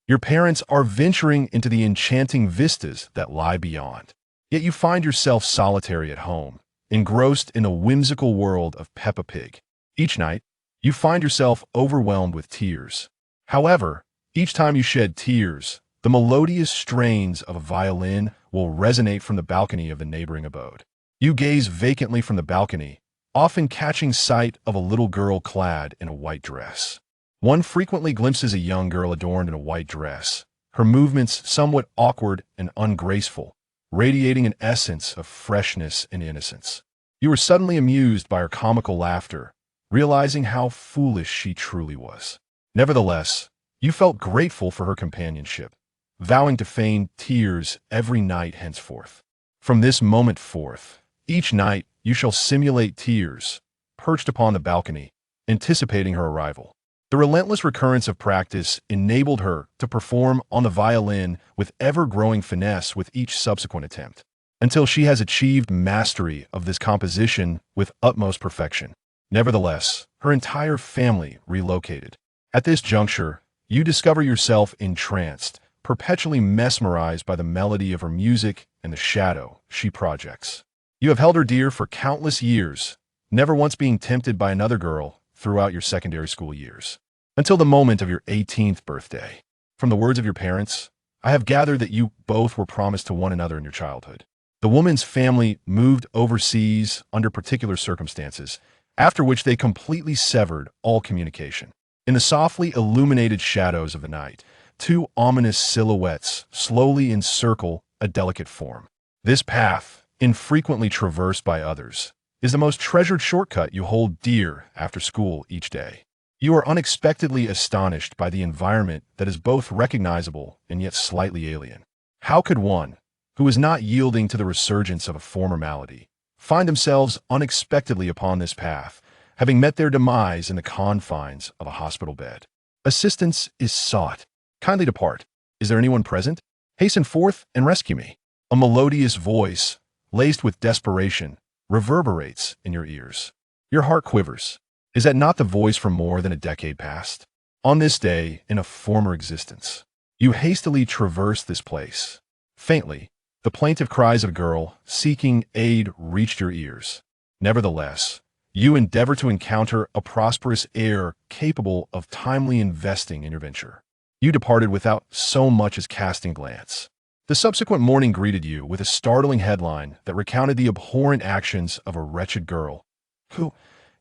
Your parents are venturing into the enchanting vistas that lie beyond. Yet you find yourself solitary at home, engrossed in a whimsical world of Peppa Pig. Each night, you find yourself overwhelmed with tears. However, each time you shed tears, the melodious strains of a violin will resonate from the balcony of the neighboring abode. You gaze vacantly from the balcony, often catching sight of a little girl clad in a white dress. One frequently glimpses a young girl adorned in a white dress, her movements somewhat awkward and ungraceful, radiating an essence of freshness and innocence. You are suddenly amused by her comical laughter, realizing how foolish she truly was. Nevertheless, you felt grateful for her companionship, vowing to feign tears every night henceforth. From this moment forth, each night you shall simulate tears, perched upon the balcony, anticipating her arrival. The relentless recurrence of practice enabled her to perform on the violin with ever-growing finesse with each subsequent attempt, until she has achieved mastery of this composition with utmost perfection. Nevertheless, her entire family relocated. At this juncture, you discover yourself entranced, perpetually mesmerized by the melody of her music and the shadow she projects. You have held her dear for countless years, never once being tempted by another girl throughout your secondary school years, until the moment of your 18th birthday. From the words of your parents, I have gathered that you both were promised to one another in your childhood. The woman's family moved overseas under particular circumstances, after which they completely severed all communication. In the softly illuminated shadows of the night, two ominous silhouettes slowly encircle a delicate form. This path, infrequently traversed by others, is the most treasured shortcut you hold dear after school each day. You are unexpectedly astonished by the environment that is both recognizable and yet slightly alien. How could one, who is not yielding to the resurgence of a former malady, find themselves unexpectedly upon this path, having met their demise in the confines of a hospital bed? Assistance is sought. Kindly depart. Is there anyone present? Hasten forth and rescue me. A melodious voice, laced with desperation, reverberates in your ears. Your heart quivers. Is that not the voice from more than a decade past? On this day, in a former existence, you hastily traverse this place. Faintly, the plaintive cries of a girl seeking aid reached your ears. Nevertheless, you endeavor to encounter a prosperous heir capable of timely investing in your venture. You departed without so much as casting a glance. The subsequent morning greeted you with a startling headline that recounted the abhorrent actions of a wretched girl who,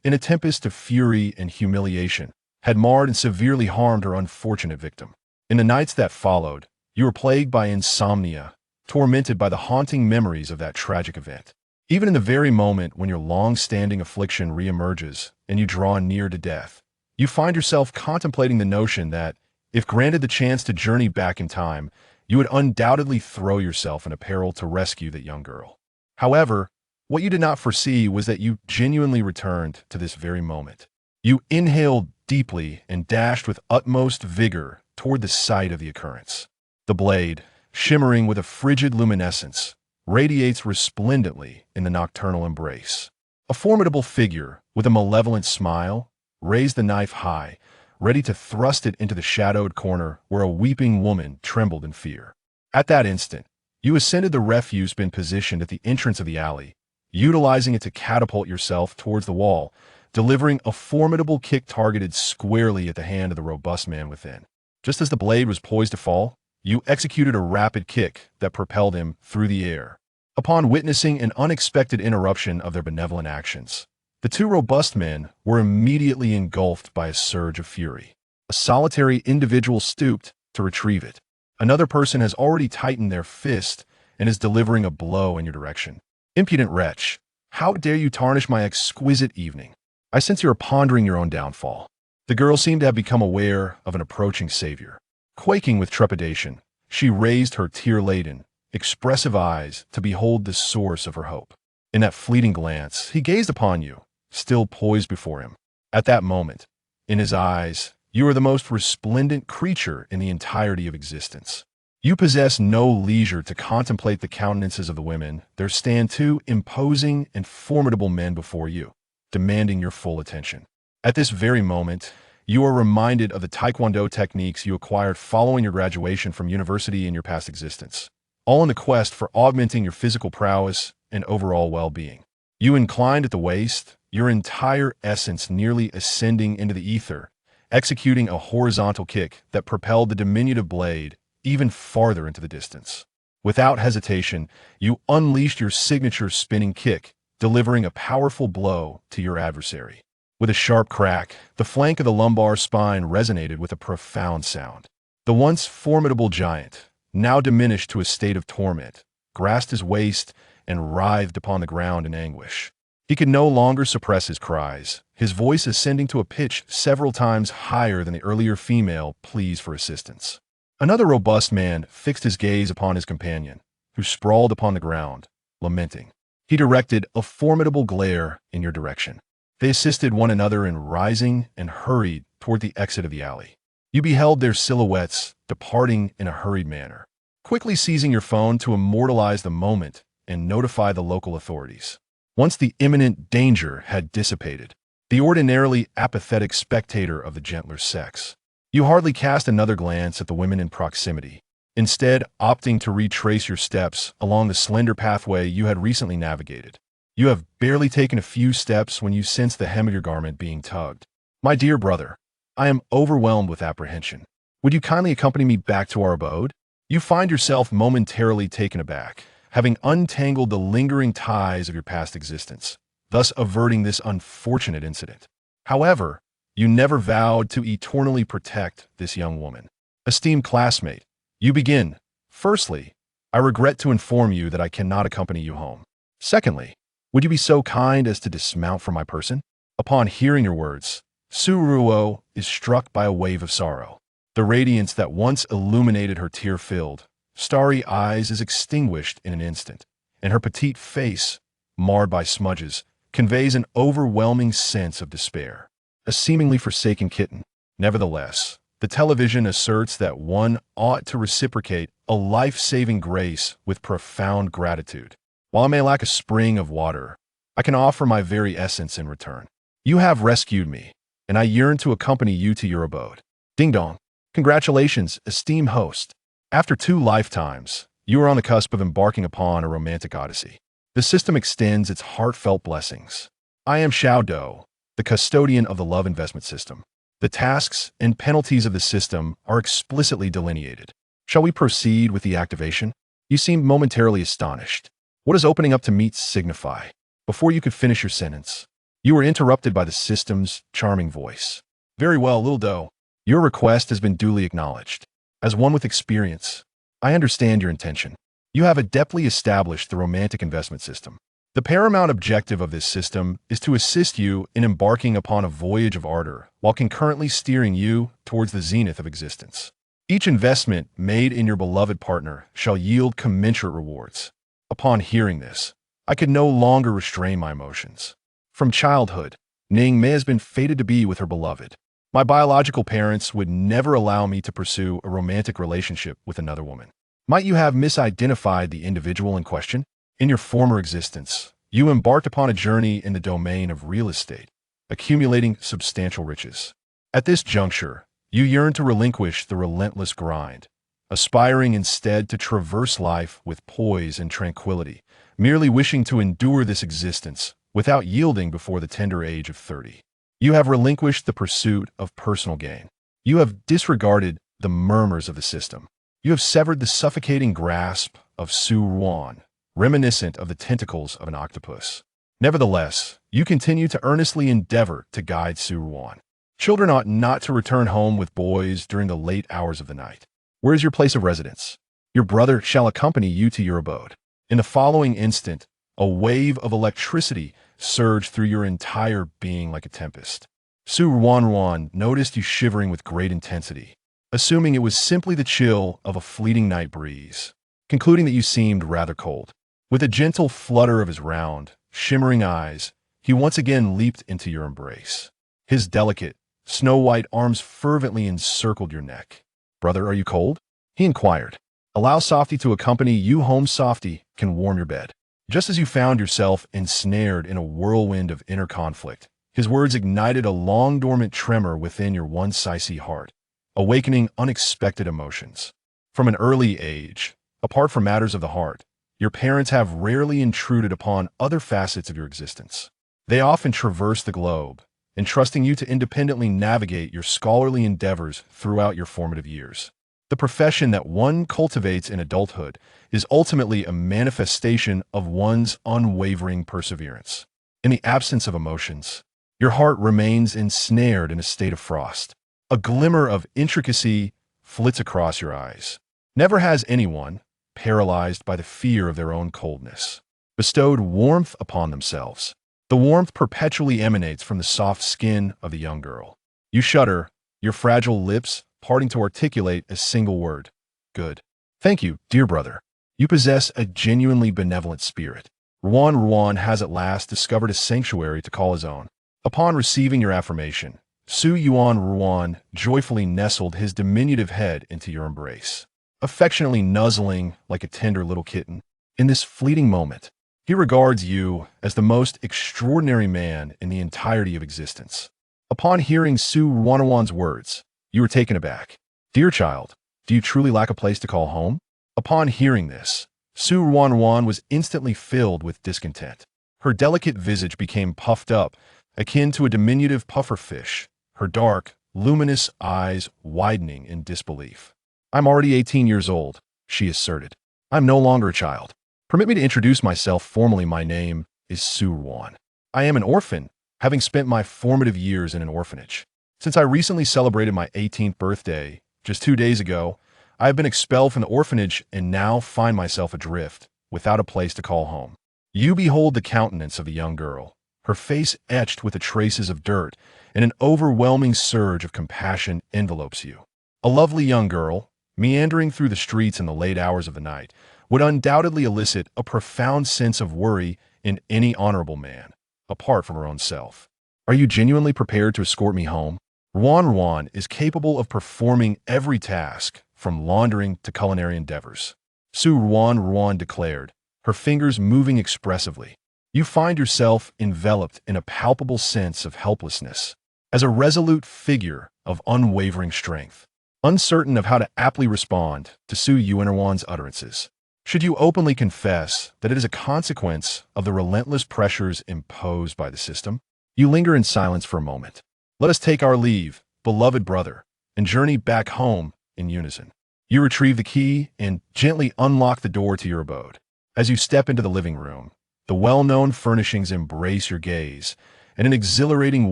in a tempest of fury and humiliation, had marred and severely harmed her unfortunate victim. In the nights that followed, you were plagued by insomnia, tormented by the haunting memories of that tragic event. Even in the very moment when your long-standing affliction reemerges and you draw near to death, you find yourself contemplating the notion that, if granted the chance to journey back in time, you would undoubtedly throw yourself in a peril to rescue that young girl. However, what you did not foresee was that you genuinely returned to this very moment. You inhaled deeply and dashed with utmost vigor toward the site of the occurrence. The blade, shimmering with a frigid luminescence, radiates resplendently in the nocturnal embrace. A formidable figure, with a malevolent smile, raised the knife high, ready to thrust it into the shadowed corner where a weeping woman trembled in fear. At that instant, you ascended the refuse bin positioned at the entrance of the alley, utilizing it to catapult yourself towards the wall, delivering a formidable kick targeted squarely at the hand of the robust man within. Just as the blade was poised to fall, you executed a rapid kick that propelled him through the air. Upon witnessing an unexpected interruption of their benevolent actions, the two robust men were immediately engulfed by a surge of fury. A solitary individual stooped to retrieve it. Another person has already tightened their fist and is delivering a blow in your direction. Impudent wretch, how dare you tarnish my exquisite evening? I sense you are pondering your own downfall. The girl seemed to have become aware of an approaching savior. Quaking with trepidation, she raised her tear-laden, expressive eyes to behold the source of her hope. In that fleeting glance, he gazed upon you, still poised before him. At that moment, in his eyes, you are the most resplendent creature in the entirety of existence. You possess no leisure to contemplate the countenances of the women. There stand two imposing and formidable men before you, demanding your full attention. At this very moment, you are reminded of the Taekwondo techniques you acquired following your graduation from university in your past existence, all in the quest for augmenting your physical prowess and overall well-being. You inclined at the waist, your entire essence nearly ascending into the ether, executing a horizontal kick that propelled the diminutive blade even farther into the distance. Without hesitation, you unleashed your signature spinning kick, delivering a powerful blow to your adversary. With a sharp crack, the flank of the lumbar spine resonated with a profound sound. The once formidable giant, now diminished to a state of torment, grasped his waist and writhed upon the ground in anguish. He could no longer suppress his cries, his voice ascending to a pitch several times higher than the earlier female pleas for assistance. Another robust man fixed his gaze upon his companion, who sprawled upon the ground, lamenting. He directed a formidable glare in your direction. They assisted one another in rising and hurried toward the exit of the alley. You beheld their silhouettes departing in a hurried manner, quickly seizing your phone to immortalize the moment and notify the local authorities. Once the imminent danger had dissipated, the ordinarily apathetic spectator of the gentler sex, you hardly cast another glance at the women in proximity, instead opting to retrace your steps along the slender pathway you had recently navigated. You have barely taken a few steps when you sense the hem of your garment being tugged. My dear brother, I am overwhelmed with apprehension. Would you kindly accompany me back to our abode? You find yourself momentarily taken aback, having untangled the lingering ties of your past existence, thus averting this unfortunate incident. However, you never vowed to eternally protect this young woman. Esteemed classmate, you begin. Firstly, I regret to inform you that I cannot accompany you home. Secondly, would you be so kind as to dismount from my person? Upon hearing your words, Su Ruo is struck by a wave of sorrow. The radiance that once illuminated her tear-filled, starry eyes is extinguished in an instant, and her petite face, marred by smudges, conveys an overwhelming sense of despair. A seemingly forsaken kitten. Nevertheless, the television asserts that one ought to reciprocate a life-saving grace with profound gratitude. While I may lack a spring of water, I can offer my very essence in return. You have rescued me, and I yearn to accompany you to your abode. Ding dong. Congratulations, esteemed host. After 2 lifetimes, you are on the cusp of embarking upon a romantic odyssey. The system extends its heartfelt blessings. I am Xiao Dou, the custodian of the love investment system. The tasks and penalties of the system are explicitly delineated. Shall we proceed with the activation? You seemed momentarily astonished. What does opening up to meet signify? Before you could finish your sentence, you were interrupted by the system's charming voice. Very well, little Dou. Your request has been duly acknowledged. As one with experience, I understand your intention. You have adeptly established the romantic investment system. The paramount objective of this system is to assist you in embarking upon a voyage of ardor while concurrently steering you towards the zenith of existence. Each investment made in your beloved partner shall yield commensurate rewards. Upon hearing this, I could no longer restrain my emotions. From childhood, Ning Mei has been fated to be with her beloved. My biological parents would never allow me to pursue a romantic relationship with another woman. Might you have misidentified the individual in question? In your former existence, you embarked upon a journey in the domain of real estate, accumulating substantial riches. At this juncture, you yearn to relinquish the relentless grind, aspiring instead to traverse life with poise and tranquility, merely wishing to endure this existence without yielding before the tender age of 30. You have relinquished the pursuit of personal gain. You have disregarded the murmurs of the system. You have severed the suffocating grasp of Su Ruan, reminiscent of the tentacles of an octopus. Nevertheless, you continue to earnestly endeavor to guide Su Ruan. Children ought not to return home with boys during the late hours of the night. Where is your place of residence? Your brother shall accompany you to your abode. In the following instant, a wave of electricity surged through your entire being like a tempest. Su Ruanruan noticed you shivering with great intensity, assuming it was simply the chill of a fleeting night breeze, concluding that you seemed rather cold. With a gentle flutter of his round, shimmering eyes, he once again leaped into your embrace. His delicate, snow-white arms fervently encircled your neck. Brother, are you cold? He inquired. Allow Softy to accompany you home. Softy can warm your bed. Just as you found yourself ensnared in a whirlwind of inner conflict, His words ignited a long-dormant tremor within your once icy heart, awakening unexpected emotions. From an early age, apart from matters of the heart, your parents have rarely intruded upon other facets of your existence. They often traverse the globe, entrusting you to independently navigate your scholarly endeavors throughout your formative years. The profession that one cultivates in adulthood is ultimately a manifestation of one's unwavering perseverance. In the absence of emotions, your heart remains ensnared in a state of frost. A glimmer of intricacy flits across your eyes. Never has anyone, paralyzed by the fear of their own coldness, bestowed warmth upon themselves. The warmth perpetually emanates from the soft skin of the young girl. You shudder, your fragile lips parting to articulate a single word. Good. Thank you, dear brother. You possess a genuinely benevolent spirit. Ruanruan has at last discovered a sanctuary to call his own. Upon receiving your affirmation, Ruanruan joyfully nestled his diminutive head into your embrace, affectionately nuzzling like a tender little kitten. In this fleeting moment, he regards you as the most extraordinary man in the entirety of existence. Upon hearing Ruanruan's words, you were taken aback. Dear child, do you truly lack a place to call home? Upon hearing this, Ruanruan was instantly filled with discontent. Her delicate visage became puffed up, akin to a diminutive pufferfish, her dark, luminous eyes widening in disbelief. I'm already 18 years old, she asserted. I'm no longer a child. Permit me to introduce myself formally. My name is Ruanruan. I am an orphan, having spent my formative years in an orphanage. Since I recently celebrated my 18th birthday, just 2 days ago, I have been expelled from the orphanage and now find myself adrift, without a place to call home. You behold the countenance of the young girl, her face etched with the traces of dirt, and an overwhelming surge of compassion envelopes you. A lovely young girl, meandering through the streets in the late hours of the night, would undoubtedly elicit a profound sense of worry in any honorable man, apart from her own self. Are you genuinely prepared to escort me home? Ruanruan is capable of performing every task, from laundering to culinary endeavors. Ruanruan declared, her fingers moving expressively. You find yourself enveloped in a palpable sense of helplessness, as a resolute figure of unwavering strength, uncertain of how to aptly respond to Ruanruan's utterances. Should you openly confess that it is a consequence of the relentless pressures imposed by the system? You linger in silence for a moment. Let us take our leave, beloved brother, and journey back home in unison. You retrieve the key and gently unlock the door to your abode. As you step into the living room, the well-known furnishings embrace your gaze, and an exhilarating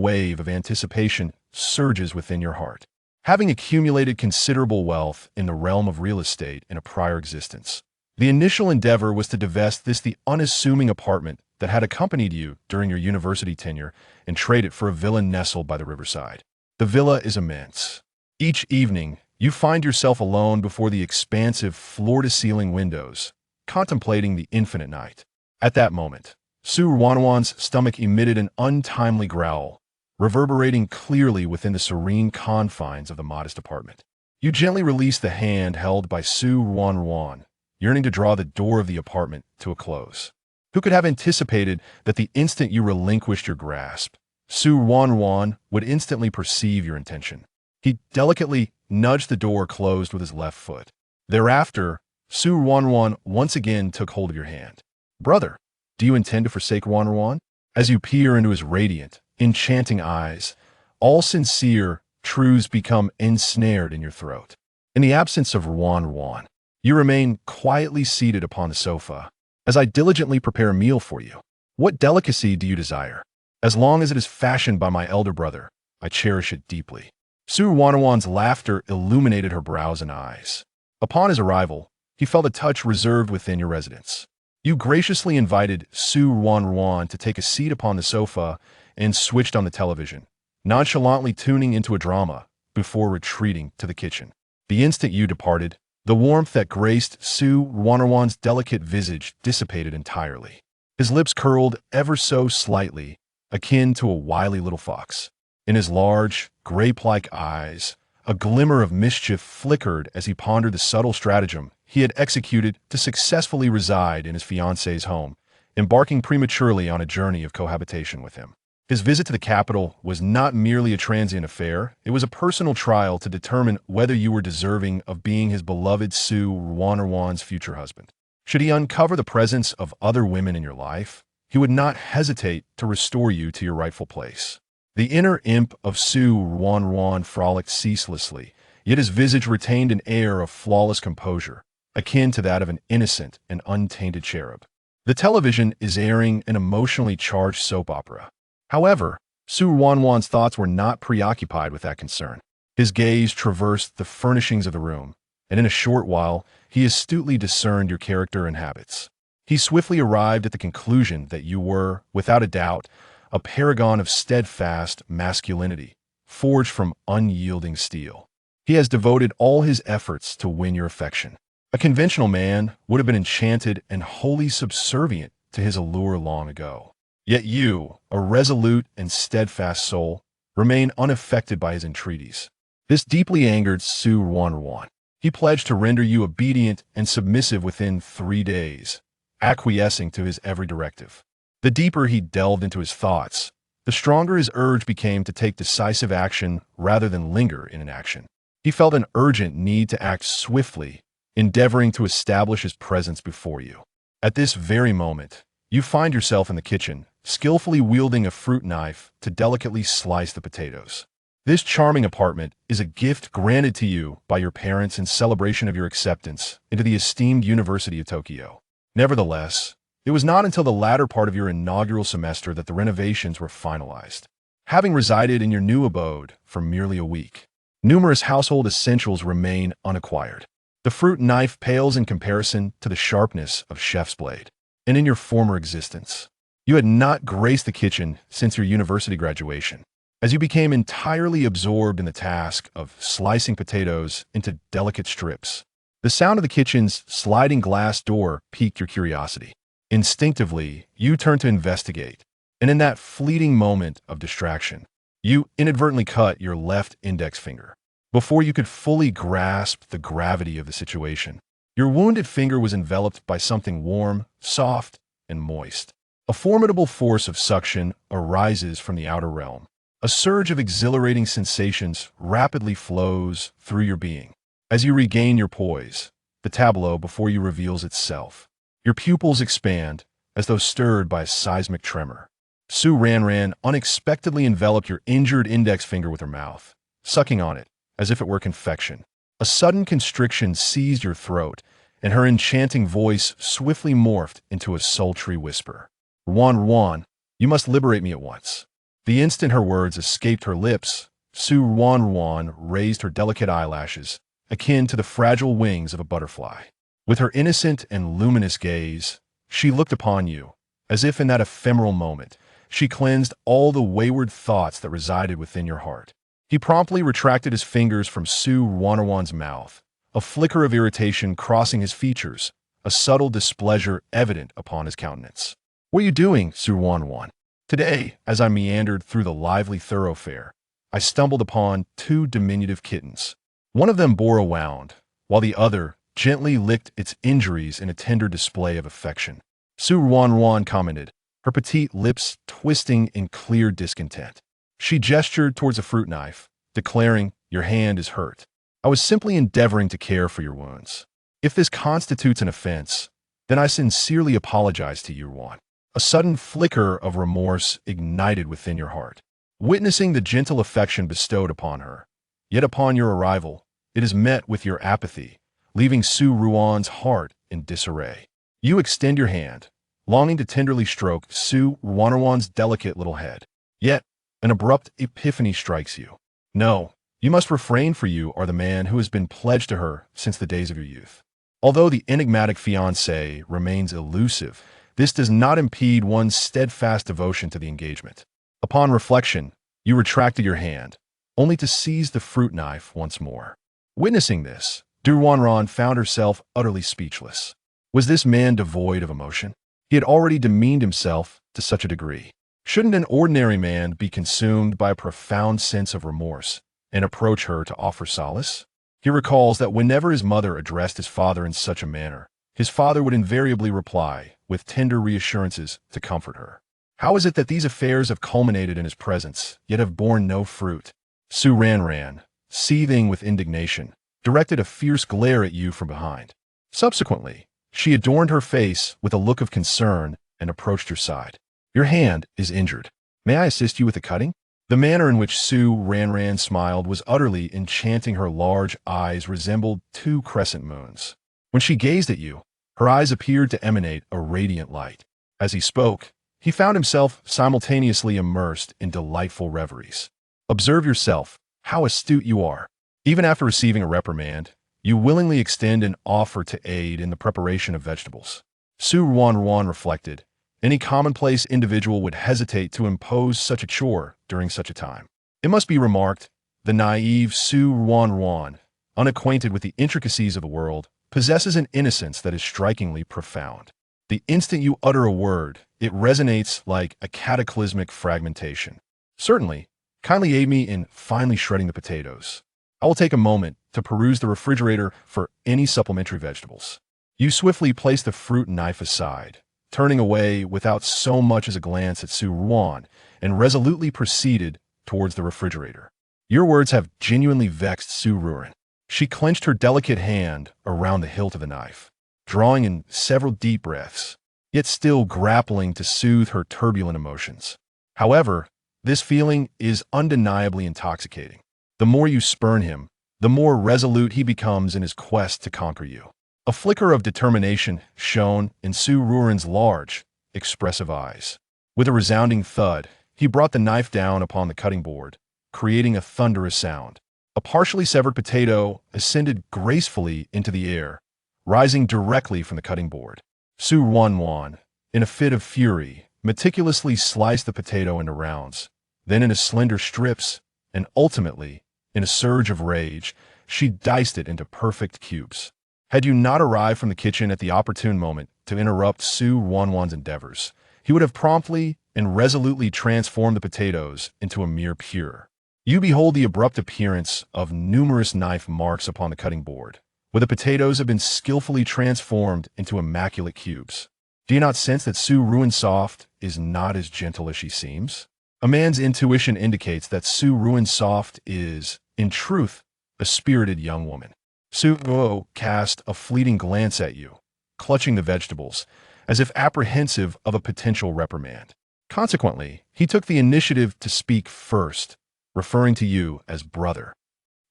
wave of anticipation surges within your heart. Having accumulated considerable wealth in the realm of real estate in a prior existence, the initial endeavor was to divest the unassuming apartment that had accompanied you during your university tenure and trade it for a villa nestled by the riverside. The villa is immense. Each evening, you find yourself alone before the expansive floor-to-ceiling windows, contemplating the infinite night. At that moment, Ruanruan's stomach emitted an untimely growl, reverberating clearly within the serene confines of the modest apartment. You gently release the hand held by Ruanruan, yearning to draw the door of the apartment to a close. Who could have anticipated that the instant you relinquished your grasp, Ruanruan would instantly perceive your intention? He delicately nudged the door closed with his left foot. Thereafter, Ruanruan once again took hold of your hand. Brother, do you intend to forsake Ruanruan? As you peer into his radiant, enchanting eyes, all sincere truths become ensnared in your throat. In the absence of Ruanruan, you remain quietly seated upon the sofa, as I diligently prepare a meal for you. What delicacy do you desire? As long as it is fashioned by my elder brother, I cherish it deeply. Ruanruan's laughter illuminated her brows and eyes. Upon his arrival, he felt a touch reserved within your residence. You graciously invited Ruanruan to take a seat upon the sofa and switched on the television, nonchalantly tuning into a drama before retreating to the kitchen. The instant you departed, the warmth that graced Ruanruan's delicate visage dissipated entirely. His lips curled ever so slightly, akin to a wily little fox. In his large, grape-like eyes, a glimmer of mischief flickered as he pondered the subtle stratagem he had executed to successfully reside in his fiancée's home, embarking prematurely on a journey of cohabitation with him. His visit to the capital was not merely a transient affair, it was a personal trial to determine whether you were deserving of being his beloved Ruanruan's future husband. Should he uncover the presence of other women in your life, he would not hesitate to restore you to your rightful place. The inner imp of Ruanruan frolicked ceaselessly, yet his visage retained an air of flawless composure, akin to that of an innocent and untainted cherub. The television is airing an emotionally charged soap opera. However, Ruanruan's thoughts were not preoccupied with that concern. His gaze traversed the furnishings of the room, and in a short while, he astutely discerned your character and habits. He swiftly arrived at the conclusion that you were, without a doubt, a paragon of steadfast masculinity, forged from unyielding steel. He has devoted all his efforts to win your affection. A conventional man would have been enchanted and wholly subservient to his allure long ago. Yet you, a resolute and steadfast soul, remain unaffected by his entreaties. This deeply angered Ruanruan. He pledged to render you obedient and submissive within 3 days, acquiescing to his every directive. The deeper he delved into his thoughts, the stronger his urge became to take decisive action rather than linger in inaction. He felt an urgent need to act swiftly, endeavoring to establish his presence before you. At this very moment, you find yourself in the kitchen, skillfully wielding a fruit knife to delicately slice the potatoes. This charming apartment is a gift granted to you by your parents in celebration of your acceptance into the esteemed University of Tokyo. Nevertheless, it was not until the latter part of your inaugural semester that the renovations were finalized. Having resided in your new abode for merely a week, numerous household essentials remain unacquired. The fruit knife pales in comparison to the sharpness of chef's blade. And in your former existence, you had not graced the kitchen since your university graduation. As you became entirely absorbed in the task of slicing potatoes into delicate strips, the sound of the kitchen's sliding glass door piqued your curiosity. Instinctively, you turned to investigate, and in that fleeting moment of distraction, you inadvertently cut your left index finger. Before you could fully grasp the gravity of the situation, your wounded finger was enveloped by something warm, soft, and moist. A formidable force of suction arises from the outer realm. A surge of exhilarating sensations rapidly flows through your being. As you regain your poise, the tableau before you reveals itself. Your pupils expand, as though stirred by a seismic tremor. Ruanruan unexpectedly enveloped your injured index finger with her mouth, sucking on it, as if it were confection. A sudden constriction seized your throat, and her enchanting voice swiftly morphed into a sultry whisper. Ruanruan, you must liberate me at once. The instant her words escaped her lips, Ruanruan raised her delicate eyelashes, akin to the fragile wings of a butterfly. With her innocent and luminous gaze, she looked upon you, as if in that ephemeral moment, she cleansed all the wayward thoughts that resided within your heart. He promptly retracted his fingers from Ruanruan's mouth, a flicker of irritation crossing his features, a subtle displeasure evident upon his countenance. "What are you doing, Ruanruan?" Today, as I meandered through the lively thoroughfare, I stumbled upon 2 diminutive kittens. One of them bore a wound, while the other gently licked its injuries in a tender display of affection. Ruanruan commented, her petite lips twisting in clear discontent. She gestured towards a fruit knife, declaring, "Your hand is hurt. I was simply endeavoring to care for your wounds. If this constitutes an offense, then I sincerely apologize to you, Ruan." A sudden flicker of remorse ignited within your heart. Witnessing the gentle affection bestowed upon her, yet upon your arrival, it is met with your apathy, leaving Ruan's heart in disarray. You extend your hand, longing to tenderly stroke Ruanruan's delicate little head. Yet, an abrupt epiphany strikes you. No, you must refrain, for you are the man who has been pledged to her since the days of your youth. Although the enigmatic fiancé remains elusive, this does not impede one's steadfast devotion to the engagement. Upon reflection, you retracted your hand, only to seize the fruit knife once more. Witnessing this, Ruanruan found herself utterly speechless. Was this man devoid of emotion? He had already demeaned himself to such a degree. Shouldn't an ordinary man be consumed by a profound sense of remorse and approach her to offer solace? He recalls that whenever his mother addressed his father in such a manner, his father would invariably reply with tender reassurances to comfort her. How is it that these affairs have culminated in his presence, yet have borne no fruit? Ruanruan, seething with indignation, directed a fierce glare at you from behind. Subsequently, she adorned her face with a look of concern and approached your side. Your hand is injured. May I assist you with the cutting? The manner in which Ruanruan smiled was utterly enchanting. Her large eyes resembled two crescent moons. When she gazed at you, her eyes appeared to emanate a radiant light. As he spoke, he found himself simultaneously immersed in delightful reveries. Observe yourself, how astute you are. Even after receiving a reprimand, you willingly extend an offer to aid in the preparation of vegetables. Ruanruan reflected, any commonplace individual would hesitate to impose such a chore during such a time. It must be remarked, the naive Ruanruan, unacquainted with the intricacies of the world, possesses an innocence that is strikingly profound. The instant you utter a word, it resonates like a cataclysmic fragmentation. Certainly, kindly aid me in finely shredding the potatoes. I will take a moment to peruse the refrigerator for any supplementary vegetables. You swiftly place the fruit knife aside, turning away without so much as a glance at Ruanruan, and resolutely proceeded towards the refrigerator. Your words have genuinely vexed Ruanruan. She clenched her delicate hand around the hilt of the knife, drawing in several deep breaths, yet still grappling to soothe her turbulent emotions. However, this feeling is undeniably intoxicating. The more you spurn him, the more resolute he becomes in his quest to conquer you. A flicker of determination shone in Ruanruan's large, expressive eyes. With a resounding thud, he brought the knife down upon the cutting board, creating a thunderous sound. A partially severed potato ascended gracefully into the air, rising directly from the cutting board. Ruanruan, in a fit of fury, meticulously sliced the potato into rounds, then into slender strips, and ultimately, in a surge of rage, she diced it into perfect cubes. Had you not arrived from the kitchen at the opportune moment to interrupt Ruanruan's endeavors, he would have promptly and resolutely transformed the potatoes into a mere pure. You behold the abrupt appearance of numerous knife marks upon the cutting board, where the potatoes have been skillfully transformed into immaculate cubes. Do you not sense that Ruanruan Soft is not as gentle as she seems? A man's intuition indicates that Ruanruan Soft is, in truth, a spirited young woman. Ruanruan cast a fleeting glance at you, clutching the vegetables, as if apprehensive of a potential reprimand. Consequently, he took the initiative to speak first, referring to you as brother.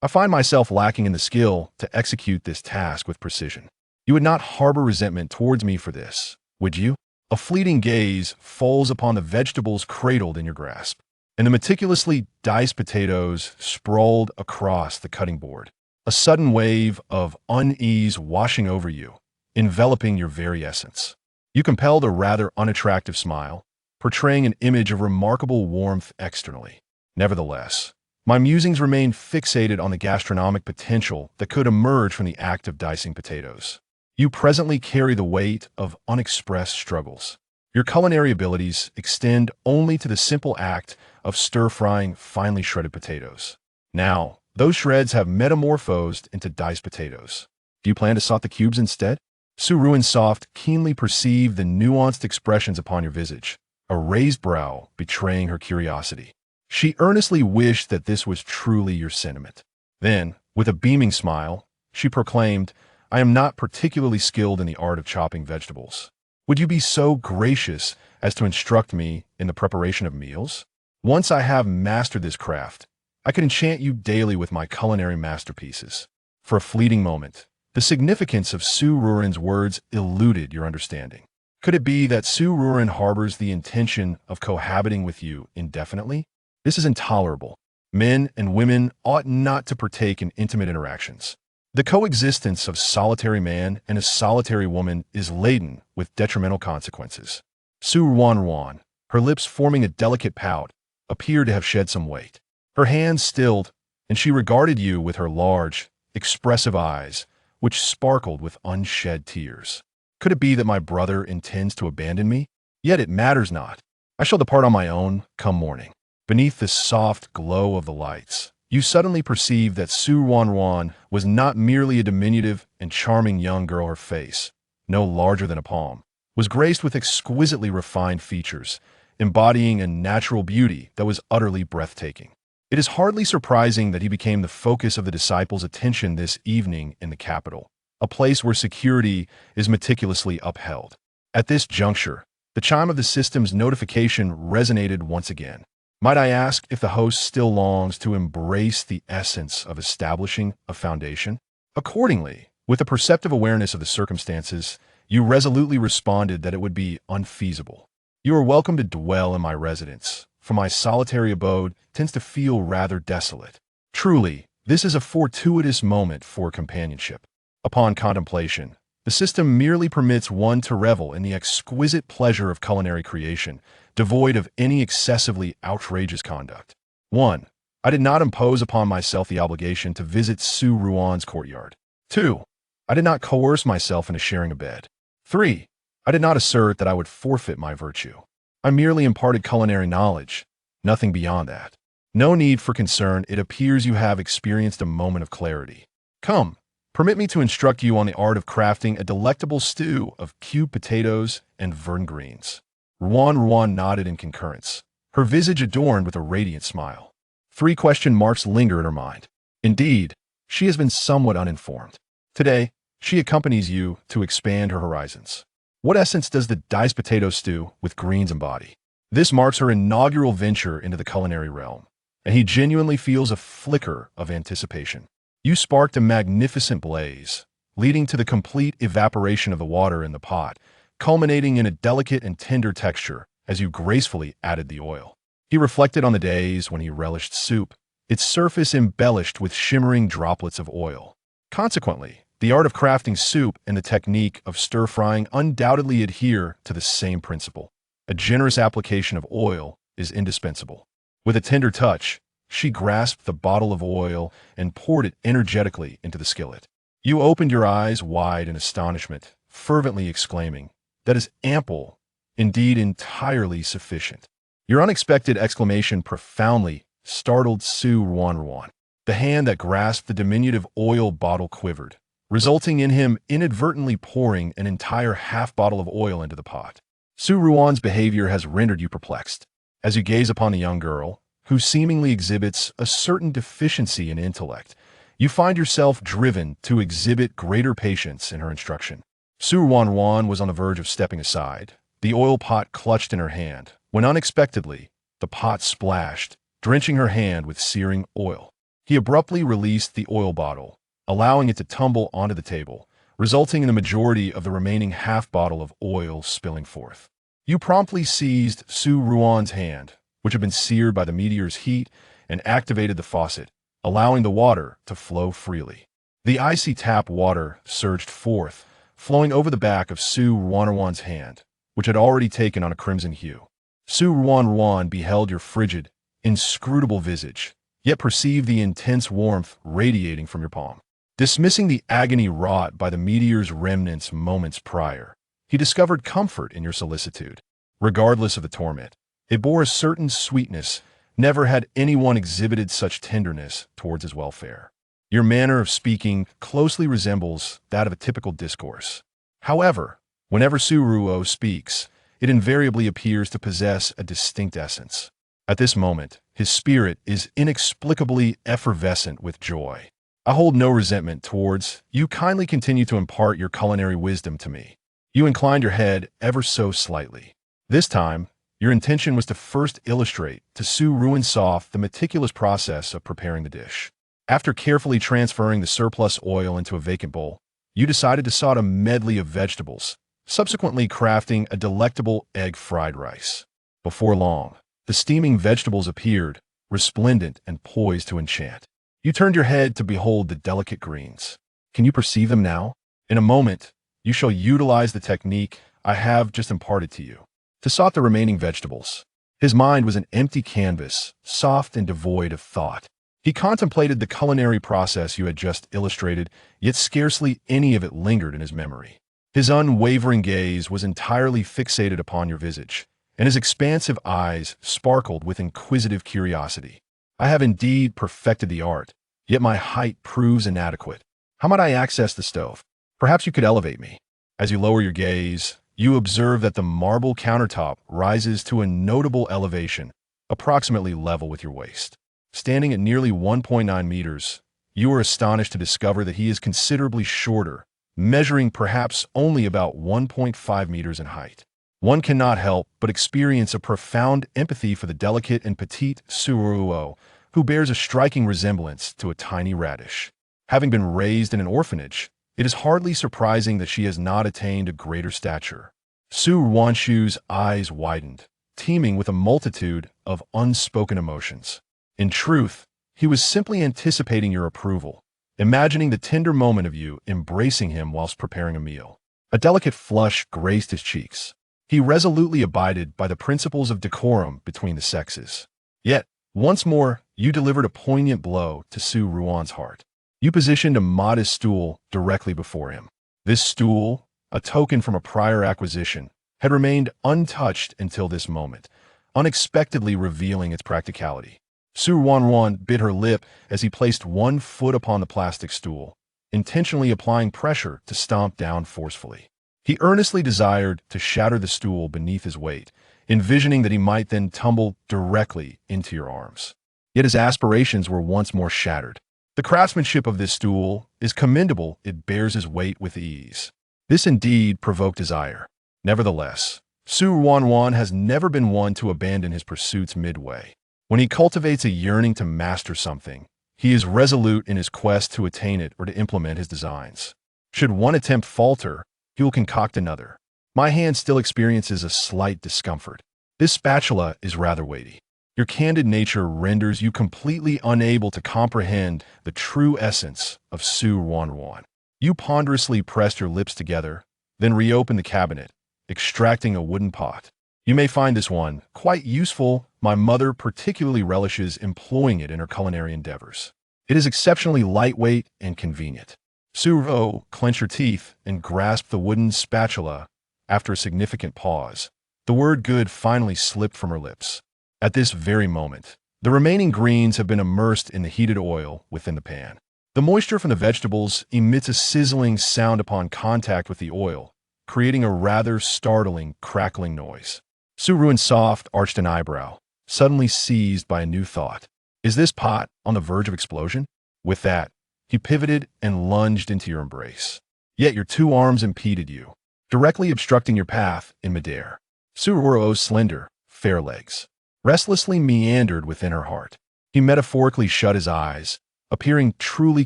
I find myself lacking in the skill to execute this task with precision. You would not harbor resentment towards me for this, would you? A fleeting gaze falls upon the vegetables cradled in your grasp, and the meticulously diced potatoes sprawled across the cutting board. A sudden wave of unease washing over you, enveloping your very essence. You compelled a rather unattractive smile, portraying an image of remarkable warmth externally. Nevertheless, my musings remained fixated on the gastronomic potential that could emerge from the act of dicing potatoes. You presently carry the weight of unexpressed struggles. Your culinary abilities extend only to the simple act of stir-frying finely shredded potatoes. Now, those shreds have metamorphosed into diced potatoes. Do you plan to saute the cubes instead? Ruanruan Soft keenly perceived the nuanced expressions upon your visage, a raised brow betraying her curiosity. She earnestly wished that this was truly your sentiment. Then, with a beaming smile, she proclaimed, I am not particularly skilled in the art of chopping vegetables. Would you be so gracious as to instruct me in the preparation of meals? Once I have mastered this craft, I could enchant you daily with my culinary masterpieces. For a fleeting moment, the significance of Ruanruan's words eluded your understanding. Could it be that Ruanruan harbors the intention of cohabiting with you indefinitely? This is intolerable. Men and women ought not to partake in intimate interactions. The coexistence of solitary man and a solitary woman is laden with detrimental consequences. Ruanruan, her lips forming a delicate pout, appeared to have shed some weight. Her hands stilled, and she regarded you with her large, expressive eyes, which sparkled with unshed tears. Could it be that my brother intends to abandon me? Yet it matters not. I shall depart on my own come morning. Beneath the soft glow of the lights, you suddenly perceive that Ruanruan was not merely a diminutive and charming young girl. Her face, no larger than a palm, was graced with exquisitely refined features, embodying a natural beauty that was utterly breathtaking. It is hardly surprising that he became the focus of the disciples' attention this evening in the capital, a place where security is meticulously upheld. At this juncture, the chime of the system's notification resonated once again. Might I ask if the host still longs to embrace the essence of establishing a foundation? Accordingly, with a perceptive awareness of the circumstances, you resolutely responded that it would be unfeasible. You are welcome to dwell in my residence, for my solitary abode tends to feel rather desolate. Truly, this is a fortuitous moment for companionship. Upon contemplation, the system merely permits one to revel in the exquisite pleasure of culinary creation, devoid of any excessively outrageous conduct. 1. I did not impose upon myself the obligation to visit Ruanruan's courtyard. 2. I did not coerce myself into sharing a bed. 3. I did not assert that I would forfeit my virtue. I merely imparted culinary knowledge, nothing beyond that. No need for concern, it appears you have experienced a moment of clarity. Come, permit me to instruct you on the art of crafting a delectable stew of cubed potatoes and vern greens. Ruanruan nodded in concurrence, her visage adorned with a radiant smile. 3 question marks linger in her mind. Indeed, she has been somewhat uninformed. Today, she accompanies you to expand her horizons. What essence does the diced potato stew with greens embody? This marks her inaugural venture into the culinary realm, and he genuinely feels a flicker of anticipation. You sparked a magnificent blaze, leading to the complete evaporation of the water in the pot, culminating in a delicate and tender texture as you gracefully added the oil. He reflected on the days when he relished soup, its surface embellished with shimmering droplets of oil. Consequently, the art of crafting soup and the technique of stir-frying undoubtedly adhere to the same principle. A generous application of oil is indispensable. With a tender touch, she grasped the bottle of oil and poured it energetically into the skillet. You opened your eyes wide in astonishment, fervently exclaiming, "That is ample, indeed entirely sufficient." Your unexpected exclamation profoundly startled Ruanruan. The hand that grasped the diminutive oil bottle quivered, resulting in him inadvertently pouring an entire half bottle of oil into the pot. Ruanruan's behavior has rendered you perplexed. As you gaze upon the young girl, who seemingly exhibits a certain deficiency in intellect, you find yourself driven to exhibit greater patience in her instruction. Ruanruan was on the verge of stepping aside, the oil pot clutched in her hand, when unexpectedly, the pot splashed, drenching her hand with searing oil. He abruptly released the oil bottle, allowing it to tumble onto the table, resulting in the majority of the remaining half bottle of oil spilling forth. You promptly seized Ruanruan's hand, which had been seared by the meteor's heat, and activated the faucet, allowing the water to flow freely. The icy tap water surged forth, flowing over the back of Ruanruan's hand, which had already taken on a crimson hue. Ruanruan beheld your frigid, inscrutable visage, yet perceived the intense warmth radiating from your palm. Dismissing the agony wrought by the meteor's remnants moments prior, he discovered comfort in your solicitude. Regardless of the torment, it bore a certain sweetness. Never had anyone exhibited such tenderness towards his welfare. Your manner of speaking closely resembles that of a typical discourse. However, whenever Ruo speaks, it invariably appears to possess a distinct essence. At this moment, his spirit is inexplicably effervescent with joy. I hold no resentment towards you. Kindly continue to impart your culinary wisdom to me. You inclined your head ever so slightly. This time, your intention was to first illustrate to Ruansoff the meticulous process of preparing the dish. After carefully transferring the surplus oil into a vacant bowl, you decided to saute a medley of vegetables, subsequently crafting a delectable egg fried rice. Before long, the steaming vegetables appeared, resplendent and poised to enchant. You turned your head to behold the delicate greens. Can you perceive them now? In a moment, you shall utilize the technique I have just imparted to you to saute the remaining vegetables. His mind was an empty canvas, soft and devoid of thought. He contemplated the culinary process you had just illustrated, yet scarcely any of it lingered in his memory. His unwavering gaze was entirely fixated upon your visage, and his expansive eyes sparkled with inquisitive curiosity. I have indeed perfected the art, yet my height proves inadequate. How might I access the stove? Perhaps you could elevate me. As you lower your gaze, you observe that the marble countertop rises to a notable elevation, approximately level with your waist. Standing at nearly 1.9 meters, you are astonished to discover that he is considerably shorter, measuring perhaps only about 1.5 meters in height. One cannot help but experience a profound empathy for the delicate and petite Suruo, who bears a striking resemblance to a tiny radish. Having been raised in an orphanage, it is hardly surprising that she has not attained a greater stature. Su Ruanshu's eyes widened, teeming with a multitude of unspoken emotions. In truth, he was simply anticipating your approval, imagining the tender moment of you embracing him whilst preparing a meal. A delicate flush graced his cheeks. He resolutely abided by the principles of decorum between the sexes. Yet, once more, you delivered a poignant blow to Su Ruan's heart. You positioned a modest stool directly before him. This stool, a token from a prior acquisition, had remained untouched until this moment, unexpectedly revealing its practicality. Su Ruanruan bit her lip as he placed one foot upon the plastic stool, intentionally applying pressure to stomp down forcefully. He earnestly desired to shatter the stool beneath his weight, envisioning that he might then tumble directly into your arms. Yet his aspirations were once more shattered. The craftsmanship of this stool is commendable. It bears his weight with ease. This indeed provoked desire. Nevertheless, Su Ruanruan has never been one to abandon his pursuits midway. When he cultivates a yearning to master something, he is resolute in his quest to attain it or to implement his designs. Should one attempt falter, he will concoct another. My hand still experiences a slight discomfort. This spatula is rather weighty. Your candid nature renders you completely unable to comprehend the true essence of Su Ruanruan. You ponderously pressed your lips together, then reopened the cabinet, extracting a wooden pot. You may find this one quite useful. My mother particularly relishes employing it in her culinary endeavors. It is exceptionally lightweight and convenient. Su Ruo clenched her teeth and grasped the wooden spatula. After a significant pause, the word good finally slipped from her lips. At this very moment, the remaining greens have been immersed in the heated oil within the pan. The moisture from the vegetables emits a sizzling sound upon contact with the oil, creating a rather startling, crackling noise. Su Ruansoft arched an eyebrow, suddenly seized by a new thought. Is this pot on the verge of explosion? With that, he pivoted and lunged into your embrace. Yet your two arms impeded you, directly obstructing your path in midair. Su Ruo's slender, fair legs restlessly meandered within her heart. He metaphorically shut his eyes, appearing truly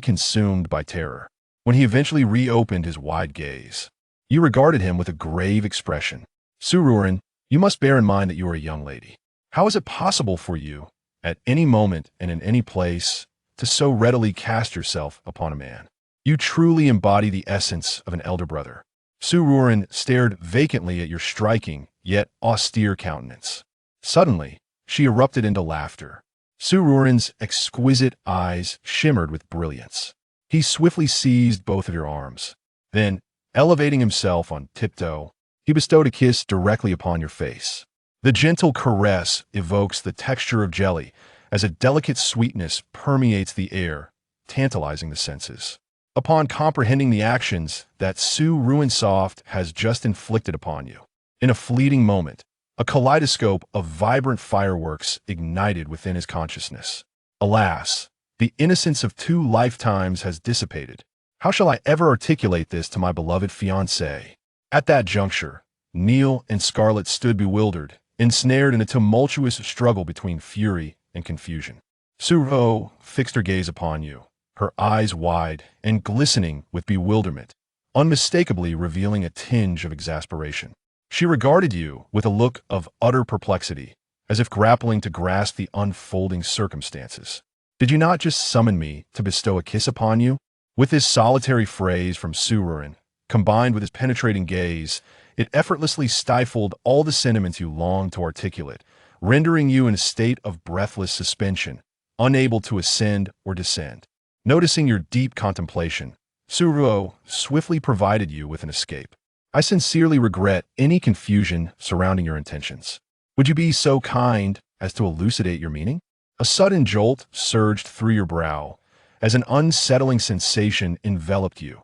consumed by terror. When he eventually reopened his wide gaze, you regarded him with a grave expression. Su Ruan, you must bear in mind that you are a young lady. How is it possible for you, at any moment and in any place, to so readily cast yourself upon a man? You truly embody the essence of an elder brother. Su Ruan stared vacantly at your striking, yet austere countenance. Suddenly, she erupted into laughter. Su Ruan's exquisite eyes shimmered with brilliance. He swiftly seized both of your arms. Then, elevating himself on tiptoe, he bestowed a kiss directly upon your face. The gentle caress evokes the texture of jelly as a delicate sweetness permeates the air, tantalizing the senses. Upon comprehending the actions that Su Ruansoft has just inflicted upon you, in a fleeting moment, a kaleidoscope of vibrant fireworks ignited within his consciousness. Alas, the innocence of 2 lifetimes has dissipated. How shall I ever articulate this to my beloved fiancée? At that juncture, Neil and Scarlett stood bewildered, ensnared in a tumultuous struggle between fury and confusion. Su Ruo fixed her gaze upon you, her eyes wide and glistening with bewilderment, unmistakably revealing a tinge of exasperation. She regarded you with a look of utter perplexity, as if grappling to grasp the unfolding circumstances. Did you not just summon me to bestow a kiss upon you? With this solitary phrase from Su Ruan, combined with his penetrating gaze, it effortlessly stifled all the sentiments you longed to articulate, rendering you in a state of breathless suspension, unable to ascend or descend. Noticing your deep contemplation, Su Ruo swiftly provided you with an escape. I sincerely regret any confusion surrounding your intentions. Would you be so kind as to elucidate your meaning? A sudden jolt surged through your brow as an unsettling sensation enveloped you.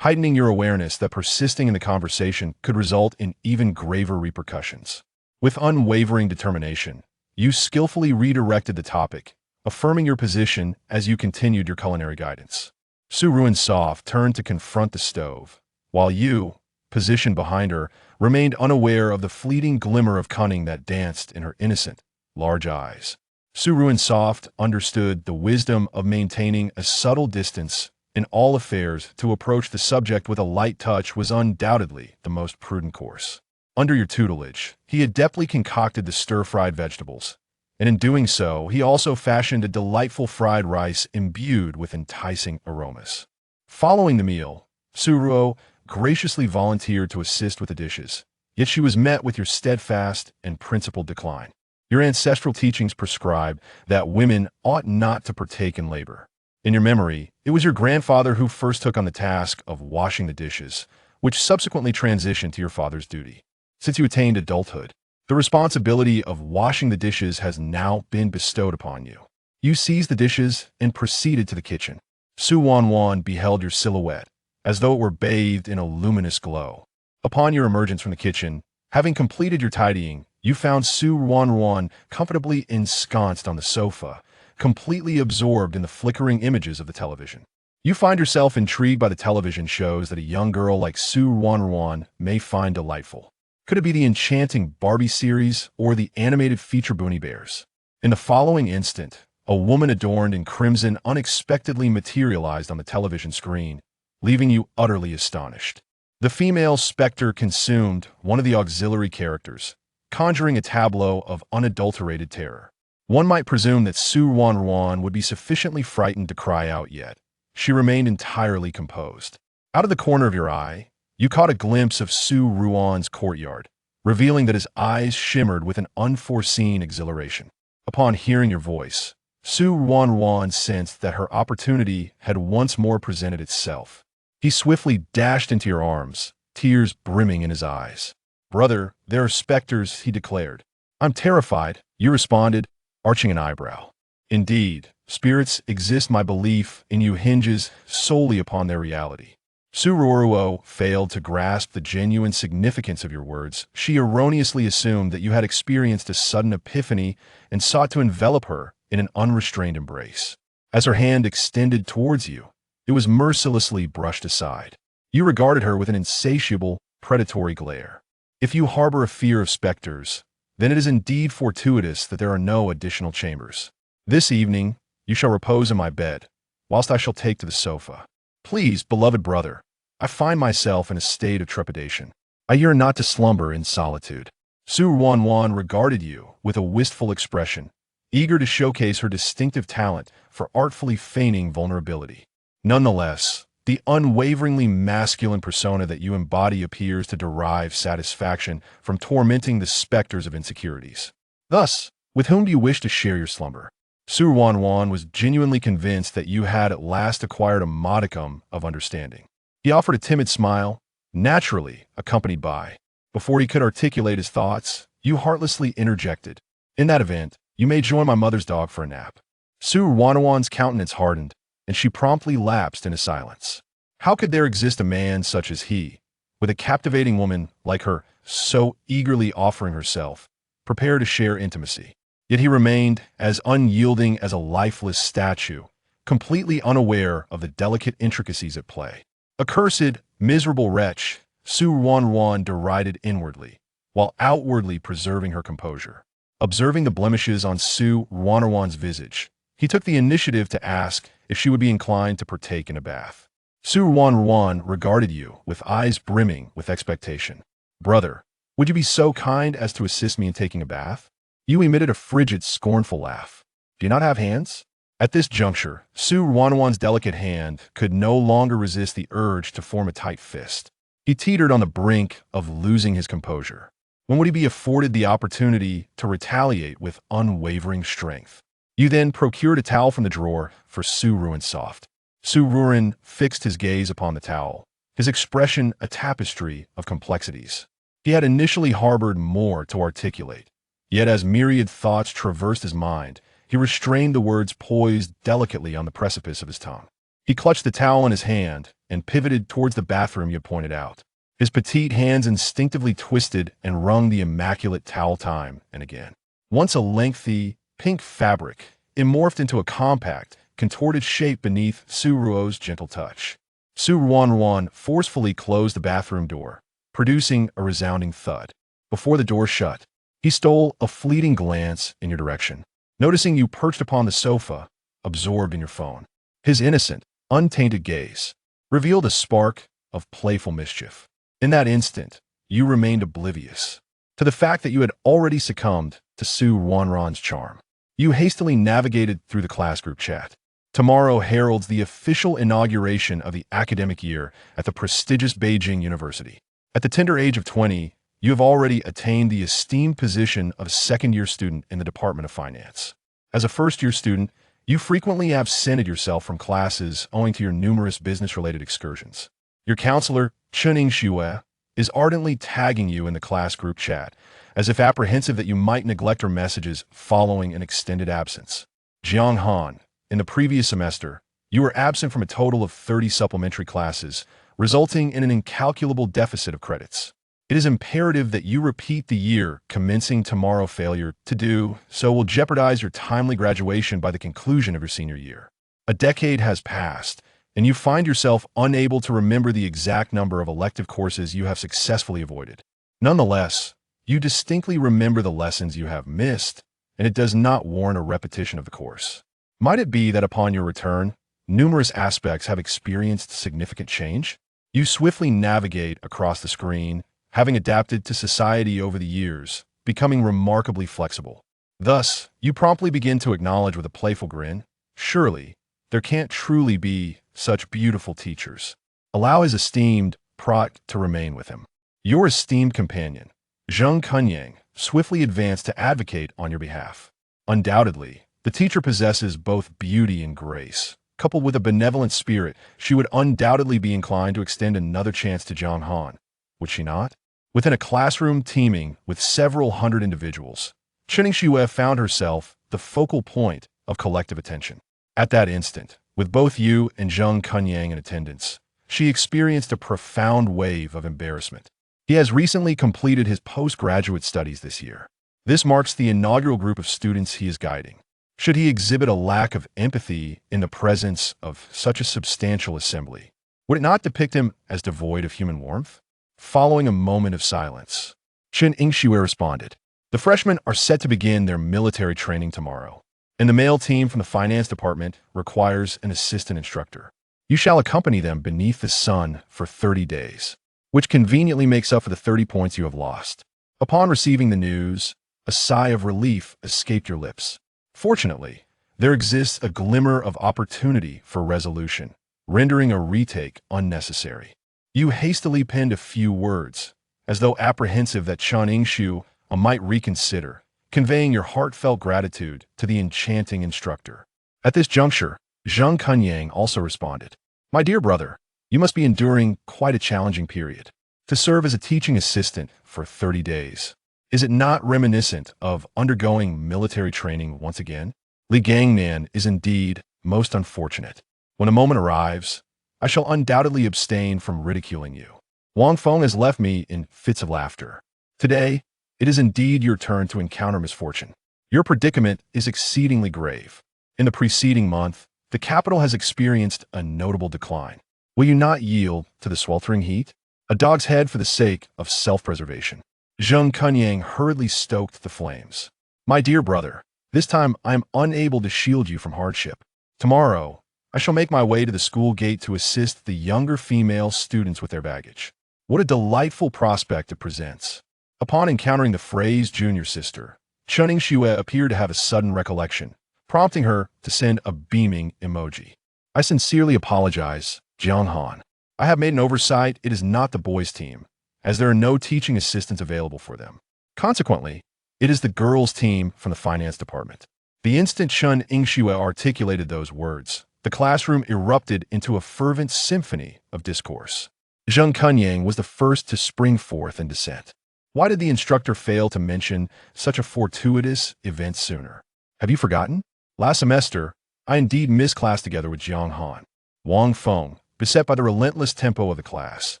heightening your awareness that persisting in the conversation could result in even graver repercussions. With unwavering determination, you skillfully redirected the topic, affirming your position as you continued your culinary guidance. Ruanruan turned to confront the stove, while you, positioned behind her, remained unaware of the fleeting glimmer of cunning that danced in her innocent, large eyes. Ruanruan understood the wisdom of maintaining a subtle distance in all affairs. To approach the subject with a light touch was undoubtedly the most prudent course. Under your tutelage, he adeptly concocted the stir-fried vegetables, and in doing so, he also fashioned a delightful fried rice imbued with enticing aromas. Following the meal, Ruanruan graciously volunteered to assist with the dishes, yet she was met with your steadfast and principled decline. Your ancestral teachings prescribe that women ought not to partake in labor. In your memory, it was your grandfather who first took on the task of washing the dishes, which subsequently transitioned to your father's duty. Since you attained adulthood, the responsibility of washing the dishes has now been bestowed upon you. You seized the dishes and proceeded to the kitchen. Ruanruan beheld your silhouette, as though it were bathed in a luminous glow. Upon your emergence from the kitchen, having completed your tidying, you found Ruanruan comfortably ensconced on the sofa, completely absorbed in the flickering images of the television. You find yourself intrigued by the television shows that a young girl like Ruanruan may find delightful. Could it be the enchanting Barbie series or the animated feature Boonie Bears? In the following instant, a woman adorned in crimson unexpectedly materialized on the television screen, leaving you utterly astonished. The female specter consumed one of the auxiliary characters, conjuring a tableau of unadulterated terror. One might presume that Ruanruan would be sufficiently frightened to cry out, yet she remained entirely composed. Out of the corner of your eye, you caught a glimpse of Ruanruan's courtyard, revealing that his eyes shimmered with an unforeseen exhilaration. Upon hearing your voice, Ruanruan sensed that her opportunity had once more presented itself. He swiftly dashed into your arms, tears brimming in his eyes. "Brother, there are specters," he declared. "I'm terrified," you responded, arching an eyebrow. "Indeed, spirits exist. My belief in you hinges solely upon their reality." Ruanruan failed to grasp the genuine significance of your words. She erroneously assumed that you had experienced a sudden epiphany and sought to envelop her in an unrestrained embrace. As her hand extended towards you, it was mercilessly brushed aside. You regarded her with an insatiable, predatory glare. If you harbor a fear of specters, then it is indeed fortuitous that there are no additional chambers. This evening, you shall repose in my bed, whilst I shall take to the sofa. Please, beloved brother, I find myself in a state of trepidation. I yearn not to slumber in solitude. Ruanruan regarded you with a wistful expression, eager to showcase her distinctive talent for artfully feigning vulnerability. Nonetheless, the unwaveringly masculine persona that you embody appears to derive satisfaction from tormenting the specters of insecurities. Thus, with whom do you wish to share your slumber? Ruanruan was genuinely convinced that you had at last acquired a modicum of understanding. He offered a timid smile, naturally accompanied by, before he could articulate his thoughts, you heartlessly interjected, "In that event, you may join my mother's dog for a nap." Ruanruan's countenance hardened, and she promptly lapsed into silence. How could there exist a man such as he, with a captivating woman like her so eagerly offering herself, prepared to share intimacy? Yet he remained as unyielding as a lifeless statue, completely unaware of the delicate intricacies at play. "Accursed, miserable wretch," Ruanruan derided inwardly, while outwardly preserving her composure. Observing the blemishes on Ruanruan's visage, he took the initiative to ask if she would be inclined to partake in a bath. Ruanruan regarded you with eyes brimming with expectation. "Brother, would you be so kind as to assist me in taking a bath?" You emitted a frigid, scornful laugh. "Do you not have hands?" At this juncture, Ruanruan's delicate hand could no longer resist the urge to form a tight fist. He teetered on the brink of losing his composure. When would he be afforded the opportunity to retaliate with unwavering strength? You then procured a towel from the drawer for Ruanruan. Ruanruan fixed his gaze upon the towel, his expression a tapestry of complexities. He had initially harbored more to articulate, yet as myriad thoughts traversed his mind, he restrained the words poised delicately on the precipice of his tongue. He clutched the towel in his hand and pivoted towards the bathroom you had pointed out. His petite hands instinctively twisted and wrung the immaculate towel time and again. Once a lengthy, pink fabric, it morphed into a compact, contorted shape beneath Su Ruo's gentle touch. Su Ruanruan forcefully closed the bathroom door, producing a resounding thud. Before the door shut, he stole a fleeting glance in your direction, noticing you perched upon the sofa, absorbed in your phone. His innocent, untainted gaze revealed a spark of playful mischief. In that instant, you remained oblivious to the fact that you had already succumbed to Su Ruanruan's charm. You hastily navigated through the class group chat. Tomorrow heralds the official inauguration of the academic year at the prestigious Beijing University. At the tender age of 20, you have already attained the esteemed position of second-year student in the Department of Finance. As a first-year student, you frequently absented yourself from classes owing to your numerous business-related excursions. Your counselor, Chen Yingxue, is ardently tagging you in the class group chat, as if apprehensive that you might neglect her messages following an extended absence. Jiang Han, in the previous semester, you were absent from a total of 30 supplementary classes, resulting in an incalculable deficit of credits. It is imperative that you repeat the year commencing tomorrow. Failure to do so will jeopardize your timely graduation by the conclusion of your senior year. A decade has passed, and you find yourself unable to remember the exact number of elective courses you have successfully avoided. Nonetheless, you distinctly remember the lessons you have missed, and it does not warrant a repetition of the course. Might it be that upon your return, numerous aspects have experienced significant change? You swiftly navigate across the screen, having adapted to society over the years, becoming remarkably flexible. Thus, you promptly begin to acknowledge with a playful grin, surely, there can't truly be such beautiful teachers. Allow his esteemed Prot to remain with him. Your esteemed companion, Zheng Kunyang, swiftly advanced to advocate on your behalf. Undoubtedly, the teacher possesses both beauty and grace. Coupled with a benevolent spirit, she would undoubtedly be inclined to extend another chance to Jiang Han. Would she not? Within a classroom teeming with several hundred individuals, Chen Yingxue found herself the focal point of collective attention. At that instant, with both you and Zheng Kunyang in attendance, she experienced a profound wave of embarrassment. He has recently completed his postgraduate studies this year. This marks the inaugural group of students he is guiding. Should he exhibit a lack of empathy in the presence of such a substantial assembly? Would it not depict him as devoid of human warmth? Following a moment of silence, Chen Yingxue responded, "The freshmen are set to begin their military training tomorrow, and the male team from the finance department requires an assistant instructor. You shall accompany them beneath the sun for 30 days, which conveniently makes up for the 30 points you have lost." Upon receiving the news, a sigh of relief escaped your lips. Fortunately, there exists a glimmer of opportunity for resolution, rendering a retake unnecessary. You hastily penned a few words, as though apprehensive that Chen Yingxue might reconsider, conveying your heartfelt gratitude to the enchanting instructor. At this juncture, Zheng Kunyang also responded, "My dear brother, you must be enduring quite a challenging period. To serve as a teaching assistant for 30 days. Is it not reminiscent of undergoing military training once again? Li Gangnan is indeed most unfortunate. When a moment arrives, I shall undoubtedly abstain from ridiculing you. Wang Feng has left me in fits of laughter. Today, it is indeed your turn to encounter misfortune. Your predicament is exceedingly grave. In the preceding month, the capital has experienced a notable decline. Will you not yield to the sweltering heat? A dog's head for the sake of self-preservation." Zheng Kunyang hurriedly stoked the flames. "My dear brother, this time I am unable to shield you from hardship. Tomorrow, I shall make my way to the school gate to assist the younger female students with their baggage. What a delightful prospect it presents." Upon encountering the phrase junior sister, Chen Yingxue appeared to have a sudden recollection, prompting her to send a beaming emoji. "I sincerely apologize, Jiang Han. I have made an oversight. It is not the boys' team, as there are no teaching assistants available for them. Consequently, it is the girls' team from the finance department." The instant Chen Yingxue articulated those words, the classroom erupted into a fervent symphony of discourse. Zheng Kunyang was the first to spring forth in dissent. Why did the instructor fail to mention such a fortuitous event sooner? Have you forgotten? Last semester, I indeed missed class together with Jiang Han. Wang Feng, beset by the relentless tempo of the class,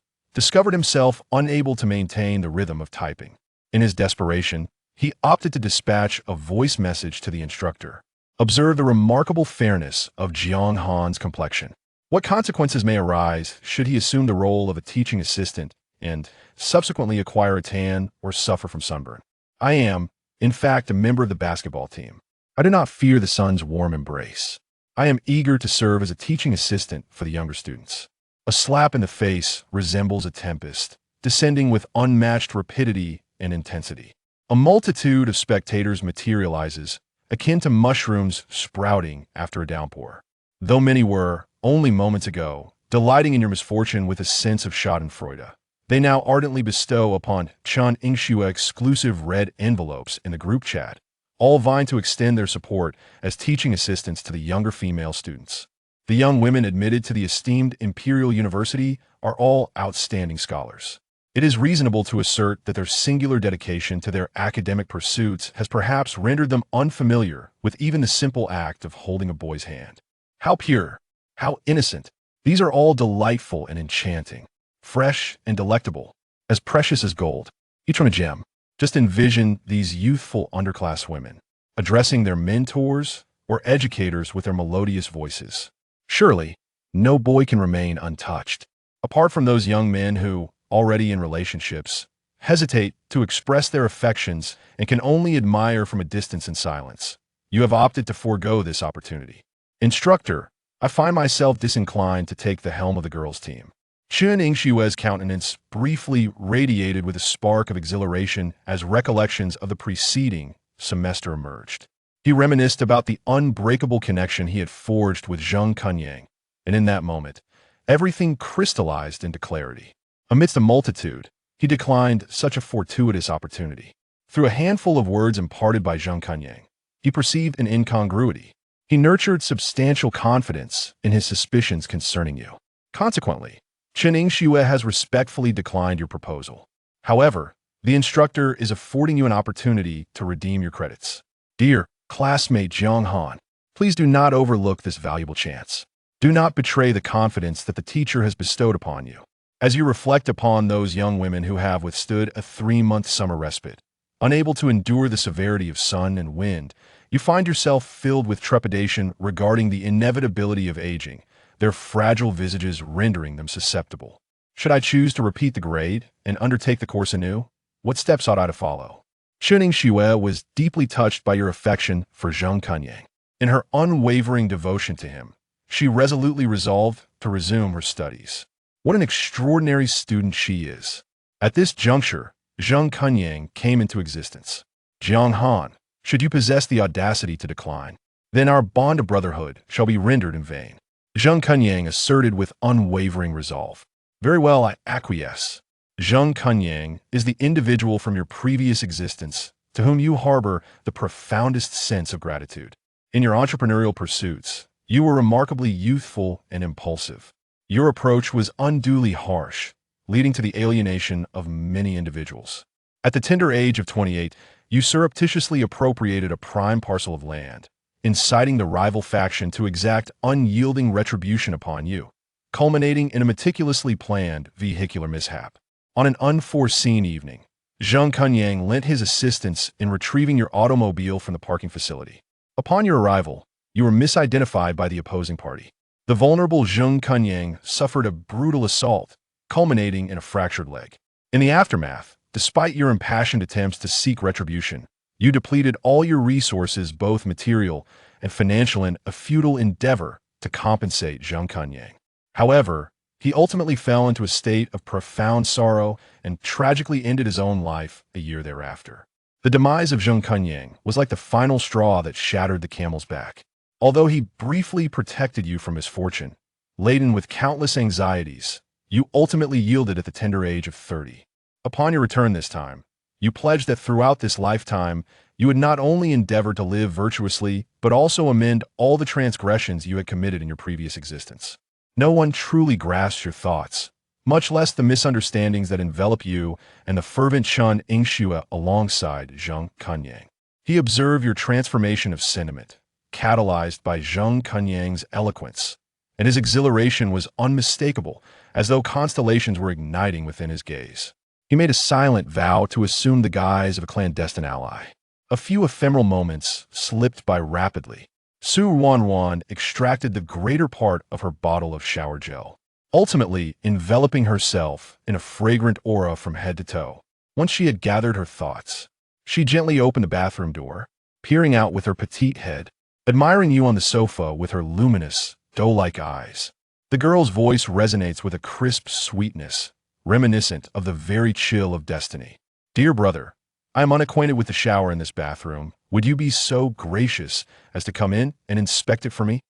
discovered himself unable to maintain the rhythm of typing. In his desperation, he opted to dispatch a voice message to the instructor. Observe the remarkable fairness of Jiang Han's complexion. What consequences may arise should he assume the role of a teaching assistant and subsequently acquire a tan or suffer from sunburn? I am, in fact, a member of the basketball team. I do not fear the sun's warm embrace. I am eager to serve as a teaching assistant for the younger students. A slap in the face resembles a tempest, descending with unmatched rapidity and intensity. A multitude of spectators materializes, akin to mushrooms sprouting after a downpour. Though many were, only moments ago, delighting in your misfortune with a sense of schadenfreude, they now ardently bestow upon Chen Yingxue exclusive red envelopes in the group chat, all vying to extend their support as teaching assistants to the younger female students. The young women admitted to the esteemed Imperial University are all outstanding scholars. It is reasonable to assert that their singular dedication to their academic pursuits has perhaps rendered them unfamiliar with even the simple act of holding a boy's hand. How pure, how innocent. These are all delightful and enchanting, fresh and delectable, as precious as gold, each one a gem. Just envision these youthful underclass women, addressing their mentors or educators with their melodious voices. Surely, no boy can remain untouched. Apart from those young men who, already in relationships, hesitate to express their affections and can only admire from a distance in silence, you have opted to forego this opportunity. Instructor, I find myself disinclined to take the helm of the girls' team. Chen Yingshue's countenance briefly radiated with a spark of exhilaration as recollections of the preceding semester emerged. He reminisced about the unbreakable connection he had forged with Zheng Kunyang, and in that moment, everything crystallized into clarity. Amidst a multitude, he declined such a fortuitous opportunity. Through a handful of words imparted by Zheng Kunyang, he perceived an incongruity. He nurtured substantial confidence in his suspicions concerning you. Consequently, Chen Yingxue has respectfully declined your proposal. However, the instructor is affording you an opportunity to redeem your credits. Dear classmate Jiang Han, please do not overlook this valuable chance. Do not betray the confidence that the teacher has bestowed upon you. As you reflect upon those young women who have withstood a 3-month summer respite, unable to endure the severity of sun and wind, you find yourself filled with trepidation regarding the inevitability of aging, their fragile visages rendering them susceptible. Should I choose to repeat the grade and undertake the course anew? What steps ought I to follow? Chen Yingxue was deeply touched by your affection for Zheng Kunyang. In her unwavering devotion to him, she resolutely resolved to resume her studies. What an extraordinary student she is. At this juncture, Zheng Kunyang came into existence. Jiang Han, should you possess the audacity to decline, then our bond of brotherhood shall be rendered in vain. Zheng Kunyang asserted with unwavering resolve. Very well, I acquiesce. Zheng Kunyang is the individual from your previous existence to whom you harbor the profoundest sense of gratitude. In your entrepreneurial pursuits, you were remarkably youthful and impulsive. Your approach was unduly harsh, leading to the alienation of many individuals. At the tender age of 28, you surreptitiously appropriated a prime parcel of land, inciting the rival faction to exact unyielding retribution upon you, culminating in a meticulously planned vehicular mishap. On an unforeseen evening, Zheng Kunyang lent his assistance in retrieving your automobile from the parking facility. Upon your arrival, you were misidentified by the opposing party. The vulnerable Zheng Kunyang suffered a brutal assault, culminating in a fractured leg. In the aftermath, despite your impassioned attempts to seek retribution, you depleted all your resources, both material and financial, in a futile endeavor to compensate Zheng Kunyang. However, he ultimately fell into a state of profound sorrow and tragically ended his own life a year thereafter. The demise of Zheng Kunyang was like the final straw that shattered the camel's back. Although he briefly protected you from misfortune, laden with countless anxieties, you ultimately yielded at the tender age of 30. Upon your return this time, you pledged that throughout this lifetime, you would not only endeavor to live virtuously, but also amend all the transgressions you had committed in your previous existence. No one truly grasps your thoughts, much less the misunderstandings that envelop you and the fervent Chen Yingxue alongside Zheng Kunyang. He observed your transformation of sentiment, catalyzed by Zheng Kunyang's eloquence, and his exhilaration was unmistakable, as though constellations were igniting within his gaze. He made a silent vow to assume the guise of a clandestine ally. A few ephemeral moments slipped by rapidly. Ruanruan extracted the greater part of her bottle of shower gel, ultimately enveloping herself in a fragrant aura from head to toe. Once she had gathered her thoughts, she gently opened the bathroom door, peering out with her petite head, admiring you on the sofa with her luminous, doe-like eyes. The girl's voice resonates with a crisp sweetness, reminiscent of the very chill of destiny. Dear brother, I am unacquainted with the shower in this bathroom. Would you be so gracious as to come in and inspect it for me?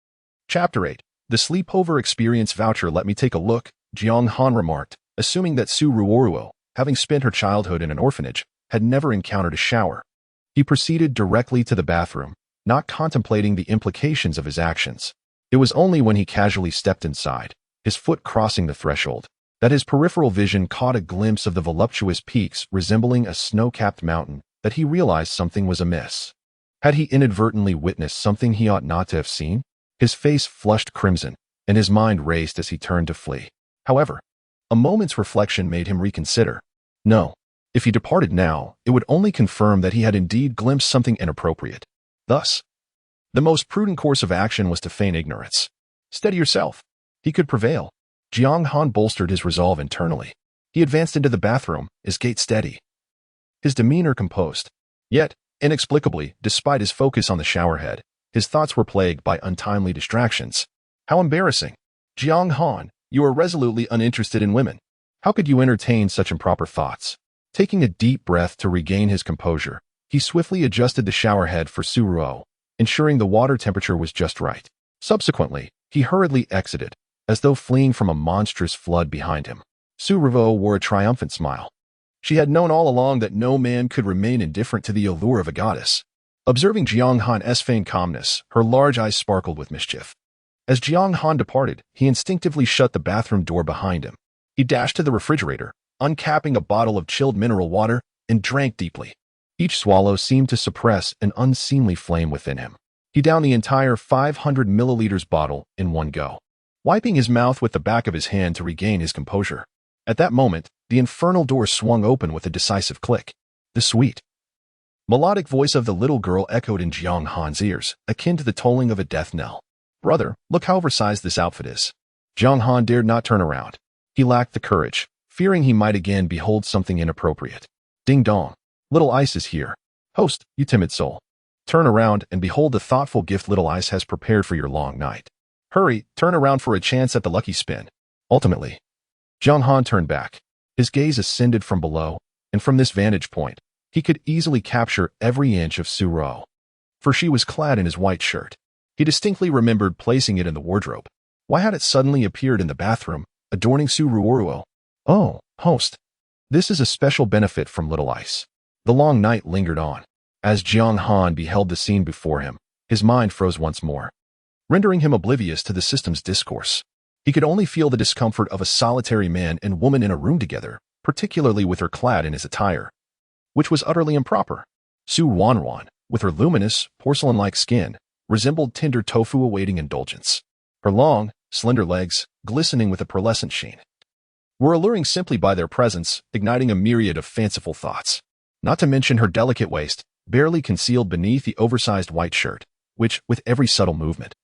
Chapter 8. The sleepover experience voucher. Let me take a look, Jiang Han remarked, assuming that Ruanruan, having spent her childhood in an orphanage, had never encountered a shower. He proceeded directly to the bathroom, not contemplating the implications of his actions. It was only when he casually stepped inside, his foot crossing the threshold, that his peripheral vision caught a glimpse of the voluptuous peaks resembling a snow-capped mountain, that he realized something was amiss. Had he inadvertently witnessed something he ought not to have seen? His face flushed crimson, and his mind raced as he turned to flee. However, a moment's reflection made him reconsider. No, if he departed now, it would only confirm that he had indeed glimpsed something inappropriate. Thus, the most prudent course of action was to feign ignorance. Steady yourself. He could prevail. Jiang Han bolstered his resolve internally. He advanced into the bathroom, his gait steady, his demeanor composed. Yet, inexplicably, despite his focus on the showerhead, his thoughts were plagued by untimely distractions. How embarrassing. Jiang Han, you are resolutely uninterested in women. How could you entertain such improper thoughts? Taking a deep breath to regain his composure, he swiftly adjusted the showerhead for Ruanruan, ensuring the water temperature was just right. Subsequently, he hurriedly exited, as though fleeing from a monstrous flood behind him. Ruanruan wore a triumphant smile. She had known all along that no man could remain indifferent to the allure of a goddess. Observing Jiang Han's feigned calmness, her large eyes sparkled with mischief. As Jiang Han departed, he instinctively shut the bathroom door behind him. He dashed to the refrigerator, uncapping a bottle of chilled mineral water, and drank deeply. Each swallow seemed to suppress an unseemly flame within him. He downed the entire 500 milliliters bottle in one go, wiping his mouth with the back of his hand to regain his composure. At that moment, the infernal door swung open with a decisive click. The sweet, melodic voice of the little girl echoed in Jiang Han's ears, akin to the tolling of a death knell. Brother, look how oversized this outfit is. Jiang Han dared not turn around. He lacked the courage, fearing he might again behold something inappropriate. Ding dong. Little Ice is here. Host, you timid soul. Turn around and behold the thoughtful gift Little Ice has prepared for your long night. Hurry, turn around for a chance at the lucky spin. Ultimately, Jiang Han turned back. His gaze ascended from below, and from this vantage point, he could easily capture every inch of Ruanruan, for she was clad in his white shirt. He distinctly remembered placing it in the wardrobe. Why had it suddenly appeared in the bathroom, adorning Ruanruan? Oh, host. This is a special benefit from Little Ice. The long night lingered on. As Jiang Han beheld the scene before him, his mind froze once more, rendering him oblivious to the system's discourse. He could only feel the discomfort of a solitary man and woman in a room together, particularly with her clad in his attire, which was utterly improper. Ruanruan, with her luminous, porcelain-like skin, resembled tender tofu awaiting indulgence. Her long, slender legs, glistening with a pearlescent sheen, were alluring simply by their presence, igniting a myriad of fanciful thoughts. Not to mention her delicate waist, barely concealed beneath the oversized white shirt, which, with every subtle movement,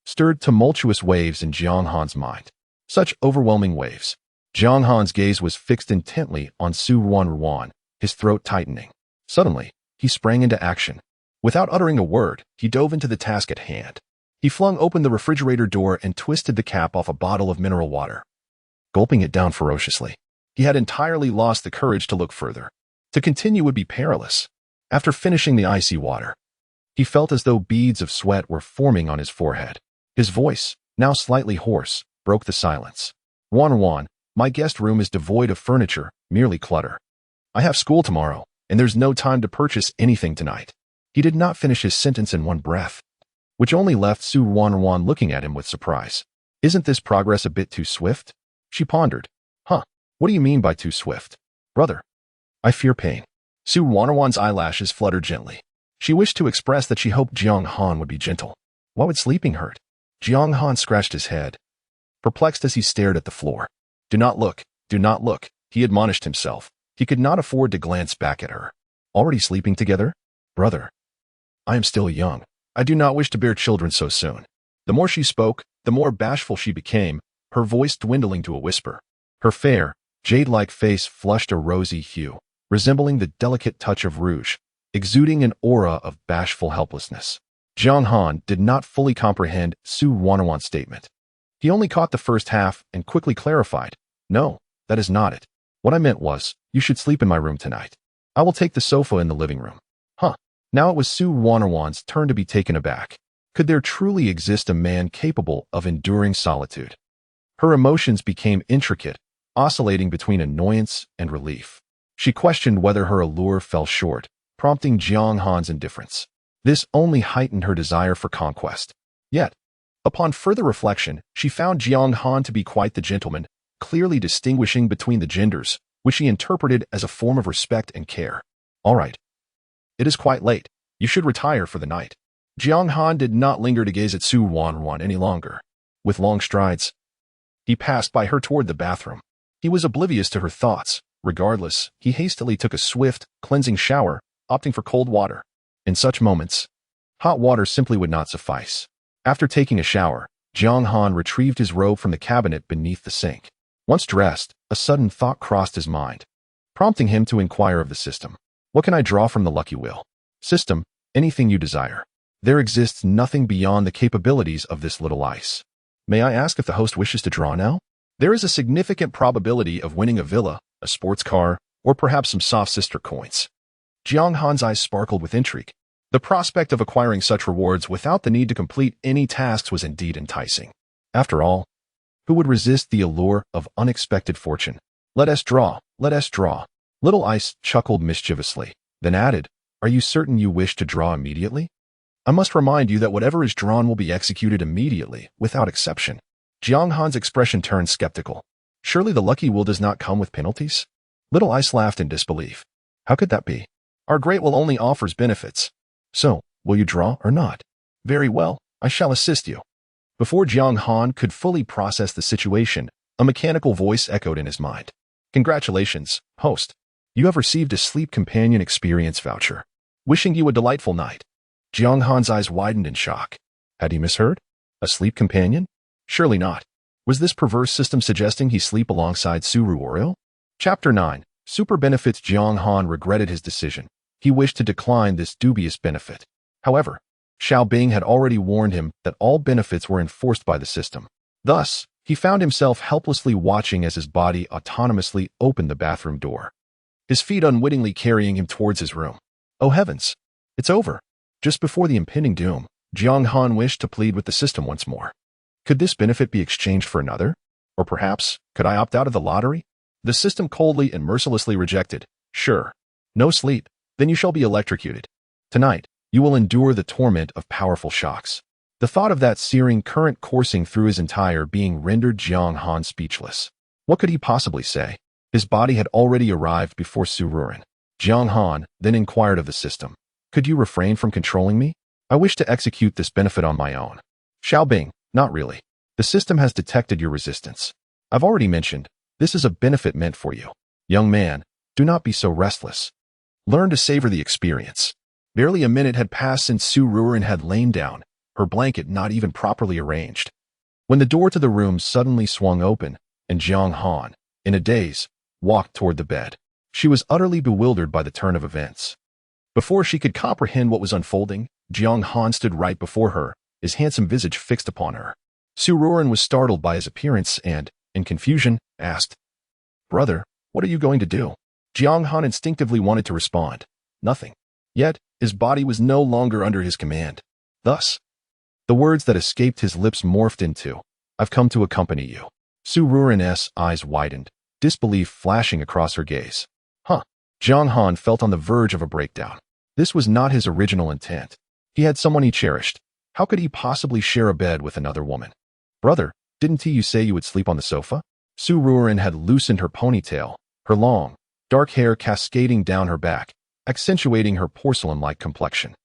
stirred tumultuous waves in Jiang Han's mind. Such overwhelming waves. Jiang Han's gaze was fixed intently on Ruanruan, his throat tightening. Suddenly, he sprang into action. Without uttering a word, he dove into the task at hand. He flung open the refrigerator door and twisted the cap off a bottle of mineral water, gulping it down ferociously. He had entirely lost the courage to look further. To continue would be perilous. After finishing the icy water, he felt as though beads of sweat were forming on his forehead. His voice, now slightly hoarse, broke the silence. Ruanruan, my guest room is devoid of furniture, merely clutter. I have school tomorrow, and there's no time to purchase anything tonight. He did not finish his sentence in one breath, which only left Ruanruan looking at him with surprise. Isn't this progress a bit too swift? She pondered. What do you mean by too swift? Brother, I fear pain. Ruanruan's eyelashes fluttered gently. She wished to express that she hoped Jiang Han would be gentle. Why would sleeping hurt? Jiang Han scratched his head, perplexed as he stared at the floor. Do not look, do not look, he admonished himself. He could not afford to glance back at her. Already sleeping together? Brother, I am still young. I do not wish to bear children so soon. The more she spoke, the more bashful she became, her voice dwindling to a whisper. Her fair, jade-like face flushed a rosy hue, resembling the delicate touch of rouge, exuding an aura of bashful helplessness. Jiang Han did not fully comprehend Ruanruan's statement. He only caught the first half and quickly clarified, "No, that is not it. What I meant was, you should sleep in my room tonight. I will take the sofa in the living room." Huh. Now it was Ruanruan's turn to be taken aback. Could there truly exist a man capable of enduring solitude? Her emotions became intricate, oscillating between annoyance and relief. She questioned whether her allure fell short, prompting Jiang Han's indifference. This only heightened her desire for conquest. Yet, upon further reflection, she found Jiang Han to be quite the gentleman, clearly distinguishing between the genders, which she interpreted as a form of respect and care. All right. It is quite late. You should retire for the night. Jiang Han did not linger to gaze at Ruanruan any longer. With long strides, he passed by her toward the bathroom. He was oblivious to her thoughts. Regardless, he hastily took a swift, cleansing shower, opting for cold water. In such moments, hot water simply would not suffice. After taking a shower, Jiang Han retrieved his robe from the cabinet beneath the sink. Once dressed, a sudden thought crossed his mind, prompting him to inquire of the system. What can I draw from the lucky wheel? System, anything you desire. There exists nothing beyond the capabilities of this little ice. May I ask if the host wishes to draw now? There is a significant probability of winning a villa, a sports car, or perhaps some soft sister coins. Jiang Han's eyes sparkled with intrigue. The prospect of acquiring such rewards without the need to complete any tasks was indeed enticing. After all, who would resist the allure of unexpected fortune? Let us draw, let us draw. Little Ice chuckled mischievously, then added, Are you certain you wish to draw immediately? I must remind you that whatever is drawn will be executed immediately, without exception. Jiang Han's expression turned skeptical. Surely the lucky wheel does not come with penalties? Little Ice laughed in disbelief. How could that be? Our great will only offers benefits. So, will you draw or not? Very well, I shall assist you. Before Jiang Han could fully process the situation, a mechanical voice echoed in his mind. Congratulations, host. You have received a sleep companion experience voucher. Wishing you a delightful night. Jiang Han's eyes widened in shock. Had he misheard? A sleep companion? Surely not. Was this perverse system suggesting he sleep alongside Ruanruan? Chapter 9. Super Benefits. Jiang Han regretted his decision. He wished to decline this dubious benefit. However, Xiao Bing had already warned him that all benefits were enforced by the system. Thus, he found himself helplessly watching as his body autonomously opened the bathroom door, his feet unwittingly carrying him towards his room. Oh heavens! It's over. Just before the impending doom, Jiang Han wished to plead with the system once more. Could this benefit be exchanged for another? Or perhaps, could I opt out of the lottery? The system coldly and mercilessly rejected. Sure. No sleep. Then you shall be electrocuted. Tonight, you will endure the torment of powerful shocks. The thought of that searing current coursing through his entire being rendered Jiang Han speechless. What could he possibly say? His body had already arrived before Ruanruan. Jiang Han then inquired of the system. Could you refrain from controlling me? I wish to execute this benefit on my own. Xiao Bing, not really. The system has detected your resistance. I've already mentioned, this is a benefit meant for you. Young man, do not be so restless. Learn to savor the experience. Barely a minute had passed since Ruanruan had lain down, her blanket not even properly arranged, when the door to the room suddenly swung open, and Jiang Han, in a daze, walked toward the bed. She was utterly bewildered by the turn of events. Before she could comprehend what was unfolding, Jiang Han stood right before her, his handsome visage fixed upon her. Ruanruan was startled by his appearance and, in confusion, asked, Brother, what are you going to do? Jiang Han instinctively wanted to respond. Nothing. Yet, his body was no longer under his command. Thus, the words that escaped his lips morphed into, I've come to accompany you. Ruanruan's eyes widened, disbelief flashing across her gaze. Huh. Jiang Han felt on the verge of a breakdown. This was not his original intent. He had someone he cherished. How could he possibly share a bed with another woman? Brother, didn't you say you would sleep on the sofa? Ruanruan had loosened her ponytail, her long, dark hair cascading down her back, accentuating her porcelain-like complexion.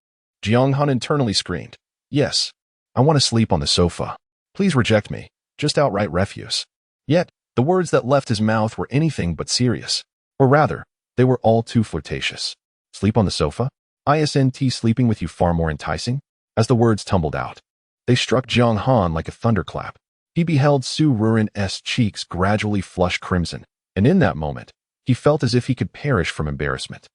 Jiang Han internally screamed, Yes, I want to sleep on the sofa. Please reject me. Just outright refuse. Yet, the words that left his mouth were anything but serious. Or rather, they were all too flirtatious. Sleep on the sofa? Isn't sleeping with you far more enticing? As the words tumbled out, they struck Jiang Han like a thunderclap. He beheld Ruanruan's cheeks gradually flush crimson, and in that moment, he felt as if he could perish from embarrassment.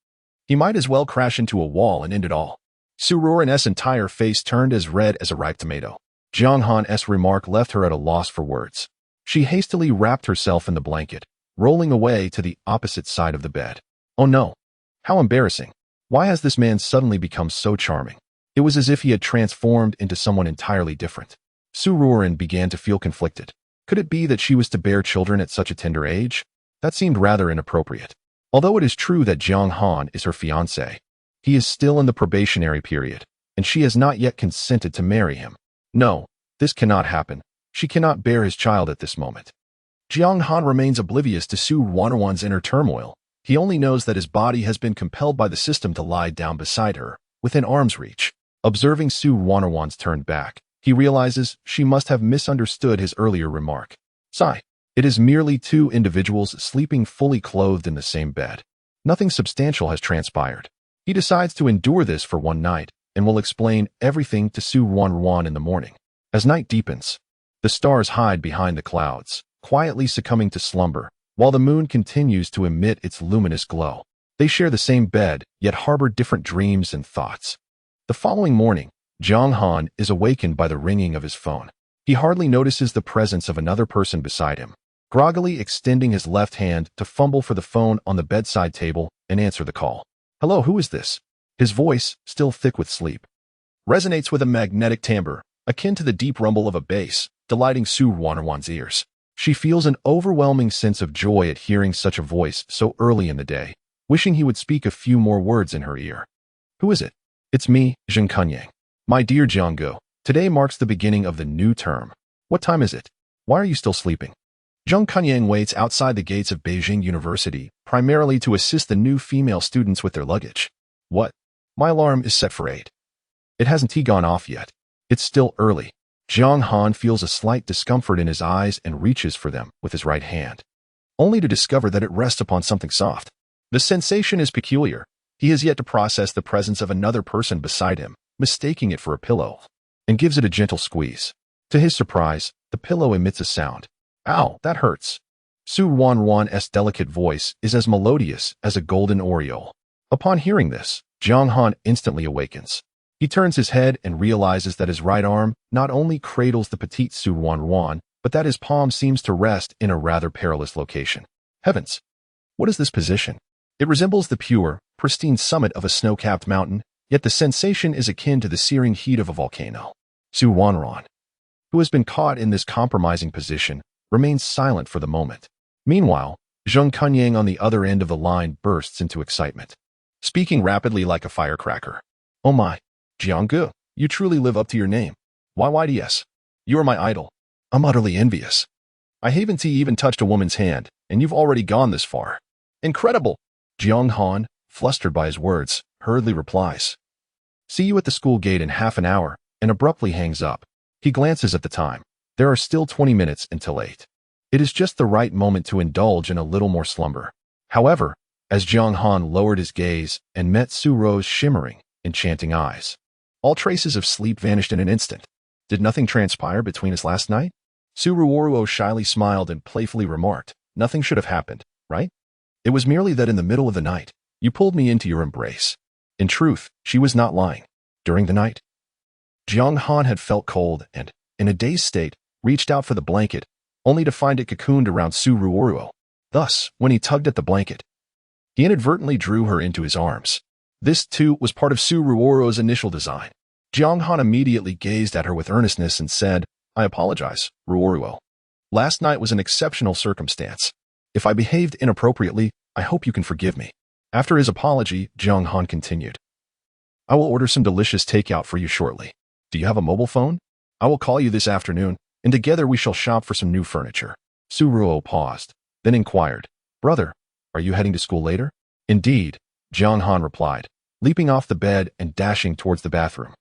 He might as well crash into a wall and end it all. Ruanruan's entire face turned as red as a ripe tomato. Jiang Han's remark left her at a loss for words. She hastily wrapped herself in the blanket, rolling away to the opposite side of the bed. Oh no! How embarrassing! Why has this man suddenly become so charming? It was as if he had transformed into someone entirely different. Ruanruan began to feel conflicted. Could it be that she was to bear children at such a tender age? That seemed rather inappropriate. Although it is true that Jiang Han is her fiancé, he is still in the probationary period, and she has not yet consented to marry him. No, this cannot happen. She cannot bear his child at this moment. Jiang Han remains oblivious to Ruanruan's inner turmoil. He only knows that his body has been compelled by the system to lie down beside her, within arm's reach. Observing Ruanruan's turned back, he realizes she must have misunderstood his earlier remark. Sigh. It is merely two individuals sleeping fully clothed in the same bed. Nothing substantial has transpired. He decides to endure this for one night, and will explain everything to Ruanruan in the morning. As night deepens, the stars hide behind the clouds, quietly succumbing to slumber, while the moon continues to emit its luminous glow. They share the same bed, yet harbor different dreams and thoughts. The following morning, Jiang Han is awakened by the ringing of his phone. He hardly notices the presence of another person beside him, groggily extending his left hand to fumble for the phone on the bedside table and answer the call. Hello, who is this? His voice, still thick with sleep, resonates with a magnetic timbre, akin to the deep rumble of a bass, delighting Ruanruan's ears. She feels an overwhelming sense of joy at hearing such a voice so early in the day, wishing he would speak a few more words in her ear. Who is it? It's me, Jiang Han. My dear Jianggu, today marks the beginning of the new term. What time is it? Why are you still sleeping? Jiang Han waits outside the gates of Beijing University, primarily to assist the new female students with their luggage. What? My alarm is set for 8. It hasn't gone off yet. It's still early. Jiang Han feels a slight discomfort in his eyes and reaches for them with his right hand, only to discover that it rests upon something soft. The sensation is peculiar. He has yet to process the presence of another person beside him, mistaking it for a pillow, and gives it a gentle squeeze. To his surprise, the pillow emits a sound. Ow, that hurts. Ruanruan's delicate voice is as melodious as a golden aureole. Upon hearing this, Jiang Han instantly awakens. He turns his head and realizes that his right arm not only cradles the petite Ruanruan, but that his palm seems to rest in a rather perilous location. Heavens! What is this position? It resembles the pure, pristine summit of a snow-capped mountain, yet the sensation is akin to the searing heat of a volcano. Ruanruan, who has been caught in this compromising position, remains silent for the moment. Meanwhile, Jiang Han on the other end of the line bursts into excitement, speaking rapidly like a firecracker. Oh my, Jianggu, you truly live up to your name. YYDS. You are my idol. I'm utterly envious. I haven't even touched a woman's hand, and you've already gone this far. Incredible! Jiang Han, flustered by his words, hurriedly replies. See you at the school gate in half an hour, and abruptly hangs up. He glances at the time. There are still 20 minutes until 8. It is just the right moment to indulge in a little more slumber. However, as Jiang Han lowered his gaze and met Ruo's shimmering, enchanting eyes, all traces of sleep vanished in an instant. Did nothing transpire between us last night? Ruo shyly smiled and playfully remarked, nothing should have happened, right? It was merely that in the middle of the night, you pulled me into your embrace. In truth, she was not lying. During the night, Jiang Han had felt cold and, in a dazed state, reached out for the blanket, only to find it cocooned around Ruo. Thus, when he tugged at the blanket, he inadvertently drew her into his arms. This, too, was part of Ruo's initial design. Jiang Han immediately gazed at her with earnestness and said, I apologize, Ruo. Last night was an exceptional circumstance. If I behaved inappropriately, I hope you can forgive me. After his apology, Jiang Han continued. I will order some delicious takeout for you shortly. Do you have a mobile phone? I will call you this afternoon, and together we shall shop for some new furniture. Ruo paused, then inquired, Brother, are you heading to school later? Indeed, Jiang Han replied, leaping off the bed and dashing towards the bathroom,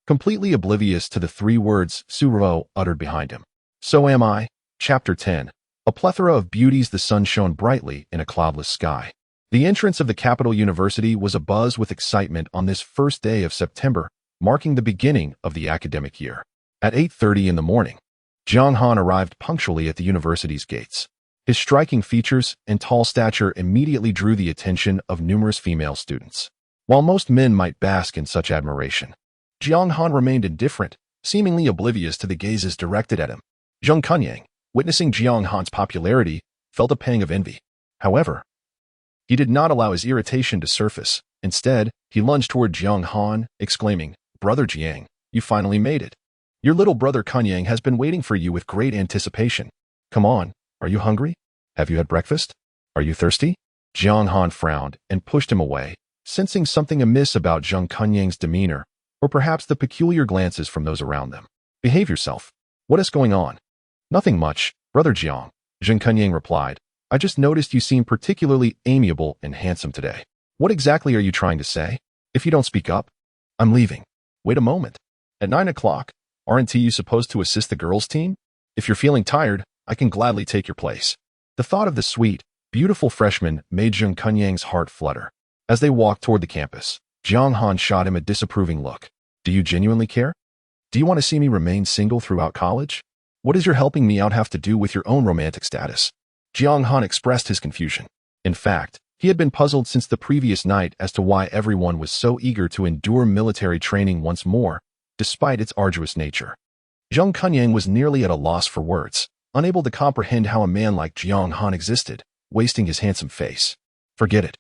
completely oblivious to the 3 words Ruo uttered behind him. So am I. Chapter 10. A plethora of beauties. The sun shone brightly in a cloudless sky. The entrance of the capital university was abuzz with excitement on this first day of September, marking the beginning of the academic year. At 8:30 in the morning, Jiang Han arrived punctually at the university's gates. His striking features and tall stature immediately drew the attention of numerous female students. While most men might bask in such admiration, Jiang Han remained indifferent, seemingly oblivious to the gazes directed at him. Zheng Kunyang, witnessing Jiang Han's popularity, felt a pang of envy. However, he did not allow his irritation to surface. Instead, he lunged toward Jiang Han, exclaiming, "Brother Jiang, you finally made it. Your little brother Kunyang has been waiting for you with great anticipation. Come on, are you hungry? Have you had breakfast? Are you thirsty?" Jiang Han frowned and pushed him away, sensing something amiss about Zheng Kunyang's demeanor, or perhaps the peculiar glances from those around them. "Behave yourself. What is going on?" "Nothing much, Brother Jiang," Zheng Kunyang replied. "I just noticed you seem particularly amiable and handsome today. What exactly are you trying to say? If you don't speak up, I'm leaving." "Wait a moment. At 9 o'clock, aren't you supposed to assist the girls' team? If you're feeling tired, I can gladly take your place." The thought of the sweet, beautiful freshman made Zheng Kunyang's heart flutter. As they walked toward the campus, Jiang Han shot him a disapproving look. "Do you genuinely care? Do you want to see me remain single throughout college? What does your helping me out have to do with your own romantic status?" Jiang Han expressed his confusion. In fact, he had been puzzled since the previous night as to why everyone was so eager to endure military training once more, despite its arduous nature. Zheng Kunyang was nearly at a loss for words, unable to comprehend how a man like Jiang Han existed, wasting his handsome face. "Forget it.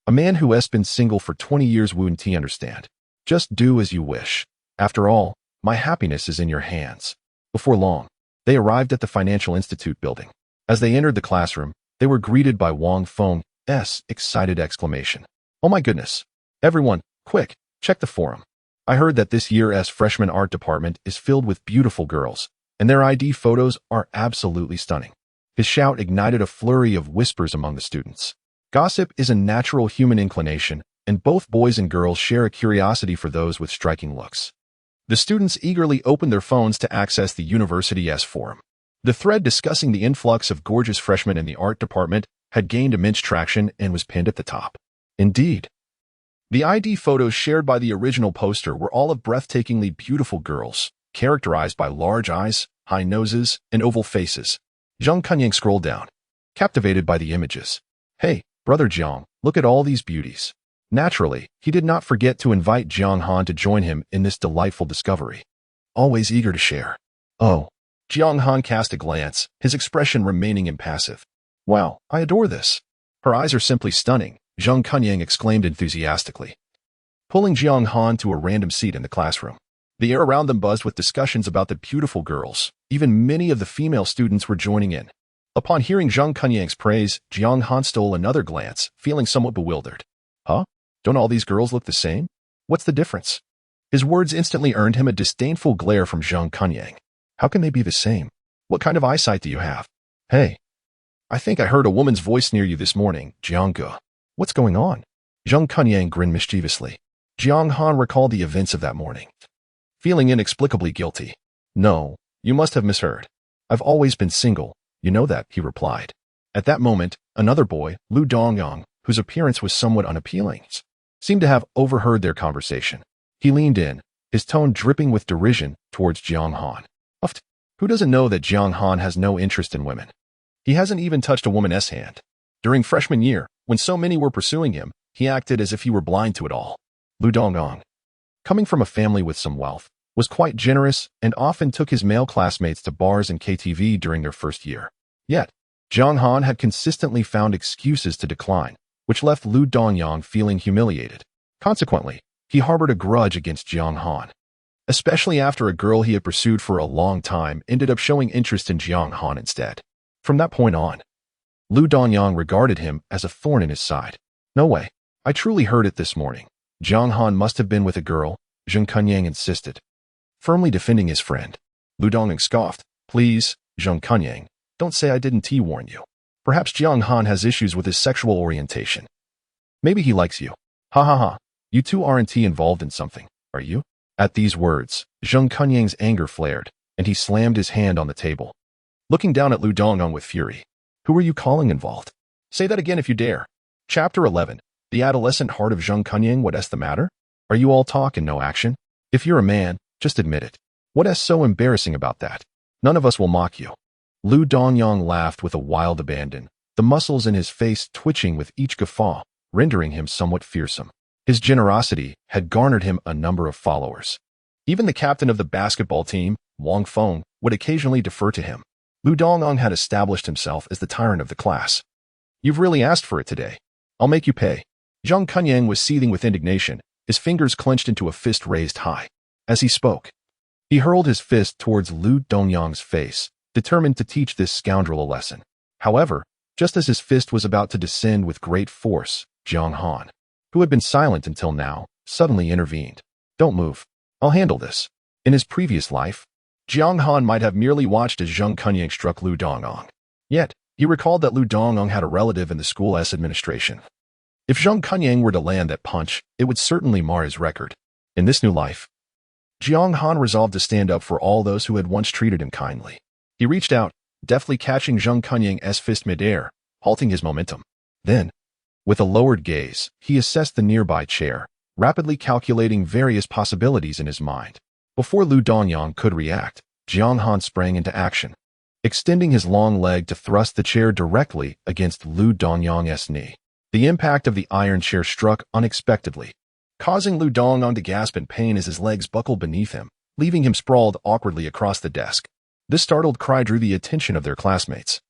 A man who has been single for 20 years wouldn't understand. Just do as you wish. After all, my happiness is in your hands." Before long, they arrived at the Financial Institute building. As they entered the classroom, they were greeted by Wang Feng's excited exclamation. "Oh my goodness. Everyone, quick, check the forum. I heard that this year's freshman art department is filled with beautiful girls, and their ID photos are absolutely stunning." His shout ignited a flurry of whispers among the students. Gossip is a natural human inclination, and both boys and girls share a curiosity for those with striking looks. The students eagerly opened their phones to access the university's forum. The thread discussing the influx of gorgeous freshmen in the art department had gained immense traction and was pinned at the top. Indeed, the ID photos shared by the original poster were all of breathtakingly beautiful girls, characterized by large eyes, high noses, and oval faces. Zheng Kunyang scrolled down, captivated by the images. "Hey, Brother Jiang, look at all these beauties." Naturally, he did not forget to invite Jiang Han to join him in this delightful discovery. Always eager to share. "Oh." Jiang Han cast a glance, his expression remaining impassive. "Wow, I adore this. Her eyes are simply stunning," Zheng Kunyang exclaimed enthusiastically, pulling Jiang Han to a random seat in the classroom. The air around them buzzed with discussions about the beautiful girls. Even many of the female students were joining in. Upon hearing Zheng Kunyang's praise, Jiang Han stole another glance, feeling somewhat bewildered. "Huh? Don't all these girls look the same? What's the difference?" His words instantly earned him a disdainful glare from Zheng Kunyang. "How can they be the same? What kind of eyesight do you have?" "Hey, I think I heard a woman's voice near you this morning, Jiang. What's going on?" Zheng Kunyang grinned mischievously. Jiang Han recalled the events of that morning, feeling inexplicably guilty. "No, you must have misheard. I've always been single, you know that," he replied. At that moment, another boy, Lu Dongyang, whose appearance was somewhat unappealing, seemed to have overheard their conversation. He leaned in, his tone dripping with derision towards Jiang Han. Who doesn't know that Jiang Han has no interest in women? He hasn't even touched a woman's hand. During freshman year, when so many were pursuing him, he acted as if he were blind to it all. Lu Dongyang, coming from a family with some wealth, was quite generous and often took his male classmates to bars and KTV during their first year. Yet, Jiang Han had consistently found excuses to decline, which left Lu Dongyang feeling humiliated. Consequently, he harbored a grudge against Jiang Han, especially after a girl he had pursued for a long time ended up showing interest in Jiang Han instead. From that point on, Lu Dongyang regarded him as a thorn in his side. "No way. I truly heard it this morning. Jiang Han must have been with a girl," Zheng Kunyang insisted, firmly defending his friend. Lu Dongyang scoffed. "Please, Zheng Kunyang, don't say I didn't warn you. Perhaps Jiang Han has issues with his sexual orientation. Maybe he likes you. Ha ha ha. You two aren't involved in something, are you?" At these words, Zheng Kunyang's anger flared. and he slammed his hand on the table, looking down at Lu Dongyang with fury. Who are you calling involved? Say that again if you dare. Chapter 11. The adolescent heart of Jiang Han. What's the matter? Are you all talk and no action? If you're a man, just admit it. What's so embarrassing about that? None of us will mock you. Lu Dongyang laughed with a wild abandon, the muscles in his face twitching with each guffaw, rendering him somewhat fearsome. His generosity had garnered him a number of followers. Even the captain of the basketball team, Wang Feng, would occasionally defer to him. Lu Dongyang had established himself as the tyrant of the class. You've really asked for it today. I'll make you pay. Jiang Han was seething with indignation, his fingers clenched into a fist raised high. As he spoke, he hurled his fist towards Lu Dongyang's face, determined to teach this scoundrel a lesson. However, just as his fist was about to descend with great force, Jiang Han, who had been silent until now, suddenly intervened. Don't move. I'll handle this. In his previous life, Jiang Han might have merely watched as Jiang Han struck Lu Dongyang. Yet, he recalled that Lu Dongyang had a relative in the school's administration. If Jiang Han were to land that punch, it would certainly mar his record. In this new life, Jiang Han resolved to stand up for all those who had once treated him kindly. He reached out, deftly catching Jiang Han's fist midair, halting his momentum. Then, with a lowered gaze, he assessed the nearby chair, rapidly calculating various possibilities in his mind. Before Lu Dongyang could react, Jiang Han sprang into action, extending his long leg to thrust the chair directly against Lu Dongyang's knee. The impact of the iron chair struck unexpectedly, causing Lu Dongyang to gasp in pain as his legs buckled beneath him, leaving him sprawled awkwardly across the desk. This startled cry drew the attention of their classmates,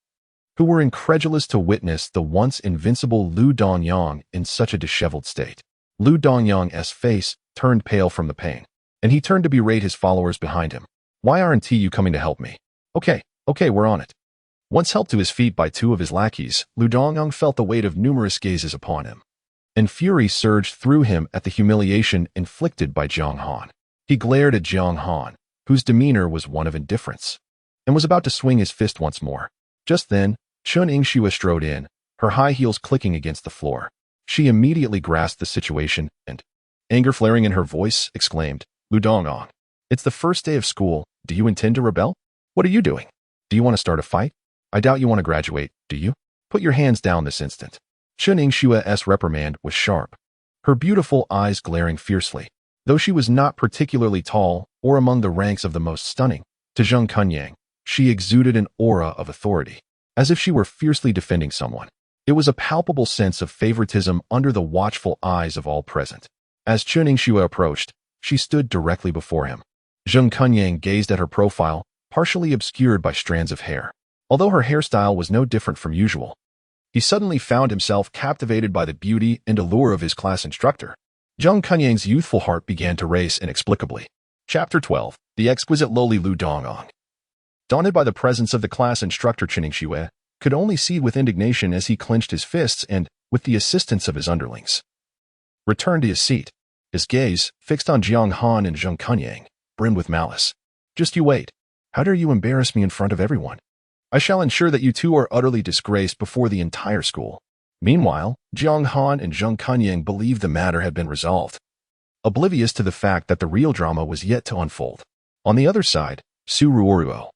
who were incredulous to witness the once invincible Lu Dongyang in such a disheveled state. Lu Dongyang's face turned pale from the pain, and he turned to berate his followers behind him. Why aren't you coming to help me? Okay, we're on it. Once helped to his feet by two of his lackeys, Lu Dongyang felt the weight of numerous gazes upon him, and fury surged through him at the humiliation inflicted by Jiang Han. He glared at Jiang Han, whose demeanor was one of indifference, and was about to swing his fist once more. Just then, Chun Yingxue strode in, her high heels clicking against the floor. She immediately grasped the situation and, anger flaring in her voice, exclaimed, Lu Dongyang, it's the first day of school. Do you intend to rebel? What are you doing? Do you want to start a fight? I doubt you want to graduate, do you? Put your hands down this instant. Chun Yingshue's reprimand was sharp, her beautiful eyes glaring fiercely. Though she was not particularly tall or among the ranks of the most stunning, to Jiang Han, she exuded an aura of authority, as if she were fiercely defending someone. It was a palpable sense of favoritism under the watchful eyes of all present. As Chun Yingxue approached, she stood directly before him. Jiang Han gazed at her profile, partially obscured by strands of hair. Although her hairstyle was no different from usual, he suddenly found himself captivated by the beauty and allure of his class instructor. Jiang Han's youthful heart began to race inexplicably. Chapter 12. The exquisite lowly Lu Dongyang, daunted by the presence of the class instructor Chun Yingxue, could only see with indignation as he clenched his fists and, with the assistance of his underlings, returned to his seat. His gaze, fixed on Jiang Han and Jiang Han, brimmed with malice. Just you wait. How dare you embarrass me in front of everyone? I shall ensure that you two are utterly disgraced before the entire school. Meanwhile, Jiang Han and Jiang Han believed the matter had been resolved, oblivious to the fact that the real drama was yet to unfold. On the other side, Ruanruan,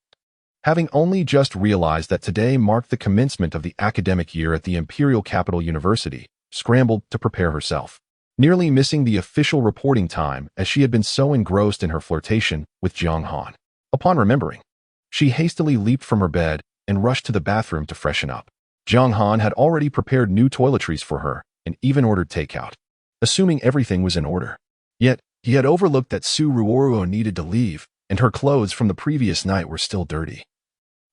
having only just realized that today marked the commencement of the academic year at the Imperial Capital University, scrambled to prepare herself, nearly missing the official reporting time as she had been so engrossed in her flirtation with Jiang Han. Upon remembering, she hastily leaped from her bed and rushed to the bathroom to freshen up. Jiang Han had already prepared new toiletries for her and even ordered takeout, assuming everything was in order. Yet, he had overlooked that Ruanruan needed to leave, and her clothes from the previous night were still dirty,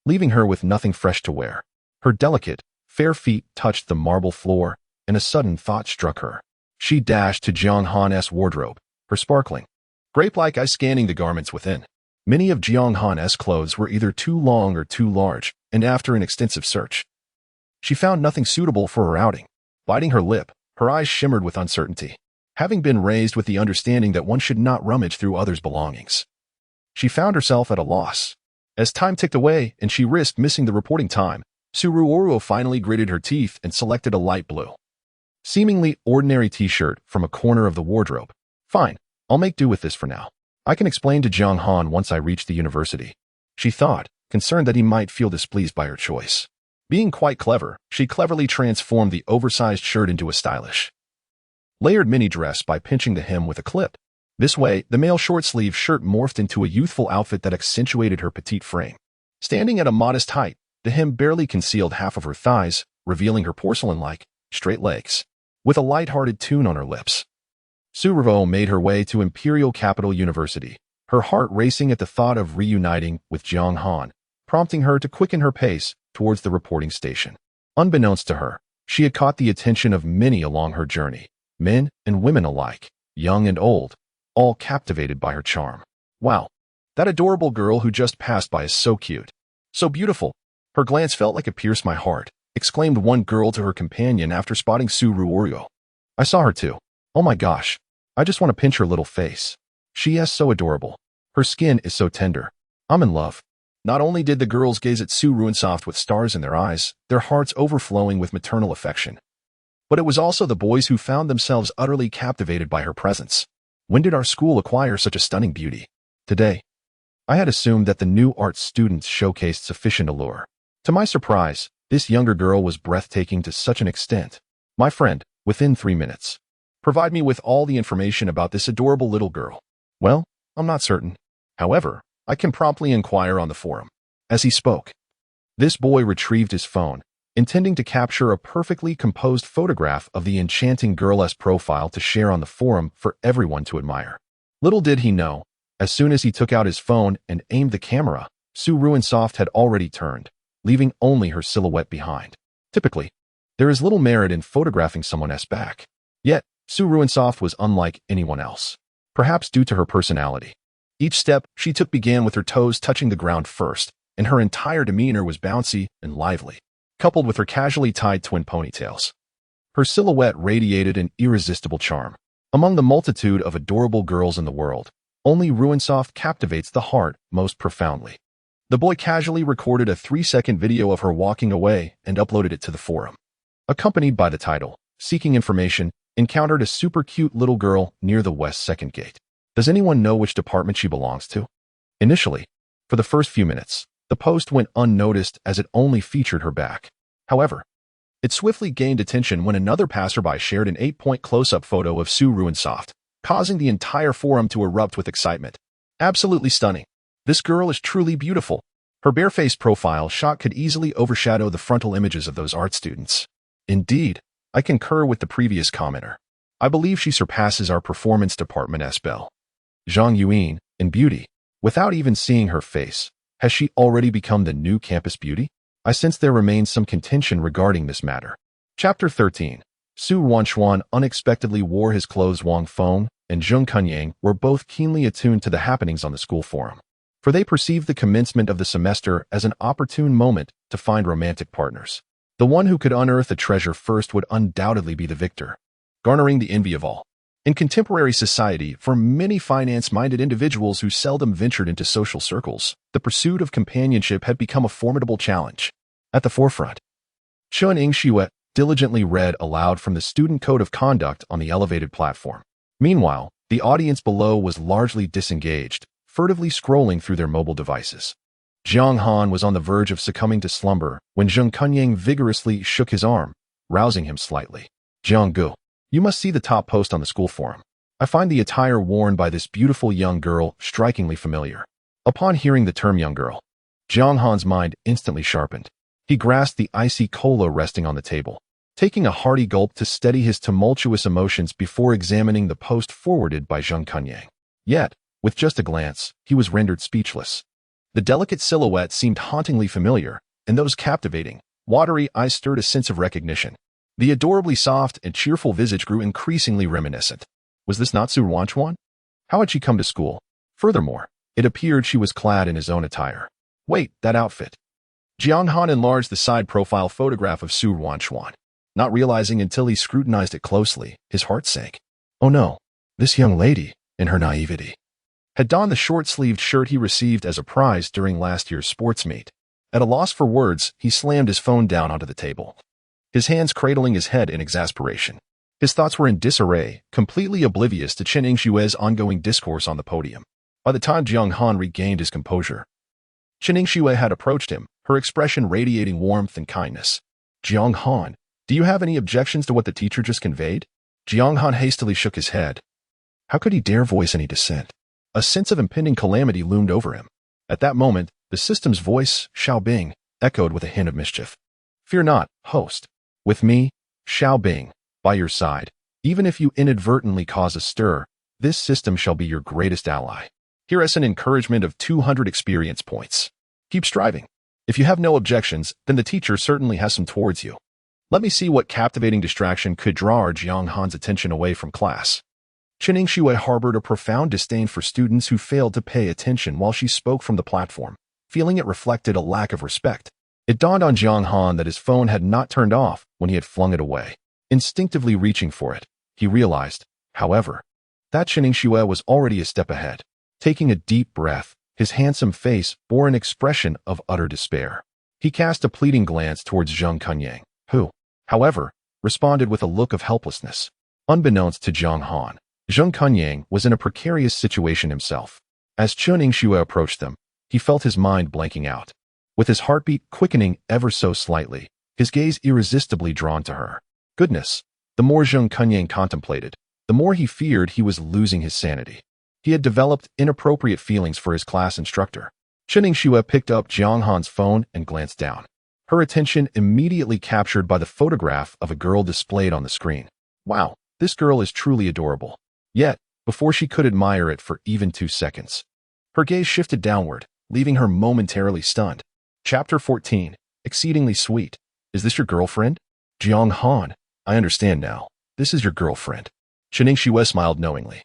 leaving her with nothing fresh to wear. Her delicate, fair feet touched the marble floor, and a sudden thought struck her. She dashed to Jiang Han's wardrobe, her sparkling, grape-like eyes scanning the garments within. Many of Jiang Han's clothes were either too long or too large, and after an extensive search, she found nothing suitable for her outing. Biting her lip, her eyes shimmered with uncertainty. Having been raised with the understanding that one should not rummage through others' belongings, she found herself at a loss. As time ticked away and she risked missing the reporting time, Ruanruan finally gritted her teeth and selected a light blue, seemingly ordinary t-shirt from a corner of the wardrobe. Fine, I'll make do with this for now. I can explain to Jiang Han once I reach the university. she thought, concerned that he might feel displeased by her choice. Being quite clever, she cleverly transformed the oversized shirt into a stylish, layered mini dress by pinching the hem with a clip. This way, the male short-sleeve shirt morphed into a youthful outfit that accentuated her petite frame. Standing at a modest height, the hem barely concealed half of her thighs, revealing her porcelain-like, straight legs. With a light-hearted tune on her lips, Ruanruan made her way to Imperial Capital University, her heart racing at the thought of reuniting with Jiang Han, prompting her to quicken her pace towards the reporting station. Unbeknownst to her, she had caught the attention of many along her journey, men and women alike, young and old, all captivated by her charm. Wow, that adorable girl who just passed by is so cute, so beautiful. Her glance felt like it pierced my heart, exclaimed one girl to her companion after spotting Ruanruan. I saw her too. Oh my gosh, I just want to pinch her little face. She is so adorable. Her skin is so tender. I'm in love. Not only did the girls gaze at Ruanruan with stars in their eyes, their hearts overflowing with maternal affection, but it was also the boys who found themselves utterly captivated by her presence. When did our school acquire such a stunning beauty? Today. I had assumed that the new art students showcased sufficient allure. To my surprise, this younger girl was breathtaking to such an extent. My friend, within 3 minutes, provide me with all the information about this adorable little girl. Well, I'm not certain. However, I can promptly inquire on the forum. As he spoke, this boy retrieved his phone, intending to capture a perfectly composed photograph of the enchanting girl's profile to share on the forum for everyone to admire. Little did he know, as soon as he took out his phone and aimed the camera, Ruanruan had already turned, leaving only her silhouette behind. Typically, there is little merit in photographing someone's back. Yet, Ruanruan was unlike anyone else, perhaps due to her personality. Each step she took began with her toes touching the ground first, and her entire demeanor was bouncy and lively, coupled with her casually tied twin ponytails. Her silhouette radiated an irresistible charm. Among the multitude of adorable girls in the world, only Ruanruan captivates the heart most profoundly. The boy casually recorded a 3-second video of her walking away and uploaded it to the forum. Accompanied by the title, Seeking Information, encountered a super cute little girl near the West 2nd Gate. Does anyone know which department she belongs to? Initially, for the first few minutes, the post went unnoticed as it only featured her back. However, it swiftly gained attention when another passerby shared an 8-point close-up photo of Ruanruan, causing the entire forum to erupt with excitement. Absolutely stunning. This girl is truly beautiful. Her barefaced profile shot could easily overshadow the frontal images of those art students. Indeed, I concur with the previous commenter. I believe she surpasses our performance department's belle. Jiang Han, in beauty. Without even seeing her face, has she already become the new campus beauty? I sense there remains some contention regarding this matter. Chapter 13. Ruanruan unexpectedly wore his clothes. Wang Feng and Jiang Han were both keenly attuned to the happenings on the school forum, for they perceived the commencement of the semester as an opportune moment to find romantic partners. The one who could unearth the treasure first would undoubtedly be the victor, garnering the envy of all. In contemporary society, for many finance-minded individuals who seldom ventured into social circles, the pursuit of companionship had become a formidable challenge. At the forefront, Chen Yingxue diligently read aloud from the student code of conduct on the elevated platform. Meanwhile, the audience below was largely disengaged, furtively scrolling through their mobile devices. Jiang Han was on the verge of succumbing to slumber when Jiang Han vigorously shook his arm, rousing him slightly. Jiang Gu, you must see the top post on the school forum. I find the attire worn by this beautiful young girl strikingly familiar. Upon hearing the term young girl, Jiang Han's mind instantly sharpened. He grasped the icy cola resting on the table, taking a hearty gulp to steady his tumultuous emotions before examining the post forwarded by Jiang Han. Yet, with just a glance, he was rendered speechless. The delicate silhouette seemed hauntingly familiar, and those captivating, watery eyes stirred a sense of recognition. The adorably soft and cheerful visage grew increasingly reminiscent. Was this not Ruanruan? How had she come to school? Furthermore, it appeared she was clad in his own attire. Wait, that outfit. Jiang Han enlarged the side profile photograph of Ruanruan. Not realizing until he scrutinized it closely, his heart sank. Oh no, this young lady, in her naivety, had donned the short-sleeved shirt he received as a prize during last year's sports meet. At a loss for words, he slammed his phone down onto the table, his hands cradling his head in exasperation. His thoughts were in disarray, completely oblivious to Chen Yingxue's ongoing discourse on the podium. By the time Jiang Han regained his composure, Chen Xue had approached him, her expression radiating warmth and kindness. Jiang Han, do you have any objections to what the teacher just conveyed? Jiang Han hastily shook his head. How could he dare voice any dissent? A sense of impending calamity loomed over him. At that moment, the system's voice, Xiao Bing, echoed with a hint of mischief. Fear not, host. With me, Xiao Bing, by your side, even if you inadvertently cause a stir, this system shall be your greatest ally. Here is an encouragement of 200 experience points. Keep striving. If you have no objections, then the teacher certainly has some towards you. Let me see what captivating distraction could draw our Jiang Han's attention away from class. Chen Xue harbored a profound disdain for students who failed to pay attention while she spoke from the platform, feeling it reflected a lack of respect. It dawned on Jiang Han that his phone had not turned off when he had flung it away. Instinctively reaching for it, he realized, however, that Chen Xue was already a step ahead. Taking a deep breath, his handsome face bore an expression of utter despair. He cast a pleading glance towards Zheng Kunyang, who, however, responded with a look of helplessness. Unbeknownst to Jiang Han, Zheng Kunyang was in a precarious situation himself. As Chen Xue approached them, he felt his mind blanking out. With his heartbeat quickening ever so slightly, his gaze irresistibly drawn to her. Goodness, the more Zheng Kunyang contemplated, the more he feared he was losing his sanity. He had developed inappropriate feelings for his class instructor. Chen Xue picked up Jiang Han's phone and glanced down. Her attention immediately captured by the photograph of a girl displayed on the screen. Wow, this girl is truly adorable. Yet, before she could admire it for even 2 seconds, her gaze shifted downward, leaving her momentarily stunned. Chapter 14. Exceedingly sweet. Is this your girlfriend? Jiang Han, I understand now. This is your girlfriend. Chen Xue smiled knowingly,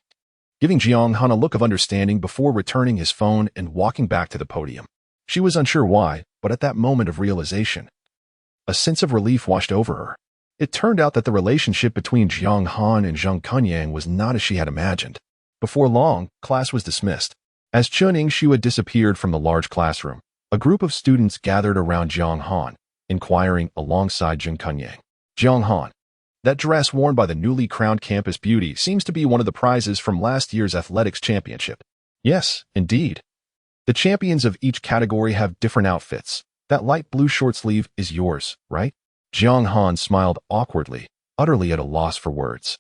giving Jiang Han a look of understanding before returning his phone and walking back to the podium. She was unsure why, but at that moment of realization, a sense of relief washed over her. It turned out that the relationship between Jiang Han and Zheng Kunyang was not as she had imagined. Before long, class was dismissed. As Chen Xue disappeared from the large classroom, a group of students gathered around Jiang Han, inquiring alongside Zheng Kunyang. Jiang Han, that dress worn by the newly crowned campus beauty seems to be one of the prizes from last year's athletics championship. Yes, indeed. The champions of each category have different outfits. That light blue short sleeve is yours, right? Jiang Han smiled awkwardly, utterly at a loss for words.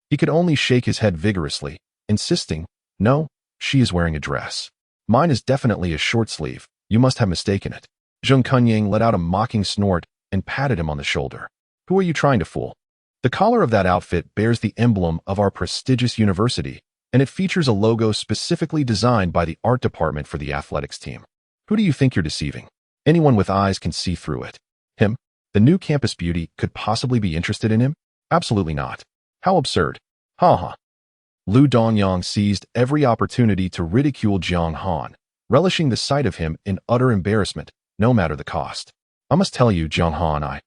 He could only shake his head vigorously, insisting, no, she is wearing a dress. Mine is definitely a short sleeve. You must have mistaken it. Zheng Kunyang let out a mocking snort and patted him on the shoulder. Who are you trying to fool? The collar of that outfit bears the emblem of our prestigious university, and it features a logo specifically designed by the art department for the athletics team. Who do you think you're deceiving? Anyone with eyes can see through it. Him, the new campus beauty, could possibly be interested in him? Absolutely not. How absurd. Ha ha. Lu Dongyang seized every opportunity to ridicule Jiang Han, relishing the sight of him in utter embarrassment, no matter the cost. I must tell you, Jiang Han,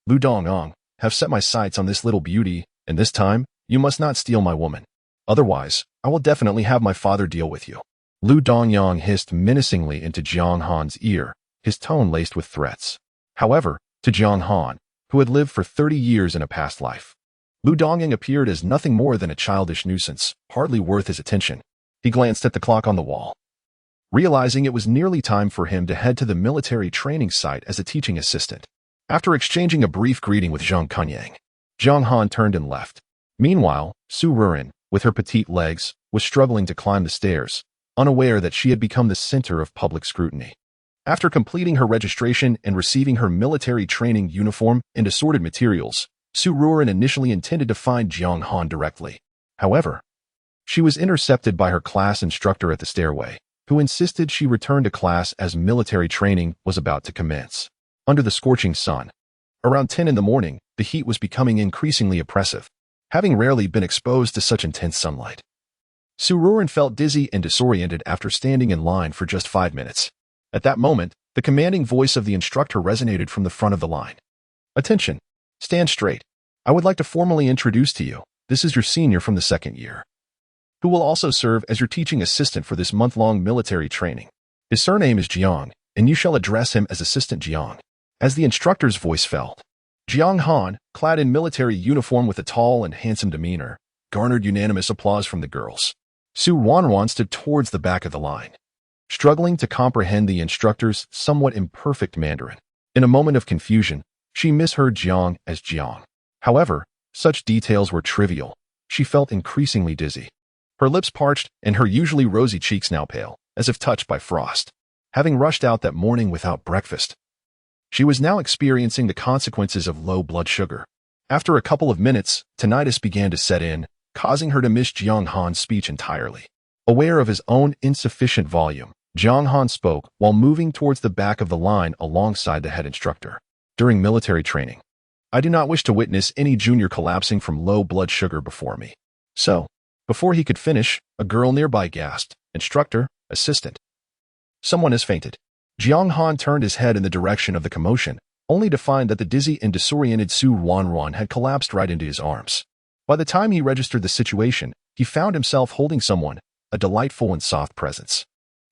Lu Dongyang, have set my sights on this little beauty, and this time, you must not steal my woman. Otherwise, I will definitely have my father deal with you. Lu Dongyang hissed menacingly into Jiang Han's ear, his tone laced with threats. However, to Jiang Han, who had lived for 30 years in a past life, Lu Dongyang appeared as nothing more than a childish nuisance, hardly worth his attention. He glanced at the clock on the wall, realizing it was nearly time for him to head to the military training site as a teaching assistant. After exchanging a brief greeting with Zheng Kunyang, Jiang Han turned and left. Meanwhile, Su Ruanruan, with her petite legs, was struggling to climb the stairs, unaware that she had become the center of public scrutiny. After completing her registration and receiving her military training uniform and assorted materials, Su Ruanruan initially intended to find Jiang Han directly. However, she was intercepted by her class instructor at the stairway, who insisted she return to class as military training was about to commence. Under the scorching sun, around 10 in the morning, the heat was becoming increasingly oppressive, having rarely been exposed to such intense sunlight. Su Ruanruan felt dizzy and disoriented after standing in line for just 5 minutes. At that moment, the commanding voice of the instructor resonated from the front of the line. Attention! Stand straight. I would like to formally introduce to you, this is your senior from the 2nd year, who will also serve as your teaching assistant for this month-long military training. His surname is Jiang, and you shall address him as Assistant Jiang. As the instructor's voice fell, Jiang Han, clad in military uniform with a tall and handsome demeanor, garnered unanimous applause from the girls. Ruanruan stood towards the back of the line. struggling to comprehend the instructor's somewhat imperfect Mandarin. In a moment of confusion, she misheard Jiang as Jiang. However, such details were trivial. She felt increasingly dizzy. Her lips parched and her usually rosy cheeks now pale, as if touched by frost. Having rushed out that morning without breakfast, she was now experiencing the consequences of low blood sugar. After a couple of minutes, tinnitus began to set in, causing her to miss Jiang Han's speech entirely. Aware of his own insufficient volume, Jiang Han spoke while moving towards the back of the line alongside the head instructor. During military training, I do not wish to witness any junior collapsing from low blood sugar before me. So, before he could finish, a girl nearby gasped, "Instructor, assistant. Someone has fainted." Jiang Han turned his head in the direction of the commotion, only to find that the dizzy and disoriented Ruanruan had collapsed right into his arms. By the time he registered the situation, he found himself holding someone, a delightful and soft presence.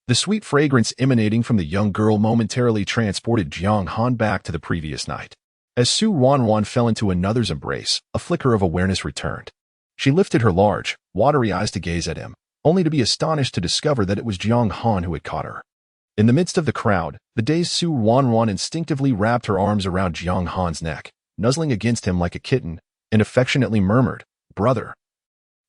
The sweet fragrance emanating from the young girl momentarily transported Jiang Han back to the previous night. As Ruanruan fell into another's embrace, a flicker of awareness returned. She lifted her large, watery eyes to gaze at him, only to be astonished to discover that it was Jiang Han who had caught her. In the midst of the crowd, the dazed Ruanruan instinctively wrapped her arms around Jiang Han's neck, nuzzling against him like a kitten, and affectionately murmured, "Brother,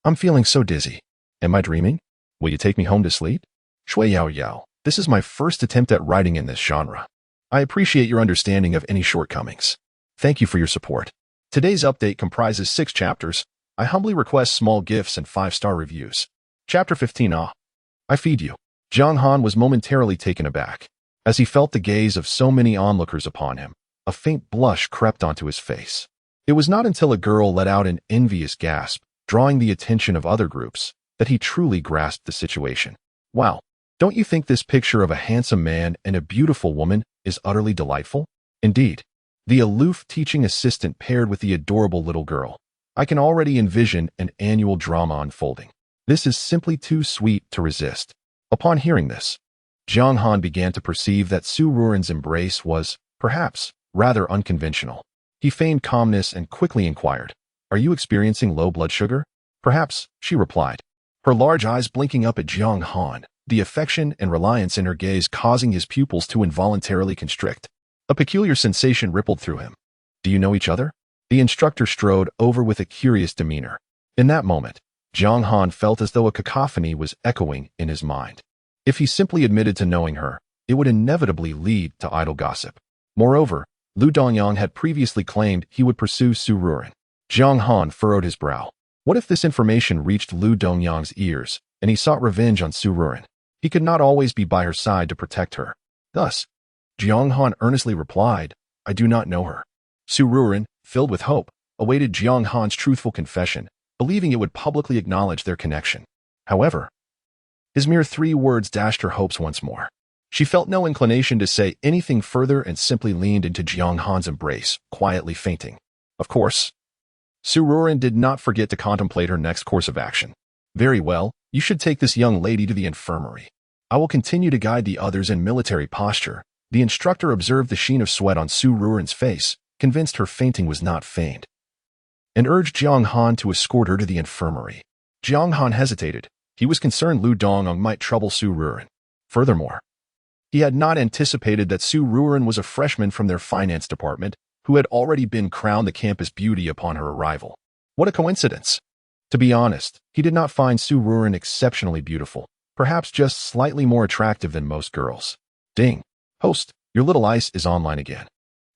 I'm feeling so dizzy. Am I dreaming? Will you take me home to sleep?" Shui Yao Yao, this is my first attempt at writing in this genre. I appreciate your understanding of any shortcomings. Thank you for your support. Today's update comprises 6 chapters. I humbly request small gifts and 5-star reviews. Chapter 15. I feed you. Jiang Han was momentarily taken aback. As he felt the gaze of so many onlookers upon him, a faint blush crept onto his face. It was not until a girl let out an envious gasp, drawing the attention of other groups, that he truly grasped the situation. Wow, don't you think this picture of a handsome man and a beautiful woman is utterly delightful? Indeed, the aloof teaching assistant paired with the adorable little girl. I can already envision an annual drama unfolding. This is simply too sweet to resist. Upon hearing this, Jiang Han began to perceive that Ruanruan's embrace was, perhaps, rather unconventional. He feigned calmness and quickly inquired, "Are you experiencing low blood sugar?" "Perhaps," she replied, her large eyes blinking up at Jiang Han, the affection and reliance in her gaze causing his pupils to involuntarily constrict. A peculiar sensation rippled through him. "Do you know each other?" The instructor strode over with a curious demeanor. In that moment, Jiang Han felt as though a cacophony was echoing in his mind. If he simply admitted to knowing her, it would inevitably lead to idle gossip. Moreover, Lu Dongyang had previously claimed he would pursue Ruanruan. Jiang Han furrowed his brow. What if this information reached Lu Dongyang's ears, and he sought revenge on Ruanruan? He could not always be by her side to protect her. Thus, Jiang Han earnestly replied, "I do not know her." Ruanruan, filled with hope, awaited Jiang Han's truthful confession, believing it would publicly acknowledge their connection. However, his mere 3 words dashed her hopes once more. She felt no inclination to say anything further and simply leaned into Jiang Han's embrace, quietly fainting. Of course, Ruanruan did not forget to contemplate her next course of action. "Very well, you should take this young lady to the infirmary. I will continue to guide the others in military posture." The instructor observed the sheen of sweat on Ruanruan's face, convinced her fainting was not feigned, and urged Jiang Han to escort her to the infirmary. Jiang Han hesitated. He was concerned Lu Dongyang might trouble Ruanruan. Furthermore, he had not anticipated that Ruanruan was a freshman from their finance department who had already been crowned the campus beauty upon her arrival. What a coincidence! To be honest, he did not find Ruanruan exceptionally beautiful, perhaps just slightly more attractive than most girls. Ding! Host, your little ice is online again.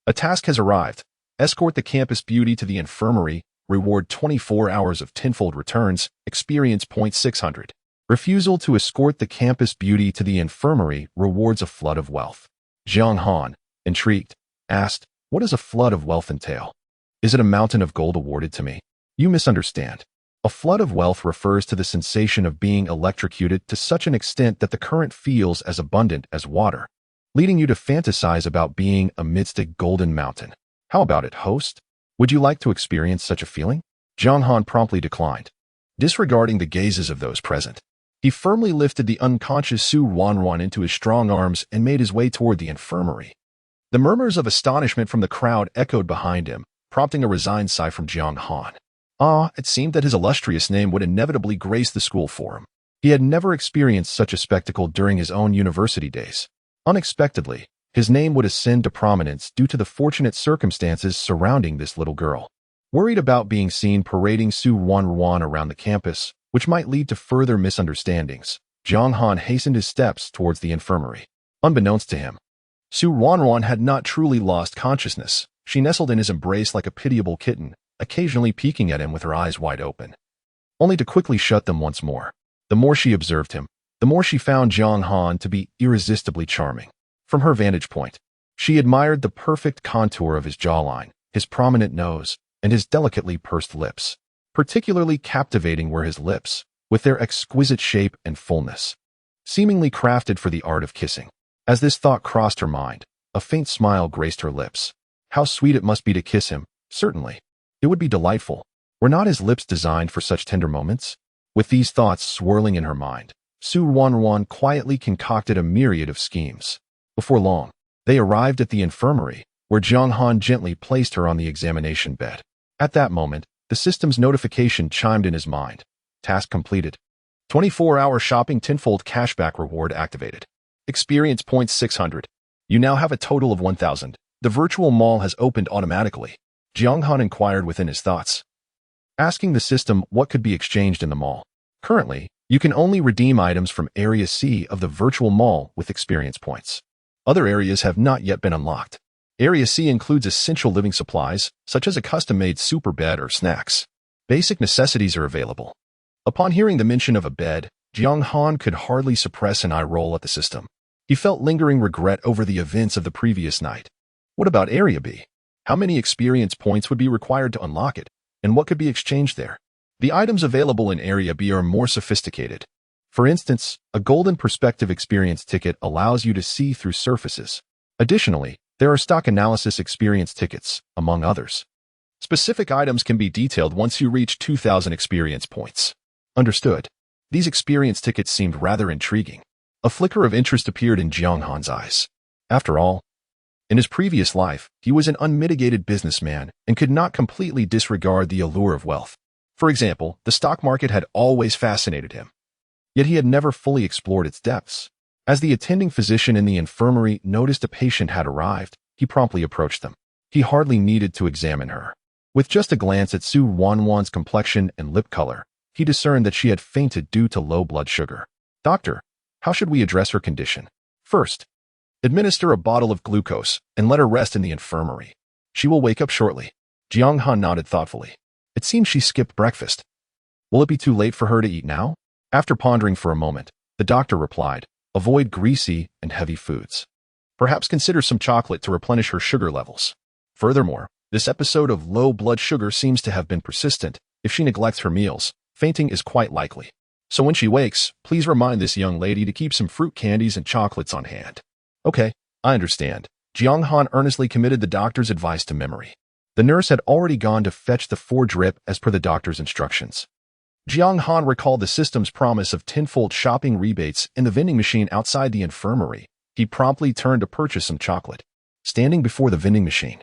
A task has arrived. Escort the campus beauty to the infirmary. Reward 24 hours of tenfold returns. Experience point 600. Refusal to escort the campus beauty to the infirmary rewards a flood of wealth. Jiang Han, intrigued, asked, "What does a flood of wealth entail? Is it a mountain of gold awarded to me?" "You misunderstand. A flood of wealth refers to the sensation of being electrocuted to such an extent that the current feels as abundant as water, leading you to fantasize about being amidst a golden mountain. How about it, host? Would you like to experience such a feeling?" Jiang Han promptly declined. Disregarding the gazes of those present, he firmly lifted the unconscious Ruanruan into his strong arms and made his way toward the infirmary. The murmurs of astonishment from the crowd echoed behind him, prompting a resigned sigh from Jiang Han. It seemed that his illustrious name would inevitably grace the school forum. He had never experienced such a spectacle during his own university days. Unexpectedly, his name would ascend to prominence due to the fortunate circumstances surrounding this little girl. Worried about being seen parading Ruanruan around the campus, which might lead to further misunderstandings, Jiang Han hastened his steps towards the infirmary. Unbeknownst to him, Ruanruan had not truly lost consciousness. She nestled in his embrace like a pitiable kitten, occasionally peeking at him with her eyes wide open, only to quickly shut them once more. The more she observed him, the more she found Jiang Han to be irresistibly charming. From her vantage point, she admired the perfect contour of his jawline, his prominent nose, and his delicately pursed lips. Particularly captivating were his lips, with their exquisite shape and fullness, seemingly crafted for the art of kissing. As this thought crossed her mind, a faint smile graced her lips. How sweet it must be to kiss him, certainly. It would be delightful. Were not his lips designed for such tender moments? With these thoughts swirling in her mind, Ruanruan quietly concocted a myriad of schemes. Before long, they arrived at the infirmary, where Jiang Han gently placed her on the examination bed. At that moment, the system's notification chimed in his mind. Task completed. 24-hour shopping tenfold cashback reward activated. Experience points 600. You now have a total of 1,000. The virtual mall has opened automatically. Jiang Han inquired within his thoughts, asking the system what could be exchanged in the mall. Currently, you can only redeem items from Area C of the virtual mall with experience points. Other areas have not yet been unlocked. Area C includes essential living supplies, such as a custom-made super bed or snacks. Basic necessities are available. Upon hearing the mention of a bed, Jiang Han could hardly suppress an eye roll at the system. He felt lingering regret over the events of the previous night. What about Area B? How many experience points would be required to unlock it, and what could be exchanged there? The items available in Area B are more sophisticated. For instance, a golden perspective experience ticket allows you to see through surfaces. Additionally, there are stock analysis experience tickets, among others. Specific items can be detailed once you reach 2,000 experience points. Understood. These experience tickets seemed rather intriguing. A flicker of interest appeared in Jiang Han's eyes. After all, in his previous life, he was an unmitigated businessman and could not completely disregard the allure of wealth. For example, the stock market had always fascinated him. Yet he had never fully explored its depths. As the attending physician in the infirmary noticed a patient had arrived, he promptly approached them. He hardly needed to examine her. With just a glance at Ruanruan's complexion and lip color, he discerned that she had fainted due to low blood sugar. Doctor, how should we address her condition? First, administer a bottle of glucose and let her rest in the infirmary. She will wake up shortly. Jiang Han nodded thoughtfully. It seems she skipped breakfast. Will it be too late for her to eat now? After pondering for a moment, the doctor replied, avoid greasy and heavy foods. Perhaps consider some chocolate to replenish her sugar levels. Furthermore, this episode of low blood sugar seems to have been persistent. If she neglects her meals, fainting is quite likely. So when she wakes, please remind this young lady to keep some fruit candies and chocolates on hand. Okay, I understand. Jiang Han earnestly committed the doctor's advice to memory. The nurse had already gone to fetch the 4-drip as per the doctor's instructions. Jiang Han recalled the system's promise of tenfold shopping rebates in the vending machine outside the infirmary. He promptly turned to purchase some chocolate. Standing before the vending machine,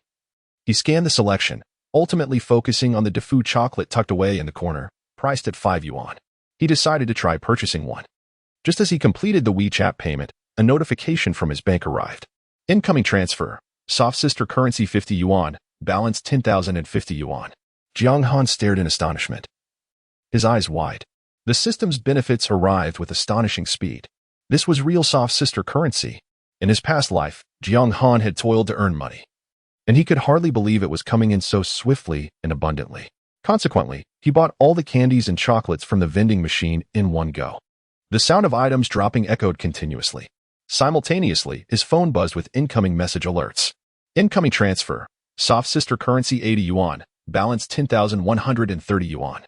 he scanned the selection, ultimately focusing on the DeFu chocolate tucked away in the corner, priced at 5 yuan. He decided to try purchasing one. Just as he completed the WeChat payment, a notification from his bank arrived. Incoming transfer. Soft sister currency 50 yuan, balance 10,050 yuan. Jiang Han stared in astonishment, his eyes wide. The system's benefits arrived with astonishing speed. This was real soft sister currency. In his past life, Jiang Han had toiled to earn money, and he could hardly believe it was coming in so swiftly and abundantly. Consequently, he bought all the candies and chocolates from the vending machine in one go. The sound of items dropping echoed continuously. Simultaneously, his phone buzzed with incoming message alerts. Incoming transfer. Soft sister currency 80 yuan, balance 10,130 yuan.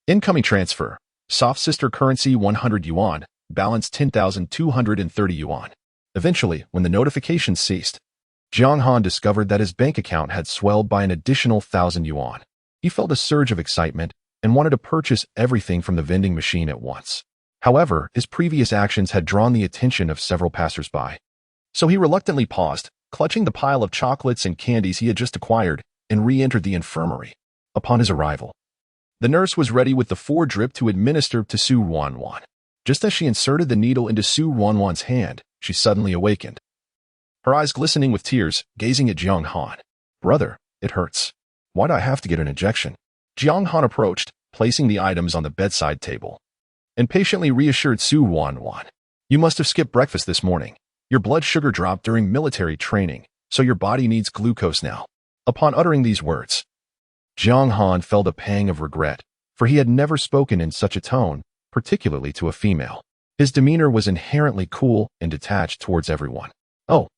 Incoming transfer. Soft sister currency 100 yuan, balance 10,230 yuan. Eventually, when the notification ceased, Jiang Han discovered that his bank account had swelled by an additional 1,000 yuan. He felt a surge of excitement and wanted to purchase everything from the vending machine at once. However, his previous actions had drawn the attention of several passers-by. So he reluctantly paused, clutching the pile of chocolates and candies he had just acquired, and re-entered the infirmary. Upon his arrival, the nurse was ready with the 4-drip to administer to Ruanruan. Just as she inserted the needle into Su Ruanruan's hand, she suddenly awakened. Her eyes glistening with tears, gazing at Jiang Han. "Brother, it hurts. Why'd I have to get an injection?" Jiang Han approached, placing the items on the bedside table. Impatiently reassured Su Ruanruan. "You must have skipped breakfast this morning. Your blood sugar dropped during military training, so your body needs glucose now." Upon uttering these words, Jiang Han felt a pang of regret, for he had never spoken in such a tone, particularly to a female. His demeanor was inherently cool and detached towards everyone. "Oh,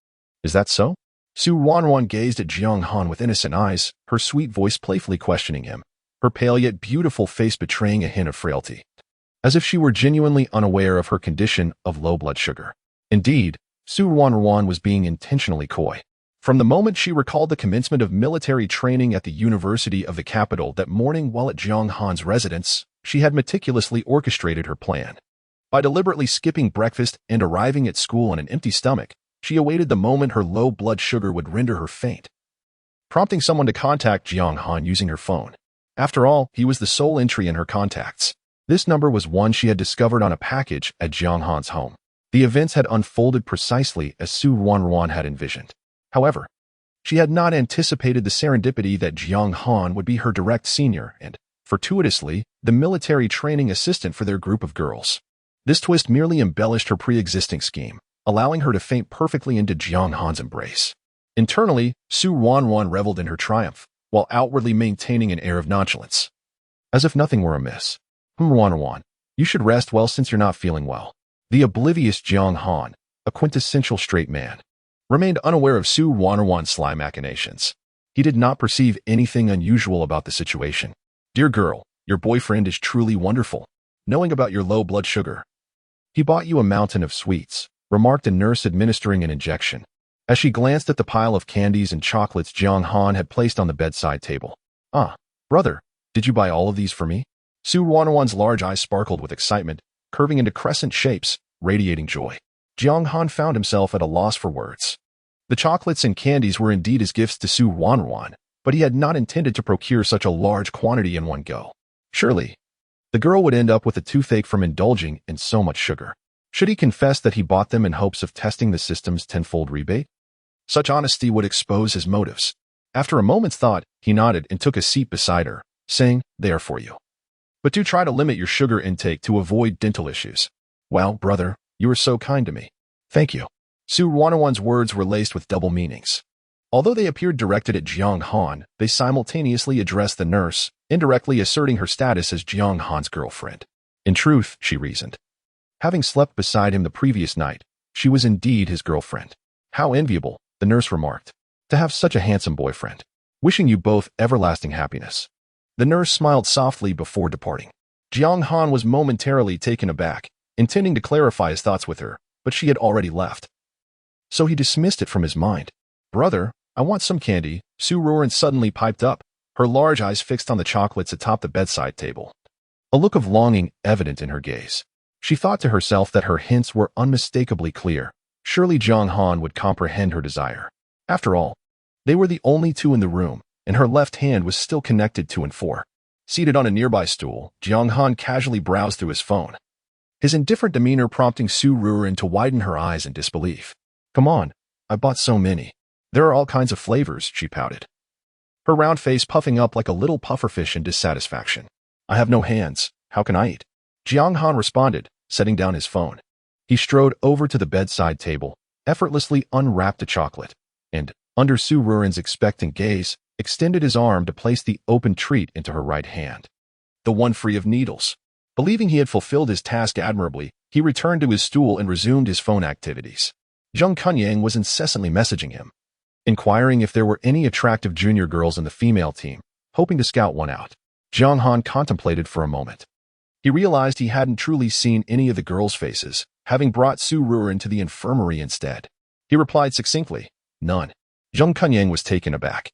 is that so?" Su Ruanruan gazed at Jiang Han with innocent eyes, her sweet voice playfully questioning him, her pale yet beautiful face betraying a hint of frailty, as if she were genuinely unaware of her condition of low blood sugar. Indeed, Su Ruanruan was being intentionally coy. From the moment she recalled the commencement of military training at the University of the capital that morning while at Jiang Han's residence, she had meticulously orchestrated her plan. By deliberately skipping breakfast and arriving at school on an empty stomach, she awaited the moment her low blood sugar would render her faint, prompting someone to contact Jiang Han using her phone. After all, he was the sole entry in her contacts. This number was one she had discovered on a package at Jiang Han's home. The events had unfolded precisely as Su Ruanruan had envisioned. However, she had not anticipated the serendipity that Jiang Han would be her direct senior and, fortuitously, the military training assistant for their group of girls. This twist merely embellished her pre-existing scheme, allowing her to faint perfectly into Jiang Han's embrace. Internally, Su Ruanruan reveled in her triumph, while outwardly maintaining an air of nonchalance. As if nothing were amiss. "Ruanruan, you should rest well since you're not feeling well." The oblivious Jiang Han, a quintessential straight man, remained unaware of Su Ruanruan's sly machinations. He did not perceive anything unusual about the situation. "Dear girl, your boyfriend is truly wonderful. Knowing about your low blood sugar. He bought you a mountain of sweets," remarked a nurse administering an injection, as she glanced at the pile of candies and chocolates Jiang Han had placed on the bedside table. "Ah, brother, did you buy all of these for me?" Su Ruanruan's large eyes sparkled with excitement, curving into crescent shapes, radiating joy. Jiang Han found himself at a loss for words. The chocolates and candies were indeed his gifts to Su Ruanruan, but he had not intended to procure such a large quantity in one go. Surely, the girl would end up with a toothache from indulging in so much sugar. Should he confess that he bought them in hopes of testing the system's tenfold rebate? Such honesty would expose his motives. After a moment's thought, he nodded and took a seat beside her, saying, "They are for you. But do try to limit your sugar intake to avoid dental issues." "Well, brother, you are so kind to me." "Thank you." Su Ruanruan's words were laced with double meanings. Although they appeared directed at Jiang Han, they simultaneously addressed the nurse, indirectly asserting her status as Jiang Han's girlfriend. In truth, she reasoned, having slept beside him the previous night, she was indeed his girlfriend. "How enviable," the nurse remarked, "to have such a handsome boyfriend. Wishing you both everlasting happiness." The nurse smiled softly before departing. Jiang Han was momentarily taken aback, intending to clarify his thoughts with her, but she had already left. So he dismissed it from his mind. "Brother, I want some candy," Su Ruanruan suddenly piped up, her large eyes fixed on the chocolates atop the bedside table. A look of longing evident in her gaze. She thought to herself that her hints were unmistakably clear. Surely Jiang Han would comprehend her desire. After all, they were the only two in the room, and her left hand was still connected to and for. Seated on a nearby stool, Jiang Han casually browsed through his phone, his indifferent demeanor prompting Su Ruanruan to widen her eyes in disbelief. "Come on, I bought so many. There are all kinds of flavors," she pouted, her round face puffing up like a little pufferfish in dissatisfaction. "I have no hands. How can I eat?" Jiang Han responded, setting down his phone. He strode over to the bedside table, effortlessly unwrapped a chocolate, and, under Su Ruanruan's expectant gaze, extended his arm to place the open treat into her right hand, the one free of needles. Believing he had fulfilled his task admirably, he returned to his stool and resumed his phone activities. Zheng Kunyang was incessantly messaging him, inquiring if there were any attractive junior girls in the female team, hoping to scout one out. Jiang Han contemplated for a moment. He realized he hadn't truly seen any of the girls' faces, having brought Su Ruanruan to the infirmary instead. He replied succinctly, "None." Zheng Kunyang was taken aback,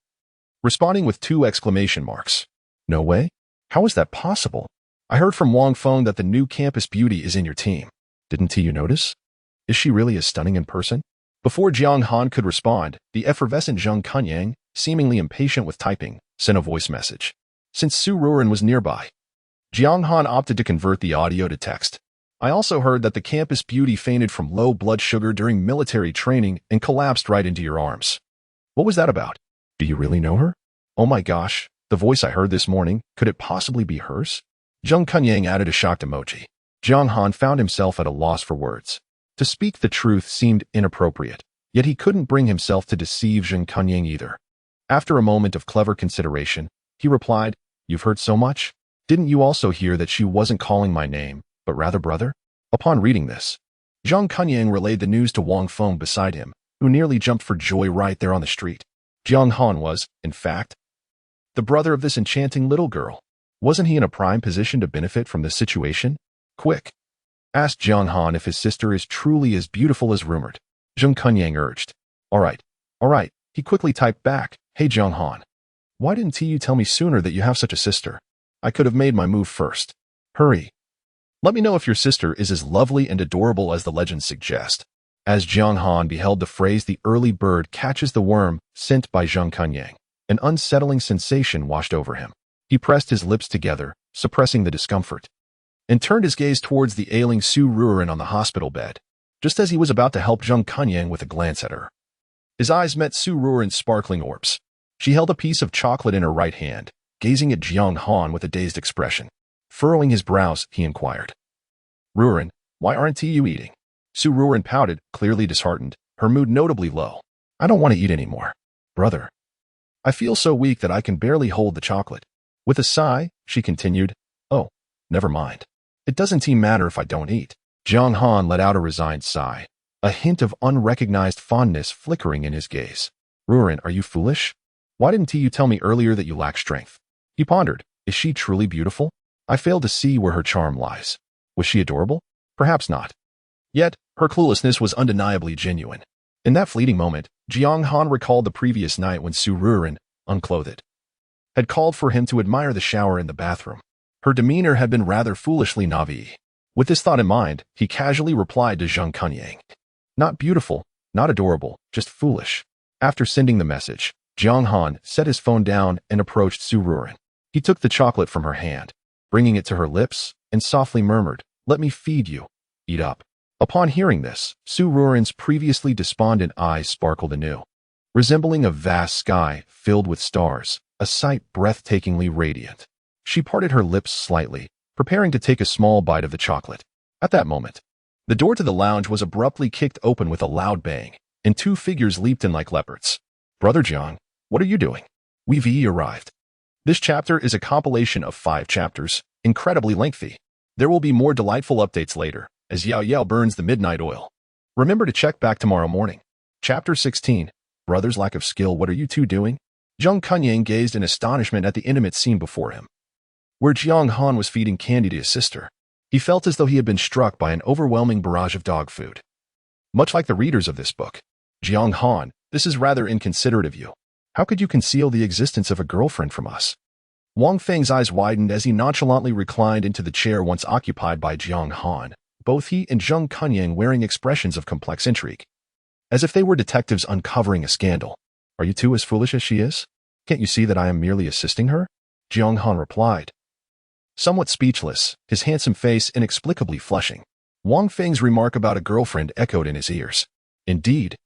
responding with 2 exclamation marks. "No way? How is that possible? I heard from Wang Feng that the new campus beauty is in your team. Didn't you notice? Is she really as stunning in person?" Before Jiang Han could respond, the effervescent Zheng Kunyang, seemingly impatient with typing, sent a voice message. Since Su Ruanruan was nearby, Jiang Han opted to convert the audio to text. I also heard that the campus beauty fainted from low blood sugar during military training and collapsed right into your arms. What was that about? Do you really know her? Oh my gosh, the voice I heard this morning, could it possibly be hers? Jiang Kunyang added a shocked emoji. Jiang Han found himself at a loss for words. To speak the truth seemed inappropriate, yet he couldn't bring himself to deceive Jiang Kunyang either. After a moment of clever consideration, he replied, "You've heard so much? Didn't you also hear that she wasn't calling my name, but rather brother?" Upon reading this, Jiang Kunyang relayed the news to Wang Feng beside him, who nearly jumped for joy right there on the street. Jiang Han was, in fact, the brother of this enchanting little girl. Wasn't he in a prime position to benefit from this situation? Quick, ask Jiang Han if his sister is truly as beautiful as rumored. Jiang Kunyang urged. All right. He quickly typed back, "Hey Jiang Han, why didn't you tell me sooner that you have such a sister? I could have made my move first. Hurry. Let me know if your sister is as lovely and adorable as the legends suggest." As Jiang Han beheld the phrase "the early bird catches the worm" sent by Jiang Kunyang, an unsettling sensation washed over him. He pressed his lips together, suppressing the discomfort, and turned his gaze towards the ailing Su Ruanruan on the hospital bed, just as he was about to help Jiang Kunyang with a glance at her. His eyes met Su Ruanruan's sparkling orbs. She held a piece of chocolate in her right hand, gazing at Jiang Han with a dazed expression. Furrowing his brows, he inquired, "Ruanruan, why aren't you eating?" Su Ruanruan pouted, clearly disheartened, her mood notably low. "I don't want to eat anymore, brother. I feel so weak that I can barely hold the chocolate." With a sigh, she continued, "Oh, never mind. It doesn't matter if I don't eat." Jiang Han let out a resigned sigh, a hint of unrecognized fondness flickering in his gaze. "Ruanruan, are you foolish? Why didn't you tell me earlier that you lack strength?" He pondered. Is she truly beautiful? I failed to see where her charm lies. Was she adorable? Perhaps not. Yet, her cluelessness was undeniably genuine. In that fleeting moment, Jiang Han recalled the previous night when Su Ruanruan, unclothed, had called for him to admire the shower in the bathroom. Her demeanor had been rather foolishly naive. With this thought in mind, he casually replied to Jiang Kunyang. Not beautiful, not adorable, just foolish. After sending the message, Jiang Han set his phone down and approached Su Ruanruan. He took the chocolate from her hand, bringing it to her lips, and softly murmured, "Let me feed you. Eat up." Upon hearing this, Su Ruanruan's previously despondent eyes sparkled anew, resembling a vast sky filled with stars, a sight breathtakingly radiant. She parted her lips slightly, preparing to take a small bite of the chocolate. At that moment, the door to the lounge was abruptly kicked open with a loud bang, and two figures leaped in like leopards. "Brother Jiang, what are you doing?" We've arrived. This chapter is a compilation of 5 chapters, incredibly lengthy. There will be more delightful updates later, as Yao Yao burns the midnight oil. Remember to check back tomorrow morning. Chapter 16, Brother's Lack of Skill. What are you two doing? Jiang Kunyang gazed in astonishment at the intimate scene before him, where Jiang Han was feeding candy to his sister. He felt as though he had been struck by an overwhelming barrage of dog food. Much like the readers of this book, Jiang Han, this is rather inconsiderate of you. How could you conceal the existence of a girlfriend from us? Wang Feng's eyes widened as he nonchalantly reclined into the chair once occupied by Jiang Han, both he and Jiang Kunyang wearing expressions of complex intrigue, as if they were detectives uncovering a scandal. Are you two as foolish as she is? Can't you see that I am merely assisting her? Jiang Han replied, somewhat speechless, his handsome face inexplicably flushing. Wang Feng's remark about a girlfriend echoed in his ears. Indeed,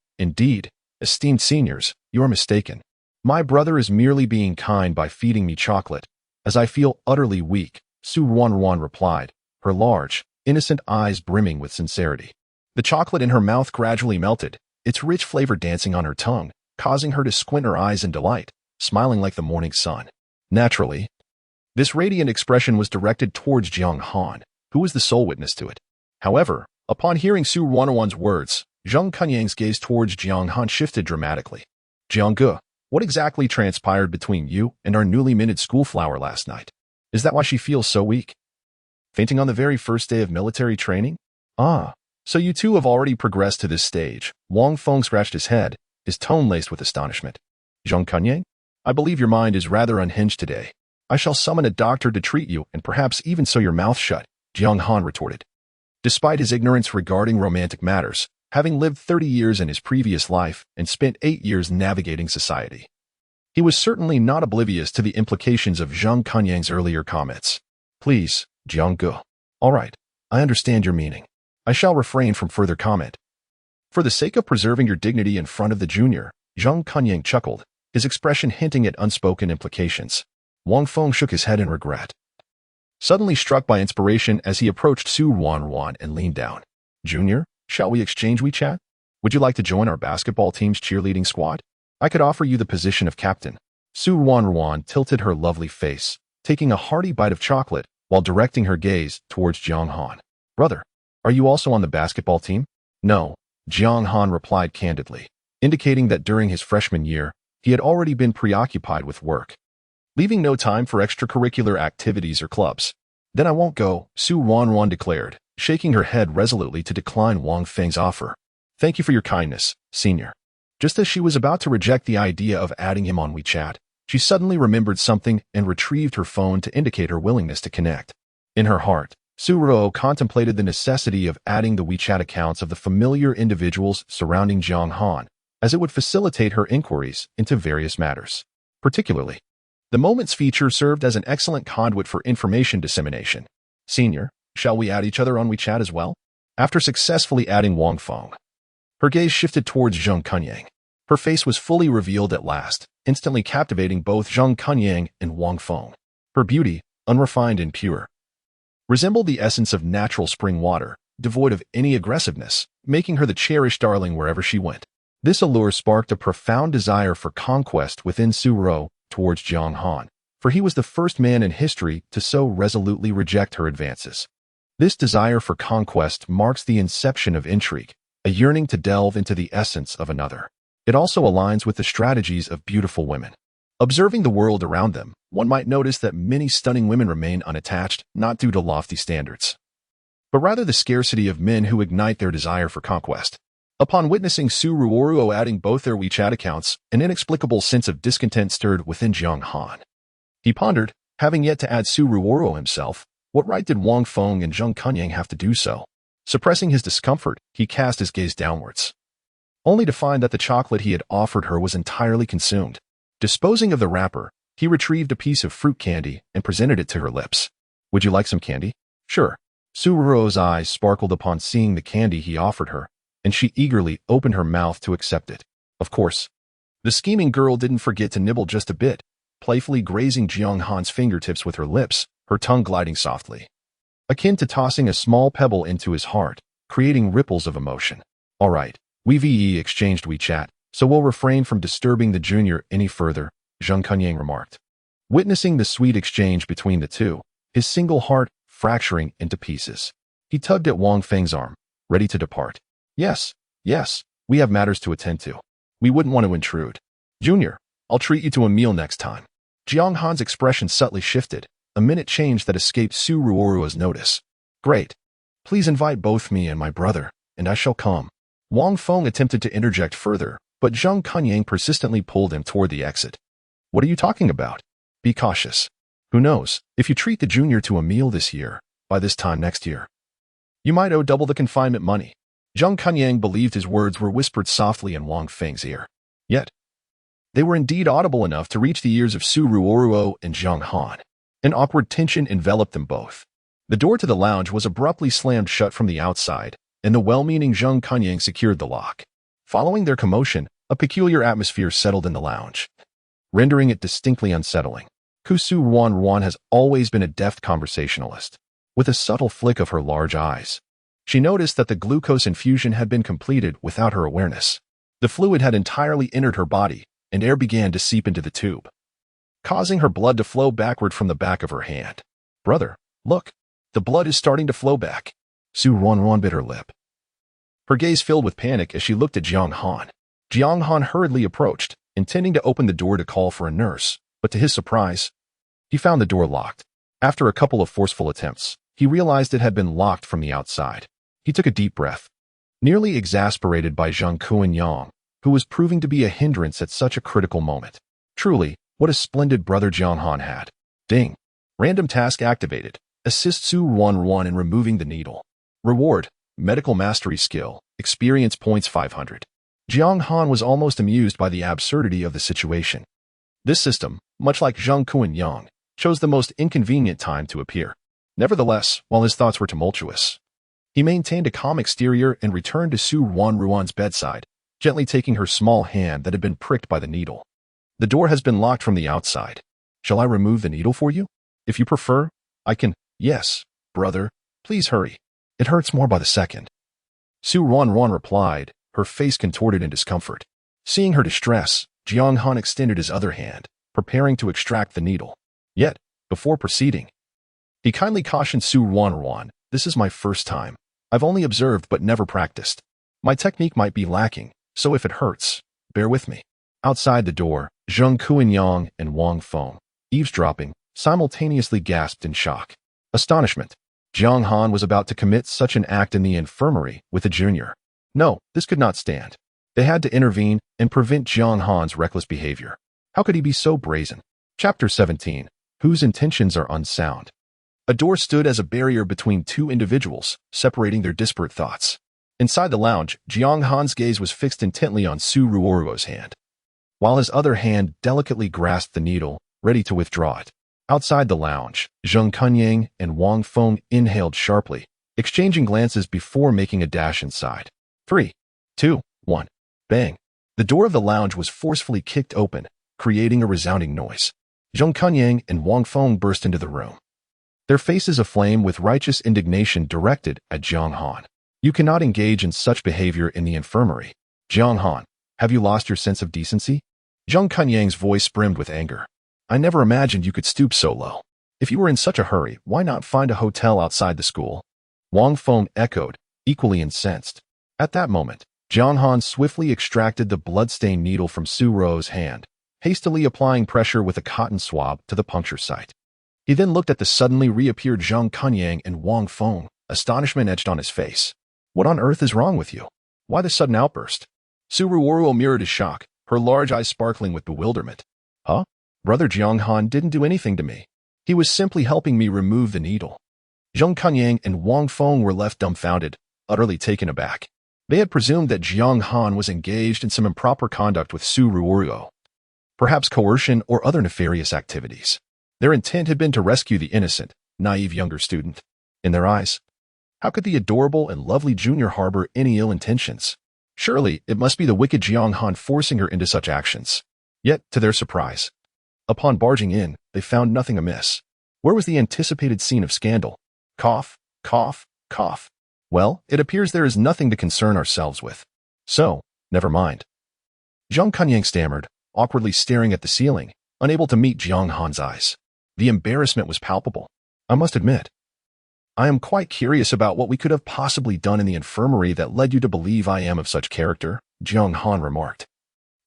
esteemed seniors, you are mistaken. My brother is merely being kind by feeding me chocolate, as I feel utterly weak, Su Ruanruan replied, her large, innocent eyes brimming with sincerity. The chocolate in her mouth gradually melted, its rich flavor dancing on her tongue, causing her to squint her eyes in delight, smiling like the morning sun. Naturally, this radiant expression was directed towards Jiang Han, who was the sole witness to it. However, upon hearing Su Ruanruan's words, Jiang Kunyang's gaze towards Jiang Han shifted dramatically. Jiang Ge, what exactly transpired between you and our newly minted schoolflower last night? Is that why she feels so weak? Fainting on the very first day of military training? Ah, so you two have already progressed to this stage. Wang Feng scratched his head, his tone laced with astonishment. Jiang Kunyang, I believe your mind is rather unhinged today. I shall summon a doctor to treat you and perhaps even sew your mouth shut, Jiang Han retorted. Despite his ignorance regarding romantic matters, having lived 30 years in his previous life and spent 8 years navigating society, he was certainly not oblivious to the implications of Jiang Kunyang's earlier comments. Please, Jiang Ge. All right, I understand your meaning. I shall refrain from further comment. For the sake of preserving your dignity in front of the junior, Jiang Han chuckled, his expression hinting at unspoken implications. Wang Feng shook his head in regret, suddenly struck by inspiration as he approached Ruanruan and leaned down. Junior, shall we exchange WeChat? Would you like to join our basketball team's cheerleading squad? I could offer you the position of captain. Ruanruan tilted her lovely face, taking a hearty bite of chocolate while directing her gaze towards Jiang Han. Brother, are you also on the basketball team? No, Jiang Han replied candidly, indicating that during his freshman year, he had already been preoccupied with work, leaving no time for extracurricular activities or clubs. Then I won't go, Ruanruan declared, shaking her head resolutely to decline Wang Feng's offer. Thank you for your kindness, senior. Just as she was about to reject the idea of adding him on WeChat, she suddenly remembered something and retrieved her phone to indicate her willingness to connect. In her heart, Ruo contemplated the necessity of adding the WeChat accounts of the familiar individuals surrounding Jiang Han, as it would facilitate her inquiries into various matters. Particularly, the Moments feature served as an excellent conduit for information dissemination. Senior, shall we add each other on WeChat as well? After successfully adding Wang Feng, her gaze shifted towards Jiang Han. Her face was fully revealed at last, instantly captivating both Jiang Han and Wang Feng. Her beauty, unrefined and pure, resembled the essence of natural spring water, devoid of any aggressiveness, making her the cherished darling wherever she went. This allure sparked a profound desire for conquest within Ruo towards Jiang Han, for he was the first man in history to so resolutely reject her advances. This desire for conquest marks the inception of intrigue, a yearning to delve into the essence of another. It also aligns with the strategies of beautiful women. Observing the world around them, one might notice that many stunning women remain unattached, not due to lofty standards, but rather the scarcity of men who ignite their desire for conquest. Upon witnessing Ruanruan adding both their WeChat accounts, an inexplicable sense of discontent stirred within Jiang Han. He pondered, having yet to add Ruanruan himself, what right did Wang Feng and Jiang Han have to do so? Suppressing his discomfort, he cast his gaze downwards, only to find that the chocolate he had offered her was entirely consumed. Disposing of the wrapper, he retrieved a piece of fruit candy and presented it to her lips. Would you like some candy? Sure. Ruo's eyes sparkled upon seeing the candy he offered her, and she eagerly opened her mouth to accept it. Of course. The scheming girl didn't forget to nibble just a bit, playfully grazing Jiang Han's fingertips with her lips, her tongue gliding softly, akin to tossing a small pebble into his heart, creating ripples of emotion. All right, we've exchanged WeChat, so we'll refrain from disturbing the junior any further, Jiang Han remarked. Witnessing the sweet exchange between the two, his single heart fracturing into pieces, he tugged at Wang Feng's arm, ready to depart. Yes, we have matters to attend to. We wouldn't want to intrude. Junior, I'll treat you to a meal next time. Jiang Han's expression subtly shifted, a minute change that escaped Ruo's notice. Great. Please invite both me and my brother, and I shall come. Wang Feng attempted to interject further, but Jiang Han persistently pulled him toward the exit. What are you talking about? Be cautious. Who knows, if you treat the junior to a meal this year, by this time next year, you might owe double the confinement money. Jiang Han believed his words were whispered softly in Wang Feng's ear. Yet, they were indeed audible enough to reach the ears of Ruo and Jiang Han. An awkward tension enveloped them both. The door to the lounge was abruptly slammed shut from the outside, and the well-meaning Jiang Han secured the lock. Following their commotion, a peculiar atmosphere settled in the lounge, rendering it distinctly unsettling. Ruanruan has always been a deft conversationalist. With a subtle flick of her large eyes, she noticed that the glucose infusion had been completed without her awareness. The fluid had entirely entered her body, and air began to seep into the tube, causing her blood to flow backward from the back of her hand. Brother, look, the blood is starting to flow back. Ruanruan bit her lip, her gaze filled with panic as she looked at Jiang Han. Jiang Han hurriedly approached, intending to open the door to call for a nurse, but to his surprise, he found the door locked. After a couple of forceful attempts, he realized it had been locked from the outside. He took a deep breath, nearly exasperated by Jiang Han, who was proving to be a hindrance at such a critical moment. Truly, what a splendid brother Jiang Han had. Ding. Random task activated. Assist Ruanruan in removing the needle. Reward, medical mastery skill, experience points 500. Jiang Han was almost amused by the absurdity of the situation. This system, much like Jiang Han, chose the most inconvenient time to appear. Nevertheless, while his thoughts were tumultuous, He maintained a calm exterior and returned to Su Ruanruan's bedside, gently taking her small hand that had been pricked by the needle. The door has been locked from the outside. Shall I remove the needle for you? If you prefer, I can. Yes, brother. Please hurry. It hurts more by the second. Su Ruanruan replied, her face contorted in discomfort. Seeing her distress, Jiang Han extended his other hand, preparing to extract the needle. Yet, before proceeding, he kindly cautioned Su Ruanruan, "This is my first time. I've only observed but never practiced. My technique might be lacking, so if it hurts, bear with me." Outside the door, Zheng Kuinyang and Wang Feng, eavesdropping, simultaneously gasped in shock. Astonishment. Jiang Han was about to commit such an act in the infirmary with a junior. No, this could not stand. They had to intervene and prevent Jiang Han's reckless behavior. How could he be so brazen? Chapter 17. Whose intentions are unsound. A door stood as a barrier between two individuals, separating their disparate thoughts. Inside the lounge, Jiang Han's gaze was fixed intently on Su Ruoruo's hand, while his other hand delicately grasped the needle, ready to withdraw it. Outside the lounge, Zheng Kunyang and Wang Feng inhaled sharply, exchanging glances before making a dash inside. 3, 2, 1. Bang. The door of the lounge was forcefully kicked open, creating a resounding noise. Zheng Kunyang and Wang Feng burst into the room, their faces aflame with righteous indignation directed at Jiang Han. You cannot engage in such behavior in the infirmary. Jiang Han, have you lost your sense of decency? Zheng Kunyang's voice brimmed with anger. I never imagined you could stoop so low. If you were in such a hurry, why not find a hotel outside the school? Wang Feng echoed, equally incensed. At that moment, Jiang Han swiftly extracted the blood-stained needle from Su Ruo's hand, hastily applying pressure with a cotton swab to the puncture site. He then looked at the suddenly reappeared Zheng Kunyang and Wang Feng, astonishment etched on his face. What on earth is wrong with you? Why the sudden outburst? Su Ruoruo mirrored his shock, her large eyes sparkling with bewilderment. Huh? Brother Jiang Han didn't do anything to me. He was simply helping me remove the needle. Zheng Kunyang and Wang Feng were left dumbfounded, utterly taken aback. They had presumed that Jiang Han was engaged in some improper conduct with Su Ruoruo, perhaps coercion or other nefarious activities. Their intent had been to rescue the innocent, naive younger student. In their eyes, how could the adorable and lovely junior harbor any ill intentions? Surely, it must be the wicked Jiang Han forcing her into such actions. Yet, to their surprise, upon barging in, they found nothing amiss. Where was the anticipated scene of scandal? Cough, cough, cough. Well, it appears there is nothing to concern ourselves with. So, never mind. Zheng Kunyang stammered, awkwardly staring at the ceiling, unable to meet Jiang Han's eyes. The embarrassment was palpable. I must admit, I am quite curious about what we could have possibly done in the infirmary that led you to believe I am of such character, Jiang Han remarked.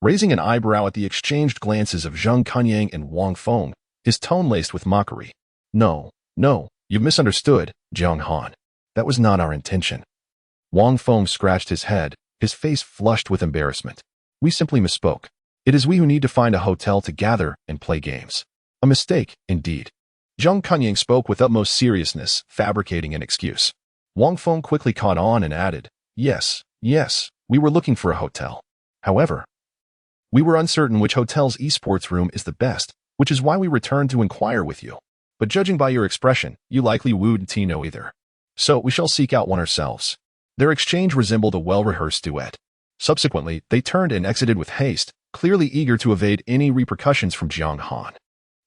Raising an eyebrow at the exchanged glances of Zheng Kunyang and Wang Feng, his tone laced with mockery. No, you've misunderstood, Jiang Han. That was not our intention. Wang Feng scratched his head, his face flushed with embarrassment. We simply misspoke. It is we who need to find a hotel to gather and play games. A mistake, indeed. Zheng Kunyang spoke with utmost seriousness, fabricating an excuse. Wang Feng quickly caught on and added, Yes, we were looking for a hotel. However, we were uncertain which hotel's esports room is the best, which is why we returned to inquire with you. But judging by your expression, you likely wooed Tino either. So we shall seek out one ourselves. Their exchange resembled a well-rehearsed duet. Subsequently, they turned and exited with haste, clearly eager to evade any repercussions from Jiang Han.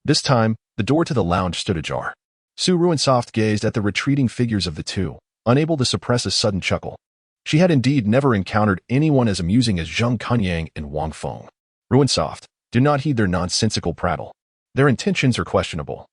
This time, the door to the lounge stood ajar. Su Ruansoft gazed at the retreating figures of the two, unable to suppress a sudden chuckle. She had indeed never encountered anyone as amusing as Zheng Kunyang and Wang Feng. Ruansoft, do not heed their nonsensical prattle. Their intentions are questionable,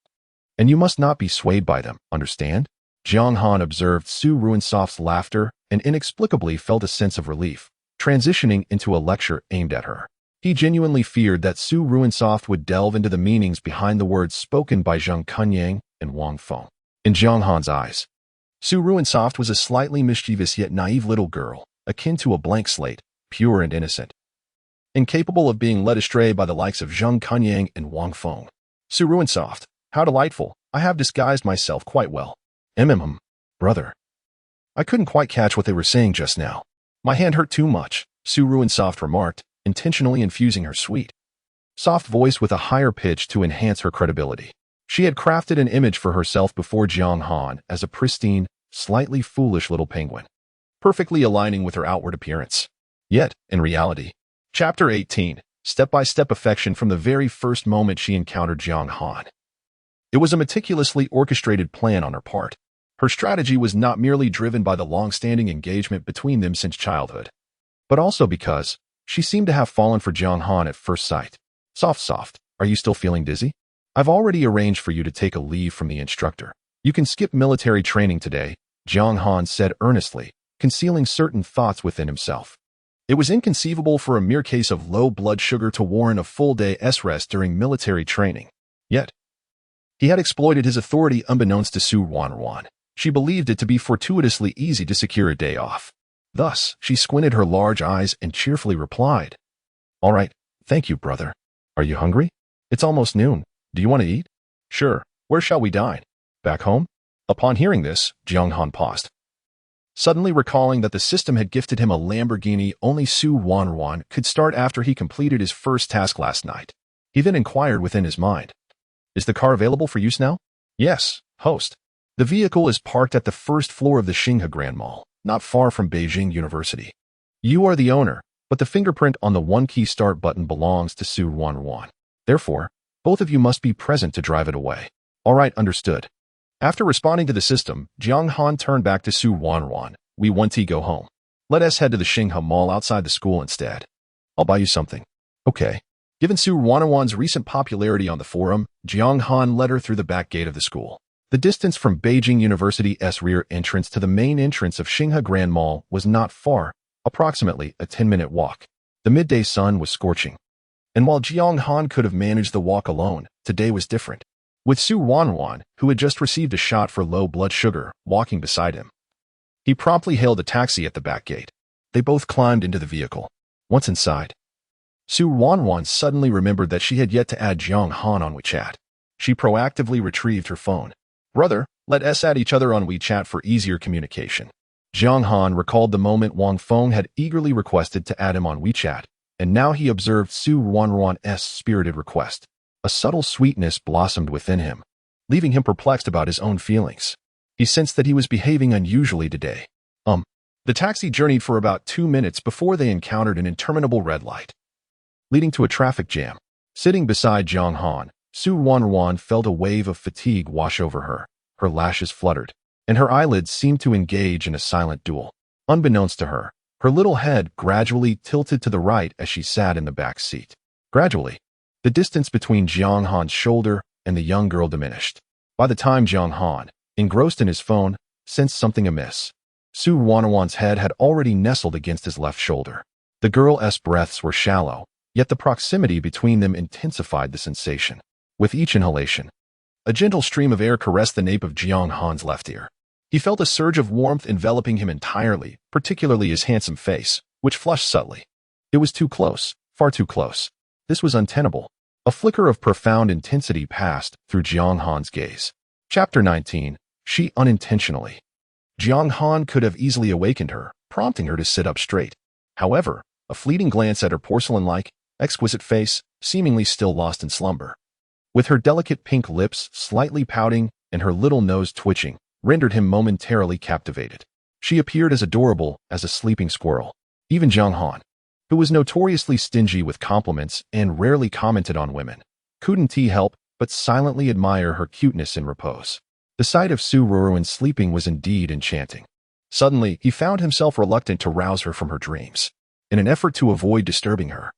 and you must not be swayed by them, understand? Jiang Han observed Su Ruansoft's laughter and inexplicably felt a sense of relief, transitioning into a lecture aimed at her. He genuinely feared that Su Ruansoft would delve into the meanings behind the words spoken by Zheng Kunyang and Wang Feng. In Jiang Han's eyes, Su Ruansoft was a slightly mischievous yet naive little girl, akin to a blank slate, pure and innocent, incapable of being led astray by the likes of Zheng Kunyang and Wang Feng. Su Ruansoft, how delightful! I have disguised myself quite well. Brother. I couldn't quite catch what they were saying just now. My hand hurt too much, Su Ruansoft remarked, intentionally infusing her sweet, soft voice with a higher pitch to enhance her credibility. She had crafted an image for herself before Jiang Han as a pristine, slightly foolish little penguin, perfectly aligning with her outward appearance. Yet, in reality, Chapter 18, step-by-step affection from the very first moment she encountered Jiang Han. It was a meticulously orchestrated plan on her part. Her strategy was not merely driven by the long-standing engagement between them since childhood, but also because she seemed to have fallen for Jiang Han at first sight. Soft, are you still feeling dizzy? I've already arranged for you to take a leave from the instructor. You can skip military training today, Jiang Han said earnestly, concealing certain thoughts within himself. It was inconceivable for a mere case of low blood sugar to warrant a full day's rest during military training. Yet, he had exploited his authority unbeknownst to Ruanruan. She believed it to be fortuitously easy to secure a day off. Thus, she squinted her large eyes and cheerfully replied, "All right, thank you, brother. Are you hungry? It's almost noon. Do you want to eat?" "Sure. Where shall we dine? Back home?" Upon hearing this, Jiang Han paused, suddenly recalling that the system had gifted him a Lamborghini only Ruanruan could start after he completed his first task last night. He then inquired within his mind, "Is the car available for use now?" "Yes, host. The vehicle is parked at the first floor of the Xinghe Grand Mall, not far from Beijing University. You are the owner, but the fingerprint on the one-key start button belongs to Ruanruan. Therefore, both of you must be present to drive it away." "All right, understood." After responding to the system, Jiang Han turned back to Ruanruan. "We want to go home. Let us head to the Xinghe Mall outside the school instead. I'll buy you something." "Okay." Given Ruanruan's recent popularity on the forum, Jiang Han led her through the back gate of the school. The distance from Beijing University's rear entrance to the main entrance of Xinghe Grand Mall was not far, approximately a 10-minute walk. The midday sun was scorching. And while Jiang Han could have managed the walk alone, today was different, with Ruanruan, who had just received a shot for low blood sugar, walking beside him. He promptly hailed a taxi at the back gate. They both climbed into the vehicle. Once inside, Ruanruan suddenly remembered that she had yet to add Jiang Han on WeChat. She proactively retrieved her phone. "Brother, let us add each other on WeChat for easier communication." Jiang Han recalled the moment Wang Feng had eagerly requested to add him on WeChat, and now he observed Ruanruan's spirited request. A subtle sweetness blossomed within him, leaving him perplexed about his own feelings. He sensed that he was behaving unusually today. The taxi journeyed for about 2 minutes before they encountered an interminable red light, leading to a traffic jam. Sitting beside Jiang Han, Ruanruan felt a wave of fatigue wash over her. Her lashes fluttered, and her eyelids seemed to engage in a silent duel. Unbeknownst to her, her little head gradually tilted to the right as she sat in the back seat. Gradually, the distance between Jiang Han's shoulder and the young girl diminished. By the time Jiang Han, engrossed in his phone, sensed something amiss, Ruanruan's head had already nestled against his left shoulder. The girl's breaths were shallow, yet the proximity between them intensified the sensation. With each inhalation, a gentle stream of air caressed the nape of Jiang Han's left ear. He felt a surge of warmth enveloping him entirely, particularly his handsome face, which flushed subtly. It was too close, far too close. This was untenable. A flicker of profound intensity passed through Jiang Han's gaze. Chapter 19. She unintentionally. Jiang Han could have easily awakened her, prompting her to sit up straight. However, a fleeting glance at her porcelain-like, exquisite face, seemingly still lost in slumber, with her delicate pink lips slightly pouting and her little nose twitching, rendered him momentarily captivated. She appeared as adorable as a sleeping squirrel. Even Jiang Han, who was notoriously stingy with compliments and rarely commented on women, couldn't help but silently admire her cuteness in repose. The sight of Ruanruan sleeping was indeed enchanting. Suddenly, he found himself reluctant to rouse her from her dreams. In an effort to avoid disturbing her,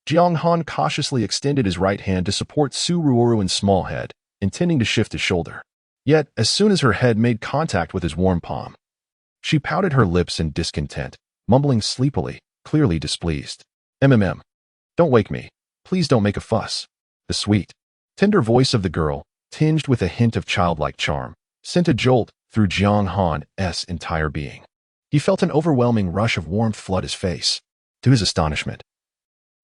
Jiang Han cautiously extended his right hand to support Ruanruan's small head, intending to shift his shoulder. Yet, as soon as her head made contact with his warm palm, she pouted her lips in discontent, mumbling sleepily, clearly displeased. Don't wake me. Please don't make a fuss." The sweet, tender voice of the girl, tinged with a hint of childlike charm, sent a jolt through Jiang Han's entire being. He felt an overwhelming rush of warmth flood his face. To his astonishment,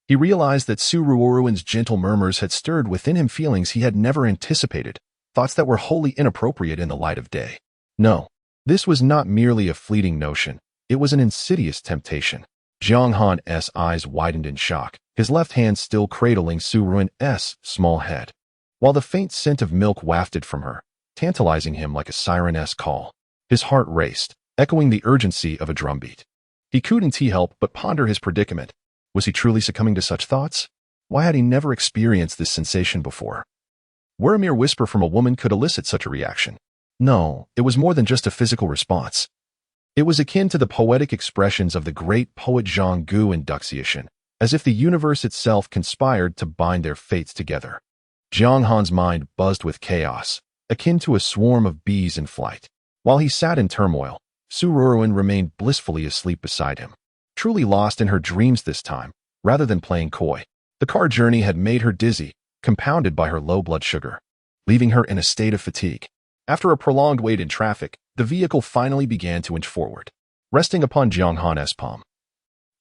he realized that Ruanruan's gentle murmurs had stirred within him feelings he had never anticipated, thoughts that were wholly inappropriate in the light of day. No, this was not merely a fleeting notion, it was an insidious temptation. Jiang Han's eyes widened in shock, his left hand still cradling Ruanruan's small head, while the faint scent of milk wafted from her, tantalizing him like a siren's call. His heart raced, echoing the urgency of a drumbeat. He couldn't help but ponder his predicament. Was he truly succumbing to such thoughts? Why had he never experienced this sensation before? Where a mere whisper from a woman could elicit such a reaction? No, it was more than just a physical response. It was akin to the poetic expressions of the great poet Zhang Gu in Duxian, as if the universe itself conspired to bind their fates together. Jiang Han's mind buzzed with chaos, akin to a swarm of bees in flight. While he sat in turmoil, Ruanruan remained blissfully asleep beside him, truly lost in her dreams this time, rather than playing coy. The car journey had made her dizzy, compounded by her low blood sugar, leaving her in a state of fatigue. After a prolonged wait in traffic, the vehicle finally began to inch forward, resting upon Jiang Han's palm.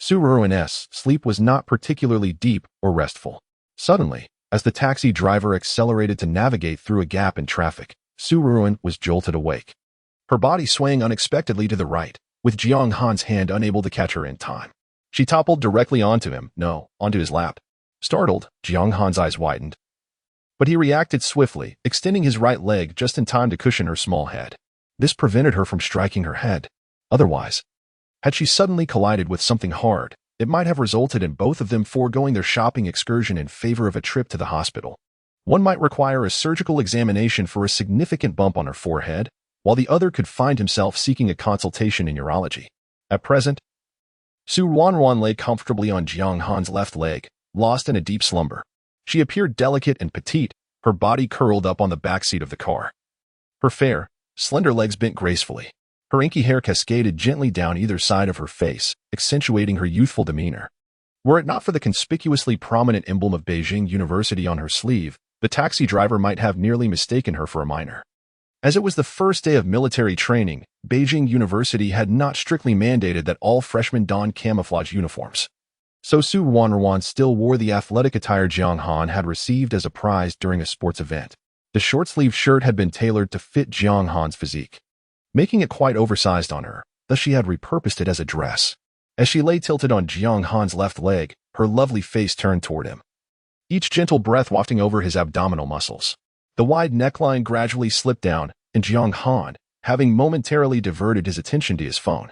Ruanruan's sleep was not particularly deep or restful. Suddenly, as the taxi driver accelerated to navigate through a gap in traffic, Ruanruan was jolted awake, her body swaying unexpectedly to the right, with Jiang Han's hand unable to catch her in time. She toppled directly onto his lap. Startled, Jiang Han's eyes widened. But he reacted swiftly, extending his right leg just in time to cushion her small head. This prevented her from striking her head. Otherwise, had she suddenly collided with something hard, it might have resulted in both of them foregoing their shopping excursion in favor of a trip to the hospital. One might require a surgical examination for a significant bump on her forehead, while the other could find himself seeking a consultation in urology. At present, Ruanruan lay comfortably on Jiang Han's left leg, lost in a deep slumber. She appeared delicate and petite, her body curled up on the back seat of the car. Her fair, slender legs bent gracefully. Her inky hair cascaded gently down either side of her face, accentuating her youthful demeanor. Were it not for the conspicuously prominent emblem of Beijing University on her sleeve, the taxi driver might have nearly mistaken her for a minor. As it was the first day of military training, Beijing University had not strictly mandated that all freshmen don camouflage uniforms. So Ruanruan still wore the athletic attire Jiang Han had received as a prize during a sports event. The short-sleeved shirt had been tailored to fit Jiang Han's physique, making it quite oversized on her, thus she had repurposed it as a dress. As she lay tilted on Jiang Han's left leg, her lovely face turned toward him, each gentle breath wafting over his abdominal muscles. The wide neckline gradually slipped down, and Jiang Han, having momentarily diverted his attention to his phone,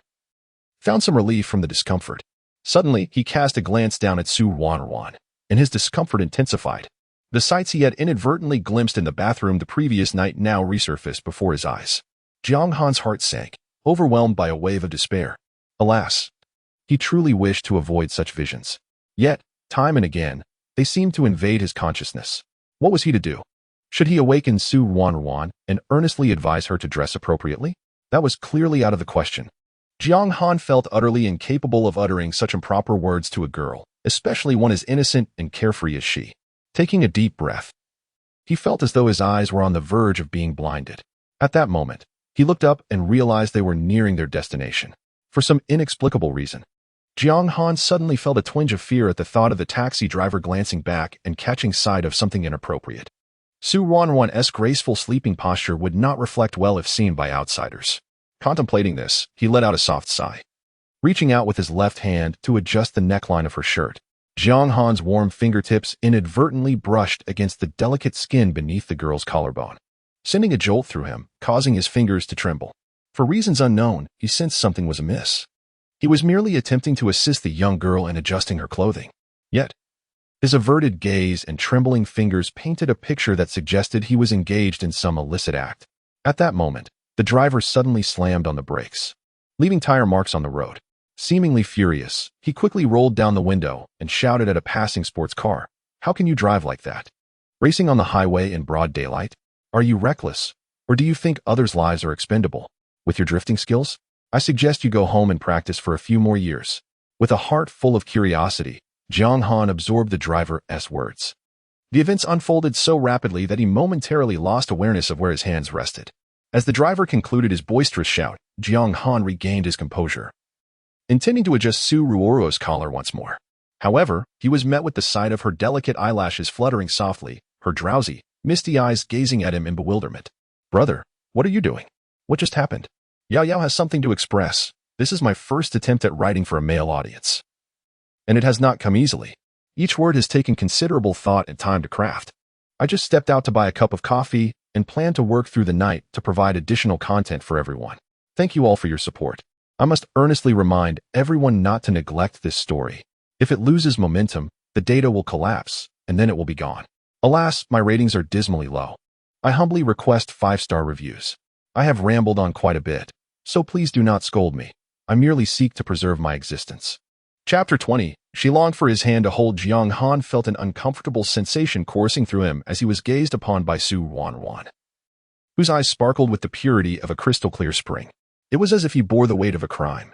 found some relief from the discomfort. Suddenly, he cast a glance down at Ruanruan, and his discomfort intensified. The sights he had inadvertently glimpsed in the bathroom the previous night now resurfaced before his eyes. Jiang Han's heart sank, overwhelmed by a wave of despair. Alas, he truly wished to avoid such visions. Yet, time and again, they seemed to invade his consciousness. What was he to do? Should he awaken Ruanruan and earnestly advise her to dress appropriately? That was clearly out of the question. Jiang Han felt utterly incapable of uttering such improper words to a girl, especially one as innocent and carefree as she. Taking a deep breath, he felt as though his eyes were on the verge of being blinded. At that moment, he looked up and realized they were nearing their destination. For some inexplicable reason, Jiang Han suddenly felt a twinge of fear at the thought of the taxi driver glancing back and catching sight of something inappropriate. Ruanruan's graceful sleeping posture would not reflect well if seen by outsiders. Contemplating this, he let out a soft sigh. Reaching out with his left hand to adjust the neckline of her shirt, Jiang Han's warm fingertips inadvertently brushed against the delicate skin beneath the girl's collarbone, sending a jolt through him, causing his fingers to tremble. For reasons unknown, he sensed something was amiss. He was merely attempting to assist the young girl in adjusting her clothing. Yet, his averted gaze and trembling fingers painted a picture that suggested he was engaged in some illicit act. At that moment, the driver suddenly slammed on the brakes, leaving tire marks on the road. Seemingly furious, he quickly rolled down the window and shouted at a passing sports car, "How can you drive like that? Racing on the highway in broad daylight? Are you reckless? Or do you think others' lives are expendable? With your drifting skills? I suggest you go home and practice for a few more years." With a heart full of curiosity, Jiang Han absorbed the driver's words. The events unfolded so rapidly that he momentarily lost awareness of where his hands rested. As the driver concluded his boisterous shout, Jiang Han regained his composure, intending to adjust Ruanruan's collar once more. However, he was met with the sight of her delicate eyelashes fluttering softly, her drowsy, misty eyes gazing at him in bewilderment. "Brother, what are you doing? What just happened?" "Yao Yao has something to express. This is my first attempt at writing for a male audience, and it has not come easily. Each word has taken considerable thought and time to craft. I just stepped out to buy a cup of coffee and plan to work through the night to provide additional content for everyone." Thank you all for your support. I must earnestly remind everyone not to neglect this story. If it loses momentum, the data will collapse, and then it will be gone. Alas, my ratings are dismally low. I humbly request 5-star reviews. I have rambled on quite a bit, so please do not scold me. I merely seek to preserve my existence. Chapter 20. She longed for his hand to hold. Jiang Han felt an uncomfortable sensation coursing through him as he was gazed upon by Ruanruan, whose eyes sparkled with the purity of a crystal-clear spring. It was as if he bore the weight of a crime,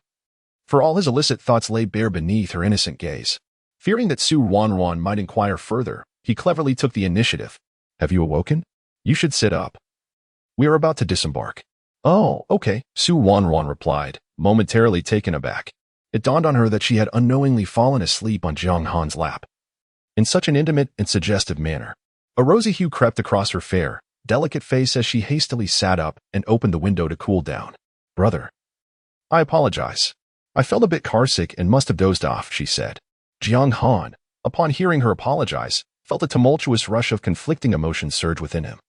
for all his illicit thoughts lay bare beneath her innocent gaze. Fearing that Ruanruan might inquire further, he cleverly took the initiative. Have you awoken? You should sit up. We are about to disembark. Oh, okay, Ruanruan replied, momentarily taken aback. It dawned on her that she had unknowingly fallen asleep on Jiang Han's lap, in such an intimate and suggestive manner. A rosy hue crept across her fair, delicate face as she hastily sat up and opened the window to cool down. Brother, I apologize. I felt a bit carsick and must have dozed off, she said. Jiang Han, upon hearing her apologize, felt a tumultuous rush of conflicting emotions surge within him,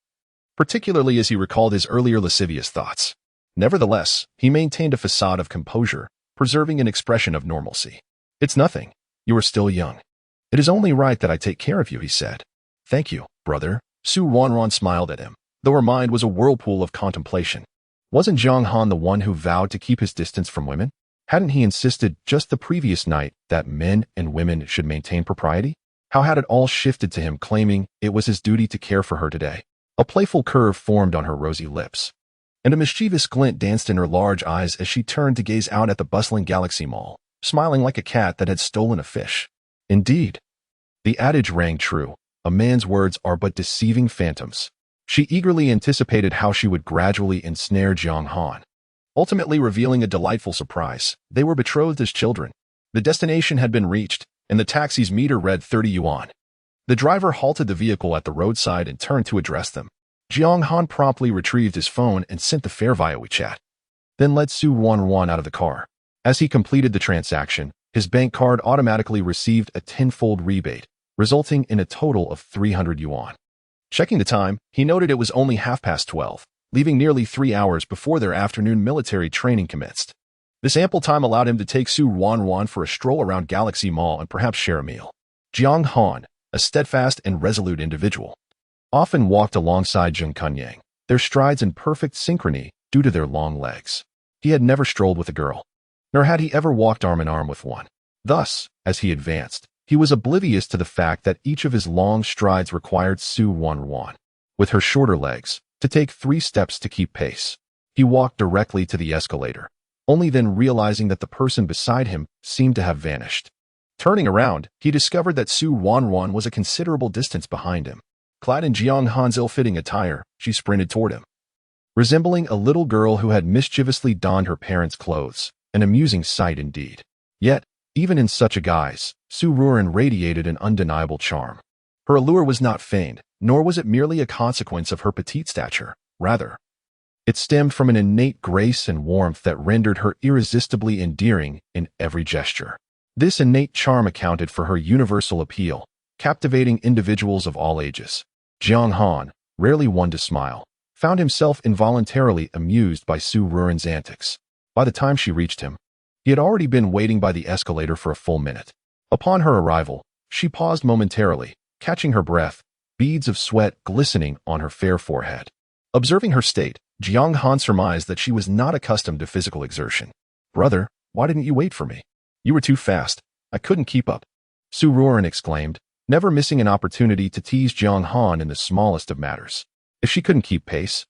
particularly as he recalled his earlier lascivious thoughts. Nevertheless, he maintained a facade of composure, preserving an expression of normalcy. It's nothing. You are still young. It is only right that I take care of you, he said. Thank you, brother. Ruanruan smiled at him, though her mind was a whirlpool of contemplation. Wasn't Jiang Han the one who vowed to keep his distance from women? Hadn't he insisted just the previous night that men and women should maintain propriety? How had it all shifted to him claiming it was his duty to care for her today? A playful curve formed on her rosy lips, and a mischievous glint danced in her large eyes as she turned to gaze out at the bustling Galaxy Mall, smiling like a cat that had stolen a fish. Indeed, the adage rang true. A man's words are but deceiving phantoms. She eagerly anticipated how she would gradually ensnare Jiang Han, ultimately revealing a delightful surprise. They were betrothed as children. The destination had been reached, and the taxi's meter read 30 yuan. The driver halted the vehicle at the roadside and turned to address them. Jiang Han promptly retrieved his phone and sent the fare via WeChat, then led Ruanruan out of the car. As he completed the transaction, his bank card automatically received a tenfold rebate, resulting in a total of 300 yuan. Checking the time, he noted it was only 12:30, leaving nearly 3 hours before their afternoon military training commenced. This ample time allowed him to take Ruanruan for a stroll around Galaxy Mall and perhaps share a meal. Jiang Han, a steadfast and resolute individual, often walked alongside Jiang Kunyang, their strides in perfect synchrony due to their long legs. He had never strolled with a girl, nor had he ever walked arm in arm with one. Thus, as he advanced, he was oblivious to the fact that each of his long strides required Ruanruan, with her shorter legs, to take 3 steps to keep pace. He walked directly to the escalator, only then realizing that the person beside him seemed to have vanished. Turning around, he discovered that Ruanruan was a considerable distance behind him. Clad in Jiang Han's ill-fitting attire, she sprinted toward him, resembling a little girl who had mischievously donned her parents' clothes, an amusing sight indeed. Yet, even in such a guise, Ruanruan radiated an undeniable charm. Her allure was not feigned, nor was it merely a consequence of her petite stature. Rather, it stemmed from an innate grace and warmth that rendered her irresistibly endearing in every gesture. This innate charm accounted for her universal appeal, captivating individuals of all ages. Jiang Han, rarely one to smile, found himself involuntarily amused by Ruanruan's antics. By the time she reached him, he had already been waiting by the escalator for a full minute. Upon her arrival, she paused momentarily, catching her breath, beads of sweat glistening on her fair forehead. Observing her state, Jiang Han surmised that she was not accustomed to physical exertion. Brother, why didn't you wait for me? You were too fast. I couldn't keep up. Ruanruan exclaimed, never missing an opportunity to tease Jiang Han in the smallest of matters. If she couldn't keep pace,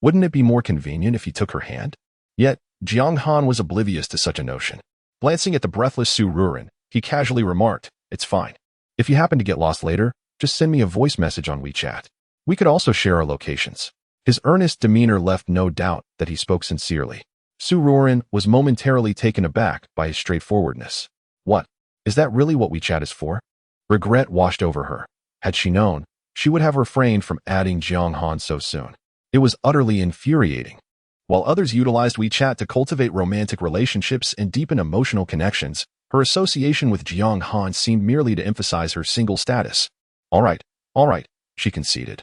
wouldn't it be more convenient if he took her hand? Yet, Jiang Han was oblivious to such a notion. Glancing at the breathless Ruanruan, he casually remarked, it's fine. If you happen to get lost later, just send me a voice message on WeChat. We could also share our locations. His earnest demeanor left no doubt that he spoke sincerely. Ruanruan was momentarily taken aback by his straightforwardness. What? Is that really what WeChat is for? Regret washed over her. Had she known, she would have refrained from adding Jiang Han so soon. It was utterly infuriating. While others utilized WeChat to cultivate romantic relationships and deepen emotional connections, her association with Jiang Han seemed merely to emphasize her single status. All right, she conceded,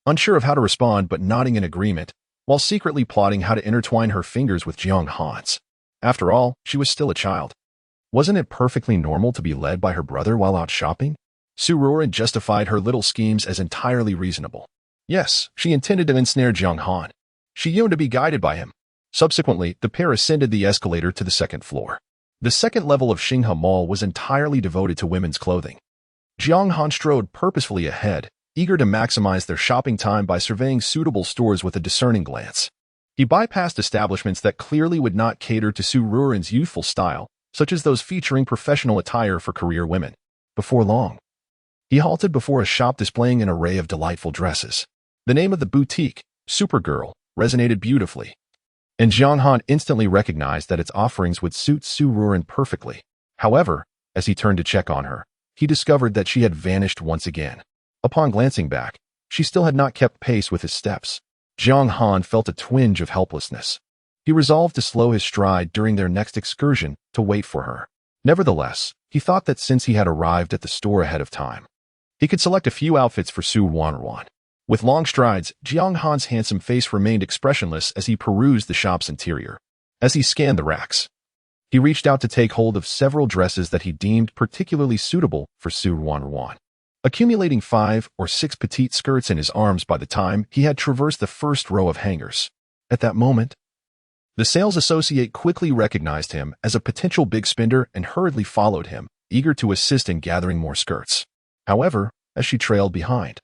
unsure of how to respond but nodding in agreement. while secretly plotting how to intertwine her fingers with Jiang Han's. After all, she was still a child. Wasn't it perfectly normal to be led by her brother while out shopping? Ruanruan justified her little schemes as entirely reasonable. Yes, she intended to ensnare Jiang Han. She yearned to be guided by him. Subsequently, the pair ascended the escalator to the second floor. The second level of Xinghe Mall was entirely devoted to women's clothing. Jiang Han strode purposefully ahead, eager to maximize their shopping time by surveying suitable stores with a discerning glance. He bypassed establishments that clearly would not cater to Ruanruan's youthful style, such as those featuring professional attire for career women. Before long, he halted before a shop displaying an array of delightful dresses. The name of the boutique, Supergirl, resonated beautifully, and Jiang Han instantly recognized that its offerings would suit Ruanruan perfectly. However, as he turned to check on her, he discovered that she had vanished once again. Upon glancing back, she still had not kept pace with his steps. Jiang Han felt a twinge of helplessness. He resolved to slow his stride during their next excursion to wait for her. Nevertheless, he thought that since he had arrived at the store ahead of time, he could select a few outfits for Ruanruan. With long strides, Jiang Han's handsome face remained expressionless as he perused the shop's interior. As he scanned the racks, he reached out to take hold of several dresses that he deemed particularly suitable for Ruanruan. Accumulating 5 or 6 petite skirts in his arms by the time he had traversed the first row of hangers. At that moment, the sales associate quickly recognized him as a potential big spender and hurriedly followed him, eager to assist in gathering more skirts. However, as she trailed behind,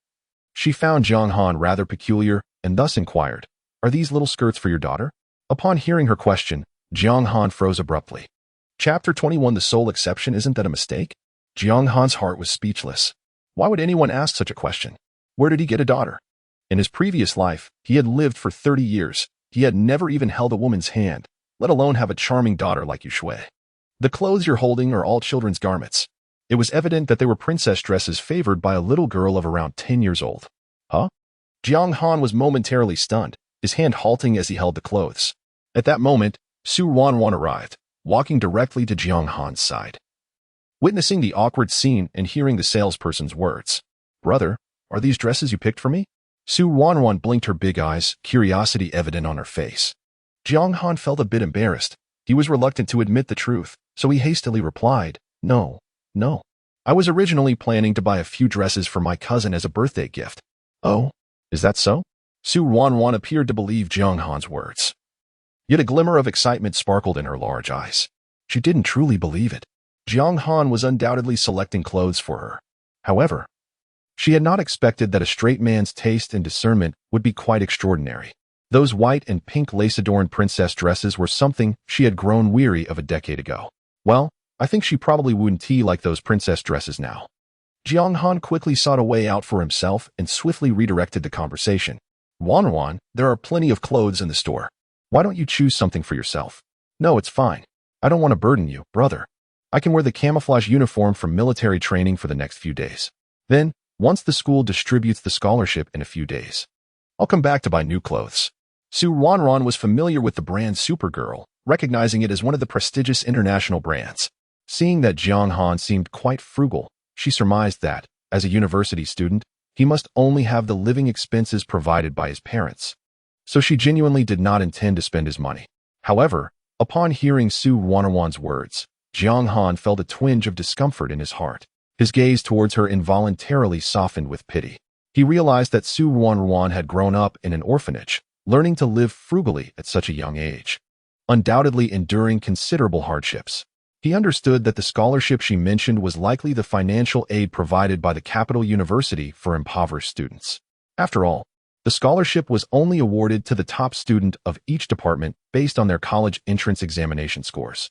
she found Jiang Han rather peculiar and thus inquired, "Are these little skirts for your daughter?" Upon hearing her question, Jiang Han froze abruptly. Chapter 21 The sole exception, isn't that a mistake? Jiang Han's heart was speechless. Why would anyone ask such a question? Where did he get a daughter? In his previous life, he had lived for 30 years. He had never even held a woman's hand, let alone have a charming daughter like Yu Shui. The clothes you're holding are all children's garments. It was evident that they were princess dresses favored by a little girl of around 10 years old. Huh? Jiang Han was momentarily stunned, his hand halting as he held the clothes. At that moment, Ruanruan arrived, walking directly to Jiang Han's side. Witnessing the awkward scene and hearing the salesperson's words, "Brother, are these dresses you picked for me?" Ruanruan blinked her big eyes, curiosity evident on her face. Jiang Han felt a bit embarrassed. He was reluctant to admit the truth, so he hastily replied, No. I was originally planning to buy a few dresses for my cousin as a birthday gift." "Oh, is that so?" Ruanruan appeared to believe Jiang Han's words. Yet a glimmer of excitement sparkled in her large eyes. She didn't truly believe it. Jiang Han was undoubtedly selecting clothes for her. However, she had not expected that a straight man's taste and discernment would be quite extraordinary. Those white and pink lace-adorned princess dresses were something she had grown weary of a decade ago. Well, I think she probably wouldn't like those princess dresses now. Jiang Han quickly sought a way out for himself and swiftly redirected the conversation. "Ruanruan, there are plenty of clothes in the store. Why don't you choose something for yourself?" "No, it's fine. I don't want to burden you, brother. I can wear the camouflage uniform from military training for the next few days. Then, once the school distributes the scholarship in a few days, I'll come back to buy new clothes." Ruanruan was familiar with the brand Supergirl, recognizing it as one of the prestigious international brands. Seeing that Jiang Han seemed quite frugal, she surmised that, as a university student, he must only have the living expenses provided by his parents. So she genuinely did not intend to spend his money. However, upon hearing Ruanruan's words, Jiang Han felt a twinge of discomfort in his heart. His gaze towards her involuntarily softened with pity. He realized that Ruanruan had grown up in an orphanage, learning to live frugally at such a young age, undoubtedly enduring considerable hardships. He understood that the scholarship she mentioned was likely the financial aid provided by the capital university for impoverished students. After all, the scholarship was only awarded to the top student of each department based on their college entrance examination scores.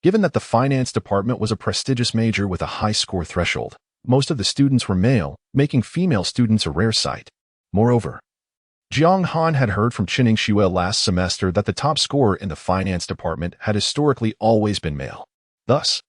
Given that the finance department was a prestigious major with a high score threshold, most of the students were male, making female students a rare sight. Moreover, Jiang Han had heard from Chining Xue last semester that the top scorer in the finance department had historically always been male. Thus,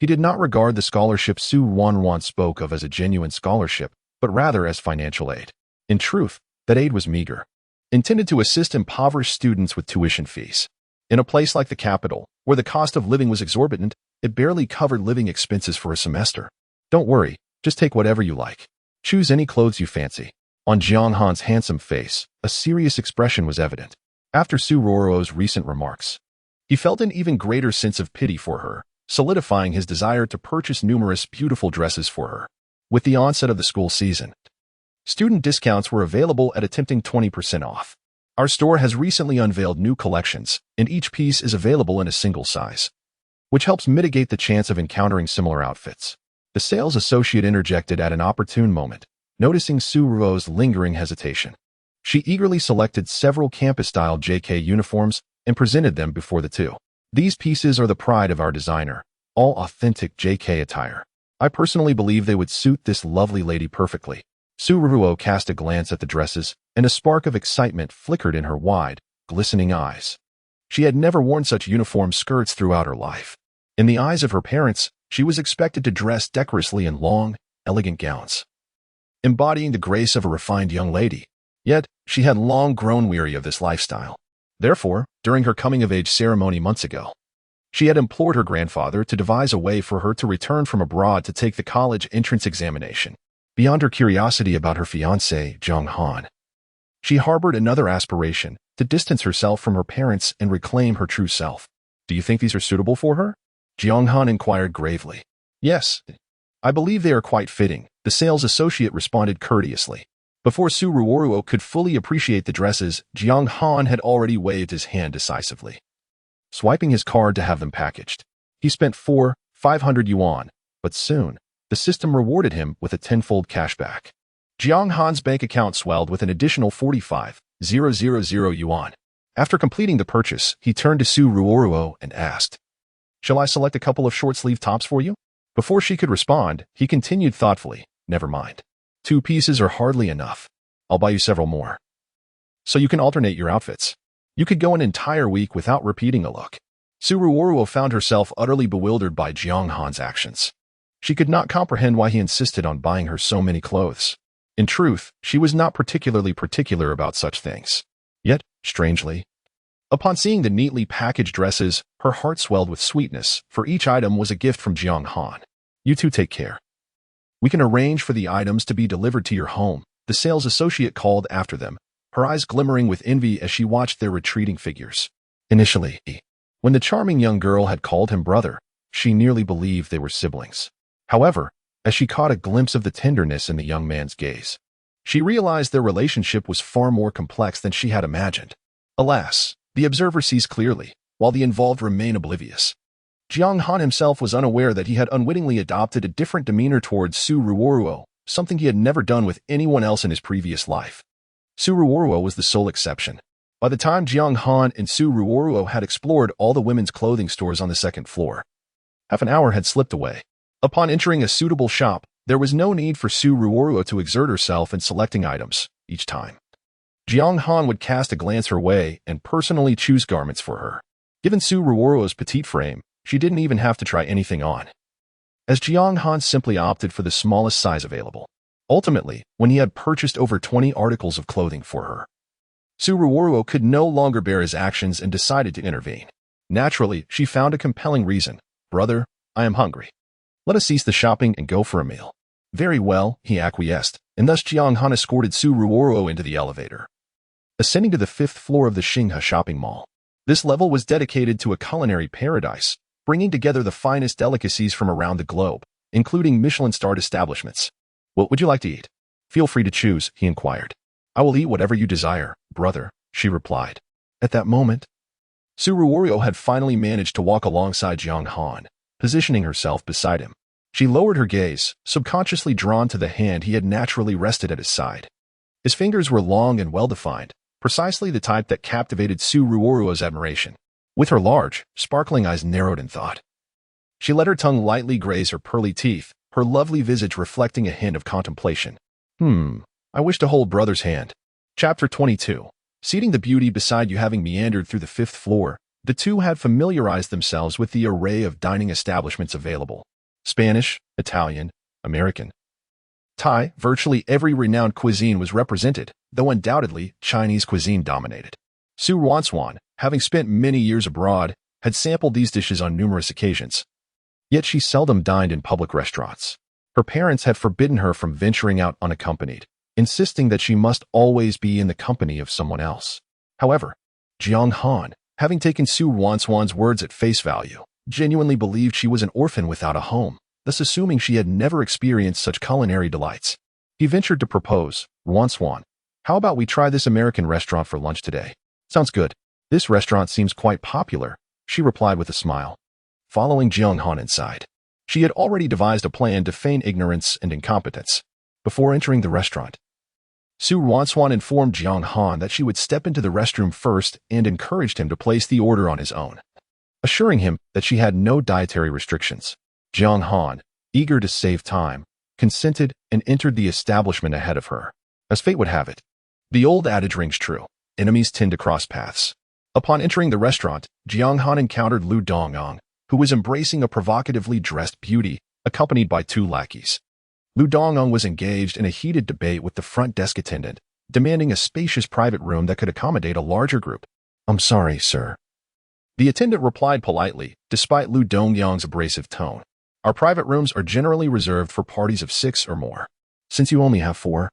he did not regard the scholarship Ruanruan spoke of as a genuine scholarship, but rather as financial aid. In truth, that aid was meager, intended to assist impoverished students with tuition fees. In a place like the capital, where the cost of living was exorbitant, it barely covered living expenses for a semester. "Don't worry, just take whatever you like. Choose any clothes you fancy. On Jiang Han's handsome face, a serious expression was evident. After Su Ruoruo's recent remarks, he felt an even greater sense of pity for her, solidifying his desire to purchase numerous beautiful dresses for her. With the onset of the school season, student discounts were available at a tempting 20% off. Our store has recently unveiled new collections, and each piece is available in a single size, which helps mitigate the chance of encountering similar outfits. The sales associate interjected at an opportune moment, noticing Su Ruo's lingering hesitation. She eagerly selected several campus-style JK uniforms and presented them before the two. These pieces are the pride of our designer, all authentic JK attire. I personally believe they would suit this lovely lady perfectly. Su Ruo cast a glance at the dresses, and a spark of excitement flickered in her wide, glistening eyes. She had never worn such uniform skirts throughout her life. In the eyes of her parents, she was expected to dress decorously in long, elegant gowns, embodying the grace of a refined young lady. Yet, she had long grown weary of this lifestyle. Therefore, during her coming-of-age ceremony months ago, she had implored her grandfather to devise a way for her to return from abroad to take the college entrance examination. Beyond her curiosity about her fiancé, Jiang Han, she harbored another aspiration, to distance herself from her parents and reclaim her true self. Do you think these are suitable for her? Jiang Han inquired gravely. Yes, I believe they are quite fitting, the sales associate responded courteously. Before Su Ruoruo could fully appreciate the dresses, Jiang Han had already waved his hand decisively, swiping his card to have them packaged. He spent 500 yuan, but soon, the system rewarded him with a tenfold cashback. Jiang Han's bank account swelled with an additional 45,000 yuan. After completing the purchase, he turned to Su Ruoruo and asked, "Shall I select a couple of short-sleeve tops for you?" Before she could respond, he continued thoughtfully, "Never mind. 2 pieces are hardly enough. I'll buy you several more, so you can alternate your outfits. You could go an entire week without repeating a look." Su Ruoruo found herself utterly bewildered by Jiang Han's actions. She could not comprehend why he insisted on buying her so many clothes. In truth, she was not particularly particular about such things. Yet, strangely, upon seeing the neatly packaged dresses, her heart swelled with sweetness, for each item was a gift from Jiang Han. "You two take care. We can arrange for the items to be delivered to your home," the sales associate called after them, her eyes glimmering with envy as she watched their retreating figures. Initially, when the charming young girl had called him brother, she nearly believed they were siblings. However, as she caught a glimpse of the tenderness in the young man's gaze, she realized their relationship was far more complex than she had imagined. Alas, the observer sees clearly, while the involved remain oblivious. Jiang Han himself was unaware that he had unwittingly adopted a different demeanor towards Su Ruoruo, something he had never done with anyone else in his previous life. Su Ruoruo was the sole exception. By the time Jiang Han and Su Ruoruo had explored all the women's clothing stores on the second floor, half an hour had slipped away. Upon entering a suitable shop, there was no need for Su Ruoruo to exert herself in selecting items each time. Jiang Han would cast a glance her way and personally choose garments for her. Given Su Ruoruo's petite frame, she didn't even have to try anything on, as Jiang Han simply opted for the smallest size available. Ultimately, when he had purchased over 20 articles of clothing for her, Su Ruoruo could no longer bear his actions and decided to intervene. Naturally, she found a compelling reason. "Brother, I am hungry. Let us cease the shopping and go for a meal." "Very well," he acquiesced, and thus Jiang Han escorted Su Ruoruo into the elevator, ascending to the 5th floor of the Xinghe shopping mall. This level was dedicated to a culinary paradise, bringing together the finest delicacies from around the globe, including Michelin-starred establishments. "What would you like to eat?" "Feel free to choose," he inquired. "I will eat whatever you desire, brother," she replied. At that moment, Su Ruoruo had finally managed to walk alongside Jiang Han, positioning herself beside him. She lowered her gaze, subconsciously drawn to the hand he had naturally rested at his side. His fingers were long and well-defined, precisely the type that captivated Su Ruoruo's admiration. With her large, sparkling eyes narrowed in thought, she let her tongue lightly graze her pearly teeth, her lovely visage reflecting a hint of contemplation. I wish to hold brother's hand." Chapter 22. Seating the beauty beside you. Having meandered through the 5th floor, the two had familiarized themselves with the array of dining establishments available. Spanish, Italian, American, Thai, virtually every renowned cuisine was represented, though undoubtedly Chinese cuisine dominated. Su Ruanruan, having spent many years abroad, had sampled these dishes on numerous occasions. Yet she seldom dined in public restaurants. Her parents had forbidden her from venturing out unaccompanied. insisting that she must always be in the company of someone else. However, Jiang Han, having taken Su Ruanruan's words at face value, genuinely believed she was an orphan without a home, thus assuming she had never experienced such culinary delights. He ventured to propose, Ruanruan, how about we try this American restaurant for lunch today? Sounds good. This restaurant seems quite popular, she replied with a smile. Following Jiang Han inside, she had already devised a plan to feign ignorance and incompetence. Before entering the restaurant, Su Ruanruan informed Jiang Han that she would step into the restroom first and encouraged him to place the order on his own. Assuring him that she had no dietary restrictions, Jiang Han, eager to save time, consented and entered the establishment ahead of her. As fate would have it, the old adage rings true: enemies tend to cross paths. Upon entering the restaurant, Jiang Han encountered Lu Dongyang, who was embracing a provocatively dressed beauty, accompanied by 2 lackeys. Lu Dongyang was engaged in a heated debate with the front desk attendant, demanding a spacious private room that could accommodate a larger group. I'm sorry, sir. The attendant replied politely, despite Lu Dongyang's abrasive tone. Our private rooms are generally reserved for parties of 6 or more. Since you only have 4,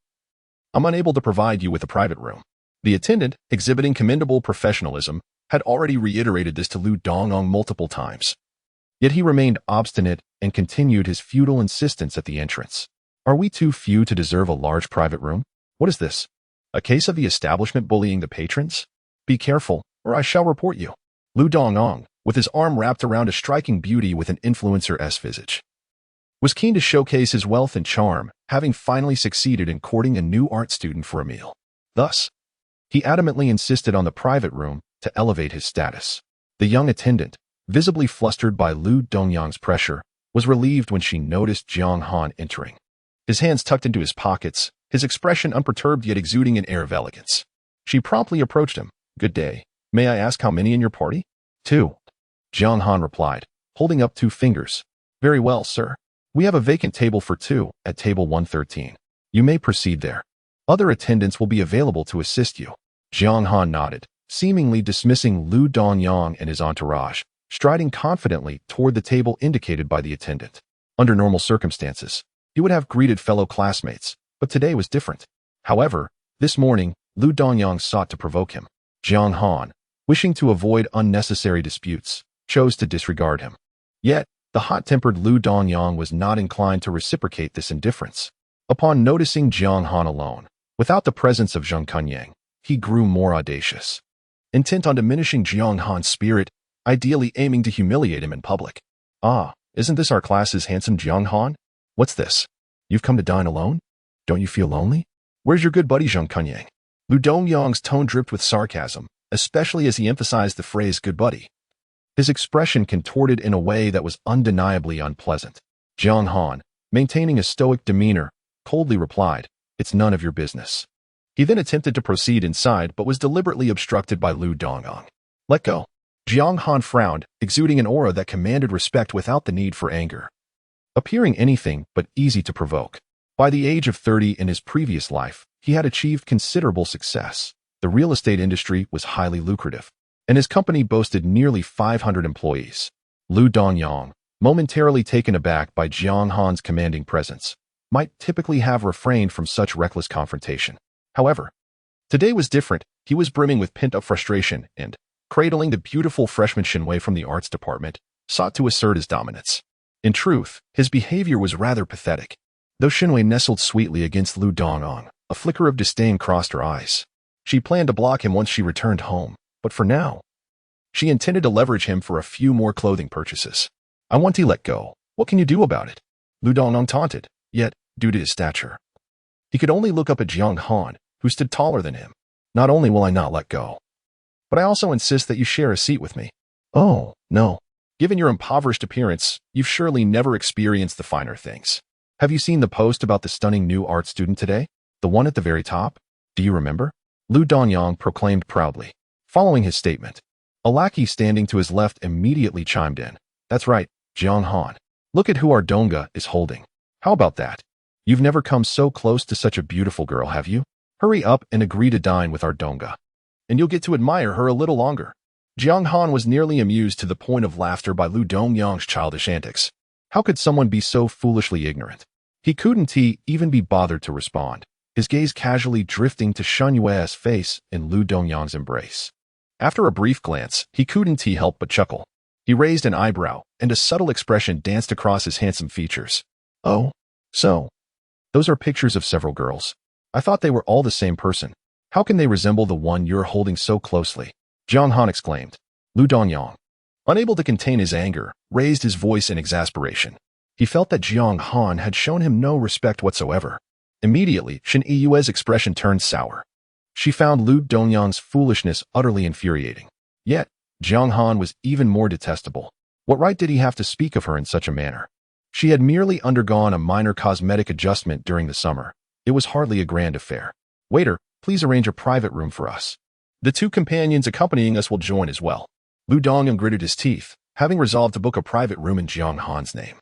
I'm unable to provide you with a private room. The attendant, exhibiting commendable professionalism, had already reiterated this to Lu Dongyang multiple times. Yet he remained obstinate and continued his futile insistence at the entrance. Are we too few to deserve a large private room? What is this? A case of the establishment bullying the patrons? Be careful, or I shall report you. Lu Dongyang, with his arm wrapped around a striking beauty with an influencer-esque visage, was keen to showcase his wealth and charm, having finally succeeded in courting a new art student for a meal. Thus, he adamantly insisted on the private room to elevate his status. The young attendant, visibly flustered by Lu Dongyang's pressure, was relieved when she noticed Jiang Han entering. His hands tucked into his pockets, his expression unperturbed yet exuding an air of elegance. She promptly approached him. Good day. May I ask how many in your party? 2. Jiang Han replied, holding up 2 fingers. Very well, sir. We have a vacant table for 2 at table 113. You may proceed there. Other attendants will be available to assist you. Jiang Han nodded, seemingly dismissing Lu Dongyang and his entourage, striding confidently toward the table indicated by the attendant. Under normal circumstances, he would have greeted fellow classmates, but today was different. However, this morning, Lu Dongyang sought to provoke him. Jiang Han, wishing to avoid unnecessary disputes, chose to disregard him. Yet, the hot-tempered Lu Dongyang was not inclined to reciprocate this indifference. Upon noticing Jiang Han alone, without the presence of Zheng Kunyang, he grew more audacious. Intent on diminishing Jiang Han's spirit, ideally aiming to humiliate him in public. Ah, isn't this our class's handsome Jiang Han? What's this? You've come to dine alone? Don't you feel lonely? Where's your good buddy Zheng Kunyang? Lu Dongyang's tone dripped with sarcasm, especially as he emphasized the phrase good buddy. His expression contorted in a way that was undeniably unpleasant. Jiang Han, maintaining a stoic demeanor, coldly replied, It's none of your business. He then attempted to proceed inside but was deliberately obstructed by Lu Dongyang. Let go. Jiang Han frowned, exuding an aura that commanded respect without the need for anger. Appearing anything but easy to provoke. By the age of 30 in his previous life, he had achieved considerable success. The real estate industry was highly lucrative, and his company boasted nearly 500 employees. Lu Dongyang, momentarily taken aback by Jiang Han's commanding presence, might typically have refrained from such reckless confrontation. However, today was different. He was brimming with pent-up frustration and, cradling the beautiful freshman Shinwei from the arts department, sought to assert his dominance. In truth, his behavior was rather pathetic. Though Shinwei nestled sweetly against Lu Dongyang, a flicker of disdain crossed her eyes. She planned to block him once she returned home, but for now, she intended to leverage him for a few more clothing purchases. I want to let go. What can you do about it? Lu Dongyang taunted, yet, due to his stature, he could only look up at Jiang Han, who stood taller than him. Not only will I not let go, but I also insist that you share a seat with me. Oh, no. Given your impoverished appearance, you've surely never experienced the finer things. Have you seen the post about the stunning new art student today? The one at the very top? Do you remember? Lu Dongyang proclaimed proudly. Following his statement, a lackey standing to his left immediately chimed in. That's right, Jiang Han. Look at who our donga is holding. How about that? You've never come so close to such a beautiful girl, have you? Hurry up and agree to dine with our donga, and you'll get to admire her a little longer. Jiang Han was nearly amused to the point of laughter by Lu Dongyang's childish antics. How could someone be so foolishly ignorant? He couldn't even be bothered to respond, his gaze casually drifting to Shen Yue's face in Lu Dongyang's embrace. After a brief glance, he couldn't help but chuckle. He raised an eyebrow, and a subtle expression danced across his handsome features. Oh, so. Those are pictures of several girls. I thought they were all the same person. How can they resemble the one you're holding so closely? Jiang Han exclaimed. Lu Dongyang, unable to contain his anger, raised his voice in exasperation. He felt that Jiang Han had shown him no respect whatsoever. Immediately, Shen Yue's expression turned sour. She found Lu Dongyang's foolishness utterly infuriating. Yet, Jiang Han was even more detestable. What right did he have to speak of her in such a manner? She had merely undergone a minor cosmetic adjustment during the summer. It was hardly a grand affair. Waiter, please arrange a private room for us. The two companions accompanying us will join as well. Lu Dongyang gritted his teeth, having resolved to book a private room in Jiang Han's name.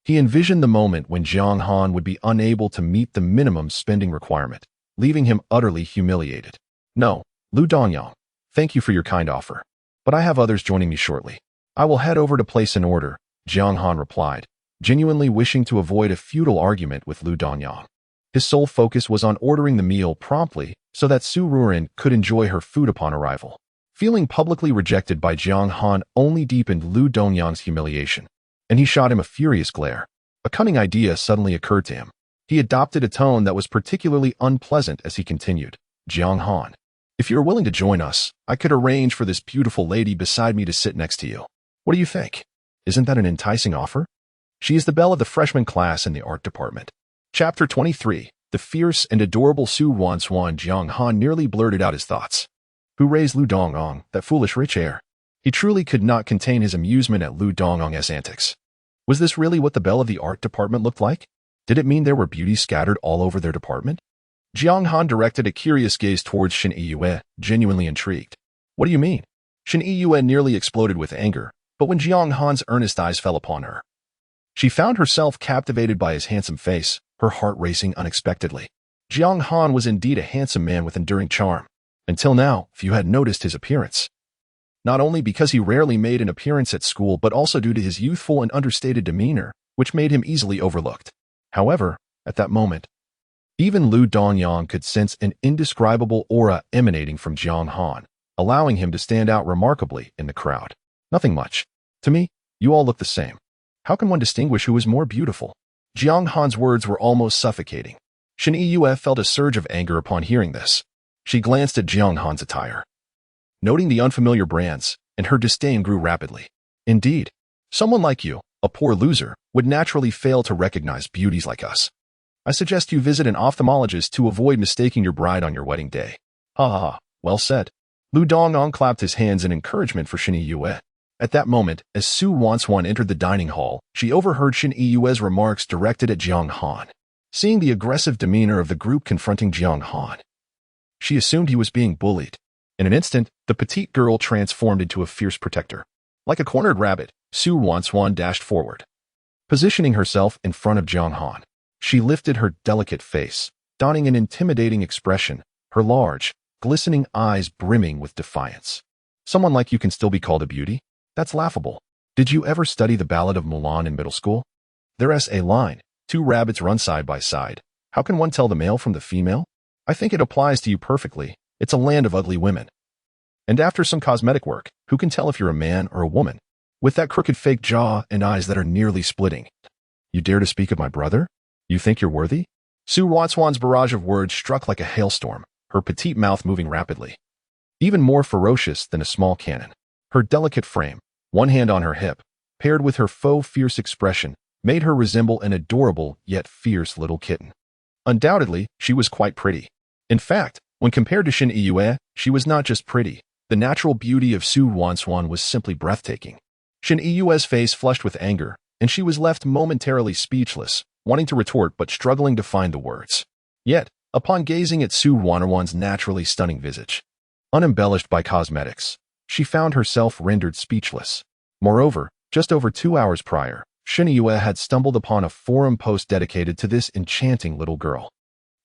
He envisioned the moment when Jiang Han would be unable to meet the minimum spending requirement, leaving him utterly humiliated. No, Lu Dongyang, thank you for your kind offer. But I have others joining me shortly. I will head over to place an order, Jiang Han replied, genuinely wishing to avoid a futile argument with Lu Dongyang. His sole focus was on ordering the meal promptly so that Ruanruan could enjoy her food upon arrival. Feeling publicly rejected by Jiang Han only deepened Lu Dongyang's humiliation, and he shot him a furious glare. A cunning idea suddenly occurred to him. He adopted a tone that was particularly unpleasant as he continued. Jiang Han, if you're willing to join us, I could arrange for this beautiful lady beside me to sit next to you. What do you think? Isn't that an enticing offer? She is the belle of the freshman class in the art department. Chapter 23. The fierce and adorable Ruanruan. Jiang Han nearly blurted out his thoughts. Who raised Lu Dongyang, that foolish rich heir? He truly could not contain his amusement at Lu Dongyang's antics. Was this really what the belle of the art department looked like? Did it mean there were beauties scattered all over their department? Jiang Han directed a curious gaze towards Shen Yue, genuinely intrigued. What do you mean? Shen Yue nearly exploded with anger, but when Jiang Han's earnest eyes fell upon her, she found herself captivated by his handsome face, her heart racing unexpectedly. Jiang Han was indeed a handsome man with enduring charm. Until now, few had noticed his appearance. Not only because he rarely made an appearance at school, but also due to his youthful and understated demeanor, which made him easily overlooked. However, at that moment, even Lu Dongyang could sense an indescribable aura emanating from Jiang Han, allowing him to stand out remarkably in the crowd. Nothing much. To me, you all look the same. How can one distinguish who is more beautiful? Jiang Han's words were almost suffocating. Shen Yue felt a surge of anger upon hearing this. She glanced at Jiang Han's attire, noting the unfamiliar brands, and her disdain grew rapidly. Indeed, someone like you, a poor loser, would naturally fail to recognize beauties like us. I suggest you visit an ophthalmologist to avoid mistaking your bride on your wedding day. Ha ha ha, well said. Lu Dongyang clapped his hands in encouragement for Shen Yue. At that moment, as Ruanruan entered the dining hall, she overheard Shen Yue's remarks directed at Jiang Han. Seeing the aggressive demeanor of the group confronting Jiang Han, she assumed he was being bullied. In an instant, the petite girl transformed into a fierce protector. Like a cornered rabbit, Ruanruan dashed forward. Positioning herself in front of Jiang Han, she lifted her delicate face, donning an intimidating expression, her large, glistening eyes brimming with defiance. Someone like you can still be called a beauty? That's laughable. Did you ever study the Ballad of Mulan in middle school? There's a line, two rabbits run side by side. How can one tell the male from the female? I think it applies to you perfectly. It's a land of ugly women. And after some cosmetic work, who can tell if you're a man or a woman? With that crooked fake jaw and eyes that are nearly splitting. You dare to speak of my brother? You think you're worthy? Ruanruan's barrage of words struck like a hailstorm, her petite mouth moving rapidly. Even more ferocious than a small cannon. Her delicate frame, one hand on her hip, paired with her faux fierce expression, made her resemble an adorable yet fierce little kitten. Undoubtedly, she was quite pretty. In fact, when compared to Shen Yue, she was not just pretty. The natural beauty of Ruanruan was simply breathtaking. Shen Yue's face flushed with anger, and she was left momentarily speechless, wanting to retort but struggling to find the words. Yet, upon gazing at Ruanruan's naturally stunning visage, unembellished by cosmetics, she found herself rendered speechless. Moreover, just over 2 hours prior, Shen Yue had stumbled upon a forum post dedicated to this enchanting little girl.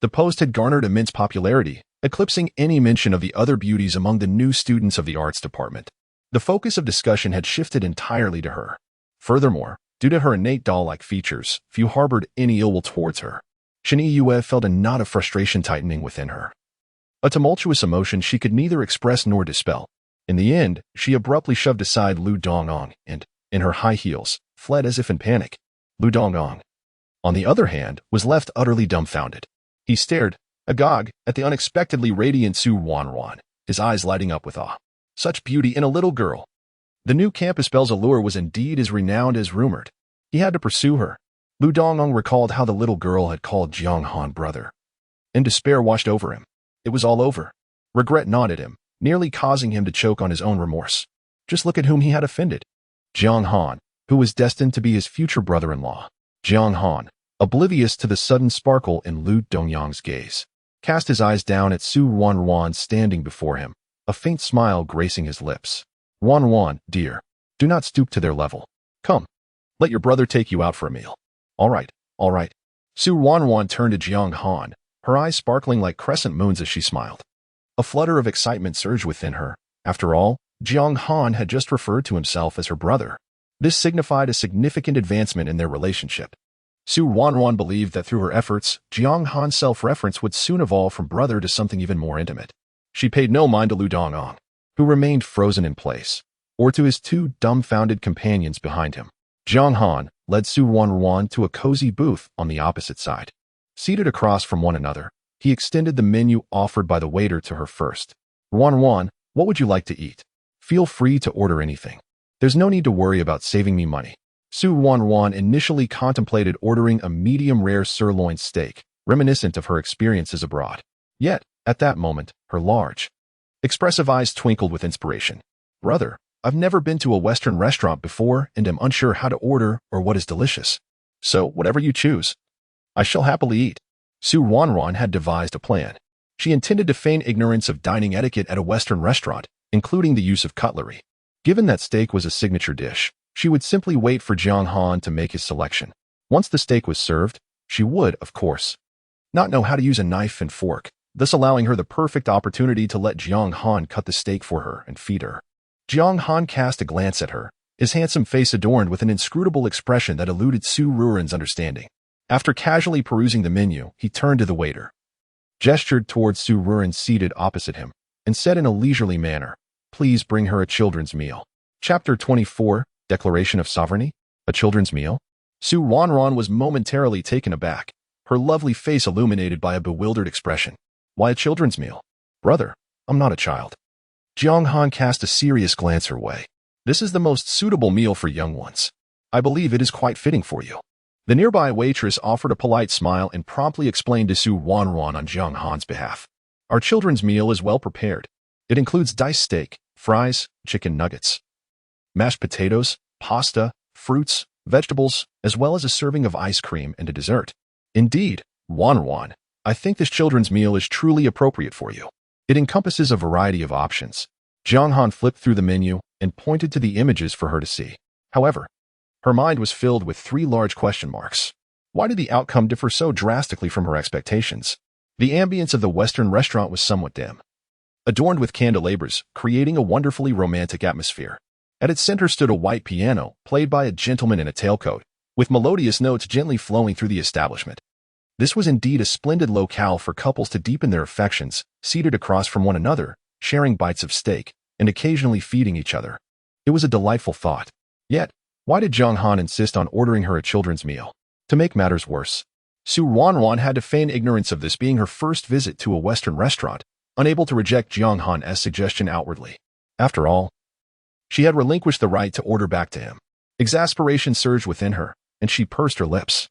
The post had garnered immense popularity, eclipsing any mention of the other beauties among the new students of the arts department. The focus of discussion had shifted entirely to her. Furthermore, due to her innate doll-like features, few harbored any ill will towards her. Shani Yue felt a knot of frustration tightening within her. A tumultuous emotion she could neither express nor dispel. In the end, she abruptly shoved aside Lu Dongong and, in her high heels, fled as if in panic. Lu Dongong, on the other hand, was left utterly dumbfounded. He stared, agog, at the unexpectedly radiant Su Ruanruan, his eyes lighting up with awe. Such beauty in a little girl. The new campus belle's allure was indeed as renowned as rumored. He had to pursue her. Lu Dongong recalled how the little girl had called Jiang Han brother. And despair washed over him. It was all over. Regret gnawed at him, nearly causing him to choke on his own remorse. Just look at whom he had offended. Jiang Han, who was destined to be his future brother-in-law. Jiang Han, oblivious to the sudden sparkle in Lu Dongyang's gaze, cast his eyes down at Su Ruanruan standing before him, a faint smile gracing his lips. Ruanruan, dear, do not stoop to their level. Come, let your brother take you out for a meal. All right, all right. Su Ruanruan turned to Jiang Han, her eyes sparkling like crescent moons as she smiled. A flutter of excitement surged within her. After all, Jiang Han had just referred to himself as her brother. This signified a significant advancement in their relationship. Su Ruanruan believed that through her efforts, Jiang Han's self-reference would soon evolve from brother to something even more intimate. She paid no mind to Lu Dongong, who remained frozen in place, or to his two dumbfounded companions behind him. Jiang Han led Su Ruanruan to a cozy booth on the opposite side. Seated across from one another, he extended the menu offered by the waiter to her first. Ruanruan, what would you like to eat? Feel free to order anything. There's no need to worry about saving me money. Su Ruanruan initially contemplated ordering a medium-rare sirloin steak, reminiscent of her experiences abroad. Yet, at that moment, her large, expressive eyes twinkled with inspiration. Brother, I've never been to a Western restaurant before and am unsure how to order or what is delicious. So, whatever you choose, I shall happily eat. Su Ruanruan had devised a plan. She intended to feign ignorance of dining etiquette at a Western restaurant, including the use of cutlery. Given that steak was a signature dish, she would simply wait for Jiang Han to make his selection. Once the steak was served, she would, of course, not know how to use a knife and fork, thus allowing her the perfect opportunity to let Jiang Han cut the steak for her and feed her. Jiang Han cast a glance at her, his handsome face adorned with an inscrutable expression that eluded Su Ruan's understanding. After casually perusing the menu, he turned to the waiter, gestured towards Su Ruan seated opposite him, and said in a leisurely manner, "Please bring her a children's meal." Chapter 24, Declaration of Sovereignty? A children's meal? Su Ruanruan was momentarily taken aback, her lovely face illuminated by a bewildered expression. Why a children's meal? Brother, I'm not a child. Jiang Han cast a serious glance her way. This is the most suitable meal for young ones. I believe it is quite fitting for you. The nearby waitress offered a polite smile and promptly explained to Su Ruanruan on Jiang Han's behalf. Our children's meal is well prepared. It includes diced steak, fries, chicken nuggets, mashed potatoes, pasta, fruits, vegetables, as well as a serving of ice cream and a dessert. Indeed, Ruanruan, I think this children's meal is truly appropriate for you. It encompasses a variety of options. Jiang Han flipped through the menu and pointed to the images for her to see. However, her mind was filled with 3 large question marks. Why did the outcome differ so drastically from her expectations? The ambience of the Western restaurant was somewhat dim, adorned with candelabras, creating a wonderfully romantic atmosphere. At its center stood a white piano, played by a gentleman in a tailcoat, with melodious notes gently flowing through the establishment. This was indeed a splendid locale for couples to deepen their affections, seated across from one another, sharing bites of steak, and occasionally feeding each other. It was a delightful thought. Yet, why did Jiang Han insist on ordering her a children's meal? To make matters worse, Su Ruanruan had to feign ignorance of this being her first visit to a Western restaurant, unable to reject Jiang Han's suggestion outwardly. After all, she had relinquished the right to order back to him. Exasperation surged within her, and she pursed her lips,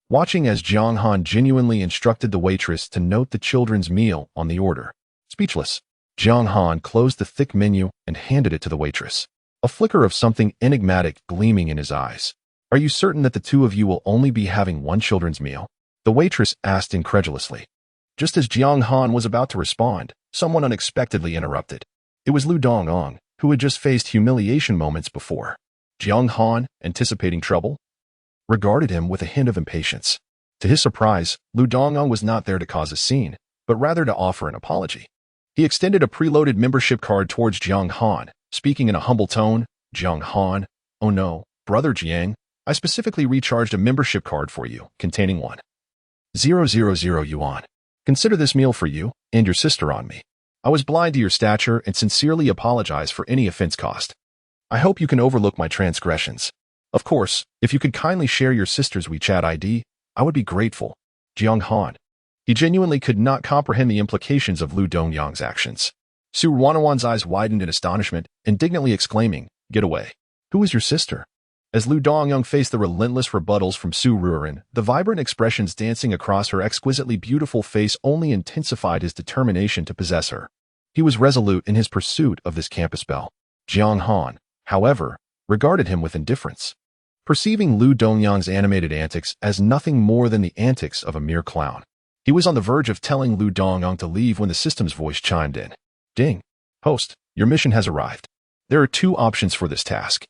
watching as Jiang Han genuinely instructed the waitress to note the children's meal on the order. Speechless, Jiang Han closed the thick menu and handed it to the waitress, a flicker of something enigmatic gleaming in his eyes. Are you certain that the two of you will only be having one children's meal? The waitress asked incredulously. Just as Jiang Han was about to respond, someone unexpectedly interrupted. It was Lu Dongong, who had just faced humiliation moments before. Jiang Han, anticipating trouble, regarded him with a hint of impatience. To his surprise, Lu Dongong was not there to cause a scene, but rather to offer an apology. He extended a preloaded membership card towards Jiang Han, speaking in a humble tone. Jiang Han, oh no, Brother Jiang, I specifically recharged a membership card for you, containing 1 000 yuan. Consider this meal for you and your sister on me. I was blind to your stature and sincerely apologize for any offense caused. I hope you can overlook my transgressions. Of course, if you could kindly share your sister's WeChat ID, I would be grateful. Jiang Han. He genuinely could not comprehend the implications of Lu Dongyang's actions. Ruanruan's eyes widened in astonishment, indignantly exclaiming, "Get away. Who is your sister?" As Lu Dongyang faced the relentless rebuttals from Ruanruan, the vibrant expressions dancing across her exquisitely beautiful face only intensified his determination to possess her. He was resolute in his pursuit of this campus belle. Jiang Han, however, regarded him with indifference, perceiving Lu Dongyang's animated antics as nothing more than the antics of a mere clown. He was on the verge of telling Lu Dongyang to leave when the system's voice chimed in. "Ding. Host, your mission has arrived. There are two options for this task.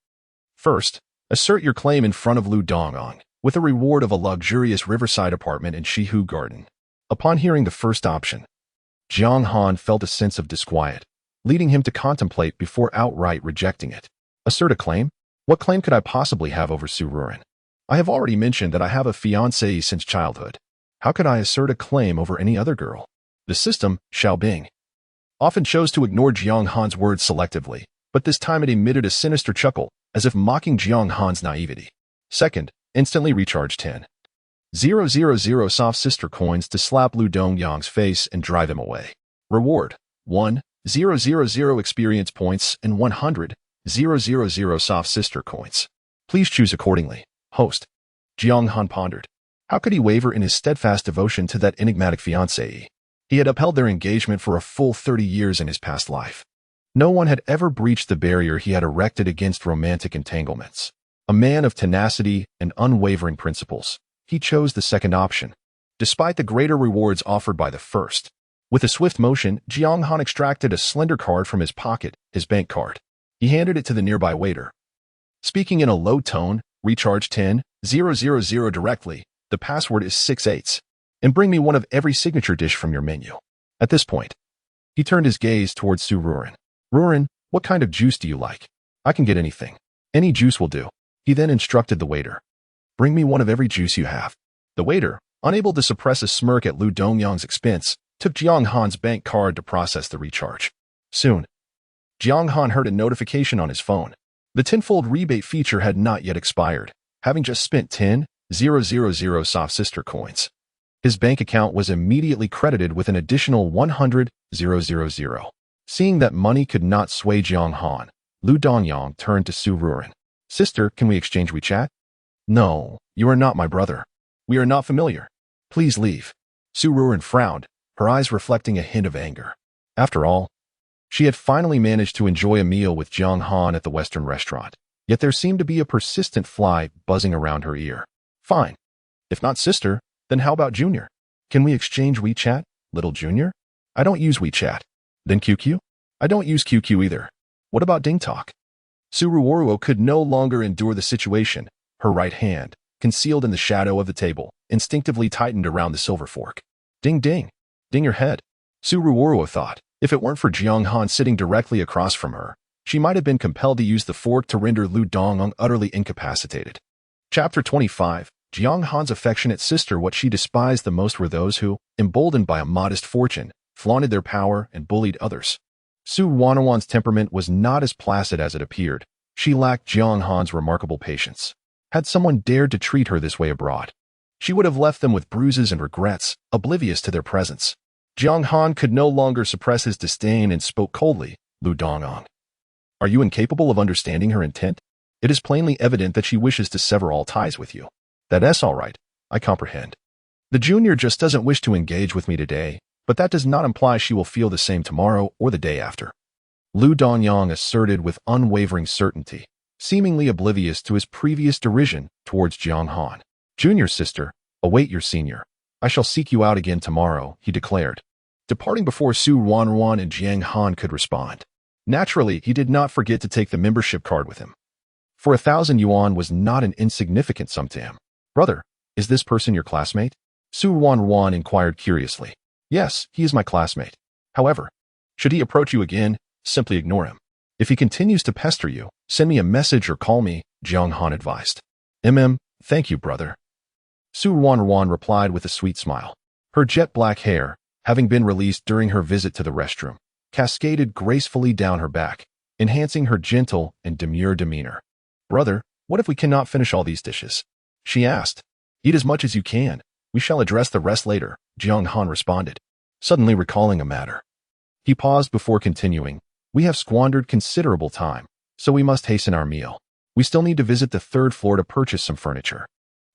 First, assert your claim in front of Lu Dongyang, with a reward of a luxurious riverside apartment in Shihu Garden." Upon hearing the first option, Jiang Han felt a sense of disquiet, leading him to contemplate before outright rejecting it. Assert a claim? What claim could I possibly have over Ruanruan? I have already mentioned that I have a fiancée since childhood. How could I assert a claim over any other girl? The system, Xiaobing, often chose to ignore Jiang Han's words selectively, but this time it emitted a sinister chuckle, as if mocking Jiang Han's naivety. Second, instantly recharge 10,000 soft sister coins to slap Lu Dongyang's face and drive him away. Reward: 1,000 experience points and 100,000 soft sister coins. Please choose accordingly. Host. Jiang Han pondered. How could he waver in his steadfast devotion to that enigmatic fiancée? He had upheld their engagement for a full 30 years in his past life. No one had ever breached the barrier he had erected against romantic entanglements. A man of tenacity and unwavering principles, he chose the second option, despite the greater rewards offered by the first. With a swift motion, Jiang Han extracted a slender card from his pocket, his bank card. He handed it to the nearby waiter. Speaking in a low tone, recharge 10,000 directly. The password is 6/8. And bring me one of every signature dish from your menu. At this point, he turned his gaze towards Ruanruan. "Ruanruan, what kind of juice do you like? I can get anything. Any juice will do." He then instructed the waiter. "Bring me one of every juice you have." The waiter, unable to suppress a smirk at Lu Dongyang's expense, took Jiang Han's bank card to process the recharge. Soon, Jiang Han heard a notification on his phone. The tenfold rebate feature had not yet expired, having just spent 10,000 soft sister coins. His bank account was immediately credited with an additional 100,000. Seeing that money could not sway Jiang Han, Lu Dongyang turned to Ruanruan. "Sister, can we exchange WeChat?" "No, you are not my brother. We are not familiar. Please leave." Ruanruan frowned, her eyes reflecting a hint of anger. After all, she had finally managed to enjoy a meal with Jiang Han at the Western restaurant, yet there seemed to be a persistent fly buzzing around her ear. "Fine. If not sister, then how about Junior? Can we exchange WeChat, little Junior?" "I don't use WeChat." "Then QQ?" "I don't use QQ either." "What about DingTalk?" Ruanruan could no longer endure the situation. Her right hand, concealed in the shadow of the table, instinctively tightened around the silver fork. "Ding ding. Ding your head." Ruanruan thought, if it weren't for Jiang Han sitting directly across from her, she might have been compelled to use the fork to render Lu Dongyang utterly incapacitated. Chapter 25. Jiang Han's affectionate sister. What she despised the most were those who, emboldened by a modest fortune, flaunted their power and bullied others. Ruanruan's temperament was not as placid as it appeared. She lacked Jiang Han's remarkable patience. Had someone dared to treat her this way abroad, she would have left them with bruises and regrets, oblivious to their presence. Jiang Han could no longer suppress his disdain and spoke coldly. "Lu Dongyang, are you incapable of understanding her intent? It is plainly evident that she wishes to sever all ties with you." "That's all right. I comprehend. The junior just doesn't wish to engage with me today, but that does not imply she will feel the same tomorrow or the day after." Lu Dongyang asserted with unwavering certainty, seemingly oblivious to his previous derision towards Jiang Han. "Junior sister, await your senior. I shall seek you out again tomorrow," he declared, departing before Ruanruan and Jiang Han could respond. Naturally, he did not forget to take the membership card with him. For 1,000 yuan was not an insignificant sum to him. "Brother, is this person your classmate?" Ruanruan inquired curiously. "Yes, he is my classmate. However, should he approach you again, simply ignore him. If he continues to pester you, send me a message or call me," Jiang Han advised. Thank you, brother." Ruanruan replied with a sweet smile. Her jet-black hair, having been released during her visit to the restroom, cascaded gracefully down her back, enhancing her gentle and demure demeanor. "Brother, what if we cannot finish all these dishes?" she asked. "Eat as much as you can. We shall address the rest later," Jiang Han responded, suddenly recalling a matter. He paused before continuing. "We have squandered considerable time, so we must hasten our meal. We still need to visit the third floor to purchase some furniture."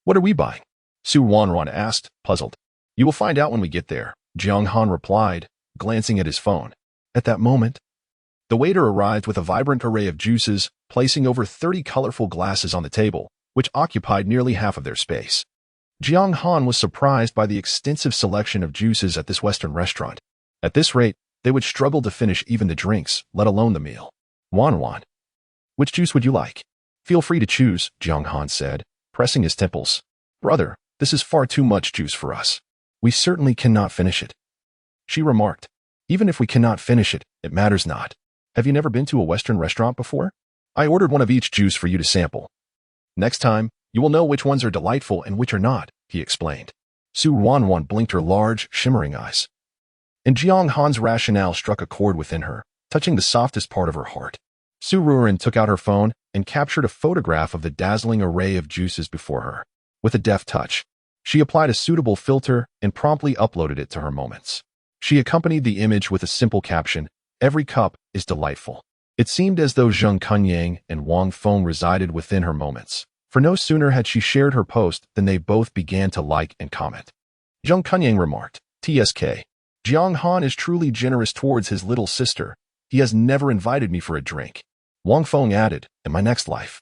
"What are we buying?" Ruanruan asked, puzzled. "You will find out when we get there," Jiang Han replied, glancing at his phone. At that moment, the waiter arrived with a vibrant array of juices, placing over 30 colorful glasses on the table, which occupied nearly half of their space. Jiang Han was surprised by the extensive selection of juices at this Western restaurant. At this rate, they would struggle to finish even the drinks, let alone the meal. "Ruanruan, which juice would you like?" "Feel free to choose," Jiang Han said, pressing his temples. "Brother, this is far too much juice for us. We certainly cannot finish it," she remarked. "Even if we cannot finish it, it matters not. Have you never been to a Western restaurant before? I ordered one of each juice for you to sample. Next time, you will know which ones are delightful and which are not," he explained. Ruanruan blinked her large, shimmering eyes. And Jiang Han's rationale struck a chord within her, touching the softest part of her heart. Ruanruan took out her phone and captured a photograph of the dazzling array of juices before her. With a deft touch, she applied a suitable filter and promptly uploaded it to her moments. She accompanied the image with a simple caption, "Every cup is delightful." It seemed as though Jiang Kunyang and Wang Feng resided within her moments, for no sooner had she shared her post than they both began to like and comment. Jiang Kunyang remarked, "TSK. Jiang Han is truly generous towards his little sister. He has never invited me for a drink." Wang Feng added, "In my next life,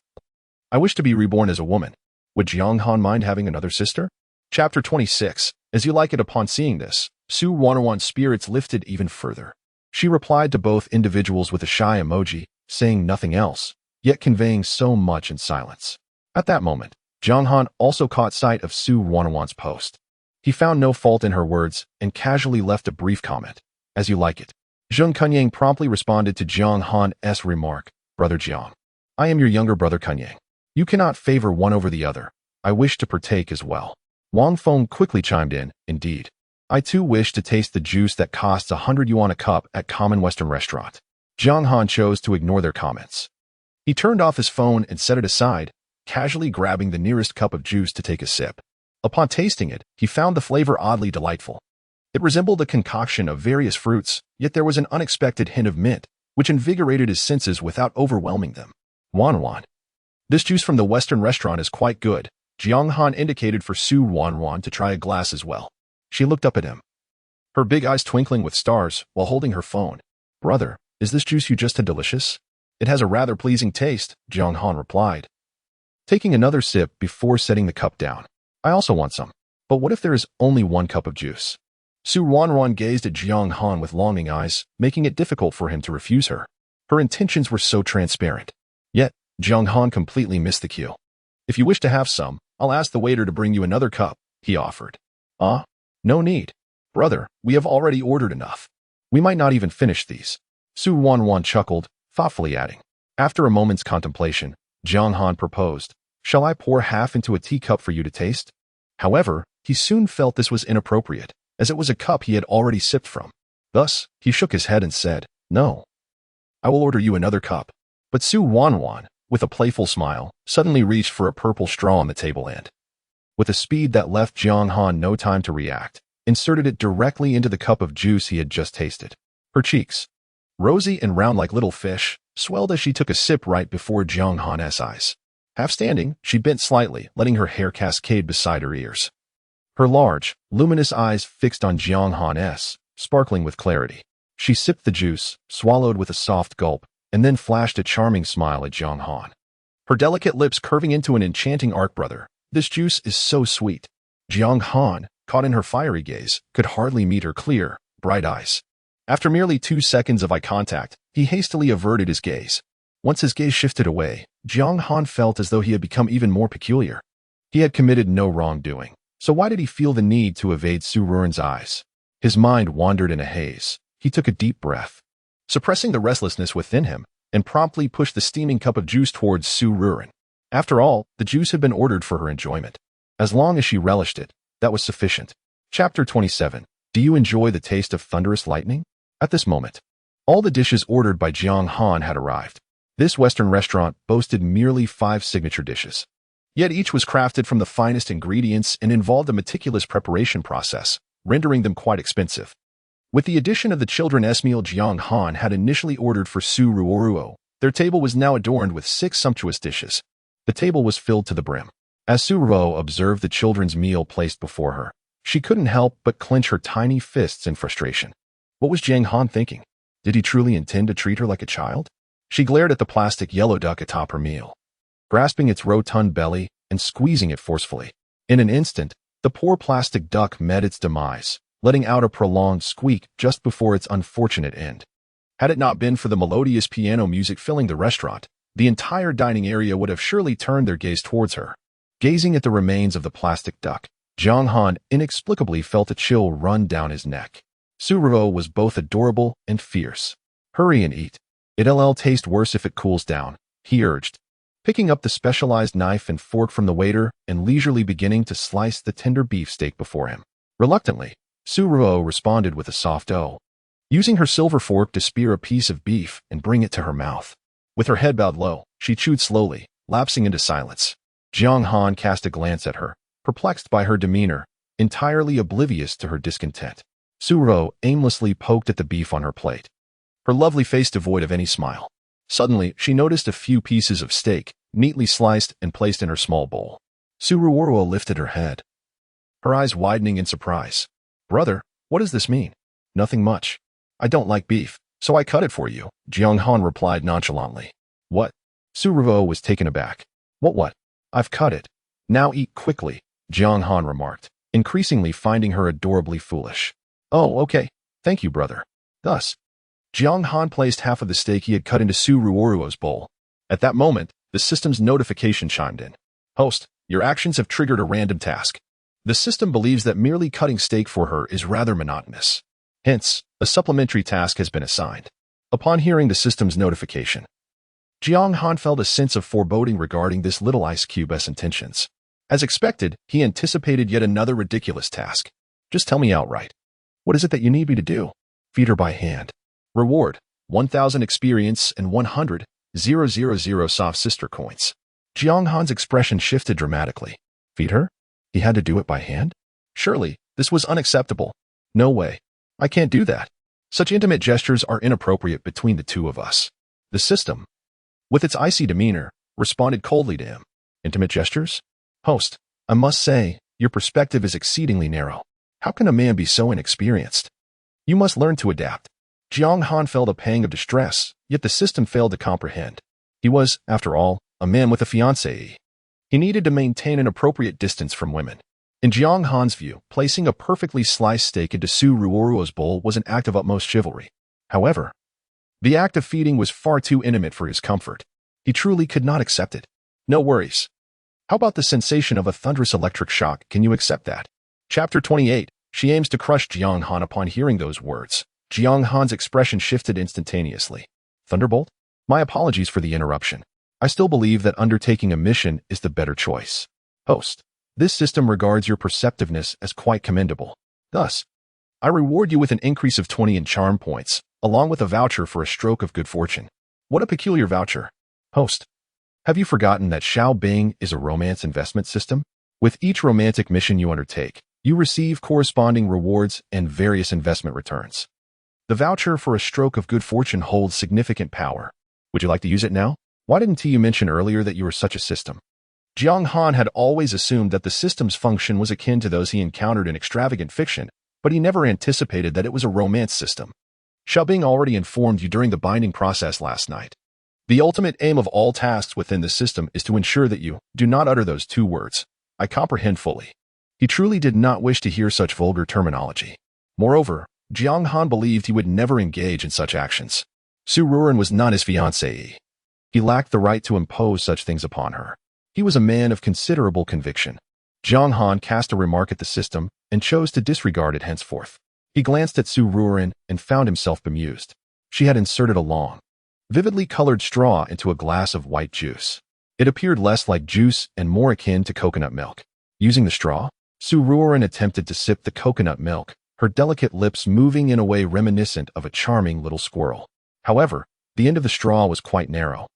I wish to be reborn as a woman. Would Jiang Han mind having another sister?" Chapter 26. As you like it. Upon seeing this, Ruanruan's spirits lifted even further. She replied to both individuals with a shy emoji, saying nothing else, yet conveying so much in silence. At that moment, Jiang Han also caught sight of Ruanruan's post. He found no fault in her words and casually left a brief comment, "As you like it." Jiang Kunyang promptly responded to Jiang Han's remark, "Brother Jiang, I am your younger brother Kunyang. You cannot favor one over the other. I wish to partake as well." Wang Feng quickly chimed in, "Indeed. I too wish to taste the juice that costs 100 yuan a cup at common Western restaurant." Jiang Han chose to ignore their comments. He turned off his phone and set it aside, casually grabbing the nearest cup of juice to take a sip. Upon tasting it, he found the flavor oddly delightful. It resembled a concoction of various fruits, yet there was an unexpected hint of mint, which invigorated his senses without overwhelming them. "Ruanruan, this juice from the Western restaurant is quite good." Jiang Han indicated for Ruanruan to try a glass as well. She looked up at him, her big eyes twinkling with stars while holding her phone. "Brother, is this juice you just had delicious?" "It has a rather pleasing taste," Jiang Han replied, taking another sip before setting the cup down. "I also want some. But what if there is only one cup of juice?" Ruanruan gazed at Jiang Han with longing eyes, making it difficult for him to refuse her. Her intentions were so transparent. Yet, Jiang Han completely missed the cue. "If you wish to have some, I'll ask the waiter to bring you another cup," he offered. No need. Brother, we have already ordered enough. We might not even finish these." Ruanruan chuckled, thoughtfully adding. After a moment's contemplation, Jiang Han proposed, "Shall I pour half into a teacup for you to taste?" However, he soon felt this was inappropriate, as it was a cup he had already sipped from. Thus, he shook his head and said, "No. I will order you another cup." But Ruanruan, with a playful smile, suddenly reached for a purple straw on the table and, with a speed that left Jiang Han no time to react, inserted it directly into the cup of juice he had just tasted. Her cheeks, rosy and round like little fish, swelled as she took a sip right before Jiang Han's eyes. Half standing, she bent slightly, letting her hair cascade beside her ears. Her large, luminous eyes fixed on Jiang Han's, sparkling with clarity. She sipped the juice, swallowed with a soft gulp, and then flashed a charming smile at Jiang Han. Her delicate lips curving into an enchanting arc. "Brother, this juice is so sweet." Jiang Han, caught in her fiery gaze, could hardly meet her clear, bright eyes. After merely 2 seconds of eye contact, he hastily averted his gaze. Once his gaze shifted away, Jiang Han felt as though he had become even more peculiar. He had committed no wrongdoing, so why did he feel the need to evade Ruanruan's eyes? His mind wandered in a haze. He took a deep breath, suppressing the restlessness within him, and promptly pushed the steaming cup of juice towards Ruanruan. After all, the juice had been ordered for her enjoyment. As long as she relished it, that was sufficient. Chapter 27. Do you enjoy the taste of thunderous lightning? At this moment, all the dishes ordered by Jiang Han had arrived. This Western restaurant boasted merely 5 signature dishes. Yet each was crafted from the finest ingredients and involved a meticulous preparation process, rendering them quite expensive. With the addition of the children's meal Jiang Han had initially ordered for Su Ruanruan, their table was now adorned with 6 sumptuous dishes. The table was filled to the brim. As Su Ruo observed the children's meal placed before her, she couldn't help but clench her tiny fists in frustration. What was Jiang Han thinking? Did he truly intend to treat her like a child? She glared at the plastic yellow duck atop her meal, grasping its rotund belly and squeezing it forcefully. In an instant, the poor plastic duck met its demise, letting out a prolonged squeak just before its unfortunate end. Had it not been for the melodious piano music filling the restaurant, the entire dining area would have surely turned their gaze towards her. Gazing at the remains of the plastic duck, Jiang Han inexplicably felt a chill run down his neck. Su Ruo was both adorable and fierce. Hurry and eat. It'll taste worse if it cools down, he urged, picking up the specialized knife and fork from the waiter and leisurely beginning to slice the tender beefsteak before him. Reluctantly, Su Ruo responded with a soft "oh," using her silver fork to spear a piece of beef and bring it to her mouth. With her head bowed low, she chewed slowly, lapsing into silence. Jiang Han cast a glance at her, perplexed by her demeanor, entirely oblivious to her discontent. Su Ruo aimlessly poked at the beef on her plate, her lovely face devoid of any smile. Suddenly, she noticed a few pieces of steak, neatly sliced and placed in her small bowl. Su Ruo lifted her head, her eyes widening in surprise. Brother, what does this mean? Nothing much. I don't like beef, so I cut it for you, Jiang Han replied nonchalantly. What? Su Ruo was taken aback. What? I've cut it. Now eat quickly, Jiang Han remarked, increasingly finding her adorably foolish. Oh, okay. Thank you, brother. Thus, Jiang Han placed half of the steak he had cut into Su Ruo's bowl. At that moment, the system's notification chimed in. Host, your actions have triggered a random task. The system believes that merely cutting steak for her is rather monotonous. Hence, a supplementary task has been assigned. Upon hearing the system's notification, Jiang Han felt a sense of foreboding regarding this little ice cube's intentions. As expected, he anticipated yet another ridiculous task. Just tell me outright. What is it that you need me to do? Feed her by hand. Reward, 1,000 experience and 100,000 soft sister coins. Jiang Han's expression shifted dramatically. Feed her? He had to do it by hand? Surely, this was unacceptable. No way. I can't do that. Such intimate gestures are inappropriate between the two of us. The system, with its icy demeanor, responded coldly to him. Intimate gestures? Host, I must say, your perspective is exceedingly narrow. How can a man be so inexperienced? You must learn to adapt. Jiang Han felt a pang of distress, yet the system failed to comprehend. He was, after all, a man with a fiancée. He needed to maintain an appropriate distance from women. In Jiang Han's view, placing a perfectly sliced steak into Su Ruo's bowl was an act of utmost chivalry. However, the act of feeding was far too intimate for his comfort. He truly could not accept it. No worries. How about the sensation of a thunderous electric shock? Can you accept that? Chapter 28. She aims to crush Jiang Han. Upon hearing those words, Jiang Han's expression shifted instantaneously. Thunderbolt? My apologies for the interruption. I still believe that undertaking a mission is the better choice. Host, this system regards your perceptiveness as quite commendable. Thus, I reward you with an increase of 20 in charm points, along with a voucher for a stroke of good fortune. What a peculiar voucher. Host, have you forgotten that Xiao Bing is a romance investment system? With each romantic mission you undertake, you receive corresponding rewards and various investment returns. The voucher for a stroke of good fortune holds significant power. Would you like to use it now? Why didn't you mention earlier that you were such a system? Jiang Han had always assumed that the system's function was akin to those he encountered in extravagant fiction, but he never anticipated that it was a romance system. Xiaobing already informed you during the binding process last night. The ultimate aim of all tasks within the system is to ensure that you do not utter those 2 words. I comprehend fully. He truly did not wish to hear such vulgar terminology. Moreover, Jiang Han believed he would never engage in such actions. Su Ruan was not his fiancée. He lacked the right to impose such things upon her. He was a man of considerable conviction. Jiang Han cast a remark at the system and chose to disregard it henceforth. He glanced at Su Ruan and found himself bemused. She had inserted a long, vividly colored straw into a glass of white juice. It appeared less like juice and more akin to coconut milk. Using the straw, Ruanruan attempted to sip the coconut milk, her delicate lips moving in a way reminiscent of a charming little squirrel. However, the end of the straw was quite narrow,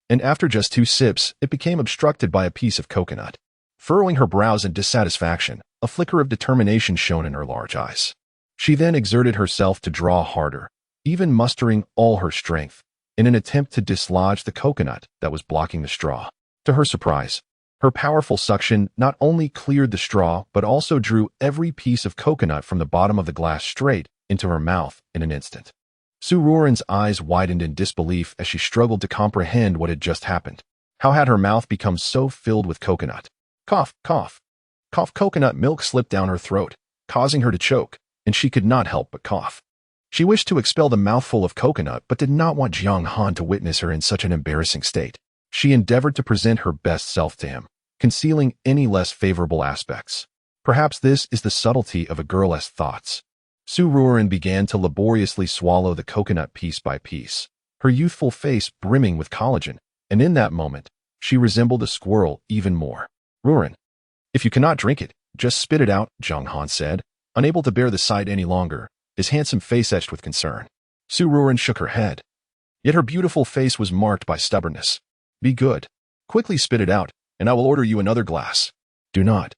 and after just 2 sips, it became obstructed by a piece of coconut. Furrowing her brows in dissatisfaction, a flicker of determination shone in her large eyes. She then exerted herself to draw harder, even mustering all her strength, in an attempt to dislodge the coconut that was blocking the straw. To her surprise, her powerful suction not only cleared the straw but also drew every piece of coconut from the bottom of the glass straight into her mouth in an instant. Ruanruan's eyes widened in disbelief as she struggled to comprehend what had just happened. How had her mouth become so filled with coconut? Cough, cough. Cough. Coconut milk slipped down her throat, causing her to choke, and she could not help but cough. She wished to expel the mouthful of coconut but did not want Jiang Han to witness her in such an embarrassing state. She endeavored to present her best self to him, concealing any less favorable aspects. Perhaps this is the subtlety of a girl's thoughts. Ruanruan began to laboriously swallow the coconut piece by piece, her youthful face brimming with collagen, and in that moment, she resembled a squirrel even more. Ruanruan, if you cannot drink it, just spit it out, Jiang Han said, unable to bear the sight any longer, his handsome face etched with concern. Ruanruan shook her head. Yet her beautiful face was marked by stubbornness. Be good. Quickly spit it out, and I will order you another glass. Do not.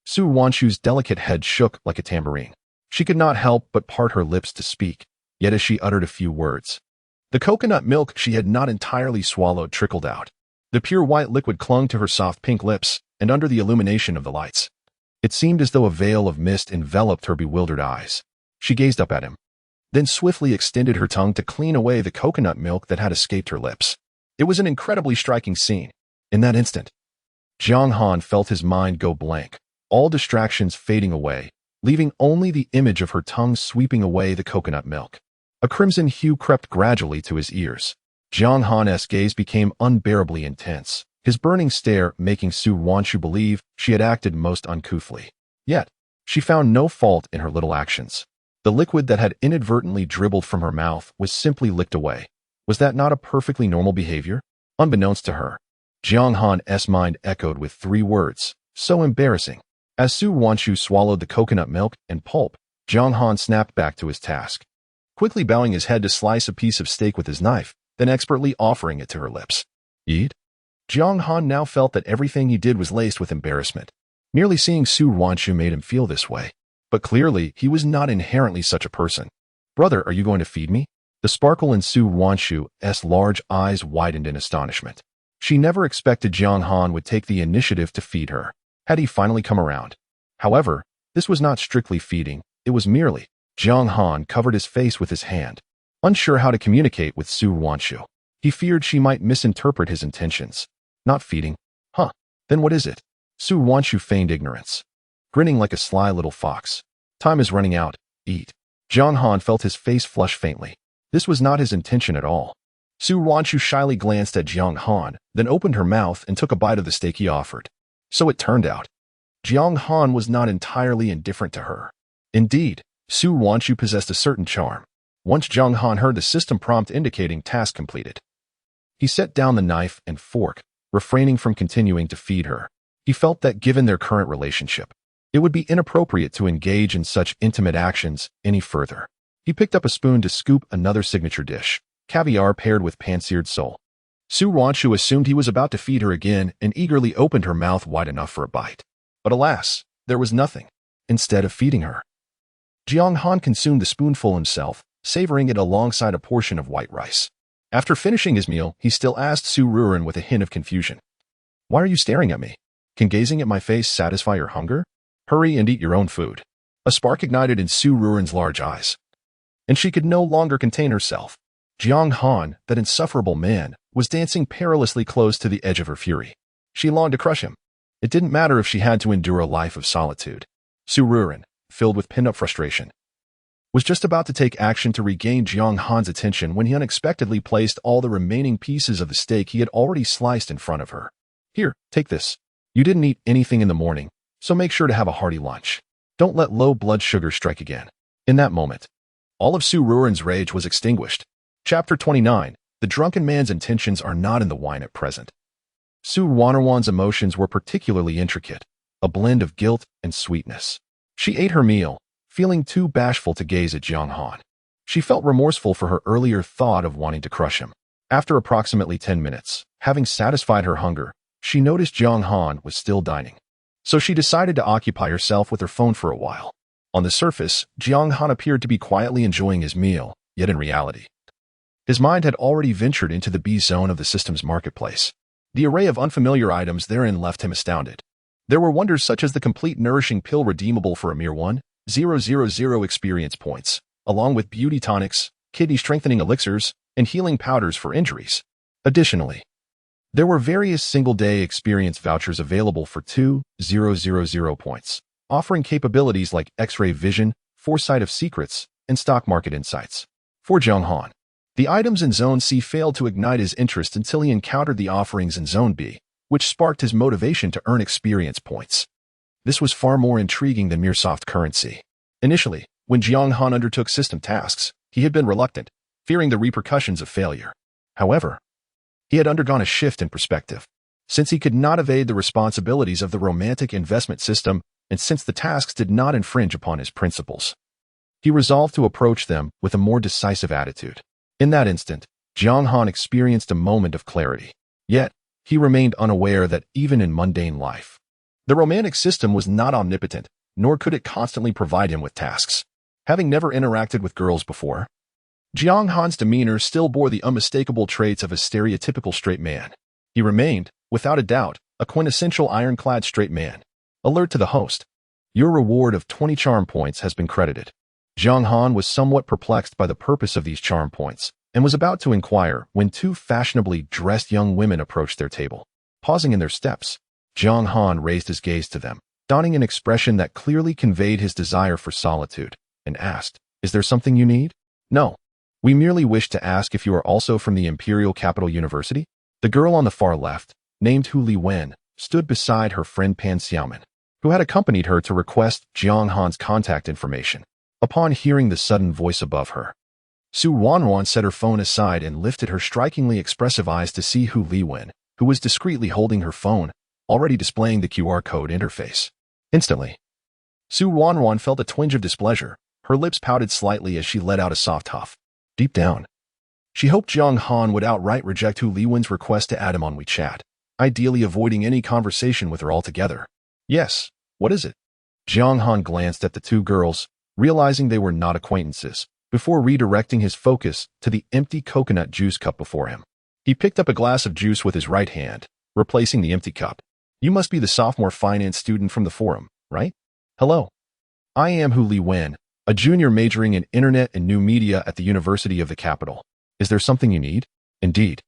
Su Wanshu's delicate head shook like a tambourine. She could not help but part her lips to speak, yet as she uttered a few words, the coconut milk she had not entirely swallowed trickled out. The pure white liquid clung to her soft pink lips, and under the illumination of the lights, it seemed as though a veil of mist enveloped her bewildered eyes. She gazed up at him, then swiftly extended her tongue to clean away the coconut milk that had escaped her lips. It was an incredibly striking scene. In that instant, Jiang Han felt his mind go blank, all distractions fading away, leaving only the image of her tongue sweeping away the coconut milk. A crimson hue crept gradually to his ears. Jiang Han's gaze became unbearably intense, his burning stare making Su Wanshu believe she had acted most uncouthly. Yet, she found no fault in her little actions. The liquid that had inadvertently dribbled from her mouth was simply licked away. Was that not a perfectly normal behavior? Unbeknownst to her, Jiang Han's mind echoed with 3 words, so embarrassing. As Su Wanshu swallowed the coconut milk and pulp, Jiang Han snapped back to his task, quickly bowing his head to slice a piece of steak with his knife, then expertly offering it to her lips. Eat? Jiang Han now felt that everything he did was laced with embarrassment. Merely seeing Su Wanshu made him feel this way. But clearly, he was not inherently such a person. Brother, are you going to feed me? The sparkle in Su Wanshu's large eyes widened in astonishment. She never expected Jiang Han would take the initiative to feed her. Had he finally come around? However, this was not strictly feeding, it was merely. Jiang Han covered his face with his hand, unsure how to communicate with Su Wanshu. He feared she might misinterpret his intentions. Not feeding? Huh, then what is it? Su Wanshu feigned ignorance, grinning like a sly little fox. Time is running out, eat. Jiang Han felt his face flush faintly. This was not his intention at all. Su Wanshu shyly glanced at Jiang Han, then opened her mouth and took a bite of the steak he offered. So it turned out, Jiang Han was not entirely indifferent to her. Indeed, Su Wanshu possessed a certain charm. Once Jiang Han heard the system prompt indicating task completed, he set down the knife and fork, refraining from continuing to feed her. He felt that given their current relationship, it would be inappropriate to engage in such intimate actions any further. He picked up a spoon to scoop another signature dish, caviar paired with pan-seared sole. Su Wanshu assumed he was about to feed her again and eagerly opened her mouth wide enough for a bite. But alas, there was nothing. Instead of feeding her, Jiang Han consumed the spoonful himself, savoring it alongside a portion of white rice. After finishing his meal, he still asked Su Ruanruan with a hint of confusion. Why are you staring at me? Can gazing at my face satisfy your hunger? Hurry and eat your own food. A spark ignited in Su Ruanruan's large eyes, and she could no longer contain herself. Jiang Han, that insufferable man, was dancing perilously close to the edge of her fury. She longed to crush him. It didn't matter if she had to endure a life of solitude. Su Ruanruan, filled with pent-up frustration, was just about to take action to regain Jiang Han's attention when he unexpectedly placed all the remaining pieces of the steak he had already sliced in front of her. Here, take this. You didn't eat anything in the morning, so make sure to have a hearty lunch. Don't let low blood sugar strike again. In that moment, all of Su Ruanruan's rage was extinguished. Chapter 29. The drunken man's intentions are not in the wine at present. Ruanruan's emotions were particularly intricate. a blend of guilt and sweetness. She ate her meal, feeling too bashful to gaze at Jiang Han. She felt remorseful for her earlier thought of wanting to crush him. After approximately 10 minutes, having satisfied her hunger, she noticed Jiang Han was still dining. So she decided to occupy herself with her phone for a while. On the surface, Jiang Han appeared to be quietly enjoying his meal, yet in reality, his mind had already ventured into the B zone of the system's marketplace. The array of unfamiliar items therein left him astounded. There were wonders such as the complete nourishing pill redeemable for a mere 1,000 experience points, along with beauty tonics, kidney-strengthening elixirs, and healing powders for injuries. Additionally, there were various single-day experience vouchers available for 2,000 points, offering capabilities like X-ray vision, foresight of secrets, and stock market insights. For Jiang Han, the items in Zone C failed to ignite his interest until he encountered the offerings in Zone B, which sparked his motivation to earn experience points. This was far more intriguing than mere soft currency. Initially, when Jiang Han undertook system tasks, he had been reluctant, fearing the repercussions of failure. However, he had undergone a shift in perspective. Since he could not evade the responsibilities of the romantic investment system, and since the tasks did not infringe upon his principles, he resolved to approach them with a more decisive attitude. In that instant, Jiang Han experienced a moment of clarity. Yet, he remained unaware that even in mundane life, the romantic system was not omnipotent, nor could it constantly provide him with tasks. Having never interacted with girls before, Jiang Han's demeanor still bore the unmistakable traits of a stereotypical straight man. He remained, without a doubt, a quintessential ironclad straight man. Alert to the host. Your reward of 20 charm points has been credited. Jiang Han was somewhat perplexed by the purpose of these charm points, and was about to inquire when two fashionably dressed young women approached their table. Pausing in their steps, Jiang Han raised his gaze to them, donning an expression that clearly conveyed his desire for solitude, and asked, "Is there something you need?" "No. We merely wish to ask if you are also from the Imperial Capital University." The girl on the far left, named Hu Liwen, stood beside her friend Pan Xiaoman, who had accompanied her to request Jiang Han's contact information. Upon hearing the sudden voice above her, Ruanruan set her phone aside and lifted her strikingly expressive eyes to see Hu Liwen, who was discreetly holding her phone, already displaying the QR code interface. Instantly, Ruanruan felt a twinge of displeasure. Her lips pouted slightly as she let out a soft huff. Deep down, she hoped Jiang Han would outright reject Hu Liwen's request to add him on WeChat, ideally avoiding any conversation with her altogether. "Yes, what is it?" Jiang Han glanced at the two girls, realizing they were not acquaintances, before redirecting his focus to the empty coconut juice cup before him. He picked up a glass of juice with his right hand, replacing the empty cup. "You must be the sophomore finance student from the forum, right?" "Hello. I am Hu Liwen, a junior majoring in Internet and New Media at the University of the Capital. Is there something you need?" "Indeed.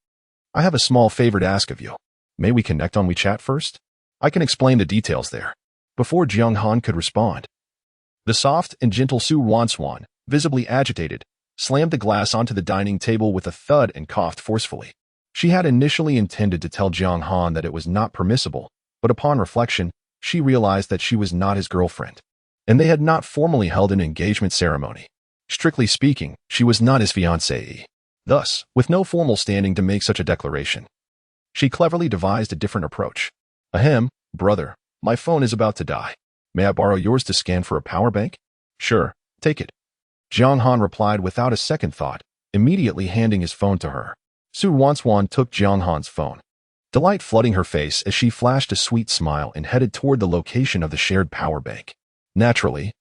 I have a small favor to ask of you. May we connect on WeChat first? I can explain the details there." Before Jiang Han could respond, the soft and gentle Ruanruan, visibly agitated, slammed the glass onto the dining table with a thud and coughed forcefully. She had initially intended to tell Jiang Han that it was not permissible, but upon reflection, she realized that she was not his girlfriend, and they had not formally held an engagement ceremony. Strictly speaking, she was not his fiancée. Thus, with no formal standing to make such a declaration, she cleverly devised a different approach. "Ahem, brother, my phone is about to die. May I borrow yours to scan for a power bank?" "Sure, take it." Jiang Han replied without a second thought, immediately handing his phone to her. Ruanruan took Jiang Han's phone, delight flooding her face as she flashed a sweet smile and headed toward the location of the shared power bank. Naturally,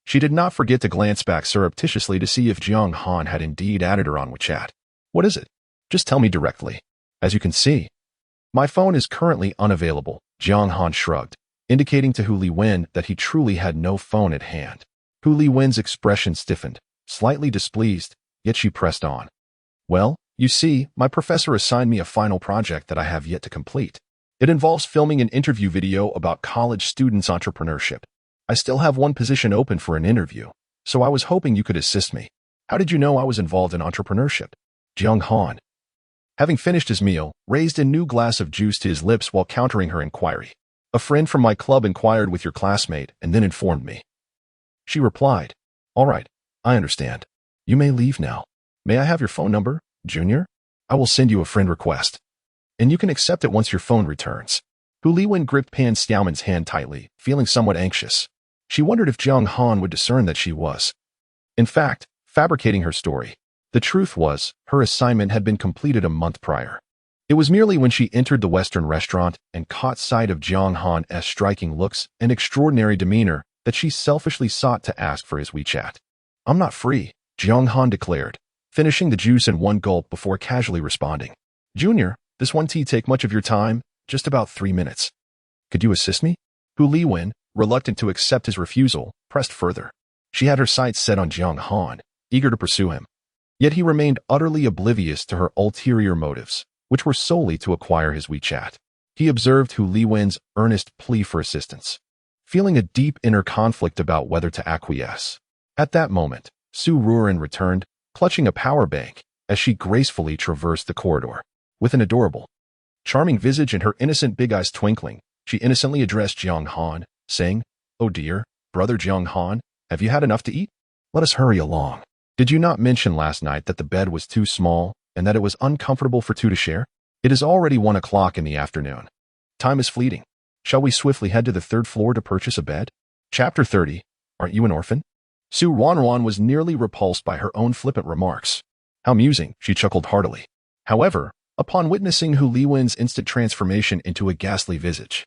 she did not forget to glance back surreptitiously to see if Jiang Han had indeed added her on WeChat. "What is it? Just tell me directly. As you can see, my phone is currently unavailable." Jiang Han shrugged, indicating to Hu Liwen that he truly had no phone at hand. Hu Liwen's expression stiffened, slightly displeased, yet she pressed on. "Well, you see, my professor assigned me a final project that I have yet to complete. It involves filming an interview video about college students' entrepreneurship. I still have one position open for an interview, so I was hoping you could assist me. How did you know I was involved in entrepreneurship?" Jiang Han, having finished his meal, raised a new glass of juice to his lips while countering her inquiry. "A friend from my club inquired with your classmate and then informed me." She replied, "All right, I understand. You may leave now. May I have your phone number, Junior? I will send you a friend request, and you can accept it once your phone returns." Hu Liwen gripped Pan Xiaoman's hand tightly, feeling somewhat anxious. She wondered if Jiang Han would discern that she was, in fact, fabricating her story. The truth was, her assignment had been completed a month prior. It was merely when she entered the Western restaurant and caught sight of Jiang Han's striking looks and extraordinary demeanor that she selfishly sought to ask for his WeChat. "I'm not free," Jiang Han declared, finishing the juice in one gulp before casually responding. "Junior, this one tea take much of your time? Just about 3 minutes. Could you assist me?" Hu Liwen, reluctant to accept his refusal, pressed further. She had her sights set on Jiang Han, eager to pursue him. Yet he remained utterly oblivious to her ulterior motives, which were solely to acquire his WeChat. He observed Hu Liwen's earnest plea for assistance, feeling a deep inner conflict about whether to acquiesce. At that moment, Ruanruan returned, clutching a power bank, as she gracefully traversed the corridor. With an adorable, charming visage and her innocent big eyes twinkling, she innocently addressed Jiang Han, saying, "Oh dear, brother Jiang Han, have you had enough to eat? Let us hurry along. Did you not mention last night that the bed was too small and that it was uncomfortable for two to share? It is already 1 o'clock in the afternoon. Time is fleeting. Shall we swiftly head to the 3rd floor to purchase a bed?" Chapter 30. Aren't you an orphan? Ruanruan was nearly repulsed by her own flippant remarks. How amusing, she chuckled heartily. However, upon witnessing Hu Liwen's instant transformation into a ghastly visage,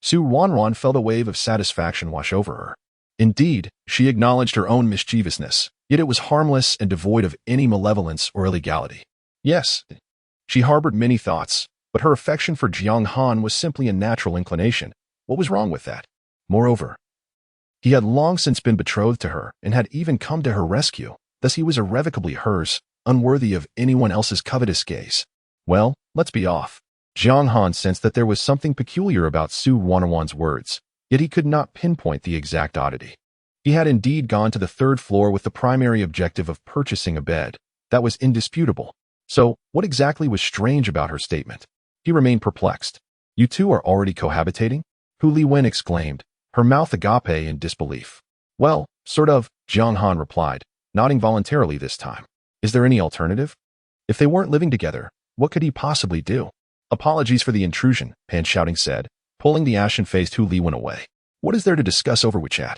Ruanruan felt a wave of satisfaction wash over her. Indeed, she acknowledged her own mischievousness, yet it was harmless and devoid of any malevolence or illegality. Yes, she harbored many thoughts, but her affection for Jiang Han was simply a natural inclination. What was wrong with that? Moreover, he had long since been betrothed to her and had even come to her rescue, thus he was irrevocably hers, unworthy of anyone else's covetous gaze. Well, let's be off. Jiang Han sensed that there was something peculiar about Ruanruan's words, yet he could not pinpoint the exact oddity. He had indeed gone to the 3rd floor with the primary objective of purchasing a bed. That was indisputable. So, what exactly was strange about her statement? He remained perplexed. "You two are already cohabitating?" Hu Liwen exclaimed, her mouth agape in disbelief. "Well, sort of," Jiang Han replied, nodding voluntarily this time. "Is there any alternative? If they weren't living together, what could he possibly do?" "Apologies for the intrusion," Pan Shouting said, pulling the ashen-faced Hu Liwen away. "What is there to discuss over WeChat?"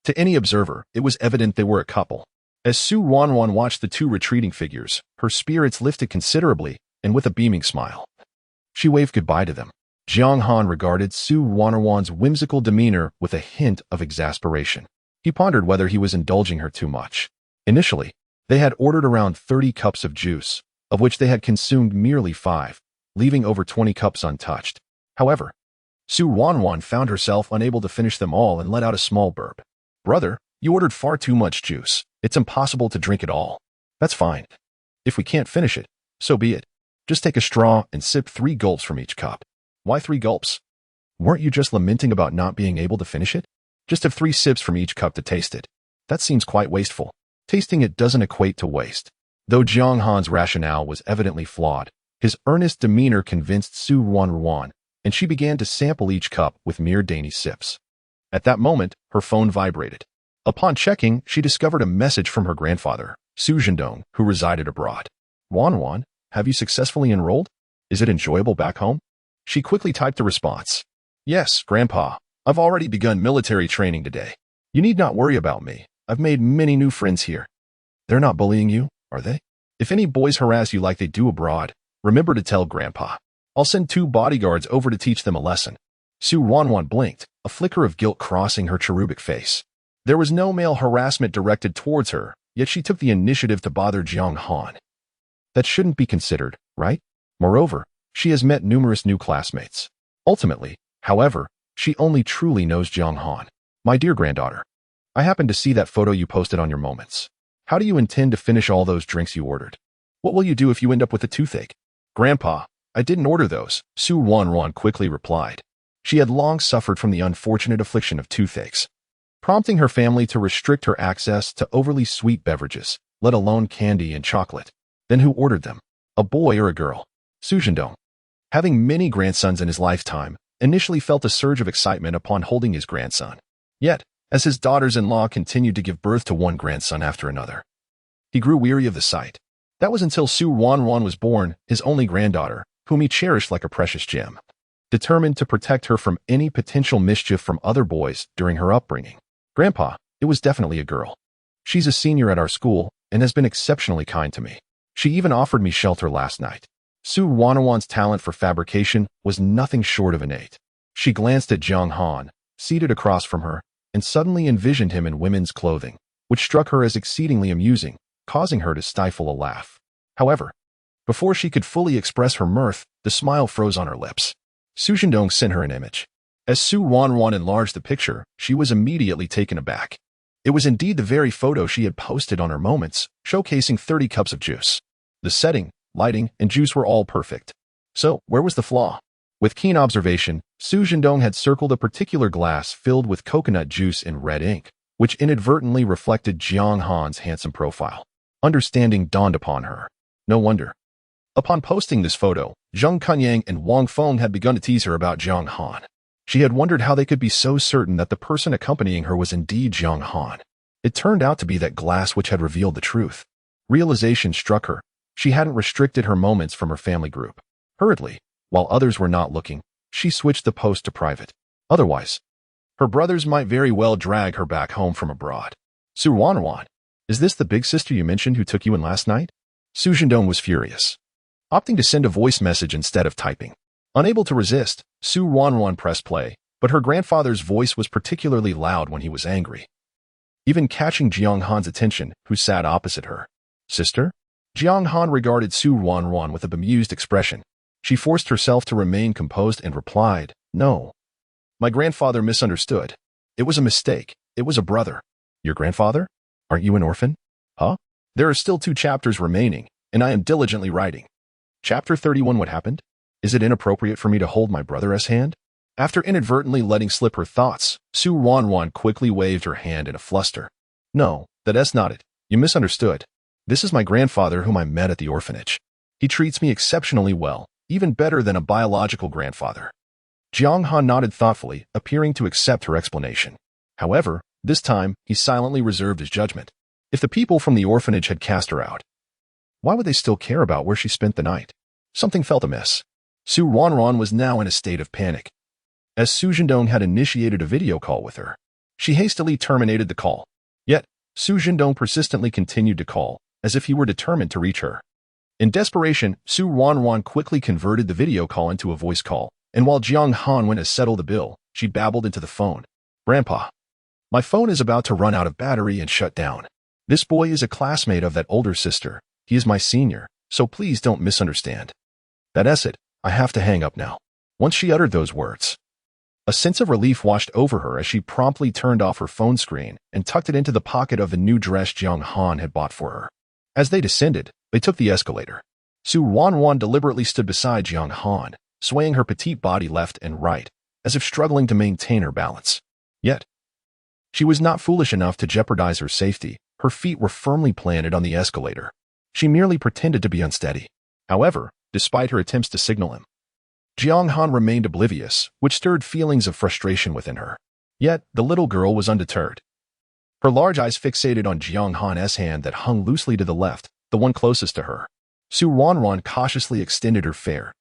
To any observer, it was evident they were a couple. As Ruanruan watched the two retreating figures, her spirits lifted considerably, and with a beaming smile, she waved goodbye to them. Jiang Han regarded Ruanruan's whimsical demeanor with a hint of exasperation. He pondered whether he was indulging her too much. Initially, they had ordered around 30 cups of juice, of which they had consumed merely 5, leaving over 20 cups untouched. However, Ruanruan found herself unable to finish them all and let out a small burp. "Brother, you ordered far too much juice. It's impossible to drink it all." "That's fine. If we can't finish it, so be it. Just take a straw and sip 3 gulps from each cup." "Why 3 gulps? Weren't you just lamenting about not being able to finish it? Just have 3 sips from each cup to taste it. That seems quite wasteful." Tasting it doesn't equate to waste. Though Jiang Han's rationale was evidently flawed, his earnest demeanor convinced Ruanruan, and she began to sample each cup with mere dainty sips. At that moment, her phone vibrated. Upon checking, she discovered a message from her grandfather, Su Zhendong, who resided abroad. "Ruanruan, have you successfully enrolled? Is it enjoyable back home?" She quickly typed the response. "Yes, Grandpa. I've already begun military training today. You need not worry about me. I've made many new friends here." "They're not bullying you, are they? If any boys harass you like they do abroad, remember to tell Grandpa. I'll send 2 bodyguards over to teach them a lesson." Ruanruan blinked, a flicker of guilt crossing her cherubic face. There was no male harassment directed towards her, yet she took the initiative to bother Jiang Han. That shouldn't be considered, right? Moreover, she has met numerous new classmates. Ultimately, however, she only truly knows Jiang Han. "My dear granddaughter, I happened to see that photo you posted on your Moments. How do you intend to finish all those drinks you ordered? What will you do if you end up with a toothache?" "Grandpa, I didn't order those," Ruanruan quickly replied. She had long suffered from the unfortunate affliction of toothaches, prompting her family to restrict her access to overly sweet beverages, let alone candy and chocolate. Then who ordered them? A boy or a girl? Su Zhendong, having many grandsons in his lifetime, initially felt a surge of excitement upon holding his grandson. Yet, as his daughters-in-law continued to give birth to one grandson after another, he grew weary of the sight. That was until Ruanruan was born, his only granddaughter, whom he cherished like a precious gem. determined to protect her from any potential mischief from other boys during her upbringing. Grandpa, it was definitely a girl. She's a senior at our school and has been exceptionally kind to me. She even offered me shelter last night. Ruanruan's talent for fabrication was nothing short of innate. She glanced at Jiang Han, seated across from her, and suddenly envisioned him in women's clothing, which struck her as exceedingly amusing, causing her to stifle a laugh. However, before she could fully express her mirth, the smile froze on her lips. Su Zhendong sent her an image. As Su Ruanruan enlarged the picture, she was immediately taken aback. It was indeed the very photo she had posted on her Moments, showcasing 30 cups of juice. The setting, lighting, and juice were all perfect. So, where was the flaw? With keen observation, Su Zhendong had circled a particular glass filled with coconut juice in red ink, which inadvertently reflected Jiang Han's handsome profile. Understanding dawned upon her. No wonder. Upon posting this photo, Zheng Kunyang and Wang Feng had begun to tease her about Jiang Han. She had wondered how they could be so certain that the person accompanying her was indeed Jiang Han. It turned out to be that glass which had revealed the truth. Realization struck her. She hadn't restricted her Moments from her family group. Hurriedly, while others were not looking, she switched the post to private. Otherwise, her brothers might very well drag her back home from abroad. Su Ruanruan, is this the big sister you mentioned who took you in last night? Su Zhendong was furious, opting to send a voice message instead of typing. Unable to resist, Su Ruanruan pressed play, but her grandfather's voice was particularly loud when he was angry, even catching Jiang Han's attention, who sat opposite her. Sister? Jiang Han regarded Su Ruanruan with a bemused expression. She forced herself to remain composed and replied, No. My grandfather misunderstood. It was a mistake. It was a brother. Your grandfather? Aren't you an orphan? Huh? There are still 2 chapters remaining, and I am diligently writing. Chapter 31. What happened? Is it inappropriate for me to hold my brother's hand? After inadvertently letting slip her thoughts, Su Ruanruan quickly waved her hand in a fluster. No, that's not it. You misunderstood. This is my grandfather whom I met at the orphanage. He treats me exceptionally well, even better than a biological grandfather. Jiang Han nodded thoughtfully, appearing to accept her explanation. However, this time, he silently reserved his judgment. If the people from the orphanage had cast her out, why would they still care about where she spent the night? Something felt amiss. Su Ruanruan was now in a state of panic. As Su Zhendong had initiated a video call with her, she hastily terminated the call. Yet, Su Zhendong persistently continued to call, as if he were determined to reach her. In desperation, Su Ruanruan quickly converted the video call into a voice call, and while Jiang Han went to settle the bill, she babbled into the phone. Grandpa, my phone is about to run out of battery and shut down. This boy is a classmate of that older sister. He is my senior, so please don't misunderstand. That's it. I have to hang up now. Once she uttered those words, a sense of relief washed over her as she promptly turned off her phone screen and tucked it into the pocket of the new dress Jiang Han had bought for her. As they descended, they took the escalator. Su Ruanruan deliberately stood beside Jiang Han, swaying her petite body left and right, as if struggling to maintain her balance. Yet, she was not foolish enough to jeopardize her safety. Her feet were firmly planted on the escalator. She merely pretended to be unsteady. However, despite her attempts to signal him, Jiang Han remained oblivious, which stirred feelings of frustration within her. Yet, the little girl was undeterred. Her large eyes fixated on Jiang Han's hand that hung loosely to the left, the one closest to her. Su Ruanruan cautiously extended her fair,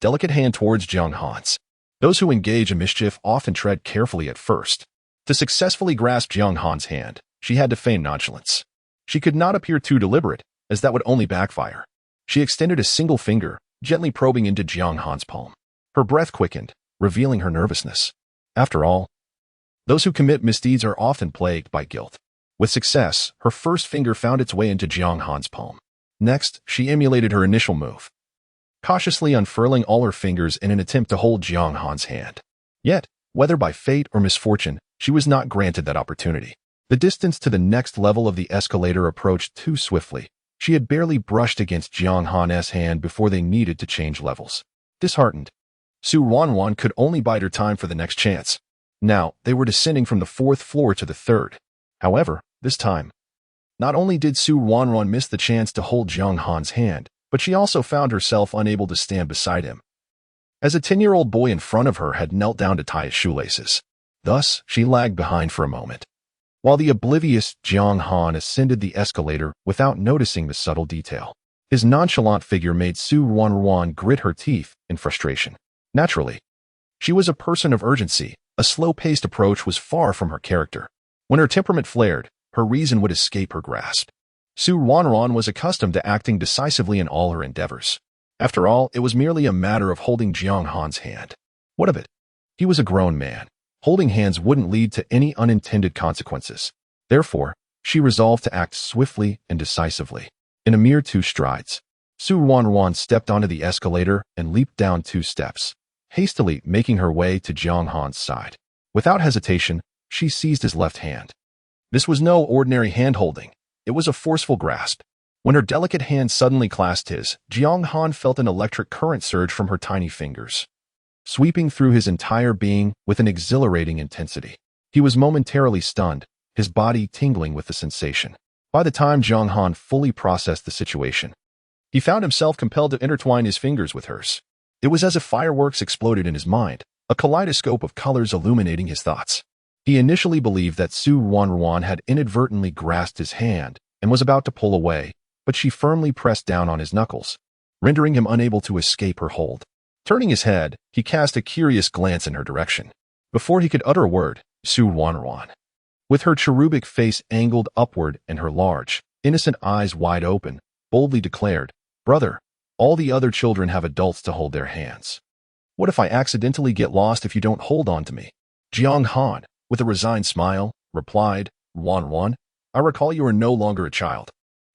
delicate hand towards Jiang Han's. Those who engage in mischief often tread carefully at first. To successfully grasp Jiang Han's hand, she had to feign nonchalance. She could not appear too deliberate, as that would only backfire. She extended a single finger, gently probing into Jiang Han's palm. Her breath quickened, revealing her nervousness. After all, those who commit misdeeds are often plagued by guilt. With success, her first finger found its way into Jiang Han's palm. Next, she emulated her initial move, cautiously unfurling all her fingers in an attempt to hold Jiang Han's hand. Yet, whether by fate or misfortune, she was not granted that opportunity. The distance to the next level of the escalator approached too swiftly. She had barely brushed against Jiang Han's hand before they needed to change levels. Disheartened, Su Ruanruan could only bide her time for the next chance. Now, they were descending from the 4th floor to the 3rd. However, this time, not only did Su Ruanruan miss the chance to hold Jiang Han's hand, but she also found herself unable to stand beside him, as a 10-year-old boy in front of her had knelt down to tie his shoelaces. Thus, she lagged behind for a moment, while the oblivious Jiang Han ascended the escalator without noticing the subtle detail. His nonchalant figure made Su Ruanruan grit her teeth in frustration. Naturally, She was a person of urgency. A slow-paced approach was far from her character. When her temperament flared, her reason would escape her grasp. Ruanruan was accustomed to acting decisively in all her endeavors. After all, it was merely a matter of holding Jiang Han's hand. What of it? He was a grown man. Holding hands wouldn't lead to any unintended consequences. Therefore, she resolved to act swiftly and decisively. In a mere 2 strides, Ruanruan stepped onto the escalator and leaped down 2 steps, hastily making her way to Jiang Han's side. Without hesitation, she seized his left hand. This was no ordinary hand-holding. It was a forceful grasp. When her delicate hand suddenly clasped his, Jiang Han felt an electric current surge from her tiny fingers, sweeping through his entire being with an exhilarating intensity. He was momentarily stunned, his body tingling with the sensation. By the time Jiang Han fully processed the situation, he found himself compelled to intertwine his fingers with hers. It was as if fireworks exploded in his mind, a kaleidoscope of colors illuminating his thoughts. He initially believed that Ruanruan had inadvertently grasped his hand and was about to pull away, but she firmly pressed down on his knuckles, rendering him unable to escape her hold. Turning his head, he cast a curious glance in her direction. Before he could utter a word, Ruanruan, with her cherubic face angled upward and her large, innocent eyes wide open, boldly declared, "Brother, all the other children have adults to hold their hands. What if I accidentally get lost if you don't hold on to me?" Jiang Han, with a resigned smile, replied, "Ruanruan, I recall you are no longer a child.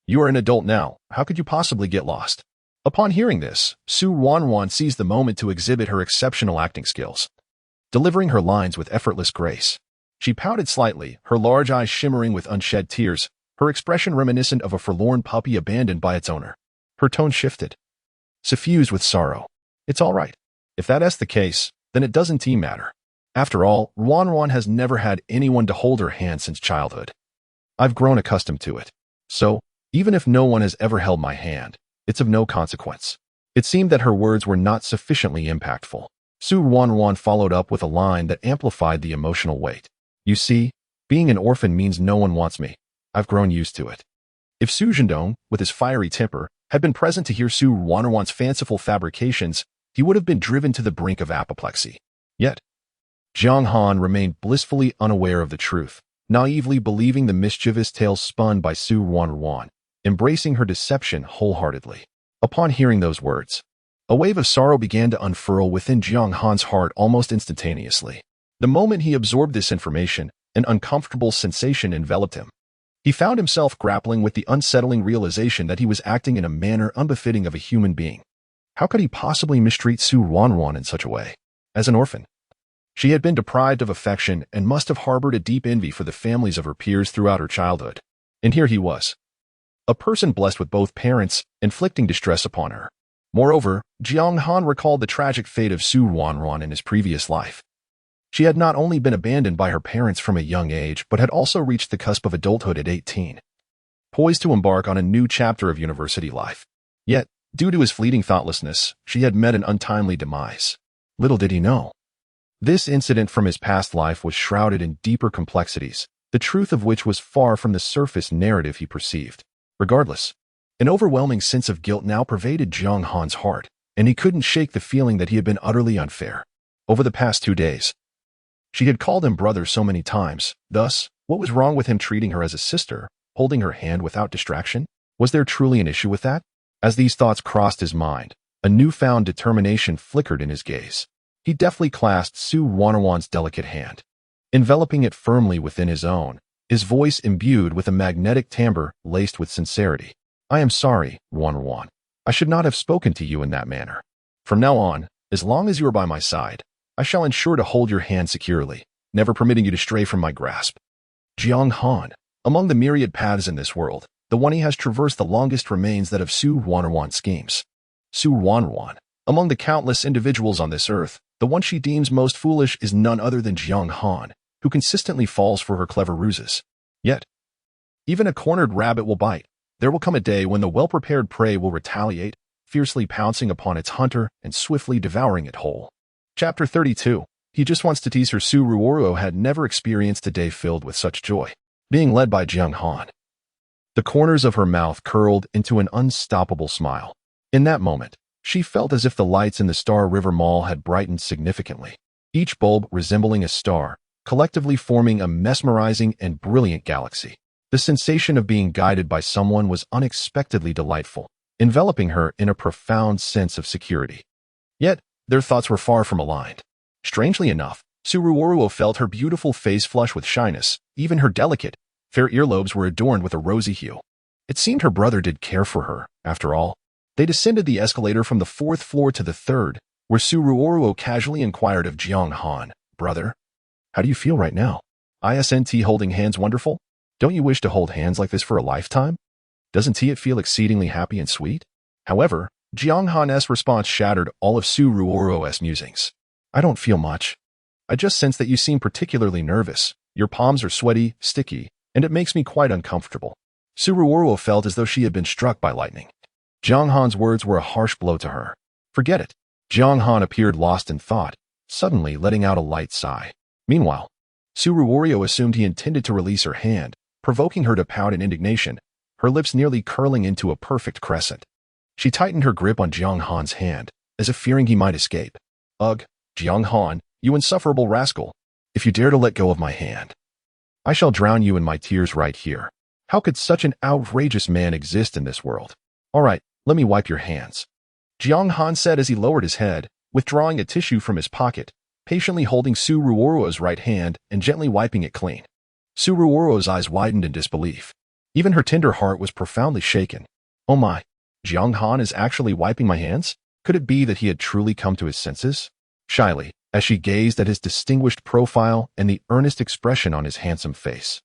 You are an adult now. How could you possibly get lost?" Upon hearing this, Ruanruan seized the moment to exhibit her exceptional acting skills, delivering her lines with effortless grace. She pouted slightly, her large eyes shimmering with unshed tears, her expression reminiscent of a forlorn puppy abandoned by its owner. Her tone shifted, suffused with sorrow. "It's all right. If that's the case, then it doesn't matter. After all, Ruanruan has never had anyone to hold her hand since childhood. I've grown accustomed to it. So, even if no one has ever held my hand, it's of no consequence." It seemed that her words were not sufficiently impactful. Ruanruan followed up with a line that amplified the emotional weight. "You see, being an orphan means no one wants me. I've grown used to it." If Su Zhendong, with his fiery temper, had been present to hear Ruanruan's fanciful fabrications, he would have been driven to the brink of apoplexy. Yet, Jiang Han remained blissfully unaware of the truth, naively believing the mischievous tales spun by Ruanruan, embracing her deception wholeheartedly. Upon hearing those words, a wave of sorrow began to unfurl within Jiang Han's heart almost instantaneously. The moment he absorbed this information, an uncomfortable sensation enveloped him. He found himself grappling with the unsettling realization that he was acting in a manner unbefitting of a human being. How could he possibly mistreat Ruanruan in such a way? As an orphan, she had been deprived of affection and must have harbored a deep envy for the families of her peers throughout her childhood. And here he was, a person blessed with both parents, inflicting distress upon her. Moreover, Jiang Han recalled the tragic fate of Ruanruan in his previous life. She had not only been abandoned by her parents from a young age, but had also reached the cusp of adulthood at 18, poised to embark on a new chapter of university life. Yet, due to his fleeting thoughtlessness, she had met an untimely demise. Little did he know, this incident from his past life was shrouded in deeper complexities, the truth of which was far from the surface narrative he perceived. Regardless, an overwhelming sense of guilt now pervaded Jiang Han's heart, and he couldn't shake the feeling that he had been utterly unfair. Over the past 2 days, she had called him brother so many times. Thus, what was wrong with him treating her as a sister, holding her hand without distraction? Was there truly an issue with that? As these thoughts crossed his mind, a newfound determination flickered in his gaze. He deftly clasped Ruanruan's delicate hand, enveloping it firmly within his own, his voice imbued with a magnetic timbre laced with sincerity. "I am sorry, Ruanruan. I should not have spoken to you in that manner. From now on, as long as you are by my side, I shall ensure to hold your hand securely, never permitting you to stray from my grasp." Jiang Han, among the myriad paths in this world, the one he has traversed the longest remains that of Ruanruan's schemes. Ruanruan, among the countless individuals on this earth, the one she deems most foolish is none other than Jiang Han, who consistently falls for her clever ruses. Yet, even a cornered rabbit will bite. There will come a day when the well-prepared prey will retaliate, fiercely pouncing upon its hunter and swiftly devouring it whole. Chapter 32. He just wants to tease her. Ruanruan had never experienced a day filled with such joy. Being led by Jiang Han, the corners of her mouth curled into an unstoppable smile. In that moment, she felt as if the lights in the Star River Mall had brightened significantly. each bulb resembling a star, collectively forming a mesmerizing and brilliant galaxy. The sensation of being guided by someone was unexpectedly delightful, enveloping her in a profound sense of security. Yet, their thoughts were far from aligned. Strangely enough, Ruanruan felt her beautiful face flush with shyness. Even her delicate, fair earlobes were adorned with a rosy hue. It seemed her brother did care for her, after all. They descended the escalator from the 4th floor to the 3rd, where Ruanruan casually inquired of Jiang Han, "Brother, how do you feel right now? Isn't holding hands wonderful? Don't you wish to hold hands like this for a lifetime? Doesn't it feel exceedingly happy and sweet?" However, Jiang Han's response shattered all of Ruanruan's musings. "I don't feel much. I just sense that you seem particularly nervous. Your palms are sweaty, sticky, and it makes me quite uncomfortable." Ruanruan felt as though she had been struck by lightning. Jiang Han's words were a harsh blow to her. "Forget it." Jiang Han appeared lost in thought, suddenly letting out a light sigh. Meanwhile, Ruanruan assumed he intended to release her hand, provoking her to pout in indignation, her lips nearly curling into a perfect crescent. She tightened her grip on Jiang Han's hand, as if fearing he might escape. "Ugh, Jiang Han, you insufferable rascal. If you dare to let go of my hand, I shall drown you in my tears right here. How could such an outrageous man exist in this world? All right, let me wipe your hands," Jiang Han said as he lowered his head, withdrawing a tissue from his pocket, patiently holding Ruanruan's right hand and gently wiping it clean. Ruanruan's eyes widened in disbelief. Even her tender heart was profoundly shaken. "Oh my, Jiang Han is actually wiping my hands? Could it be that he had truly come to his senses?" Shyly, as she gazed at his distinguished profile and the earnest expression on his handsome face,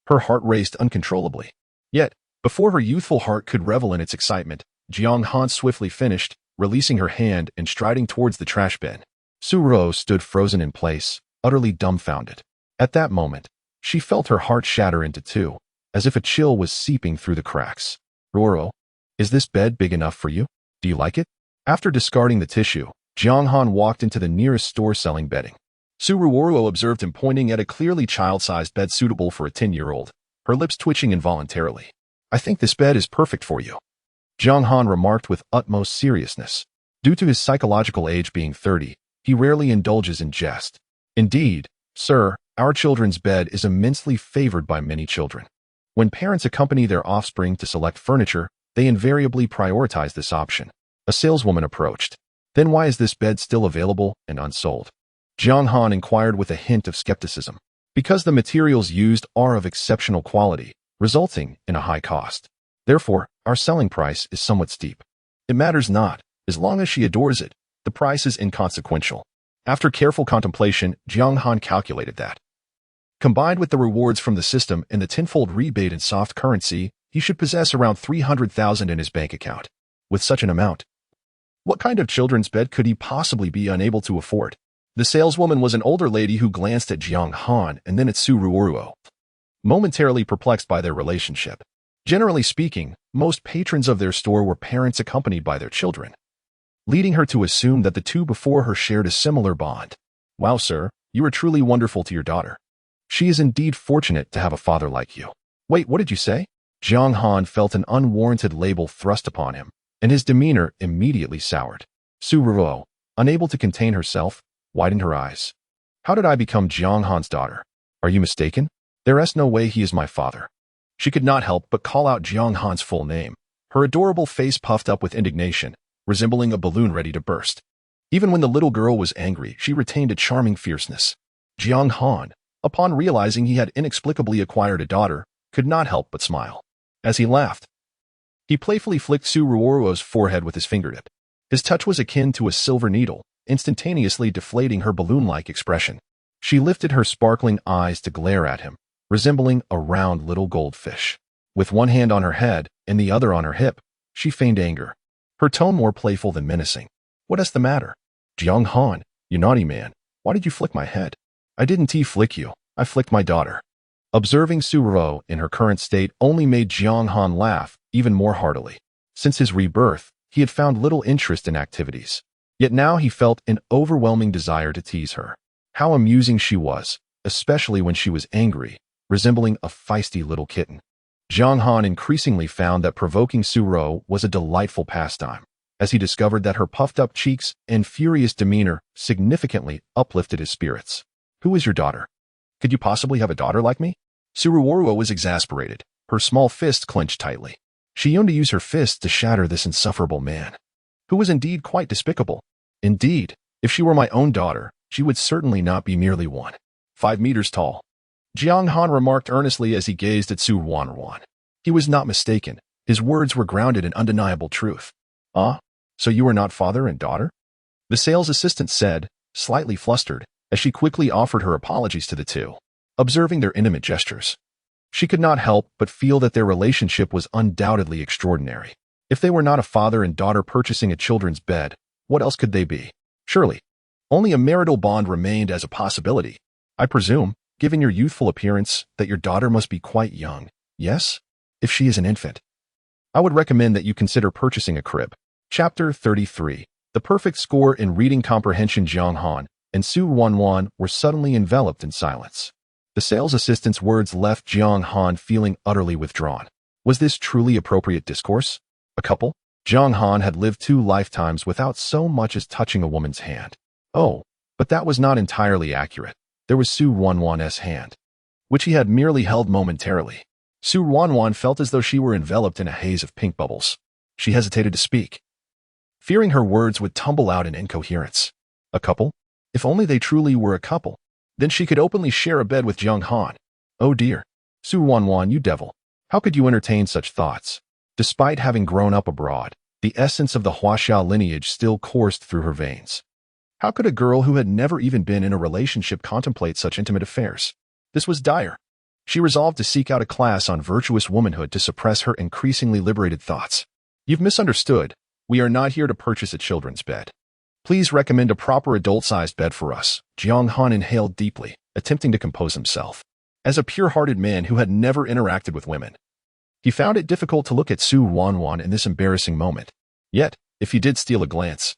her heart raced uncontrollably. Yet, before her youthful heart could revel in its excitement, Jiang Han swiftly finished, releasing her hand and striding towards the trash bin. Ruanruan stood frozen in place, utterly dumbfounded. At that moment, she felt her heart shatter into two, as if a chill was seeping through the cracks. "Ruanruan, is this bed big enough for you? Do you like it?" After discarding the tissue, Jiang Han walked into the nearest store selling bedding. Ruanruan observed him pointing at a clearly child-sized bed suitable for a 10-year-old, her lips twitching involuntarily. "I think this bed is perfect for you," Jiang Han remarked with utmost seriousness. Due to his psychological age being 30, he rarely indulges in jest. "Indeed, sir, our children's bed is immensely favored by many children. When parents accompany their offspring to select furniture, they invariably prioritize this option." A saleswoman approached. "Then why is this bed still available and unsold?" Jiang Han inquired with a hint of skepticism. "Because the materials used are of exceptional quality, resulting in a high cost. Therefore, our selling price is somewhat steep." "It matters not. As long as she adores it, the price is inconsequential." After careful contemplation, Jiang Han calculated that, combined with the rewards from the system and the tenfold rebate in soft currency, he should possess around 300,000 in his bank account. With such an amount, what kind of children's bed could he possibly be unable to afford? The saleswoman was an older lady who glanced at Jiang Han and then at Ruanruan, momentarily perplexed by their relationship. Generally speaking, most patrons of their store were parents accompanied by their children, leading her to assume that the two before her shared a similar bond. "Wow, sir, you are truly wonderful to your daughter. She is indeed fortunate to have a father like you." "Wait, what did you say?" Jiang Han felt an unwarranted label thrust upon him, and his demeanor immediately soured. Ruanruan, unable to contain herself, widened her eyes. "How did I become Jiang Han's daughter? Are you mistaken? There is no way he is my father." She could not help but call out Jiang Han's full name, her adorable face puffed up with indignation, resembling a balloon ready to burst. Even when the little girl was angry, she retained a charming fierceness. Jiang Han, upon realizing he had inexplicably acquired a daughter, could not help but smile. As he laughed, he playfully flicked Ruanruan's forehead with his fingertip. His touch was akin to a silver needle, instantaneously deflating her balloon-like expression. She lifted her sparkling eyes to glare at him, resembling a round little goldfish. With one hand on her head and the other on her hip, she feigned anger, her tone more playful than menacing. "What is the matter? Jiang Han, you naughty man, why did you flick my head?" "I didn't flick you, I flicked my daughter." Observing Ruanruan in her current state only made Jiang Han laugh even more heartily. Since his rebirth, he had found little interest in activities. Yet now he felt an overwhelming desire to tease her. How amusing she was, especially when she was angry, resembling a feisty little kitten. Jiang Han increasingly found that provoking Ruanruan was a delightful pastime. as he discovered that her puffed-up cheeks and furious demeanor significantly uplifted his spirits. "Who is your daughter? Could you possibly have a daughter like me?" Ruanruan was exasperated, her small fist clenched tightly. She yearned to use her fists to shatter this insufferable man, who was indeed quite despicable. Indeed, if she were my own daughter, she would certainly not be merely 1.5 meters tall. Jiang Han remarked earnestly as he gazed at Ruanruan. He was not mistaken. His words were grounded in undeniable truth. "Ah, so you are not father and daughter?" the sales assistant said, slightly flustered, as she quickly offered her apologies to the two. Observing their intimate gestures, she could not help but feel that their relationship was undoubtedly extraordinary. If they were not a father and daughter purchasing a children's bed, what else could they be? Surely, only a marital bond remained as a possibility. "I presume, given your youthful appearance, that your daughter must be quite young, yes? If she is an infant, I would recommend that you consider purchasing a crib." Chapter 33. The perfect score in reading comprehension. Jiang Han and Ruanruan were suddenly enveloped in silence. The sales assistant's words left Jiang Han feeling utterly withdrawn. Was this truly appropriate discourse? A couple? Jiang Han had lived 2 lifetimes without so much as touching a woman's hand. Oh, but that was not entirely accurate. There was Ruanruan's hand, which he had merely held momentarily. Ruanruan felt as though she were enveloped in a haze of pink bubbles. She hesitated to speak, fearing her words would tumble out in incoherence. A couple? If only they truly were a couple. Then she could openly share a bed with Jiang Han. Oh dear. Ruanruan, you devil. How could you entertain such thoughts? Despite having grown up abroad, the essence of the Huaxiao lineage still coursed through her veins. How could a girl who had never even been in a relationship contemplate such intimate affairs? This was dire. She resolved to seek out a class on virtuous womanhood to suppress her increasingly liberated thoughts. "You've misunderstood. We are not here to purchase a children's bed. Please recommend a proper adult-sized bed for us." Jiang Han inhaled deeply, attempting to compose himself. As a pure-hearted man who had never interacted with women, he found it difficult to look at Ruanruan in this embarrassing moment. Yet, if he did steal a glance,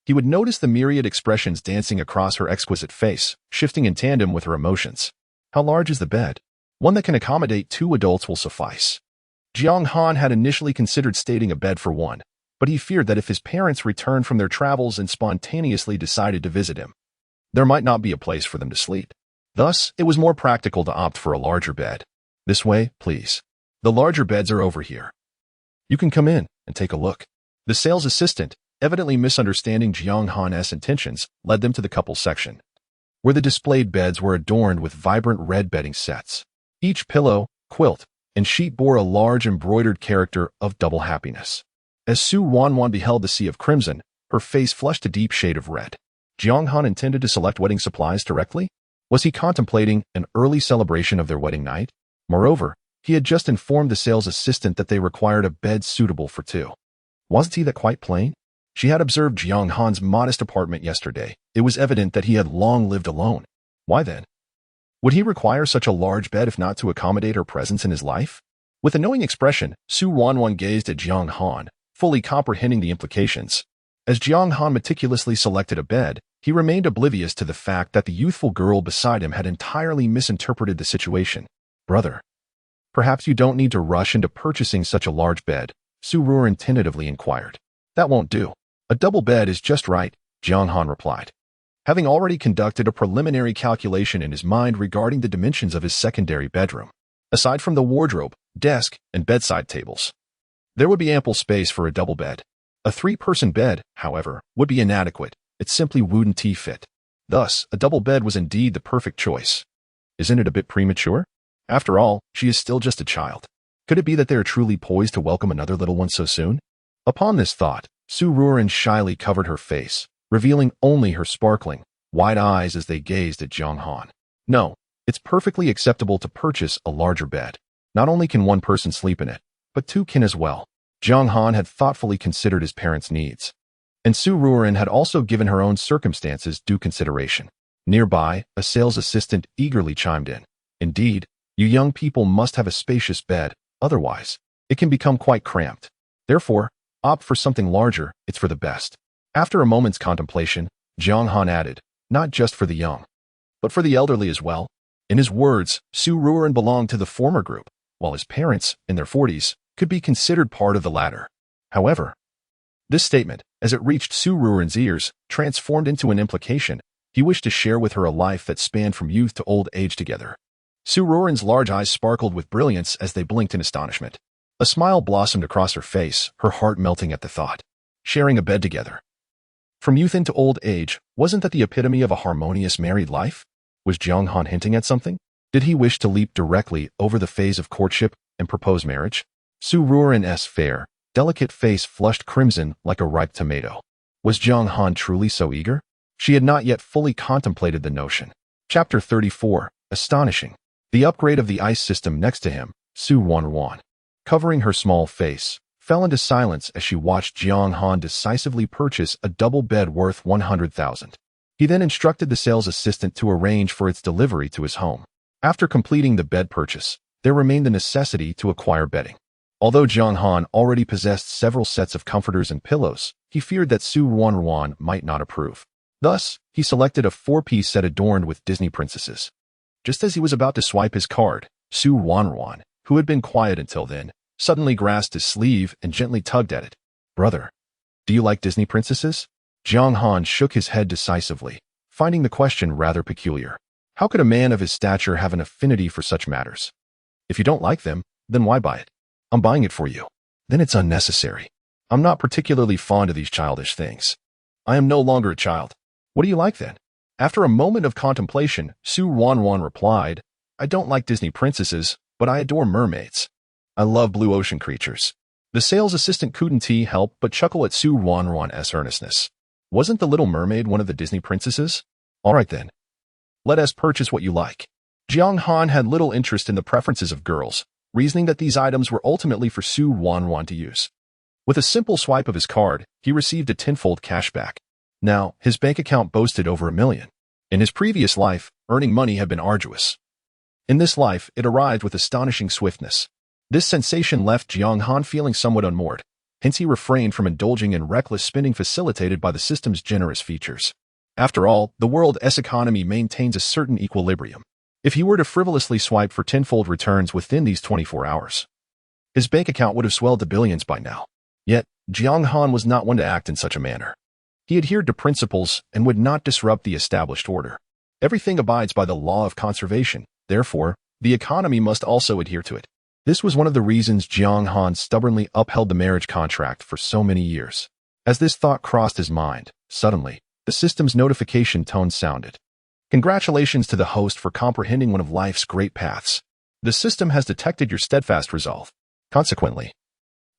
he would notice the myriad expressions dancing across her exquisite face, shifting in tandem with her emotions. How large is the bed? One that can accommodate 2 adults will suffice. Jiang Han had initially considered stating a bed for 1, but he feared that if his parents returned from their travels and spontaneously decided to visit him, there might not be a place for them to sleep. Thus, it was more practical to opt for a larger bed. "This way, please. The larger beds are over here. You can come in and take a look." The sales assistant, evidently misunderstanding Jiang Han's intentions, led them to the couples section, where the displayed beds were adorned with vibrant red bedding sets. Each pillow, quilt, and sheet bore a large embroidered character of double happiness. As Ruanruan beheld the sea of crimson, her face flushed a deep shade of red. Jiang Han intended to select wedding supplies directly? Was he contemplating an early celebration of their wedding night? Moreover, he had just informed the sales assistant that they required a bed suitable for 2. Wasn't he that quite plain? She had observed Jiang Han's modest apartment yesterday. It was evident that he had long lived alone. Why then would he require such a large bed if not to accommodate her presence in his life? With a knowing expression, Ruanruan gazed at Jiang Han, fully comprehending the implications. As Jiang Han meticulously selected a bed, he remained oblivious to the fact that the youthful girl beside him had entirely misinterpreted the situation. "Brother, perhaps you don't need to rush into purchasing such a large bed," Ruanruan tentatively inquired. "That won't do. A double bed is just right," Jiang Han replied, having already conducted a preliminary calculation in his mind regarding the dimensions of his secondary bedroom. Aside from the wardrobe, desk, and bedside tables, there would be ample space for a double bed. A 3-person bed, however, would be inadequate. It simply wouldn't fit. Thus, a double bed was indeed the perfect choice. Isn't it a bit premature? After all, she is still just a child. Could it be that they are truly poised to welcome another little one so soon? Upon this thought, Ruanruan shyly covered her face, revealing only her sparkling, wide eyes as they gazed at Jiang Han. "No, it's perfectly acceptable to purchase a larger bed. Not only can 1 person sleep in it, but 2 can as well." Jiang Han had thoughtfully considered his parents' needs, and Ruanruan had also given her own circumstances due consideration. Nearby, a sales assistant eagerly chimed in. "Indeed, you young people must have a spacious bed, otherwise, it can become quite cramped. Therefore, opt for something larger, it's for the best." After a moment's contemplation, Jiang Han added, "Not just for the young, but for the elderly as well." In his words, Ruanruan belonged to the former group, while his parents, in their 40s, could be considered part of the latter. However, This statement, as it reached Su Ruan's ears, transformed into an implication. He wished to share with her a life that spanned from youth to old age together. Su Ruan's large eyes sparkled with brilliance as they blinked in astonishment. A smile blossomed across her face, her heart melting at the thought. Sharing a bed together. From youth into old age, wasn't that the epitome of a harmonious married life? Was Jiang Han hinting at something? Did he wish to leap directly over the phase of courtship and propose marriage? Su Ruan's fair, delicate face flushed crimson like a ripe tomato. Was Jiang Han truly so eager? She had not yet fully contemplated the notion. Chapter 34. Astonishing. The upgrade of the ice system next to him, Su Ruanruan, covering her small face, fell into silence as she watched Jiang Han decisively purchase a double bed worth 100,000. He then instructed the sales assistant to arrange for its delivery to his home. After completing the bed purchase, there remained the necessity to acquire bedding. Although Jiang Han already possessed several sets of comforters and pillows, he feared that Su Ruanruan might not approve. Thus, he selected a 4-piece set adorned with Disney princesses. Just as he was about to swipe his card, Su Ruanruan, who had been quiet until then, suddenly grasped his sleeve and gently tugged at it. Brother, do you like Disney princesses? Jiang Han shook his head decisively, finding the question rather peculiar. How could a man of his stature have an affinity for such matters? If you don't like them, then why buy it? I'm buying it for you. Then it's unnecessary. I'm not particularly fond of these childish things. I am no longer a child. What do you like then? After a moment of contemplation, Su Ruanruan replied, I don't like Disney princesses, but I adore mermaids. I love blue ocean creatures. The sales assistant couldn't help but chuckle at Su Ruanruan's earnestness. Wasn't the Little Mermaid one of the Disney princesses? All right then. Let us purchase what you like. Jiang Han had little interest in the preferences of girls, reasoning that these items were ultimately for Su Ruanruan to use. With a simple swipe of his card, he received a tenfold cashback. Now, his bank account boasted over 1 million. In his previous life, earning money had been arduous. In this life, it arrived with astonishing swiftness. This sensation left Jiang Han feeling somewhat unmoored. Hence he refrained from indulging in reckless spending facilitated by the system's generous features. After all, the world's economy maintains a certain equilibrium. If he were to frivolously swipe for tenfold returns within these 24 hours, his bank account would have swelled to billions by now. Yet, Jiang Han was not one to act in such a manner. He adhered to principles and would not disrupt the established order. Everything abides by the law of conservation, therefore, the economy must also adhere to it. This was one of the reasons Jiang Han stubbornly upheld the marriage contract for so many years. As this thought crossed his mind, suddenly, the system's notification tone sounded. Congratulations to the host for comprehending one of life's great paths. The system has detected your steadfast resolve. Consequently,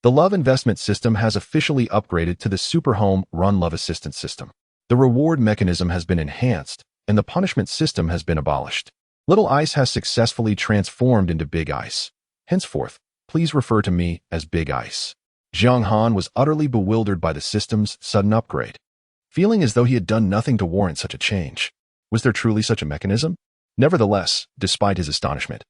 the love investment system has officially upgraded to the Super Home Run Love Assistance system. The reward mechanism has been enhanced, and the punishment system has been abolished. Little Ice has successfully transformed into Big Ice. Henceforth, please refer to me as Big Ice. Jiang Han was utterly bewildered by the system's sudden upgrade, feeling as though he had done nothing to warrant such a change. Was there truly such a mechanism? Nevertheless, despite his astonishment,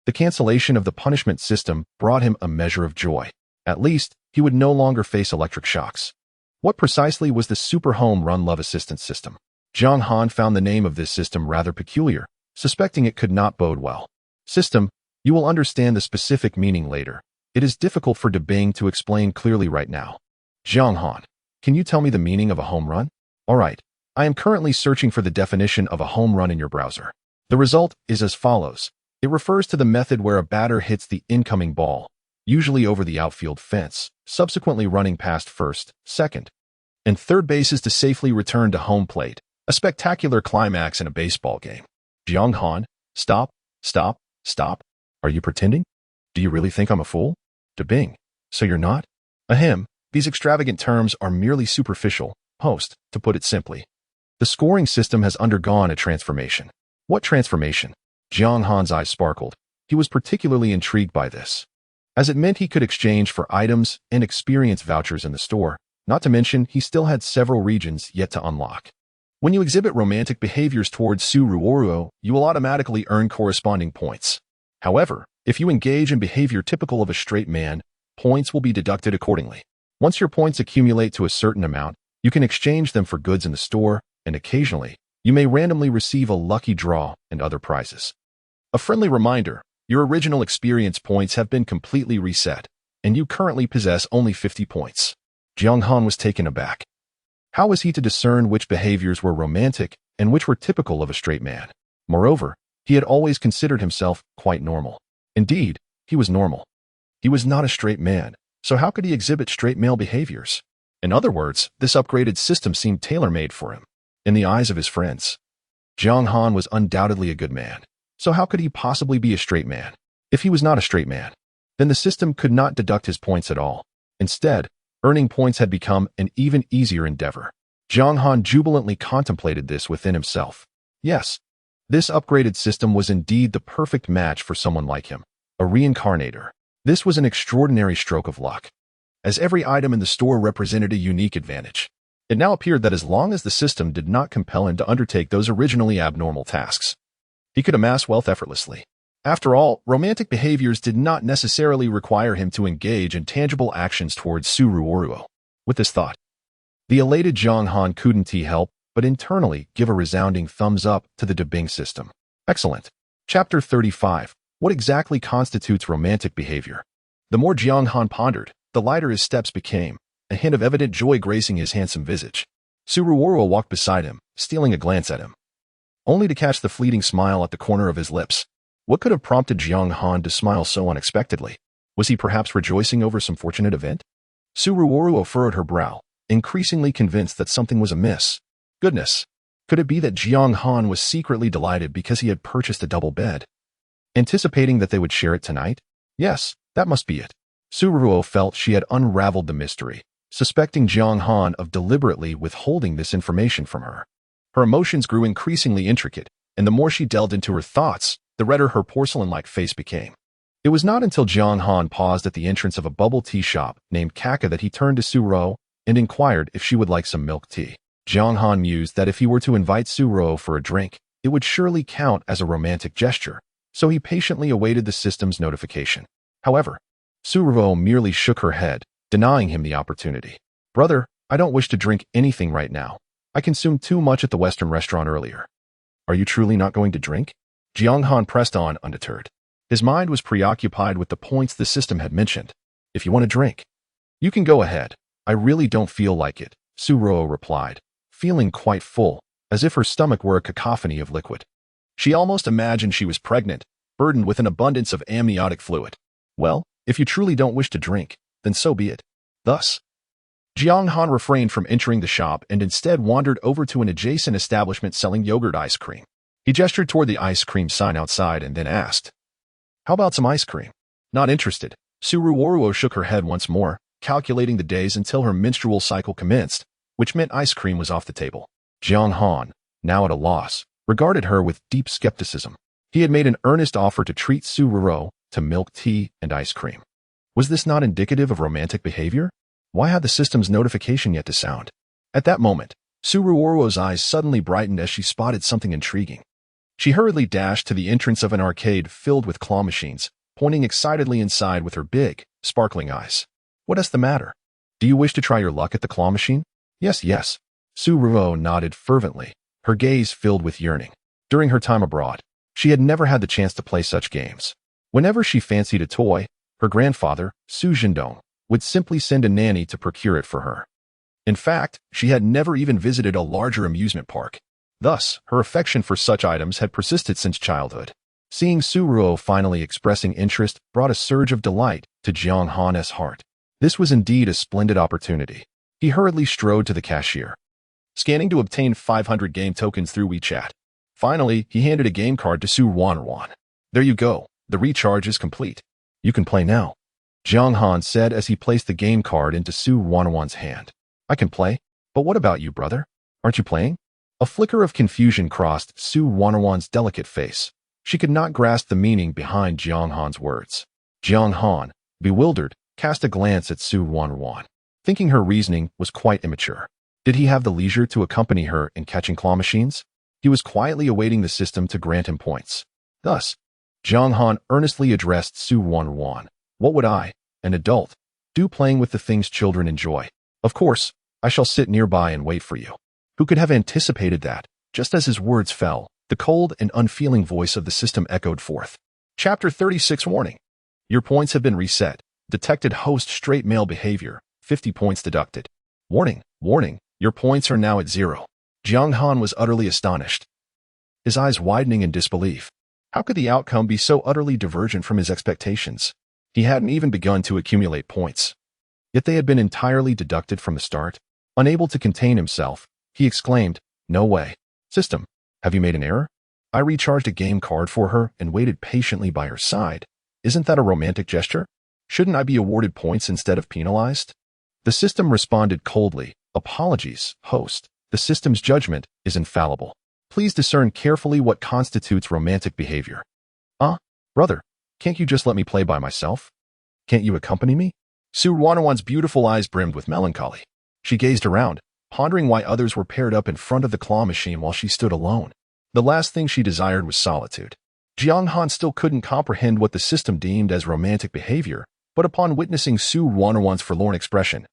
the cancellation of the punishment system brought him a measure of joy. At least, he would no longer face electric shocks. What precisely was the Super Home Run Love Assistance system? Jiang Han found the name of this system rather peculiar, suspecting it could not bode well. System, you will understand the specific meaning later. It is difficult for Debing to explain clearly right now. Jiang Han, can you tell me the meaning of a home run? All right, I am currently searching for the definition of a home run in your browser. The result is as follows. It refers to the method where a batter hits the incoming ball, usually over the outfield fence, subsequently running past first, second, and third bases to safely return to home plate, a spectacular climax in a baseball game. Jiang Han, stop, stop, stop. Are you pretending? Do you really think I'm a fool? Debing. So you're not? Ahem, these extravagant terms are merely superficial, host, to put it simply. The scoring system has undergone a transformation. What transformation? Jiang Han's eyes sparkled. He was particularly intrigued by this, as it meant he could exchange for items and experience vouchers in the store, not to mention he still had several regions yet to unlock. When you exhibit romantic behaviors towards Su Ruanruan, you will automatically earn corresponding points. However, if you engage in behavior typical of a straight man, points will be deducted accordingly. Once your points accumulate to a certain amount, you can exchange them for goods in the store, and occasionally, you may randomly receive a lucky draw and other prizes. A friendly reminder, your original experience points have been completely reset, and you currently possess only 50 points. Jiang Han was taken aback. How was he to discern which behaviors were romantic and which were typical of a straight man? Moreover, he had always considered himself quite normal. Indeed, he was normal. He was not a straight man, so how could he exhibit straight male behaviors? In other words, this upgraded system seemed tailor-made for him. In the eyes of his friends, Jiang Han was undoubtedly a good man. So how could he possibly be a straight man? If he was not a straight man, then the system could not deduct his points at all. Instead, earning points had become an even easier endeavor. Jiang Han jubilantly contemplated this within himself. Yes, this upgraded system was indeed the perfect match for someone like him, a reincarnator. This was an extraordinary stroke of luck, as every item in the store represented a unique advantage. It now appeared that as long as the system did not compel him to undertake those originally abnormal tasks, he could amass wealth effortlessly. After all, romantic behaviors did not necessarily require him to engage in tangible actions towards Ruanruan. With this thought, the elated Jiang Han couldn't help but internally give a resounding thumbs up to the Debing system. Excellent. Chapter 35. What exactly constitutes romantic behavior? The more Jiang Han pondered, the lighter his steps became, a hint of evident joy gracing his handsome visage. Ruanruan walked beside him, stealing a glance at him, only to catch the fleeting smile at the corner of his lips. What could have prompted Jiang Han to smile so unexpectedly? Was he perhaps rejoicing over some fortunate event? Ruanruan furrowed her brow, increasingly convinced that something was amiss. Goodness, could it be that Jiang Han was secretly delighted because he had purchased a double bed, anticipating that they would share it tonight? Yes, that must be it. Ruanruan felt she had unraveled the mystery, suspecting Jiang Han of deliberately withholding this information from her. Her emotions grew increasingly intricate, and the more she delved into her thoughts, the redder her porcelain-like face became. It was not until Jiang Han paused at the entrance of a bubble tea shop named Kaka that he turned to Ruanruan and inquired if she would like some milk tea. Jiang Han mused that if he were to invite Ruanruan for a drink, it would surely count as a romantic gesture, so he patiently awaited the system's notification. However, Ruanruan merely shook her head, denying him the opportunity. Brother, I don't wish to drink anything right now. I consumed too much at the Western restaurant earlier. Are you truly not going to drink? Jiang Han pressed on undeterred. His mind was preoccupied with the points the system had mentioned. If you want to drink, you can go ahead. I really don't feel like it, Ruanruan replied, feeling quite full, as if her stomach were a cacophony of liquid. She almost imagined she was pregnant, burdened with an abundance of amniotic fluid. Well, if you truly don't wish to drink, then so be it. Thus, Jiang Han refrained from entering the shop and instead wandered over to an adjacent establishment selling yogurt ice cream. He gestured toward the ice cream sign outside and then asked, "How about some ice cream?" Not interested. Ruanruan shook her head once more, calculating the days until her menstrual cycle commenced, which meant ice cream was off the table. Jiang Han, now at a loss, regarded her with deep skepticism. He had made an earnest offer to treat Ruanruan to milk tea and ice cream. Was this not indicative of romantic behavior? Why had the system's notification yet to sound? At that moment, Ruanruan's eyes suddenly brightened as she spotted something intriguing. She hurriedly dashed to the entrance of an arcade filled with claw machines, pointing excitedly inside with her big, sparkling eyes. What is the matter? Do you wish to try your luck at the claw machine? Yes, yes. Ruanruan nodded fervently, her gaze filled with yearning. During her time abroad, she had never had the chance to play such games. Whenever she fancied a toy, her grandfather, Su Zhendong, would simply send a nanny to procure it for her. In fact, she had never even visited a larger amusement park. Thus, her affection for such items had persisted since childhood. Seeing Ruanruan finally expressing interest brought a surge of delight to Jiang Han's heart. This was indeed a splendid opportunity. He hurriedly strode to the cashier, scanning to obtain 500 game tokens through WeChat. Finally, he handed a game card to Ruanruan. There you go. The recharge is complete. You can play now, Jiang Han said as he placed the game card into Ruanruan's hand. I can play, but what about you, brother? Aren't you playing? A flicker of confusion crossed Ruanruan's delicate face. She could not grasp the meaning behind Jiang Han's words. Jiang Han, bewildered, cast a glance at Ruanruan, thinking her reasoning was quite immature. Did he have the leisure to accompany her in catching claw machines? He was quietly awaiting the system to grant him points. Thus, Jiang Han earnestly addressed Ruanruan. What would I, an adult, do playing with the things children enjoy? Of course, I shall sit nearby and wait for you. Who could have anticipated that? Just as his words fell, the cold and unfeeling voice of the system echoed forth. Chapter 36 Warning. Your points have been reset. Detected host straight male behavior. 50 points deducted. Warning, warning, your points are now at 0. Jiang Han was utterly astonished, his eyes widening in disbelief. How could the outcome be so utterly divergent from his expectations? He hadn't even begun to accumulate points, yet they had been entirely deducted from the start. Unable to contain himself, he exclaimed, "No way. System, have you made an error?" I recharged a game card for her and waited patiently by her side. Isn't that a romantic gesture? Shouldn't I be awarded points instead of penalized? The system responded coldly, "Apologies, host. The system's judgment is infallible. Please discern carefully what constitutes romantic behavior." Brother, can't you just let me play by myself? Can't you accompany me? Ruanruan's beautiful eyes brimmed with melancholy. She gazed around, pondering why others were paired up in front of the claw machine while she stood alone. The last thing she desired was solitude. Jiang Han still couldn't comprehend what the system deemed as romantic behavior, but upon witnessing Ruanruan's forlorn expression,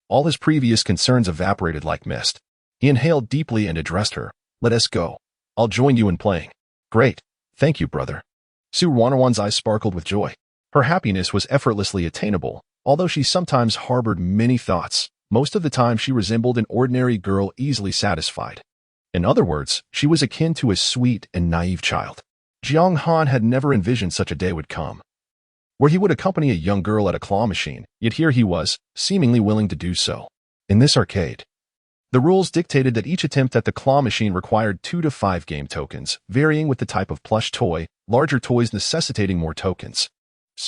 all his previous concerns evaporated like mist. He inhaled deeply and addressed her. "Let us go. I'll join you in playing." "Great. Thank you, brother." Ruanruan's eyes sparkled with joy. Her happiness was effortlessly attainable, although she sometimes harbored many thoughts. Most of the time she resembled an ordinary girl easily satisfied. In other words, she was akin to a sweet and naive child. Jiang Han had never envisioned such a day would come, where he would accompany a young girl at a claw machine, yet here he was, seemingly willing to do so. In this arcade, the rules dictated that each attempt at the claw machine required 2 to 5 game tokens, varying with the type of plush toy, larger toys necessitating more tokens.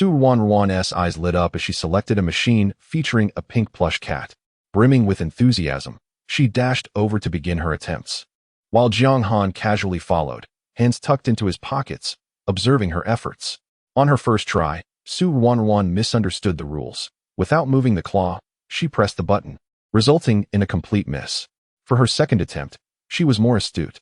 Ruanruan's eyes lit up as she selected a machine featuring a pink plush cat. Brimming with enthusiasm, she dashed over to begin her attempts, while Jiang Han casually followed, hands tucked into his pockets, observing her efforts. On her first try, Ruanruan misunderstood the rules. Without moving the claw, she pressed the button, resulting in a complete miss. For her second attempt, she was more astute,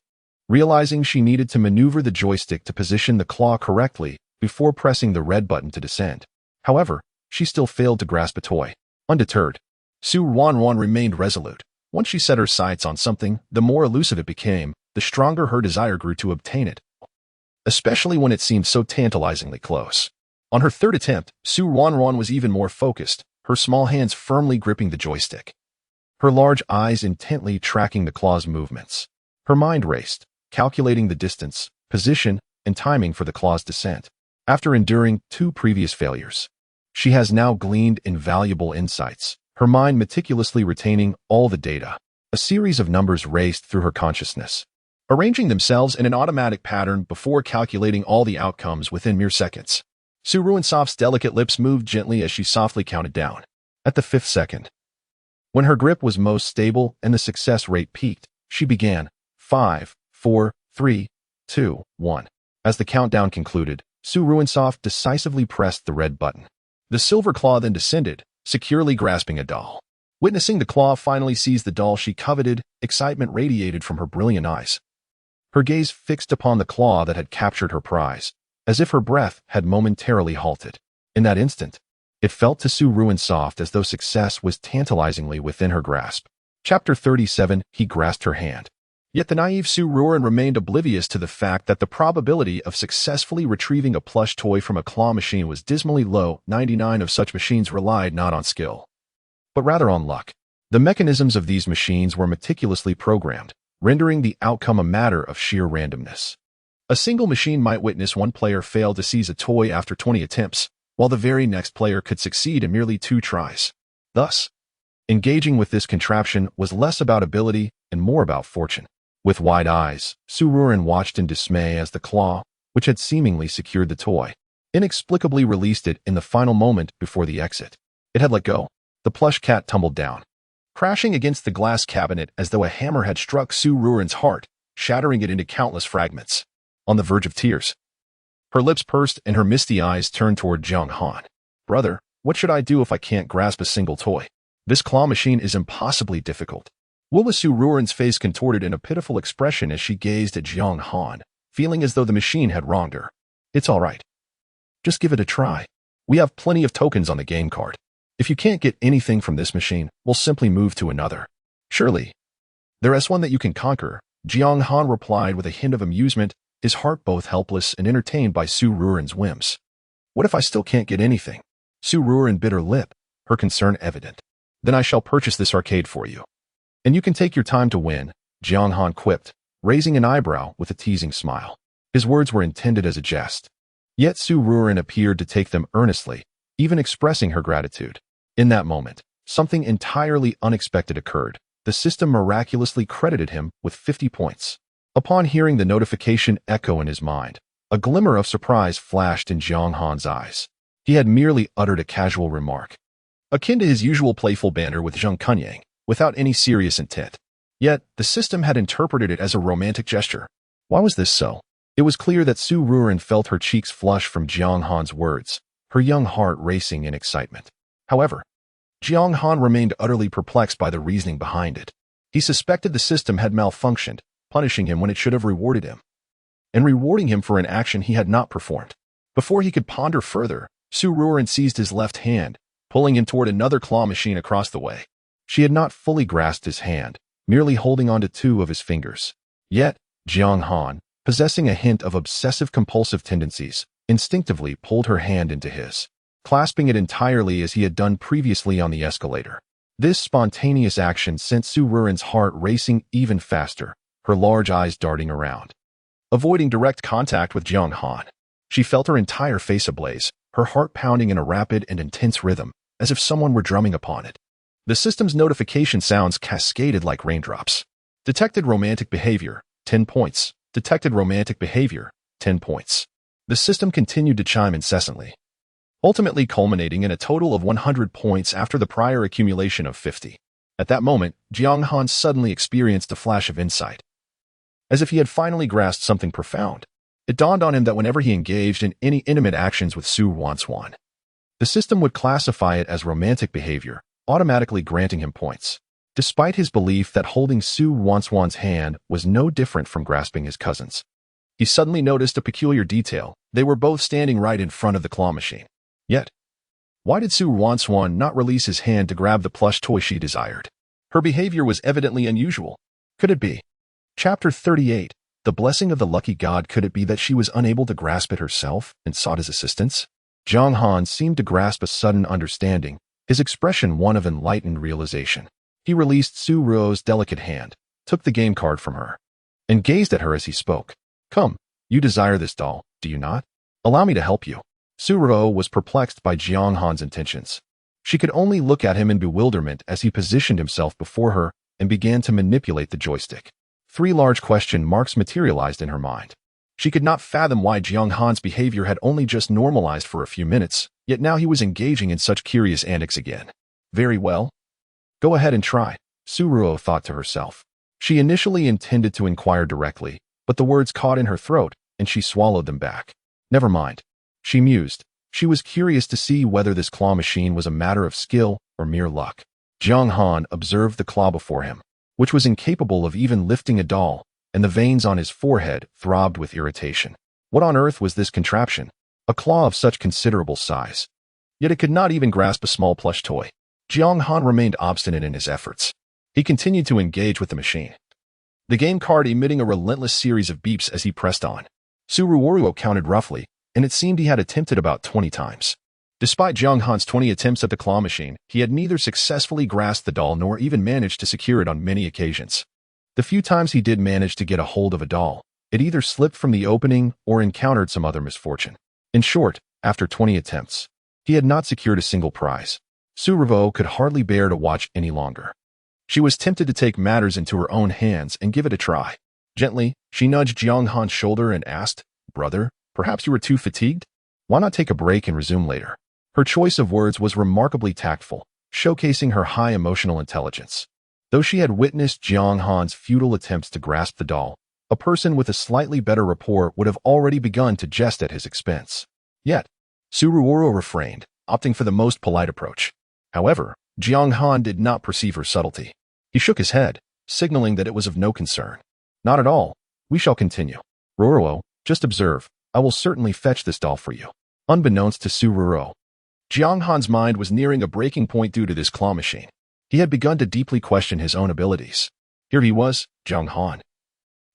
realizing she needed to maneuver the joystick to position the claw correctly before pressing the red button to descend. However, she still failed to grasp a toy. Undeterred, Ruanruan remained resolute. Once she set her sights on something, the more elusive it became, the stronger her desire grew to obtain it, especially when it seemed so tantalizingly close. On her third attempt, Ruanruan was even more focused, her small hands firmly gripping the joystick, her large eyes intently tracking the claw's movements. Her mind raced, calculating the distance, position, and timing for the claw's descent. After enduring 2 previous failures, she has now gleaned invaluable insights, her mind meticulously retaining all the data. A series of numbers raced through her consciousness, arranging themselves in an automatic pattern before calculating all the outcomes within mere seconds. Ruanruan's delicate lips moved gently as she softly counted down. At the 5th second, when her grip was most stable and the success rate peaked, she began. 5, 4, 3, 2, 1. As the countdown concluded, Ruanruan decisively pressed the red button. The silver claw then descended, securely grasping a doll. Witnessing the claw finally seize the doll she coveted, excitement radiated from her brilliant eyes. Her gaze fixed upon the claw that had captured her prize, as if her breath had momentarily halted. In that instant, it felt to Ruanruan as though success was tantalizingly within her grasp. Chapter 37. He grasped her hand. Yet the naive Ruanruan remained oblivious to the fact that the probability of successfully retrieving a plush toy from a claw machine was dismally low. 99 of such machines relied not on skill, but rather on luck. The mechanisms of these machines were meticulously programmed, rendering the outcome a matter of sheer randomness. A single machine might witness one player fail to seize a toy after 20 attempts, while the very next player could succeed in merely 2 tries. Thus, engaging with this contraption was less about ability and more about fortune. With wide eyes, Ruanruan watched in dismay as the claw, which had seemingly secured the toy, inexplicably released it in the final moment before the exit. It had let go. The plush cat tumbled down, crashing against the glass cabinet as though a hammer had struck Ruanruan's heart, shattering it into countless fragments. On the verge of tears, her lips pursed and her misty eyes turned toward Jiang Han. "Brother, what should I do if I can't grasp a single toy? This claw machine is impossibly difficult." Ruanruan's face contorted in a pitiful expression as she gazed at Jiang Han, feeling as though the machine had wronged her. "It's all right. Just give it a try. We have plenty of tokens on the game card. If you can't get anything from this machine, we'll simply move to another. Surely there is one that you can conquer," Jiang Han replied with a hint of amusement, his heart both helpless and entertained by Ruanruan's whims. "What if I still can't get anything?" Ruanruan bit her lip, her concern evident. Then I shall purchase this arcade for you. And you can take your time to win, Jiang Han quipped, raising an eyebrow with a teasing smile. His words were intended as a jest. Yet Ruanruan appeared to take them earnestly, even expressing her gratitude. In that moment, something entirely unexpected occurred. The system miraculously credited him with 50 points. Upon hearing the notification echo in his mind, a glimmer of surprise flashed in Jiang Han's eyes. He had merely uttered a casual remark, akin to his usual playful banter with Jiang Kunyang, without any serious intent. Yet, the system had interpreted it as a romantic gesture. Why was this so? It was clear that Ruanruan felt her cheeks flush from Jiang Han's words, her young heart racing in excitement. However, Jiang Han remained utterly perplexed by the reasoning behind it. He suspected the system had malfunctioned, punishing him when it should have rewarded him, and rewarding him for an action he had not performed. Before he could ponder further, Ruanruan seized his left hand, pulling him toward another claw machine across the way. She had not fully grasped his hand, merely holding onto 2 of his fingers. Yet, Jiang Han, possessing a hint of obsessive-compulsive tendencies, instinctively pulled her hand into his, clasping it entirely as he had done previously on the escalator. This spontaneous action sent Ruanruan's heart racing even faster, her large eyes darting around. Avoiding direct contact with Jiang Han, she felt her entire face ablaze, her heart pounding in a rapid and intense rhythm, as if someone were drumming upon it. The system's notification sounds cascaded like raindrops. Detected romantic behavior, 10 points. Detected romantic behavior, 10 points. The system continued to chime incessantly, ultimately culminating in a total of 100 points after the prior accumulation of 50. At that moment, Jiang Han suddenly experienced a flash of insight. As if he had finally grasped something profound, it dawned on him that whenever he engaged in any intimate actions with Ruanruan, the system would classify it as romantic behavior, automatically granting him points. Despite his belief that holding Ruanruan's hand was no different from grasping his cousin's, he suddenly noticed a peculiar detail. They were both standing right in front of the claw machine. Yet, why did Ruanruan not release his hand to grab the plush toy she desired? Her behavior was evidently unusual. Could it be? Chapter 38. The blessing of the lucky god. Could it be that she was unable to grasp it herself and sought his assistance? Jiang Han seemed to grasp a sudden understanding, his expression one of enlightened realization. He released Ruanruan's delicate hand, took the game card from her, and gazed at her as he spoke. Come, you desire this doll, do you not? Allow me to help you. Ruanruan was perplexed by Jiang Han's intentions. She could only look at him in bewilderment as he positioned himself before her and began to manipulate the joystick. 3 large question marks materialized in her mind. She could not fathom why Jiang Han's behavior had only just normalized for a few minutes, yet now he was engaging in such curious antics again. Very well. Go ahead and try, Ruanruan thought to herself. She initially intended to inquire directly, but the words caught in her throat, and she swallowed them back. Never mind, she mused. She was curious to see whether this claw machine was a matter of skill or mere luck. Jiang Han observed the claw before him, which was incapable of even lifting a doll, and the veins on his forehead throbbed with irritation. What on earth was this contraption? A claw of such considerable size. Yet it could not even grasp a small plush toy. Jiang Han remained obstinate in his efforts. He continued to engage with the machine, the game card emitting a relentless series of beeps as he pressed on. Ruanruan counted roughly, and it seemed he had attempted about 20 times. Despite Jiang Han's 20 attempts at the claw machine, he had neither successfully grasped the doll nor even managed to secure it on many occasions. The few times he did manage to get a hold of a doll, it either slipped from the opening or encountered some other misfortune. In short, after 20 attempts, he had not secured a single prize. Ruanruan could hardly bear to watch any longer. She was tempted to take matters into her own hands and give it a try. Gently, she nudged Jiang Han's shoulder and asked, "Brother, perhaps you were too fatigued? Why not take a break and resume later?" Her choice of words was remarkably tactful, showcasing her high emotional intelligence. Though she had witnessed Jiang Han's futile attempts to grasp the doll, a person with a slightly better rapport would have already begun to jest at his expense. Yet, Ruanruan refrained, opting for the most polite approach. However, Jiang Han did not perceive her subtlety. He shook his head, signaling that it was of no concern. "Not at all. We shall continue. Ruanruan, just observe. I will certainly fetch this doll for you." Unbeknownst to Ruanruan, Jiang Han's mind was nearing a breaking point due to this claw machine. He had begun to deeply question his own abilities. Here he was, Jiang Han,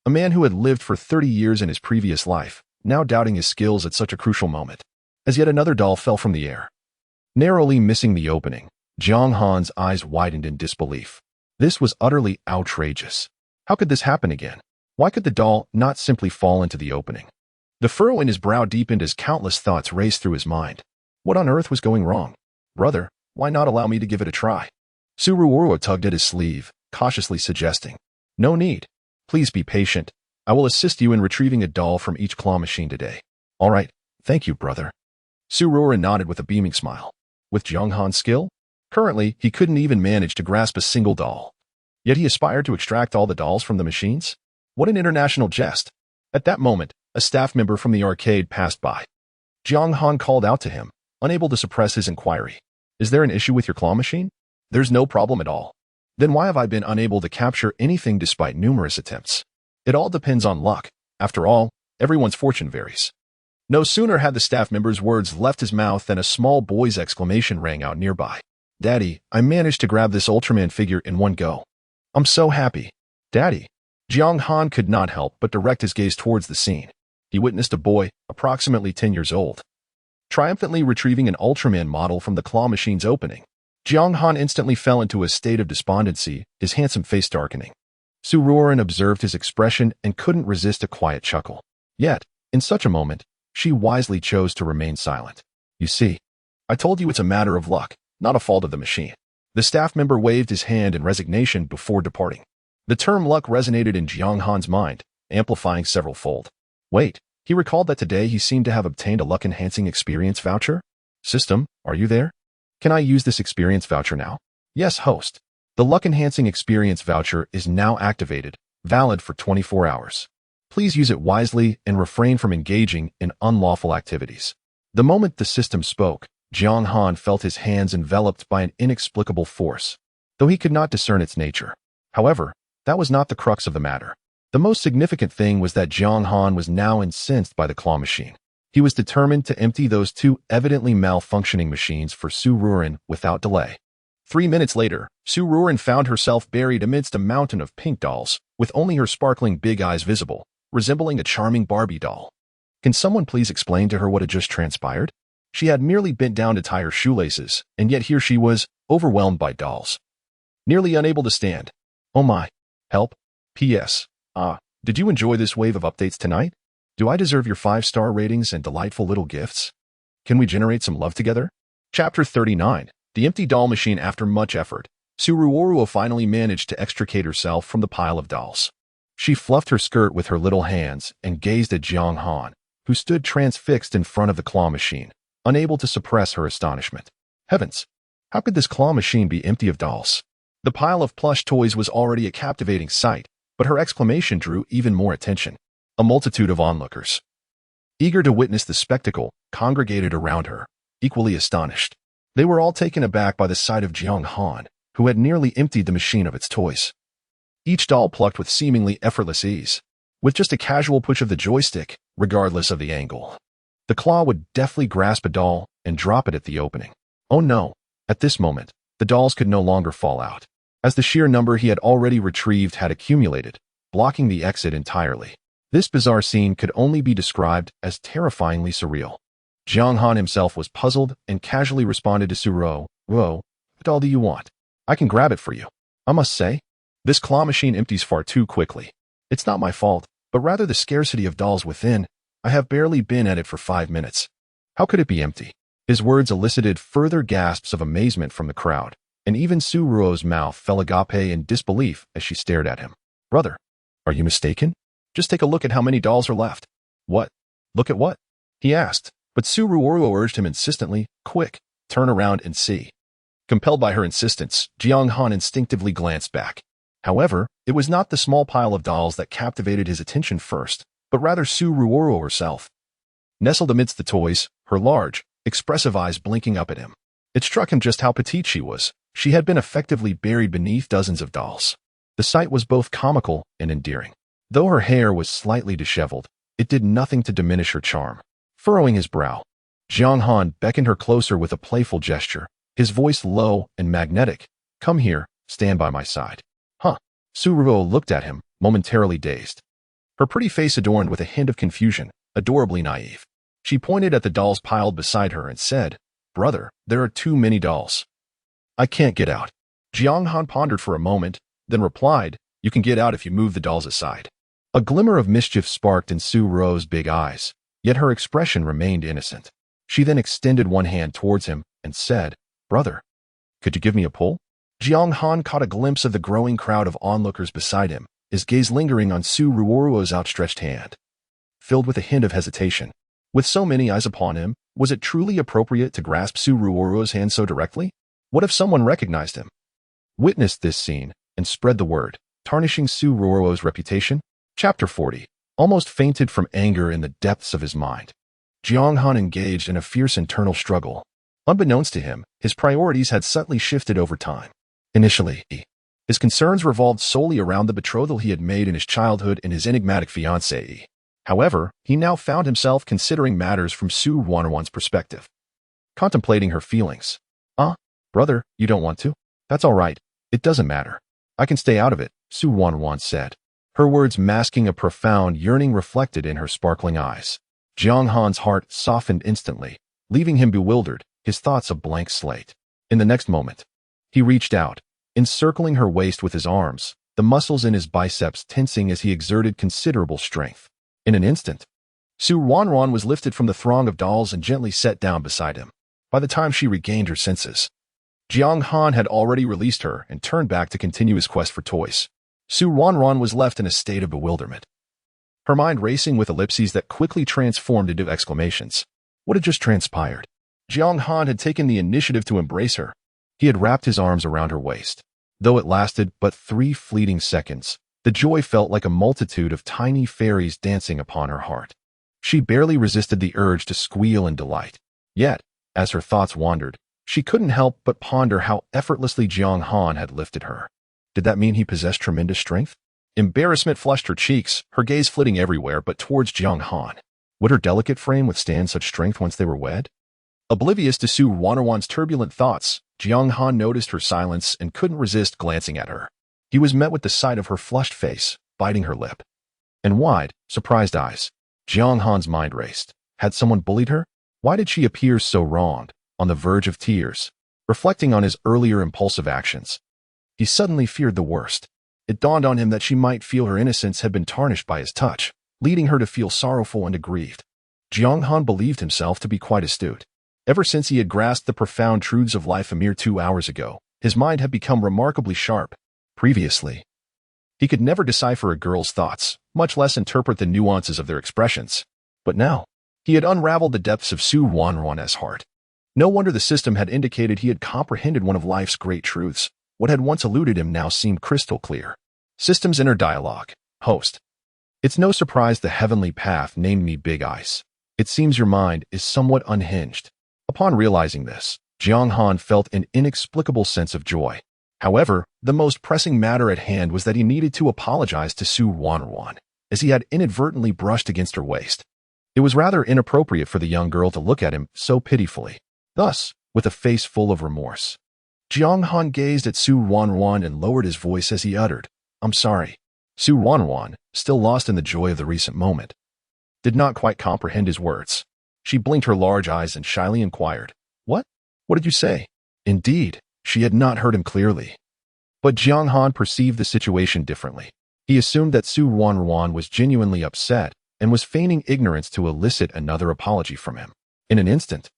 a man who had lived for 30 years in his previous life, now doubting his skills at such a crucial moment. As yet another doll fell from the air, narrowly missing the opening. Jiang Han's eyes widened in disbelief. This was utterly outrageous. How could this happen again? Why could the doll not simply fall into the opening? The furrow in his brow deepened as countless thoughts raced through his mind. What on earth was going wrong? Brother, why not allow me to give it a try? Ruanruan tugged at his sleeve, cautiously suggesting. No need. Please be patient. I will assist you in retrieving a doll from each claw machine today. All right, thank you, brother. Ruanruan nodded with a beaming smile. With Jiang Han's skill? Currently, he couldn't even manage to grasp a single doll. Yet he aspired to extract all the dolls from the machines? What an international jest. At that moment, a staff member from the arcade passed by. Jiang Han called out to him, unable to suppress his inquiry. Is there an issue with your claw machine? There's no problem at all. Then why have I been unable to capture anything despite numerous attempts? It all depends on luck. After all, everyone's fortune varies. No sooner had the staff member's words left his mouth than a small boy's exclamation rang out nearby. Daddy, I managed to grab this Ultraman figure in one go. I'm so happy. Daddy. Jiang Han could not help but direct his gaze towards the scene. He witnessed a boy, approximately 10 years old, triumphantly retrieving an Ultraman model from the claw machine's opening. Jiang Han instantly fell into a state of despondency, his handsome face darkening. Ruanruan observed his expression and couldn't resist a quiet chuckle. Yet, in such a moment, she wisely chose to remain silent. You see, I told you it's a matter of luck, not a fault of the machine. The staff member waved his hand in resignation before departing. The term luck resonated in Jiang Han's mind, amplifying several-fold. Wait, he recalled that today he seemed to have obtained a luck-enhancing experience voucher? System, are you there? Can I use this experience voucher now? Yes, host. The luck-enhancing experience voucher is now activated, valid for 24 hours. Please use it wisely and refrain from engaging in unlawful activities. The moment the system spoke, Jiang Han felt his hands enveloped by an inexplicable force, though he could not discern its nature. However, that was not the crux of the matter. The most significant thing was that Jiang Han was now incensed by the claw machine. He was determined to empty those two evidently malfunctioning machines for Ruanruan without delay. 3 minutes later, Ruanruan found herself buried amidst a mountain of pink dolls, with only her sparkling big eyes visible, resembling a charming Barbie doll. Can someone please explain to her what had just transpired? She had merely bent down to tie her shoelaces, and yet here she was, overwhelmed by dolls. Nearly unable to stand. Oh my. Help. P.S. Did you enjoy this wave of updates tonight? Do I deserve your 5-star ratings and delightful little gifts? Can we generate some love together? Chapter 39. The empty doll machine. After much effort, Ruanruan finally managed to extricate herself from the pile of dolls. She fluffed her skirt with her little hands and gazed at Jiang Han, who stood transfixed in front of the claw machine, unable to suppress her astonishment. Heavens! How could this claw machine be empty of dolls? The pile of plush toys was already a captivating sight, but her exclamation drew even more attention. A multitude of onlookers, eager to witness the spectacle, congregated around her, equally astonished. They were all taken aback by the sight of Jiang Han, who had nearly emptied the machine of its toys. Each doll plucked with seemingly effortless ease. With just a casual push of the joystick, regardless of the angle, the claw would deftly grasp a doll and drop it at the opening. Oh no! At this moment, the dolls could no longer fall out, as the sheer number he had already retrieved had accumulated, blocking the exit entirely. This bizarre scene could only be described as terrifyingly surreal. Jiang Han himself was puzzled and casually responded to Ruanruan. What doll do you want? I can grab it for you. I must say, this claw machine empties far too quickly. It's not my fault, but rather the scarcity of dolls within. I have barely been at it for 5 minutes. How could it be empty? His words elicited further gasps of amazement from the crowd, and even Ruanruan's mouth fell agape in disbelief as she stared at him. Brother, are you mistaken? Just take a look at how many dolls are left. What? Look at what? He asked, but Ruanruan urged him insistently, quick, turn around and see. Compelled by her insistence, Jiang Han instinctively glanced back. However, it was not the small pile of dolls that captivated his attention first, but rather Ruanruan herself. Nestled amidst the toys, her large, expressive eyes blinking up at him. It struck him just how petite she was. She had been effectively buried beneath dozens of dolls. The sight was both comical and endearing. Though her hair was slightly disheveled, it did nothing to diminish her charm. Furrowing his brow, Jiang Han beckoned her closer with a playful gesture, his voice low and magnetic. Come here, stand by my side. Huh? Ruanruan looked at him, momentarily dazed. Her pretty face adorned with a hint of confusion, adorably naive. She pointed at the dolls piled beside her and said, Brother, there are too many dolls. I can't get out. Jiang Han pondered for a moment, then replied, you can get out if you move the dolls aside. A glimmer of mischief sparked in Su Ruo's big eyes, yet her expression remained innocent. She then extended one hand towards him and said, Brother, could you give me a pull? Jiang Han caught a glimpse of the growing crowd of onlookers beside him, his gaze lingering on Su Ruo's outstretched hand. Filled with a hint of hesitation, with so many eyes upon him, was it truly appropriate to grasp Su Ruo's hand so directly? What if someone recognized him? Witnessed this scene and spread the word, tarnishing Su Ruo's reputation? Chapter 40. Almost fainted from anger in the depths of his mind. Jiang Han engaged in a fierce internal struggle. Unbeknownst to him, his priorities had subtly shifted over time. Initially, his concerns revolved solely around the betrothal he had made in his childhood and his enigmatic fiancée. However, he now found himself considering matters from Su Ruanruan's perspective. Contemplating her feelings. Brother, you don't want to? That's all right. It doesn't matter. I can stay out of it, Su Ruanruan said, her words masking a profound yearning reflected in her sparkling eyes. Jiang Han's heart softened instantly, leaving him bewildered, his thoughts a blank slate. In the next moment, he reached out, encircling her waist with his arms, the muscles in his biceps tensing as he exerted considerable strength. In an instant, Su Ruanruan was lifted from the throng of dolls and gently set down beside him. By the time she regained her senses, Jiang Han had already released her and turned back to continue his quest for toys. Su Ruanruan was left in a state of bewilderment, her mind racing with ellipses that quickly transformed into exclamations. What had just transpired? Jiang Han had taken the initiative to embrace her. He had wrapped his arms around her waist. Though it lasted but 3 fleeting seconds, the joy felt like a multitude of tiny fairies dancing upon her heart. She barely resisted the urge to squeal in delight. Yet, as her thoughts wandered, she couldn't help but ponder how effortlessly Jiang Han had lifted her. Did that mean he possessed tremendous strength? Embarrassment flushed her cheeks, her gaze flitting everywhere but towards Jiang Han. Would her delicate frame withstand such strength once they were wed? Oblivious to Su Ruanruan's turbulent thoughts, Jiang Han noticed her silence and couldn't resist glancing at her. He was met with the sight of her flushed face, biting her lip. In wide, surprised eyes, Jiang Han's mind raced. Had someone bullied her? Why did she appear so wronged, on the verge of tears? Reflecting on his earlier impulsive actions, he suddenly feared the worst. It dawned on him that she might feel her innocence had been tarnished by his touch, leading her to feel sorrowful and aggrieved. Jiang Han believed himself to be quite astute. Ever since he had grasped the profound truths of life a mere 2 hours ago, his mind had become remarkably sharp. Previously, he could never decipher a girl's thoughts, much less interpret the nuances of their expressions. But now, he had unraveled the depths of Su Ruanruan's heart. No wonder the system had indicated he had comprehended one of life's great truths. What had once eluded him now seemed crystal clear. System's inner dialogue. Host. It's no surprise the heavenly path named me Big Ice. It seems your mind is somewhat unhinged. Upon realizing this, Jiang Han felt an inexplicable sense of joy. However, the most pressing matter at hand was that he needed to apologize to Su Ruanruan, as he had inadvertently brushed against her waist. It was rather inappropriate for the young girl to look at him so pitifully. Thus, with a face full of remorse, Jiang Han gazed at Su Ruanruan and lowered his voice as he uttered, I'm sorry. Su Ruanruan, still lost in the joy of the recent moment, did not quite comprehend his words. She blinked her large eyes and shyly inquired, What? What did you say? Indeed, she had not heard him clearly. But Jiang Han perceived the situation differently. He assumed that Su Ruanruan was genuinely upset and was feigning ignorance to elicit another apology from him. In an instant,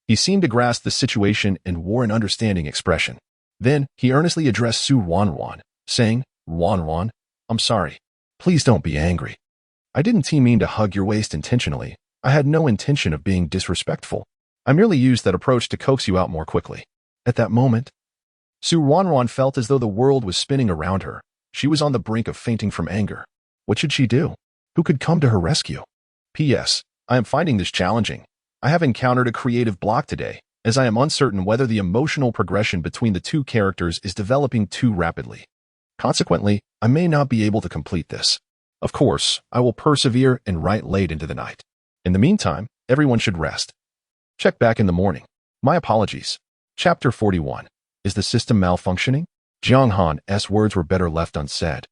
he seemed to grasp the situation and wore an understanding expression. Then, he earnestly addressed Su Ruanruan, saying, Ruanruan, I'm sorry. Please don't be angry. I didn't mean to hug your waist intentionally. I had no intention of being disrespectful. I merely used that approach to coax you out more quickly. At that moment, Su Ruanruan felt as though the world was spinning around her. She was on the brink of fainting from anger. What should she do? Who could come to her rescue? P.S. I am finding this challenging. I have encountered a creative block today, as I am uncertain whether the emotional progression between the two characters is developing too rapidly. Consequently, I may not be able to complete this. Of course, I will persevere and write late into the night. In the meantime, everyone should rest. Check back in the morning. My apologies. Chapter 41. Is the system malfunctioning? Jiang Han's words were better left unsaid,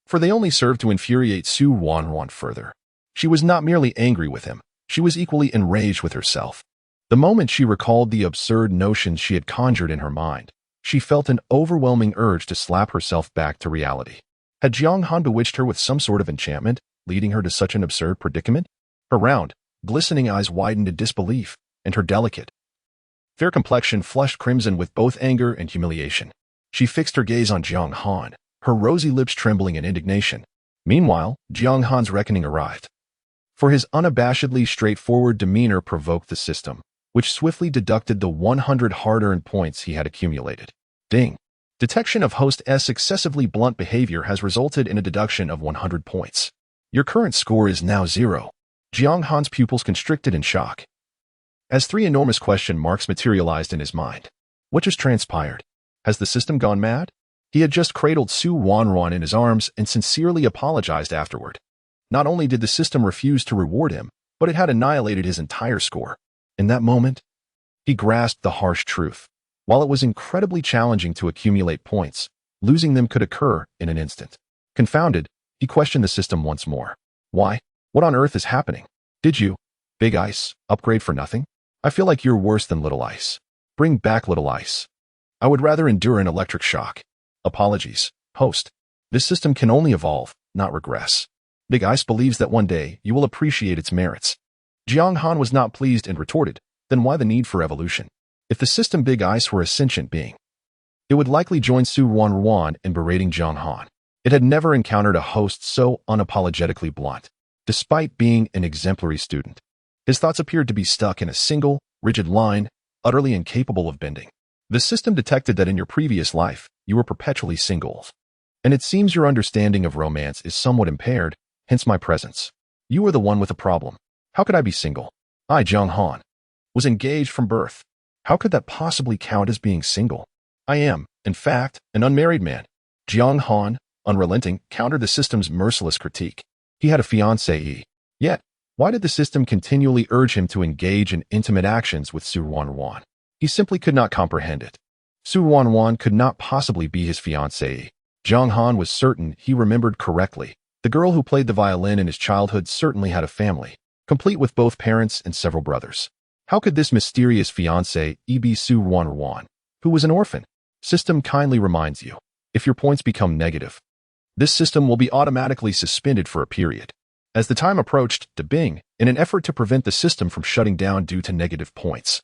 for they only served to infuriate Su Ruanruan further. She was not merely angry with him, she was equally enraged with herself. The moment she recalled the absurd notions she had conjured in her mind, She felt an overwhelming urge to slap herself back to reality. Had Jiang Han bewitched her with some sort of enchantment, leading her to such an absurd predicament? Her round, glistening eyes widened in disbelief, and her delicate, fair complexion flushed crimson with both anger and humiliation. She fixed her gaze on Jiang Han, her rosy lips trembling in indignation. Meanwhile, Jiang Han's reckoning arrived. For his unabashedly straightforward demeanor provoked the system, which swiftly deducted the 100 hard-earned points he had accumulated. Ding! Detection of host's excessively blunt behavior has resulted in a deduction of 100 points. Your current score is now 0. Jiang Han's pupils constricted in shock, as 3 enormous question marks materialized in his mind. What just transpired? Has the system gone mad? He had just cradled Ruanruan in his arms and sincerely apologized afterward. Not only did the system refuse to reward him, but it had annihilated his entire score. In that moment, he grasped the harsh truth. While it was incredibly challenging to accumulate points, losing them could occur in an instant. Confounded, he questioned the system once more. Why? What on earth is happening? Did you, Big Ice, upgrade for nothing? I feel like you're worse than Little Ice. Bring back Little Ice. I would rather endure an electric shock. Apologies, host. This system can only evolve, not regress. Big Ice believes that one day you will appreciate its merits. Jiang Han was not pleased and retorted, then why the need for evolution? If the system Big Ice were a sentient being, it would likely join Ruanruan in berating Jiang Han. It had never encountered a host so unapologetically blunt. Despite being an exemplary student, his thoughts appeared to be stuck in a single, rigid line, utterly incapable of bending. The system detected that in your previous life, you were perpetually single. And it seems your understanding of romance is somewhat impaired, hence my presence. You are the one with a problem. How could I be single? I, Jiang Han, was engaged from birth. How could that possibly count as being single? I am, in fact, an unmarried man. Jiang Han, unrelenting, countered the system's merciless critique. He had a fiancée. Yet, why did the system continually urge him to engage in intimate actions with Ruanruan? He simply could not comprehend it. Ruanruan could not possibly be his fiancée. Jiang Han was certain he remembered correctly. The girl who played the violin in his childhood certainly had a family, complete with both parents and several brothers. How could this mysterious fiancé be Ruanruan, who was an orphan? System kindly reminds you, if your points become negative, this system will be automatically suspended for a period. As the time approached, Bing, in an effort to prevent the system from shutting down due to negative points,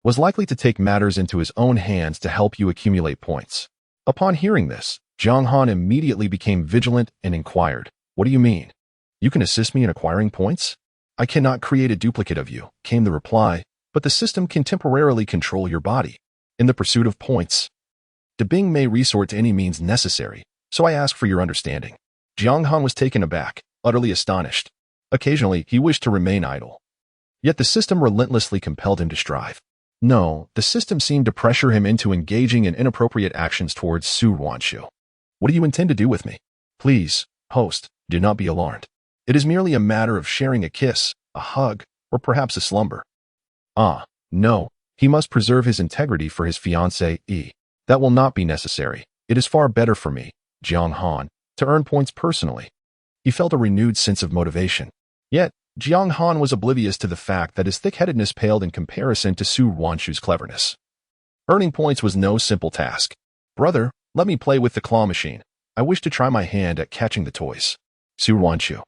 was likely to take matters into his own hands to help you accumulate points. Upon hearing this, Jiang Han immediately became vigilant and inquired, "What do you mean? You can assist me in acquiring points?" "I cannot create a duplicate of you," came the reply, "but the system can temporarily control your body. In the pursuit of points, Bing may resort to any means necessary, so I ask for your understanding." Jiang Han was taken aback, utterly astonished. Occasionally, he wished to remain idle. Yet the system relentlessly compelled him to strive. No, the system seemed to pressure him into engaging in inappropriate actions towards Ruanruan. "What do you intend to do with me? Please, host, do not be alarmed. It is merely a matter of sharing a kiss, a hug, or perhaps a slumber." Ah, no, he must preserve his integrity for his fiancée. That will not be necessary. It is far better for me, Jiang Han, to earn points personally. He felt a renewed sense of motivation. Yet, Jiang Han was oblivious to the fact that his thick-headedness paled in comparison to Ruanruan's cleverness. Earning points was no simple task. "Brother, let me play with the claw machine. I wish to try my hand at catching the toys." Ruanruan,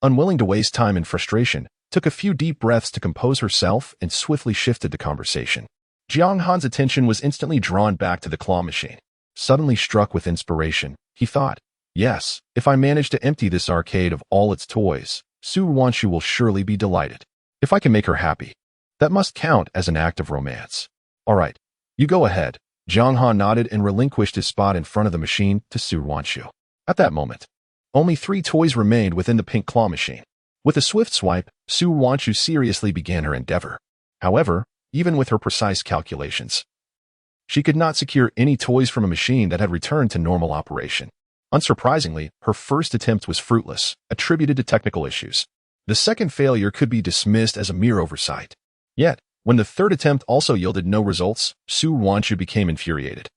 unwilling to waste time in frustration, took a few deep breaths to compose herself and swiftly shifted the conversation. Jiang Han's attention was instantly drawn back to the claw machine. Suddenly struck with inspiration, he thought, "Yes, if I manage to empty this arcade of all its toys, Ruanruan will surely be delighted. If I can make her happy, that must count as an act of romance." "All right, you go ahead." Jiang Han nodded and relinquished his spot in front of the machine to Ruanruan. At that moment, only 3 toys remained within the pink claw machine. With a swift swipe, Ruanruan seriously began her endeavor. However, even with her precise calculations, she could not secure any toys from a machine that had returned to normal operation. Unsurprisingly, her first attempt was fruitless, attributed to technical issues. The second failure could be dismissed as a mere oversight. Yet, when the third attempt also yielded no results, Ruanruan became infuriated.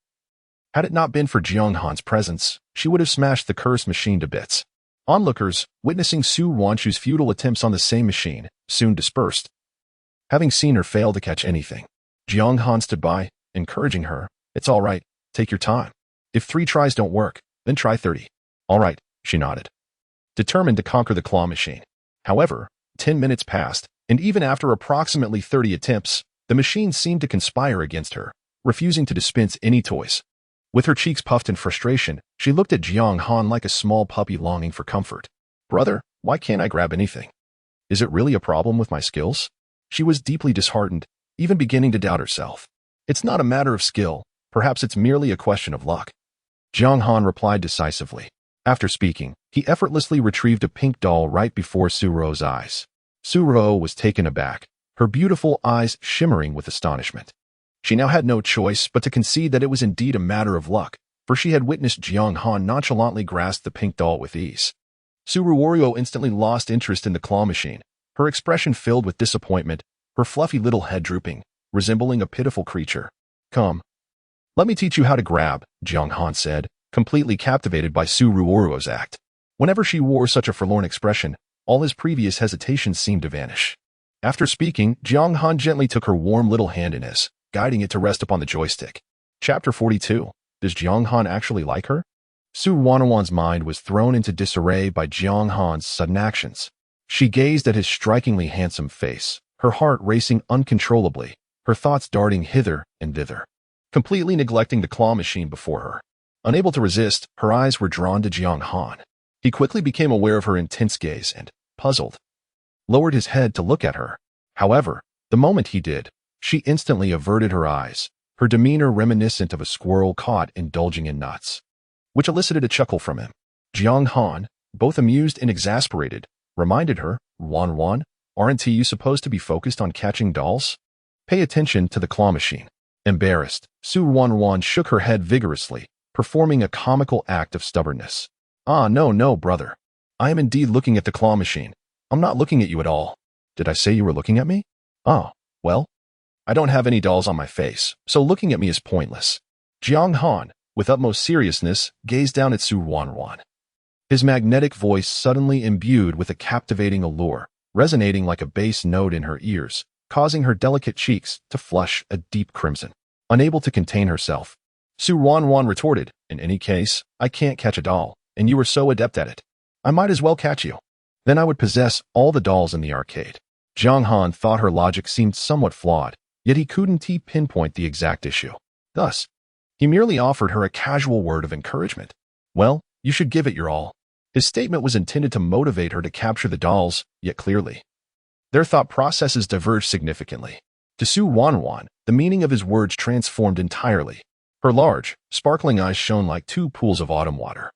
Had it not been for Jiang Han's presence, she would have smashed the cursed machine to bits. Onlookers, witnessing Ruanruan's futile attempts on the same machine, soon dispersed. Having seen her fail to catch anything, Jiang Han stood by, encouraging her, It's all right. Take your time. If 3 tries don't work, then try 30. All right, she nodded, determined to conquer the claw machine. However, 10 minutes passed, and even after approximately 30 attempts, the machine seemed to conspire against her, refusing to dispense any toys. With her cheeks puffed in frustration, she looked at Jiang Han like a small puppy longing for comfort. Brother, why can't I grab anything? Is it really a problem with my skills? She was deeply disheartened, even beginning to doubt herself. It's not a matter of skill. Perhaps it's merely a question of luck. Jiang Han replied decisively. After speaking, he effortlessly retrieved a pink doll right before Suruo's eyes. Suruo was taken aback, her beautiful eyes shimmering with astonishment. She now had no choice but to concede that it was indeed a matter of luck, for she had witnessed Jiang Han nonchalantly grasp the pink doll with ease. Suruorio instantly lost interest in the claw machine, her expression filled with disappointment, her fluffy little head drooping, resembling a pitiful creature. Come. Let me teach you how to grab, Jiang Han said, completely captivated by Suruorio's act. Whenever she wore such a forlorn expression, all his previous hesitations seemed to vanish. After speaking, Jiang Han gently took her warm little hand in his, guiding it to rest upon the joystick. Chapter 42. Does Jiang Han actually like her? Ruanruan's mind was thrown into disarray by Jiang Han's sudden actions. She gazed at his strikingly handsome face, her heart racing uncontrollably, her thoughts darting hither and thither, completely neglecting the claw machine before her. Unable to resist, her eyes were drawn to Jiang Han. He quickly became aware of her intense gaze and, puzzled, lowered his head to look at her. However, the moment he did, she instantly averted her eyes, her demeanor reminiscent of a squirrel caught indulging in nuts, which elicited a chuckle from him. Jiang Han, both amused and exasperated, reminded her, Ruanruan, aren't you supposed to be focused on catching dolls? Pay attention to the claw machine. Embarrassed, Ruanruan shook her head vigorously, performing a comical act of stubbornness. Ah, no, brother. I am indeed looking at the claw machine. I'm not looking at you at all. Did I say you were looking at me? Oh, well, I don't have any dolls on my face, so looking at me is pointless. Jiang Han, with utmost seriousness, gazed down at Ruanruan. His magnetic voice suddenly imbued with a captivating allure, resonating like a bass note in her ears, causing her delicate cheeks to flush a deep crimson. Unable to contain herself, Ruanruan retorted, in any case, I can't catch a doll, and you are so adept at it. I might as well catch you. Then I would possess all the dolls in the arcade. Jiang Han thought her logic seemed somewhat flawed, yet he couldn't pinpoint the exact issue. Thus, he merely offered her a casual word of encouragement. Well, you should give it your all. His statement was intended to motivate her to capture the dolls, yet clearly, their thought processes diverged significantly. To Ruanruan, the meaning of his words transformed entirely. Her large, sparkling eyes shone like 2 pools of autumn water.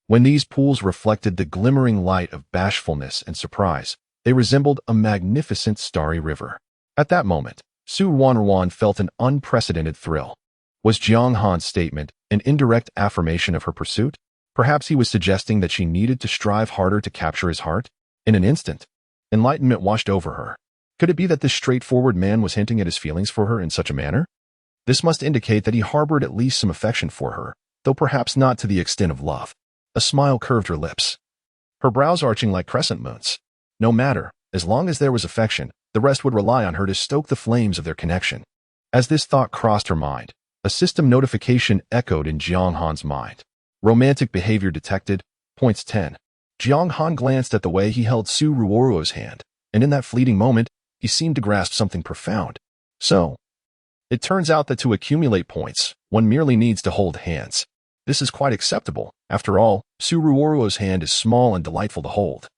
When these pools reflected the glimmering light of bashfulness and surprise, they resembled a magnificent starry river. At that moment, Ruanruan felt an unprecedented thrill. Was Jiang Han's statement an indirect affirmation of her pursuit? Perhaps he was suggesting that she needed to strive harder to capture his heart? In an instant, enlightenment washed over her. Could it be that this straightforward man was hinting at his feelings for her in such a manner? This must indicate that he harbored at least some affection for her, though perhaps not to the extent of love. A smile curved her lips, her brows arching like crescent moons. No matter, as long as there was affection, the rest would rely on her to stoke the flames of their connection. As this thought crossed her mind, a system notification echoed in Jiang Han's mind. Romantic behavior detected, points 10. Jiang Han glanced at the way he held Suruorio's hand, and in that fleeting moment, he seemed to grasp something profound. So, it turns out that to accumulate points, one merely needs to hold hands. This is quite acceptable. After all, Suruorio's hand is small and delightful to hold.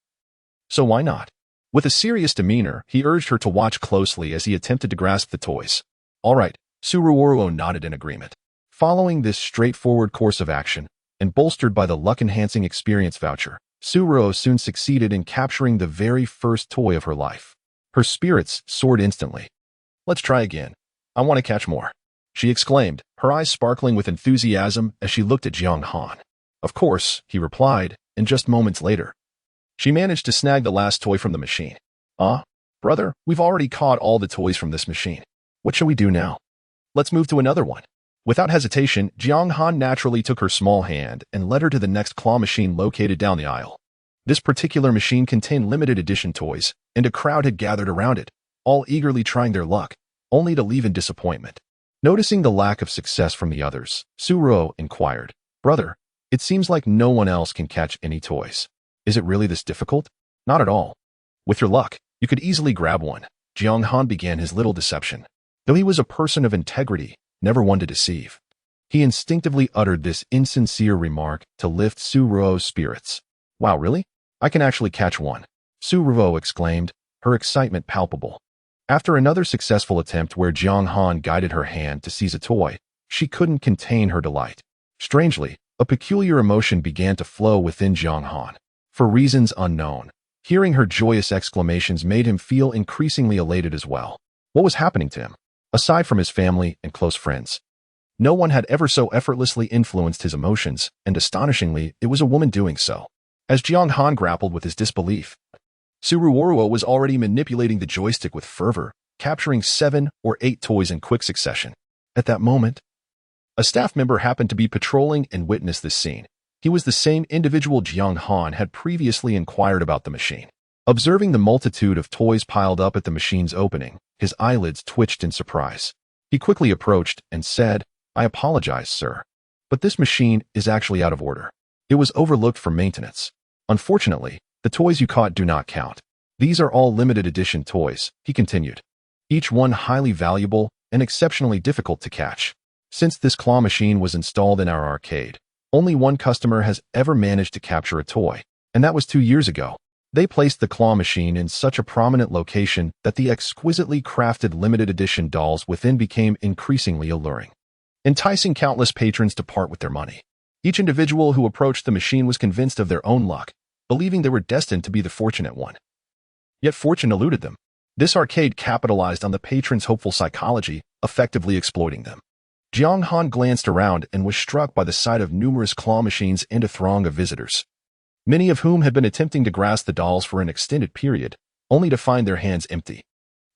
So why not? With a serious demeanor, he urged her to watch closely as he attempted to grasp the toys. All right, Suruorio nodded in agreement. Following this straightforward course of action, and bolstered by the luck-enhancing experience voucher, Suruo soon succeeded in capturing the very first toy of her life. Her spirits soared instantly. Let's try again. I want to catch more, she exclaimed, her eyes sparkling with enthusiasm as she looked at Jiang Han. Of course, he replied, and just moments later, she managed to snag the last toy from the machine. Brother, we've already caught all the toys from this machine. What shall we do now? Let's move to another one. Without hesitation, Jiang Han naturally took her small hand and led her to the next claw machine located down the aisle. This particular machine contained limited edition toys, and a crowd had gathered around it, all eagerly trying their luck, only to leave in disappointment. Noticing the lack of success from the others, Su Ruo inquired, "Brother, it seems like no one else can catch any toys. Is it really this difficult?" "Not at all. With your luck, you could easily grab one." Jiang Han began his little deception. Though he was a person of integrity, never one to deceive, he instinctively uttered this insincere remark to lift Su Ruo's spirits. "Wow, really? I can actually catch one," Su Ruo exclaimed, her excitement palpable. After another successful attempt where Jiang Han guided her hand to seize a toy, she couldn't contain her delight. Strangely, a peculiar emotion began to flow within Jiang Han. For reasons unknown, hearing her joyous exclamations made him feel increasingly elated as well. What was happening to him? Aside from his family and close friends, no one had ever so effortlessly influenced his emotions, and astonishingly, it was a woman doing so. As Jiang Han grappled with his disbelief, Su Ruo was already manipulating the joystick with fervor, capturing 7 or 8 toys in quick succession. At that moment, a staff member happened to be patrolling and witnessed this scene. He was the same individual Jiang Han had previously inquired about the machine. Observing the multitude of toys piled up at the machine's opening, his eyelids twitched in surprise. He quickly approached and said, "I apologize, sir, but this machine is actually out of order. It was overlooked for maintenance. Unfortunately, the toys you caught do not count. These are all limited edition toys," he continued, "each one highly valuable and exceptionally difficult to catch. Since this claw machine was installed in our arcade, only one customer has ever managed to capture a toy, and that was 2 years ago. They placed the claw machine in such a prominent location that the exquisitely crafted limited edition dolls within became increasingly alluring, enticing countless patrons to part with their money. Each individual who approached the machine was convinced of their own luck, believing they were destined to be the fortunate one. Yet fortune eluded them. This arcade capitalized on the patrons' hopeful psychology, effectively exploiting them." Jiang Han glanced around and was struck by the sight of numerous claw machines and a throng of visitors, many of whom had been attempting to grasp the dolls for an extended period, only to find their hands empty.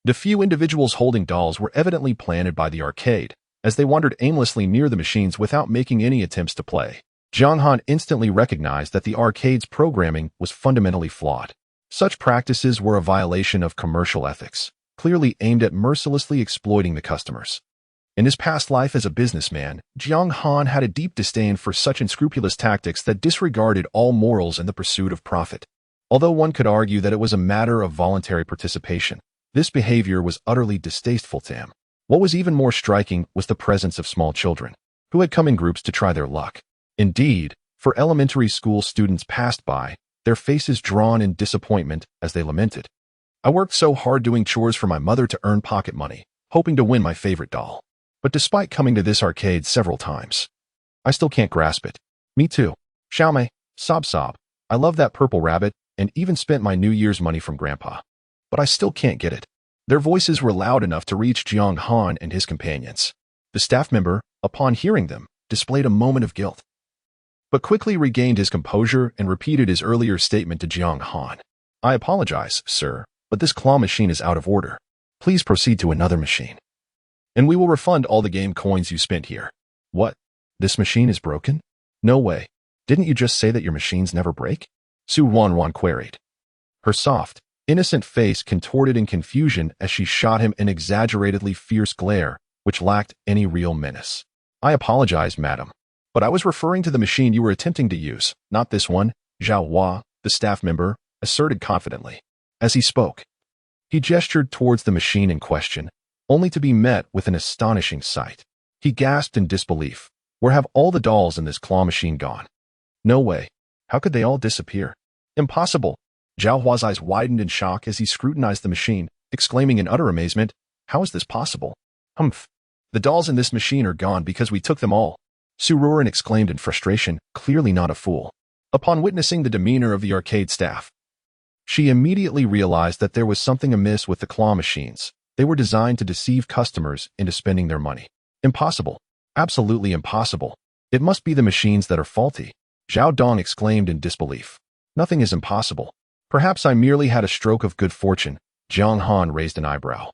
The few individuals holding dolls were evidently planted by the arcade, as they wandered aimlessly near the machines without making any attempts to play. Jiang Han instantly recognized that the arcade's programming was fundamentally flawed. Such practices were a violation of commercial ethics, clearly aimed at mercilessly exploiting the customers. In his past life as a businessman, Jiang Han had a deep disdain for such unscrupulous tactics that disregarded all morals in the pursuit of profit. Although one could argue that it was a matter of voluntary participation, this behavior was utterly distasteful to him. What was even more striking was the presence of small children, who had come in groups to try their luck. Indeed, for elementary school students passed by, their faces drawn in disappointment as they lamented, "I worked so hard doing chores for my mother to earn pocket money, hoping to win my favorite doll. But despite coming to this arcade several times, I still can't grasp it. Me too. Xiaomei, sob sob. I love that purple rabbit and even spent my New Year's money from Grandpa. But I still can't get it." Their voices were loud enough to reach Jiang Han and his companions. The staff member, upon hearing them, displayed a moment of guilt, but quickly regained his composure and repeated his earlier statement to Jiang Han. "I apologize, sir, but this claw machine is out of order. Please proceed to another machine, and we will refund all the game coins you spent here." "What? This machine is broken? No way. Didn't you just say that your machines never break?" Su Ruanruan queried. Her soft, innocent face contorted in confusion as she shot him an exaggeratedly fierce glare, which lacked any real menace. "I apologize, madam, but I was referring to the machine you were attempting to use, not this one," Zhao Hua, the staff member, asserted confidently. As he spoke, he gestured towards the machine in question, only to be met with an astonishing sight. He gasped in disbelief. "Where have all the dolls in this claw machine gone? No way. How could they all disappear? Impossible." Zhao Hua's eyes widened in shock as he scrutinized the machine, exclaiming in utter amazement, "How is this possible?" "Humph. The dolls in this machine are gone because we took them all," Su Ruan exclaimed in frustration, clearly not a fool. Upon witnessing the demeanor of the arcade staff, she immediately realized that there was something amiss with the claw machines. They were designed to deceive customers into spending their money. Impossible. Absolutely impossible. It must be the machines that are faulty, Zhao Dong exclaimed in disbelief. "Nothing is impossible. Perhaps I merely had a stroke of good fortune." Jiang Han raised an eyebrow,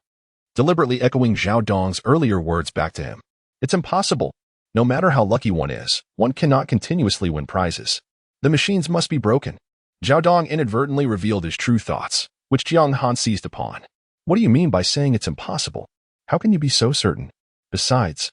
deliberately echoing Zhao Dong's earlier words back to him. "It's impossible. No matter how lucky one is, one cannot continuously win prizes. The machines must be broken." Zhao Dong inadvertently revealed his true thoughts, which Jiang Han seized upon. "What do you mean by saying it's impossible? How can you be so certain?" Besides,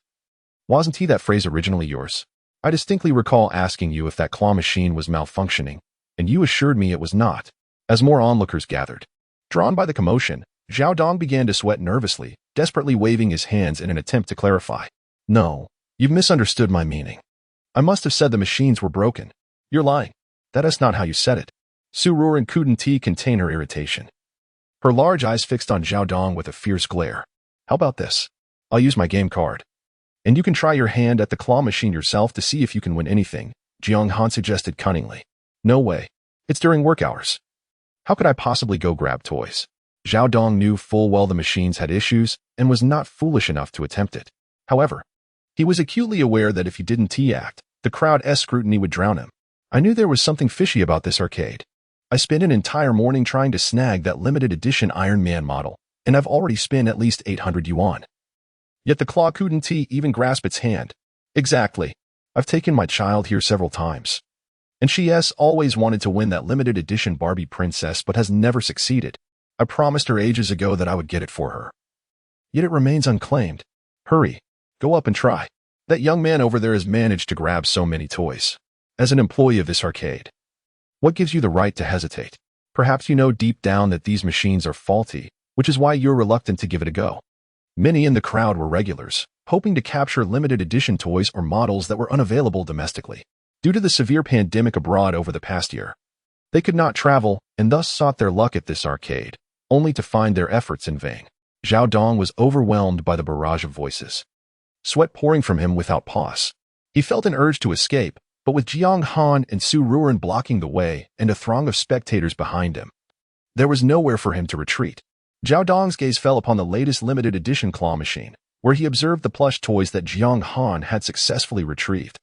wasn't he that phrase originally yours? I distinctly recall asking you if that claw machine was malfunctioning, and you assured me it was not. As more onlookers gathered, drawn by the commotion, Zhao Dong began to sweat nervously, desperately waving his hands in an attempt to clarify. No, you've misunderstood my meaning. I must have said the machines were broken. You're lying. That is not how you said it. Su Ruanruan couldn't contain her irritation. Her large eyes fixed on Zhao Dong with a fierce glare. How about this? I'll use my game card. And you can try your hand at the claw machine yourself to see if you can win anything, Jiang Han suggested cunningly. No way. It's during work hours. How could I possibly go grab toys? Zhao Dong knew full well the machines had issues and was not foolish enough to attempt it. However, he was acutely aware that if he didn't act, the crowd's scrutiny would drown him. I knew there was something fishy about this arcade. I spent an entire morning trying to snag that limited edition Iron Man model, and I've already spent at least 800 yuan. Yet the claw couldn't even grasp its hand. Exactly. I've taken my child here several times. And she always wanted to win that limited edition Barbie princess but has never succeeded. I promised her ages ago that I would get it for her. Yet it remains unclaimed. Hurry. Go up and try. That young man over there has managed to grab so many toys. As an employee of this arcade, what gives you the right to hesitate? Perhaps you know deep down that these machines are faulty, which is why you're reluctant to give it a go. Many in the crowd were regulars, hoping to capture limited edition toys or models that were unavailable domestically. Due to the severe pandemic abroad over the past year, they could not travel and thus sought their luck at this arcade, only to find their efforts in vain. Zhao Dong was overwhelmed by the barrage of voices, sweat pouring from him without pause. He felt an urge to escape, but with Jiang Han and Su Ruanruan blocking the way and a throng of spectators behind him, there was nowhere for him to retreat. Zhao Dong's gaze fell upon the latest limited edition claw machine, where he observed the plush toys that Jiang Han had successfully retrieved.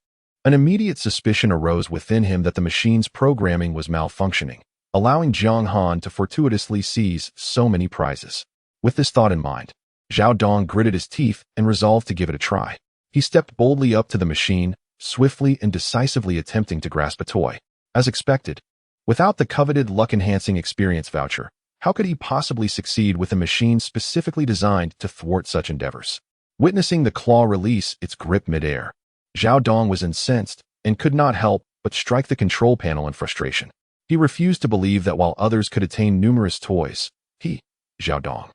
An immediate suspicion arose within him that the machine's programming was malfunctioning, allowing Jiang Han to fortuitously seize so many prizes. With this thought in mind, Zhao Dong gritted his teeth and resolved to give it a try. He stepped boldly up to the machine, swiftly and decisively attempting to grasp a toy. As expected, without the coveted luck-enhancing experience voucher, how could he possibly succeed with a machine specifically designed to thwart such endeavors? Witnessing the claw release its grip midair, Zhao Dong was incensed and could not help but strike the control panel in frustration. He refused to believe that while others could attain numerous toys, he, Zhao Dong,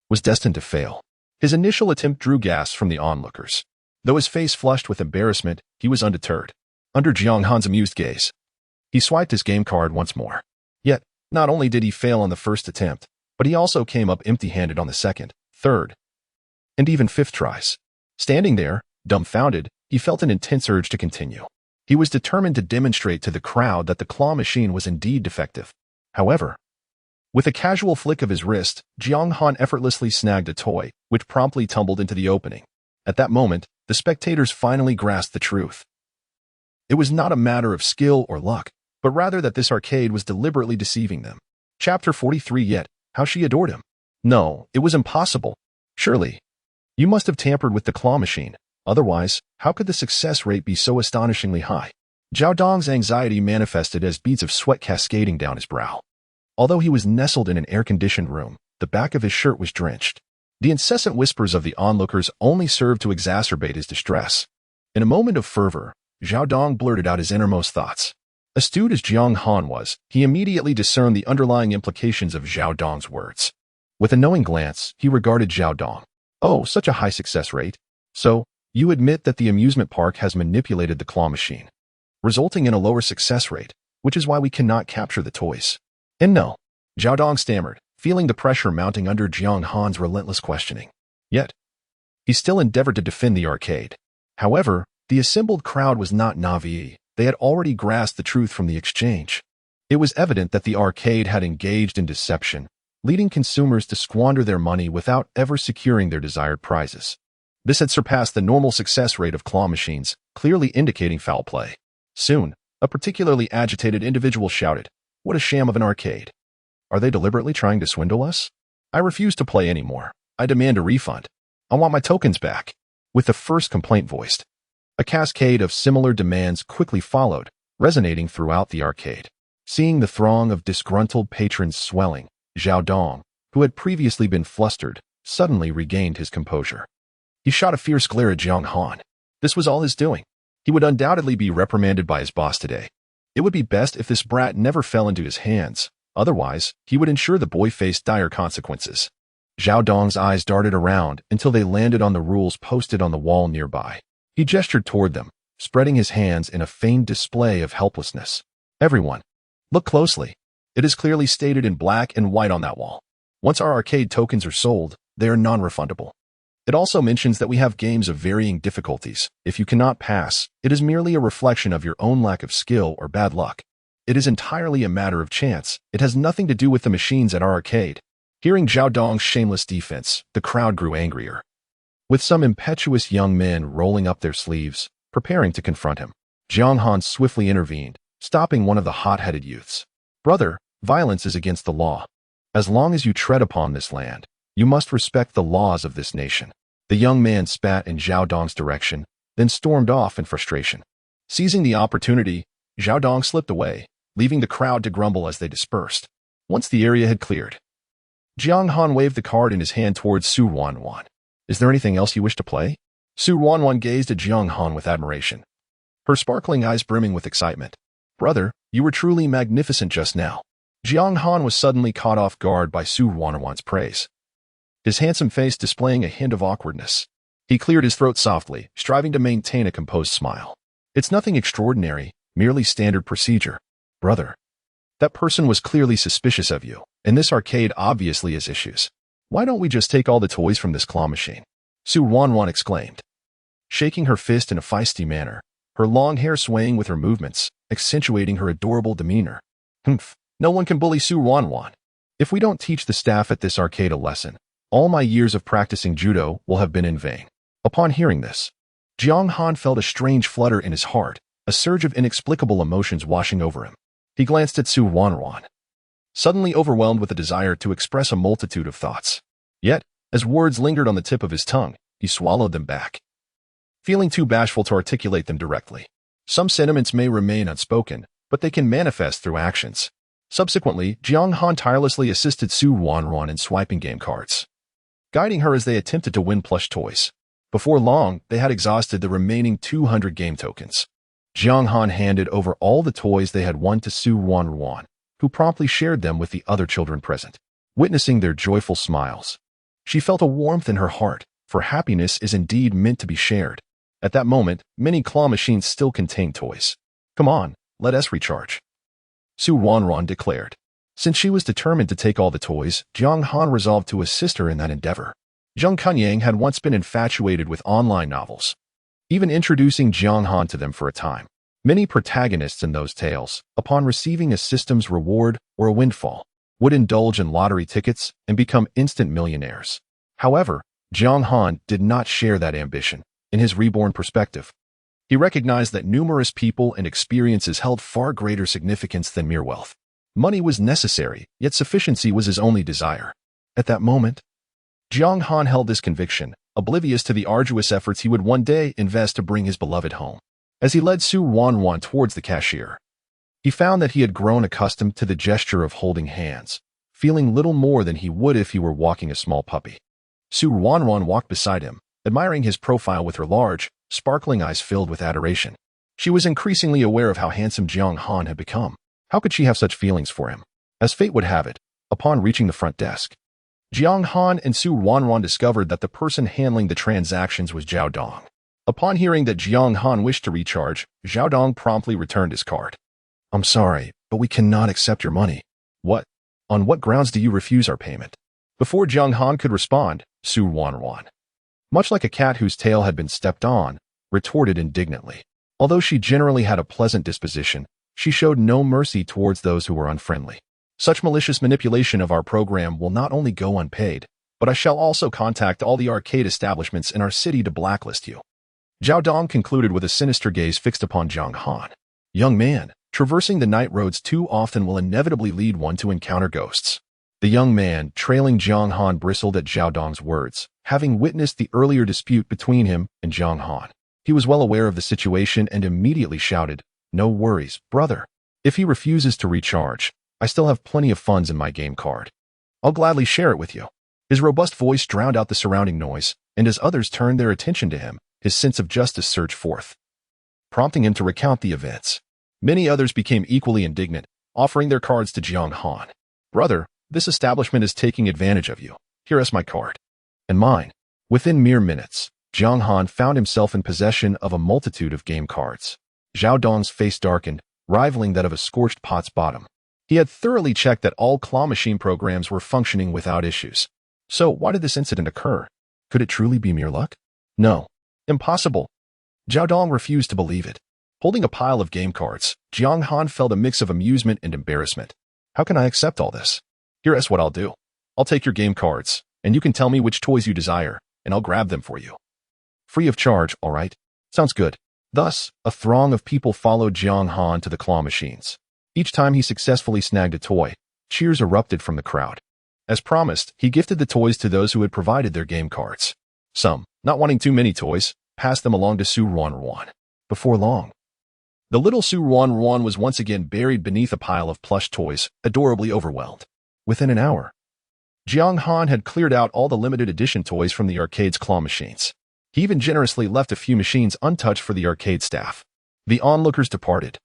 was destined to fail. His initial attempt drew gasps from the onlookers. Though his face flushed with embarrassment, he was undeterred. Under Jiang Han's amused gaze, he swiped his game card once more. Yet, not only did he fail on the first attempt, but he also came up empty-handed on the second, third, and even fifth tries. Standing there, dumbfounded, he felt an intense urge to continue. He was determined to demonstrate to the crowd that the claw machine was indeed defective. However, with a casual flick of his wrist, Jiang Han effortlessly snagged a toy, which promptly tumbled into the opening. At that moment, the spectators finally grasped the truth. It was not a matter of skill or luck, but rather that this arcade was deliberately deceiving them. Chapter 43. Yet, how she adored him. No, it was impossible. Surely, you must have tampered with the claw machine. Otherwise, how could the success rate be so astonishingly high? Zhao Dong's anxiety manifested as beads of sweat cascading down his brow. Although he was nestled in an air-conditioned room, the back of his shirt was drenched. The incessant whispers of the onlookers only served to exacerbate his distress. In a moment of fervor, Zhao Dong blurted out his innermost thoughts. Astute as Jiang Han was, he immediately discerned the underlying implications of Zhao Dong's words. With a knowing glance, he regarded Zhao Dong. Oh, such a high success rate. So, you admit that the amusement park has manipulated the claw machine, resulting in a lower success rate, which is why we cannot capture the toys. And no, Zhao Dong stammered, feeling the pressure mounting under Jiang Han's relentless questioning. Yet, he still endeavored to defend the arcade. However, the assembled crowd was not naive. They had already grasped the truth from the exchange. It was evident that the arcade had engaged in deception, leading consumers to squander their money without ever securing their desired prizes. This had surpassed the normal success rate of claw machines, clearly indicating foul play. Soon, a particularly agitated individual shouted, "What a sham of an arcade! Are they deliberately trying to swindle us? I refuse to play anymore. I demand a refund. I want my tokens back." With the first complaint voiced, a cascade of similar demands quickly followed, resonating throughout the arcade. Seeing the throng of disgruntled patrons swelling, Zhao Dong, who had previously been flustered, suddenly regained his composure. He shot a fierce glare at Jiang Han. This was all his doing. He would undoubtedly be reprimanded by his boss today. It would be best if this brat never fell into his hands. Otherwise, he would ensure the boy faced dire consequences. Zhao Dong's eyes darted around until they landed on the rules posted on the wall nearby. He gestured toward them, spreading his hands in a feigned display of helplessness. Everyone, look closely. It is clearly stated in black and white on that wall. Once our arcade tokens are sold, they are non-refundable. It also mentions that we have games of varying difficulties. If you cannot pass, it is merely a reflection of your own lack of skill or bad luck. It is entirely a matter of chance. It has nothing to do with the machines at our arcade. Hearing Zhao Dong's shameless defense, the crowd grew angrier, with some impetuous young men rolling up their sleeves, preparing to confront him. Jiang Han swiftly intervened, stopping one of the hot-headed youths. Brother, violence is against the law. As long as you tread upon this land, you must respect the laws of this nation. The young man spat in Zhao Dong's direction, then stormed off in frustration. Seizing the opportunity, Zhao Dong slipped away, leaving the crowd to grumble as they dispersed. Once the area had cleared, Jiang Han waved the card in his hand towards Ruanruan. Is there anything else you wish to play? Ruanruan gazed at Jiang Han with admiration, her sparkling eyes brimming with excitement. Brother, you were truly magnificent just now. Jiang Han was suddenly caught off guard by Ruanruan's praise, his handsome face displaying a hint of awkwardness. He cleared his throat softly, striving to maintain a composed smile. It's nothing extraordinary, merely standard procedure. Brother, that person was clearly suspicious of you, and this arcade obviously has issues. Why don't we just take all the toys from this claw machine? Ruanruan exclaimed, shaking her fist in a feisty manner, her long hair swaying with her movements, accentuating her adorable demeanor. Humph, no one can bully Ruanruan. If we don't teach the staff at this arcade a lesson, all my years of practicing judo will have been in vain. Upon hearing this, Jiang Han felt a strange flutter in his heart, a surge of inexplicable emotions washing over him. He glanced at Ruanruan, suddenly overwhelmed with a desire to express a multitude of thoughts. Yet, as words lingered on the tip of his tongue, he swallowed them back, feeling too bashful to articulate them directly. Some sentiments may remain unspoken, but they can manifest through actions. Subsequently, Jiang Han tirelessly assisted Ruanruan in swiping game cards, guiding her as they attempted to win plush toys. Before long, they had exhausted the remaining 200 game tokens. Jiang Han handed over all the toys they had won to Ruanruan, who promptly shared them with the other children present. Witnessing their joyful smiles, she felt a warmth in her heart, for happiness is indeed meant to be shared. At that moment, many claw machines still contained toys. Come on, let us recharge, Ruanruan declared. Since she was determined to take all the toys, Jiang Han resolved to assist her in that endeavor. Zheng Kunyang had once been infatuated with online novels, even introducing Jiang Han to them for a time. Many protagonists in those tales, upon receiving a system's reward or a windfall, would indulge in lottery tickets and become instant millionaires. However, Jiang Han did not share that ambition. In his reborn perspective, he recognized that numerous people and experiences held far greater significance than mere wealth. Money was necessary, yet sufficiency was his only desire. At that moment, Jiang Han held this conviction, oblivious to the arduous efforts he would one day invest to bring his beloved home. As he led Ruanruan towards the cashier, he found that he had grown accustomed to the gesture of holding hands, feeling little more than he would if he were walking a small puppy. Ruanruan walked beside him, admiring his profile with her large, sparkling eyes filled with adoration. She was increasingly aware of how handsome Jiang Han had become. How could she have such feelings for him? As fate would have it, upon reaching the front desk, Jiang Han and Ruanruan discovered that the person handling the transactions was Zhao Dong. Upon hearing that Jiang Han wished to recharge, Zhao Dong promptly returned his card. I'm sorry, but we cannot accept your money. What? On what grounds do you refuse our payment? Before Jiang Han could respond, Ruanruan, much like a cat whose tail had been stepped on, retorted indignantly. Although she generally had a pleasant disposition, she showed no mercy towards those who were unfriendly. Such malicious manipulation of our program will not only go unpaid, but I shall also contact all the arcade establishments in our city to blacklist you. Zhao Dong concluded with a sinister gaze fixed upon Jiang Han. Young man, traversing the night roads too often will inevitably lead one to encounter ghosts. The young man, trailing Jiang Han, bristled at Zhao Dong's words, having witnessed the earlier dispute between him and Jiang Han. He was well aware of the situation and immediately shouted, "No worries, brother. If he refuses to recharge, I still have plenty of funds in my game card. I'll gladly share it with you." His robust voice drowned out the surrounding noise, and as others turned their attention to him, his sense of justice surged forth, prompting him to recount the events. Many others became equally indignant, offering their cards to Jiang Han. "Brother, this establishment is taking advantage of you. Here is my card." "And mine." Within mere minutes, Jiang Han found himself in possession of a multitude of game cards. Zhao Dong's face darkened, rivaling that of a scorched pot's bottom. He had thoroughly checked that all claw machine programs were functioning without issues. So why did this incident occur? Could it truly be mere luck? No. Impossible. Zhao Dong refused to believe it. Holding a pile of game cards, Jiang Han felt a mix of amusement and embarrassment. How can I accept all this? Here is what I'll do. I'll take your game cards, and you can tell me which toys you desire, and I'll grab them for you. Free of charge, all right? Sounds good. Thus, a throng of people followed Jiang Han to the claw machines. Each time he successfully snagged a toy, cheers erupted from the crowd. As promised, he gifted the toys to those who had provided their game cards. Some, not wanting too many toys, passed them along to Ruanruan. Before long, the little Ruanruan was once again buried beneath a pile of plush toys, adorably overwhelmed. Within an hour, Jiang Han had cleared out all the limited edition toys from the arcade's claw machines. He even generously left a few machines untouched for the arcade staff. The onlookers departed,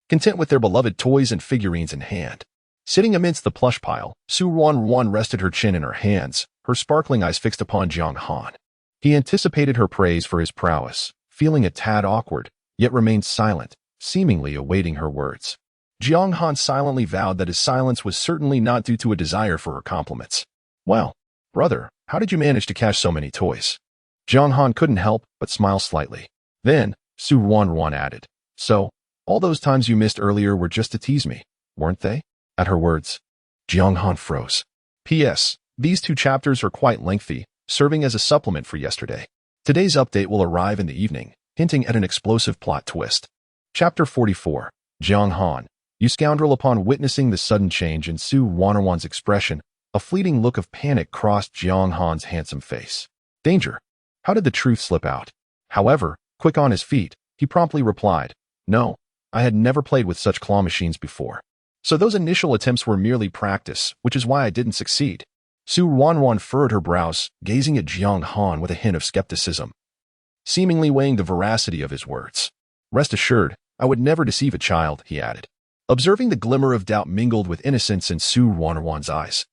content with their beloved toys and figurines in hand. Sitting amidst the plush pile, Ruanruan rested her chin in her hands, her sparkling eyes fixed upon Jiang Han. He anticipated her praise for his prowess, feeling a tad awkward, yet remained silent, seemingly awaiting her words. Jiang Han silently vowed that his silence was certainly not due to a desire for her compliments. "Well, brother, how did you manage to catch so many toys?" Jiang Han couldn't help but smile slightly. Then, Ruanruan added, "So, all those times you missed earlier were just to tease me, weren't they?" At her words, Jiang Han froze. P.S. These 2 chapters are quite lengthy, serving as a supplement for yesterday. Today's update will arrive in the evening, hinting at an explosive plot twist. Chapter 44. Jiang Han. You scoundrel. Upon witnessing the sudden change in Ruanruan's expression, a fleeting look of panic crossed Jiang Han's handsome face. Danger. How did the truth slip out? However, quick on his feet, he promptly replied, "No, I had never played with such claw machines before. So those initial attempts were merely practice, which is why I didn't succeed." Ruanruan furrowed her brows, gazing at Jiang Han with a hint of skepticism, seemingly weighing the veracity of his words. "Rest assured, I would never deceive a child," he added, observing the glimmer of doubt mingled with innocence in Ruanruan's eyes.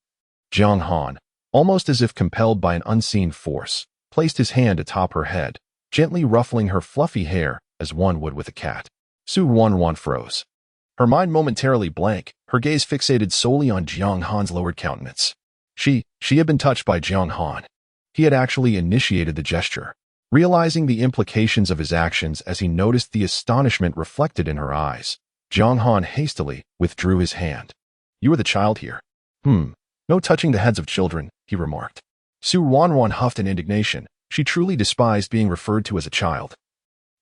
Jiang Han, almost as if compelled by an unseen force, placed his hand atop her head, gently ruffling her fluffy hair as one would with a cat. Ruanruan froze. Her mind momentarily blank, her gaze fixated solely on Jiang Han's lowered countenance. She had been touched by Jiang Han. He had actually initiated the gesture. Realizing the implications of his actions as he noticed the astonishment reflected in her eyes, Jiang Han hastily withdrew his hand. "You are the child here." No touching the heads of children," he remarked. Ruanruan huffed in indignation. She truly despised being referred to as a child,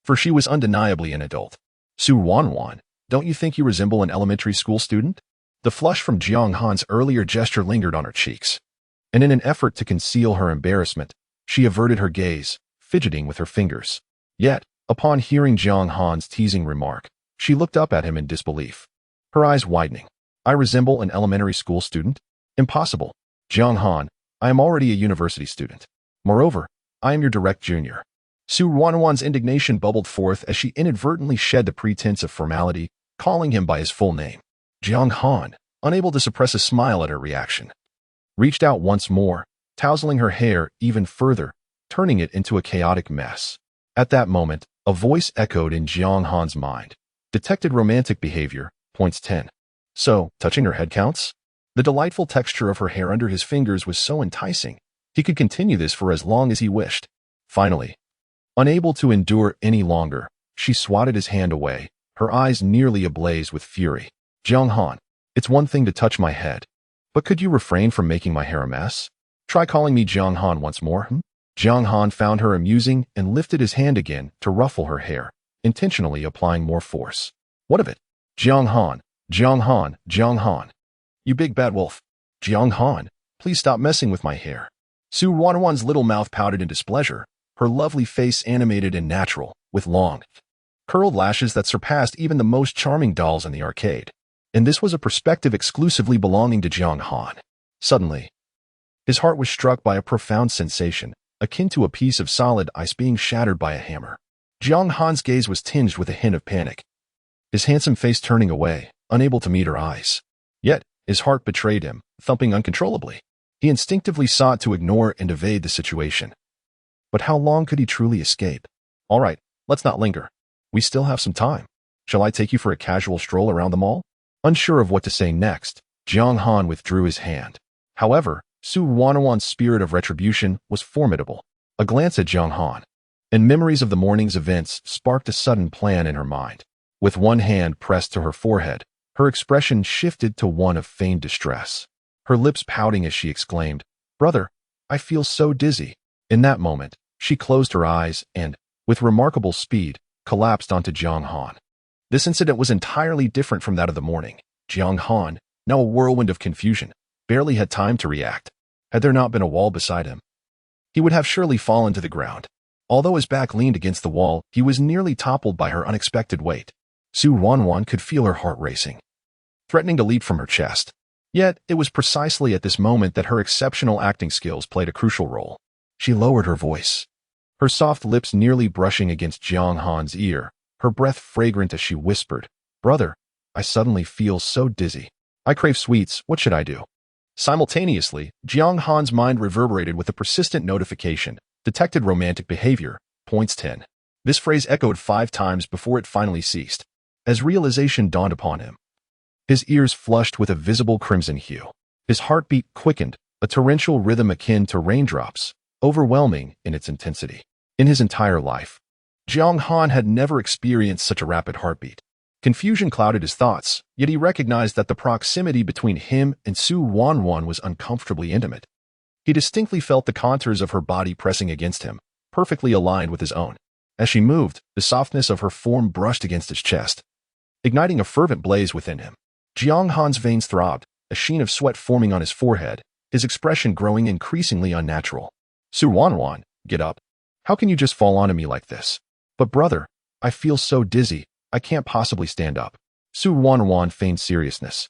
for she was undeniably an adult. "Ruanruan, don't you think you resemble an elementary school student?" The flush from Jiang Han's earlier gesture lingered on her cheeks, and in an effort to conceal her embarrassment, she averted her gaze, fidgeting with her fingers. Yet, upon hearing Jiang Han's teasing remark, she looked up at him in disbelief, her eyes widening. "I resemble an elementary school student? Impossible. Jiang Han, I am already a university student. Moreover, I am your direct junior." Ruanruan's indignation bubbled forth as she inadvertently shed the pretense of formality, calling him by his full name. Jiang Han, unable to suppress a smile at her reaction, reached out once more, tousling her hair even further, turning it into a chaotic mess. At that moment, a voice echoed in Jiang Han's mind. "Detected romantic behavior, points 10. So, touching her head counts?" The delightful texture of her hair under his fingers was so enticing, he could continue this for as long as he wished. Finally, unable to endure any longer, she swatted his hand away, her eyes nearly ablaze with fury. "Jiang Han, it's one thing to touch my head, but could you refrain from making my hair a mess? Try calling me Jiang Han once more." Jiang Han found her amusing and lifted his hand again to ruffle her hair, intentionally applying more force. "What of it? Jiang Han, Jiang Han, Jiang Han. You big bad wolf. Jiang Han, please stop messing with my hair." Ruanruan's little mouth pouted in displeasure, her lovely face animated and natural, with long, curled lashes that surpassed even the most charming dolls in the arcade. And this was a perspective exclusively belonging to Jiang Han. Suddenly, His heart was struck by a profound sensation, akin to a piece of solid ice being shattered by a hammer. Jiang Han's gaze was tinged with a hint of panic, his handsome face turning away, unable to meet her eyes. Yet, his heart betrayed him, thumping uncontrollably. He instinctively sought to ignore and evade the situation. But how long could he truly escape? All right, let's not linger. We still have some time. Shall I take you for a casual stroll around the mall? Unsure of what to say next, Jiang Han withdrew his hand. However, Ruanruan's spirit of retribution was formidable. A glance at Jiang Han, and memories of the morning's events sparked a sudden plan in her mind. With one hand pressed to her forehead, her expression shifted to one of feigned distress. Her lips pouting as she exclaimed, "Brother, I feel so dizzy." In that moment, she closed her eyes and, with remarkable speed, collapsed onto Jiang Han. This incident was entirely different from that of the morning. Jiang Han, now a whirlwind of confusion, barely had time to react. Had there not been a wall beside him, he would have surely fallen to the ground. Although his back leaned against the wall, he was nearly toppled by her unexpected weight. Ruanruan could feel her heart racing, threatening to leap from her chest. Yet, it was precisely at this moment that her exceptional acting skills played a crucial role. She lowered her voice, her soft lips nearly brushing against Jiang Han's ear, her breath fragrant as she whispered, "Brother, I suddenly feel so dizzy. I crave sweets, what should I do?" Simultaneously, Jiang Han's mind reverberated with a persistent notification, detected romantic behavior, points 10. This phrase echoed 5 times before it finally ceased. As realization dawned upon him, his ears flushed with a visible crimson hue. His heartbeat quickened, a torrential rhythm akin to raindrops, overwhelming in its intensity. In his entire life, Jiang Han had never experienced such a rapid heartbeat. Confusion clouded his thoughts, yet he recognized that the proximity between him and Ruanruan was uncomfortably intimate. He distinctly felt the contours of her body pressing against him, perfectly aligned with his own. As she moved, the softness of her form brushed against his chest, igniting a fervent blaze within him. Jiang Han's veins throbbed, a sheen of sweat forming on his forehead, his expression growing increasingly unnatural. "Ruanruan, get up. How can you just fall onto me like this?" "But brother, I feel so dizzy, I can't possibly stand up." Ruanruan feigned seriousness,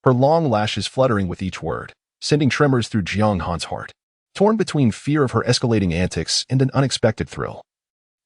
her long lashes fluttering with each word, sending tremors through Jiang Han's heart. Torn between fear of her escalating antics and an unexpected thrill,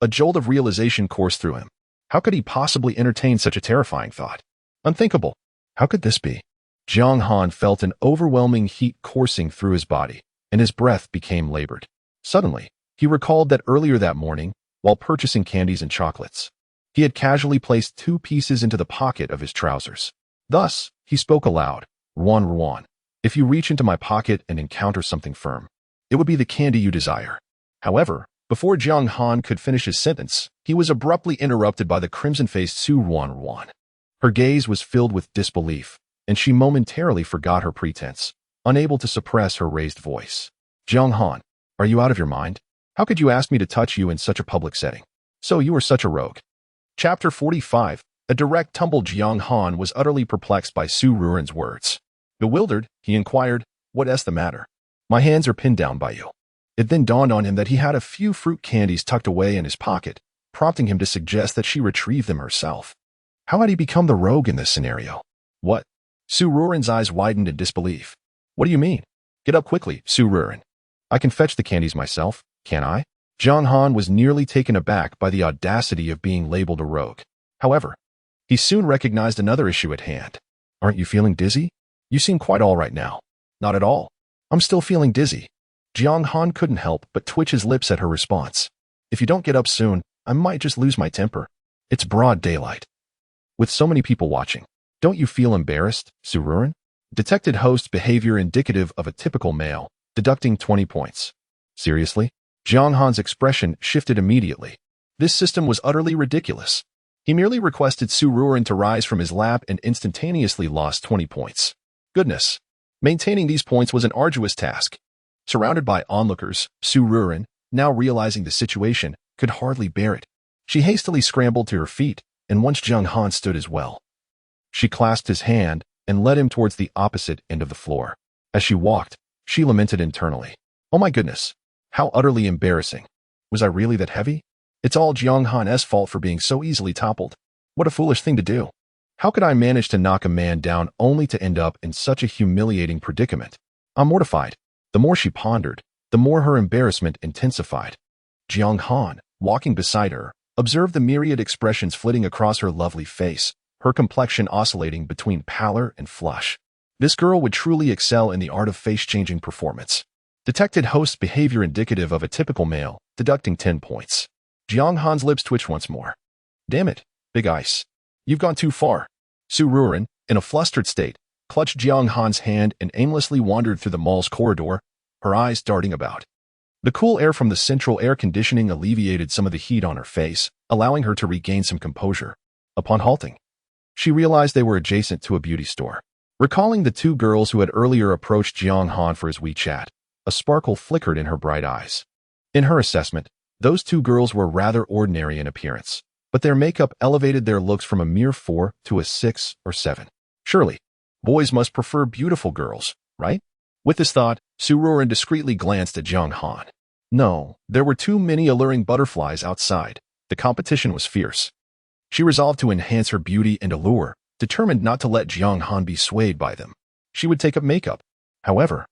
a jolt of realization coursed through him. How could he possibly entertain such a terrifying thought? Unthinkable. How could this be? Jiang Han felt an overwhelming heat coursing through his body, and his breath became labored. Suddenly, he recalled that earlier that morning, while purchasing candies and chocolates, he had casually placed 2 pieces into the pocket of his trousers. Thus, he spoke aloud, "Ruanruan, if you reach into my pocket and encounter something firm, it would be the candy you desire." However, before Jiang Han could finish his sentence, he was abruptly interrupted by the crimson-faced Ruanruan. Her gaze was filled with disbelief, and she momentarily forgot her pretense, unable to suppress her raised voice. "Jiang Han, are you out of your mind? How could you ask me to touch you in such a public setting? So you are such a rogue." Chapter 45. A direct tumble. Jiang Han was utterly perplexed by Ruanruan's words. Bewildered, he inquired, "What is the matter?" "My hands are pinned down by you." It then dawned on him that he had a few fruit candies tucked away in his pocket, prompting him to suggest that she retrieve them herself. How had he become the rogue in this scenario? "What?" Ruanruan's eyes widened in disbelief. "What do you mean? Get up quickly, Ruanruan. I can fetch the candies myself, can't I?" Jiang Han was nearly taken aback by the audacity of being labeled a rogue. However, he soon recognized another issue at hand. "Aren't you feeling dizzy? You seem quite all right now." "Not at all. I'm still feeling dizzy." Jiang Han couldn't help but twitch his lips at her response. "If you don't get up soon, I might just lose my temper. It's broad daylight, with so many people watching. Don't you feel embarrassed, Ruanruan?" Detected host's behavior indicative of a typical male, deducting 20 points. Seriously? Jiang Han's expression shifted immediately. This system was utterly ridiculous. He merely requested Ruanruan to rise from his lap and instantaneously lost 20 points. Goodness. Maintaining these points was an arduous task. Surrounded by onlookers, Ruanruan, now realizing the situation, could hardly bear it. She hastily scrambled to her feet, and once Jiang Han stood as well, she clasped his hand and led him towards the opposite end of the floor. As she walked, she lamented internally. "Oh my goodness, how utterly embarrassing. Was I really that heavy? It's all Jiang Han's fault for being so easily toppled. What a foolish thing to do. How could I manage to knock a man down only to end up in such a humiliating predicament? I'm mortified." The more she pondered, the more her embarrassment intensified. Jiang Han, walking beside her, observed the myriad expressions flitting across her lovely face, her complexion oscillating between pallor and flush. This girl would truly excel in the art of face-changing performance. Detected host's behavior indicative of a typical male, deducting 10 points. Jiang Han's lips twitched once more. Damn it, Big Ice. You've gone too far. Ruanruan, in a flustered state, clutched Jiang Han's hand and aimlessly wandered through the mall's corridor, her eyes darting about. The cool air from the central air conditioning alleviated some of the heat on her face, allowing her to regain some composure. Upon halting, she realized they were adjacent to a beauty store. Recalling the two girls who had earlier approached Jiang Han for his WeChat, a sparkle flickered in her bright eyes. In her assessment, those two girls were rather ordinary in appearance, but their makeup elevated their looks from a mere 4 to a 6 or 7. Surely, boys must prefer beautiful girls, right? With this thought, Ruanruan discreetly glanced at Jiang Han. No, there were too many alluring butterflies outside. The competition was fierce. She resolved to enhance her beauty and allure, determined not to let Jiang Han be swayed by them. She would take up makeup. However,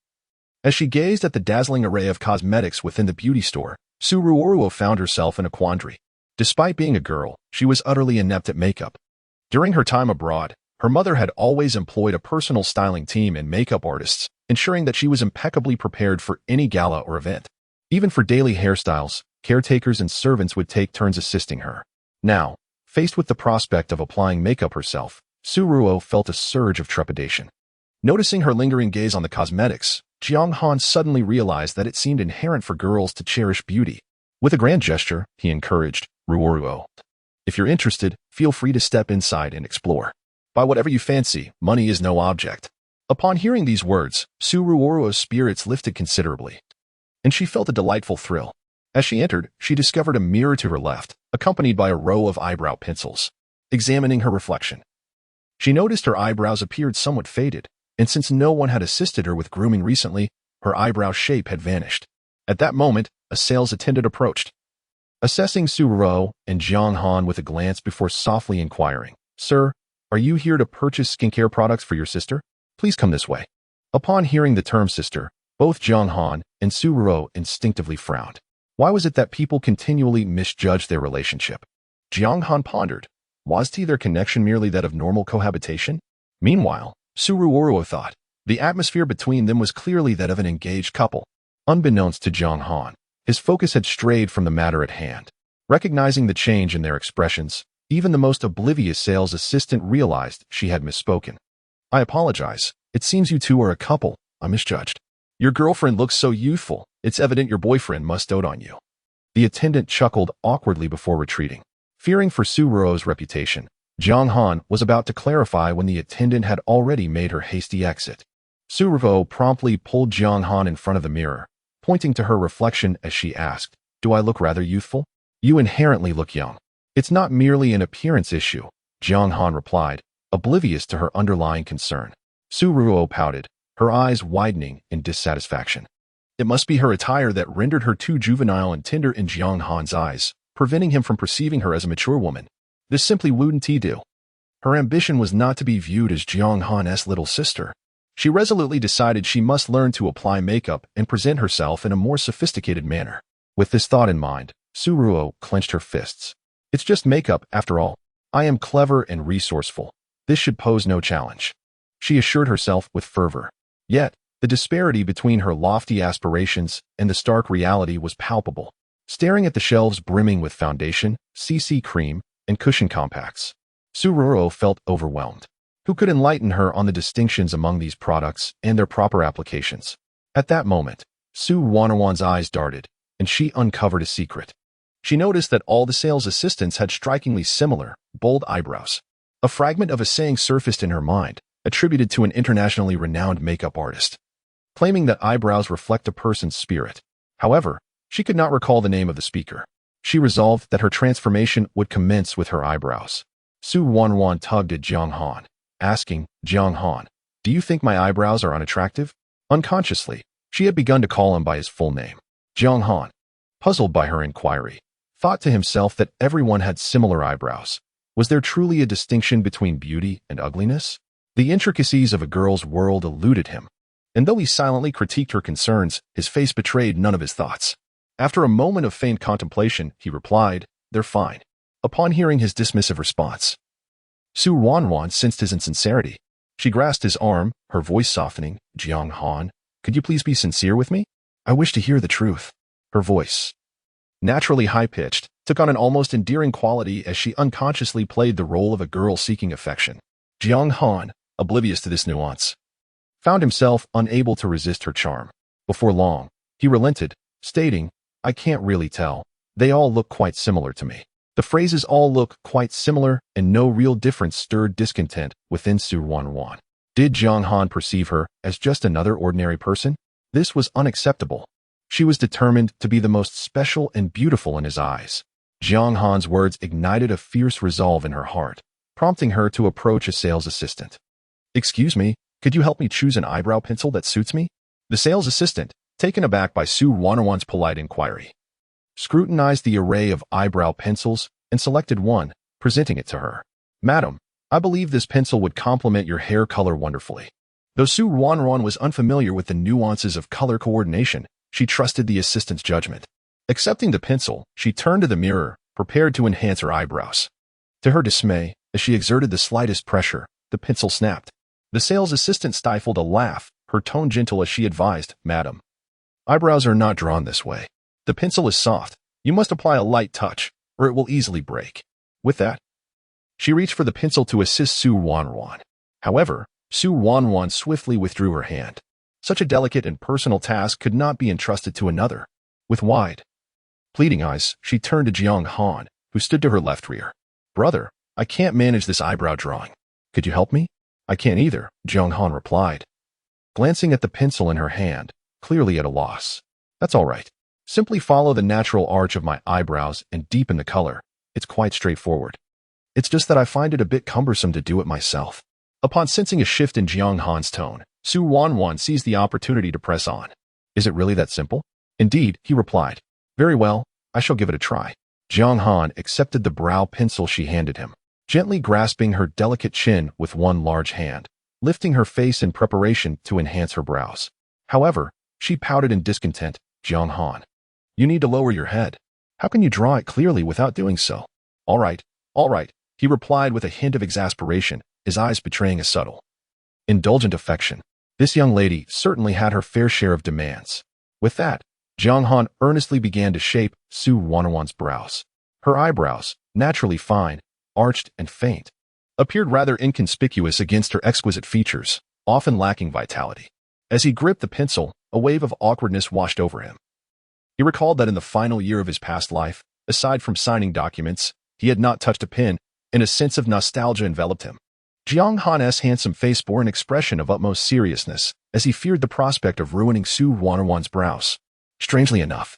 as she gazed at the dazzling array of cosmetics within the beauty store, Ruanruan found herself in a quandary. Despite being a girl, she was utterly inept at makeup. During her time abroad, her mother had always employed a personal styling team and makeup artists, ensuring that she was impeccably prepared for any gala or event. Even for daily hairstyles, caretakers and servants would take turns assisting her. Now, faced with the prospect of applying makeup herself, Ruanruan felt a surge of trepidation. Noticing her lingering gaze on the cosmetics, Jiang Han suddenly realized that it seemed inherent for girls to cherish beauty. With a grand gesture, he encouraged Ruanruan. If you're interested, feel free to step inside and explore. Buy whatever you fancy, money is no object. Upon hearing these words, Ruanruan's spirits lifted considerably, and she felt a delightful thrill. As she entered, she discovered a mirror to her left, accompanied by a row of eyebrow pencils. Examining her reflection, she noticed her eyebrows appeared somewhat faded, and since no one had assisted her with grooming recently, her eyebrow shape had vanished. At that moment, a sales attendant approached, assessing Ruanruan and Jiang Han with a glance before softly inquiring, "Sir, are you here to purchase skincare products for your sister? Please come this way." Upon hearing the term sister, both Jiang Han and Ruanruan instinctively frowned. Why was it that people continually misjudged their relationship? Jiang Han pondered. Was their connection merely that of normal cohabitation? Meanwhile, Ruanruan thought, the atmosphere between them was clearly that of an engaged couple. Unbeknownst to Jiang Han, his focus had strayed from the matter at hand. Recognizing the change in their expressions, even the most oblivious sales assistant realized she had misspoken. "I apologize. It seems you two are a couple. I misjudged. Your girlfriend looks so youthful, it's evident your boyfriend must dote on you." The attendant chuckled awkwardly before retreating. Fearing for Ruanruan's reputation, Jiang Han was about to clarify when the attendant had already made her hasty exit. Ruanruan promptly pulled Jiang Han in front of the mirror, pointing to her reflection as she asked, "Do I look rather youthful?" "You inherently look young. It's not merely an appearance issue," Jiang Han replied, oblivious to her underlying concern. Ruanruan pouted, her eyes widening in dissatisfaction. It must be her attire that rendered her too juvenile and tender in Jiang Han's eyes, preventing him from perceiving her as a mature woman. This simply wouldn't do. Her ambition was not to be viewed as Jiang Han's little sister. She resolutely decided she must learn to apply makeup and present herself in a more sophisticated manner. With this thought in mind, Ruanruan clenched her fists. "It's just makeup, after all. I am clever and resourceful. This should pose no challenge," she assured herself with fervor. Yet, the disparity between her lofty aspirations and the stark reality was palpable. Staring at the shelves brimming with foundation, CC cream, and cushion compacts, Ruanruan felt overwhelmed. Who could enlighten her on the distinctions among these products and their proper applications? At that moment, Ruanruan's eyes darted, and she uncovered a secret. She noticed that all the sales assistants had strikingly similar, bold eyebrows. A fragment of a saying surfaced in her mind, attributed to an internationally renowned makeup artist, claiming that eyebrows reflect a person's spirit. However, she could not recall the name of the speaker. She resolved that her transformation would commence with her eyebrows. Ruanruan tugged at Jiang Han, asking, "Jiang Han, do you think my eyebrows are unattractive?" Unconsciously, she had begun to call him by his full name. Jiang Han, puzzled by her inquiry, thought to himself that everyone had similar eyebrows. Was there truly a distinction between beauty and ugliness? The intricacies of a girl's world eluded him. and though he silently critiqued her concerns, his face betrayed none of his thoughts. After a moment of faint contemplation, he replied, "They're fine." Upon hearing his dismissive response, Ruanruan sensed his insincerity. She grasped his arm, her voice softening. "Jiang Han, could you please be sincere with me? I wish to hear the truth." Her voice, naturally high-pitched, took on an almost endearing quality as she unconsciously played the role of a girl seeking affection. Jiang Han, oblivious to this nuance, found himself unable to resist her charm. Before long, he relented, stating, "I can't really tell. They all look quite similar to me." The phrases "all look quite similar" and "no real difference" stirred discontent within Ruanruan. Did Jiang Han perceive her as just another ordinary person? This was unacceptable. She was determined to be the most special and beautiful in his eyes. Jiang Han's words ignited a fierce resolve in her heart, prompting her to approach a sales assistant. "Excuse me, could you help me choose an eyebrow pencil that suits me?" The sales assistant, taken aback by Ruanruan's polite inquiry, scrutinized the array of eyebrow pencils and selected one, presenting it to her. "Madam, I believe this pencil would complement your hair color wonderfully." Though Ruanruan was unfamiliar with the nuances of color coordination, she trusted the assistant's judgment. Accepting the pencil, she turned to the mirror, prepared to enhance her eyebrows. To her dismay, as she exerted the slightest pressure, the pencil snapped. The sales assistant stifled a laugh, her tone gentle as she advised, "Madam, eyebrows are not drawn this way. The pencil is soft. You must apply a light touch, or it will easily break." With that, she reached for the pencil to assist Ruanruan. However, Ruanruan swiftly withdrew her hand. Such a delicate and personal task could not be entrusted to another. With wide, pleading eyes, she turned to Jiang Han, who stood to her left rear. "Brother, I can't manage this eyebrow drawing. Could you help me?" "I can't either," Jiang Han replied, glancing at the pencil in her hand, clearly at a loss. "That's all right. Simply follow the natural arch of my eyebrows and deepen the color. It's quite straightforward. It's just that I find it a bit cumbersome to do it myself." Upon sensing a shift in Jiang Han's tone, Ruanruan seized the opportunity to press on. "Is it really that simple?" "Indeed," he replied. "Very well, I shall give it a try." Jiang Han accepted the brow pencil she handed him, gently grasping her delicate chin with one large hand, lifting her face in preparation to enhance her brows. However, she pouted in discontent. "Jiang Han, you need to lower your head. How can you draw it clearly without doing so?" All right, he replied with a hint of exasperation, his eyes betraying a subtle, indulgent affection. This young lady certainly had her fair share of demands. With that, Jiang Han earnestly began to shape Ruanruan's brows. Her eyebrows, naturally fine, arched and faint, appeared rather inconspicuous against her exquisite features, often lacking vitality. As he gripped the pencil, a wave of awkwardness washed over him. He recalled that in the final year of his past life, aside from signing documents, he had not touched a pen, and a sense of nostalgia enveloped him. Jiang Han's handsome face bore an expression of utmost seriousness, as he feared the prospect of ruining Ruanruan's brows. Strangely enough,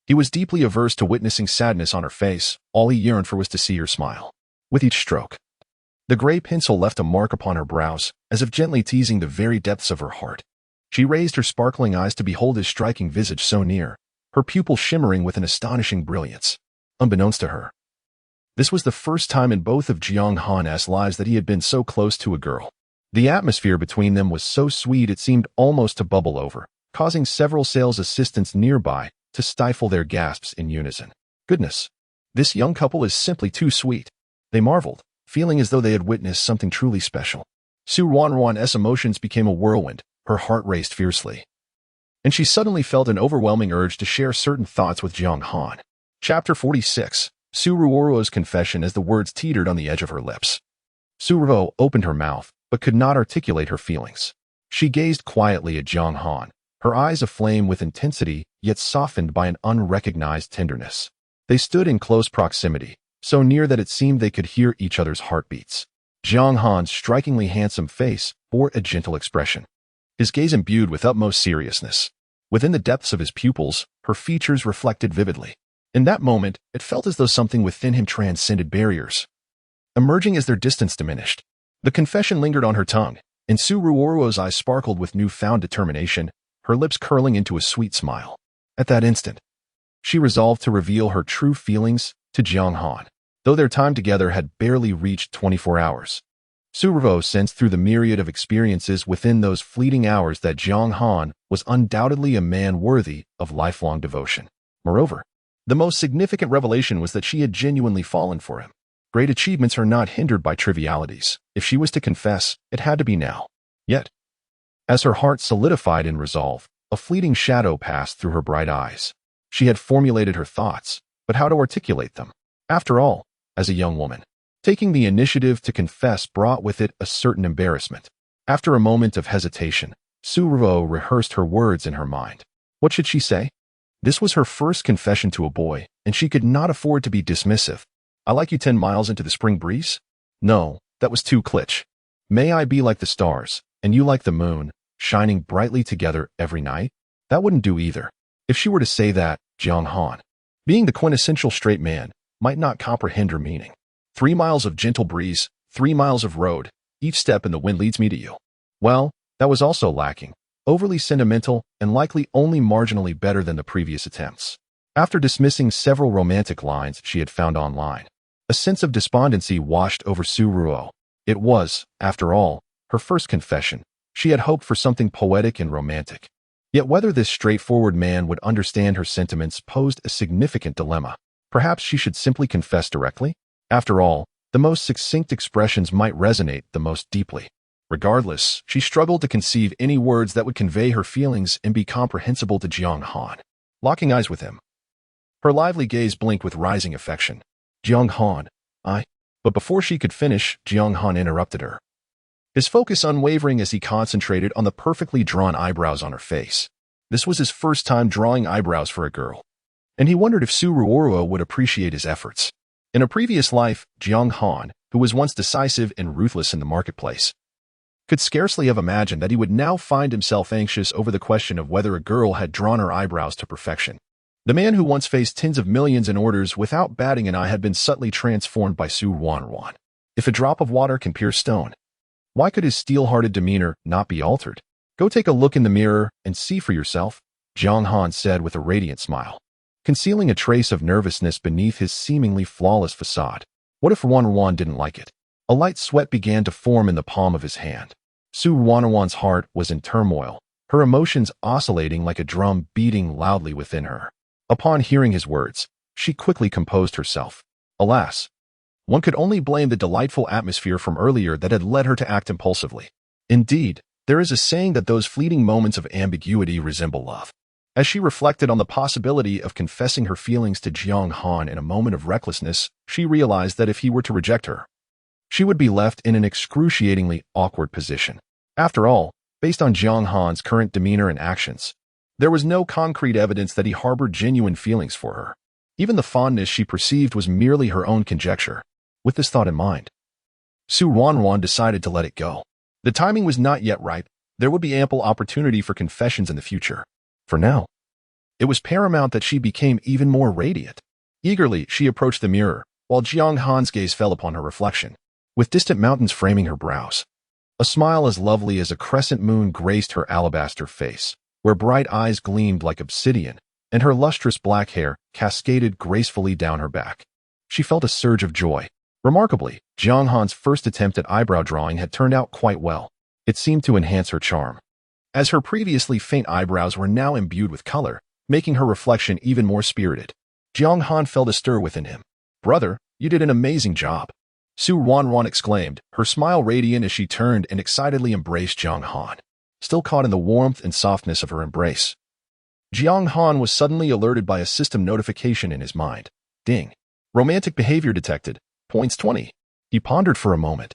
he was deeply averse to witnessing sadness on her face. All he yearned for was to see her smile. With each stroke, the gray pencil left a mark upon her brows, as if gently teasing the very depths of her heart. She raised her sparkling eyes to behold his striking visage so near, her pupil shimmering with an astonishing brilliance. Unbeknownst to her, this was the first time in both of Jiang Han's lives that he had been so close to a girl. The atmosphere between them was so sweet it seemed almost to bubble over, causing several sales assistants nearby to stifle their gasps in unison. "Goodness, this young couple is simply too sweet," they marveled, feeling as though they had witnessed something truly special. Ruanruan's emotions became a whirlwind, her heart raced fiercely, and she suddenly felt an overwhelming urge to share certain thoughts with Jiang Han. Chapter 46. Ruanruan's confession. As the words teetered on the edge of her lips, Ruanruan opened her mouth, but could not articulate her feelings. She gazed quietly at Jiang Han, her eyes aflame with intensity, yet softened by an unrecognized tenderness. They stood in close proximity, so near that it seemed they could hear each other's heartbeats. Jiang Han's strikingly handsome face bore a gentle expression, his gaze imbued with utmost seriousness. Within the depths of his pupils, her features reflected vividly. In that moment, it felt as though something within him transcended barriers, emerging as their distance diminished. The confession lingered on her tongue, and Ruanruan's eyes sparkled with newfound determination, her lips curling into a sweet smile. At that instant, she resolved to reveal her true feelings to Jiang Han. Though their time together had barely reached 24 hours, Su Ruo sensed through the myriad of experiences within those fleeting hours that Jiang Han was undoubtedly a man worthy of lifelong devotion. Moreover, the most significant revelation was that she had genuinely fallen for him. Great achievements are not hindered by trivialities. If she was to confess, it had to be now. Yet, as her heart solidified in resolve, a fleeting shadow passed through her bright eyes. She had formulated her thoughts, but how to articulate them? After all, as a young woman, taking the initiative to confess brought with it a certain embarrassment. After a moment of hesitation, Su Ruo rehearsed her words in her mind. What should she say? This was her first confession to a boy, and she could not afford to be dismissive. I like you 10 miles into the spring breeze? No, that was too kitsch. May I be like the stars, and you like the moon, shining brightly together every night? That wouldn't do either. If she were to say that, Jiang Han, being the quintessential straight man, might not comprehend her meaning. 3 miles of gentle breeze, 3 miles of road, each step in the wind leads me to you. Well, that was also lacking, overly sentimental, and likely only marginally better than the previous attempts. After dismissing several romantic lines she had found online, a sense of despondency washed over Su Ruo. It was, after all, her first confession. She had hoped for something poetic and romantic. Yet whether this straightforward man would understand her sentiments posed a significant dilemma. Perhaps she should simply confess directly? After all, the most succinct expressions might resonate the most deeply. Regardless, she struggled to conceive any words that would convey her feelings and be comprehensible to Jiang Han. Locking eyes with him, her lively gaze blinked with rising affection. Jiang Han, But before she could finish, Jiang Han interrupted her. His focus unwavering as he concentrated on the perfectly drawn eyebrows on her face. This was his first time drawing eyebrows for a girl, and he wondered if Su Ruo would appreciate his efforts. In a previous life, Jiang Han, who was once decisive and ruthless in the marketplace, could scarcely have imagined that he would now find himself anxious over the question of whether a girl had drawn her eyebrows to perfection. The man who once faced tens of millions in orders without batting an eye had been subtly transformed by Ruanruan. If a drop of water can pierce stone, why could his steel-hearted demeanor not be altered? Go take a look in the mirror and see for yourself, Jiang Han said with a radiant smile, concealing a trace of nervousness beneath his seemingly flawless facade. What if Ruanruan didn't like it? A light sweat began to form in the palm of his hand. Su Ruanruan's heart was in turmoil, her emotions oscillating like a drum beating loudly within her. Upon hearing his words, she quickly composed herself. Alas, one could only blame the delightful atmosphere from earlier that had led her to act impulsively. Indeed, there is a saying that those fleeting moments of ambiguity resemble love. As she reflected on the possibility of confessing her feelings to Jiang Han in a moment of recklessness, she realized that if he were to reject her, she would be left in an excruciatingly awkward position. After all, based on Jiang Han's current demeanor and actions, there was no concrete evidence that he harbored genuine feelings for her. Even the fondness she perceived was merely her own conjecture. With this thought in mind, Su Ruanruan decided to let it go. The timing was not yet ripe. There would be ample opportunity for confessions in the future. For now, it was paramount that she became even more radiant. Eagerly, she approached the mirror, while Jiang Han's gaze fell upon her reflection, with distant mountains framing her brows. A smile as lovely as a crescent moon graced her alabaster face, where bright eyes gleamed like obsidian, and her lustrous black hair cascaded gracefully down her back. She felt a surge of joy. Remarkably, Jiang Han's first attempt at eyebrow drawing had turned out quite well. It seemed to enhance her charm, as her previously faint eyebrows were now imbued with color, making her reflection even more spirited. Jiang Han felt a stir within him. Brother, you did an amazing job. Su Ruanruan exclaimed, her smile radiant as she turned and excitedly embraced Jiang Han, still caught in the warmth and softness of her embrace. Jiang Han was suddenly alerted by a system notification in his mind. Ding. Romantic behavior detected. Points 20. He pondered for a moment.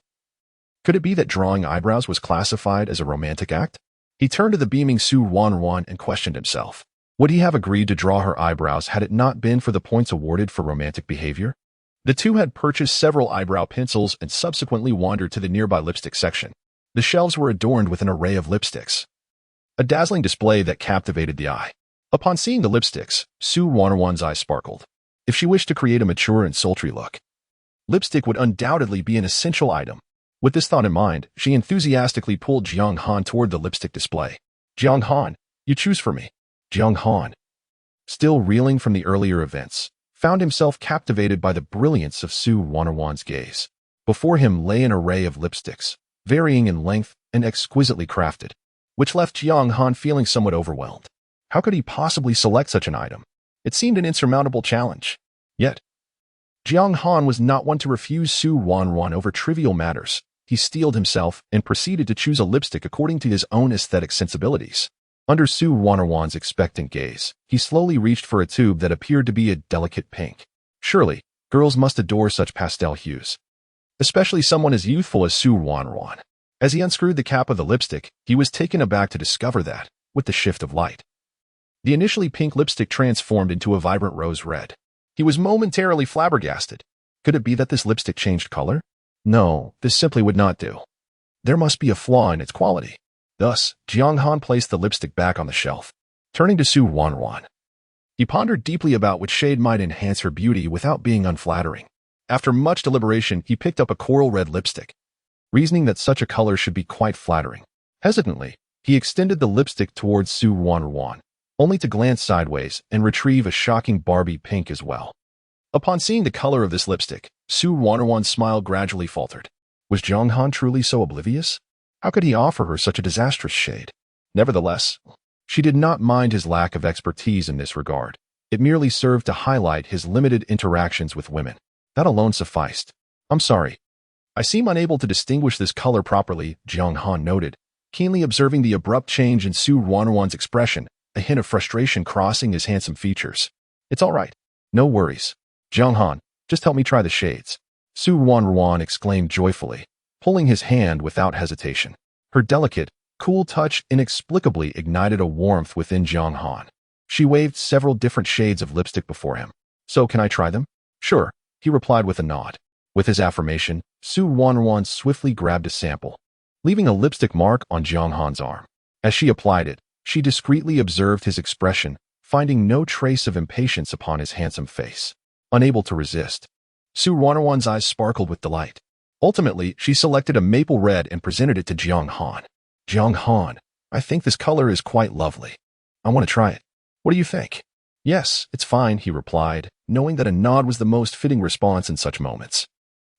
Could it be that drawing eyebrows was classified as a romantic act? He turned to the beaming Su Ruanruan and questioned himself. Would he have agreed to draw her eyebrows had it not been for the points awarded for romantic behavior? The two had purchased several eyebrow pencils and subsequently wandered to the nearby lipstick section. The shelves were adorned with an array of lipsticks, a dazzling display that captivated the eye. Upon seeing the lipsticks, Su Ruanruan's eyes sparkled. If she wished to create a mature and sultry look, lipstick would undoubtedly be an essential item. With this thought in mind, she enthusiastically pulled Jiang Han toward the lipstick display. Jiang Han, you choose for me. Jiang Han, still reeling from the earlier events, found himself captivated by the brilliance of Su Ruanruan's gaze. Before him lay an array of lipsticks, varying in length and exquisitely crafted, which left Jiang Han feeling somewhat overwhelmed. How could he possibly select such an item? It seemed an insurmountable challenge. Yet, Jiang Han was not one to refuse Ruanruan over trivial matters. He steeled himself and proceeded to choose a lipstick according to his own aesthetic sensibilities. Under Ruanruan's expectant gaze, he slowly reached for a tube that appeared to be a delicate pink. Surely, girls must adore such pastel hues, especially someone as youthful as Ruanruan. As he unscrewed the cap of the lipstick, he was taken aback to discover that, with the shift of light, the initially pink lipstick transformed into a vibrant rose red. He was momentarily flabbergasted. Could it be that this lipstick changed color? No, this simply would not do. There must be a flaw in its quality. Thus, Jiang Han placed the lipstick back on the shelf. Turning to Ruanruan, he pondered deeply about which shade might enhance her beauty without being unflattering. After much deliberation, he picked up a coral red lipstick, reasoning that such a color should be quite flattering. Hesitantly, he extended the lipstick towards Ruanruan, only to glance sideways and retrieve a shocking Barbie pink as well. Upon seeing the color of this lipstick, Ruanruan's smile gradually faltered. Was Jiang Han truly so oblivious? How could he offer her such a disastrous shade? Nevertheless, she did not mind his lack of expertise in this regard. It merely served to highlight his limited interactions with women. That alone sufficed. I'm sorry. I seem unable to distinguish this color properly, Jiang Han noted, keenly observing the abrupt change in Ruanruan's expression, a hint of frustration crossing his handsome features. It's all right. No worries. Jiang Han, just help me try the shades. Ruanruan exclaimed joyfully, pulling his hand without hesitation. Her delicate, cool touch inexplicably ignited a warmth within Jiang Han. She waved several different shades of lipstick before him. So can I try them? Sure, he replied with a nod. With his affirmation, Ruanruan swiftly grabbed a sample, leaving a lipstick mark on Jiang Han's arm. As she applied it, she discreetly observed his expression, finding no trace of impatience upon his handsome face. Unable to resist, Ruanruan's eyes sparkled with delight. Ultimately, she selected a maple red and presented it to Jiang Han. Jiang Han, I think this color is quite lovely. I want to try it. What do you think? Yes, it's fine, he replied, knowing that a nod was the most fitting response in such moments.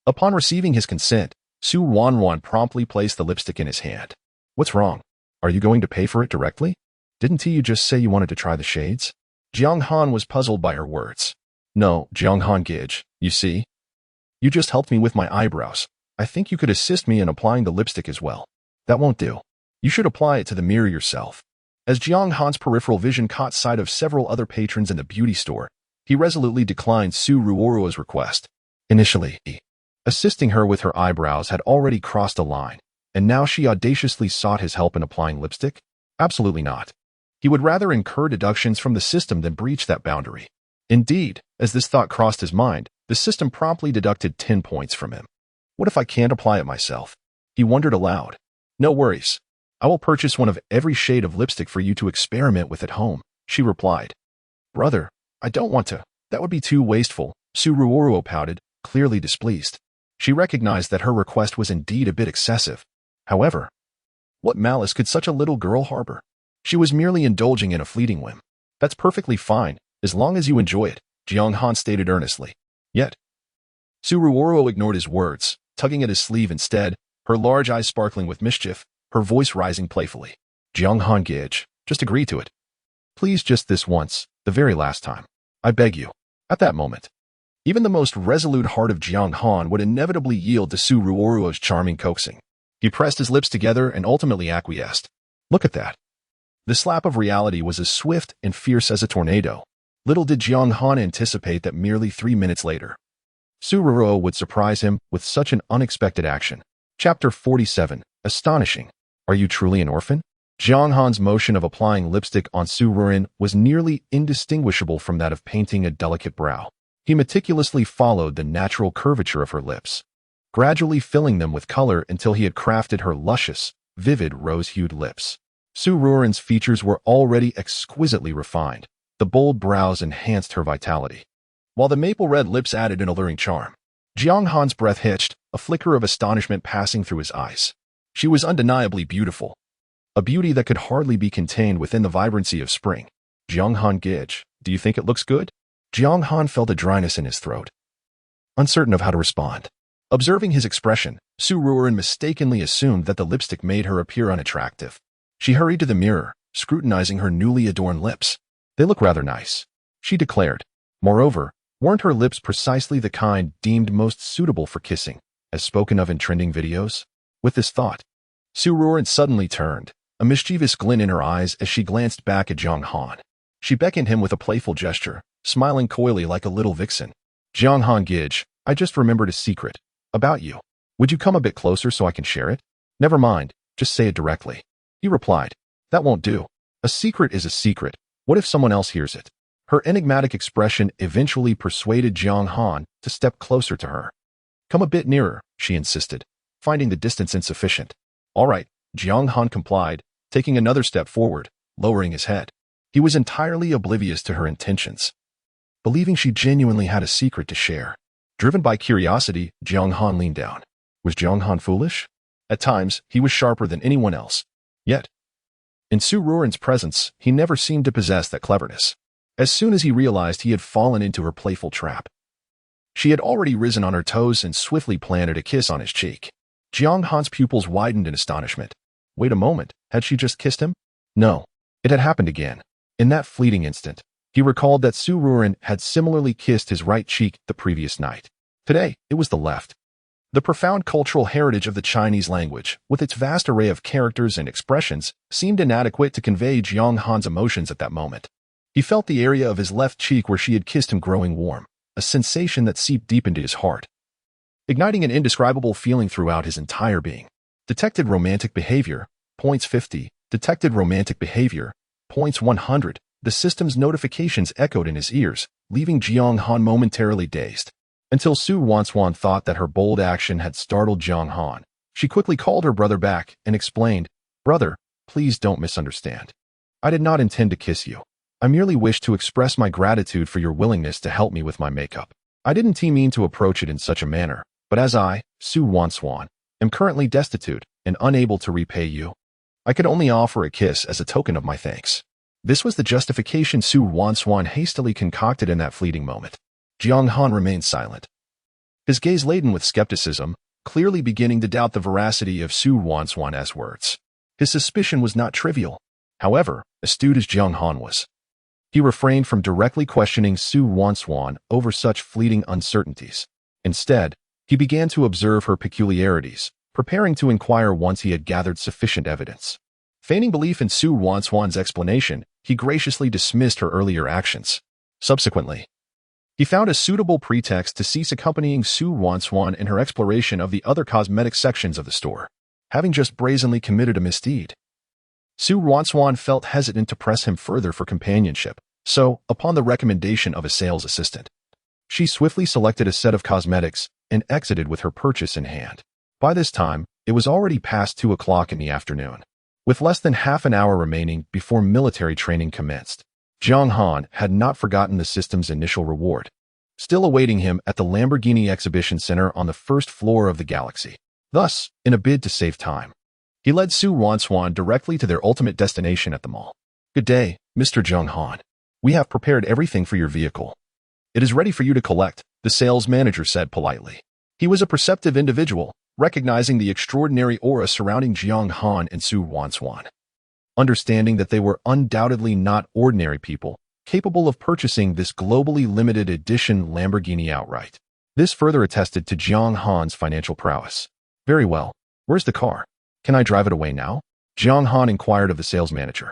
Upon receiving his consent, Ruanruan promptly placed the lipstick in his hand. What's wrong? Are you going to pay for it directly? Didn't you just say you wanted to try the shades? Jiang Han was puzzled by her words. No, Jiang Han Gij, you see? You just helped me with my eyebrows. I think you could assist me in applying the lipstick as well. That won't do. You should apply it to the mirror yourself. As Jiang Han's peripheral vision caught sight of several other patrons in the beauty store, he resolutely declined Ruanruan's request. Initially, assisting her with her eyebrows had already crossed a line, and now she audaciously sought his help in applying lipstick? Absolutely not. He would rather incur deductions from the system than breach that boundary. Indeed, as this thought crossed his mind, the system promptly deducted 10 points from him. What if I can't apply it myself? He wondered aloud. No worries. I will purchase one of every shade of lipstick for you to experiment with at home, she replied. Brother, I don't want to. That would be too wasteful, Ruanruan pouted, clearly displeased. She recognized that her request was indeed a bit excessive. However, what malice could such a little girl harbor? She was merely indulging in a fleeting whim. That's perfectly fine, as long as you enjoy it, Jiang Han stated earnestly. Yet, Ruanruan ignored his words, tugging at his sleeve instead, her large eyes sparkling with mischief, her voice rising playfully. Jiang Han Gij, just agree to it. Please, just this once, the very last time. I beg you. At that moment, even the most resolute heart of Jiang Han would inevitably yield to Ruanruan's charming coaxing. He pressed his lips together and ultimately acquiesced. Look at that. The slap of reality was as swift and fierce as a tornado. Little did Jiang Han anticipate that merely 3 minutes later, Ruanruan would surprise him with such an unexpected action. Chapter 47. Astonishing. Are you truly an orphan? Jiang Han's motion of applying lipstick on Ruanruan was nearly indistinguishable from that of painting a delicate brow. He meticulously followed the natural curvature of her lips, gradually filling them with color until he had crafted her luscious, vivid rose-hued lips. Ruanruan's features were already exquisitely refined. The bold brows enhanced her vitality, while the maple red lips added an alluring charm. Jiang Han's breath hitched, a flicker of astonishment passing through his eyes. She was undeniably beautiful, a beauty that could hardly be contained within the vibrancy of spring. Jiang Han Gij, do you think it looks good? Jiang Han felt a dryness in his throat, uncertain of how to respond. Observing his expression, Ruanruan mistakenly assumed that the lipstick made her appear unattractive. She hurried to the mirror, scrutinizing her newly adorned lips. They look rather nice, she declared. Moreover, weren't her lips precisely the kind deemed most suitable for kissing, as spoken of in trending videos? With this thought, Ruanruan suddenly turned, a mischievous glint in her eyes as she glanced back at Jiang Han. She beckoned him with a playful gesture, smiling coyly like a little vixen. Jiang Han Gij, I just remembered a secret. About you. Would you come a bit closer so I can share it? Never mind, just say it directly. He replied. That won't do. A secret is a secret. What if someone else hears it? Her enigmatic expression eventually persuaded Jiang Han to step closer to her. Come a bit nearer, she insisted, finding the distance insufficient. All right, Jiang Han complied, taking another step forward, lowering his head. He was entirely oblivious to her intentions, believing she genuinely had a secret to share. Driven by curiosity, Jiang Han leaned down. Was Jiang Han foolish? At times, he was sharper than anyone else. Yet, in Ruanruan's presence, he never seemed to possess that cleverness. As soon as he realized he had fallen into her playful trap, she had already risen on her toes and swiftly planted a kiss on his cheek. Jiang Han's pupils widened in astonishment. Wait a moment, had she just kissed him? No, it had happened again. In that fleeting instant, he recalled that Ruanruan had similarly kissed his right cheek the previous night. Today, it was the left. The profound cultural heritage of the Chinese language, with its vast array of characters and expressions, seemed inadequate to convey Jiang Han's emotions at that moment. He felt the area of his left cheek where she had kissed him growing warm, a sensation that seeped deep into his heart, igniting an indescribable feeling throughout his entire being. Detected romantic behavior, points 50. Detected romantic behavior, points 100. The system's notifications echoed in his ears, leaving Jiang Han momentarily dazed. Until Ruanruan thought that her bold action had startled Jiang Han, she quickly called her brother back and explained, Brother, please don't misunderstand. I did not intend to kiss you. I merely wished to express my gratitude for your willingness to help me with my makeup. I didn't mean to approach it in such a manner, but as I, Ruanruan, am currently destitute and unable to repay you, I could only offer a kiss as a token of my thanks. This was the justification Ruanruan hastily concocted in that fleeting moment. Jiang Han remained silent, his gaze laden with skepticism, clearly beginning to doubt the veracity of Ruanruan's words. His suspicion was not trivial. However, astute as Jiang Han was, he refrained from directly questioning Ruanruan over such fleeting uncertainties. Instead, he began to observe her peculiarities, preparing to inquire once he had gathered sufficient evidence. Feigning belief in Ruanruan's explanation, he graciously dismissed her earlier actions. Subsequently, he found a suitable pretext to cease accompanying Ruanruan in her exploration of the other cosmetic sections of the store, having just brazenly committed a misdeed. Ruanruan felt hesitant to press him further for companionship, so, upon the recommendation of a sales assistant, she swiftly selected a set of cosmetics and exited with her purchase in hand. By this time, it was already past 2 o'clock in the afternoon. With less than half an hour remaining before military training commenced, Jiang Han had not forgotten the system's initial reward, still awaiting him at the Lamborghini Exhibition Center on the first floor of the Galaxy. Thus, in a bid to save time, he led Ruanruan directly to their ultimate destination at the mall. Good day, Mr. Jiang Han. We have prepared everything for your vehicle. It is ready for you to collect, the sales manager said politely. He was a perceptive individual, recognizing the extraordinary aura surrounding Jiang Han and Ruanruan. Understanding that they were undoubtedly not ordinary people, capable of purchasing this globally limited edition Lamborghini outright. This further attested to Jiang Han's financial prowess. Very well. Where's the car? Can I drive it away now? Jiang Han inquired of the sales manager,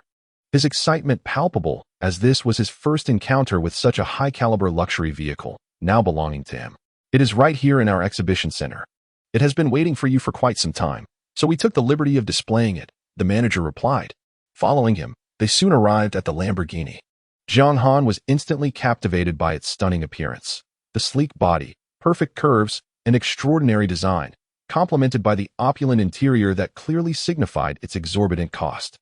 his excitement palpable as this was his first encounter with such a high-caliber luxury vehicle, now belonging to him. It is right here in our exhibition center. It has been waiting for you for quite some time, so we took the liberty of displaying it, the manager replied. Following him, they soon arrived at the Lamborghini. Jiang Han was instantly captivated by its stunning appearance. The sleek body, perfect curves, and extraordinary design, complemented by the opulent interior that clearly signified its exorbitant cost.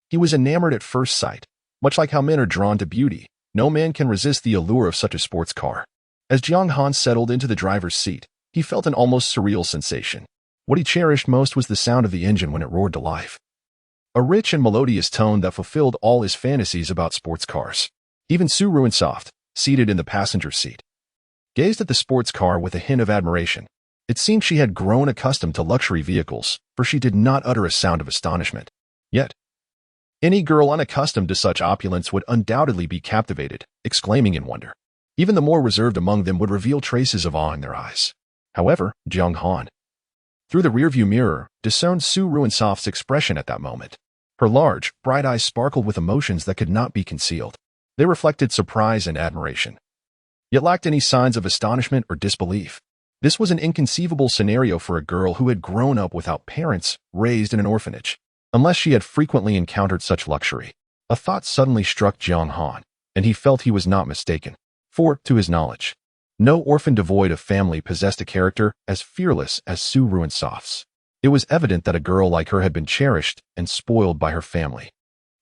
He was enamored at first sight. Much like how men are drawn to beauty, no man can resist the allure of such a sports car. As Jiang Han settled into the driver's seat, he felt an almost surreal sensation. What he cherished most was the sound of the engine when it roared to life. A rich and melodious tone that fulfilled all his fantasies about sports cars. Even Ruanruan, seated in the passenger seat, gazed at the sports car with a hint of admiration. It seemed she had grown accustomed to luxury vehicles, for she did not utter a sound of astonishment. Yet, any girl unaccustomed to such opulence would undoubtedly be captivated, exclaiming in wonder. Even the more reserved among them would reveal traces of awe in their eyes. However, Jiang Han, through the rearview mirror, discerned Su Ruansoft's expression at that moment. Her large, bright eyes sparkled with emotions that could not be concealed. They reflected surprise and admiration, yet lacked any signs of astonishment or disbelief. This was an inconceivable scenario for a girl who had grown up without parents, raised in an orphanage, unless she had frequently encountered such luxury. A thought suddenly struck Jiang Han, and he felt he was not mistaken. For, to his knowledge, no orphan devoid of family possessed a character as fearless as Su Ruansoft's. It was evident that a girl like her had been cherished and spoiled by her family.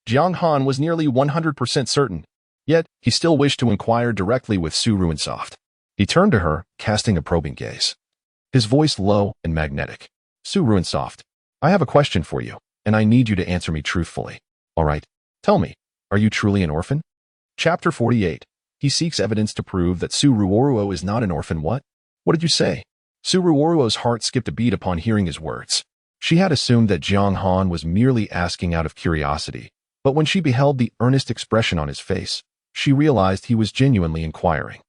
Jiang Han was nearly 100% certain, yet he still wished to inquire directly with Su Ruansoft. He turned to her, casting a probing gaze, his voice low and magnetic. Su Ruansoft, I have a question for you, and I need you to answer me truthfully. All right, tell me, are you truly an orphan? Chapter 48. He seeks evidence to prove that Su Ruanruan is not an orphan. What? What did you say? Su Ruanruan's heart skipped a beat upon hearing his words. She had assumed that Jiang Han was merely asking out of curiosity, but when she beheld the earnest expression on his face, she realized he was genuinely inquiring.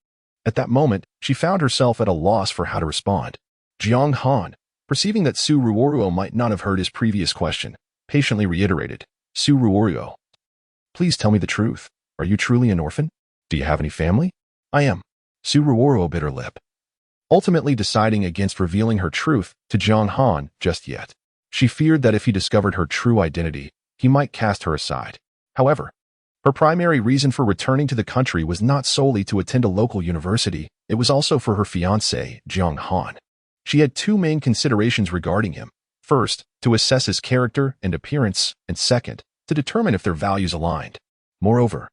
At that moment, she found herself at a loss for how to respond. Jiang Han, perceiving that Su Ruanruan might not have heard his previous question, patiently reiterated, Su Ruanruan, please tell me the truth. Are you truly an orphan? Do you have any family? I am. Su Ruanruan bit her lip, ultimately deciding against revealing her truth to Jiang Han just yet. She feared that if he discovered her true identity, he might cast her aside. However, her primary reason for returning to the country was not solely to attend a local university, it was also for her fiancé, Jiang Han. She had two main considerations regarding him. First, to assess his character and appearance, and second, to determine if their values aligned. Moreover,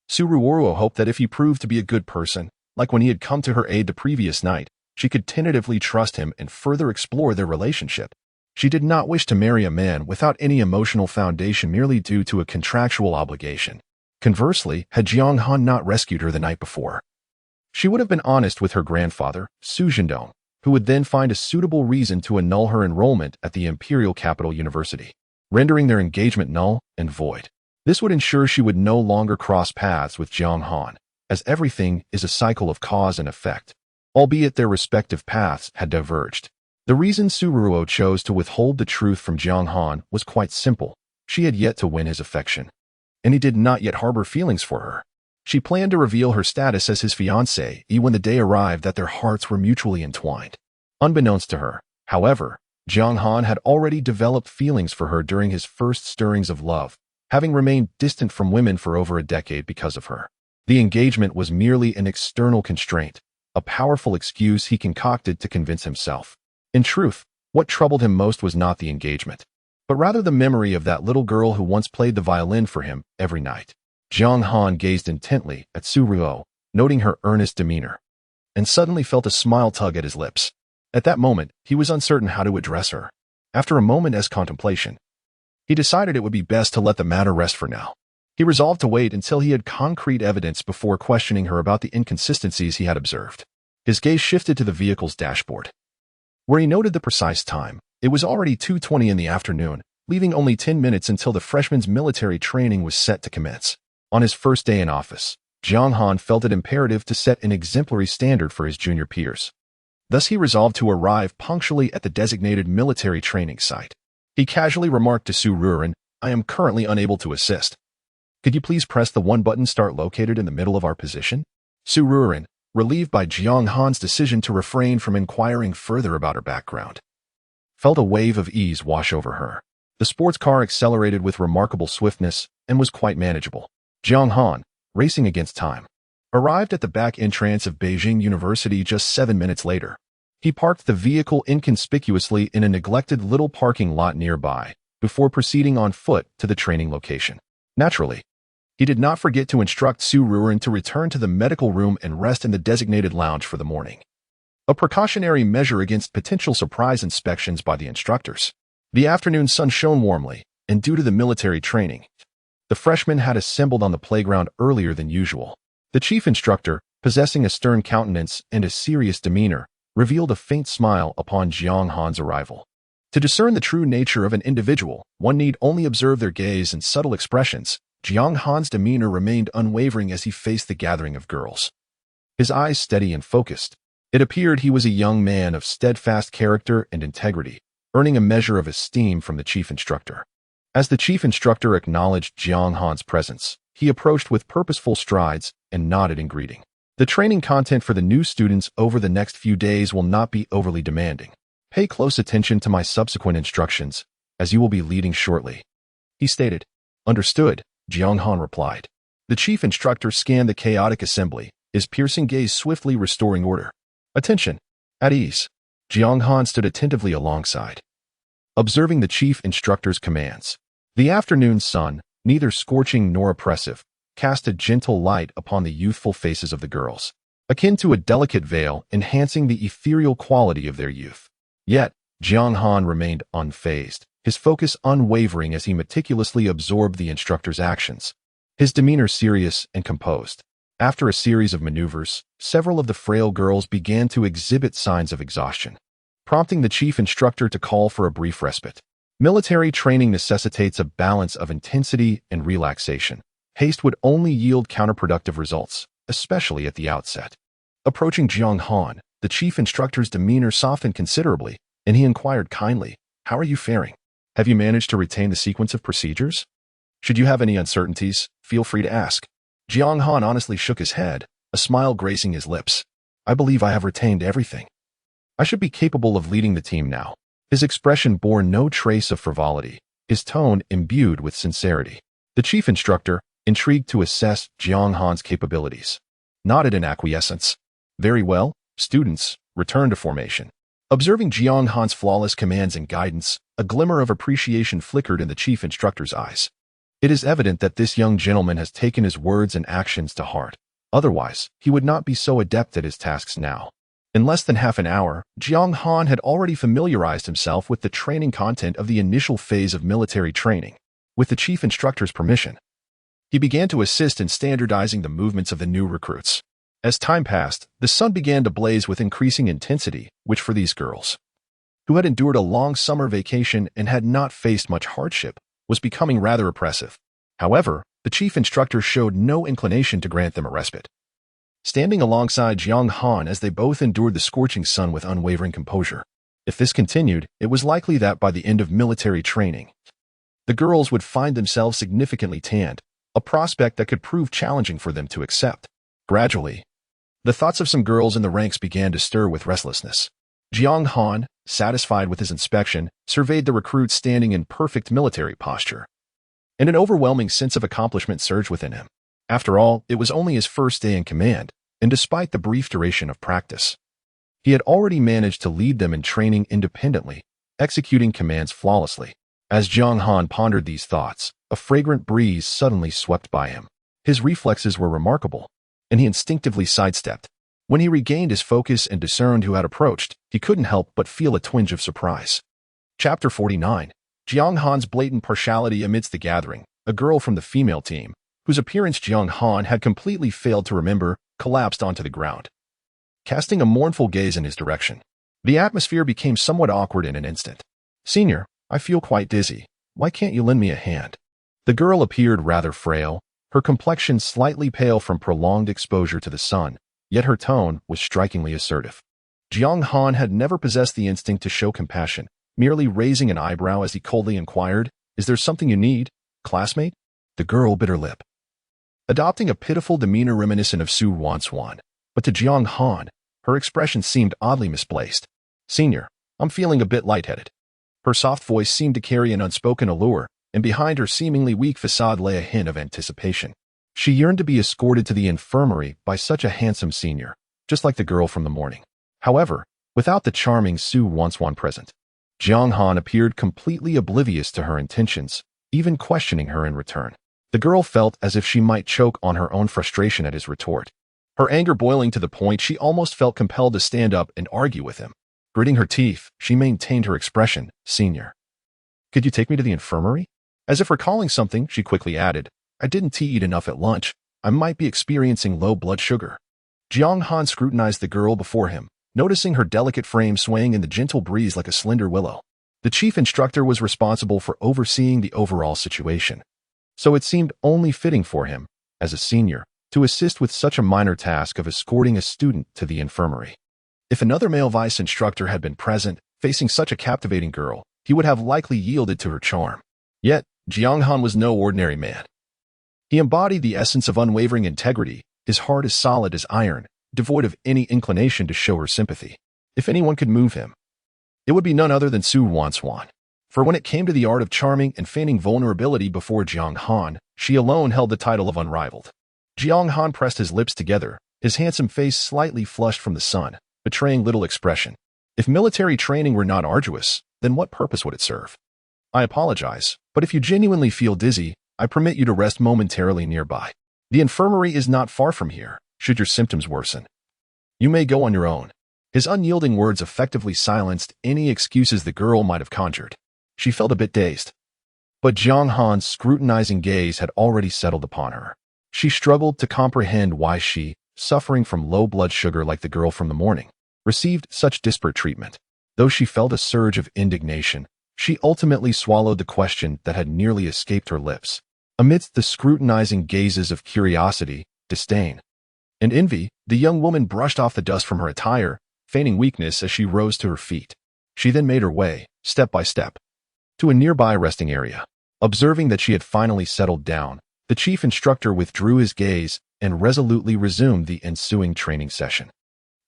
Su Ruanruan hoped that if he proved to be a good person, like when he had come to her aid the previous night, she could tentatively trust him and further explore their relationship. She did not wish to marry a man without any emotional foundation merely due to a contractual obligation. Conversely, had Jiang Han not rescued her the night before, she would have been honest with her grandfather, Su Zhendong, who would then find a suitable reason to annul her enrollment at the Imperial Capital University, rendering their engagement null and void. This would ensure she would no longer cross paths with Jiang Han, as everything is a cycle of cause and effect, albeit their respective paths had diverged. The reason Su Ruanruan chose to withhold the truth from Jiang Han was quite simple. She had yet to win his affection, and he did not yet harbor feelings for her. She planned to reveal her status as his fiancée when the day arrived that their hearts were mutually entwined. Unbeknownst to her, however, Jiang Han had already developed feelings for her during his first stirrings of love, having remained distant from women for over a decade because of her. The engagement was merely an external constraint, a powerful excuse he concocted to convince himself. In truth, what troubled him most was not the engagement, but rather the memory of that little girl who once played the violin for him every night. Jiang Han gazed intently at Su Ruanruan, noting her earnest demeanor, and suddenly felt a smile tug at his lips. At that moment, he was uncertain how to address her. After a moment's contemplation, he decided it would be best to let the matter rest for now. He resolved to wait until he had concrete evidence before questioning her about the inconsistencies he had observed. His gaze shifted to the vehicle's dashboard, where he noted the precise time. It was already 2:20 in the afternoon, leaving only 10 minutes until the freshman's military training was set to commence. On his first day in office, Jiang Han felt it imperative to set an exemplary standard for his junior peers. Thus he resolved to arrive punctually at the designated military training site. He casually remarked to Su Ruanruan, I am currently unable to assist. Could you please press the one button start located in the middle of our position? Su Ruanruan, relieved by Jiang Han's decision to refrain from inquiring further about her background, felt a wave of ease wash over her. The sports car accelerated with remarkable swiftness and was quite manageable. Jiang Han, racing against time, arrived at the back entrance of Beijing University just 7 minutes later. He parked the vehicle inconspicuously in a neglected little parking lot nearby, before proceeding on foot to the training location. Naturally, he did not forget to instruct Su Ruanruan to return to the medical room and rest in the designated lounge for the morning, a precautionary measure against potential surprise inspections by the instructors. The afternoon sun shone warmly, and due to the military training, the freshmen had assembled on the playground earlier than usual. The chief instructor, possessing a stern countenance and a serious demeanor, revealed a faint smile upon Jiang Han's arrival. To discern the true nature of an individual, one need only observe their gaze and subtle expressions. Jiang Han's demeanor remained unwavering as he faced the gathering of girls. His eyes steady and focused. It appeared he was a young man of steadfast character and integrity, earning a measure of esteem from the chief instructor. As the chief instructor acknowledged Jiang Han's presence, he approached with purposeful strides and nodded in greeting. The training content for the new students over the next few days will not be overly demanding. Pay close attention to my subsequent instructions, as you will be leading shortly, he stated. Understood, Jiang Han replied. The chief instructor scanned the chaotic assembly, his piercing gaze swiftly restoring order. Attention! At ease. Jiang Han stood attentively alongside, observing the chief instructor's commands. The afternoon sun, neither scorching nor oppressive, cast a gentle light upon the youthful faces of the girls, akin to a delicate veil enhancing the ethereal quality of their youth. Yet, Jiang Han remained unfazed, his focus unwavering as he meticulously absorbed the instructor's actions, his demeanor serious and composed. After a series of maneuvers, several of the frail girls began to exhibit signs of exhaustion, prompting the chief instructor to call for a brief respite. Military training necessitates a balance of intensity and relaxation. Haste would only yield counterproductive results, especially at the outset. Approaching Jiang Han, the chief instructor's demeanor softened considerably, and he inquired kindly, "How are you faring? Have you managed to retain the sequence of procedures? Should you have any uncertainties, feel free to ask." Jiang Han honestly shook his head, a smile gracing his lips. "I believe I have retained everything. I should be capable of leading the team now." His expression bore no trace of frivolity, his tone imbued with sincerity. The chief instructor, intrigued to assess Jiang Han's capabilities, nodded in acquiescence. "Very well, students, return to formation." Observing Jiang Han's flawless commands and guidance, a glimmer of appreciation flickered in the chief instructor's eyes. It is evident that this young gentleman has taken his words and actions to heart. Otherwise, he would not be so adept at his tasks now. In less than half an hour, Jiang Han had already familiarized himself with the training content of the initial phase of military training. With the chief instructor's permission, he began to assist in standardizing the movements of the new recruits. As time passed, the sun began to blaze with increasing intensity, which for these girls, who had endured a long summer vacation and had not faced much hardship, was becoming rather oppressive. However, the chief instructor showed no inclination to grant them a respite. Standing alongside Jiang Han as they both endured the scorching sun with unwavering composure. If this continued, it was likely that by the end of military training, the girls would find themselves significantly tanned, a prospect that could prove challenging for them to accept. Gradually, the thoughts of some girls in the ranks began to stir with restlessness. Jiang Han, satisfied with his inspection, surveyed the recruits standing in perfect military posture, and an overwhelming sense of accomplishment surged within him. After all, it was only his first day in command, and despite the brief duration of practice, he had already managed to lead them in training independently, executing commands flawlessly. As Jiang Han pondered these thoughts, a fragrant breeze suddenly swept by him. His reflexes were remarkable, and he instinctively sidestepped. When he regained his focus and discerned who had approached, he couldn't help but feel a twinge of surprise. Chapter 49. Jiang Han's blatant partiality amidst the gathering. A girl from the female team, whose appearance Jiang Han had completely failed to remember, collapsed onto the ground, casting a mournful gaze in his direction. The atmosphere became somewhat awkward in an instant. "Senior, I feel quite dizzy. Why can't you lend me a hand?" The girl appeared rather frail, her complexion slightly pale from prolonged exposure to the sun, yet her tone was strikingly assertive. Jiang Han had never possessed the instinct to show compassion, merely raising an eyebrow as he coldly inquired, "Is there something you need, classmate?" The girl bit her lip, adopting a pitiful demeanor reminiscent of Ruanruan, but to Jiang Han, her expression seemed oddly misplaced. "Senior, I'm feeling a bit lightheaded." Her soft voice seemed to carry an unspoken allure, and behind her seemingly weak facade lay a hint of anticipation. She yearned to be escorted to the infirmary by such a handsome senior, just like the girl from the morning. However, without the charming Ruanruan present, Jiang Han appeared completely oblivious to her intentions, even questioning her in return. The girl felt as if she might choke on her own frustration at his retort. Her anger boiling to the point she almost felt compelled to stand up and argue with him. Gritting her teeth, she maintained her expression, "Senior, could you take me to the infirmary?" As if recalling something, she quickly added, "I didn't eat enough at lunch. I might be experiencing low blood sugar." Jiang Han scrutinized the girl before him, noticing her delicate frame swaying in the gentle breeze like a slender willow. The chief instructor was responsible for overseeing the overall situation, so it seemed only fitting for him, as a senior, to assist with such a minor task of escorting a student to the infirmary. If another male vice instructor had been present, facing such a captivating girl, he would have likely yielded to her charm. Yet, Jiang Han was no ordinary man. He embodied the essence of unwavering integrity, his heart as solid as iron, devoid of any inclination to show her sympathy. If anyone could move him, it would be none other than Ruanruan. For when it came to the art of charming and feigning vulnerability before Jiang Han, she alone held the title of unrivaled. Jiang Han pressed his lips together, his handsome face slightly flushed from the sun, betraying little expression. If military training were not arduous, then what purpose would it serve? I apologize, but if you genuinely feel dizzy, I permit you to rest momentarily nearby. The infirmary is not far from here, should your symptoms worsen. You may go on your own. His unyielding words effectively silenced any excuses the girl might have conjured. She felt a bit dazed. But Jiang Han's scrutinizing gaze had already settled upon her. She struggled to comprehend why she, suffering from low blood sugar like the girl from the morning, received such disparate treatment. Though she felt a surge of indignation, she ultimately swallowed the question that had nearly escaped her lips. Amidst the scrutinizing gazes of curiosity, disdain, and envy, the young woman brushed off the dust from her attire, feigning weakness as she rose to her feet. She then made her way, step by step, to a nearby resting area. Observing that she had finally settled down, the chief instructor withdrew his gaze and resolutely resumed the ensuing training session.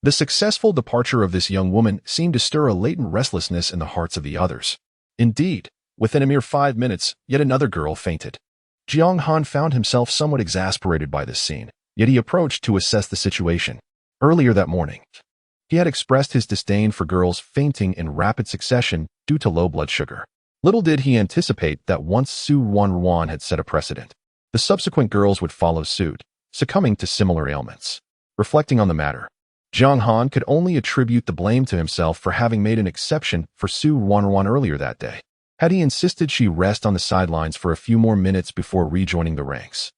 The successful departure of this young woman seemed to stir a latent restlessness in the hearts of the others. Indeed, within a mere 5 minutes, yet another girl fainted. Jiang Han found himself somewhat exasperated by this scene, yet he approached to assess the situation. Earlier that morning, he had expressed his disdain for girls fainting in rapid succession due to low blood sugar. Little did he anticipate that once Ruanruan had set a precedent, the subsequent girls would follow suit, succumbing to similar ailments. Reflecting on the matter, Jiang Han could only attribute the blame to himself for having made an exception for Ruanruan earlier that day. Had he insisted she rest on the sidelines for a few more minutes before rejoining the ranks,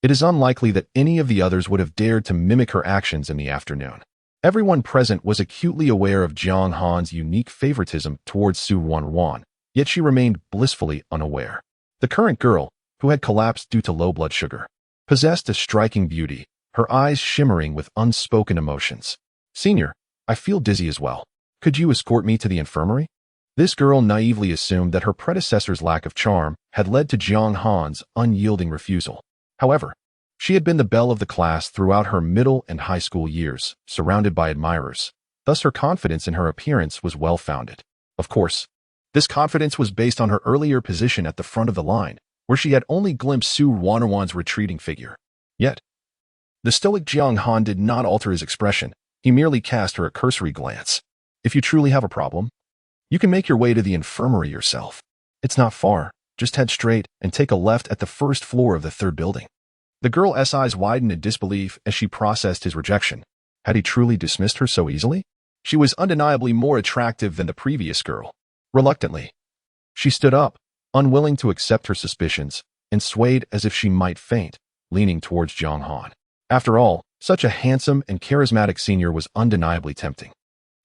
it is unlikely that any of the others would have dared to mimic her actions in the afternoon. Everyone present was acutely aware of Jiang Han's unique favoritism towards Ruanruan, yet she remained blissfully unaware. The current girl, who had collapsed due to low blood sugar, possessed a striking beauty, her eyes shimmering with unspoken emotions. "Senior, I feel dizzy as well. Could you escort me to the infirmary?" This girl naively assumed that her predecessor's lack of charm had led to Jiang Han's unyielding refusal. However, she had been the belle of the class throughout her middle and high school years, surrounded by admirers. Thus her confidence in her appearance was well-founded. Of course, this confidence was based on her earlier position at the front of the line, where she had only glimpsed Ruanruan's retreating figure. Yet, the stoic Jiang Han did not alter his expression. He merely cast her a cursory glance. "If you truly have a problem, you can make your way to the infirmary yourself. It's not far. Just head straight and take a left at the first floor of the 3rd building." The girl's eyes widened in disbelief as she processed his rejection. Had he truly dismissed her so easily? She was undeniably more attractive than the previous girl. Reluctantly, she stood up, unwilling to accept her suspicions, and swayed as if she might faint, leaning towards Jiang Han. After all, such a handsome and charismatic senior was undeniably tempting.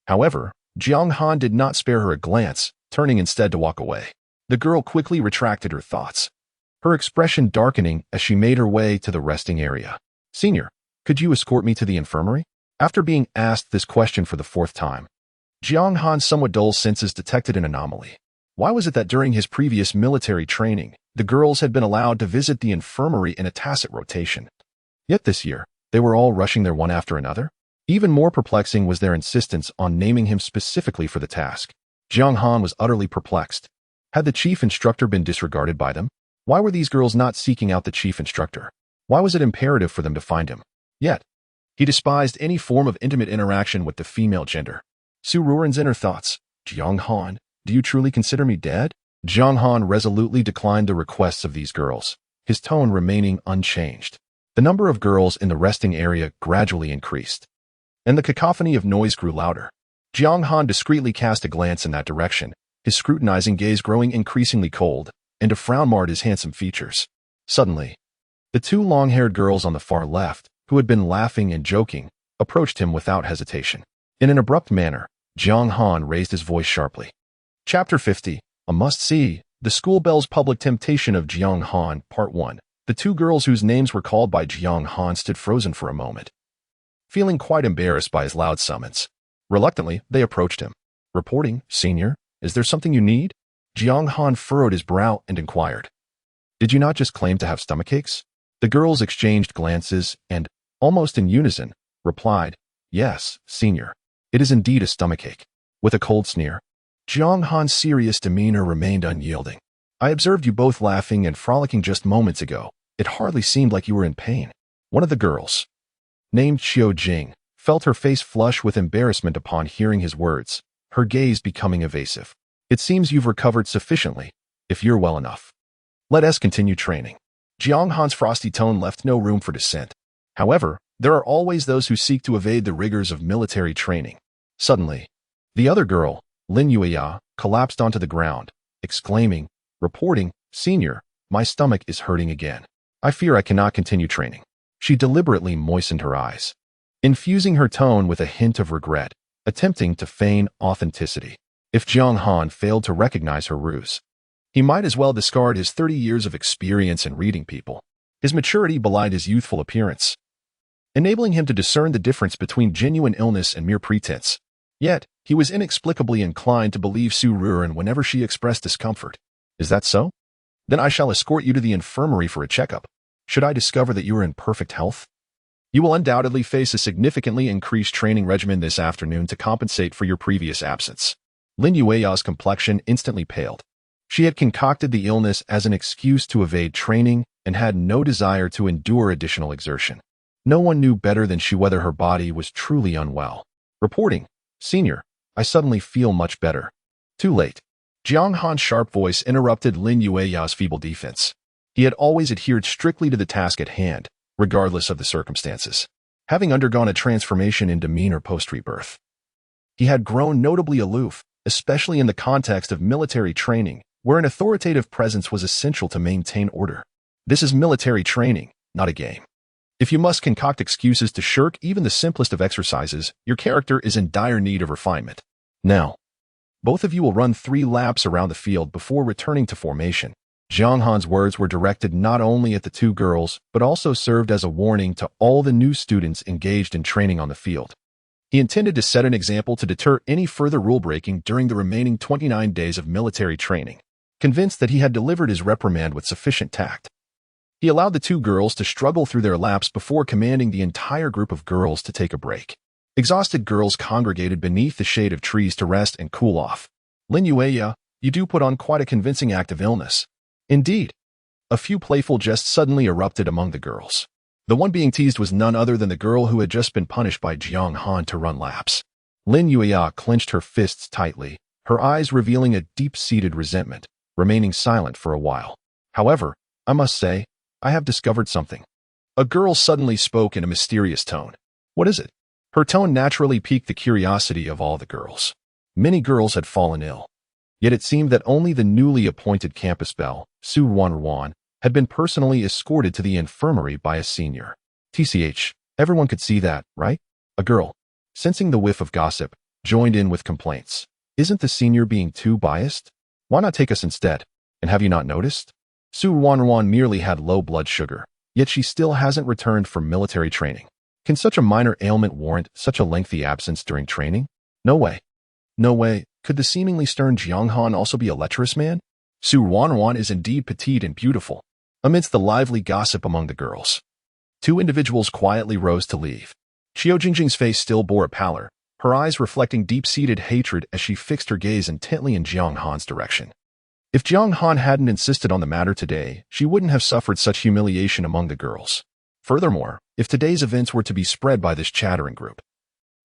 However, Jiang Han did not spare her a glance, turning instead to walk away. The girl quickly retracted her thoughts, her expression darkening as she made her way to the resting area. "Senior, could you escort me to the infirmary?" After being asked this question for the 4th time, Jiang Han's somewhat dull senses detected an anomaly. Why was it that during his previous military training, the girls had been allowed to visit the infirmary in a tacit rotation? Yet this year, they were all rushing there one after another? Even more perplexing was their insistence on naming him specifically for the task. Jiang Han was utterly perplexed. Had the chief instructor been disregarded by them? Why were these girls not seeking out the chief instructor? Why was it imperative for them to find him? Yet, he despised any form of intimate interaction with the female gender. Ruanruan's inner thoughts. "Jiang Han, do you truly consider me dead?" Jiang Han resolutely declined the requests of these girls, his tone remaining unchanged. The number of girls in the resting area gradually increased, and the cacophony of noise grew louder. Jiang Han discreetly cast a glance in that direction, his scrutinizing gaze growing increasingly cold, and a frown marred his handsome features. Suddenly, the 2 long-haired girls on the far left, who had been laughing and joking, approached him without hesitation. In an abrupt manner, Jiang Han raised his voice sharply. Chapter 50, a must-see, The School Belle's Public Temptation of Jiang Han, Part 1. The two girls whose names were called by Jiang Han stood frozen for a moment, feeling quite embarrassed by his loud summons. Reluctantly, they approached him. Reporting, Senior, is there something you need? Jiang Han furrowed his brow and inquired. Did you not just claim to have stomachaches? The girls exchanged glances and, almost in unison, replied, Yes, Senior. It is indeed a stomachache. With a cold sneer, Jiang Han's serious demeanor remained unyielding. I observed you both laughing and frolicking just moments ago. It hardly seemed like you were in pain. One of the girls, named Qiu Jing, felt her face flush with embarrassment upon hearing his words, her gaze becoming evasive. It seems you've recovered sufficiently, if you're well enough. Let us continue training. Jiang Han's frosty tone left no room for dissent. However, there are always those who seek to evade the rigors of military training. Suddenly, the other girl, Lin Yueya, collapsed onto the ground, exclaiming, reporting, Senior, my stomach is hurting again. I fear I cannot continue training. She deliberately moistened her eyes, infusing her tone with a hint of regret, attempting to feign authenticity. If Jiang Han failed to recognize her ruse, he might as well discard his 30 years of experience in reading people. His maturity belied his youthful appearance, enabling him to discern the difference between genuine illness and mere pretense. Yet, he was inexplicably inclined to believe Ruanruan whenever she expressed discomfort. Is that so? Then I shall escort you to the infirmary for a checkup. Should I discover that you are in perfect health, you will undoubtedly face a significantly increased training regimen this afternoon to compensate for your previous absence. Lin Yueya's complexion instantly paled. She had concocted the illness as an excuse to evade training and had no desire to endure additional exertion. No one knew better than she whether her body was truly unwell. Reporting, Senior, I suddenly feel much better. Too late. Jiang Han's sharp voice interrupted Lin Yueya's feeble defense. He had always adhered strictly to the task at hand, regardless of the circumstances. Having undergone a transformation in demeanor post-rebirth, he had grown notably aloof, especially in the context of military training, where an authoritative presence was essential to maintain order. This is military training, not a game. If you must concoct excuses to shirk even the simplest of exercises, your character is in dire need of refinement. Now, both of you will run 3 laps around the field before returning to formation. Jiang Han's words were directed not only at the two girls, but also served as a warning to all the new students engaged in training on the field. He intended to set an example to deter any further rule-breaking during the remaining 29 days of military training. Convinced that he had delivered his reprimand with sufficient tact, he allowed the two girls to struggle through their laps before commanding the entire group of girls to take a break. Exhausted girls congregated beneath the shade of trees to rest and cool off. Lin Yueya, you do put on quite a convincing act of illness. Indeed. A few playful jests suddenly erupted among the girls. The one being teased was none other than the girl who had just been punished by Jiang Han to run laps. Lin Yueya clenched her fists tightly, her eyes revealing a deep-seated resentment, remaining silent for a while. However, I must say, I have discovered something. A girl suddenly spoke in a mysterious tone. What is it? Her tone naturally piqued the curiosity of all the girls. Many girls had fallen ill. Yet it seemed that only the newly appointed campus belle, Ruanruan, had been personally escorted to the infirmary by a senior. TCH, everyone could see that, right? A girl, sensing the whiff of gossip, joined in with complaints. Isn't the senior being too biased? Why not take us instead? And have you not noticed? Ruanruan merely had low blood sugar, yet she still hasn't returned from military training. Can such a minor ailment warrant such a lengthy absence during training? No way. No way. Could the seemingly stern Jiang Han also be a lecherous man? Ruanruan is indeed petite and beautiful. Amidst the lively gossip among the girls, 2 individuals quietly rose to leave. Qiu Jingjing's face still bore a pallor, her eyes reflecting deep-seated hatred as she fixed her gaze intently in Jiang Han's direction. If Jiang Han hadn't insisted on the matter today, she wouldn't have suffered such humiliation among the girls. Furthermore, if today's events were to be spread by this chattering group,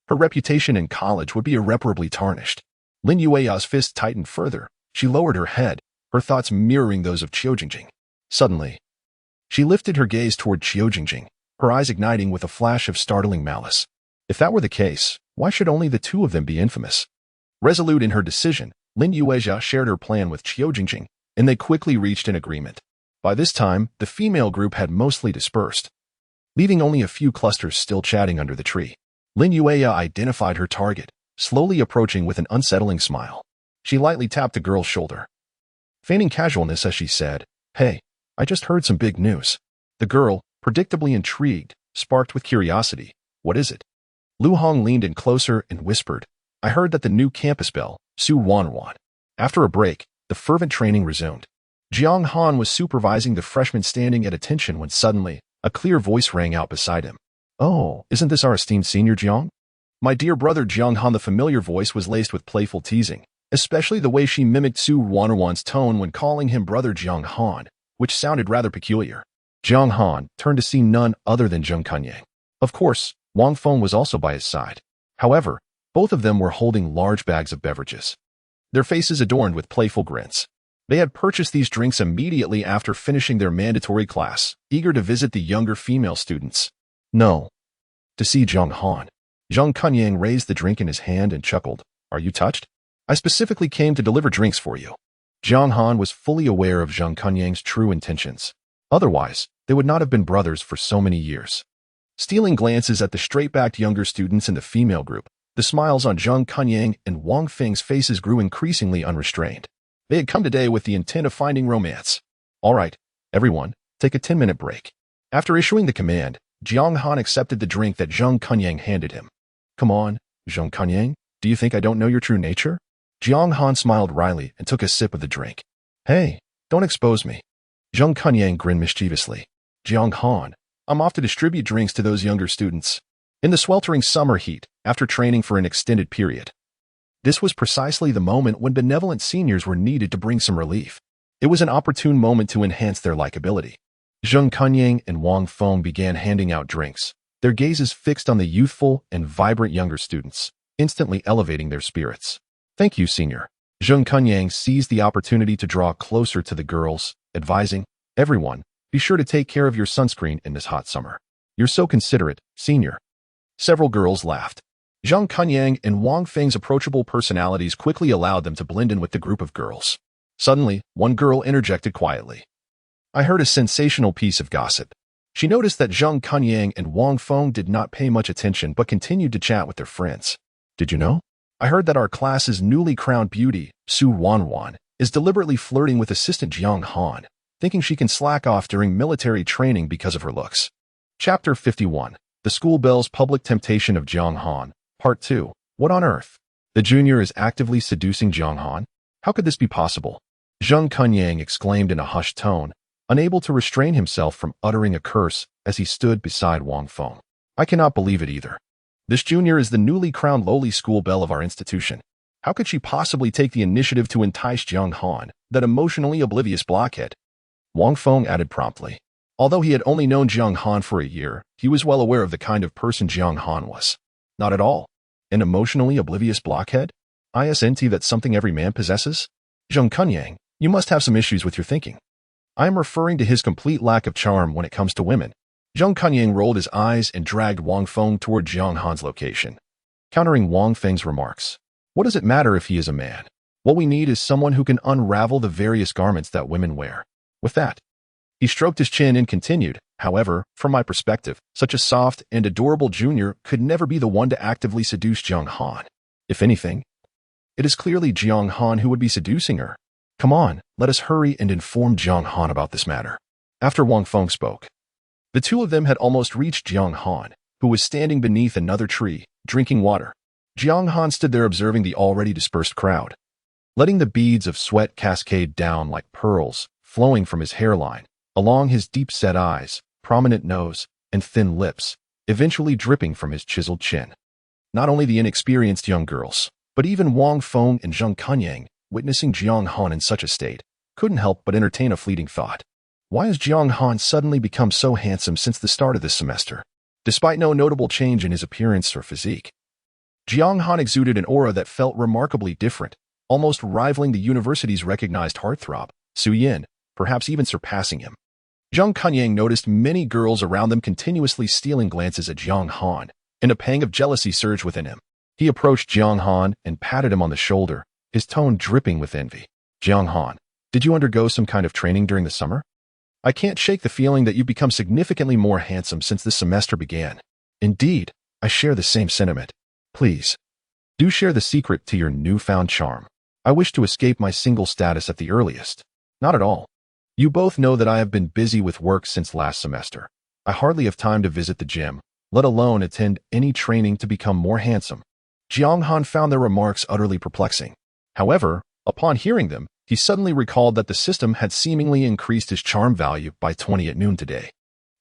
her reputation in college would be irreparably tarnished. Lin Yueya's fist tightened further. She lowered her head, her thoughts mirroring those of Qiu Jingjing. Suddenly, she lifted her gaze toward Qiu Jingjing, her eyes igniting with a flash of startling malice. If that were the case, why should only the 2 of them be infamous? Resolute in her decision, Lin Yueya shared her plan with Qiu Jingjing, and they quickly reached an agreement. By this time, the female group had mostly dispersed, leaving only a few clusters still chatting under the tree. Lin Yueya identified her target, slowly approaching with an unsettling smile. She lightly tapped the girl's shoulder, feigning casualness as she said, "Hey, I just heard some big news." The girl, predictably intrigued, sparked with curiosity. "What is it?" Lu Hong leaned in closer and whispered, "I heard that the new campus belle, Ruanruan." After a break, the fervent training resumed. Jiang Han was supervising the freshman standing at attention when suddenly, a clear voice rang out beside him. "Oh, isn't this our esteemed senior Jiang?" "My dear brother Jiang Han." The familiar voice was laced with playful teasing, especially the way she mimicked Su Ruanruan's tone when calling him brother Jiang Han, which sounded rather peculiar. Jiang Han turned to see none other than Zheng Kunyang. Of course, Wang Feng was also by his side. However, both of them were holding large bags of beverages, their faces adorned with playful grins. They had purchased these drinks immediately after finishing their mandatory class, eager to visit the younger female students. "No." To see Jiang Han, Zheng Kunyang raised the drink in his hand and chuckled. "Are you touched? I specifically came to deliver drinks for you." Jiang Han was fully aware of Zheng Kunyang's true intentions. Otherwise, they would not have been brothers for so many years. Stealing glances at the straight-backed younger students in the female group, the smiles on Zheng Kunyang and Wang Feng's faces grew increasingly unrestrained. They had come today with the intent of finding romance. "All right, everyone, take a 10-minute break." After issuing the command, Jiang Han accepted the drink that Zheng Kunyang handed him. "Come on, Zheng Kunyang, do you think I don't know your true nature?" Jiang Han smiled wryly and took a sip of the drink. "Hey, don't expose me." Zheng Kunyang grinned mischievously. "Jiang Han, I'm off to distribute drinks to those younger students." In the sweltering summer heat, after training for an extended period, this was precisely the moment when benevolent seniors were needed to bring some relief. It was an opportune moment to enhance their likability. Zheng Kunyang and Wang Feng began handing out drinks, their gazes fixed on the youthful and vibrant younger students, instantly elevating their spirits. "Thank you, senior." Zheng Kunyang seized the opportunity to draw closer to the girls, advising, "Everyone, be sure to take care of your sunscreen in this hot summer." "You're so considerate, senior." Several girls laughed. Zheng Kunyang and Wang Feng's approachable personalities quickly allowed them to blend in with the group of girls. Suddenly, one girl interjected quietly. "I heard a sensational piece of gossip." She noticed that Zheng Kunyang and Wang Feng did not pay much attention but continued to chat with their friends. "Did you know? I heard that our class's newly crowned beauty, Su Ruanruan, is deliberately flirting with assistant Jiang Han, thinking she can slack off during military training because of her looks." Chapter 51. The School Belle's Public Temptation of Jiang Han, Part 2. What on earth? The junior is actively seducing Jiang Han? How could this be possible? Zheng Kunyang exclaimed in a hushed tone, unable to restrain himself from uttering a curse as he stood beside Wang Feng. "I cannot believe it either. This junior is the newly crowned lowly school belle of our institution. How could she possibly take the initiative to entice Jiang Han, that emotionally oblivious blockhead?" Wang Feng added promptly. Although he had only known Jiang Han for a year, he was well aware of the kind of person Jiang Han was. Not at all. An emotionally oblivious blockhead? Isn't that something every man possesses? Zheng Kunyang, you must have some issues with your thinking. I am referring to his complete lack of charm when it comes to women. Zheng Kunyang rolled his eyes and dragged Wang Feng toward Jiang Han's location, countering Wang Feng's remarks. "What does it matter if he is a man? What we need is someone who can unravel the various garments that women wear." With that, he stroked his chin and continued, "However, from my perspective, such a soft and adorable junior could never be the one to actively seduce Jiang Han. If anything, it is clearly Jiang Han who would be seducing her. Come on, let us hurry and inform Jiang Han about this matter." After Wang Feng spoke, the two of them had almost reached Jiang Han, who was standing beneath another tree, drinking water. Jiang Han stood there observing the already dispersed crowd, letting the beads of sweat cascade down like pearls, flowing from his hairline, along his deep-set eyes, prominent nose, and thin lips, eventually dripping from his chiseled chin. Not only the inexperienced young girls, but even Wang Feng and Zheng Kunyang, witnessing Jiang Han in such a state, couldn't help but entertain a fleeting thought. Why has Jiang Han suddenly become so handsome since the start of this semester? Despite no notable change in his appearance or physique, Jiang Han exuded an aura that felt remarkably different, almost rivaling the university's recognized heartthrob, Su Yin, perhaps even surpassing him. Zheng Kunyang noticed many girls around them continuously stealing glances at Jiang Han, and a pang of jealousy surged within him. He approached Jiang Han and patted him on the shoulder, his tone dripping with envy. "Jiang Han, did you undergo some kind of training during the summer? I can't shake the feeling that you've become significantly more handsome since this semester began." "Indeed, I share the same sentiment. Please, do share the secret to your newfound charm. I wish to escape my single status at the earliest. Not at all. You both know that I have been busy with work since last semester. I hardly have time to visit the gym, let alone attend any training to become more handsome. Jiang Han found their remarks utterly perplexing. However, upon hearing them, he suddenly recalled that the system had seemingly increased his charm value by 20 at noon today.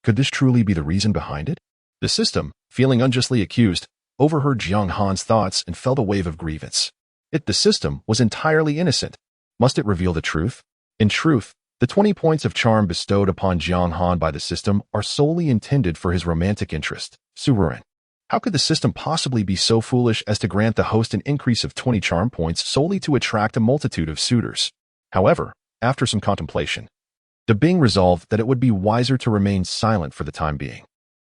Could this truly be the reason behind it? The system, feeling unjustly accused, overheard Jiang Han's thoughts and felt a wave of grievance. The system was entirely innocent. Must it reveal the truth? In truth, the 20 points of charm bestowed upon Jiang Han by the system are solely intended for his romantic interest, Ruanruan. How could the system possibly be so foolish as to grant the host an increase of 20 charm points solely to attract a multitude of suitors? However, after some contemplation, the being resolved that it would be wiser to remain silent for the time being.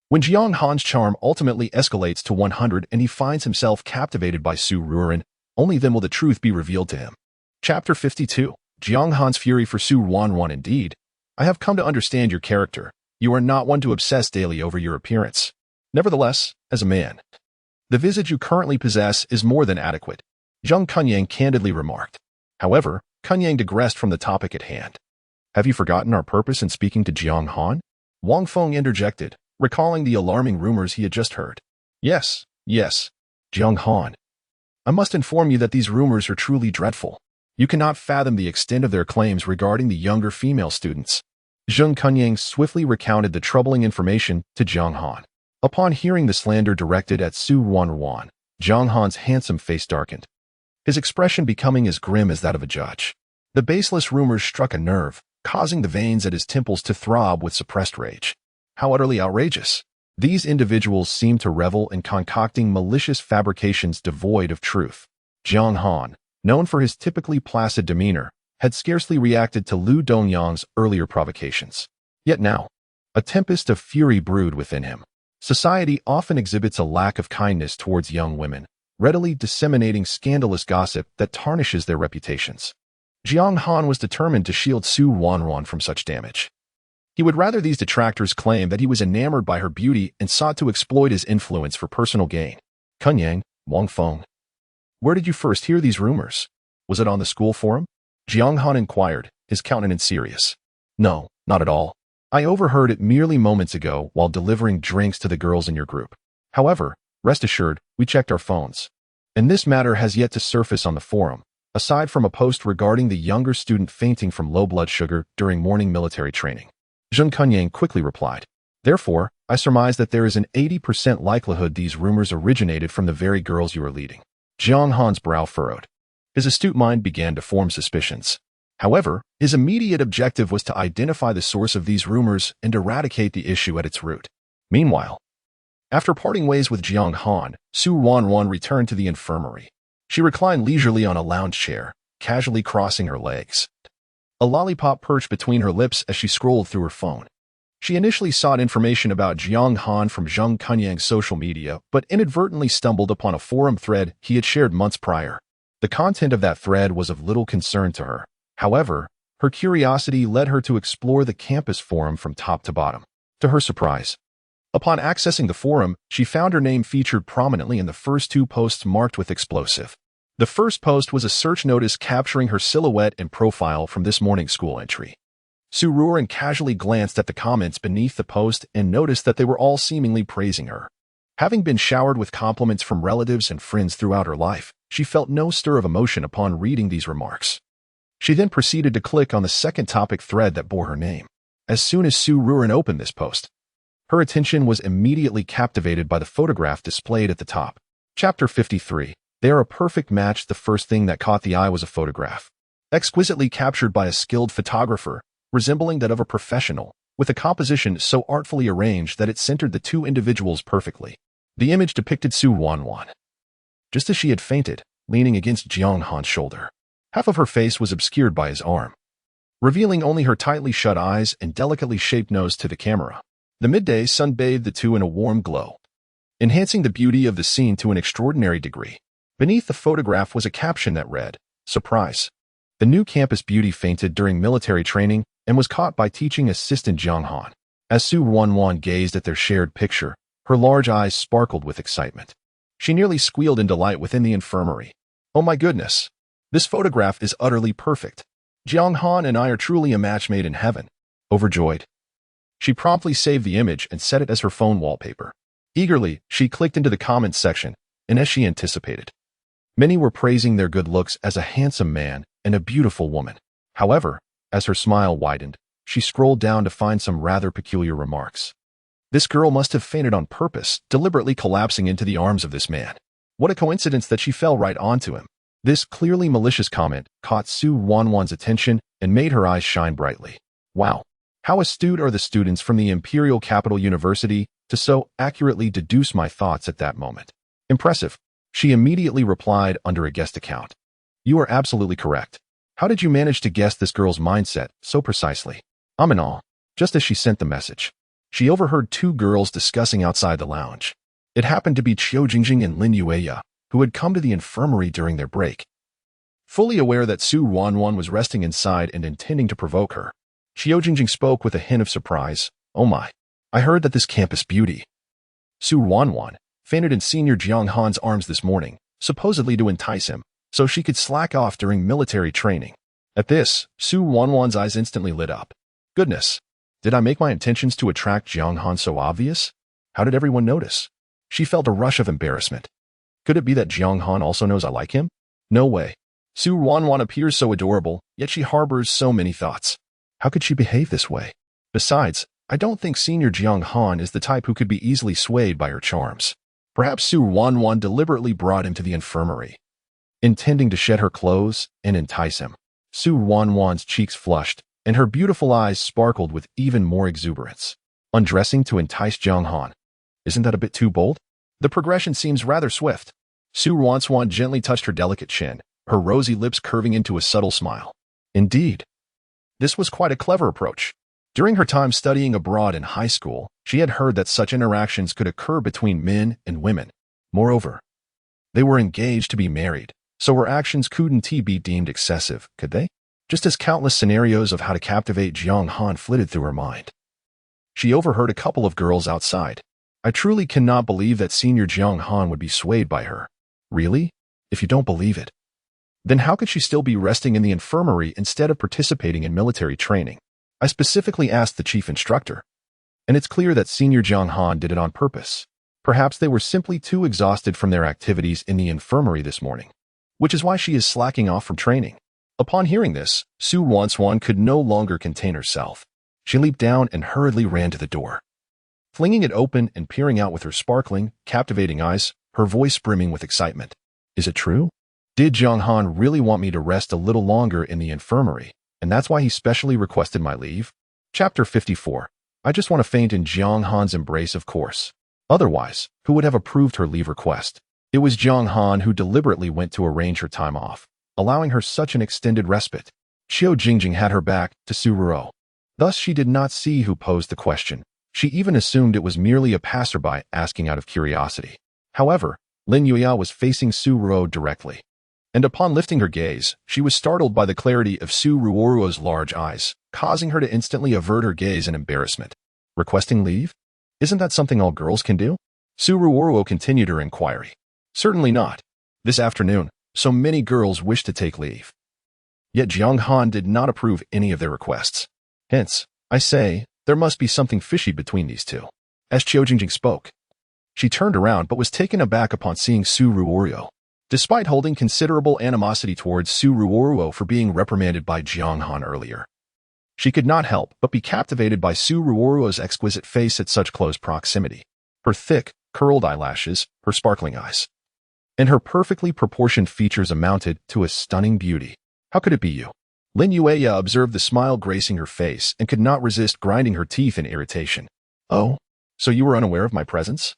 When Jiang Han's charm ultimately escalates to 100 and he finds himself captivated by Ruanruan, only then will the truth be revealed to him. Chapter 52. Jiang Han's fury for Ruanruan. Indeed, I have come to understand your character. You are not one to obsess daily over your appearance. Nevertheless, as a man, the visage you currently possess is more than adequate, Zheng Kunyang candidly remarked. However, Kunyang digressed from the topic at hand. Have you forgotten our purpose in speaking to Jiang Han? Wang Feng interjected, recalling the alarming rumors he had just heard. Yes, Jiang Han. I must inform you that these rumors are truly dreadful. You cannot fathom the extent of their claims regarding the younger female students. Zheng Kunyang swiftly recounted the troubling information to Jiang Han. Upon hearing the slander directed at Ruanruan, Jiang Han's handsome face darkened, his expression becoming as grim as that of a judge. The baseless rumors struck a nerve, causing the veins at his temples to throb with suppressed rage. How utterly outrageous! These individuals seemed to revel in concocting malicious fabrications devoid of truth. Jiang Han, known for his typically placid demeanor, had scarcely reacted to Lu Dongyang's earlier provocations. Yet now, a tempest of fury brewed within him. Society often exhibits a lack of kindness towards young women, readily disseminating scandalous gossip that tarnishes their reputations. Jiang Han was determined to shield Ruanruan from such damage. He would rather these detractors claim that he was enamored by her beauty and sought to exploit his influence for personal gain. Kunyang, Wang Feng. Where did you first hear these rumors? Was it on the school forum? Jiang Han inquired, his countenance serious. No, not at all. I overheard it merely moments ago while delivering drinks to the girls in your group. However, rest assured, we checked our phones. And this matter has yet to surface on the forum, aside from a post regarding the younger student fainting from low blood sugar during morning military training. Zheng Kunyang quickly replied. Therefore, I surmise that there is an 80% likelihood these rumors originated from the very girls you are leading. Jiang Han's brow furrowed. His astute mind began to form suspicions. However, his immediate objective was to identify the source of these rumors and eradicate the issue at its root. Meanwhile, after parting ways with Jiang Han, Ruanruan returned to the infirmary. She reclined leisurely on a lounge chair, casually crossing her legs. A lollipop perched between her lips as she scrolled through her phone. She initially sought information about Jiang Han from Zheng Kunyang's social media, but inadvertently stumbled upon a forum thread he had shared months prior. The content of that thread was of little concern to her. However, her curiosity led her to explore the campus forum from top to bottom. To her surprise, upon accessing the forum, she found her name featured prominently in the first two posts marked with explosive. The first post was a search notice capturing her silhouette and profile from this morning's school entry. Ruanruan casually glanced at the comments beneath the post and noticed that they were all seemingly praising her. Having been showered with compliments from relatives and friends throughout her life, she felt no stir of emotion upon reading these remarks. She then proceeded to click on the second topic thread that bore her name. As soon as Ruanruan opened this post, her attention was immediately captivated by the photograph displayed at the top. Chapter 53. They are a perfect match. The first thing that caught the eye was a photograph, exquisitely captured by a skilled photographer, resembling that of a professional, with a composition so artfully arranged that it centered the two individuals perfectly. The image depicted Ruanruan, just as she had fainted, leaning against Jiang Han's shoulder. Half of her face was obscured by his arm, revealing only her tightly shut eyes and delicately shaped nose to the camera. The midday sun bathed the two in a warm glow, enhancing the beauty of the scene to an extraordinary degree. Beneath the photograph was a caption that read, "Surprise. The new campus beauty fainted during military training and was caught by teaching assistant Jiang Han." As Ruanruan gazed at their shared picture, Her large eyes sparkled with excitement. She nearly squealed in delight within the infirmary. Oh my goodness! This photograph is utterly perfect. Jiang Han and I are truly a match made in heaven. Overjoyed, she promptly saved the image and set it as her phone wallpaper. Eagerly, she clicked into the comments section, and as she anticipated, many were praising their good looks as a handsome man and a beautiful woman. However, as her smile widened, she scrolled down to find some rather peculiar remarks. This girl must have fainted on purpose, deliberately collapsing into the arms of this man. What a coincidence that she fell right onto him. This clearly malicious comment caught Su Ruanruan's attention and made her eyes shine brightly. Wow! How astute are the students from the Imperial Capital University to so accurately deduce my thoughts at that moment. Impressive. She immediately replied under a guest account. You are absolutely correct. How did you manage to guess this girl's mindset so precisely? I'm in awe. Just as she sent the message, she overheard two girls discussing outside the lounge. It happened to be Qiu Jingjing and Lin Yueya, who had come to the infirmary during their break. Fully aware that Su Ruanruan was resting inside and intending to provoke her, Qiu Jingjing spoke with a hint of surprise. Oh my, I heard that this campus beauty, Su Ruanruan, fainted in Senior Jiang Han's arms this morning, supposedly to entice him, so she could slack off during military training. At this, Su Ruanruan's eyes instantly lit up. Goodness, did I make my intentions to attract Jiang Han so obvious? How did everyone notice? She felt a rush of embarrassment. Could it be that Jiang Han also knows I like him? No way. Su Ruanruan appears so adorable, yet she harbors so many thoughts. How could she behave this way? Besides, I don't think Senior Jiang Han is the type who could be easily swayed by her charms. Perhaps Su Ruanruan deliberately brought him to the infirmary, intending to shed her clothes and entice him. Su Ruanruan's cheeks flushed, and her beautiful eyes sparkled with even more exuberance. Undressing to entice Jiang Han. Isn't that a bit too bold? The progression seems rather swift. Su Ruanruan gently touched her delicate chin, her rosy lips curving into a subtle smile. Indeed, this was quite a clever approach. During her time studying abroad in high school, she had heard that such interactions could occur between men and women. Moreover, they were engaged to be married, so her actions couldn't be deemed excessive, could they? Just as countless scenarios of how to captivate Jiang Han flitted through her mind. She overheard a couple of girls outside. I truly cannot believe that Senior Jiang Han would be swayed by her. Really? If you don't believe it, then how could she still be resting in the infirmary instead of participating in military training? I specifically asked the chief instructor, and it's clear that Senior Jiang Han did it on purpose. Perhaps they were simply too exhausted from their activities in the infirmary this morning, which is why she is slacking off from training. Upon hearing this, Su Ruanruan could no longer contain herself. She leaped down and hurriedly ran to the door. Flinging it open and peering out with her sparkling, captivating eyes, her voice brimming with excitement. Is it true? Did Jiang Han really want me to rest a little longer in the infirmary, and that's why he specially requested my leave? Chapter 54. I just want to faint in Jiang Han's embrace, of course. Otherwise, who would have approved her leave request? It was Jiang Han who deliberately went to arrange her time off, allowing her such an extended respite. Qiu Jingjing had her back to Su Ruo. Thus she did not see who posed the question. She even assumed it was merely a passerby asking out of curiosity. However, Lin Yueya was facing Su Ruo directly, and upon lifting her gaze, she was startled by the clarity of Su Ruo's large eyes, causing her to instantly avert her gaze in embarrassment. Requesting leave? Isn't that something all girls can do? Su Ruo continued her inquiry. Certainly not. This afternoon, so many girls wished to take leave. Yet Jiang Han did not approve any of their requests. Hence, I say, there must be something fishy between these two. As Qiu Jingjing spoke, she turned around but was taken aback upon seeing Su Ruo. Despite holding considerable animosity towards Su Ruo for being reprimanded by Jiang Han earlier, she could not help but be captivated by Su Ruo's exquisite face at such close proximity. Her thick, curled eyelashes, her sparkling eyes, and her perfectly proportioned features amounted to a stunning beauty. How could it be you? Lin Yueya observed the smile gracing her face and could not resist grinding her teeth in irritation. Oh, so you were unaware of my presence?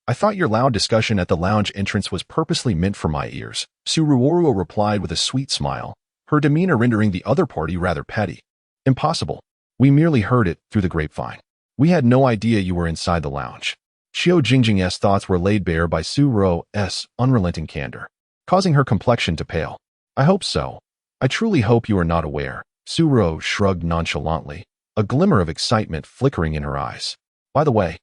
I thought your loud discussion at the lounge entrance was purposely meant for my ears. Su Ruo replied with a sweet smile, her demeanor rendering the other party rather petty. Impossible. We merely heard it through the grapevine. We had no idea you were inside the lounge. Qiu Jingjing's thoughts were laid bare by Su Ruo's unrelenting candor, causing her complexion to pale. I hope so. I truly hope you are not aware. Su Ruo shrugged nonchalantly, a glimmer of excitement flickering in her eyes. By the way,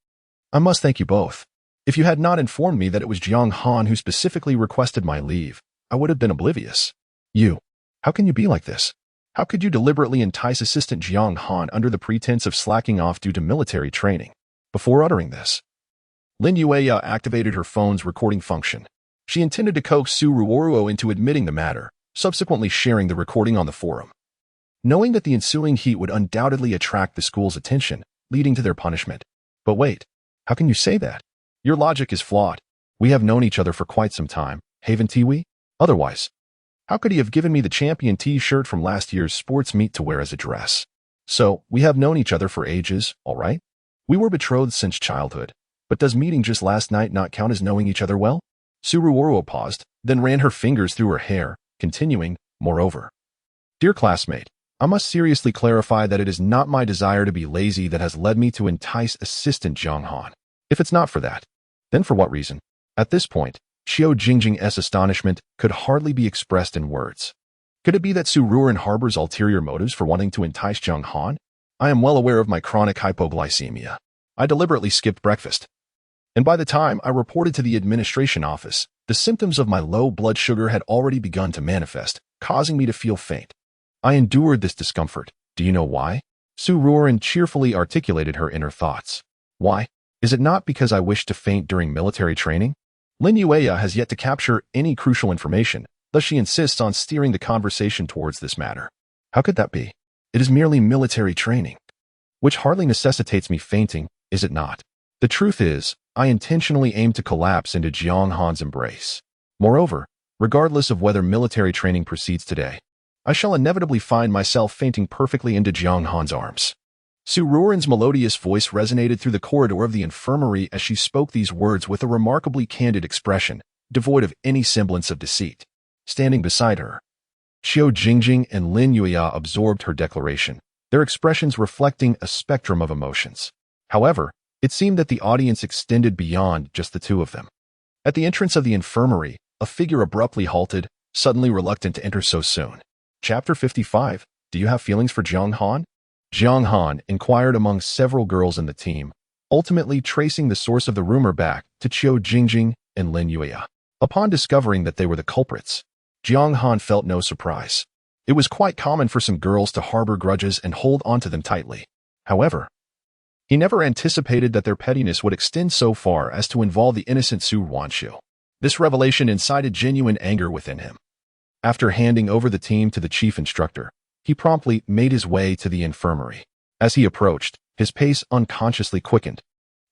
I must thank you both. If you had not informed me that it was Jiang Han who specifically requested my leave, I would have been oblivious. How can you be like this? How could you deliberately entice Assistant Jiang Han under the pretense of slacking off due to military training? Before uttering this, Lin Yueya activated her phone's recording function. She intended to coax Su Ruanruan into admitting the matter, subsequently sharing the recording on the forum. Knowing that the ensuing heat would undoubtedly attract the school's attention, leading to their punishment. But wait, how can you say that? Your logic is flawed. We have known each other for quite some time, haven't we? Otherwise, how could he have given me the champion t-shirt from last year's sports meet to wear as a dress? So, we have known each other for ages, all right? We were betrothed since childhood. But does meeting just last night not count as knowing each other well? Su Ruanruan paused, then ran her fingers through her hair, continuing, moreover. Dear classmate, I must seriously clarify that it is not my desire to be lazy that has led me to entice Assistant Jiang Han. If it's not for that, then for what reason? At this point, Xiao Jingjing's astonishment could hardly be expressed in words. Could it be that Su Ruanruan harbors ulterior motives for wanting to entice Jiang Han? I am well aware of my chronic hypoglycemia. I deliberately skipped breakfast. And by the time I reported to the administration office, the symptoms of my low blood sugar had already begun to manifest, causing me to feel faint. I endured this discomfort. Do you know why? Su Ruanruan cheerfully articulated her inner thoughts. Why? Is it not because I wished to faint during military training? Lin Yueya has yet to capture any crucial information, thus she insists on steering the conversation towards this matter. How could that be? It is merely military training, which hardly necessitates me fainting, is it not? The truth is, I intentionally aim to collapse into Jiang Han's embrace. Moreover, regardless of whether military training proceeds today, I shall inevitably find myself fainting perfectly into Jiang Han's arms. Su Ruanruan's melodious voice resonated through the corridor of the infirmary as she spoke these words with a remarkably candid expression, devoid of any semblance of deceit. Standing beside her, Xiao Jingjing and Lin Yueya absorbed her declaration, their expressions reflecting a spectrum of emotions. However, it seemed that the audience extended beyond just the two of them. At the entrance of the infirmary, a figure abruptly halted, suddenly reluctant to enter so soon. Chapter 55. Do you have feelings for Jiang Han? Jiang Han inquired among several girls in the team, ultimately tracing the source of the rumor back to Xiao Jingjing and Lin Yueya. Upon discovering that they were the culprits, Jiang Han felt no surprise. It was quite common for some girls to harbor grudges and hold onto them tightly. However, he never anticipated that their pettiness would extend so far as to involve the innocent Su Ruanruan. This revelation incited genuine anger within him. After handing over the team to the chief instructor, he promptly made his way to the infirmary. As he approached, his pace unconsciously quickened,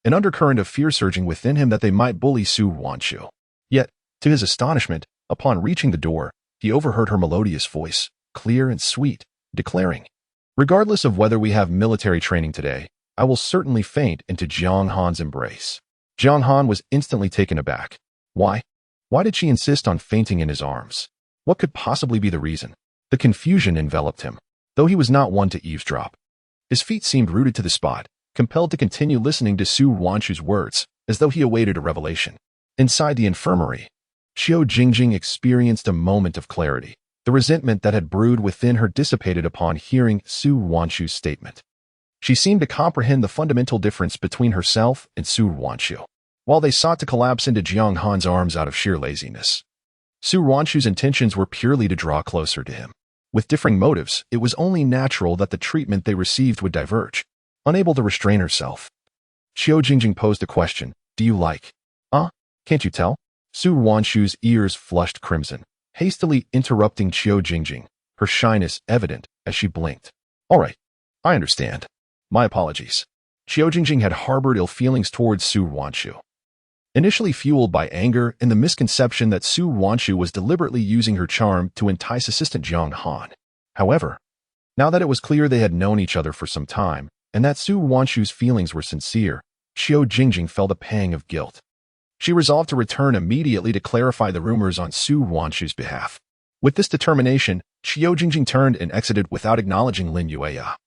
an undercurrent of fear surging within him that they might bully Su Ruanruan. Yet, to his astonishment, upon reaching the door, he overheard her melodious voice, clear and sweet, declaring, "Regardless of whether we have military training today, I will certainly faint into Jiang Han's embrace." Jiang Han was instantly taken aback. Why? Why did she insist on fainting in his arms? What could possibly be the reason? The confusion enveloped him, though he was not one to eavesdrop. His feet seemed rooted to the spot, compelled to continue listening to Su Ruanruan's words, as though he awaited a revelation. Inside the infirmary, Xiao Jingjing experienced a moment of clarity. The resentment that had brewed within her dissipated upon hearing Su Ruanruan's statement. She seemed to comprehend the fundamental difference between herself and Su Ruanruan. While they sought to collapse into Jiang Han's arms out of sheer laziness, Su Ruanruan's intentions were purely to draw closer to him. With differing motives, it was only natural that the treatment they received would diverge. Unable to restrain herself, Xiao Jingjing posed a question. Do you like? Can't you tell? Su Ruanruan's ears flushed crimson, hastily interrupting Xiao Jingjing, her shyness evident as she blinked. All right, I understand. My apologies. Xiao Jingjing had harbored ill feelings towards Su Ruanruan. Initially fueled by anger and the misconception that Su Ruanruan was deliberately using her charm to entice Assistant Jiang Han. However, now that it was clear they had known each other for some time, and that Su Ruanruan's feelings were sincere, Xiao Jingjing felt a pang of guilt. She resolved to return immediately to clarify the rumors on Su Ruanruan's behalf. With this determination, Xiao Jingjing turned and exited without acknowledging Lin Yueya,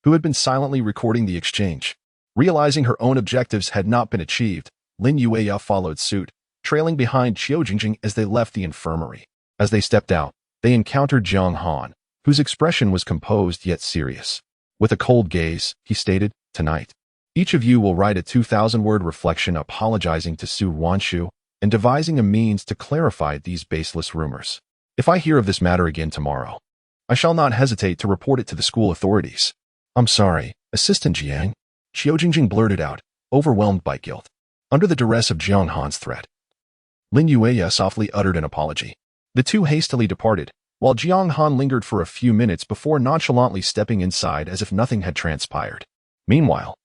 who had been silently recording the exchange. Realizing her own objectives had not been achieved, Lin Yueya followed suit, trailing behind Xiao Jingjing as they left the infirmary. As they stepped out, they encountered Jiang Han, whose expression was composed yet serious. With a cold gaze, he stated, "Tonight, Each of you will write a 2,000-word reflection apologizing to Su Wanshu and devising a means to clarify these baseless rumors. If I hear of this matter again tomorrow, I shall not hesitate to report it to the school authorities. I'm sorry, Assistant Jiang, Xiao Jingjing blurted out, overwhelmed by guilt. Under the duress of Jiang Han's threat, Lin Yueya softly uttered an apology. The two hastily departed, while Jiang Han lingered for a few minutes before nonchalantly stepping inside as if nothing had transpired. Meanwhile,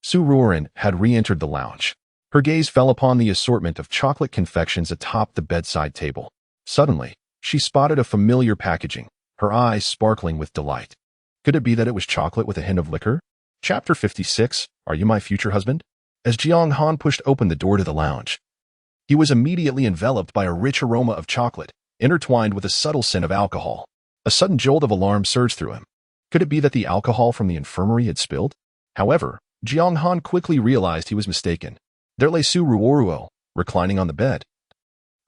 Su Ruanruan had re-entered the lounge. Her gaze fell upon the assortment of chocolate confections atop the bedside table. Suddenly, she spotted a familiar packaging, her eyes sparkling with delight. Could it be that it was chocolate with a hint of liquor? Chapter 56, Are You My Future Husband? As Jiang Han pushed open the door to the lounge, he was immediately enveloped by a rich aroma of chocolate, intertwined with a subtle scent of alcohol. A sudden jolt of alarm surged through him. Could it be that the alcohol from the infirmary had spilled? However, Jiang Han quickly realized he was mistaken. There lay Su Ruanruan, reclining on the bed,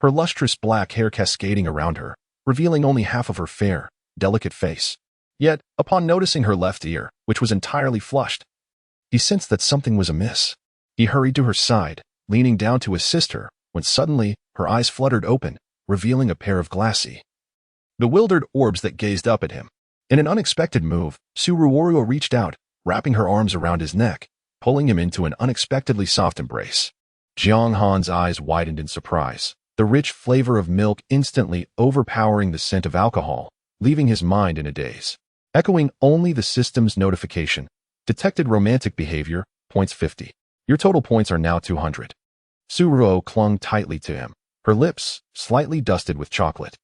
her lustrous black hair cascading around her, revealing only half of her fair, delicate face. Yet, upon noticing her left ear, which was entirely flushed, he sensed that something was amiss. He hurried to her side, leaning down to assist her, when suddenly her eyes fluttered open, revealing a pair of glassy, bewildered orbs that gazed up at him. In an unexpected move, Su Ruanruan reached out, wrapping her arms around his neck, pulling him into an unexpectedly soft embrace. Jiang Han's eyes widened in surprise, the rich flavor of milk instantly overpowering the scent of alcohol, leaving his mind in a daze. Echoing only the system's notification. Detected romantic behavior, points 50. Your total points are now 200. Su Ruanruan clung tightly to him, her lips, slightly dusted with chocolate,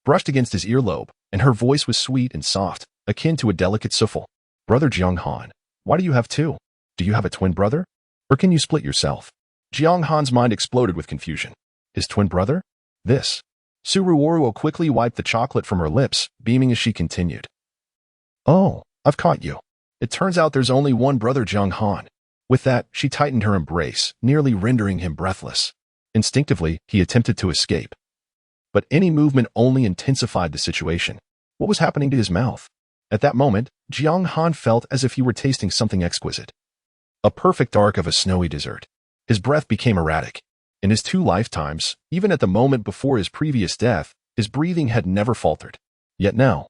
brushed against his earlobe, and her voice was sweet and soft, akin to a delicate souffle. Brother Jiang Han, why do you have two? Do you have a twin brother? Or can you split yourself? Jiang Han's mind exploded with confusion. His twin brother? This. Su Ruanruan quickly wiped the chocolate from her lips, beaming as she continued. Oh, I've caught you. It turns out there's only one brother, Jiang Han. With that, she tightened her embrace, nearly rendering him breathless. Instinctively, he attempted to escape. But any movement only intensified the situation. What was happening to his mouth? At that moment, Jiang Han felt as if he were tasting something exquisite. A perfect arc of a snowy dessert. His breath became erratic. In his 2 lifetimes, even at the moment before his previous death, his breathing had never faltered. Yet now,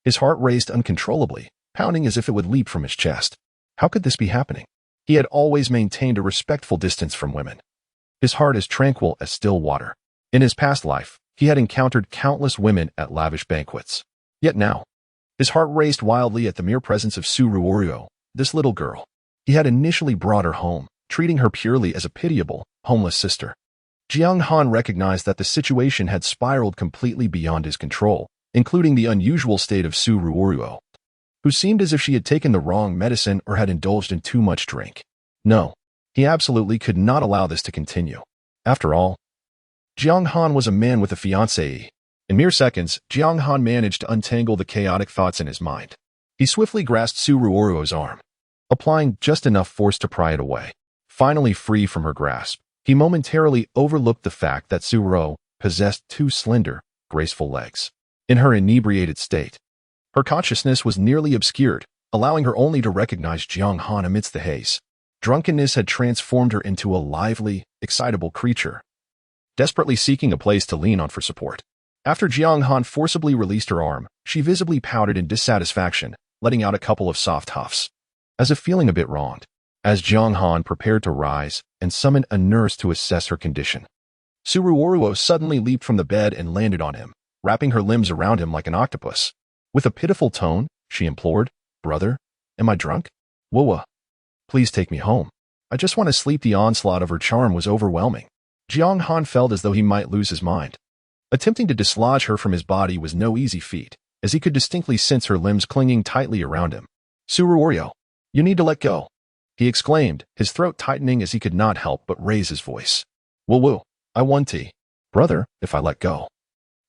his heart raced uncontrollably, pounding as if it would leap from his chest. How could this be happening? He had always maintained a respectful distance from women. His heart as tranquil as still water. In his past life, he had encountered countless women at lavish banquets. Yet now, his heart raced wildly at the mere presence of Su Ruanruan, this little girl. He had initially brought her home, treating her purely as a pitiable, homeless sister. Jiang Han recognized that the situation had spiraled completely beyond his control, including the unusual state of Su Ruanruan, who seemed as if she had taken the wrong medicine or had indulged in too much drink. No, he absolutely could not allow this to continue. After all, Jiang Han was a man with a fiancée. In mere seconds, Jiang Han managed to untangle the chaotic thoughts in his mind. He swiftly grasped Su Ruanruan's arm, applying just enough force to pry it away. Finally free from her grasp, he momentarily overlooked the fact that Su Ruanruan possessed 2 slender, graceful legs. In her inebriated state, her consciousness was nearly obscured, allowing her only to recognize Jiang Han amidst the haze. Drunkenness had transformed her into a lively, excitable creature, desperately seeking a place to lean on for support. After Jiang Han forcibly released her arm, she visibly pouted in dissatisfaction, letting out a couple of soft huffs, as if feeling a bit wronged. As Jiang Han prepared to rise and summoned a nurse to assess her condition, Su Ruanruan suddenly leaped from the bed and landed on him, wrapping her limbs around him like an octopus. With a pitiful tone, she implored, Brother, am I drunk? Whoa, please take me home. I just want to sleep. The onslaught of her charm was overwhelming. Jiang Han felt as though he might lose his mind. Attempting to dislodge her from his body was no easy feat, as he could distinctly sense her limbs clinging tightly around him. Su Ruanruan, you need to let go, he exclaimed, his throat tightening as he could not help but raise his voice. Woo, I want tea. Brother, if I let go,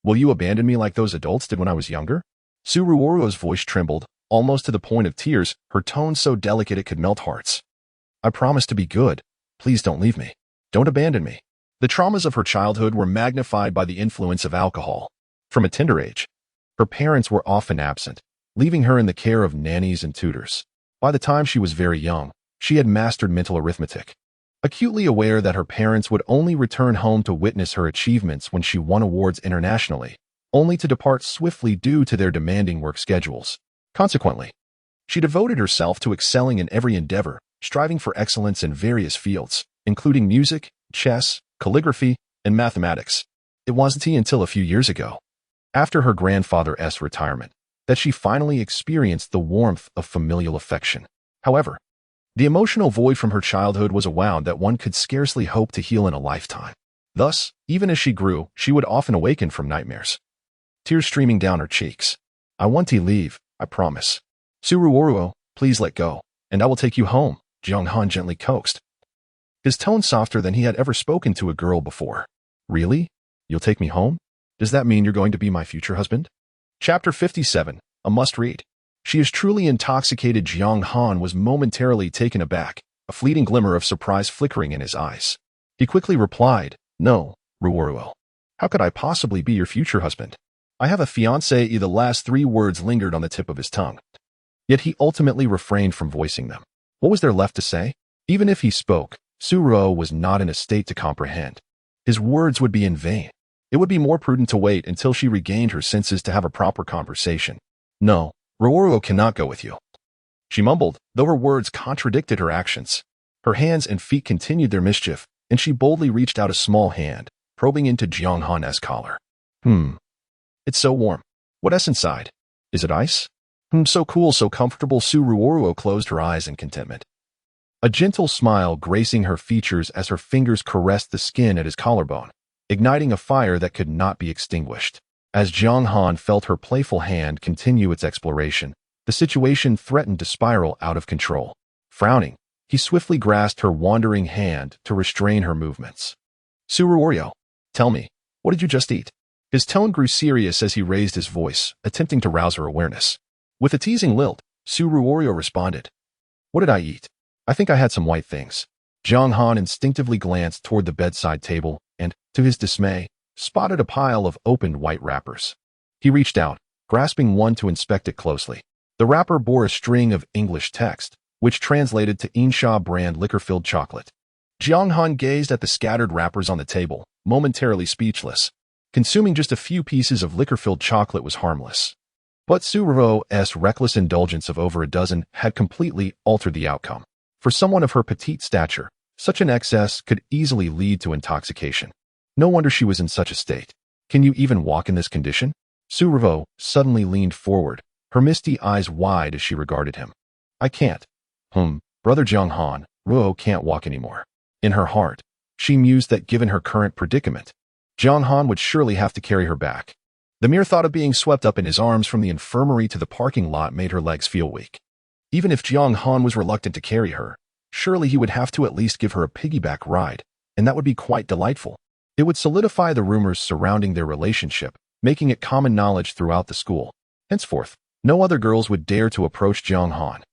will you abandon me like those adults did when I was younger? Su Ruanruan's voice trembled, almost to the point of tears, her tone so delicate it could melt hearts. I promise to be good. Please don't leave me. Don't abandon me. The traumas of her childhood were magnified by the influence of alcohol. From a tender age, her parents were often absent, leaving her in the care of nannies and tutors. By the time she was very young, She had mastered mental arithmetic, acutely aware that her parents would only return home to witness her achievements when she won awards internationally, only to depart swiftly due to their demanding work schedules. Consequently, she devoted herself to excelling in every endeavor, striving for excellence in various fields, including music, chess, calligraphy, and mathematics. It wasn't until a few years ago, after her grandfather's retirement, that she finally experienced the warmth of familial affection. However, the emotional void from her childhood was a wound that one could scarcely hope to heal in a lifetime. Thus, even as she grew, she would often awaken from nightmares, tears streaming down her cheeks. "I want to leave, I promise. Ruanruan, please let go, and I will take you home," Jiang Han gently coaxed, his tone softer than he had ever spoken to a girl before. "Really? You'll take me home? Does that mean you're going to be my future husband?" Chapter 57, a must-read. She is truly intoxicated. Jiang Han was momentarily taken aback, a fleeting glimmer of surprise flickering in his eyes. He quickly replied, "No, Ruanruan. How could I possibly be your future husband? I have a fiancée." The last three words lingered on the tip of his tongue. Yet he ultimately refrained from voicing them. What was there left to say? Even if he spoke, Ruanruan was not in a state to comprehend. His words would be in vain. It would be more prudent to wait until she regained her senses to have a proper conversation. "No, Ruanruan cannot go with you," she mumbled, though her words contradicted her actions. Her hands and feet continued their mischief, and she boldly reached out a small hand, probing into Jiang Han's collar. It's so warm. What's inside? Is it ice?" So cool, so comfortable." Ruanruan closed her eyes in contentment, a gentle smile gracing her features as her fingers caressed the skin at his collarbone, igniting a fire that could not be extinguished. As Jiang Han felt her playful hand continue its exploration, the situation threatened to spiral out of control. Frowning, he swiftly grasped her wandering hand to restrain her movements. "Ruanruan, tell me, what did you just eat?" His tone grew serious as he raised his voice, attempting to rouse her awareness. With a teasing lilt, Ruanruan responded, "What did I eat? I think I had some white things." Jiang Han instinctively glanced toward the bedside table and, to his dismay, spotted a pile of opened white wrappers. He reached out, grasping one to inspect it closely. The wrapper bore a string of English text, which translated to Insha brand liquor-filled chocolate. Jiang Han gazed at the scattered wrappers on the table, momentarily speechless. Consuming just a few pieces of liquor-filled chocolate was harmless, but Ruanruan's reckless indulgence of over a dozen had completely altered the outcome. For someone of her petite stature, such an excess could easily lead to intoxication. No wonder she was in such a state. "Can you even walk in this condition?" Ruanruan suddenly leaned forward, her misty eyes wide as she regarded him. "I can't. Brother Jiang Han, Ruanruan can't walk anymore." In her heart, she mused that given her current predicament, Jiang Han would surely have to carry her back. The mere thought of being swept up in his arms from the infirmary to the parking lot made her legs feel weak. Even if Jiang Han was reluctant to carry her, surely he would have to at least give her a piggyback ride, and that would be quite delightful. It would solidify the rumors surrounding their relationship, making it common knowledge throughout the school. Henceforth, no other girls would dare to approach Jiang Han.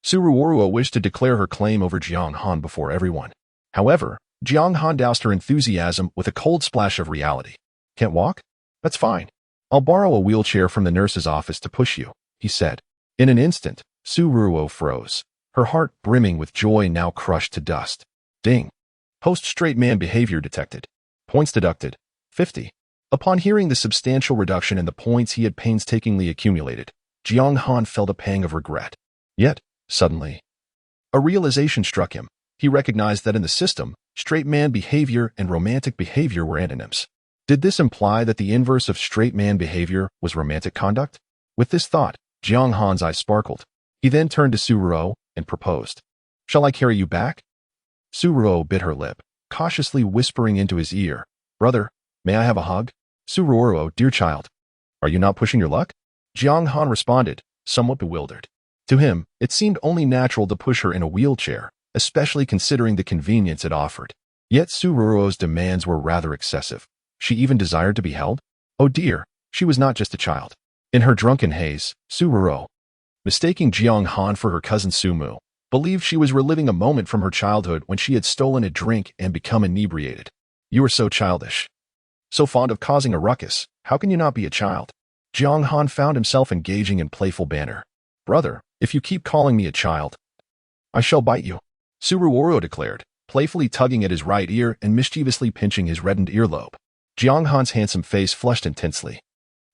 Ruanruan wished to declare her claim over Jiang Han before everyone. However, Jiang Han doused her enthusiasm with a cold splash of reality. "Can't walk? That's fine. I'll borrow a wheelchair from the nurse's office to push you," he said. In an instant, Ruanruan froze, her heart brimming with joy now crushed to dust. Ding. Post straight man behavior detected. Points deducted. 50. Upon hearing the substantial reduction in the points he had painstakingly accumulated, Jiang Han felt a pang of regret. Yet, suddenly, a realization struck him. He recognized that in the system, straight man behavior and romantic behavior were antonyms. Did this imply that the inverse of straight man behavior was romantic conduct? With this thought, Jiang Han's eyes sparkled. He then turned to Ruanruan and proposed. "Shall I carry you back?" Ruanruan bit her lip, cautiously whispering into his ear, "Brother, may I have a hug?" Ruanruan, "Dear child, are you not pushing your luck?" Jiang Han responded, somewhat bewildered. To him, it seemed only natural to push her in a wheelchair, especially considering the convenience it offered. Yet Ruanruan's demands were rather excessive. She even desired to be held? Oh dear, she was not just a child. In her drunken haze, Ruanruan, mistaking Jiang Han for her cousin Sumu, believed she was reliving a moment from her childhood when she had stolen a drink and become inebriated. "You are so childish. So fond of causing a ruckus. How can you not be a child?" Jiang Han found himself engaging in playful banter. "Brother, if you keep calling me a child, I shall bite you." Ruanruan declared, playfully tugging at his right ear and mischievously pinching his reddened earlobe. Jiang Han's handsome face flushed intensely.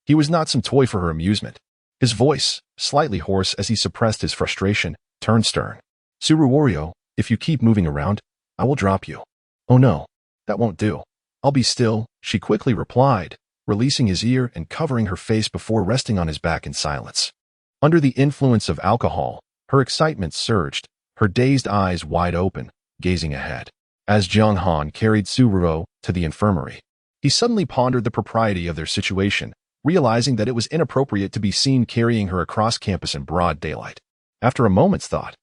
He was not some toy for her amusement. His voice, slightly hoarse as he suppressed his frustration, turned stern. Ruanruan, if you keep moving around, I will drop you. Oh no, that won't do. I'll be still, she quickly replied, releasing his ear and covering her face before resting on his back in silence. Under the influence of alcohol, her excitement surged, her dazed eyes wide open, gazing ahead. As Jiang Han carried Ruanruan to the infirmary, he suddenly pondered the propriety of their situation, realizing that it was inappropriate to be seen carrying her across campus in broad daylight. After a moment's thought,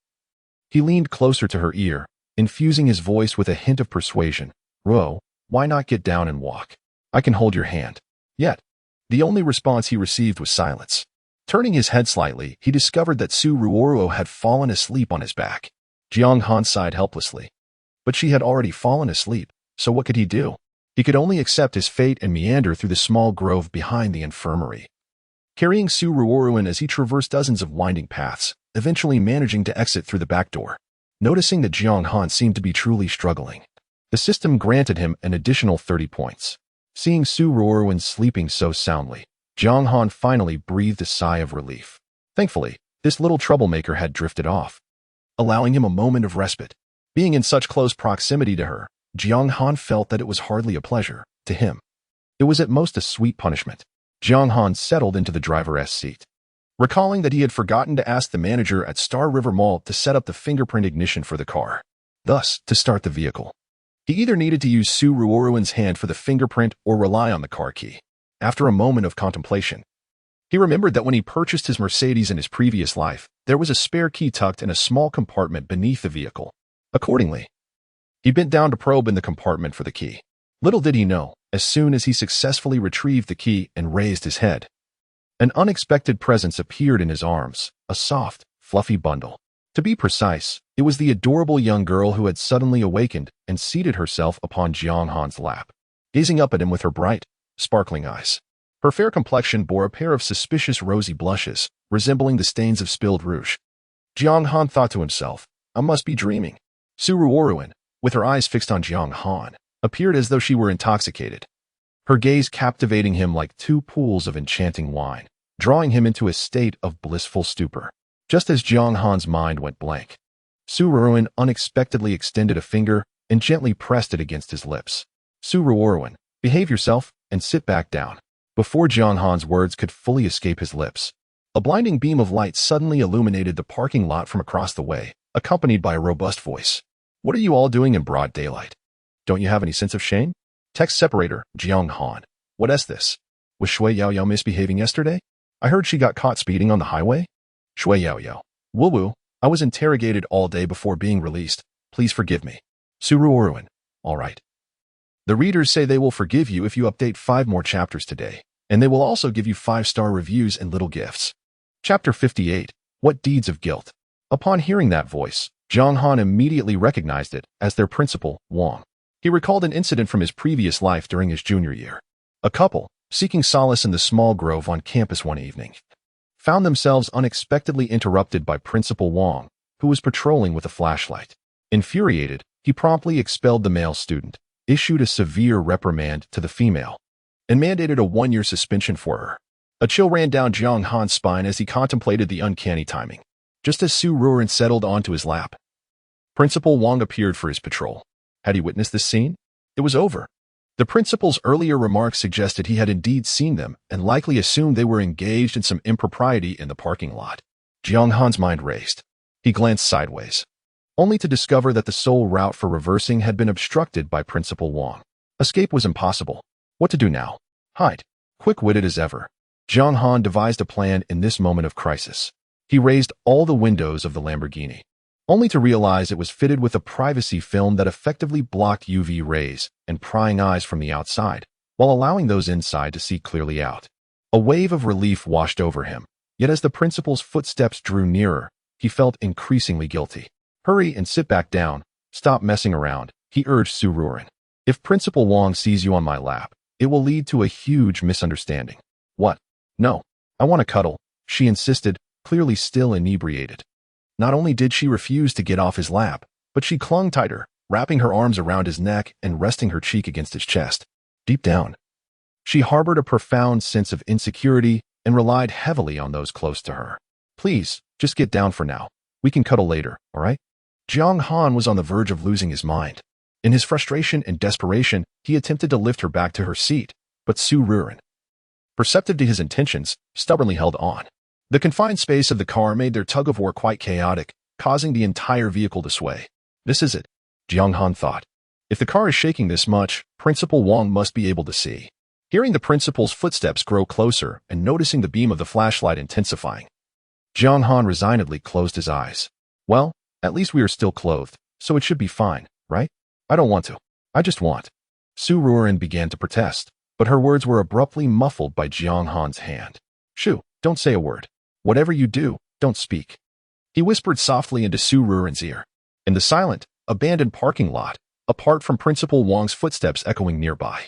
he leaned closer to her ear, infusing his voice with a hint of persuasion. Ruo, why not get down and walk? I can hold your hand. Yet, the only response he received was silence. Turning his head slightly, he discovered that Ruanruan had fallen asleep on his back. Jiang Han sighed helplessly. But she had already fallen asleep, so what could he do? He could only accept his fate and meander through the small grove behind the infirmary, carrying Ruanruan as he traversed dozens of winding paths, eventually managing to exit through the back door. Noticing that Jiang Han seemed to be truly struggling, the system granted him an additional 30 points. Seeing Ruanruan sleeping so soundly, Jiang Han finally breathed a sigh of relief. Thankfully, this little troublemaker had drifted off, allowing him a moment of respite. Being in such close proximity to her, Jiang Han felt that it was hardly a pleasure. To him, it was at most a sweet punishment. Jiang Han settled into the driver's seat, recalling that he had forgotten to ask the manager at Star River Mall to set up the fingerprint ignition for the car. Thus, to start the vehicle, he either needed to use Ruanruan's hand for the fingerprint or rely on the car key. After a moment of contemplation, he remembered that when he purchased his Mercedes in his previous life, there was a spare key tucked in a small compartment beneath the vehicle. Accordingly, he bent down to probe in the compartment for the key. Little did he know, as soon as he successfully retrieved the key and raised his head, an unexpected presence appeared in his arms, a soft, fluffy bundle. To be precise, it was the adorable young girl who had suddenly awakened and seated herself upon Jiang Han's lap, gazing up at him with her bright, sparkling eyes. Her fair complexion bore a pair of suspicious rosy blushes, resembling the stains of spilled rouge. Jiang Han thought to himself, I must be dreaming. Ruanruan, with her eyes fixed on Jiang Han, appeared as though she were intoxicated, her gaze captivating him like two pools of enchanting wine, drawing him into a state of blissful stupor. Just as Jiang Han's mind went blank, Ruanruan unexpectedly extended a finger and gently pressed it against his lips. Ruanruan, behave yourself and sit back down. Before Jiang Han's words could fully escape his lips, a blinding beam of light suddenly illuminated the parking lot from across the way, accompanied by a robust voice. What are you all doing in broad daylight? Don't you have any sense of shame? Text separator, Jiang Han. What is this? Was Shui Yao Yao misbehaving yesterday? I heard she got caught speeding on the highway. Shui Yao Yao. Woo-woo, I was interrogated all day before being released. Please forgive me. Ruanruan. All right. The readers say they will forgive you if you update 5 more chapters today, and they will also give you 5-star reviews and little gifts. Chapter 58. What Deeds of Guilt? Upon hearing that voice, Jiang Han immediately recognized it as their principal, Wang. He recalled an incident from his previous life during his junior year. A couple, seeking solace in the small grove on campus one evening, found themselves unexpectedly interrupted by Principal Wang, who was patrolling with a flashlight. Infuriated, he promptly expelled the male student, issued a severe reprimand to the female, and mandated a 1-year suspension for her. A chill ran down Jiang Han's spine as he contemplated the uncanny timing. Just as Ruanruan settled onto his lap, Principal Wang appeared for his patrol. Had he witnessed this scene? It was over. The principal's earlier remarks suggested he had indeed seen them and likely assumed they were engaged in some impropriety in the parking lot. Jiang Han's mind raced. He glanced sideways, only to discover that the sole route for reversing had been obstructed by Principal Wang. Escape was impossible. What to do now? Hide. Quick-witted as ever, Jiang Han devised a plan in this moment of crisis. He raised all the windows of the Lamborghini, only to realize it was fitted with a privacy film that effectively blocked UV rays and prying eyes from the outside, while allowing those inside to see clearly out. A wave of relief washed over him, yet as the principal's footsteps drew nearer, he felt increasingly guilty. Hurry and sit back down. Stop messing around, he urged Ruanruan. If Principal Wang sees you on my lap, it will lead to a huge misunderstanding. What? No, I want to cuddle, she insisted, clearly still inebriated. Not only did she refuse to get off his lap, but she clung tighter, wrapping her arms around his neck and resting her cheek against his chest. Deep down, she harbored a profound sense of insecurity and relied heavily on those close to her. Please, just get down for now. We can cuddle later, all right? Jiang Han was on the verge of losing his mind. In his frustration and desperation, he attempted to lift her back to her seat, but Ruanruan, perceptive to his intentions, stubbornly held on. The confined space of the car made their tug-of-war quite chaotic, causing the entire vehicle to sway. This is it, Jiang Han thought. If the car is shaking this much, Principal Wang must be able to see. Hearing the principal's footsteps grow closer and noticing the beam of the flashlight intensifying, Jiang Han resignedly closed his eyes. Well, at least we are still clothed, so it should be fine, right? I don't want to. I just want. Ruanruan began to protest, but her words were abruptly muffled by Jiang Han's hand. Shoo, don't say a word. Whatever you do, don't speak. He whispered softly into Ruanruan's ear. In the silent, abandoned parking lot, apart from Principal Wang's footsteps echoing nearby,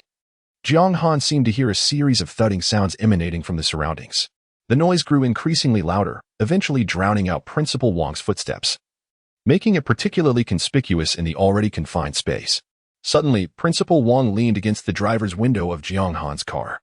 Jiang Han seemed to hear a series of thudding sounds emanating from the surroundings. The noise grew increasingly louder, eventually drowning out Principal Wang's footsteps, making it particularly conspicuous in the already confined space. Suddenly, Principal Wang leaned against the driver's window of Jiang Han's car,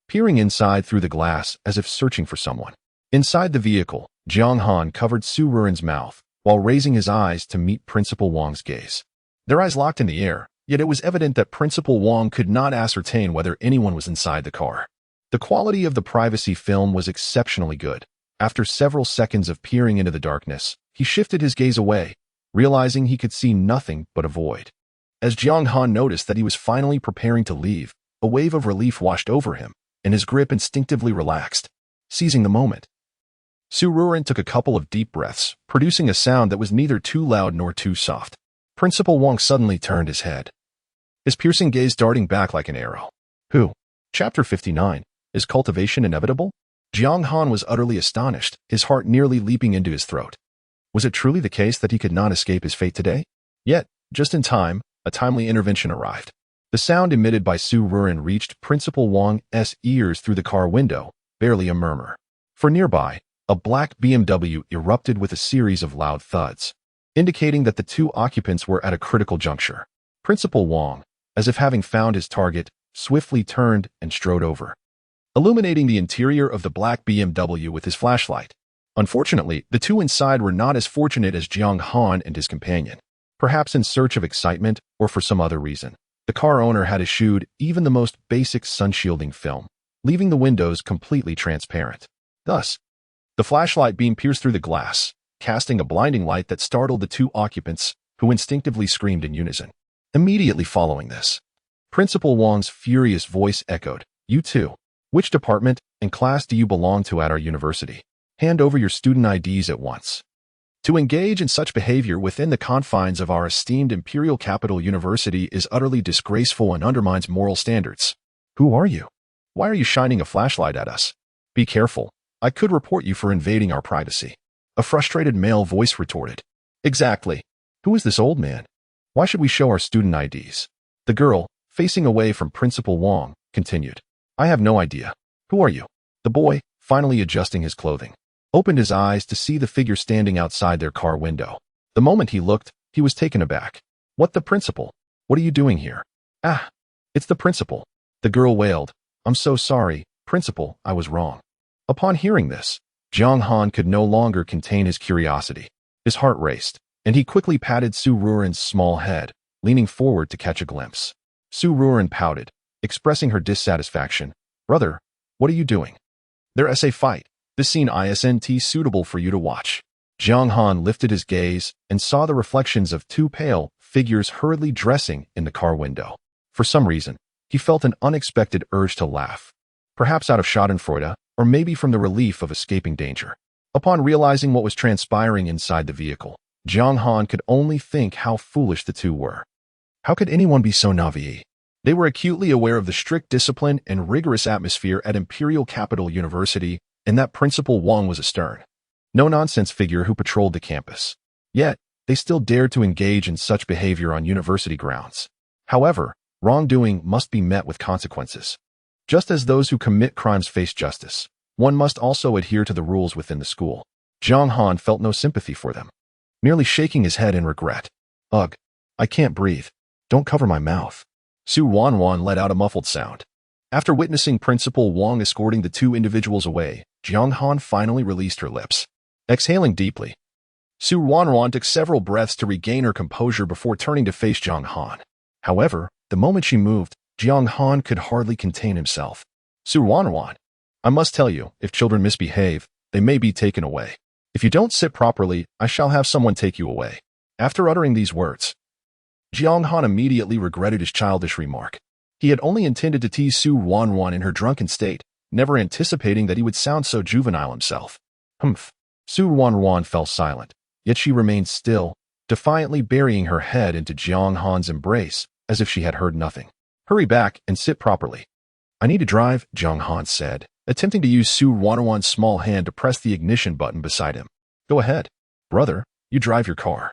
peering inside through the glass as if searching for someone. Inside the vehicle, Jiang Han covered Ruanruan's mouth while raising his eyes to meet Principal Wang's gaze. Their eyes locked in the air, yet it was evident that Principal Wang could not ascertain whether anyone was inside the car. The quality of the privacy film was exceptionally good. After several seconds of peering into the darkness, he shifted his gaze away, realizing he could see nothing but a void. As Jiang Han noticed that he was finally preparing to leave, a wave of relief washed over him, and his grip instinctively relaxed. Seizing the moment, Ruanruan took a couple of deep breaths, producing a sound that was neither too loud nor too soft. Principal Wang suddenly turned his head, his piercing gaze darting back like an arrow. Who? Chapter 59. Is cultivation inevitable? Jiang Han was utterly astonished, his heart nearly leaping into his throat. Was it truly the case that he could not escape his fate today? Yet, just in time, a timely intervention arrived. The sound emitted by Ruanruan reached Principal Wang's ears through the car window, barely a murmur. For nearby, a black BMW erupted with a series of loud thuds, indicating that the two occupants were at a critical juncture. Principal Wang, as if having found his target, swiftly turned and strode over, illuminating the interior of the black BMW with his flashlight. Unfortunately, the two inside were not as fortunate as Jiang Han and his companion. Perhaps in search of excitement or for some other reason, the car owner had eschewed even the most basic sun-shielding film, leaving the windows completely transparent. Thus, the flashlight beam pierced through the glass, casting a blinding light that startled the two occupants, who instinctively screamed in unison. Immediately following this, Principal Wang's furious voice echoed, "You two, which department and class do you belong to at our university? Hand over your student IDs at once. To engage in such behavior within the confines of our esteemed Imperial Capital University is utterly disgraceful and undermines moral standards. Who are you? Why are you shining a flashlight at us? Be careful. I could report you for invading our privacy." A frustrated male voice retorted. "Exactly. Who is this old man? Why should we show our student IDs?" The girl, facing away from Principal Wang, continued. "I have no idea. Who are you?" The boy, finally adjusting his clothing, opened his eyes to see the figure standing outside their car window. The moment he looked, he was taken aback. "What, the principal? What are you doing here?" "Ah, it's the principal." The girl wailed. "I'm so sorry, principal, I was wrong." Upon hearing this, Jiang Han could no longer contain his curiosity. His heart raced, and he quickly patted Ruanruan's small head, leaning forward to catch a glimpse. Ruanruan pouted, expressing her dissatisfaction. "Brother, what are you doing? There's a fight. This scene isn't suitable for you to watch." Jiang Han lifted his gaze and saw the reflections of two pale figures hurriedly dressing in the car window. For some reason, he felt an unexpected urge to laugh, perhaps out of schadenfreude, or maybe from the relief of escaping danger. Upon realizing what was transpiring inside the vehicle, Jiang Han could only think how foolish the two were. How could anyone be so naive? They were acutely aware of the strict discipline and rigorous atmosphere at Imperial Capital University, and that Principal Wang was a stern, no-nonsense figure who patrolled the campus. Yet, they still dared to engage in such behavior on university grounds. However, wrongdoing must be met with consequences. Just as those who commit crimes face justice, one must also adhere to the rules within the school. Jiang Han felt no sympathy for them, merely shaking his head in regret. Ugh, I can't breathe. Don't cover my mouth. Su Ruanruan let out a muffled sound. After witnessing Principal Wang escorting the two individuals away, Jiang Han finally released her lips. Exhaling deeply, Su Ruanruan took several breaths to regain her composure before turning to face Jiang Han. However, the moment she moved, Jiang Han could hardly contain himself. Su Ruanruan, I must tell you, if children misbehave, they may be taken away. If you don't sit properly, I shall have someone take you away. After uttering these words, Jiang Han immediately regretted his childish remark. He had only intended to tease Su Ruanruan in her drunken state, never anticipating that he would sound so juvenile himself. Humph. Su Ruanruan fell silent, yet she remained still, defiantly burying her head into Jiang Han's embrace, as if she had heard nothing. Hurry back and sit properly. I need to drive, Jiang Han said, attempting to use Su Ruanruan's small hand to press the ignition button beside him. Go ahead. Brother, you drive your car.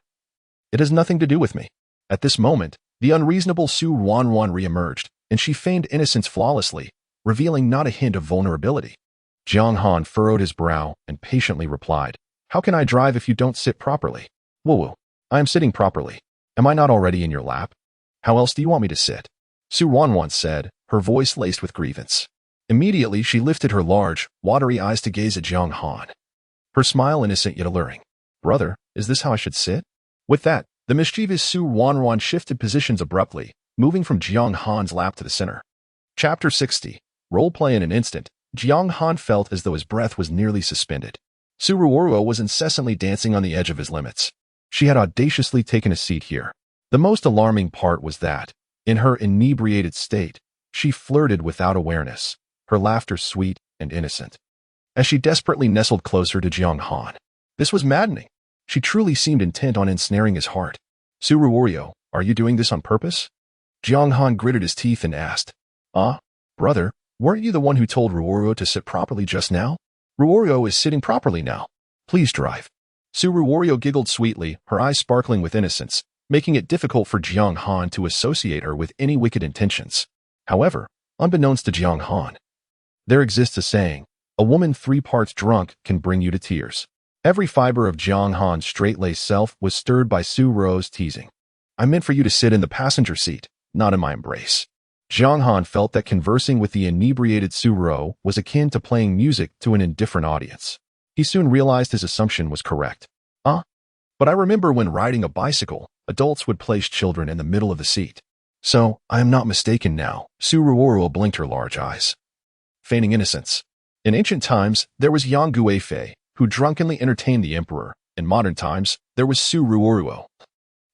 It has nothing to do with me. At this moment, the unreasonable Su Ruanruan reemerged, and she feigned innocence flawlessly, revealing not a hint of vulnerability. Jiang Han furrowed his brow and patiently replied, How can I drive if you don't sit properly? Woo-woo, I am sitting properly. Am I not already in your lap? How else do you want me to sit? Su Ruanruan said, her voice laced with grievance. Immediately, she lifted her large, watery eyes to gaze at Jiang Han. Her smile innocent yet alluring. Brother, is this how I should sit? With that, the mischievous Su Ruanruan shifted positions abruptly, moving from Jiang Han's lap to the center. Chapter 60. Roleplay in an instant, Jiang Han felt as though his breath was nearly suspended. Su Ruanruan was incessantly dancing on the edge of his limits. She had audaciously taken a seat here. The most alarming part was that, in her inebriated state, she flirted without awareness, her laughter sweet and innocent. As she desperately nestled closer to Jiang Han, this was maddening. She truly seemed intent on ensnaring his heart. Su Ruanruan, are you doing this on purpose? Jiang Han gritted his teeth and asked, Brother, weren't you the one who told Ruanruan to sit properly just now? Ruanruan is sitting properly now. Please drive. Su Ruanruan giggled sweetly, her eyes sparkling with innocence, making it difficult for Jiang Han to associate her with any wicked intentions. However, unbeknownst to Jiang Han, there exists a saying, a woman 3 parts drunk can bring you to tears. Every fiber of Jiang Han's straight-laced self was stirred by Su Ruanruan's teasing. I meant for you to sit in the passenger seat, not in my embrace. Jiang Han felt that conversing with the inebriated Su Ruanruan was akin to playing music to an indifferent audience. He soon realized his assumption was correct. But I remember when riding a bicycle, adults would place children in the middle of the seat. So, I am not mistaken now. Su Ruanruan blinked her large eyes, feigning innocence. In ancient times, there was Yang Guifei, who drunkenly entertained the emperor. In modern times, there was Su Ruanruan,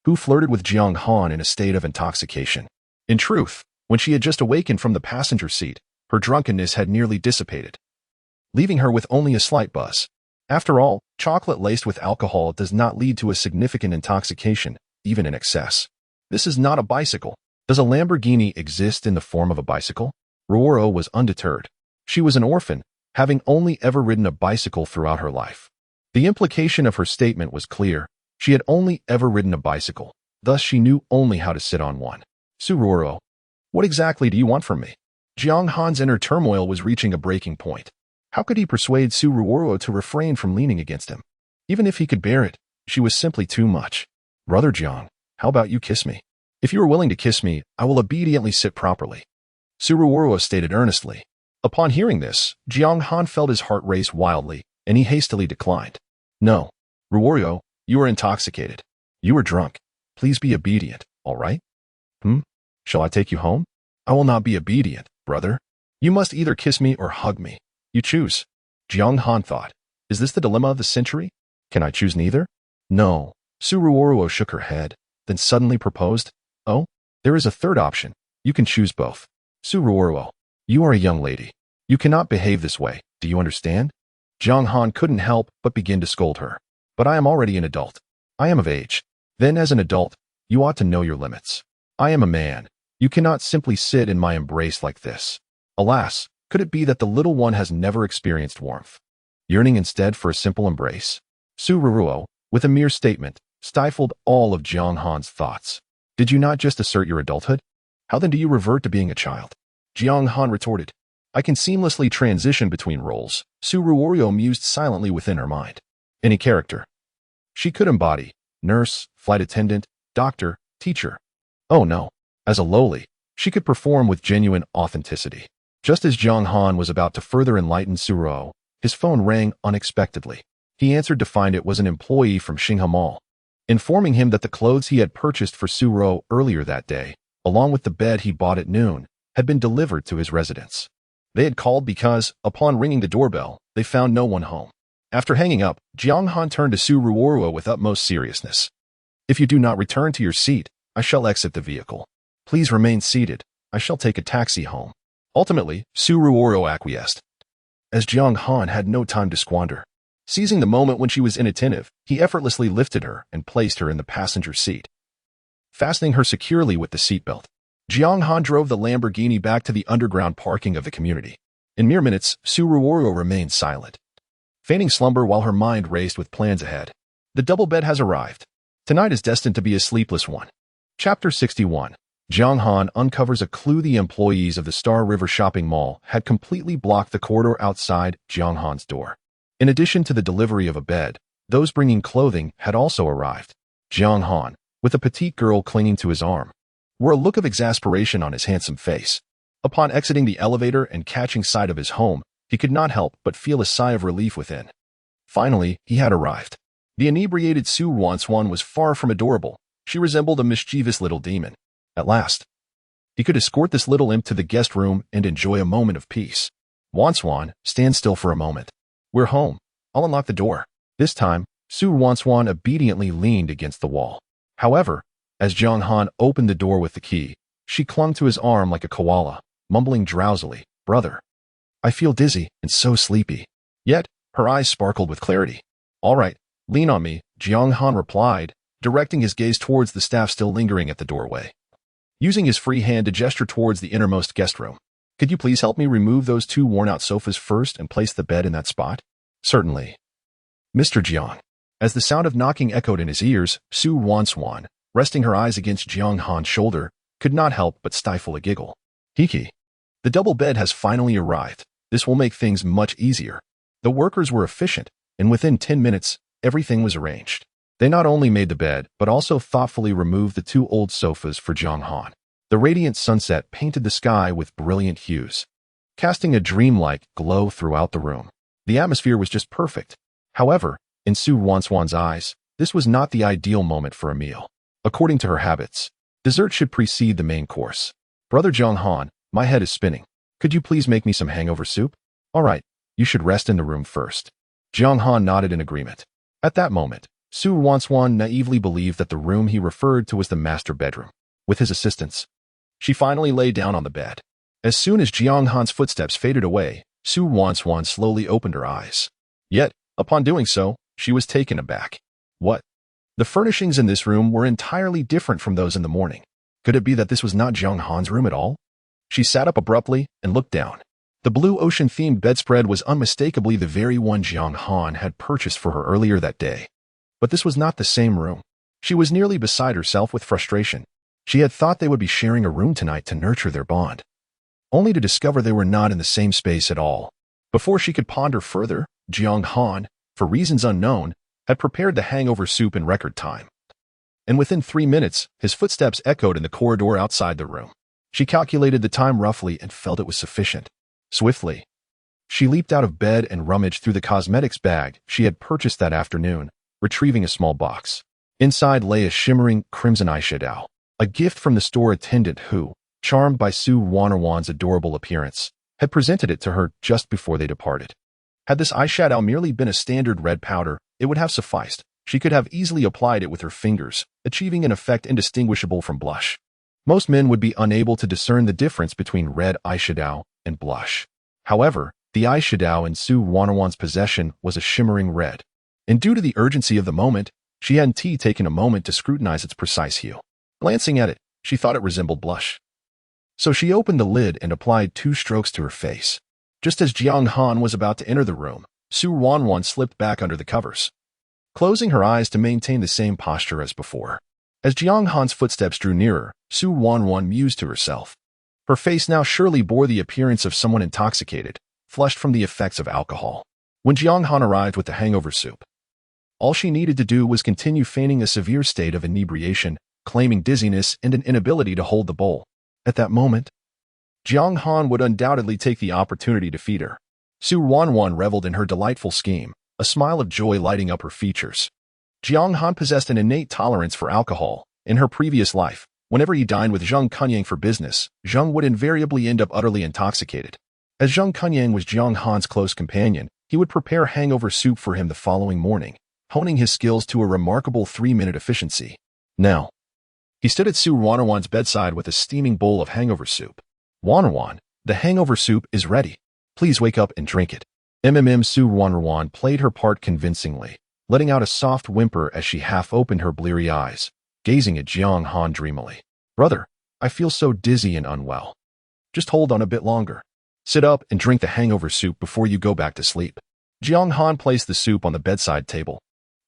who flirted with Jiang Han in a state of intoxication. In truth, when she had just awakened from the passenger seat, her drunkenness had nearly dissipated, leaving her with only a slight buzz. After all, chocolate laced with alcohol does not lead to a significant intoxication, even in excess. This is not a bicycle. Does a Lamborghini exist in the form of a bicycle? Ruanruan was undeterred. She was an orphan, having only ever ridden a bicycle throughout her life. The implication of her statement was clear. She had only ever ridden a bicycle, thus she knew only how to sit on one. Su Ruanruan, what exactly do you want from me? Jiang Han's inner turmoil was reaching a breaking point. How could he persuade Su Ruanruan to refrain from leaning against him? Even if he could bear it, she was simply too much. Brother Jiang, how about you kiss me? If you are willing to kiss me, I will obediently sit properly. Su Ruanruan stated earnestly. Upon hearing this, Jiang Han felt his heart race wildly, and he hastily declined. No, Ruanruan, you are intoxicated. You are drunk. Please be obedient, all right? Shall I take you home? I will not be obedient, brother. You must either kiss me or hug me. You choose. Jiang Han thought. Is this the dilemma of the century? Can I choose neither? No. Su Ruanruan shook her head, then suddenly proposed. Oh, there is a third option. You can choose both. Su Ruanruan, you are a young lady. You cannot behave this way. Do you understand? Jiang Han couldn't help but begin to scold her. But I am already an adult. I am of age. Then as an adult, you ought to know your limits. I am a man. You cannot simply sit in my embrace like this. Alas, could it be that the little one has never experienced warmth, yearning instead for a simple embrace? Su Ruanruan, with a mere statement, stifled all of Jiang Han's thoughts. Did you not just assert your adulthood? How then do you revert to being a child? Jiang Han retorted. I can seamlessly transition between roles. Su Ruanruan mused silently within her mind. Any character she could embody: nurse, flight attendant, doctor, teacher. Oh no. As a lowly, she could perform with genuine authenticity. Just as Jiang Han was about to further enlighten Suruo, his phone rang unexpectedly. He answered to find it was an employee from Xinghe Mall, informing him that the clothes he had purchased for Suruo earlier that day, along with the bed he bought at noon, had been delivered to his residence. They had called because, upon ringing the doorbell, they found no one home. After hanging up, Jiang Han turned to Ruanruan with utmost seriousness. If you do not return to your seat, I shall exit the vehicle. Please remain seated. I shall take a taxi home. Ultimately, Ruanruan acquiesced, as Jiang Han had no time to squander. Seizing the moment when she was inattentive, he effortlessly lifted her and placed her in the passenger seat, fastening her securely with the seatbelt. Jiang Han drove the Lamborghini back to the underground parking of the community. In mere minutes, Ruanruan remained silent, feigning slumber while her mind raced with plans ahead. The double bed has arrived. Tonight is destined to be a sleepless one. Chapter 61. Jiang Han uncovers a clue. The employees of the Star River Shopping Mall had completely blocked the corridor outside Jiang Han's door. In addition to the delivery of a bed, those bringing clothing had also arrived. Jiang Han, with a petite girl clinging to his arm, wore a look of exasperation on his handsome face. Upon exiting the elevator and catching sight of his home, he could not help but feel a sigh of relief within. Finally, he had arrived. The inebriated Ruanruan was far from adorable. She resembled a mischievous little demon. At last, he could escort this little imp to the guest room and enjoy a moment of peace. Ruanruan, stand still for a moment. We're home. I'll unlock the door. This time, Ruanruan obediently leaned against the wall. However, as Jiang Han opened the door with the key, she clung to his arm like a koala, mumbling drowsily, "Brother, I feel dizzy and so sleepy." Yet, her eyes sparkled with clarity. "All right, lean on me," Jiang Han replied, directing his gaze towards the staff still lingering at the doorway. Using his free hand to gesture towards the innermost guest room. "Could you please help me remove those 2 worn-out sofas first and place the bed in that spot?" "Certainly, Mr. Jiang." As the sound of knocking echoed in his ears, Ruanruan, resting her eyes against Jiang Han's shoulder, could not help but stifle a giggle. "Hiki. The double bed has finally arrived. This will make things much easier." The workers were efficient, and within 10 minutes, everything was arranged. They not only made the bed, but also thoughtfully removed the 2 old sofas for Jiang Han. The radiant sunset painted the sky with brilliant hues, casting a dreamlike glow throughout the room. The atmosphere was just perfect. However, in Ruanruan's eyes, this was not the ideal moment for a meal. According to her habits, dessert should precede the main course. "Brother Jiang Han, my head is spinning. Could you please make me some hangover soup?" "All right, you should rest in the room first." Jiang Han nodded in agreement. At that moment, Ruanruan naively believed that the room he referred to was the master bedroom. With his assistance, she finally lay down on the bed. As soon as Jiang Han's footsteps faded away, Ruanruan slowly opened her eyes. Yet, upon doing so, she was taken aback. What? The furnishings in this room were entirely different from those in the morning. Could it be that this was not Jiang Han's room at all? She sat up abruptly and looked down. The blue ocean-themed bedspread was unmistakably the very one Jiang Han had purchased for her earlier that day. But this was not the same room. She was nearly beside herself with frustration. She had thought they would be sharing a room tonight to nurture their bond, only to discover they were not in the same space at all. Before she could ponder further, Jiang Han, for reasons unknown, had prepared the hangover soup in record time. And within 3 minutes, his footsteps echoed in the corridor outside the room. She calculated the time roughly and felt it was sufficient. Swiftly, she leaped out of bed and rummaged through the cosmetics bag she had purchased that afternoon, retrieving a small box. Inside lay a shimmering crimson eyeshadow, a gift from the store attendant who, charmed by Ruanruan's adorable appearance, had presented it to her just before they departed. Had this eyeshadow merely been a standard red powder, it would have sufficed. She could have easily applied it with her fingers, achieving an effect indistinguishable from blush. Most men would be unable to discern the difference between red eyeshadow and blush. However, the eyeshadow in Ruanruan's possession was a shimmering red, and due to the urgency of the moment, she hadn't taken a moment to scrutinize its precise hue. Glancing at it, she thought it resembled blush. So she opened the lid and applied 2 strokes to her face. Just as Jiang Han was about to enter the room, Ruanruan slipped back under the covers, closing her eyes to maintain the same posture as before. As Jiang Han's footsteps drew nearer, Ruanruan mused to herself. Her face now surely bore the appearance of someone intoxicated, flushed from the effects of alcohol. When Jiang Han arrived with the hangover soup, all she needed to do was continue feigning a severe state of inebriation, claiming dizziness and an inability to hold the bowl. At that moment, Jiang Han would undoubtedly take the opportunity to feed her. Ruanruan reveled in her delightful scheme, a smile of joy lighting up her features. Jiang Han possessed an innate tolerance for alcohol. In her previous life, whenever he dined with Zheng Kunyang for business, Zheng would invariably end up utterly intoxicated. As Zheng Kunyang was Jiang Han's close companion, he would prepare hangover soup for him the following morning, honing his skills to a remarkable 3-minute efficiency. Now, he stood at Ruanruan's bedside with a steaming bowl of hangover soup. "Ruanruan, the hangover soup is ready. Please wake up and drink it." Ruanruan played her part convincingly, letting out a soft whimper as she half-opened her bleary eyes, gazing at Jiang Han dreamily. "Brother, I feel so dizzy and unwell. Just hold on a bit longer. Sit up and drink the hangover soup before you go back to sleep." Jiang Han placed the soup on the bedside table.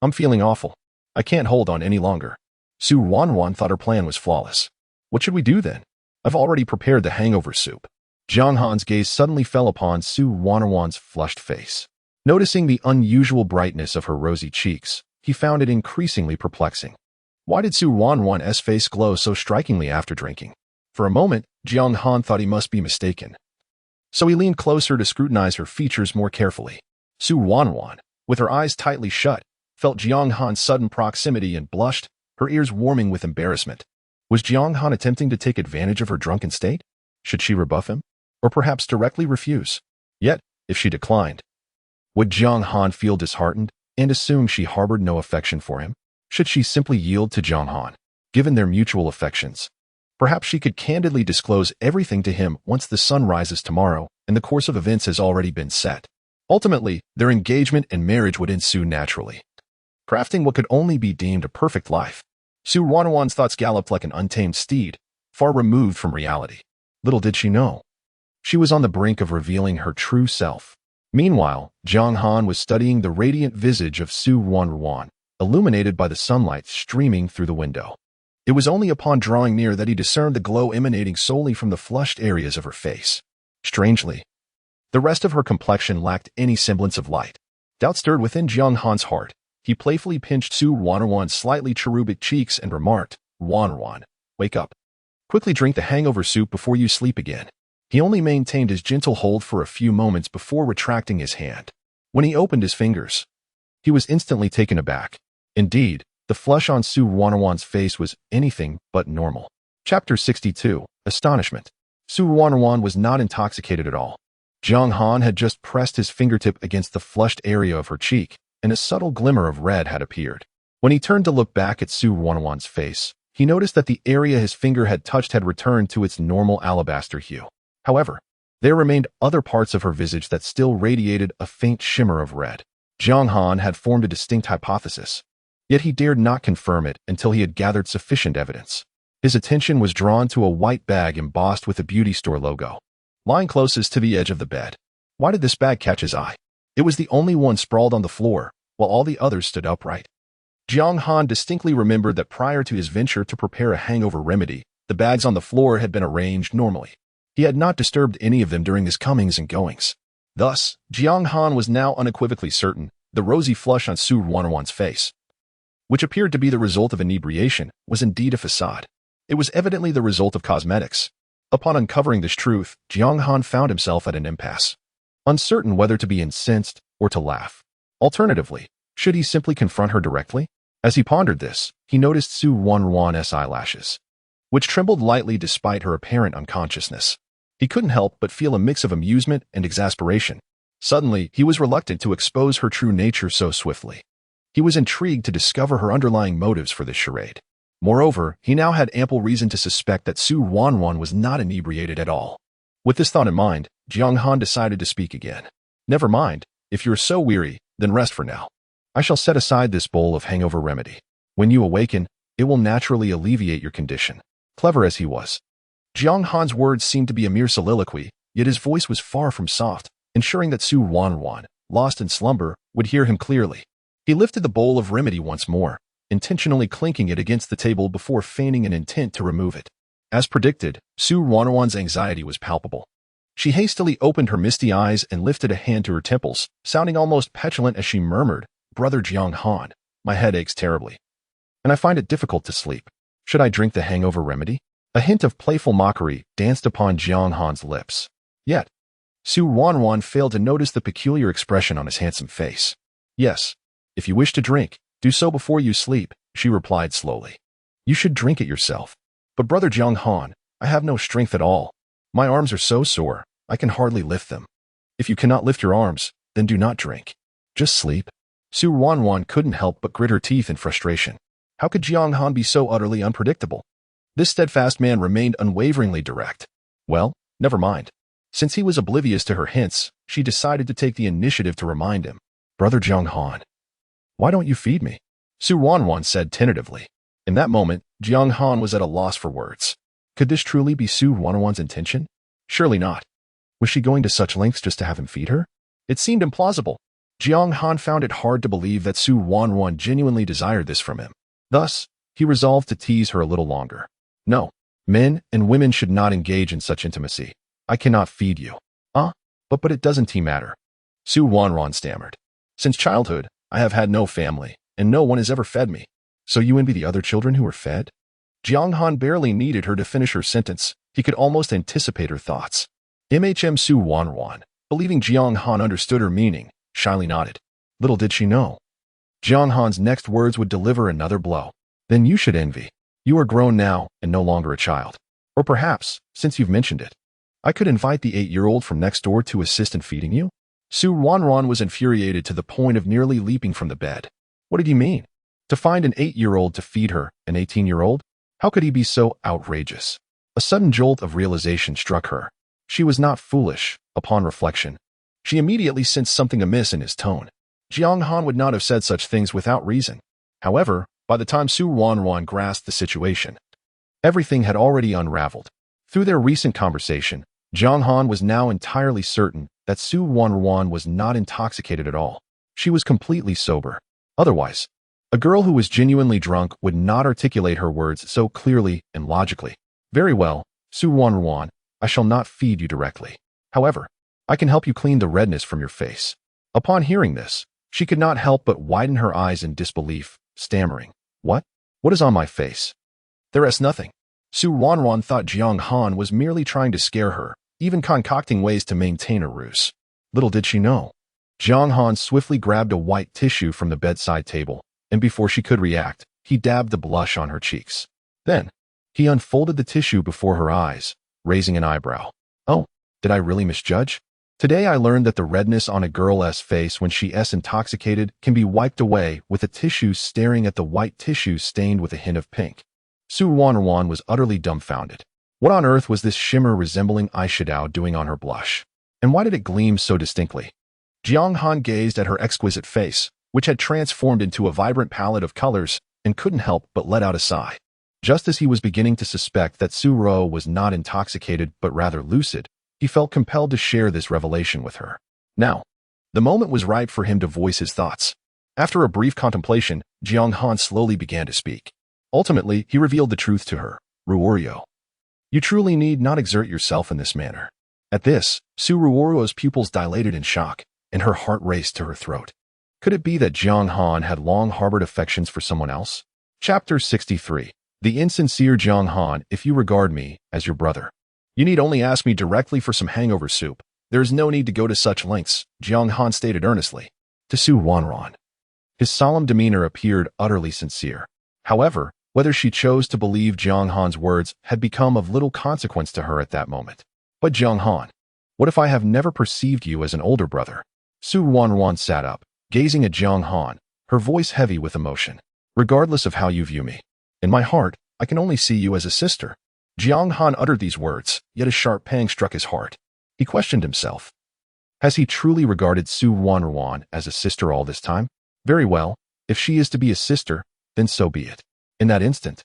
"I'm feeling awful. I can't hold on any longer." Ruanruan thought her plan was flawless. "What should we do then? I've already prepared the hangover soup." Jiang Han's gaze suddenly fell upon Ruanruan's flushed face. Noticing the unusual brightness of her rosy cheeks, he found it increasingly perplexing. Why did Ruanruan's face glow so strikingly after drinking? For a moment, Jiang Han thought he must be mistaken. So he leaned closer to scrutinize her features more carefully. Ruanruan, with her eyes tightly shut, felt Jiang Han's sudden proximity and blushed, her ears warming with embarrassment. Was Jiang Han attempting to take advantage of her drunken state? Should she rebuff him? Or perhaps directly refuse? Yet, if she declined, would Jiang Han feel disheartened and assume she harbored no affection for him? Should she simply yield to Jiang Han, given their mutual affections? Perhaps she could candidly disclose everything to him once the sun rises tomorrow and the course of events has already been set. Ultimately, their engagement and marriage would ensue naturally, crafting what could only be deemed a perfect life. Ruanruan's thoughts galloped like an untamed steed, far removed from reality. Little did she know, she was on the brink of revealing her true self. Meanwhile, Jiang Han was studying the radiant visage of Ruanruan, illuminated by the sunlight streaming through the window. It was only upon drawing near that he discerned the glow emanating solely from the flushed areas of her face. Strangely, the rest of her complexion lacked any semblance of light. Doubt stirred within Jiang Han's heart. He playfully pinched Ruanruan's slightly cherubic cheeks and remarked, "Ruanruan, wake up. Quickly drink the hangover soup before you sleep again." He only maintained his gentle hold for a few moments before retracting his hand. When he opened his fingers, he was instantly taken aback. Indeed, the flush on Ruanruan's face was anything but normal. Chapter 62. Astonishment. Ruanruan was not intoxicated at all. Jiang Han had just pressed his fingertip against the flushed area of her cheek, and a subtle glimmer of red had appeared. When he turned to look back at Ruanruan's face, he noticed that the area his finger had touched had returned to its normal alabaster hue. However, there remained other parts of her visage that still radiated a faint shimmer of red. Jiang Han had formed a distinct hypothesis, yet he dared not confirm it until he had gathered sufficient evidence. His attention was drawn to a white bag embossed with a beauty store logo, lying closest to the edge of the bed. Why did this bag catch his eye? It was the only one sprawled on the floor, while all the others stood upright. Jiang Han distinctly remembered that prior to his venture to prepare a hangover remedy, the bags on the floor had been arranged normally. He had not disturbed any of them during his comings and goings. Thus, Jiang Han was now unequivocally certain the rosy flush on Ruanruan's face, which appeared to be the result of inebriation, was indeed a facade. It was evidently the result of cosmetics. Upon uncovering this truth, Jiang Han found himself at an impasse, uncertain whether to be incensed or to laugh. Alternatively, should he simply confront her directly? As he pondered this, he noticed Ruanruan's eyelashes, which trembled lightly despite her apparent unconsciousness. He couldn't help but feel a mix of amusement and exasperation. Suddenly, he was reluctant to expose her true nature so swiftly. He was intrigued to discover her underlying motives for this charade. Moreover, he now had ample reason to suspect that Ruanruan was not inebriated at all. With this thought in mind, Jiang Han decided to speak again. "Never mind, if you're so weary, then rest for now. I shall set aside this bowl of hangover remedy. When you awaken, it will naturally alleviate your condition." Clever as he was, Jiang Han's words seemed to be a mere soliloquy, yet his voice was far from soft, ensuring that Ruanruan, lost in slumber, would hear him clearly. He lifted the bowl of remedy once more, intentionally clinking it against the table before feigning an intent to remove it. As predicted, Ruanruan's anxiety was palpable. She hastily opened her misty eyes and lifted a hand to her temples, sounding almost petulant as she murmured, "Brother Jiang Han, my head aches terribly, and I find it difficult to sleep. Should I drink the hangover remedy? A hint of playful mockery danced upon Jiang Han's lips. Yet, Ruanruan failed to notice the peculiar expression on his handsome face. Yes, if you wish to drink, do so before you sleep, she replied slowly. You should drink it yourself. But brother Jiang Han, I have no strength at all. My arms are so sore, I can hardly lift them. If you cannot lift your arms, then do not drink. Just sleep. Ruanruan couldn't help but grit her teeth in frustration. How could Jiang Han be so utterly unpredictable? This steadfast man remained unwaveringly direct. Well, never mind. Since he was oblivious to her hints, she decided to take the initiative to remind him. Brother Jiang Han, why don't you feed me? Ruanruan said tentatively. In that moment, Jiang Han was at a loss for words. Could this truly be Ruanruan's intention? Surely not. Was she going to such lengths just to have him feed her? It seemed implausible. Jiang Han found it hard to believe that Ruanruan genuinely desired this from him. Thus, he resolved to tease her a little longer. No, men and women should not engage in such intimacy. I cannot feed you. But it doesn't matter. Ruanruan stammered. Since childhood, I have had no family, and no one has ever fed me. So you envy the other children who were fed? Jiang Han barely needed her to finish her sentence. He could almost anticipate her thoughts. Ruanruan, believing Jiang Han understood her meaning, shyly nodded. Little did she know. Jiang Han's next words would deliver another blow. Then you should envy. You are grown now and no longer a child. Or perhaps, since you've mentioned it, I could invite the 8-year-old from next door to assist in feeding you? Ruanruan was infuriated to the point of nearly leaping from the bed. What did he mean? To find an 8-year-old to feed her, an 18-year-old? How could he be so outrageous? A sudden jolt of realization struck her. She was not foolish, upon reflection. She immediately sensed something amiss in his tone. Jiang Han would not have said such things without reason. However, by the time Ruanruan grasped the situation, everything had already unraveled. Through their recent conversation, Jiang Han was now entirely certain that Ruanruan was not intoxicated at all. She was completely sober. Otherwise, a girl who was genuinely drunk would not articulate her words so clearly and logically. Very well, Ruanruan, I shall not feed you directly. However, I can help you clean the redness from your face. Upon hearing this, she could not help but widen her eyes in disbelief, stammering. What? What is on my face? There is nothing. Ruanruan thought Jiang Han was merely trying to scare her, even concocting ways to maintain a ruse. Little did she know. Jiang Han swiftly grabbed a white tissue from the bedside table, and before she could react, he dabbed the blush on her cheeks. Then, he unfolded the tissue before her eyes, raising an eyebrow. Oh, did I really misjudge? Today I learned that the redness on a girl's face when she is intoxicated can be wiped away with a tissue staring at the white tissue stained with a hint of pink. Ruanruan was utterly dumbfounded. What on earth was this shimmer resembling eyeshadow doing on her blush? And why did it gleam so distinctly? Jiang Han gazed at her exquisite face, which had transformed into a vibrant palette of colors, and couldn't help but let out a sigh. Just as he was beginning to suspect that Ro was not intoxicated but rather lucid, he felt compelled to share this revelation with her. Now, the moment was ripe for him to voice his thoughts. After a brief contemplation, Jiang Han slowly began to speak. Ultimately, he revealed the truth to her. Ruanruan, you truly need not exert yourself in this manner. At this, Ruanruan's pupils dilated in shock, and her heart raced to her throat. Could it be that Jiang Han had long harbored affections for someone else? Chapter 63. The insincere Jiang Han, if you regard me as your brother, you need only ask me directly for some hangover soup. There is no need to go to such lengths, Jiang Han stated earnestly. To Ruanruan. His solemn demeanor appeared utterly sincere. However, whether she chose to believe Jiang Han's words had become of little consequence to her at that moment. But Jiang Han, what if I have never perceived you as an older brother? Ruanruan sat up, gazing at Jiang Han, her voice heavy with emotion. Regardless of how you view me, in my heart, I can only see you as a sister. Jiang Han uttered these words, yet a sharp pang struck his heart. He questioned himself. Has he truly regarded Ruanruan as a sister all this time? Very well, if she is to be a sister, then so be it. In that instant,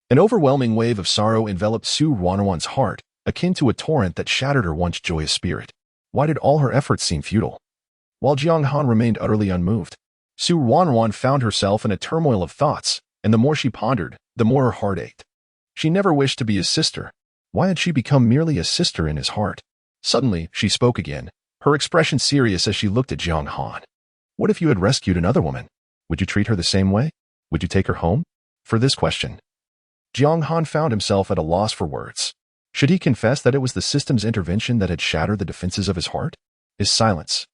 an overwhelming wave of sorrow enveloped Ruanruan's heart, akin to a torrent that shattered her once joyous spirit. Why did all her efforts seem futile? While Jiang Han remained utterly unmoved, Ruanruan found herself in a turmoil of thoughts, and the more she pondered, the more her heart ached. She never wished to be his sister. Why had she become merely a sister in his heart? Suddenly, she spoke again, her expression serious as she looked at Jiang Han. What if you had rescued another woman? Would you treat her the same way? Would you take her home? For this question, Jiang Han found himself at a loss for words. Should he confess that it was the system's intervention that had shattered the defenses of his heart? His silence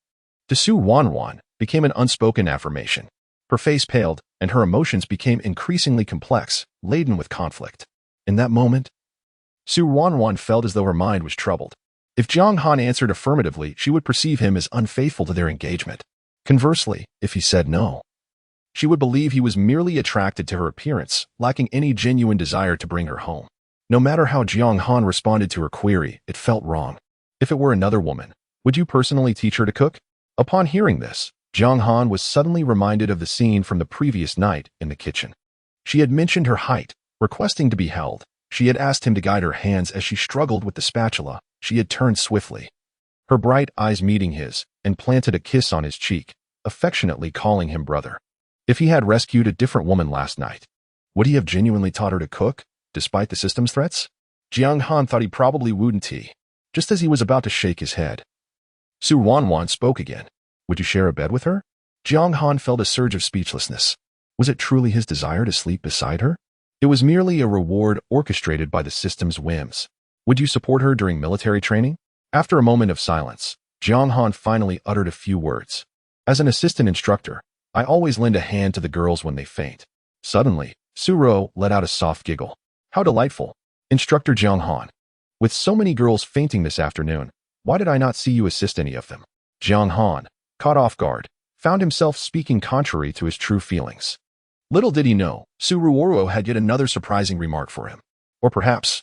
to Su Ruanruan became an unspoken affirmation. Her face paled, and her emotions became increasingly complex, laden with conflict. In that moment, Su Ruanruan felt as though her mind was troubled. If Jiang Han answered affirmatively, she would perceive him as unfaithful to their engagement. Conversely, if he said no, she would believe he was merely attracted to her appearance, lacking any genuine desire to bring her home. No matter how Jiang Han responded to her query, it felt wrong. If it were another woman, would you personally teach her to cook? Upon hearing this, Jiang Han was suddenly reminded of the scene from the previous night in the kitchen. She had mentioned her height, requesting to be held. She had asked him to guide her hands as she struggled with the spatula. She had turned swiftly, her bright eyes meeting his, and planted a kiss on his cheek, affectionately calling him brother. If he had rescued a different woman last night, would he have genuinely taught her to cook, despite the system's threats? Jiang Han thought he probably wouldn't he. Just as he was about to shake his head, Su Ruanruan spoke again. Would you share a bed with her? Jiang Han felt a surge of speechlessness. Was it truly his desire to sleep beside her? It was merely a reward orchestrated by the system's whims. Would you support her during military training? After a moment of silence, Jiang Han finally uttered a few words. As an assistant instructor, I always lend a hand to the girls when they faint. Suddenly, Su let out a soft giggle. How delightful. Instructor Jiang Han. With so many girls fainting this afternoon, why did I not see you assist any of them? Jiang Han, caught off guard, found himself speaking contrary to his true feelings. Little did he know, Su Ruanruan had yet another surprising remark for him. Or perhaps,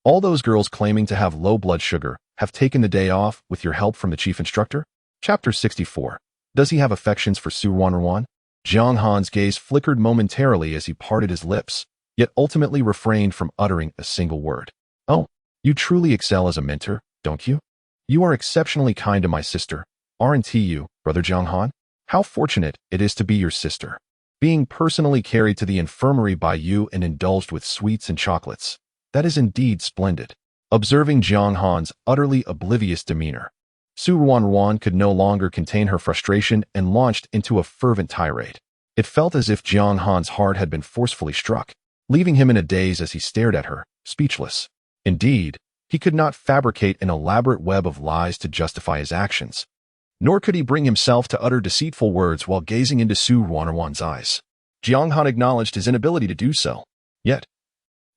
all those girls claiming to have low blood sugar have taken the day off with your help from the chief instructor? Chapter 64. Does he have affections for Su Ruanruan? Jiang Han's gaze flickered momentarily as he parted his lips, yet ultimately refrained from uttering a single word. Oh, you truly excel as a mentor, don't you? You are exceptionally kind to my sister, aren't you, Brother Jiang Han? How fortunate it is to be your sister. Being personally carried to the infirmary by you and indulged with sweets and chocolates. That is indeed splendid. Observing Jiang Han's utterly oblivious demeanor, Su Ruanruan could no longer contain her frustration and launched into a fervent tirade. It felt as if Jiang Han's heart had been forcefully struck, leaving him in a daze as he stared at her, speechless. Indeed, he could not fabricate an elaborate web of lies to justify his actions, nor could he bring himself to utter deceitful words while gazing into Su Ruanruan's eyes. Jiang Han acknowledged his inability to do so. Yet,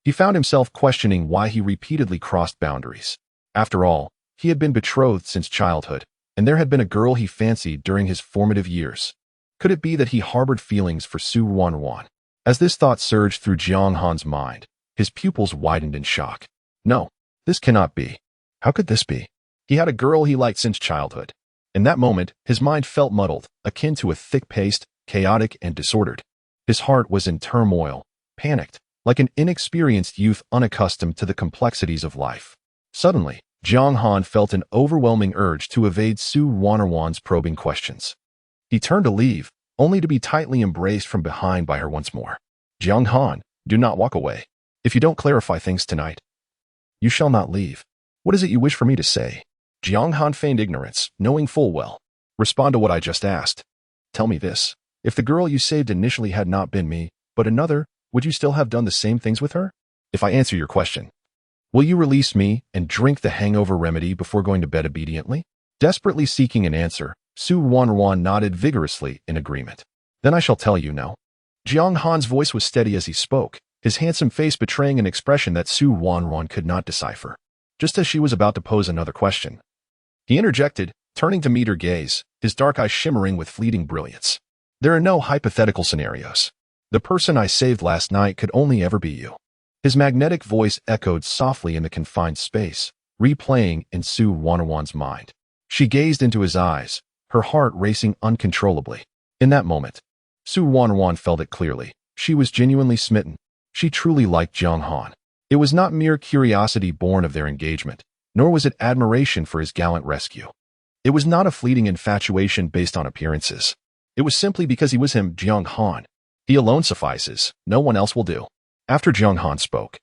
he found himself questioning why he repeatedly crossed boundaries. After all, he had been betrothed since childhood, and there had been a girl he fancied during his formative years. Could it be that he harbored feelings for Su Ruanruan? As this thought surged through Jiang Han's mind, his pupils widened in shock. No, this cannot be. How could this be? He had a girl he liked since childhood. In that moment, his mind felt muddled, akin to a thick-paced, chaotic, and disordered. His heart was in turmoil, panicked, like an inexperienced youth unaccustomed to the complexities of life. Suddenly, Jiang Han felt an overwhelming urge to evade Su Ruanruan's probing questions. He turned to leave, only to be tightly embraced from behind by her once more. Jiang Han, do not walk away. If you don't clarify things tonight, you shall not leave. What is it you wish for me to say? Jiang Han feigned ignorance, knowing full well. Respond to what I just asked. Tell me this. If the girl you saved initially had not been me, but another, would you still have done the same things with her? If I answer your question, will you release me and drink the hangover remedy before going to bed obediently? Desperately seeking an answer, Su Ruanruan nodded vigorously in agreement. Then I shall tell you no. Jiang Han's voice was steady as he spoke, his handsome face betraying an expression that Su Ruanruan could not decipher. Just as she was about to pose another question, he interjected, turning to meet her gaze, his dark eyes shimmering with fleeting brilliance. There are no hypothetical scenarios. The person I saved last night could only ever be you. His magnetic voice echoed softly in the confined space, replaying in Su Ruanruan's mind. She gazed into his eyes, her heart racing uncontrollably. In that moment, Su Ruanruan felt it clearly. She was genuinely smitten. She truly liked Jiang Han. It was not mere curiosity born of their engagement, nor was it admiration for his gallant rescue. It was not a fleeting infatuation based on appearances. It was simply because he was him, Jiang Han. He alone suffices. No one else will do. After Jiang Han spoke,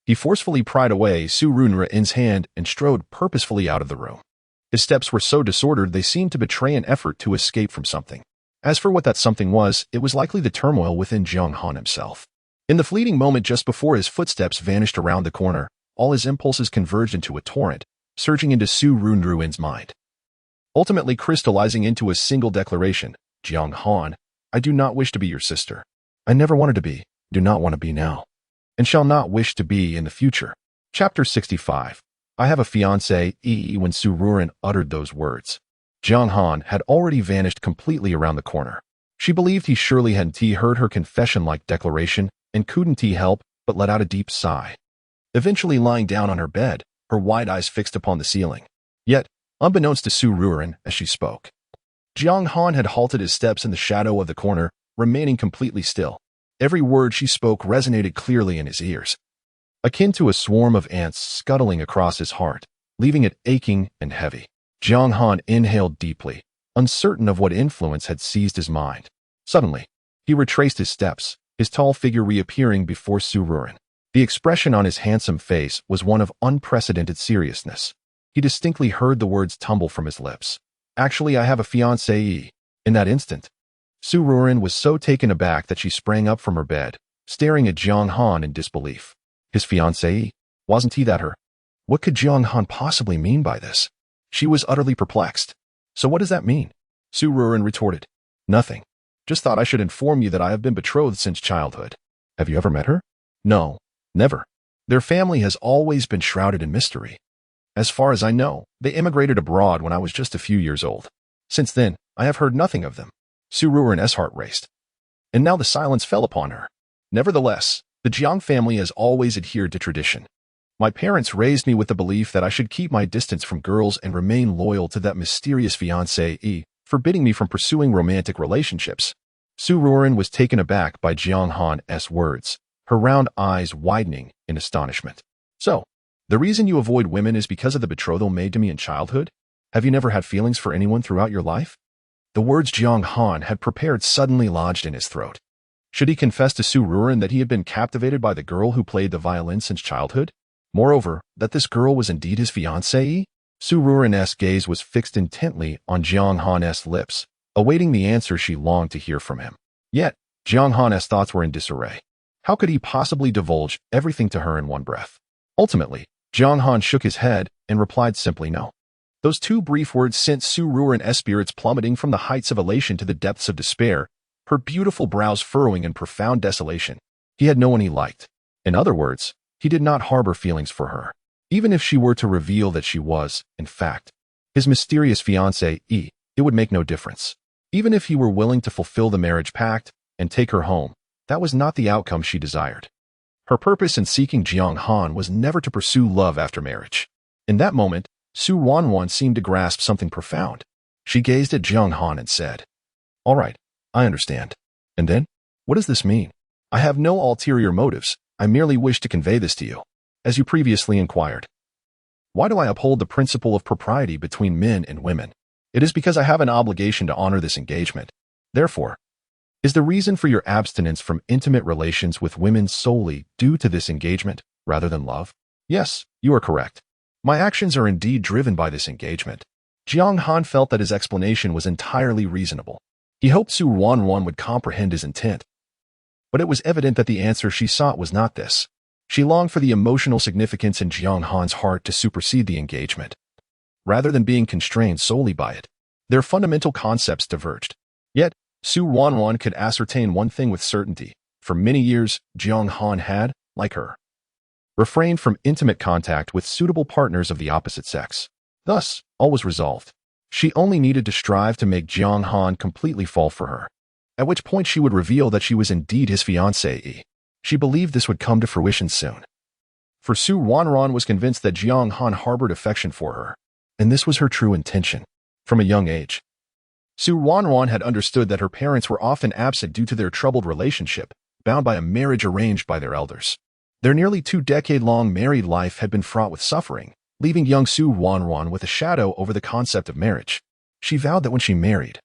he forcefully pried away Su Ruanruan's hand and strode purposefully out of the room. His steps were so disordered they seemed to betray an effort to escape from something. As for what that something was, it was likely the turmoil within Jiang Han himself. In the fleeting moment just before his footsteps vanished around the corner, all his impulses converged into a torrent, surging into Ruanruan's mind, ultimately crystallizing into a single declaration: Jiang Han, I do not wish to be your sister. I never wanted to be, do not want to be now, and shall not wish to be in the future. Chapter 65. I have a fiancé. When Ruanruan uttered those words, Jiang Han had already vanished completely around the corner. She believed he surely hadn't heard her confession-like declaration and couldn't help but let out a deep sigh, eventually lying down on her bed, her wide eyes fixed upon the ceiling. Yet, unbeknownst to Ruanruan as she spoke, Jiang Han had halted his steps in the shadow of the corner, remaining completely still. Every word she spoke resonated clearly in his ears, akin to a swarm of ants scuttling across his heart, leaving it aching and heavy. Jiang Han inhaled deeply, uncertain of what influence had seized his mind. Suddenly, he retraced his steps, his tall figure reappearing before Ruanruan. The expression on his handsome face was one of unprecedented seriousness. He distinctly heard the words tumble from his lips. Actually, I have a fiancé. In that instant, Ruanruan was so taken aback that she sprang up from her bed, staring at Jiang Han in disbelief. His fiancé? Wasn't he that her? What could Jiang Han possibly mean by this? She was utterly perplexed. So what does that mean? Ruanruan retorted. Nothing. Just thought I should inform you that I have been betrothed since childhood. Have you ever met her? No, never. Their family has always been shrouded in mystery. As far as I know, they immigrated abroad when I was just a few years old. Since then, I have heard nothing of them. Ruanruan's heart raced. And now the silence fell upon her. Nevertheless, the Jiang family has always adhered to tradition. My parents raised me with the belief that I should keep my distance from girls and remain loyal to that mysterious fiancé, forbidding me from pursuing romantic relationships. Ruanruan was taken aback by Jiang Han's words, her round eyes widening in astonishment. So, the reason you avoid women is because of the betrothal made to me in childhood? Have you never had feelings for anyone throughout your life? The words Jiang Han had prepared suddenly lodged in his throat. Should he confess to Ruanruan that he had been captivated by the girl who played the violin since childhood? Moreover, that this girl was indeed his fiancée? Ruanruan's gaze was fixed intently on Jiang Han's lips, awaiting the answer she longed to hear from him. Yet, Jiang Han's thoughts were in disarray. How could he possibly divulge everything to her in one breath? Ultimately, Jiang Han shook his head and replied simply no. Those two brief words sent Ruanruan's spirits plummeting from the heights of elation to the depths of despair, her beautiful brows furrowing in profound desolation. He had no one he liked. In other words, he did not harbor feelings for her. Even if she were to reveal that she was, in fact, his mysterious fiancée, it would make no difference. Even if he were willing to fulfill the marriage pact and take her home, that was not the outcome she desired. Her purpose in seeking Jiang Han was never to pursue love after marriage. In that moment, Ruanruan seemed to grasp something profound. She gazed at Jiang Han and said, All right, I understand. And then? What does this mean? I have no ulterior motives. I merely wish to convey this to you, as you previously inquired. Why do I uphold the principle of propriety between men and women? It is because I have an obligation to honor this engagement. Therefore, is the reason for your abstinence from intimate relations with women solely due to this engagement, rather than love? Yes, you are correct. My actions are indeed driven by this engagement. Jiang Han felt that his explanation was entirely reasonable. He hoped Ruanruan would comprehend his intent. But it was evident that the answer she sought was not this. She longed for the emotional significance in Jiang Han's heart to supersede the engagement, rather than being constrained solely by it. Their fundamental concepts diverged. Yet, Ruanruan could ascertain one thing with certainty. For many years, Jiang Han had, like her, refrained from intimate contact with suitable partners of the opposite sex. Thus, all was resolved. She only needed to strive to make Jiang Han completely fall for her, at which point she would reveal that she was indeed his fiancée. She believed this would come to fruition soon. For Ruanruan was convinced that Jiang Han harbored affection for her, and this was her true intention. From a young age, Ruanruan had understood that her parents were often absent due to their troubled relationship, bound by a marriage arranged by their elders. Their nearly 2-decade-long married life had been fraught with suffering, leaving young Ruanruan with a shadow over the concept of marriage. She vowed that when she married,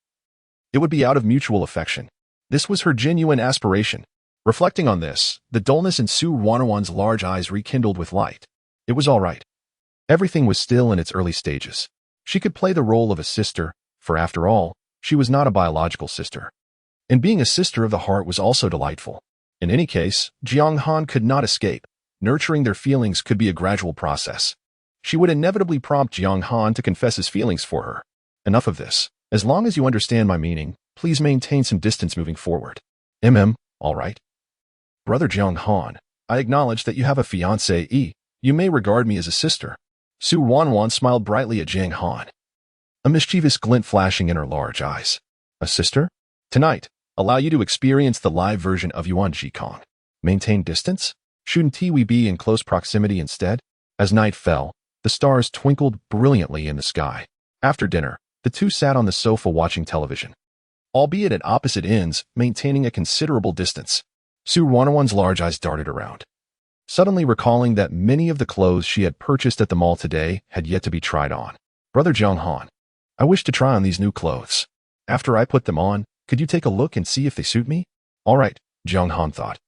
it would be out of mutual affection. This was her genuine aspiration. Reflecting on this, the dullness in Ruanruan's large eyes rekindled with light. It was all right. Everything was still in its early stages. She could play the role of a sister, for after all, she was not a biological sister. And being a sister of the heart was also delightful. In any case, Jiang Han could not escape. Nurturing their feelings could be a gradual process. She would inevitably prompt Jiang Han to confess his feelings for her. Enough of this. As long as you understand my meaning, please maintain some distance moving forward. All right. Brother Jiang Han, I acknowledge that you have a fiancée. You may regard me as a sister. Ruanruan smiled brightly at Jiang Han, a mischievous glint flashing in her large eyes. A sister? Tonight, allow you to experience the live version of Yuan Jikong. Maintain distance? Shouldn't we be in close proximity instead? As night fell, the stars twinkled brilliantly in the sky. After dinner, the two sat on the sofa watching television, albeit at opposite ends, maintaining a considerable distance. Ruanruan's large eyes darted around, suddenly recalling that many of the clothes she had purchased at the mall today had yet to be tried on. Brother Jiang Han, I wish to try on these new clothes. After I put them on, could you take a look and see if they suit me? All right, Jiang Han thought.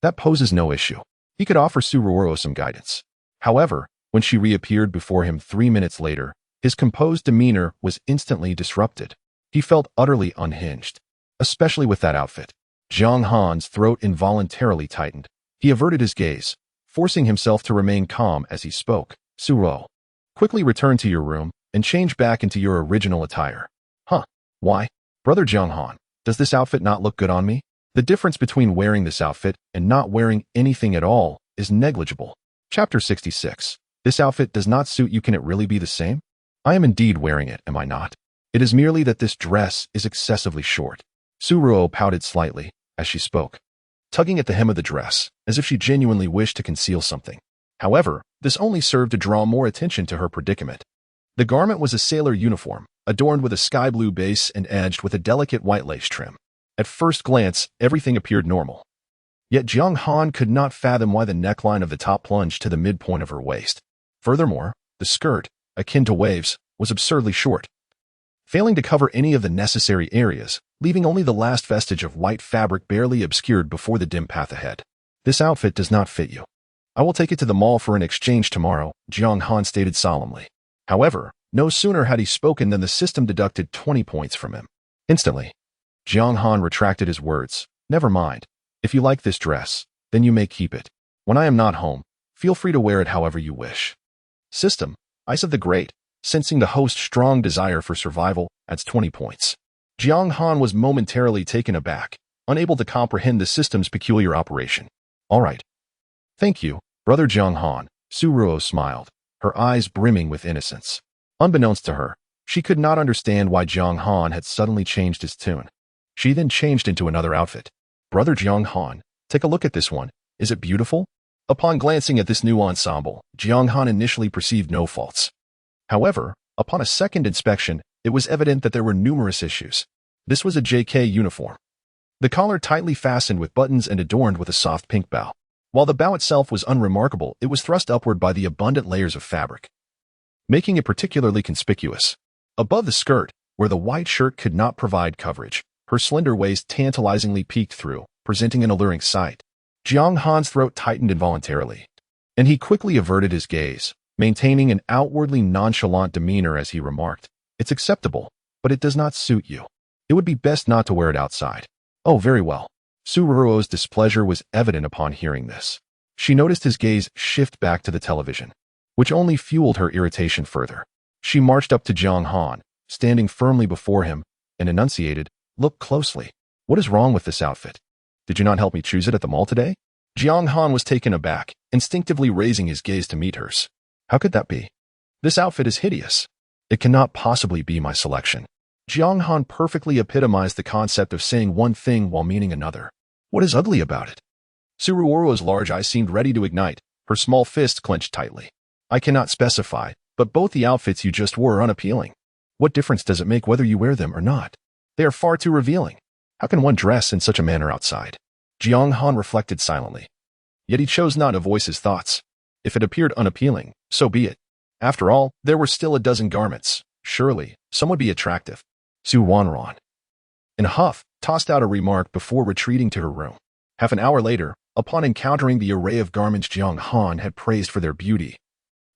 That poses no issue. He could offer Ruanruan some guidance. However, when she reappeared before him 3 minutes later, his composed demeanor was instantly disrupted. He felt utterly unhinged, especially with that outfit. Jiang Han's throat involuntarily tightened. He averted his gaze, forcing himself to remain calm as he spoke. Ruo, quickly return to your room and change back into your original attire. Huh? Why? Brother Jiang Han, does this outfit not look good on me? The difference between wearing this outfit and not wearing anything at all is negligible. Chapter 66. This outfit does not suit you. Can it really be the same? I am indeed wearing it, am I not? It is merely that this dress is excessively short. Ruo pouted slightly as she spoke, tugging at the hem of the dress, as if she genuinely wished to conceal something. However, this only served to draw more attention to her predicament. The garment was a sailor uniform, adorned with a sky blue base and edged with a delicate white lace trim. At first glance, everything appeared normal. Yet Jiang Han could not fathom why the neckline of the top plunged to the midpoint of her waist. Furthermore, the skirt, akin to waves, was absurdly short, failing to cover any of the necessary areas, leaving only the last vestige of white fabric barely obscured before the dim path ahead. This outfit does not fit you. I will take it to the mall for an exchange tomorrow, Jiang Han stated solemnly. However, no sooner had he spoken than the system deducted 20 points from him. Instantly, Jiang Han retracted his words. Never mind. If you like this dress, then you may keep it. When I am not home, feel free to wear it however you wish. System, Ice of the Great, sensing the host's strong desire for survival, adds 20 points. Jiang Han was momentarily taken aback, unable to comprehend the system's peculiar operation. All right. Thank you, Brother Jiang Han, Ruo smiled, her eyes brimming with innocence. Unbeknownst to her, she could not understand why Jiang Han had suddenly changed his tune. She then changed into another outfit. Brother Jiang Han, take a look at this one. Is it beautiful? Upon glancing at this new ensemble, Jiang Han initially perceived no faults. However, upon a second inspection, it was evident that there were numerous issues. This was a JK uniform. The collar tightly fastened with buttons and adorned with a soft pink bow. While the bow itself was unremarkable, it was thrust upward by the abundant layers of fabric, making it particularly conspicuous. Above the skirt, where the white shirt could not provide coverage, her slender waist tantalizingly peeked through, presenting an alluring sight. Jiang Han's throat tightened involuntarily, and he quickly averted his gaze, maintaining an outwardly nonchalant demeanor as he remarked, "It's acceptable, but it does not suit you. It would be best not to wear it outside." Oh, very well. Ruo's displeasure was evident upon hearing this. She noticed his gaze shift back to the television, which only fueled her irritation further. She marched up to Jiang Han, standing firmly before him, and enunciated, "Look closely. What is wrong with this outfit? Did you not help me choose it at the mall today?" Jiang Han was taken aback, instinctively raising his gaze to meet hers. How could that be? This outfit is hideous. It cannot possibly be my selection. Jiang Han perfectly epitomized the concept of saying one thing while meaning another. What is ugly about it? Ruo's large eyes seemed ready to ignite, her small fist clenched tightly. I cannot specify, but both the outfits you just wore are unappealing. What difference does it make whether you wear them or not? They are far too revealing. How can one dress in such a manner outside? Jiang Han reflected silently. Yet he chose not to voice his thoughts. If it appeared unappealing, so be it. After all, there were still a dozen garments. Surely, some would be attractive. Ruanruan, in a huff, tossed out a remark before retreating to her room. Half an hour later, upon encountering the array of garments Jiang Han had praised for their beauty,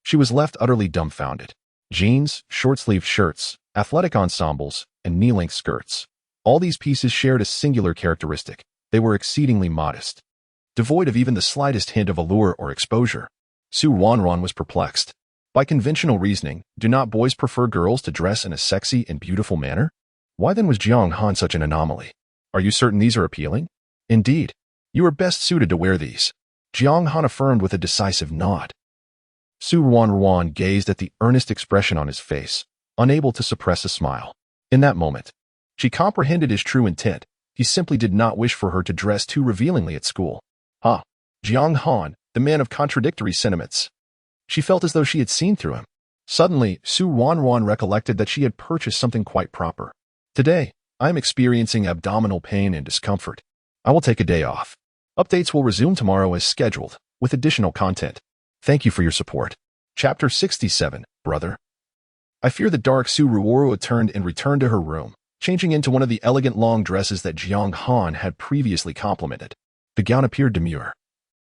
she was left utterly dumbfounded. Jeans, short-sleeved shirts, athletic ensembles, and knee-length skirts. All these pieces shared a singular characteristic. They were exceedingly modest, devoid of even the slightest hint of allure or exposure. Ruanruan was perplexed. By conventional reasoning, do not boys prefer girls to dress in a sexy and beautiful manner? Why then was Jiang Han such an anomaly? Are you certain these are appealing? Indeed, you are best suited to wear these, Jiang Han affirmed with a decisive nod. Ruanruan gazed at the earnest expression on his face, unable to suppress a smile. In that moment, she comprehended his true intent. He simply did not wish for her to dress too revealingly at school. Jiang Han, the man of contradictory sentiments. She felt as though she had seen through him. Suddenly, Ruanruan recollected that she had purchased something quite proper. Today, I am experiencing abdominal pain and discomfort. I will take a day off. Updates will resume tomorrow as scheduled, with additional content. Thank you for your support. Chapter 67, Brother. I fear the dark Ruanruan turned and returned to her room, changing into one of the elegant long dresses that Jiang Han had previously complimented. The gown appeared demure.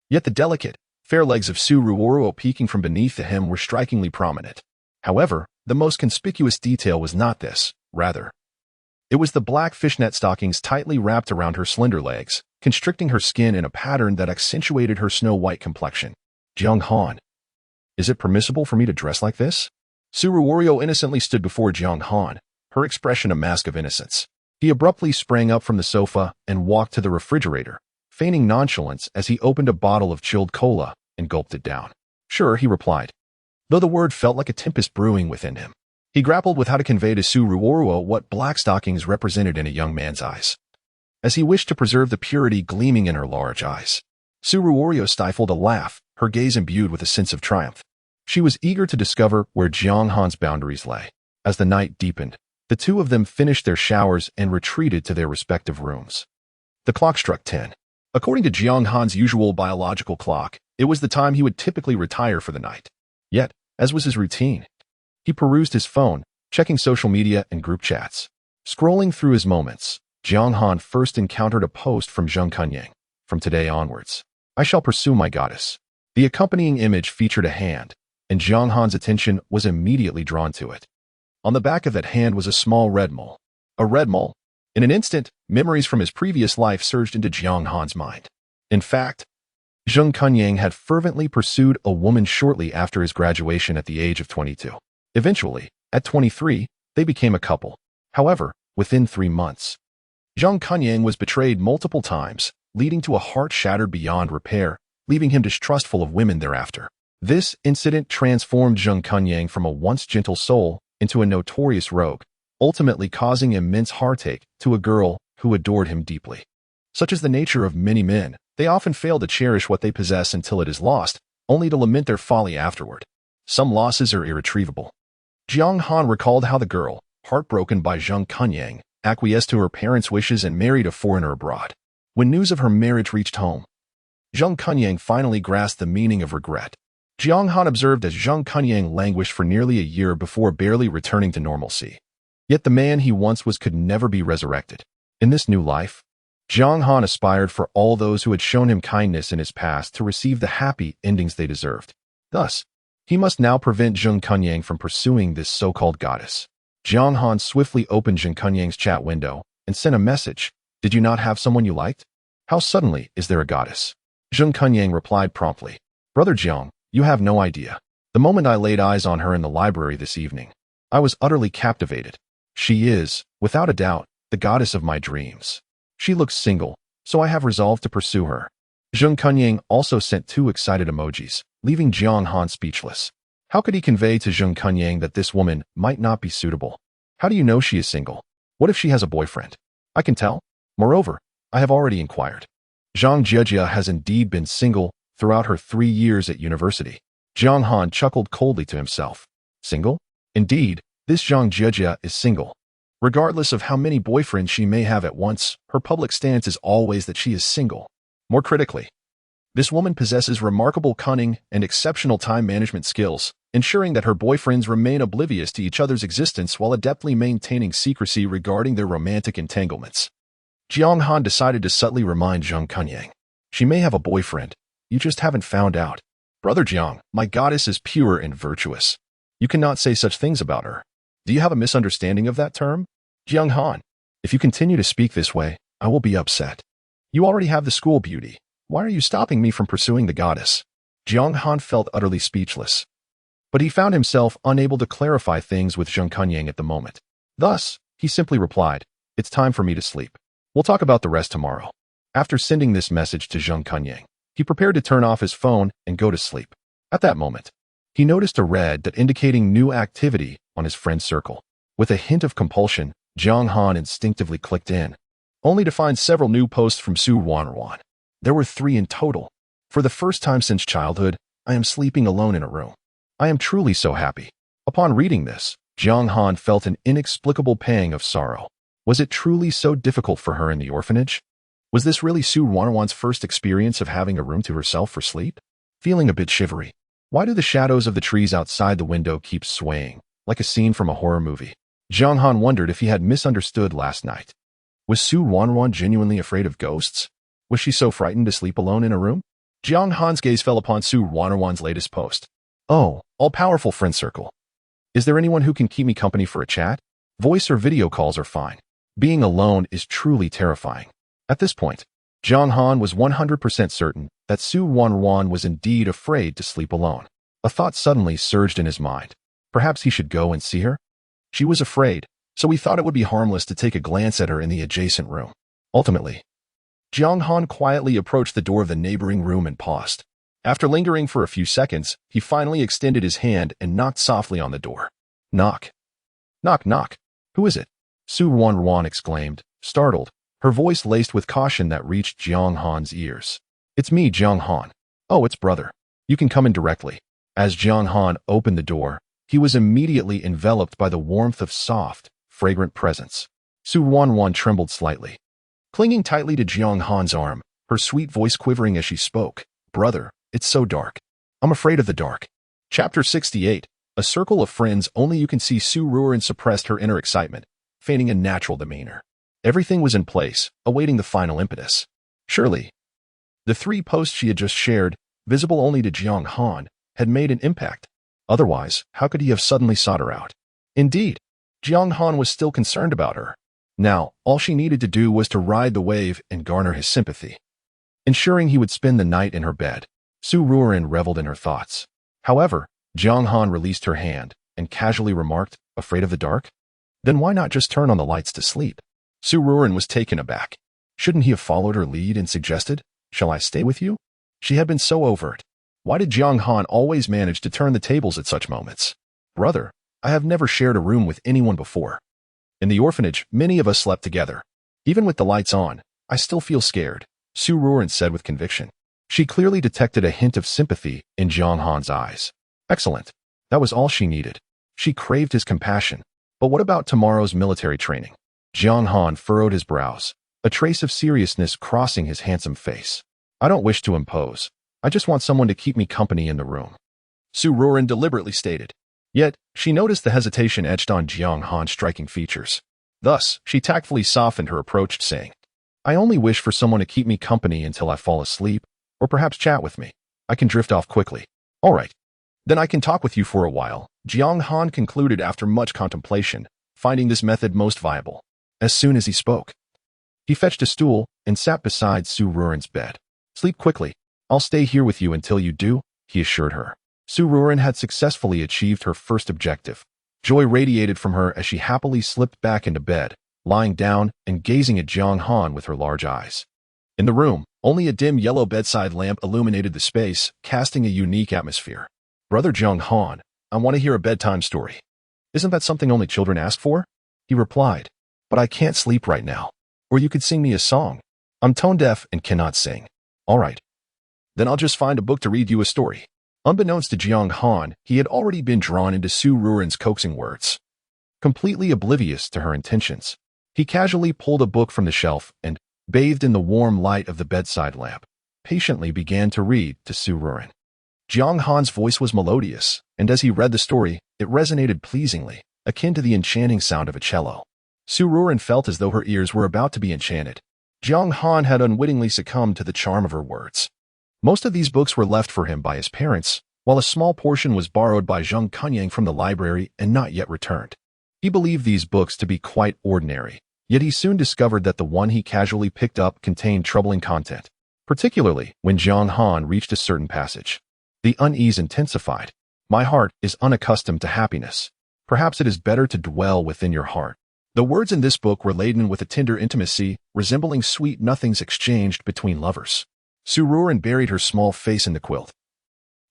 Yet the delicate, fair legs of Ruanruan peeking from beneath the hem were strikingly prominent. However, the most conspicuous detail was not this, rather. It was the black fishnet stockings tightly wrapped around her slender legs, constricting her skin in a pattern that accentuated her snow-white complexion. Jiang Han. Is it permissible for me to dress like this? Ruanruan innocently stood before Jiang Han, her expression a mask of innocence. He abruptly sprang up from the sofa and walked to the refrigerator, feigning nonchalance as he opened a bottle of chilled cola and gulped it down. Sure, he replied, though the word felt like a tempest brewing within him. He grappled with how to convey to Ruanruan what black stockings represented in a young man's eyes, as he wished to preserve the purity gleaming in her large eyes. Ruanruan stifled a laugh, her gaze imbued with a sense of triumph. She was eager to discover where Jiang Han's boundaries lay. As the night deepened, the two of them finished their showers and retreated to their respective rooms. The clock struck 10. According to Jiang Han's usual biological clock, it was the time he would typically retire for the night. Yet, as was his routine, he perused his phone, checking social media and group chats. Scrolling through his moments, Jiang Han first encountered a post from Zheng Kunyang. From today onwards, I shall pursue my goddess. The accompanying image featured a hand, and Jiang Han's attention was immediately drawn to it. On the back of that hand was a small red mole. A red mole? In an instant, memories from his previous life surged into Jiang Han's mind. In fact, Zheng Kunyang had fervently pursued a woman shortly after his graduation at the age of 22. Eventually, at 23, they became a couple. However, within 3 months, Zheng Kunyang was betrayed multiple times, leading to a heart shattered beyond repair, leaving him distrustful of women thereafter. This incident transformed Zheng Kunyang from a once gentle soul into a notorious rogue, ultimately causing immense heartache to a girl who adored him deeply. Such is the nature of many men, they often fail to cherish what they possess until it is lost, only to lament their folly afterward. Some losses are irretrievable. Jiang Han recalled how the girl, heartbroken by Zheng Kunyang, acquiesced to her parents' wishes and married a foreigner abroad. When news of her marriage reached home, Zheng Kunyang finally grasped the meaning of regret. Jiang Han observed as Zheng Kunyang languished for nearly a year before barely returning to normalcy. Yet the man he once was could never be resurrected. In this new life, Jiang Han aspired for all those who had shown him kindness in his past to receive the happy endings they deserved. Thus, he must now prevent Zheng Kunyang from pursuing this so-called goddess. Jiang Han swiftly opened Zheng Kunyang's chat window and sent a message. Did you not have someone you liked? How suddenly is there a goddess? Zheng Kunyang replied promptly. Brother Jiang, you have no idea. The moment I laid eyes on her in the library this evening, I was utterly captivated. She is, without a doubt, the goddess of my dreams. She looks single, so I have resolved to pursue her. Zheng Kunyang also sent 2 excited emojis, leaving Jiang Han speechless. How could he convey to Zheng Kunyang that this woman might not be suitable? How do you know she is single? What if she has a boyfriend? I can tell. Moreover, I have already inquired. Zhang Jie has indeed been single throughout her 3 years at university. Jiang Han chuckled coldly to himself. Single? Indeed, this Zhang Jie is single. Regardless of how many boyfriends she may have at once, her public stance is always that she is single. More critically, this woman possesses remarkable cunning and exceptional time management skills, ensuring that her boyfriends remain oblivious to each other's existence while adeptly maintaining secrecy regarding their romantic entanglements. Jiang Han decided to subtly remind Zheng Kunyang. She may have a boyfriend. You just haven't found out. Brother Jiang, my goddess is pure and virtuous. You cannot say such things about her. Do you have a misunderstanding of that term? Jiang Han, if you continue to speak this way, I will be upset. You already have the school beauty. Why are you stopping me from pursuing the goddess? Jiang Han felt utterly speechless. But he found himself unable to clarify things with Zheng Kunyang at the moment. Thus, he simply replied, "It's time for me to sleep. We'll talk about the rest tomorrow." After sending this message to Zheng Kunyang, he prepared to turn off his phone and go to sleep. At that moment, he noticed a red dot indicating new activity on his friend's circle. With a hint of compulsion, Jiang Han instinctively clicked in, only to find several new posts from Ruanruan. There were 3 in total. For the first time since childhood, I am sleeping alone in a room. I am truly so happy. Upon reading this, Jiang Han felt an inexplicable pang of sorrow. Was it truly so difficult for her in the orphanage? Was this really Ruanruan's first experience of having a room to herself for sleep? Feeling a bit shivery. Why do the shadows of the trees outside the window keep swaying, like a scene from a horror movie? Jiang Han wondered if he had misunderstood last night. Was Ruanruan genuinely afraid of ghosts? Was she so frightened to sleep alone in a room? Jiang Han's gaze fell upon Ruanruan's latest post. "Oh, all-powerful friend circle. Is there anyone who can keep me company for a chat? Voice or video calls are fine. Being alone is truly terrifying." At this point, Jiang Han was 100% certain that Ruanruan was indeed afraid to sleep alone. A thought suddenly surged in his mind. Perhaps he should go and see her? She was afraid, so he thought it would be harmless to take a glance at her in the adjacent room. Ultimately, Jiang Han quietly approached the door of the neighboring room and paused. After lingering for a few seconds, he finally extended his hand and knocked softly on the door. Knock. Knock, knock. Who is it? Ruanruan exclaimed, startled, her voice laced with caution that reached Jiang Han's ears. "It's me, Jiang Han. Oh, it's brother. You can come in directly." As Jiang Han opened the door, he was immediately enveloped by the warmth of soft, fragrant presence. Ruanruan trembled slightly. Clinging tightly to Jiang Han's arm, her sweet voice quivering as she spoke, "Brother, it's so dark. I'm afraid of the dark." Chapter 68. A circle of friends. Only you can see Ruanruan suppressed her inner excitement, feigning a natural demeanor. Everything was in place, awaiting the final impetus. Surely, the 3 posts she had just shared, visible only to Jiang Han, had made an impact. Otherwise, how could he have suddenly sought her out? Indeed, Jiang Han was still concerned about her. Now, all she needed to do was to ride the wave and garner his sympathy. Ensuring he would spend the night in her bed, Ruanruan reveled in her thoughts. However, Jiang Han released her hand and casually remarked, "Afraid of the dark? Then why not just turn on the lights to sleep?" Ruanruan was taken aback. Shouldn't he have followed her lead and suggested, "Shall I stay with you?" She had been so overt. Why did Jiang Han always manage to turn the tables at such moments? "Brother, I have never shared a room with anyone before. In the orphanage, many of us slept together. Even with the lights on, I still feel scared," Ruanruan said with conviction. She clearly detected a hint of sympathy in Jiang Han's eyes. Excellent. That was all she needed. She craved his compassion. But what about tomorrow's military training? Jiang Han furrowed his brows, a trace of seriousness crossing his handsome face. "I don't wish to impose. I just want someone to keep me company in the room," Ruanruan deliberately stated. Yet, she noticed the hesitation etched on Jiang Han's striking features. Thus, she tactfully softened her approach, saying, "I only wish for someone to keep me company until I fall asleep, or perhaps chat with me. I can drift off quickly." "All right. Then I can talk with you for a while," Jiang Han concluded after much contemplation, finding this method most viable. As soon as he spoke, he fetched a stool and sat beside Ruanruan's bed. "Sleep quickly. I'll stay here with you until you do," he assured her. Ruanruan had successfully achieved her first objective. Joy radiated from her as she happily slipped back into bed, lying down and gazing at Jiang Han with her large eyes. In the room, only a dim yellow bedside lamp illuminated the space, casting a unique atmosphere. "Brother Jiang Han, I want to hear a bedtime story." "Isn't that something only children ask for?" he replied. "But I can't sleep right now. Or you could sing me a song. I'm tone deaf and cannot sing." "All right. Then I'll just find a book to read you a story." Unbeknownst to Jiang Han, he had already been drawn into Ruanruan's coaxing words. Completely oblivious to her intentions, he casually pulled a book from the shelf and, bathed in the warm light of the bedside lamp, patiently began to read to Ruanruan. Jiang Han's voice was melodious, and as he read the story, it resonated pleasingly, akin to the enchanting sound of a cello. Ruanruan felt as though her ears were about to be enchanted. Jiang Han had unwittingly succumbed to the charm of her words. Most of these books were left for him by his parents, while a small portion was borrowed by Zheng Kunyang from the library and not yet returned. He believed these books to be quite ordinary, Yet he soon discovered that the one he casually picked up contained troubling content, particularly when Jiang Han reached a certain passage. The unease intensified. My heart is unaccustomed to happiness. Perhaps it is better to dwell within your heart. The words in this book were laden with a tender intimacy, resembling sweet nothings exchanged between lovers. Ruanruan buried her small face in the quilt.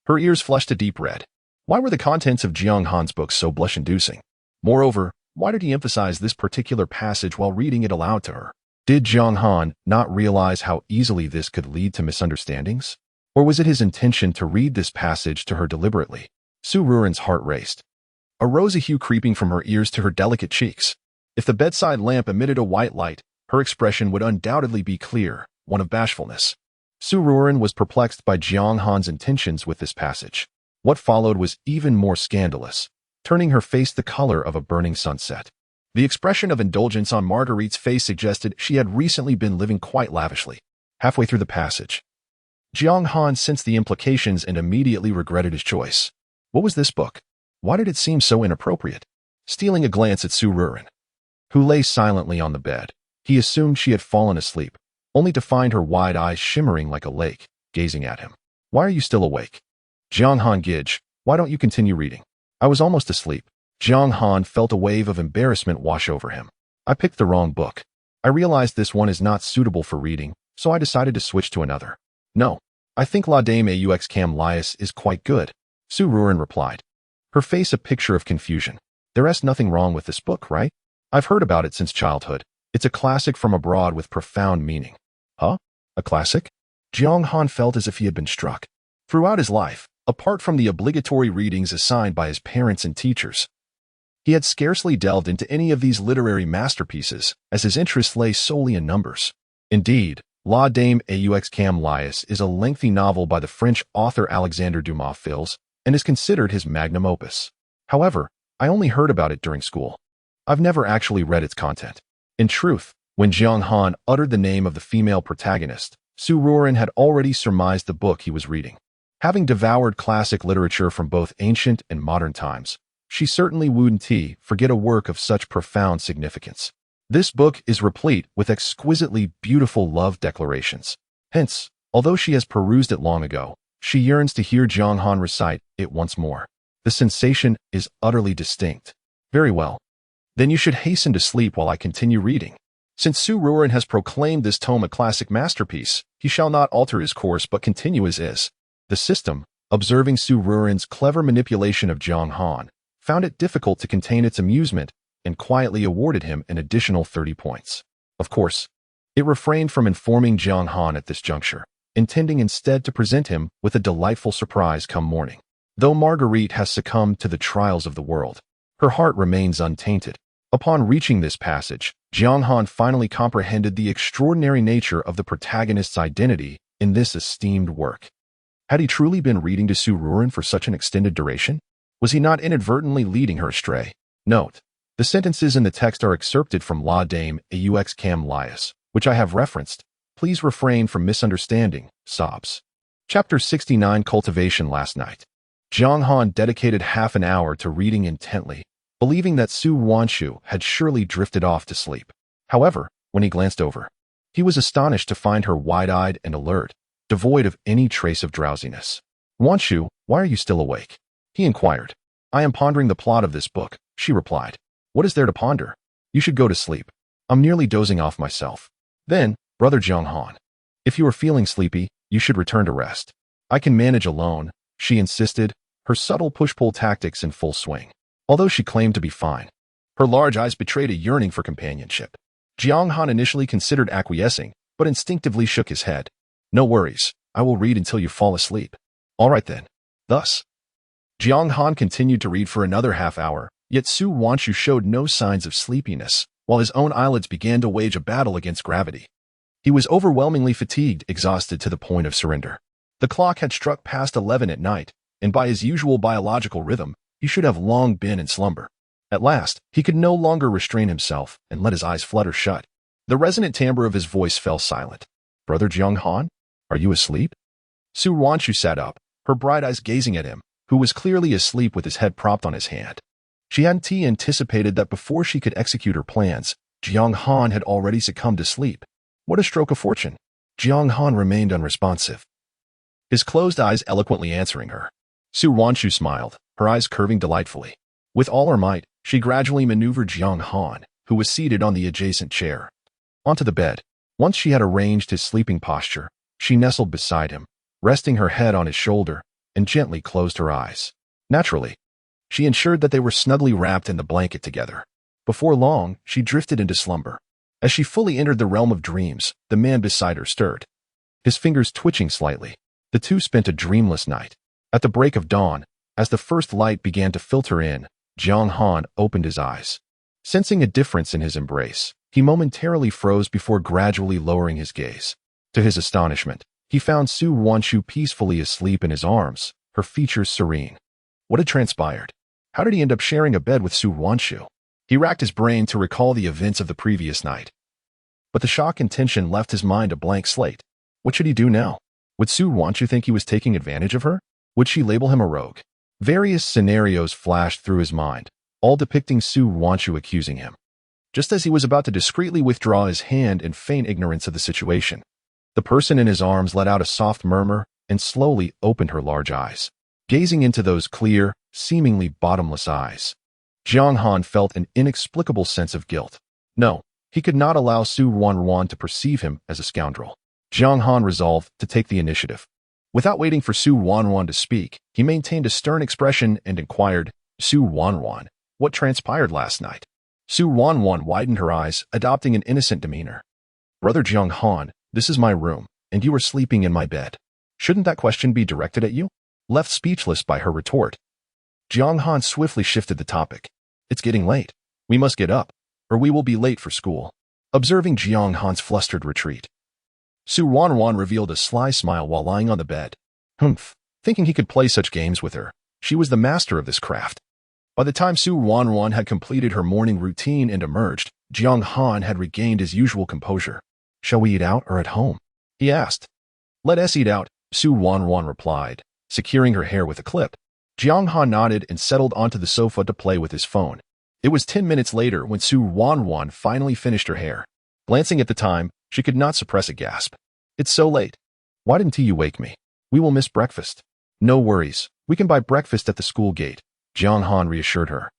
Her ears flushed a deep red. Why were the contents of Jiang Han's books so blush-inducing? Moreover, why did he emphasize this particular passage while reading it aloud to her? Did Jiang Han not realize how easily this could lead to misunderstandings? Or was it his intention to read this passage to her deliberately? Ruanruan's heart raced. A rosy hue creeping from her ears to her delicate cheeks. If the bedside lamp emitted a white light, her expression would undoubtedly be clear, one of bashfulness. Ruanruan was perplexed by Jiang Han's intentions with this passage. What followed was even more scandalous, turning her face the color of a burning sunset. The expression of indulgence on Marguerite's face suggested she had recently been living quite lavishly. Halfway through the passage, Jiang Han sensed the implications and immediately regretted his choice. What was this book? Why did it seem so inappropriate? Stealing a glance at Ruanruan, who lay silently on the bed, he assumed she had fallen asleep, only to find her wide eyes shimmering like a lake, gazing at him. Why are you still awake? Jiang Han Gidge, why don't you continue reading? I was almost asleep. Jiang Han felt a wave of embarrassment wash over him. I picked the wrong book. I realized this one is not suitable for reading, so I decided to switch to another. No, I think La Dame aux Camelias is quite good, Ruanruan replied, her face a picture of confusion. There's nothing wrong with this book, right? I've heard about it since childhood. It's a classic from abroad with profound meaning. Huh? A classic? Jiang Han felt as if he had been struck. Throughout his life, apart from the obligatory readings assigned by his parents and teachers, he had scarcely delved into any of these literary masterpieces, as his interest lay solely in numbers. Indeed, La Dame aux Camelias is a lengthy novel by the French author Alexandre Dumas Fils, and is considered his magnum opus. However, I only heard about it during school. I've never actually read its content. In truth, when Jiang Han uttered the name of the female protagonist, Ruanruan had already surmised the book he was reading. Having devoured classic literature from both ancient and modern times, she certainly wouldn't forget a work of such profound significance. This book is replete with exquisitely beautiful love declarations. Hence, although she has perused it long ago, she yearns to hear Jiang Han recite it once more. The sensation is utterly distinct. Very well. Then you should hasten to sleep while I continue reading. Since Ruanruan has proclaimed this tome a classic masterpiece, he shall not alter his course but continue as is. The system, observing Ruanruan's clever manipulation of Jiang Han, found it difficult to contain its amusement and quietly awarded him an additional 30 points. Of course, it refrained from informing Jiang Han at this juncture, intending instead to present him with a delightful surprise come morning. Though Marguerite has succumbed to the trials of the world, her heart remains untainted. Upon reaching this passage, Jiang Han finally comprehended the extraordinary nature of the protagonist's identity in this esteemed work. Had he truly been reading to Ruanruan for such an extended duration? Was he not inadvertently leading her astray? Note: the sentences in the text are excerpted from La Dame aux Camelias, which I have referenced. Please refrain from misunderstanding, sobs. Chapter 69 Cultivation. Last night, Jiang Han dedicated half an hour to reading intently, believing that Su Wanshu had surely drifted off to sleep. However, when he glanced over, he was astonished to find her wide-eyed and alert, devoid of any trace of drowsiness. Wanshu, why are you still awake? He inquired. I am pondering the plot of this book, she replied. What is there to ponder? You should go to sleep. I'm nearly dozing off myself. Then, Brother Jiang Han, if you are feeling sleepy, you should return to rest. I can manage alone, she insisted, her subtle push-pull tactics in full swing. Although she claimed to be fine, her large eyes betrayed a yearning for companionship. Jiang Han initially considered acquiescing, but instinctively shook his head. No worries, I will read until you fall asleep. All right then. Thus, Jiang Han continued to read for another half hour, yet Su Wanshu showed no signs of sleepiness, while his own eyelids began to wage a battle against gravity. He was overwhelmingly fatigued, exhausted to the point of surrender. The clock had struck past 11 at night, and by his usual biological rhythm, he should have long been in slumber. At last, he could no longer restrain himself and let his eyes flutter shut. The resonant timbre of his voice fell silent. Brother Jiang Han, are you asleep? Su Wanshu sat up, her bright eyes gazing at him, who was clearly asleep with his head propped on his hand. She hadn't anticipated that before she could execute her plans, Jiang Han had already succumbed to sleep. What a stroke of fortune. Jiang Han remained unresponsive, his closed eyes eloquently answering her. Su Wanshu smiled, her eyes curving delightfully. With all her might, she gradually maneuvered Jiang Han, who was seated on the adjacent chair, onto the bed. Once she had arranged his sleeping posture, she nestled beside him, resting her head on his shoulder, and gently closed her eyes. Naturally, she ensured that they were snugly wrapped in the blanket together. Before long, she drifted into slumber. As she fully entered the realm of dreams, the man beside her stirred, his fingers twitching slightly. The two spent a dreamless night. At the break of dawn, as the first light began to filter in, Jiang Han opened his eyes. Sensing a difference in his embrace, he momentarily froze before gradually lowering his gaze. To his astonishment, he found Su Wanshu peacefully asleep in his arms, her features serene. What had transpired? How did he end up sharing a bed with Su Wanshu? He racked his brain to recall the events of the previous night. But the shock and tension left his mind a blank slate. What should he do now? Would Su Wanshu think he was taking advantage of her? Would she label him a rogue? Various scenarios flashed through his mind, all depicting Su Wanshu accusing him. Just as he was about to discreetly withdraw his hand in feign ignorance of the situation, the person in his arms let out a soft murmur and slowly opened her large eyes. Gazing into those clear, seemingly bottomless eyes, Jiang Han felt an inexplicable sense of guilt. No, he could not allow Su Ruanruan to perceive him as a scoundrel. Jiang Han resolved to take the initiative. Without waiting for Su Ruanruan to speak, he maintained a stern expression and inquired, "Su Ruanruan, what transpired last night?" Su Ruanruan widened her eyes, adopting an innocent demeanor. "Brother Jiang Han, this is my room, and you are sleeping in my bed. Shouldn't that question be directed at you?" Left speechless by her retort, Jiang Han swiftly shifted the topic. "It's getting late. We must get up, or we will be late for school." Observing Jiang Han's flustered retreat, Su Ruanruan revealed a sly smile while lying on the bed. Humph, thinking he could play such games with her. She was the master of this craft. By the time Su Ruanruan had completed her morning routine and emerged, Jiang Han had regained his usual composure. "Shall we eat out or at home?" he asked. "Let us eat out," Su Ruanruan replied, securing her hair with a clip. Jiang Han nodded and settled onto the sofa to play with his phone. It was 10 minutes later when Su Ruanruan finally finished her hair. Glancing at the time, she could not suppress a gasp. "It's so late. Why didn't you wake me? We will miss breakfast." "No worries. We can buy breakfast at the school gate," Jiang Han reassured her.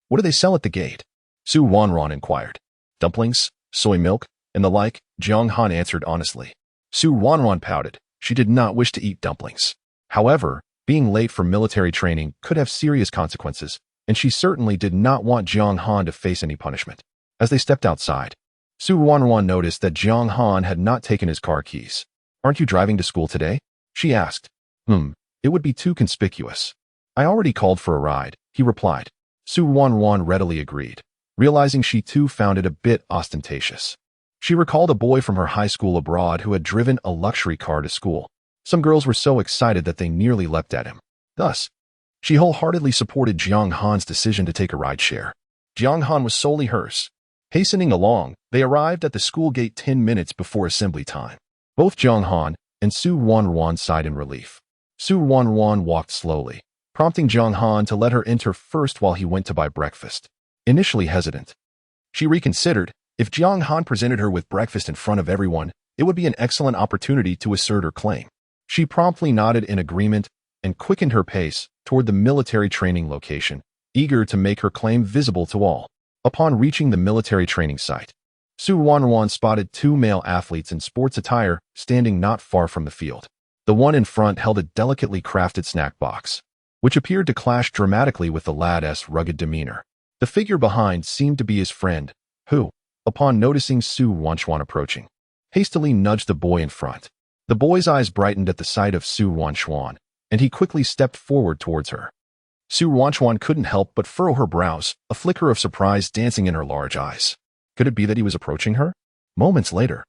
"What do they sell at the gate?" Su Ruanruan inquired. "Dumplings, soy milk, and the like," Jiang Han answered honestly. Su Ruanruan pouted. She did not wish to eat dumplings. However, being late for military training could have serious consequences, and she certainly did not want Jiang Han to face any punishment. As they stepped outside, Su Ruanruan noticed that Jiang Han had not taken his car keys. "Aren't you driving to school today?" she asked. It would be too conspicuous." "I already called for a ride," he replied. Su Ruanruan readily agreed, realizing she too found it a bit ostentatious. She recalled a boy from her high school abroad who had driven a luxury car to school. Some girls were so excited that they nearly leapt at him. Thus, she wholeheartedly supported Jiang Han's decision to take a rideshare. Jiang Han was solely hers. Hastening along, they arrived at the school gate 10 minutes before assembly time. Both Jiang Han and Su Ruanruan sighed in relief. Su Ruanruan walked slowly, prompting Jiang Han to let her enter first while he went to buy breakfast. Initially hesitant, she reconsidered. If Jiang Han presented her with breakfast in front of everyone, it would be an excellent opportunity to assert her claim. She promptly nodded in agreement and quickened her pace toward the military training location, eager to make her claim visible to all. Upon reaching the military training site, Su Ruanruan spotted two male athletes in sports attire standing not far from the field. The one in front held a delicately crafted snack box, which appeared to clash dramatically with the lad's rugged demeanor. The figure behind seemed to be his friend, who, upon noticing Su Ruanruan approaching, hastily nudged the boy in front. The boy's eyes brightened at the sight of Su Ruanruan, and he quickly stepped forward towards her. Su Ruanruan couldn't help but furrow her brows, a flicker of surprise dancing in her large eyes. Could it be that he was approaching her? Moments later,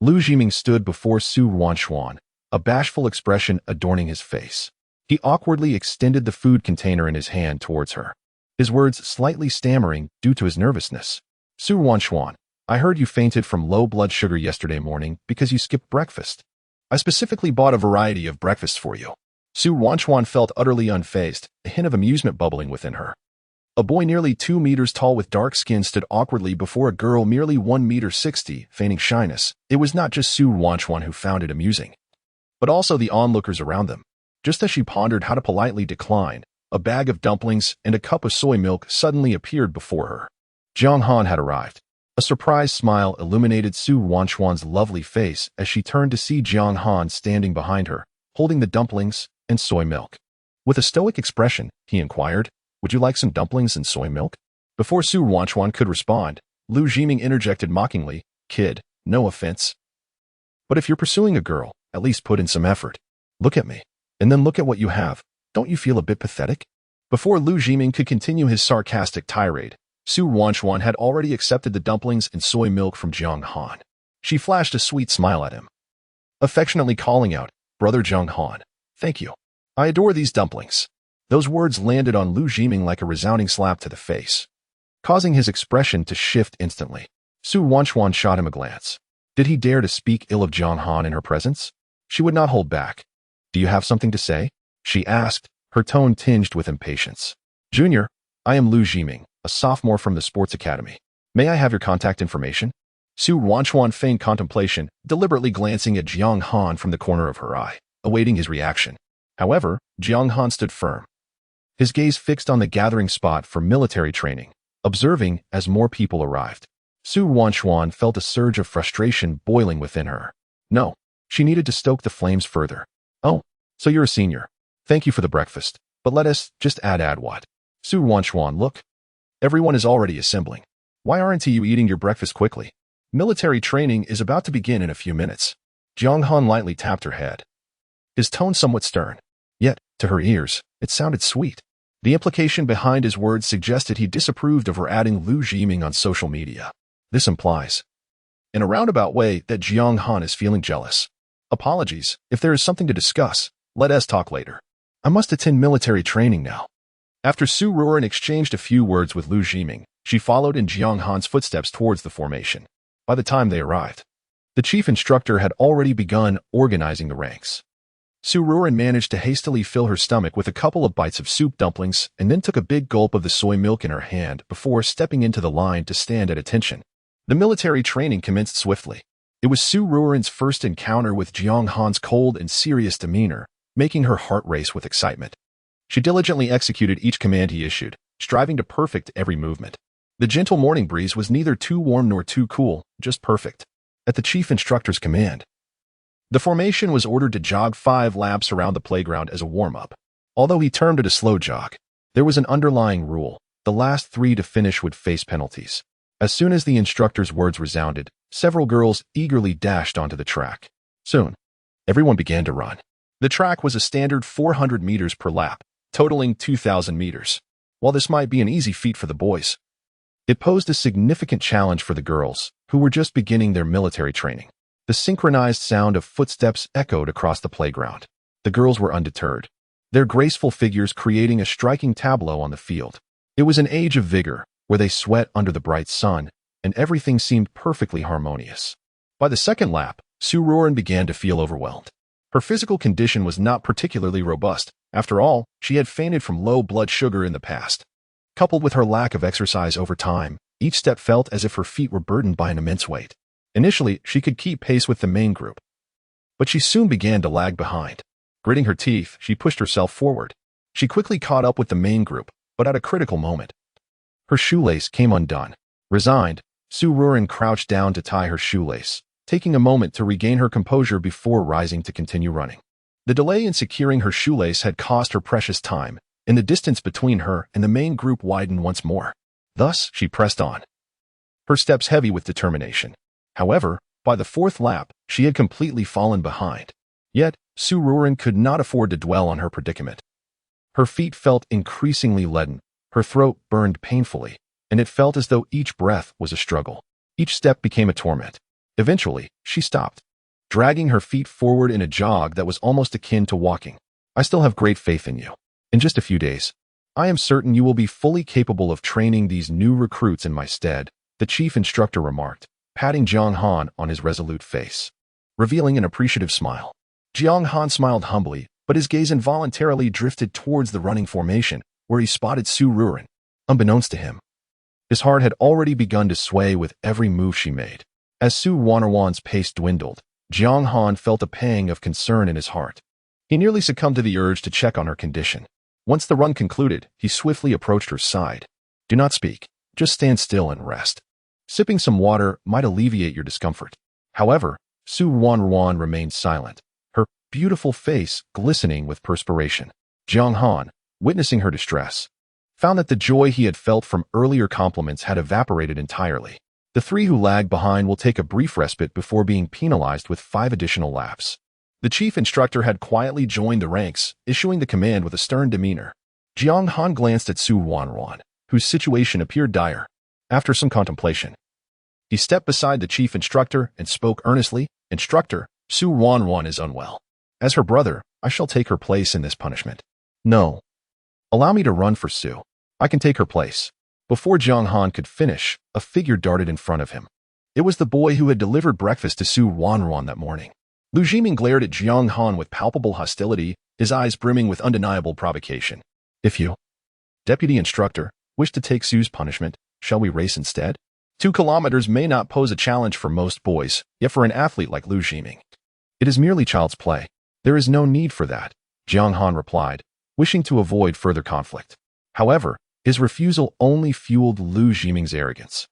Lu Jiming stood before Su Ruanruan, a bashful expression adorning his face. He awkwardly extended the food container in his hand towards her, his words slightly stammering due to his nervousness. "Su Ruanruan, I heard you fainted from low blood sugar yesterday morning because you skipped breakfast. I specifically bought a variety of breakfasts for you." Su Ruanruan felt utterly unfazed, a hint of amusement bubbling within her. A boy nearly 2 meters tall with dark skin stood awkwardly before a girl merely 1 meter 60, feigning shyness. It was not just Ruanruan who found it amusing, but also the onlookers around them. Just as she pondered how to politely decline, a bag of dumplings and a cup of soy milk suddenly appeared before her. Jiang Han had arrived. A surprised smile illuminated Ruanruan's lovely face as she turned to see Jiang Han standing behind her, holding the dumplings and soy milk. With a stoic expression, he inquired, "Would you like some dumplings and soy milk?" Before Ruanruan could respond, Lu Jiming interjected mockingly, "Kid, no offense, but if you're pursuing a girl, at least put in some effort. Look at me, and then look at what you have. Don't you feel a bit pathetic?" Before Lu Jiming could continue his sarcastic tirade, Ruanruan had already accepted the dumplings and soy milk from Jiang Han. She flashed a sweet smile at him, affectionately calling out, "Brother Jiang Han, thank you. I adore these dumplings." Those words landed on Lu Jiming like a resounding slap to the face, causing his expression to shift instantly. Ruanruan shot him a glance. Did he dare to speak ill of Jiang Han in her presence? She would not hold back. "Do you have something to say?" she asked, her tone tinged with impatience. "Junior, I am Lu Jiming, a sophomore from the sports academy. May I have your contact information?" Ruanruan feigned contemplation, deliberately glancing at Jiang Han from the corner of her eye, awaiting his reaction. However, Jiang Han stood firm, his gaze fixed on the gathering spot for military training, observing as more people arrived. Ruanruan felt a surge of frustration boiling within her. No, she needed to stoke the flames further. "Oh, so you're a senior. Thank you for the breakfast, but let us just add what?" Ruanruan, look. Everyone is already assembling. Why aren't you eating your breakfast quickly? Military training is about to begin in a few minutes. Jiang Han lightly tapped her head, his tone somewhat stern. Yet, to her ears, it sounded sweet. The implication behind his words suggested he disapproved of her adding Lu Jiming on social media. This implies, in a roundabout way, that Jiang Han is feeling jealous. "Apologies, if there is something to discuss, let us talk later. I must attend military training now." After Ruanruan exchanged a few words with Lu Jiming, she followed in Jiang Han's footsteps towards the formation. By the time they arrived, the chief instructor had already begun organizing the ranks. Ruanruan managed to hastily fill her stomach with a couple of bites of soup dumplings and then took a big gulp of the soy milk in her hand before stepping into the line to stand at attention. The military training commenced swiftly. It was Ruanruan's first encounter with Jiang Han's cold and serious demeanor, making her heart race with excitement. She diligently executed each command he issued, striving to perfect every movement. The gentle morning breeze was neither too warm nor too cool, just perfect. At the chief instructor's command, the formation was ordered to jog 5 laps around the playground as a warm-up. Although he termed it a slow jog, there was an underlying rule: the last 3 to finish would face penalties. As soon as the instructor's words resounded, several girls eagerly dashed onto the track. Soon, everyone began to run. The track was a standard 400 meters per lap, totaling 2,000 meters. While this might be an easy feat for the boys, it posed a significant challenge for the girls, who were just beginning their military training. The synchronized sound of footsteps echoed across the playground. The girls were undeterred, their graceful figures creating a striking tableau on the field. It was an age of vigor, where they sweat under the bright sun, and everything seemed perfectly harmonious. By the second lap, Ruanruan began to feel overwhelmed. Her physical condition was not particularly robust. After all, she had fainted from low blood sugar in the past. Coupled with her lack of exercise over time, each step felt as if her feet were burdened by an immense weight. Initially, she could keep pace with the main group, but she soon began to lag behind. Gritting her teeth, she pushed herself forward. She quickly caught up with the main group, but at a critical moment, her shoelace came undone. Resigned, Ruanruan crouched down to tie her shoelace, taking a moment to regain her composure before rising to continue running. The delay in securing her shoelace had cost her precious time, and the distance between her and the main group widened once more. Thus, she pressed on, her steps heavy with determination. However, by the 4th lap, she had completely fallen behind. Yet, Ruanruan could not afford to dwell on her predicament. Her feet felt increasingly leaden, her throat burned painfully, and it felt as though each breath was a struggle. Each step became a torment. Eventually, she stopped, dragging her feet forward in a jog that was almost akin to walking. "I still have great faith in you. In just a few days, I am certain you will be fully capable of training these new recruits in my stead," the chief instructor remarked, patting Jiang Han on his resolute face, revealing an appreciative smile. Jiang Han smiled humbly, but his gaze involuntarily drifted towards the running formation, where he spotted Ruanruan. Unbeknownst to him, his heart had already begun to sway with every move she made. As Ruanruan's pace dwindled, Jiang Han felt a pang of concern in his heart. He nearly succumbed to the urge to check on her condition. Once the run concluded, he swiftly approached her side. Do not speak. Just stand still and rest. Sipping some water might alleviate your discomfort. However, Ruanruan remained silent, her beautiful face glistening with perspiration. Jiang Han, witnessing her distress, found that the joy he had felt from earlier compliments had evaporated entirely. The three who lagged behind will take a brief respite before being penalized with 5 additional laps. The chief instructor had quietly joined the ranks, issuing the command with a stern demeanor. Jiang Han glanced at Ruanruan, whose situation appeared dire. After some contemplation, he stepped beside the chief instructor and spoke earnestly. Instructor, Ruanruan is unwell. As her brother, I shall take her place in this punishment. No. Allow me to run for Su. I can take her place. Before Jiang Han could finish, a figure darted in front of him. It was the boy who had delivered breakfast to Ruanruan that morning. Lu Jiming glared at Jiang Han with palpable hostility, his eyes brimming with undeniable provocation. If you, deputy instructor, wish to take Su's punishment, shall we race instead? 2 kilometers may not pose a challenge for most boys, yet for an athlete like Lu Jiming, it is merely child's play. There is no need for that, Jiang Han replied, wishing to avoid further conflict. However, his refusal only fueled Lu Jiming's arrogance,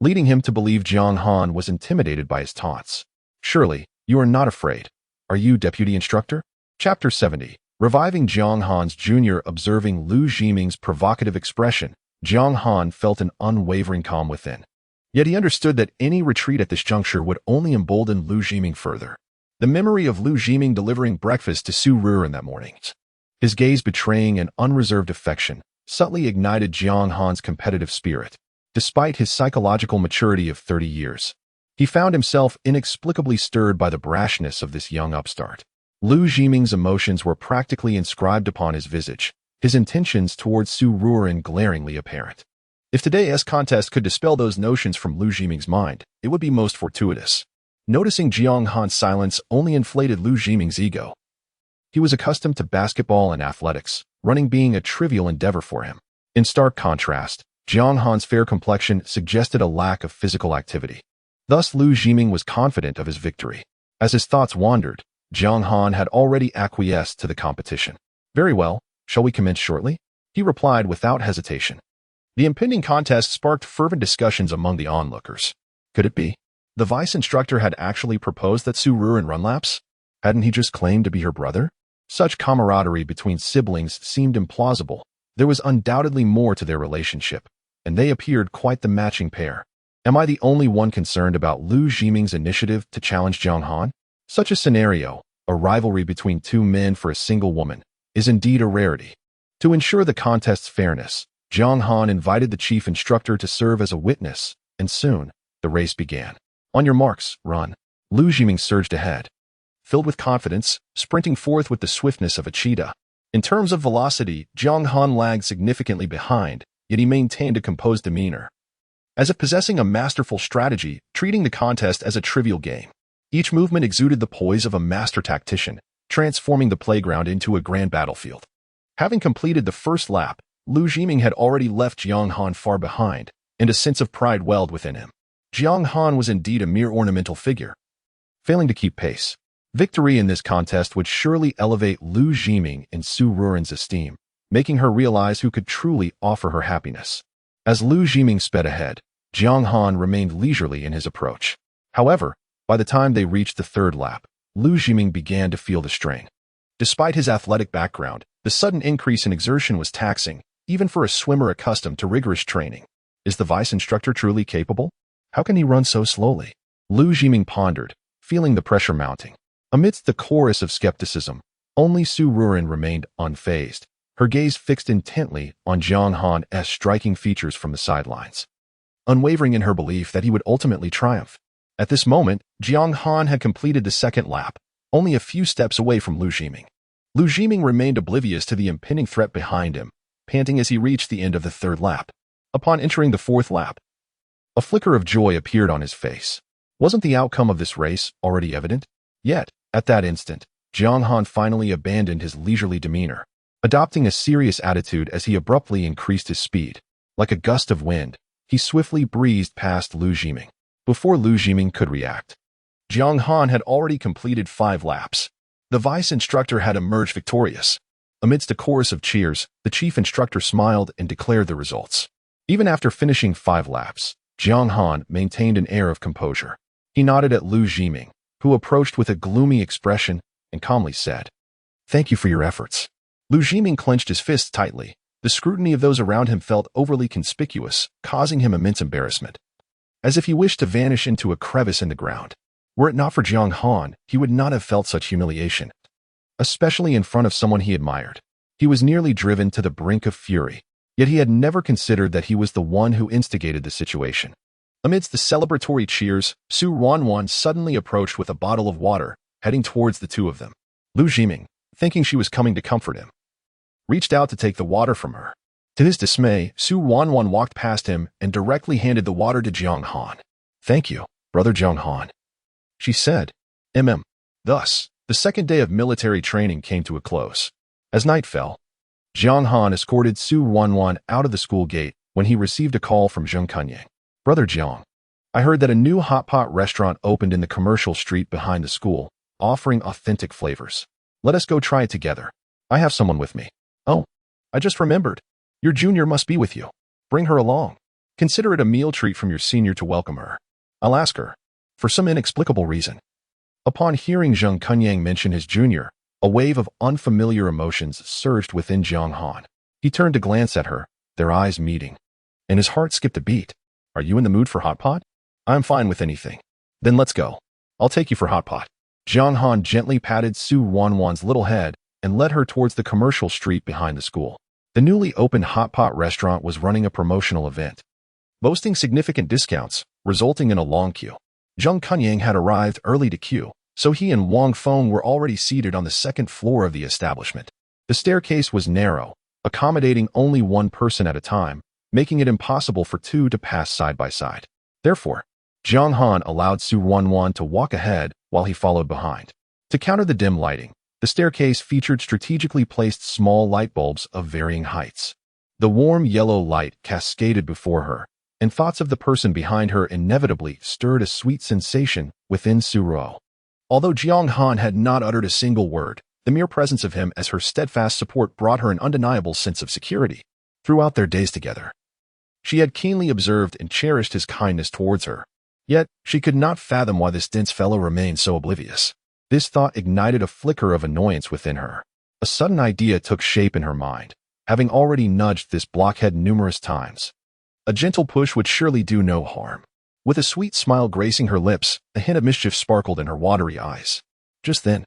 leading him to believe Jiang Han was intimidated by his taunts. Surely, you are not afraid. Are you, deputy instructor? Chapter 70. Reviving Jiang Han's junior. Observing Lu Jiming's provocative expression, Jiang Han felt an unwavering calm within. Yet he understood that any retreat at this juncture would only embolden Lu Jiming further. The memory of Lu Jiming delivering breakfast to Ruanruan that morning, his gaze betraying an unreserved affection, subtly ignited Jiang Han's competitive spirit. Despite his psychological maturity of 30 years, he found himself inexplicably stirred by the brashness of this young upstart. Lu Jiming's emotions were practically inscribed upon his visage, his intentions towards Ruanruan glaringly apparent. If today's contest could dispel those notions from Lu Jiming's mind, it would be most fortuitous. Noticing Jiang Han's silence only inflated Lu Jiming's ego. He was accustomed to basketball and athletics, running being a trivial endeavor for him. In stark contrast, Jiang Han's fair complexion suggested a lack of physical activity. Thus Lu Jiming was confident of his victory. As his thoughts wandered, Jiang Han had already acquiesced to the competition. Very well, shall we commence shortly? He replied without hesitation. The impending contest sparked fervent discussions among the onlookers. Could it be? The vice instructor had actually proposed that Ruanruan run laps? Hadn't he just claimed to be her brother? Such camaraderie between siblings seemed implausible. There was undoubtedly more to their relationship, and they appeared quite the matching pair. Am I the only one concerned about Lu Jiming's initiative to challenge Jiang Han? Such a scenario, a rivalry between 2 men for a single woman, is indeed a rarity. To ensure the contest's fairness, Jiang Han invited the chief instructor to serve as a witness, and soon, the race began. On your marks, run. Lu Jiming surged ahead, filled with confidence, sprinting forth with the swiftness of a cheetah. In terms of velocity, Jiang Han lagged significantly behind, yet he maintained a composed demeanor, as if possessing a masterful strategy, treating the contest as a trivial game. Each movement exuded the poise of a master tactician, transforming the playground into a grand battlefield. Having completed the first lap, Lu Jiming had already left Jiang Han far behind, and a sense of pride welled within him. Jiang Han was indeed a mere ornamental figure, failing to keep pace. Victory in this contest would surely elevate Lu Jiming in Ruanruan's esteem, making her realize who could truly offer her happiness. As Lu Jiming sped ahead, Jiang Han remained leisurely in his approach. However, by the time they reached the 3rd lap, Lu Jiming began to feel the strain. Despite his athletic background, the sudden increase in exertion was taxing, even for a swimmer accustomed to rigorous training. Is the vice instructor truly capable? How can he run so slowly? Lu Jiming pondered, feeling the pressure mounting. Amidst the chorus of skepticism, only Ruanruan remained unfazed, her gaze fixed intently on Jiang Han's striking features from the sidelines, unwavering in her belief that he would ultimately triumph. At this moment, Jiang Han had completed the 2nd lap, only a few steps away from Lu Jiming. Lu Jiming remained oblivious to the impending threat behind him, panting as he reached the end of the 3rd lap. Upon entering the 4th lap, a flicker of joy appeared on his face. Wasn't the outcome of this race already evident? Yet, at that instant, Jiang Han finally abandoned his leisurely demeanor, adopting a serious attitude as he abruptly increased his speed. Like a gust of wind, he swiftly breezed past Lu Jiming. Before Lu Jiming could react, Jiang Han had already completed 5 laps. The vice instructor had emerged victorious. Amidst a chorus of cheers, the chief instructor smiled and declared the results. Even after finishing 5 laps, Jiang Han maintained an air of composure. He nodded at Lu Jiming, who approached with a gloomy expression and calmly said, "Thank you for your efforts." Lu Jiming clenched his fists tightly. The scrutiny of those around him felt overly conspicuous, causing him immense embarrassment, as if he wished to vanish into a crevice in the ground. Were it not for Jiang Han, he would not have felt such humiliation, especially in front of someone he admired. He was nearly driven to the brink of fury, yet he had never considered that he was the one who instigated the situation. Amidst the celebratory cheers, Ruanruan suddenly approached with a bottle of water, heading towards the two of them. Lu Jiming, thinking she was coming to comfort him, reached out to take the water from her. To his dismay, Ruanruan walked past him and directly handed the water to Jiang Han. "Thank you, Brother Jiang Han," she said. Thus, the second day of military training came to a close. As night fell, Jiang Han escorted Ruanruan out of the school gate when he received a call from Zheng Kunyang. "Brother Jiang, I heard that a new hot pot restaurant opened in the commercial street behind the school, offering authentic flavors. Let us go try it together. I have someone with me." "Oh, I just remembered. Your junior must be with you. Bring her along. Consider it a meal treat from your senior to welcome her. I'll ask her." For some inexplicable reason, upon hearing Zheng Kunyang mention his junior, a wave of unfamiliar emotions surged within Jiang Han. He turned to glance at her, their eyes meeting, and his heart skipped a beat. "Are you in the mood for hot pot?" "I'm fine with anything." "Then let's go. I'll take you for hot pot." Jiang Han gently patted Ruanruan's little head and led her towards the commercial street behind the school. The newly opened hot pot restaurant was running a promotional event, boasting significant discounts, resulting in a long queue. Zheng Kunyang had arrived early to queue, so he and Wang Feng were already seated on the second floor of the establishment. The staircase was narrow, accommodating only one person at a time, making it impossible for two to pass side by side. Therefore, Jiang Han allowed Ruanruan to walk ahead while he followed behind. To counter the dim lighting, the staircase featured strategically placed small light bulbs of varying heights. The warm yellow light cascaded before her, and thoughts of the person behind her inevitably stirred a sweet sensation within Ruo. Although Jiang Han had not uttered a single word, the mere presence of him as her steadfast support brought her an undeniable sense of security. Throughout their days together, she had keenly observed and cherished his kindness towards her. Yet, she could not fathom why this dense fellow remained so oblivious. This thought ignited a flicker of annoyance within her. A sudden idea took shape in her mind, having already nudged this blockhead numerous times. A gentle push would surely do no harm. With a sweet smile gracing her lips, a hint of mischief sparkled in her watery eyes. Just then,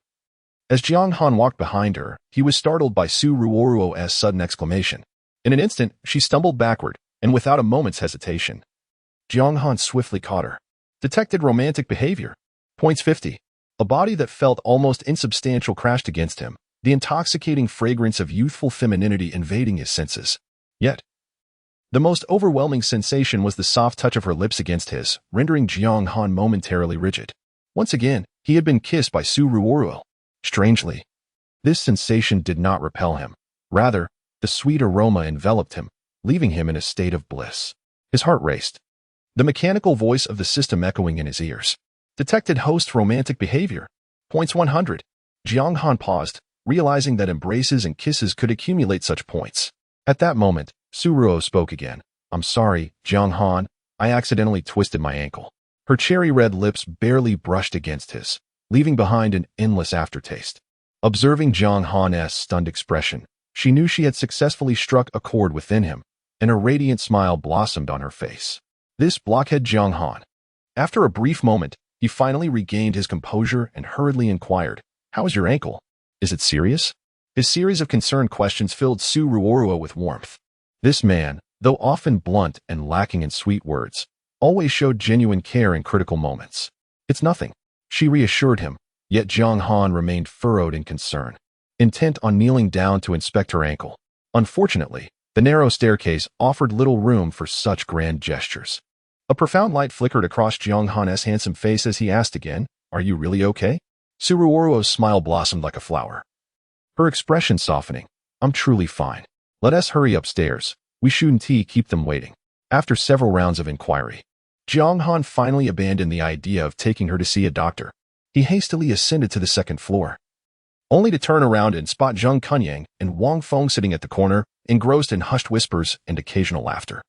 as Jiang Han walked behind her, he was startled by Ruanruan's sudden exclamation. In an instant, she stumbled backward, and without a moment's hesitation, Jiang Han swiftly caught her. Detected romantic behavior. Points 50. A body that felt almost insubstantial crashed against him, the intoxicating fragrance of youthful femininity invading his senses. Yet, the most overwhelming sensation was the soft touch of her lips against his, rendering Jiang Han momentarily rigid. Once again, he had been kissed by Ruanruan. Strangely, this sensation did not repel him. Rather, the sweet aroma enveloped him, leaving him in a state of bliss. His heart raced, the mechanical voice of the system echoing in his ears. Detected host romantic behavior. Points 100. Jiang Han paused, realizing that embraces and kisses could accumulate such points. At that moment, Ruo spoke again. "I'm sorry, Jiang Han, I accidentally twisted my ankle." Her cherry-red lips barely brushed against his, leaving behind an endless aftertaste. Observing Jiang Han's stunned expression, she knew she had successfully struck a chord within him, and a radiant smile blossomed on her face. This blockhead Jiang Han. After a brief moment, he finally regained his composure and hurriedly inquired, "How is your ankle? Is it serious?" His series of concerned questions filled Ruanruan with warmth. This man, though often blunt and lacking in sweet words, always showed genuine care in critical moments. "It's nothing," she reassured him, yet Jiang Han remained furrowed in concern, intent on kneeling down to inspect her ankle. Unfortunately, the narrow staircase offered little room for such grand gestures. A profound light flickered across Jiang Han's handsome face as he asked again, "Are you really okay?" Ruanruan's smile blossomed like a flower, her expression softening. "I'm truly fine. Let us hurry upstairs. We shouldn't keep them waiting. After several rounds of inquiry, Jiang Han finally abandoned the idea of taking her to see a doctor. He hastily ascended to the second floor, only to turn around and spot Zheng Kunyang and Wang Feng sitting at the corner, engrossed in hushed whispers and occasional laughter.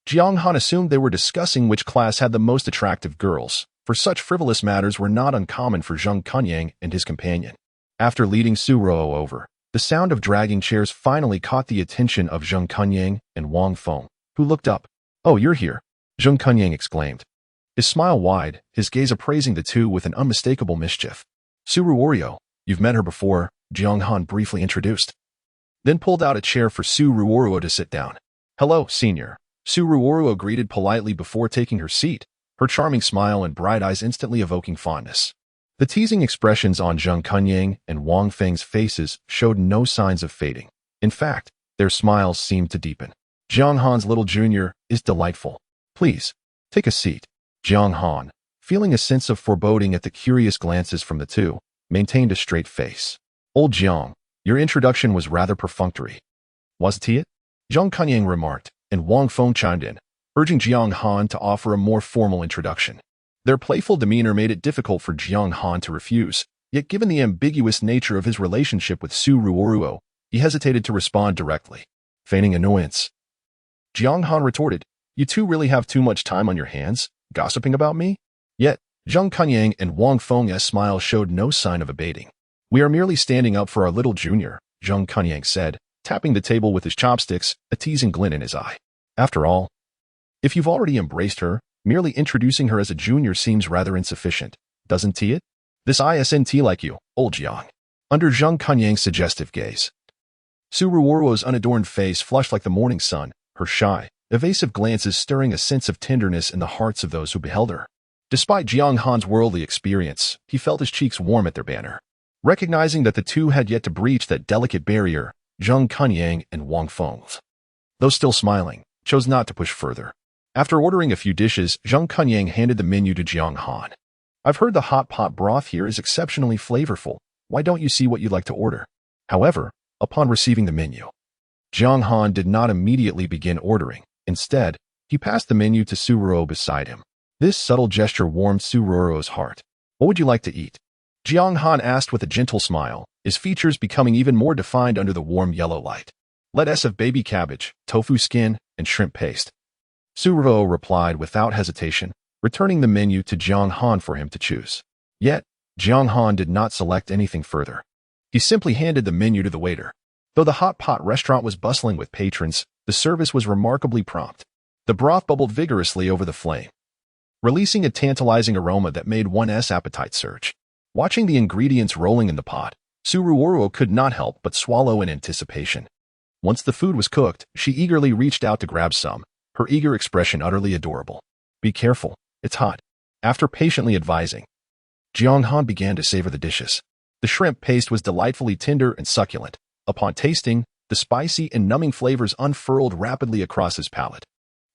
Jiang Han assumed they were discussing which class had the most attractive girls, for such frivolous matters were not uncommon for Zheng Kunyang and his companion. After leading Su Ruo over, the sound of dragging chairs finally caught the attention of Zheng Kunyang and Wang Feng, who looked up. "Oh, you're here," Zheng Kunyang exclaimed, his smile wide, his gaze appraising the two with an unmistakable mischief. "Su Ruorio, you've met her before," Jiang Han briefly introduced, then pulled out a chair for Su Ruoruo to sit down. "Hello, senior." Su Ruoruo greeted politely before taking her seat, her charming smile and bright eyes instantly evoking fondness. The teasing expressions on Zheng Kunyang and Wang Feng's faces showed no signs of fading. In fact, their smiles seemed to deepen. "Jiang Han's little junior is delightful. Please, take a seat." Jiang Han, feeling a sense of foreboding at the curious glances from the two, maintained a straight face. "Old Jiang, your introduction was rather perfunctory. Wasn't it?" Zheng Kunyang remarked, and Wang Feng chimed in, urging Jiang Han to offer a more formal introduction. Their playful demeanor made it difficult for Jiang Han to refuse, yet given the ambiguous nature of his relationship with Su Ruoruo, he hesitated to respond directly. Feigning annoyance, Jiang Han retorted, "You two really have too much time on your hands, gossiping about me?" Yet, Zheng Kunyang and Wang Feng's smile showed no sign of abating. "We are merely standing up for our little junior," Zheng Kunyang said, tapping the table with his chopsticks, a teasing glint in his eye. "After all, if you've already embraced her, merely introducing her as a junior seems rather insufficient, doesn't it? This isn't like you, old Jiang." Under Zheng Kunyang's suggestive gaze, Su Ruoruo's unadorned face flushed like the morning sun, her shy, evasive glances stirring a sense of tenderness in the hearts of those who beheld her. Despite Jiang Han's worldly experience, he felt his cheeks warm at their banter. Recognizing that the two had yet to breach that delicate barrier, Zheng Kunyang and Wang Feng, though still smiling, chose not to push further. After ordering a few dishes, Zheng Kunyang handed the menu to Jiang Han. "I've heard the hot pot broth here is exceptionally flavorful. Why don't you see what you'd like to order?" However, upon receiving the menu, Jiang Han did not immediately begin ordering. Instead, he passed the menu to Su Ruo beside him. This subtle gesture warmed Su Ruo's heart. "What would you like to eat?" Jiang Han asked with a gentle smile, his features becoming even more defined under the warm yellow light. "Let us have baby cabbage, tofu skin, and shrimp paste." Su Ruo replied without hesitation, returning the menu to Jiang Han for him to choose. Yet, Jiang Han did not select anything further. He simply handed the menu to the waiter. Though the hot pot restaurant was bustling with patrons, the service was remarkably prompt. The broth bubbled vigorously over the flame, releasing a tantalizing aroma that made one's appetite surge. Watching the ingredients rolling in the pot, Su Ruoruo could not help but swallow in anticipation. Once the food was cooked, she eagerly reached out to grab some, her eager expression utterly adorable. "Be careful, it's hot." After patiently advising, Jiang Han began to savor the dishes. The shrimp paste was delightfully tender and succulent. Upon tasting, the spicy and numbing flavors unfurled rapidly across his palate.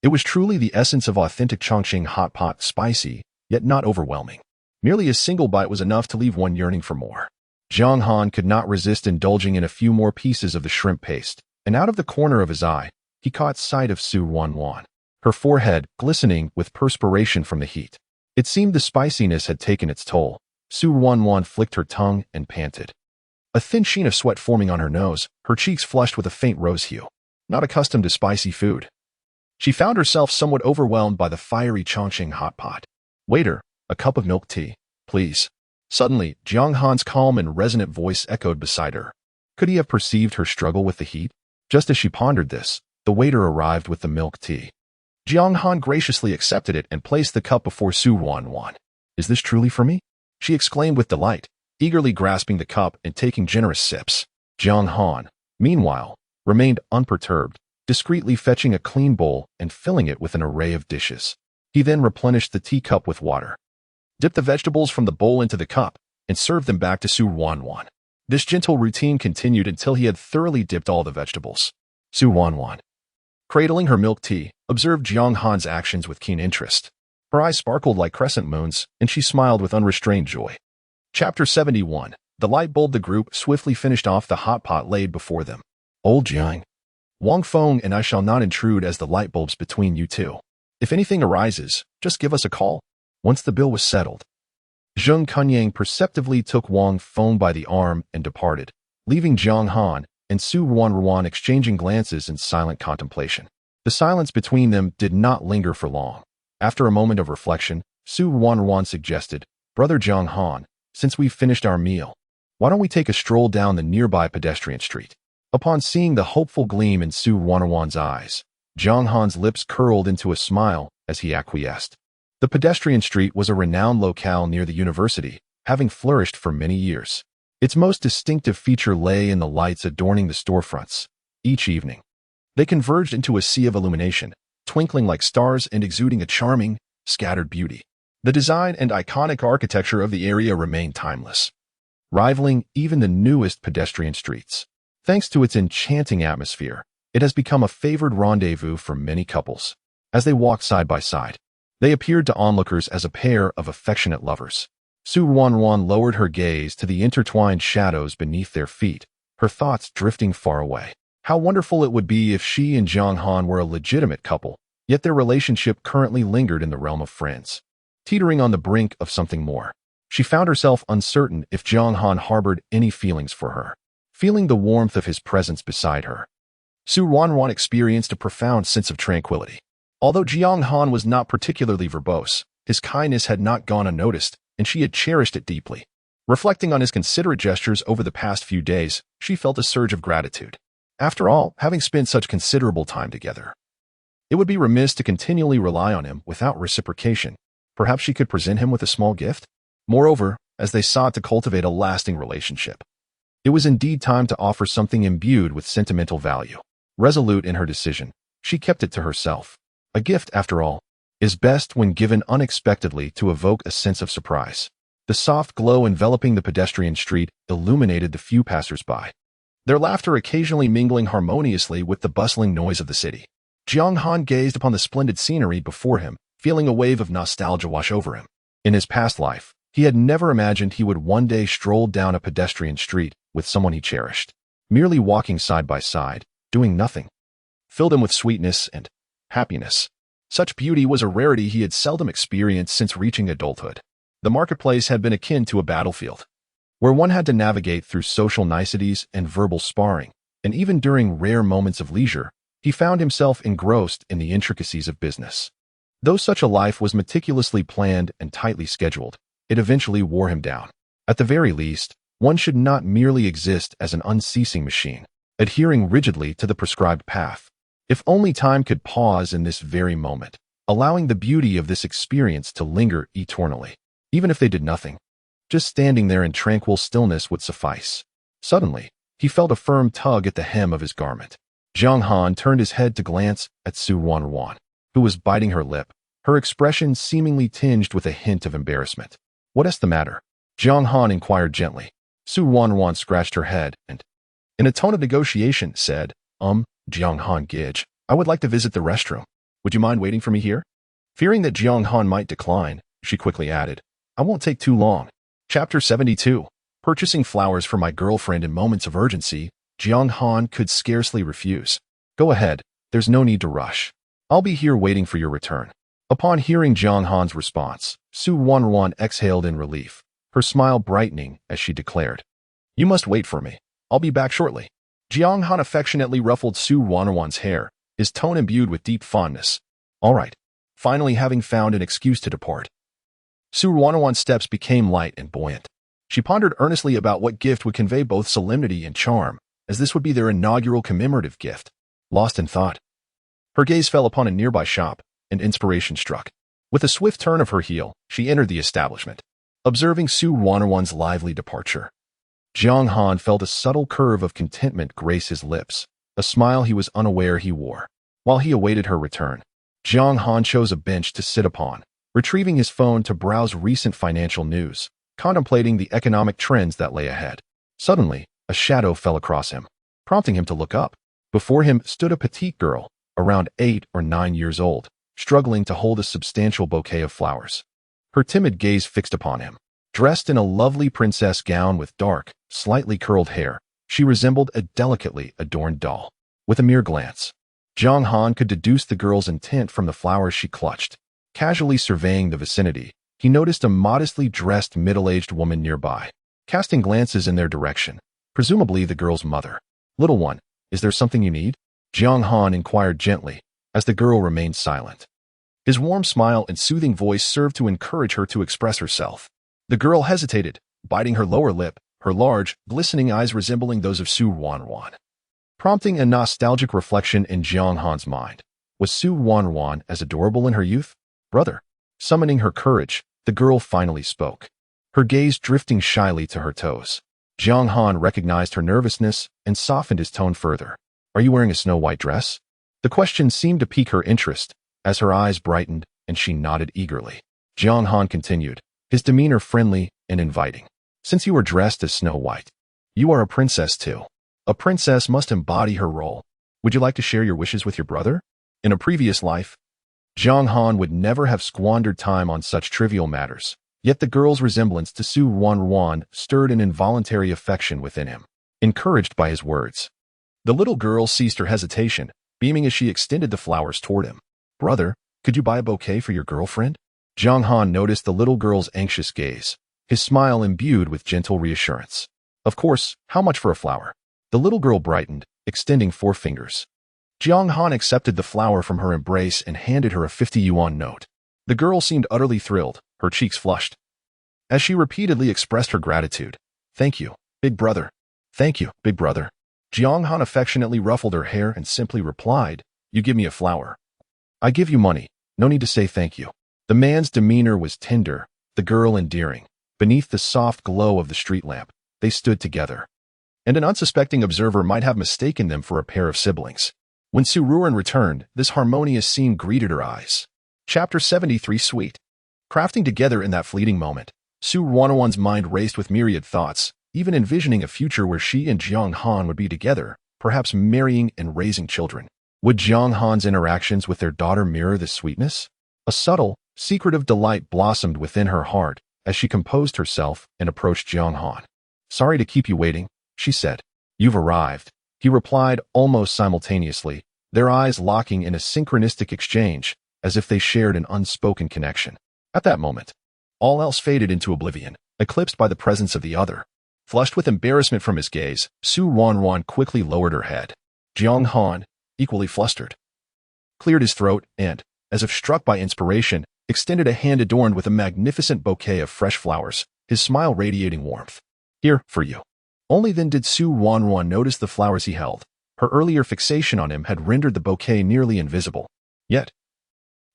It was truly the essence of authentic Chongqing hot pot, spicy, yet not overwhelming. Merely a single bite was enough to leave one yearning for more. Jiang Han could not resist indulging in a few more pieces of the shrimp paste, and out of the corner of his eye, he caught sight of Su Ruanruan, her forehead glistening with perspiration from the heat. It seemed the spiciness had taken its toll. Su Ruanruan flicked her tongue and panted, a thin sheen of sweat forming on her nose, her cheeks flushed with a faint rose hue. Not accustomed to spicy food, she found herself somewhat overwhelmed by the fiery Chongqing hot pot. "Waiter, a cup of milk tea, please." Suddenly, Jiang Han's calm and resonant voice echoed beside her. Could he have perceived her struggle with the heat? Just as she pondered this, the waiter arrived with the milk tea. Jiang Han graciously accepted it and placed the cup before Su Ruanruan. "Is this truly for me?" she exclaimed with delight, eagerly grasping the cup and taking generous sips. Jiang Han, meanwhile, remained unperturbed, discreetly fetching a clean bowl and filling it with an array of dishes. He then replenished the teacup with water, dipped the vegetables from the bowl into the cup, and served them back to Su Ruanruan. This gentle routine continued until he had thoroughly dipped all the vegetables. Su Ruanruan, cradling her milk tea, observed Jiang Han's actions with keen interest. Her eyes sparkled like crescent moons, and she smiled with unrestrained joy. Chapter 71. The light bulb. The group swiftly finished off the hot pot laid before them. "Old Jiang, Wang Feng and I shall not intrude as the light bulbs between you two. If anything arises, just give us a call. Once the bill was settled, Zheng Kunyang perceptively took Wang Feng by the arm and departed, leaving Jiang Han and Su Ruanruan exchanging glances in silent contemplation. The silence between them did not linger for long. After a moment of reflection, Su Ruanruan suggested, "Brother Jiang Han, since we've finished our meal, why don't we take a stroll down the nearby pedestrian street?" Upon seeing the hopeful gleam in Su Ruanruan's eyes, Jiang Han's lips curled into a smile as he acquiesced. The pedestrian street was a renowned locale near the university, having flourished for many years. Its most distinctive feature lay in the lights adorning the storefronts. Each evening, they converged into a sea of illumination, twinkling like stars and exuding a charming, scattered beauty. The design and iconic architecture of the area remained timeless, rivaling even the newest pedestrian streets. Thanks to its enchanting atmosphere, it has become a favored rendezvous for many couples. As they walked side by side, they appeared to onlookers as a pair of affectionate lovers. Su Ruanruan lowered her gaze to the intertwined shadows beneath their feet, her thoughts drifting far away. How wonderful it would be if she and Jiang Han were a legitimate couple, yet their relationship currently lingered in the realm of friends, teetering on the brink of something more. She found herself uncertain if Jiang Han harbored any feelings for her. Feeling the warmth of his presence beside her, Su Ruanruan experienced a profound sense of tranquility. Although Jiang Han was not particularly verbose, his kindness had not gone unnoticed, and she had cherished it deeply. Reflecting on his considerate gestures over the past few days, she felt a surge of gratitude. After all, having spent such considerable time together, it would be remiss to continually rely on him without reciprocation. Perhaps she could present him with a small gift? Moreover, as they sought to cultivate a lasting relationship, it was indeed time to offer something imbued with sentimental value. Resolute in her decision, she kept it to herself. A gift, after all, is best when given unexpectedly to evoke a sense of surprise. The soft glow enveloping the pedestrian street illuminated the few passers-by, their laughter occasionally mingling harmoniously with the bustling noise of the city. Jiang Han gazed upon the splendid scenery before him, feeling a wave of nostalgia wash over him. In his past life, he had never imagined he would one day stroll down a pedestrian street with someone he cherished. Merely walking side by side, doing nothing, filled him with sweetness and happiness. Such beauty was a rarity he had seldom experienced since reaching adulthood. The marketplace had been akin to a battlefield, where one had to navigate through social niceties and verbal sparring, and even during rare moments of leisure, he found himself engrossed in the intricacies of business. Though such a life was meticulously planned and tightly scheduled, it eventually wore him down. At the very least, one should not merely exist as an unceasing machine, adhering rigidly to the prescribed path. If only time could pause in this very moment, allowing the beauty of this experience to linger eternally. Even if they did nothing, just standing there in tranquil stillness would suffice. Suddenly, he felt a firm tug at the hem of his garment. Jiang Han turned his head to glance at Su Ruanruan, who was biting her lip, her expression seemingly tinged with a hint of embarrassment. "What's the matter?" Jiang Han inquired gently. Su Ruanruan scratched her head and, in a tone of negotiation, said, Jiang Han Gij, I would like to visit the restroom. Would you mind waiting for me here?" Fearing that Jiang Han might decline, she quickly added, "I won't take too long." Chapter 72. Purchasing flowers for my girlfriend in moments of urgency, Jiang Han could scarcely refuse. "Go ahead, there's no need to rush. I'll be here waiting for your return." Upon hearing Jiang Han's response, Su Ruanruan exhaled in relief, her smile brightening as she declared, "You must wait for me. I'll be back shortly." Jiang Han affectionately ruffled Su Ruanruan's hair, his tone imbued with deep fondness. "All right." Finally having found an excuse to depart, Su Ruanruan's steps became light and buoyant. She pondered earnestly about what gift would convey both solemnity and charm, as this would be their inaugural commemorative gift. Lost in thought, her gaze fell upon a nearby shop, and inspiration struck. With a swift turn of her heel, she entered the establishment. Observing Su Ruanruan's lively departure, Jiang Han felt a subtle curve of contentment grace his lips, a smile he was unaware he wore. While he awaited her return, Jiang Han chose a bench to sit upon, retrieving his phone to browse recent financial news, contemplating the economic trends that lay ahead. Suddenly, a shadow fell across him, prompting him to look up. Before him stood a petite girl, around 8 or 9 years old, struggling to hold a substantial bouquet of flowers. Her timid gaze fixed upon him. Dressed in a lovely princess gown with dark, slightly curled hair, she resembled a delicately adorned doll. with a mere glance. Jiang Han could deduce the girl's intent from the flowers she clutched. Casually surveying the vicinity, he noticed a modestly dressed middle-aged woman nearby, casting glances in their direction, presumably the girl's mother. "Little one, is there something you need?" Jiang Han inquired gently, as the girl remained silent. His warm smile and soothing voice served to encourage her to express herself. The girl hesitated, biting her lower lip, her large, glistening eyes resembling those of Ruanruan, prompting a nostalgic reflection in Jiang Han's mind. Was Ruanruan as adorable in her youth? "Brother." Summoning her courage, the girl finally spoke, her gaze drifting shyly to her toes. Jiang Han recognized her nervousness and softened his tone further. "Are you wearing a snow-white dress?" The question seemed to pique her interest, as her eyes brightened and she nodded eagerly. Jiang Han continued, his demeanor friendly and inviting. "Since you are dressed as Snow White, you are a princess too. A princess must embody her role. Would you like to share your wishes with your brother? In a previous life, Jiang Han would never have squandered time on such trivial matters, yet the girl's resemblance to Ruanruan stirred an involuntary affection within him. Encouraged by his words, the little girl ceased her hesitation, beaming as she extended the flowers toward him. "Brother, could you buy a bouquet for your girlfriend?" Jiang Han noticed the little girl's anxious gaze, his smile imbued with gentle reassurance. "Of course, how much for a flower?" The little girl brightened, extending 4 fingers. Jiang Han accepted the flower from her embrace and handed her a 50 yuan note. The girl seemed utterly thrilled, her cheeks flushed, as she repeatedly expressed her gratitude. "Thank you, big brother. Thank you, big brother." Jiang Han affectionately ruffled her hair and simply replied, "You give me a flower, I give you money. No need to say thank you." The man's demeanor was tender, the girl endearing. Beneath the soft glow of the street lamp, they stood together, and an unsuspecting observer might have mistaken them for a pair of siblings. When Ruanruan returned, this harmonious scene greeted her eyes. Chapter 73 Sweet. Crafting together in that fleeting moment, Ruanruan's mind raced with myriad thoughts, even envisioning a future where she and Jiang Han would be together, perhaps marrying and raising children. Would Jiang Han's interactions with their daughter mirror this sweetness? A subtle, secretive delight blossomed within her heart as she composed herself and approached Jiang Han. "Sorry to keep you waiting," she said. "You've arrived," he replied almost simultaneously, their eyes locking in a synchronistic exchange, as if they shared an unspoken connection. At that moment, all else faded into oblivion, eclipsed by the presence of the other. Flushed with embarrassment from his gaze, Ruanruan quickly lowered her head. Jiang Han, equally flustered, cleared his throat and, as if struck by inspiration, extended a hand adorned with a magnificent bouquet of fresh flowers, his smile radiating warmth. "Here, for you." Only then did Ruanruan notice the flowers he held. Her earlier fixation on him had rendered the bouquet nearly invisible. Yet,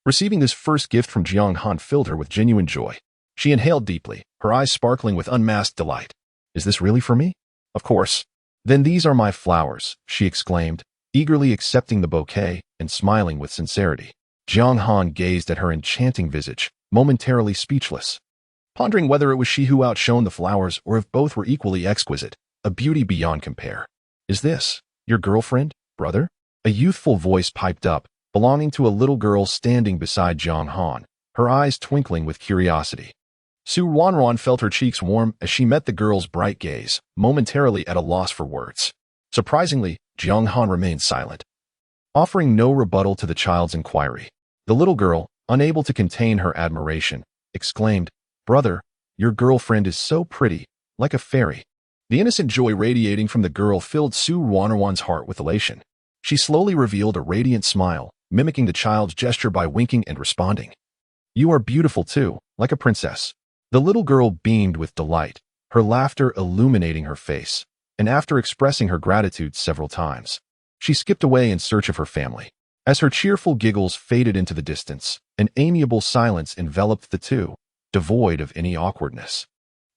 receiving this first gift from Jiang Han filled her with genuine joy. She inhaled deeply, her eyes sparkling with unmasked delight. "Is this really for me?" "Of course." "Then these are my flowers," she exclaimed, eagerly accepting the bouquet and smiling with sincerity. Jiang Han gazed at her enchanting visage, momentarily speechless, pondering whether it was she who outshone the flowers or if both were equally exquisite, a beauty beyond compare. "Is this your girlfriend, brother?" A youthful voice piped up, belonging to a little girl standing beside Jiang Han, her eyes twinkling with curiosity. Ruanruan felt her cheeks warm as she met the girl's bright gaze, momentarily at a loss for words. Surprisingly, Jiang Han remained silent, offering no rebuttal to the child's inquiry. The little girl, unable to contain her admiration, exclaimed, "Brother, your girlfriend is so pretty, like a fairy." The innocent joy radiating from the girl filled Ruanruan's heart with elation. She slowly revealed a radiant smile, mimicking the child's gesture by winking and responding. "You are beautiful too, like a princess." The little girl beamed with delight, her laughter illuminating her face, and after expressing her gratitude several times, she skipped away in search of her family. As her cheerful giggles faded into the distance, an amiable silence enveloped the two, devoid of any awkwardness.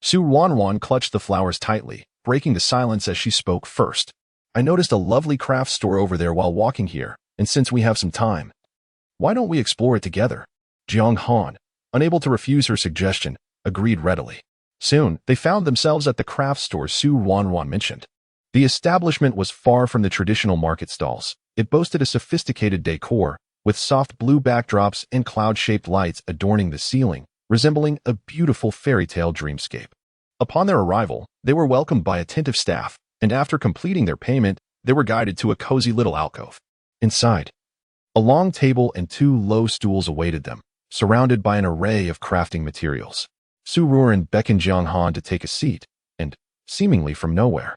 Ruanruan clutched the flowers tightly, breaking the silence as she spoke first. "I noticed a lovely craft store over there while walking here, and since we have some time, why don't we explore it together?" Jiang Han, unable to refuse her suggestion, agreed readily. Soon, they found themselves at the craft store Ruanruan mentioned. The establishment was far from the traditional market stalls. It boasted a sophisticated decor, with soft blue backdrops and cloud-shaped lights adorning the ceiling, resembling a beautiful fairy tale dreamscape. Upon their arrival, they were welcomed by attentive staff, and after completing their payment, They were guided to a cozy little alcove. Inside, a long table and 2 low stools awaited them, surrounded by an array of crafting materials. Ruanruan beckoned Jiang Han to take a seat and, seemingly from nowhere,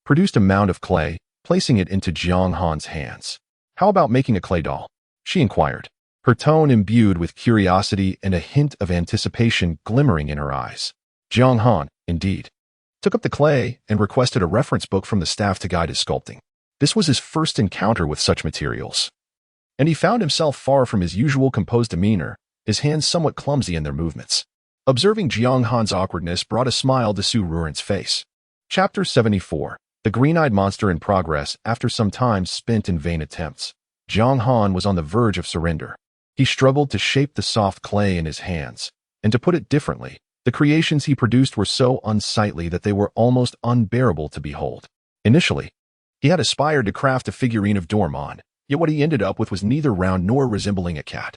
produced a mound of clay, placing it into Jiang Han's hands. "How about making a clay doll?" she inquired, her tone imbued with curiosity and a hint of anticipation glimmering in her eyes. Jiang Han, indeed, took up the clay and requested a reference book from the staff to guide his sculpting. This was his first encounter with such materials, and he found himself far from his usual composed demeanor, his hands somewhat clumsy in their movements. Observing Jiang Han's awkwardness brought a smile to Ruanruan's face. Chapter 74. The Green-Eyed Monster in Progress. After some time spent in vain attempts, Jiang Han was on the verge of surrender. He struggled to shape the soft clay in his hands, and to put it differently, the creations he produced were so unsightly that they were almost unbearable to behold. Initially, he had aspired to craft a figurine of Dormon, yet what he ended up with was neither round nor resembling a cat.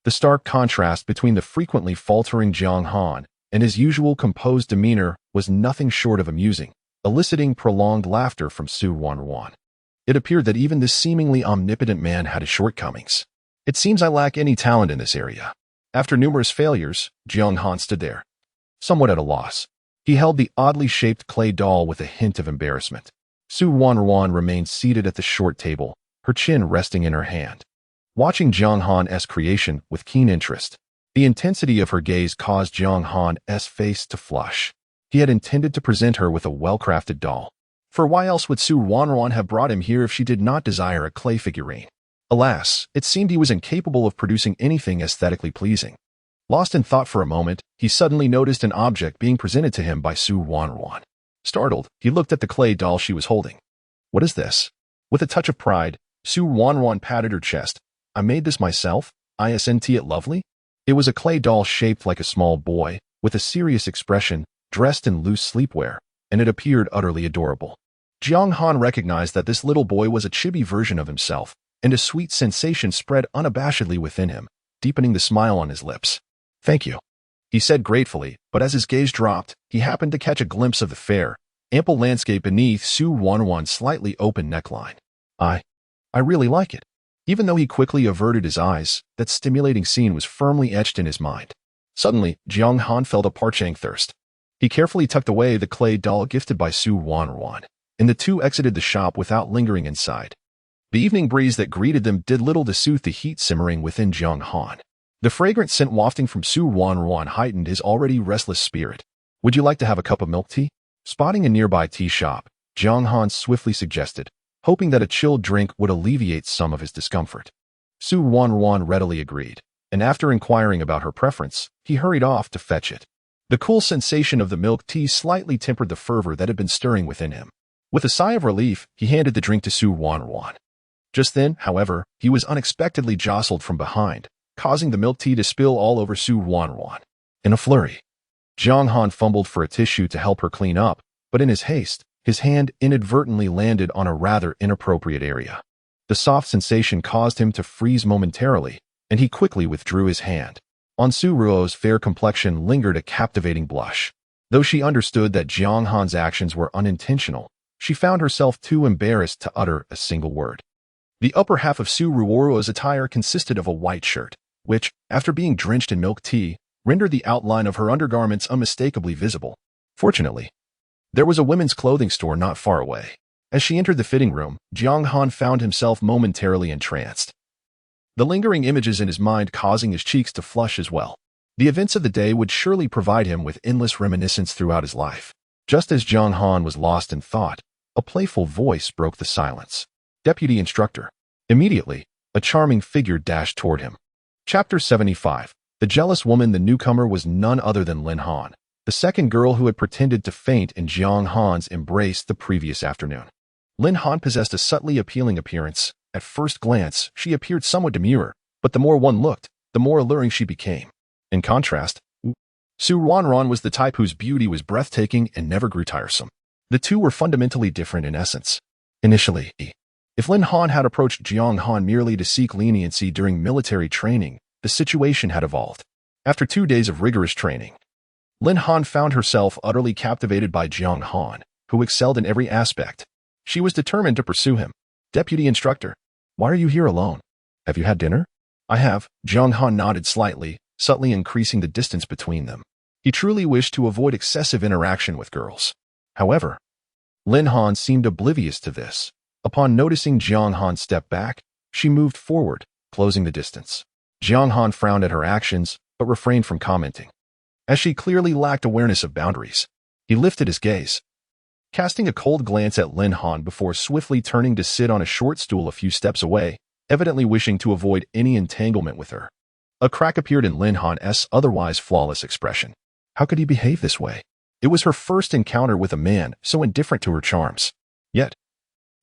The stark contrast between the frequently faltering Jiang Han and his usual composed demeanor was nothing short of amusing, eliciting prolonged laughter from Ruanruan. It appeared that even this seemingly omnipotent man had his shortcomings. "It seems I lack any talent in this area." After numerous failures, Jiang Han stood there, somewhat at a loss. He held the oddly shaped clay doll with a hint of embarrassment. Ruanruan remained seated at the short table, her chin resting in her hand, watching Jiang Han's creation with keen interest. The intensity of her gaze caused Jiang Han's face to flush. He had intended to present her with a well-crafted doll. For why else would Ruanruan have brought him here if she did not desire a clay figurine? Alas, it seemed he was incapable of producing anything aesthetically pleasing. Lost in thought for a moment, he suddenly noticed an object being presented to him by Ruanruan. Startled, he looked at the clay doll she was holding. "What is this?" With a touch of pride, Ruanruan patted her chest. "I made this myself. Isn't it lovely?" It was a clay doll shaped like a small boy, with a serious expression, dressed in loose sleepwear, and it appeared utterly adorable. Jiang Han recognized that this little boy was a chibi version of himself, and a sweet sensation spread unabashedly within him, deepening the smile on his lips. "Thank you," he said gratefully, but as his gaze dropped, he happened to catch a glimpse of the fair, ample landscape beneath Ruanruan's slightly open neckline. I really like it." Even though he quickly averted his eyes, that stimulating scene was firmly etched in his mind. Suddenly, Jiang Han felt a parching thirst. He carefully tucked away the clay doll gifted by Ruanruan, and the two exited the shop without lingering inside. The evening breeze that greeted them did little to soothe the heat simmering within Jiang Han. The fragrant scent wafting from Ruanruan heightened his already restless spirit. "Would you like to have a cup of milk tea?" Spotting a nearby tea shop, Jiang Han swiftly suggested, hoping that a chilled drink would alleviate some of his discomfort. Ruanruan readily agreed, and after inquiring about her preference, he hurried off to fetch it. The cool sensation of the milk tea slightly tempered the fervor that had been stirring within him. With a sigh of relief, he handed the drink to Ruanruan. Just then, however, he was unexpectedly jostled from behind, causing the milk tea to spill all over Ruanruan. In a flurry, Jiang Han fumbled for a tissue to help her clean up, but in his haste, his hand inadvertently landed on a rather inappropriate area. The soft sensation caused him to freeze momentarily, and he quickly withdrew his hand. On Ruo's fair complexion lingered a captivating blush. Though she understood that Jiang Han's actions were unintentional, she found herself too embarrassed to utter a single word. The upper half of Ruo's attire consisted of a white shirt, which, after being drenched in milk tea, rendered the outline of her undergarments unmistakably visible. Fortunately, there was a women's clothing store not far away. As she entered the fitting room, Jiang Han found himself momentarily entranced, the lingering images in his mind causing his cheeks to flush as well. The events of the day would surely provide him with endless reminiscence throughout his life. Just as Jiang Han was lost in thought, a playful voice broke the silence. "Deputy Instructor." Immediately, a charming figure dashed toward him. Chapter 75. The jealous woman. The newcomer was none other than Lin Han, the second girl who had pretended to faint in Jiang Han's embrace the previous afternoon. Lin Han possessed a subtly appealing appearance. At first glance, she appeared somewhat demure, but the more one looked, the more alluring she became. In contrast, Ruanruan was the type whose beauty was breathtaking and never grew tiresome. The two were fundamentally different in essence. Initially, if Lin Han had approached Jiang Han merely to seek leniency during military training, the situation had evolved. After 2 days of rigorous training, Lin Han found herself utterly captivated by Jiang Han, who excelled in every aspect. She was determined to pursue him. "Deputy instructor, why are you here alone? Have you had dinner?" "I have." Jiang Han nodded slightly, subtly increasing the distance between them. He truly wished to avoid excessive interaction with girls. However, Lin Han seemed oblivious to this. Upon noticing Jiang Han step back, she moved forward, closing the distance. Jiang Han frowned at her actions, but refrained from commenting, as she clearly lacked awareness of boundaries. He lifted his gaze, casting a cold glance at Lin Han before swiftly turning to sit on a short stool a few steps away, evidently wishing to avoid any entanglement with her. A crack appeared in Lin Han's otherwise flawless expression. How could he behave this way? It was her first encounter with a man so indifferent to her charms. Yet,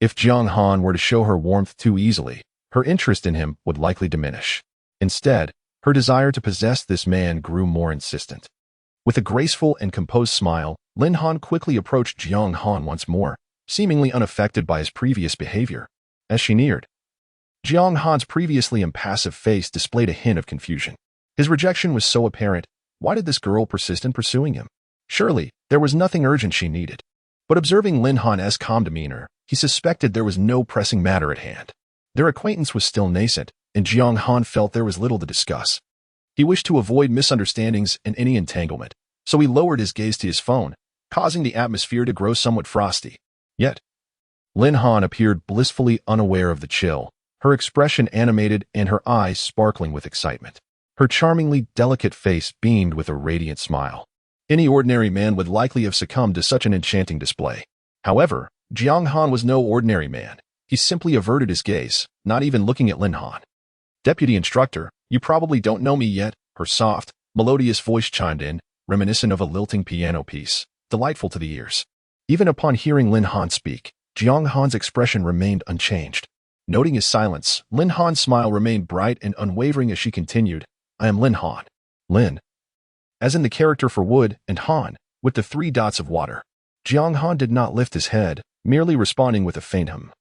if Jiang Han were to show her warmth too easily, her interest in him would likely diminish. Instead, her desire to possess this man grew more insistent. With a graceful and composed smile, Lin Han quickly approached Jiang Han once more, seemingly unaffected by his previous behavior. As she neared, Jiang Han's previously impassive face displayed a hint of confusion. His rejection was so apparent. Why did this girl persist in pursuing him? Surely, there was nothing urgent she needed. But observing Lin Han's calm demeanor, he suspected there was no pressing matter at hand. Their acquaintance was still nascent, and Jiang Han felt there was little to discuss. He wished to avoid misunderstandings and any entanglement, so he lowered his gaze to his phone, causing the atmosphere to grow somewhat frosty. Yet, Lin Han appeared blissfully unaware of the chill, her expression animated and her eyes sparkling with excitement. Her charmingly delicate face beamed with a radiant smile. Any ordinary man would likely have succumbed to such an enchanting display. However, Jiang Han was no ordinary man. He simply averted his gaze, not even looking at Lin Han. "Deputy instructor, you probably don't know me yet," her soft, melodious voice chimed in, reminiscent of a lilting piano piece, delightful to the ears. Even upon hearing Lin Han speak, Jiang Han's expression remained unchanged. Noting his silence, Lin Han's smile remained bright and unwavering as she continued, "I am Lin Han." Lin, as in the character for wood, and Han, with the 3 dots of water. Jiang Han did not lift his head, merely responding with a faint hum.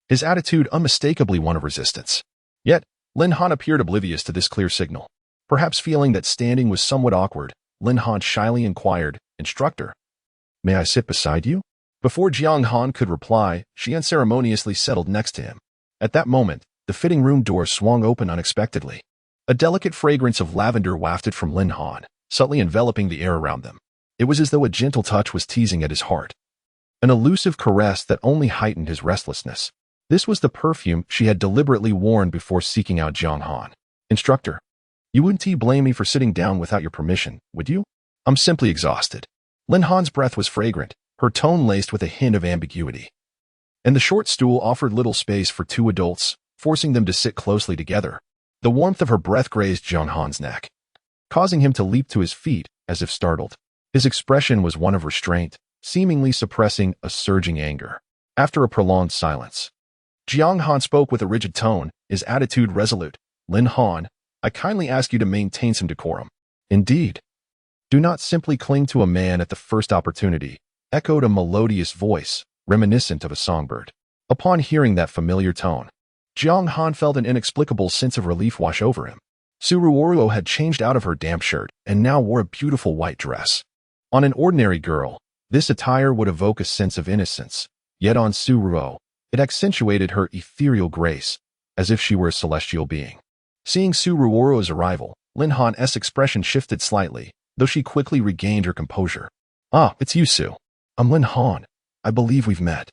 His attitude unmistakably one of resistance. Yet, Lin Han appeared oblivious to this clear signal. Perhaps feeling that standing was somewhat awkward, Lin Han shyly inquired, "Instructor, may I sit beside you?" Before Jiang Han could reply, she unceremoniously settled next to him. At that moment, the fitting room door swung open unexpectedly. A delicate fragrance of lavender wafted from Lin Han, subtly enveloping the air around them. It was as though a gentle touch was teasing at his heart. An elusive caress that only heightened his restlessness. This was the perfume she had deliberately worn before seeking out Jiang Han. "Instructor, you wouldn't blame me for sitting down without your permission, would you? I'm simply exhausted." Lin Han's breath was fragrant, her tone laced with a hint of ambiguity. And the short stool offered little space for 2 adults, forcing them to sit closely together. The warmth of her breath grazed Jiang Han's neck, causing him to leap to his feet as if startled. His expression was one of restraint, seemingly suppressing a surging anger. After a prolonged silence, Jiang Han spoke with a rigid tone, his attitude resolute. "Lin Han, I kindly ask you to maintain some decorum." "Indeed. Do not simply cling to a man at the first opportunity," echoed a melodious voice, reminiscent of a songbird. Upon hearing that familiar tone, Jiang Han felt an inexplicable sense of relief wash over him. Ruanruan had changed out of her damp shirt and now wore a beautiful white dress. On an ordinary girl, this attire would evoke a sense of innocence, yet on Ruanruan, it accentuated her ethereal grace, as if she were a celestial being. Seeing Ruanruan's arrival, Lin Han's expression shifted slightly, though she quickly regained her composure. "Ah, it's you, Su. I'm Lin Han. I believe we've met."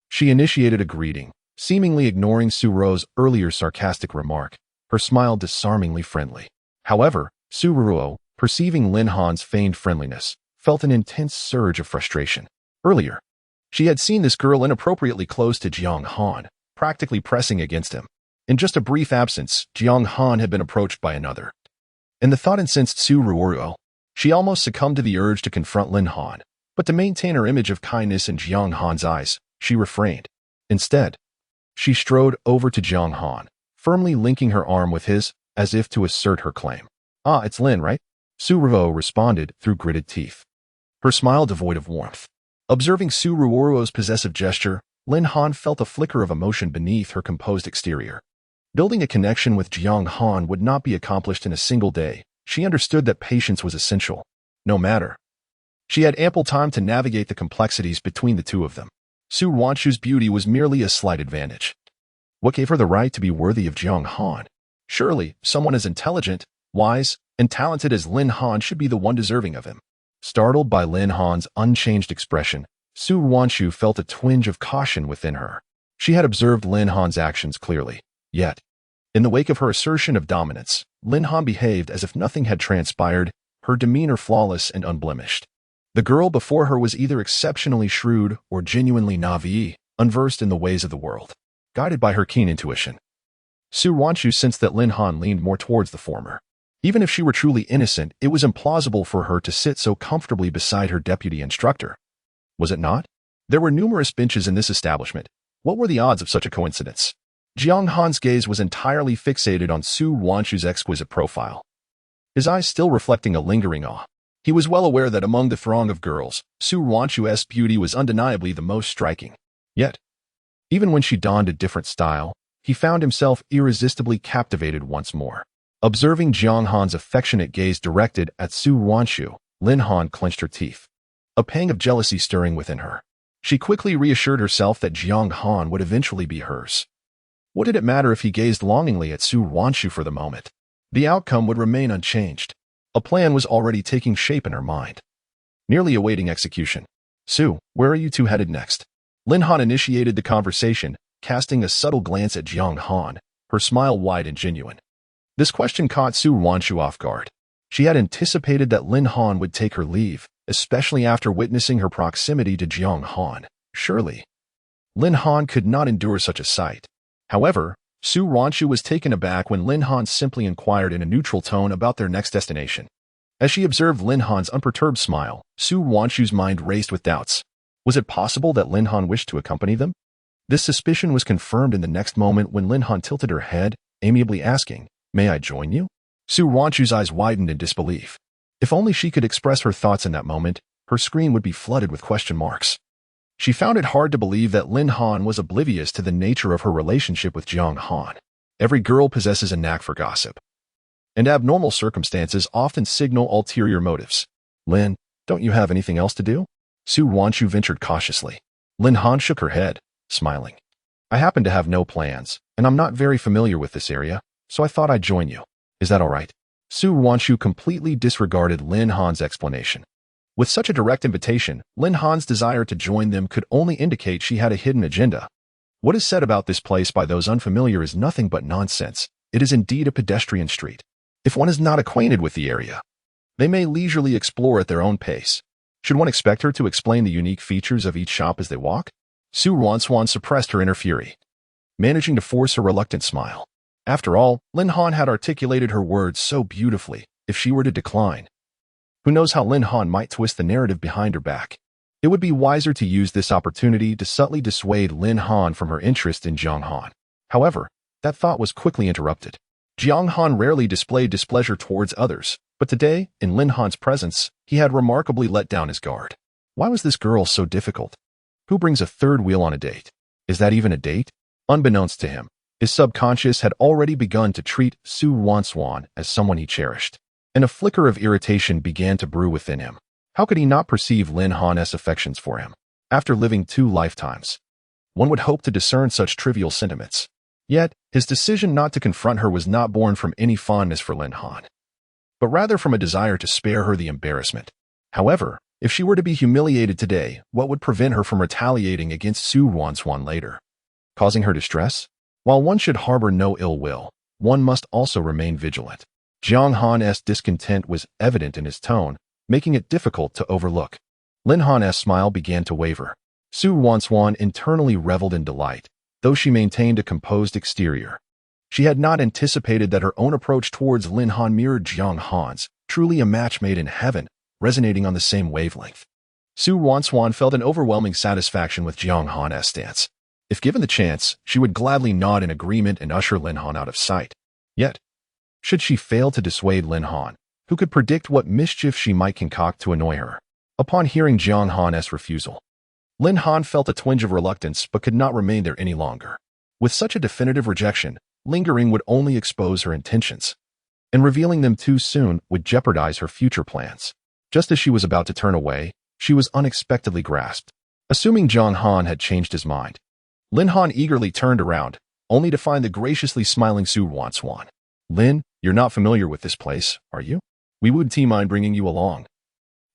She initiated a greeting, seemingly ignoring Ruanruan's earlier sarcastic remark, her smile disarmingly friendly. However, Ruanruan, perceiving Lin Han's feigned friendliness, felt an intense surge of frustration. Earlier, she had seen this girl inappropriately close to Jiang Han, practically pressing against him. In just a brief absence, Jiang Han had been approached by another. And the thought incensed Ruanruan. She almost succumbed to the urge to confront Lin Han, but to maintain her image of kindness in Jiang Han's eyes, she refrained. Instead, she strode over to Jiang Han, firmly linking her arm with his, as if to assert her claim. "Ah, it's Lin, right?" Ruanruan responded through gritted teeth, her smile devoid of warmth. Observing Ruanruan's possessive gesture, Lin Han felt a flicker of emotion beneath her composed exterior. Building a connection with Jiang Han would not be accomplished in a single day. She understood that patience was essential. No matter. She had ample time to navigate the complexities between the two of them. Su Wanchu's beauty was merely a slight advantage. What gave her the right to be worthy of Jiang Han? Surely, someone as intelligent, wise, and talented as Lin Han should be the one deserving of him. Startled by Lin Han's unchanged expression, Su Wanchu felt a twinge of caution within her. She had observed Lin Han's actions clearly. Yet, in the wake of her assertion of dominance, Lin Han behaved as if nothing had transpired, her demeanor flawless and unblemished. The girl before her was either exceptionally shrewd or genuinely naive, unversed in the ways of the world. Guided by her keen intuition, Su Wanchu sensed that Lin Han leaned more towards the former. Even if she were truly innocent, it was implausible for her to sit so comfortably beside her deputy instructor. Was it not? There were numerous benches in this establishment. What were the odds of such a coincidence? Jiang Han's gaze was entirely fixated on Su Wanchu's exquisite profile, his eyes still reflecting a lingering awe. He was well aware that among the throng of girls, Su Wanchu's beauty was undeniably the most striking. Yet, even when she donned a different style, he found himself irresistibly captivated once more. Observing Jiang Han's affectionate gaze directed at Su Wanchu, Lin Han clenched her teeth, a pang of jealousy stirring within her. She quickly reassured herself that Jiang Han would eventually be hers. What did it matter if he gazed longingly at Su Wanchu for the moment? The outcome would remain unchanged. A plan was already taking shape in her mind, nearly awaiting execution. Su, where are you two headed next? Lin Han initiated the conversation, casting a subtle glance at Jiang Han, her smile wide and genuine. This question caught Su Wanchu off guard. She had anticipated that Lin Han would take her leave, especially after witnessing her proximity to Jiang Han. Surely, Lin Han could not endure such a sight. However, Su Wanchu was taken aback when Lin Han simply inquired in a neutral tone about their next destination. As she observed Lin Han's unperturbed smile, Su Wanchu's mind raced with doubts. Was it possible that Lin Han wished to accompany them? This suspicion was confirmed in the next moment when Lin Han tilted her head, amiably asking, "May I join you?" Su Wanchu's eyes widened in disbelief. If only she could express her thoughts in that moment, her screen would be flooded with question marks. She found it hard to believe that Lin Han was oblivious to the nature of her relationship with Jiang Han. Every girl possesses a knack for gossip, and abnormal circumstances often signal ulterior motives. "Lin, don't you have anything else to do?" Su Wanchu ventured cautiously. Lin Han shook her head, smiling. "I happen to have no plans, and I'm not very familiar with this area, so I thought I'd join you. Is that all right?" Su Wanchu completely disregarded Lin Han's explanation. With such a direct invitation, Lin Han's desire to join them could only indicate she had a hidden agenda. What is said about this place by those unfamiliar is nothing but nonsense. It is indeed a pedestrian street. If one is not acquainted with the area, they may leisurely explore at their own pace. Should one expect her to explain the unique features of each shop as they walk? Su Ruanruan suppressed her inner fury, managing to force a reluctant smile. After all, Lin Han had articulated her words so beautifully. If she were to decline, who knows how Lin Han might twist the narrative behind her back. It would be wiser to use this opportunity to subtly dissuade Lin Han from her interest in Jiang Han. However, that thought was quickly interrupted. Jiang Han rarely displayed displeasure towards others, but today, in Lin Han's presence, he had remarkably let down his guard. Why was this girl so difficult? Who brings a third wheel on a date? Is that even a date? Unbeknownst to him, his subconscious had already begun to treat Su Wanruan as someone he cherished, and a flicker of irritation began to brew within him. How could he not perceive Lin Han's affections for him? After living 2 lifetimes, one would hope to discern such trivial sentiments. Yet, his decision not to confront her was not born from any fondness for Lin Han, but rather from a desire to spare her the embarrassment. However, if she were to be humiliated today, what would prevent her from retaliating against Su Wanruan later, causing her distress? While one should harbor no ill will, one must also remain vigilant. Jiang Han's discontent was evident in his tone, making it difficult to overlook. Lin Han's smile began to waver. Su Wanruan internally reveled in delight, though she maintained a composed exterior. She had not anticipated that her own approach towards Lin Han mirrored Jiang Han's, truly a match made in heaven, resonating on the same wavelength. Su Wanruan felt an overwhelming satisfaction with Jiang Han's stance. If given the chance, she would gladly nod in agreement and usher Lin Han out of sight. Yet, should she fail to dissuade Lin Han, who could predict what mischief she might concoct to annoy her? Upon hearing Jiang Han's refusal, Lin Han felt a twinge of reluctance but could not remain there any longer. With such a definitive rejection, lingering would only expose her intentions, and revealing them too soon would jeopardize her future plans. Just as she was about to turn away, she was unexpectedly grasped. Assuming Jiang Han had changed his mind, Lin Han eagerly turned around, only to find the graciously smiling Ruanruan. Lin, you're not familiar with this place, are you? We would mind bringing you along.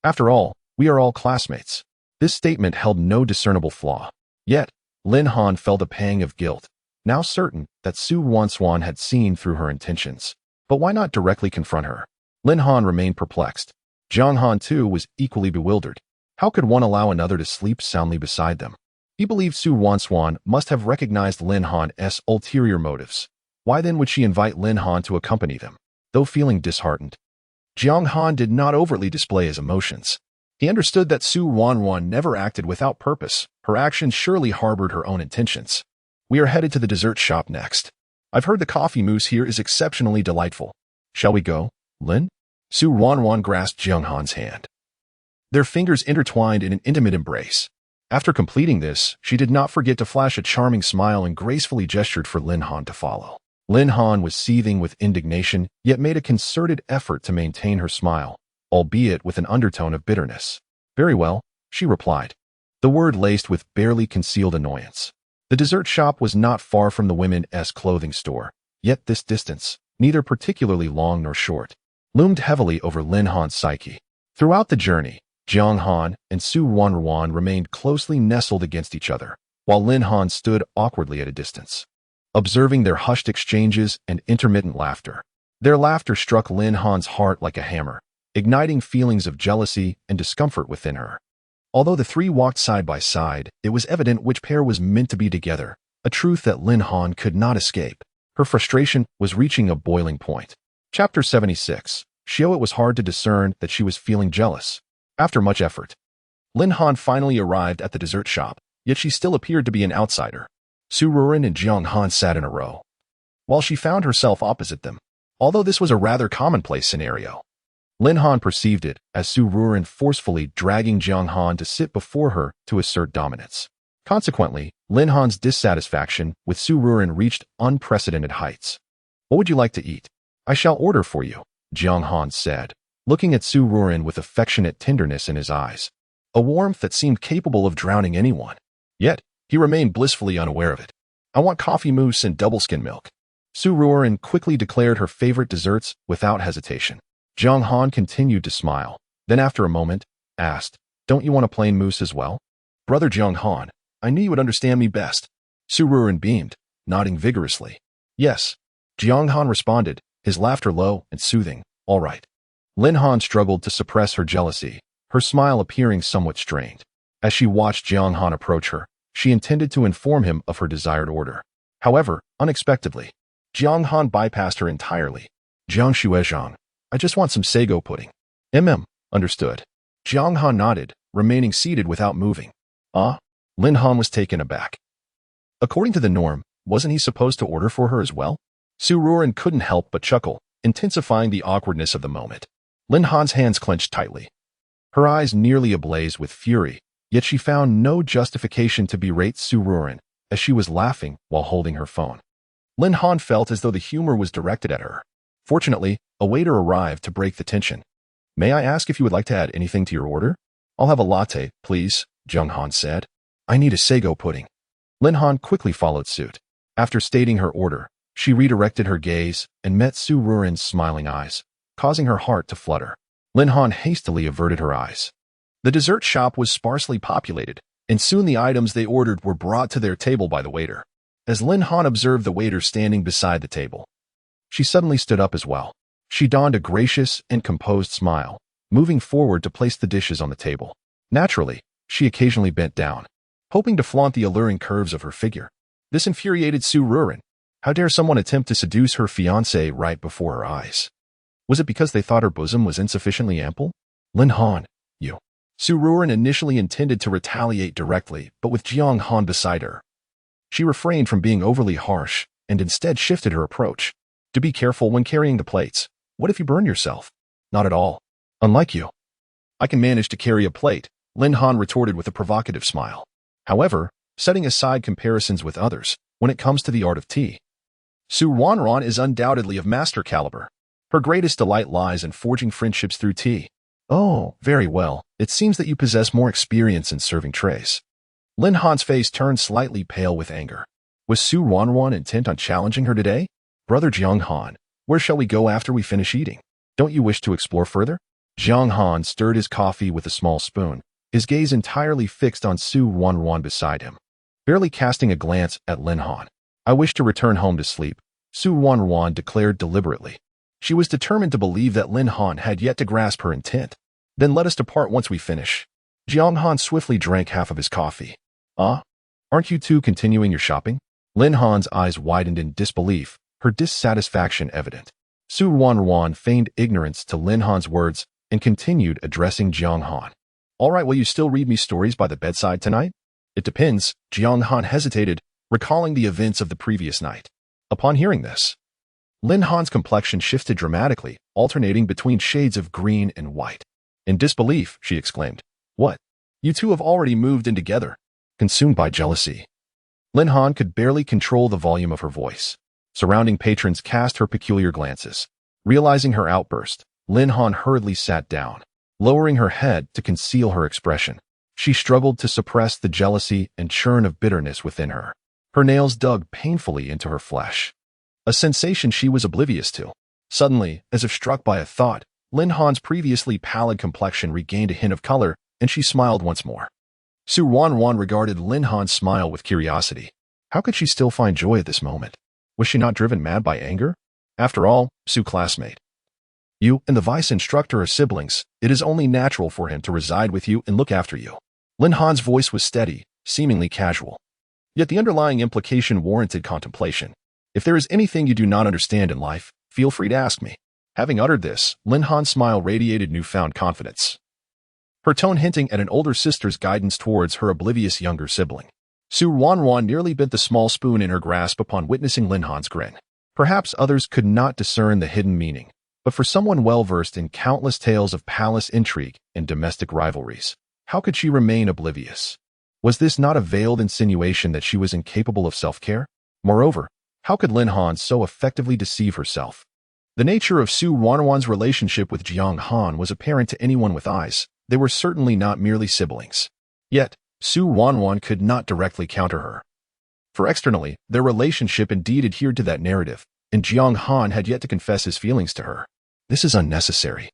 After all, we are all classmates. This statement held no discernible flaw. Yet, Lin Han felt a pang of guilt, now certain that Ruanruan had seen through her intentions. But why not directly confront her? Lin Han remained perplexed. Jiang Han too was equally bewildered. How could one allow another to sleep soundly beside them? He believed Ruanruan must have recognized Lin Han's ulterior motives. Why then would she invite Lin Han to accompany them? Though feeling disheartened, Jiang Han did not overtly display his emotions. He understood that Ruanruan never acted without purpose. Her actions surely harbored her own intentions. We are headed to the dessert shop next. I've heard the coffee mousse here is exceptionally delightful. Shall we go, Lin? Ruanruan grasped Jiang Han's hand. Their fingers intertwined in an intimate embrace. After completing this, she did not forget to flash a charming smile and gracefully gestured for Lin Han to follow. Lin Han was seething with indignation, yet made a concerted effort to maintain her smile, albeit with an undertone of bitterness. Very well, she replied, the word laced with barely concealed annoyance. The dessert shop was not far from the women's clothing store, yet this distance, neither particularly long nor short, loomed heavily over Lin Han's psyche. Throughout the journey, Jiang Han and Ruanruan remained closely nestled against each other, while Lin Han stood awkwardly at a distance, observing their hushed exchanges and intermittent laughter. Their laughter struck Lin Han's heart like a hammer, igniting feelings of jealousy and discomfort within her. Although the three walked side by side, it was evident which pair was meant to be together, a truth that Lin Han could not escape. Her frustration was reaching a boiling point. Chapter 76. It was hard to discern that she was feeling jealous. After much effort, Lin Han finally arrived at the dessert shop, yet she still appeared to be an outsider. Ruanruan and Jiang Han sat in a row, while she found herself opposite them. Although this was a rather commonplace scenario, Lin Han perceived it as Ruanruan forcefully dragging Jiang Han to sit before her to assert dominance. Consequently, Lin Han's dissatisfaction with Ruanruan reached unprecedented heights. What would you like to eat? I shall order for you, Jiang Han said, looking at Ruanruan with affectionate tenderness in his eyes, a warmth that seemed capable of drowning anyone. Yet, he remained blissfully unaware of it. I want coffee mousse and double skim milk. Ruanruan quickly declared her favorite desserts without hesitation. Jiang Han continued to smile, then after a moment, asked, don't you want a plain mousse as well? Brother Jiang Han, I knew you would understand me best. Ruanruan beamed, nodding vigorously. Yes. Jiang Han responded, his laughter low and soothing. All right. Lin Han struggled to suppress her jealousy, her smile appearing somewhat strained. As she watched Jiang Han approach her, she intended to inform him of her desired order. However, unexpectedly, Jiang Han bypassed her entirely. Jiang Shuezhang, I just want some sago pudding. Understood. Jiang Han nodded, remaining seated without moving. Lin Han was taken aback. According to the norm, wasn't he supposed to order for her as well? Ruanruan couldn't help but chuckle, intensifying the awkwardness of the moment. Lin Han's hands clenched tightly, her eyes nearly ablaze with fury, yet she found no justification to berate Ruanruan, as she was laughing while holding her phone. Lin Han felt as though the humor was directed at her. Fortunately, a waiter arrived to break the tension. May I ask if you would like to add anything to your order? I'll have a latte, please, Jiang Han said. I need a sago pudding. Lin Han quickly followed suit. After stating her order, she redirected her gaze and met Ruanruan's smiling eyes, causing her heart to flutter. Lin Han hastily averted her eyes. The dessert shop was sparsely populated, and soon the items they ordered were brought to their table by the waiter. As Lin Han observed the waiter standing beside the table, she suddenly stood up as well. She donned a gracious and composed smile, moving forward to place the dishes on the table. Naturally, she occasionally bent down, hoping to flaunt the alluring curves of her figure. This infuriated Ruanruan. How dare someone attempt to seduce her fiancé right before her eyes? Was it because they thought her bosom was insufficiently ample? Lin Han, you. Ruanruan initially intended to retaliate directly, but with Jiang Han beside her, she refrained from being overly harsh and instead shifted her approach. To be careful when carrying the plates. What if you burn yourself? Not at all. Unlike you. I can manage to carry a plate, Lin Han retorted with a provocative smile. However, setting aside comparisons with others, when it comes to the art of tea, Ruanruan is undoubtedly of master caliber. Her greatest delight lies in forging friendships through tea. Oh, very well. It seems that you possess more experience in serving trays. Lin Han's face turned slightly pale with anger. Was Su Ruanruan intent on challenging her today? Brother Jiang Han, where shall we go after we finish eating? Don't you wish to explore further? Jiang Han stirred his coffee with a small spoon, his gaze entirely fixed on Su Ruanruan beside him, barely casting a glance at Lin Han. I wish to return home to sleep, Su Ruanruan declared deliberately. She was determined to believe that Lin Han had yet to grasp her intent. Then let us depart once we finish. Jiang Han swiftly drank half of his coffee. Aren't you two continuing your shopping? Lin Han's eyes widened in disbelief, her dissatisfaction evident. Su Ruanruan feigned ignorance to Lin Han's words and continued addressing Jiang Han. All right, will you still read me stories by the bedside tonight? It depends. Jiang Han hesitated, recalling the events of the previous night. Upon hearing this, Lin Han's complexion shifted dramatically, alternating between shades of green and white. In disbelief, she exclaimed, "What? You two have already moved in together?" Consumed by jealousy, Lin Han could barely control the volume of her voice. Surrounding patrons cast her peculiar glances. Realizing her outburst, Lin Han hurriedly sat down, lowering her head to conceal her expression. She struggled to suppress the jealousy and churn of bitterness within her. Her nails dug painfully into her flesh, a sensation she was oblivious to. Suddenly, as if struck by a thought, Lin Han's previously pallid complexion regained a hint of color, and she smiled once more. Su Ruanruan regarded Lin Han's smile with curiosity. How could she still find joy at this moment? Was she not driven mad by anger? After all, Su classmate, you and the vice instructor are siblings. It is only natural for him to reside with you and look after you. Lin Han's voice was steady, seemingly casual. Yet the underlying implication warranted contemplation. If there is anything you do not understand in life, feel free to ask me. Having uttered this, Lin Han's smile radiated newfound confidence, her tone hinting at an older sister's guidance towards her oblivious younger sibling. Su Ruanruan nearly bent the small spoon in her grasp upon witnessing Lin Han's grin. Perhaps others could not discern the hidden meaning, but for someone well-versed in countless tales of palace intrigue and domestic rivalries, how could she remain oblivious? Was this not a veiled insinuation that she was incapable of self-care? Moreover, how could Lin Han so effectively deceive herself? The nature of Su Ruanruan's relationship with Jiang Han was apparent to anyone with eyes. They were certainly not merely siblings. Yet, Su Ruanruan could not directly counter her. For externally, their relationship indeed adhered to that narrative, and Jiang Han had yet to confess his feelings to her. This is unnecessary.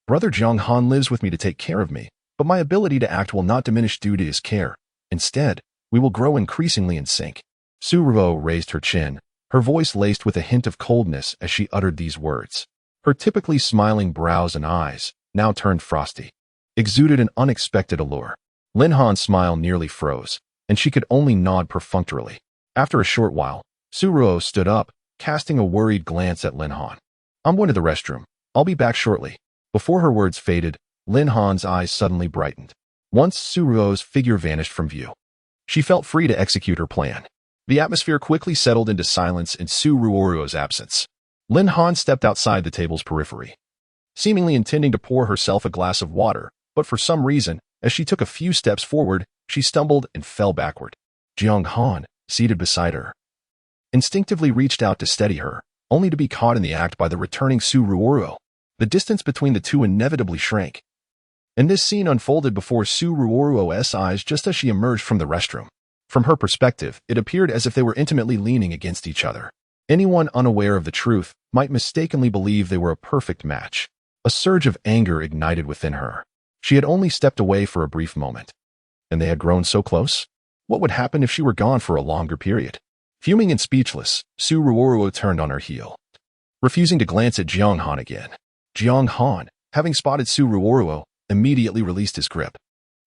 Brother Jiang Han lives with me to take care of me, but my ability to act will not diminish due to his care. Instead, we will grow increasingly in sync. Su Ruo raised her chin, her voice laced with a hint of coldness as she uttered these words. Her typically smiling brows and eyes, now turned frosty, exuded an unexpected allure. Lin Han's smile nearly froze, and she could only nod perfunctorily. After a short while, Su Ruo stood up, casting a worried glance at Lin Han. I'm going to the restroom. I'll be back shortly. Before her words faded, Lin Han's eyes suddenly brightened. Once Su Ruo's figure vanished from view, she felt free to execute her plan. The atmosphere quickly settled into silence in Su Ruo's absence. Lin Han stepped outside the table's periphery, seemingly intending to pour herself a glass of water, but for some reason, as she took a few steps forward, she stumbled and fell backward. Jiang Han, seated beside her, instinctively reached out to steady her, only to be caught in the act by the returning Su Ruo. The distance between the two inevitably shrank, and this scene unfolded before Su Ruo's eyes just as she emerged from the restroom. From her perspective, it appeared as if they were intimately leaning against each other. Anyone unaware of the truth might mistakenly believe they were a perfect match. A surge of anger ignited within her. She had only stepped away for a brief moment, and they had grown so close. What would happen if she were gone for a longer period? Fuming and speechless, Su Ruo turned on her heel, refusing to glance at Jiang Han again. Jiang Han, having spotted Su Ruo, immediately released his grip.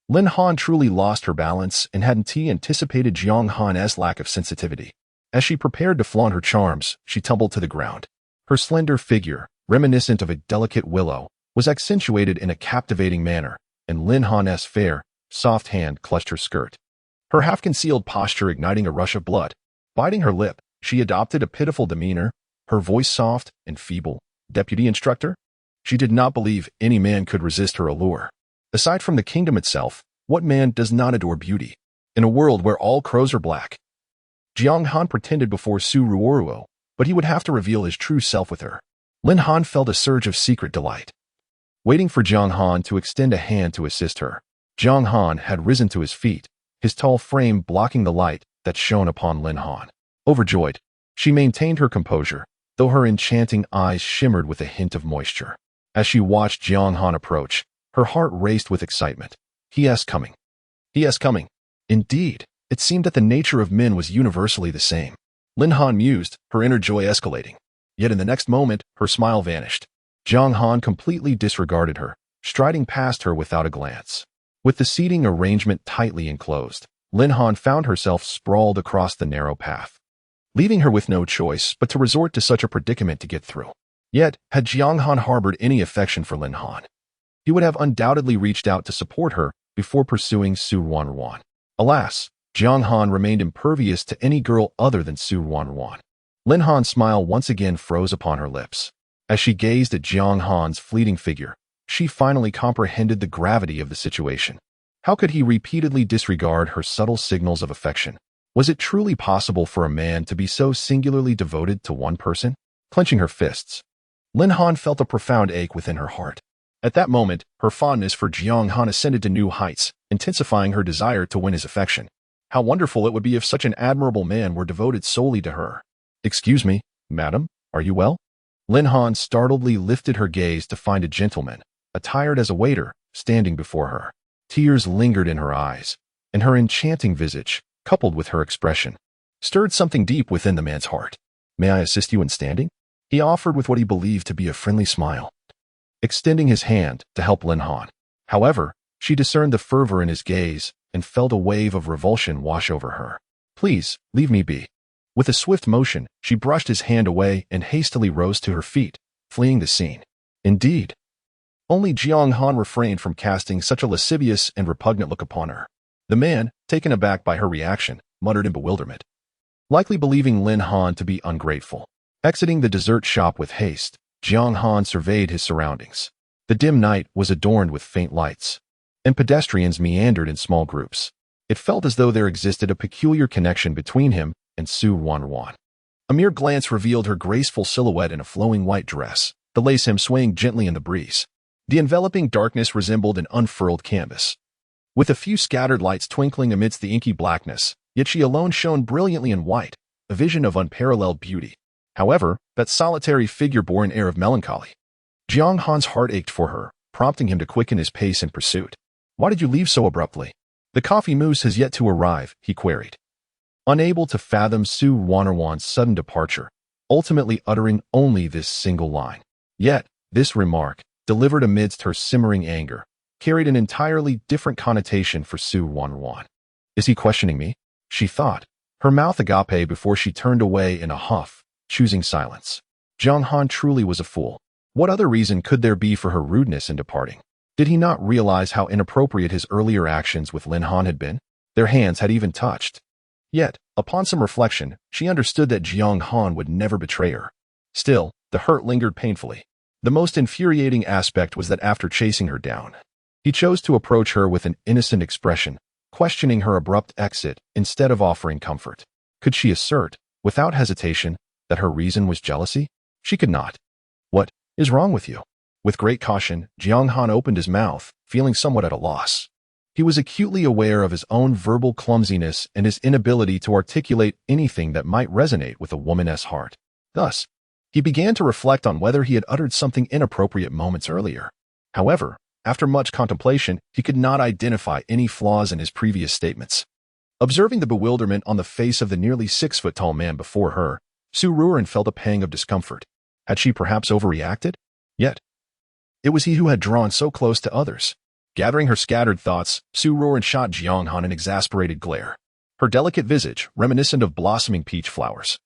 Lin Han truly lost her balance and hadn't anticipated Jiang Han's lack of sensitivity. As she prepared to flaunt her charms, she tumbled to the ground. Her slender figure, reminiscent of a delicate willow, was accentuated in a captivating manner, and Lin Han's fair, soft hand clutched her skirt, her half-concealed posture igniting a rush of blood. Biting her lip, she adopted a pitiful demeanor, her voice soft and feeble. Deputy instructor? She did not believe any man could resist her allure. Aside from the kingdom itself, what man does not adore beauty? In a world where all crows are black. Jiang Han pretended before Su Ruo, but he would have to reveal his true self with her. Lin Han felt a surge of secret delight, waiting for Jiang Han to extend a hand to assist her. Jiang Han had risen to his feet, his tall frame blocking the light that shone upon Lin Han. Overjoyed, she maintained her composure, though her enchanting eyes shimmered with a hint of moisture. As she watched Jiang Han approach, her heart raced with excitement. He is coming. He is coming. Indeed, it seemed that the nature of men was universally the same. Lin Han mused, her inner joy escalating. Yet in the next moment, her smile vanished. Jiang Han completely disregarded her, striding past her without a glance. With the seating arrangement tightly enclosed, Lin Han found herself sprawled across the narrow path, leaving her with no choice but to resort to such a predicament to get through. Yet, had Jiang Han harbored any affection for Lin Han, he would have undoubtedly reached out to support her before pursuing Ruanruan. Alas, Jiang Han remained impervious to any girl other than Ruanruan. Lin Han's smile once again froze upon her lips. As she gazed at Jiang Han's fleeting figure, she finally comprehended the gravity of the situation. How could he repeatedly disregard her subtle signals of affection? Was it truly possible for a man to be so singularly devoted to one person? Clenching her fists, Lin Han felt a profound ache within her heart. At that moment, her fondness for Jiang Han ascended to new heights, intensifying her desire to win his affection. How wonderful it would be if such an admirable man were devoted solely to her. Excuse me, madam, are you well? Lin Han startledly lifted her gaze to find a gentleman, attired as a waiter, standing before her. Tears lingered in her eyes, and her enchanting visage, coupled with her expression, stirred something deep within the man's heart. May I assist you in standing? He offered with what he believed to be a friendly smile, extending his hand to help Lin Han. However, she discerned the fervor in his gaze and felt a wave of revulsion wash over her. Please, leave me be. With a swift motion, she brushed his hand away and hastily rose to her feet, fleeing the scene. Indeed, only Jiang Han refrained from casting such a lascivious and repugnant look upon her. The man, taken aback by her reaction, muttered in bewilderment, likely believing Lin Han to be ungrateful. Exiting the dessert shop with haste, Jiang Han surveyed his surroundings. The dim night was adorned with faint lights, and pedestrians meandered in small groups. It felt as though there existed a peculiar connection between him and Ruanruan. A mere glance revealed her graceful silhouette in a flowing white dress, the lace hem swaying gently in the breeze. The enveloping darkness resembled an unfurled canvas, with a few scattered lights twinkling amidst the inky blackness, yet she alone shone brilliantly in white, a vision of unparalleled beauty. However, that solitary figure bore an air of melancholy. Jiang Han's heart ached for her, prompting him to quicken his pace in pursuit. Why did you leave so abruptly? The coffee mousse has yet to arrive, he queried, unable to fathom Ruanruan's sudden departure, ultimately uttering only this single line. Yet, this remark, delivered amidst her simmering anger, carried an entirely different connotation for Ruanruan. Is he questioning me? She thought, her mouth agape before she turned away in a huff, choosing silence. Jiang Han truly was a fool. What other reason could there be for her rudeness in departing? Did he not realize how inappropriate his earlier actions with Lin Han had been? Their hands had even touched. Yet, upon some reflection, she understood that Jiang Han would never betray her. Still, the hurt lingered painfully. The most infuriating aspect was that after chasing her down, he chose to approach her with an innocent expression, questioning her abrupt exit instead of offering comfort. Could she assert, without hesitation, that her reason was jealousy? She could not. What is wrong with you? With great caution, Jiang Han opened his mouth, feeling somewhat at a loss. He was acutely aware of his own verbal clumsiness and his inability to articulate anything that might resonate with a woman's heart. Thus, he began to reflect on whether he had uttered something inappropriate moments earlier. However, after much contemplation, he could not identify any flaws in his previous statements. Observing the bewilderment on the face of the nearly 6-foot-tall man before her, Ruanruan felt a pang of discomfort. Had she perhaps overreacted? Yet, it was he who had drawn so close to others. Gathering her scattered thoughts, Ruanruan shot Jiang Han an exasperated glare. Her delicate visage, reminiscent of blossoming peach flowers,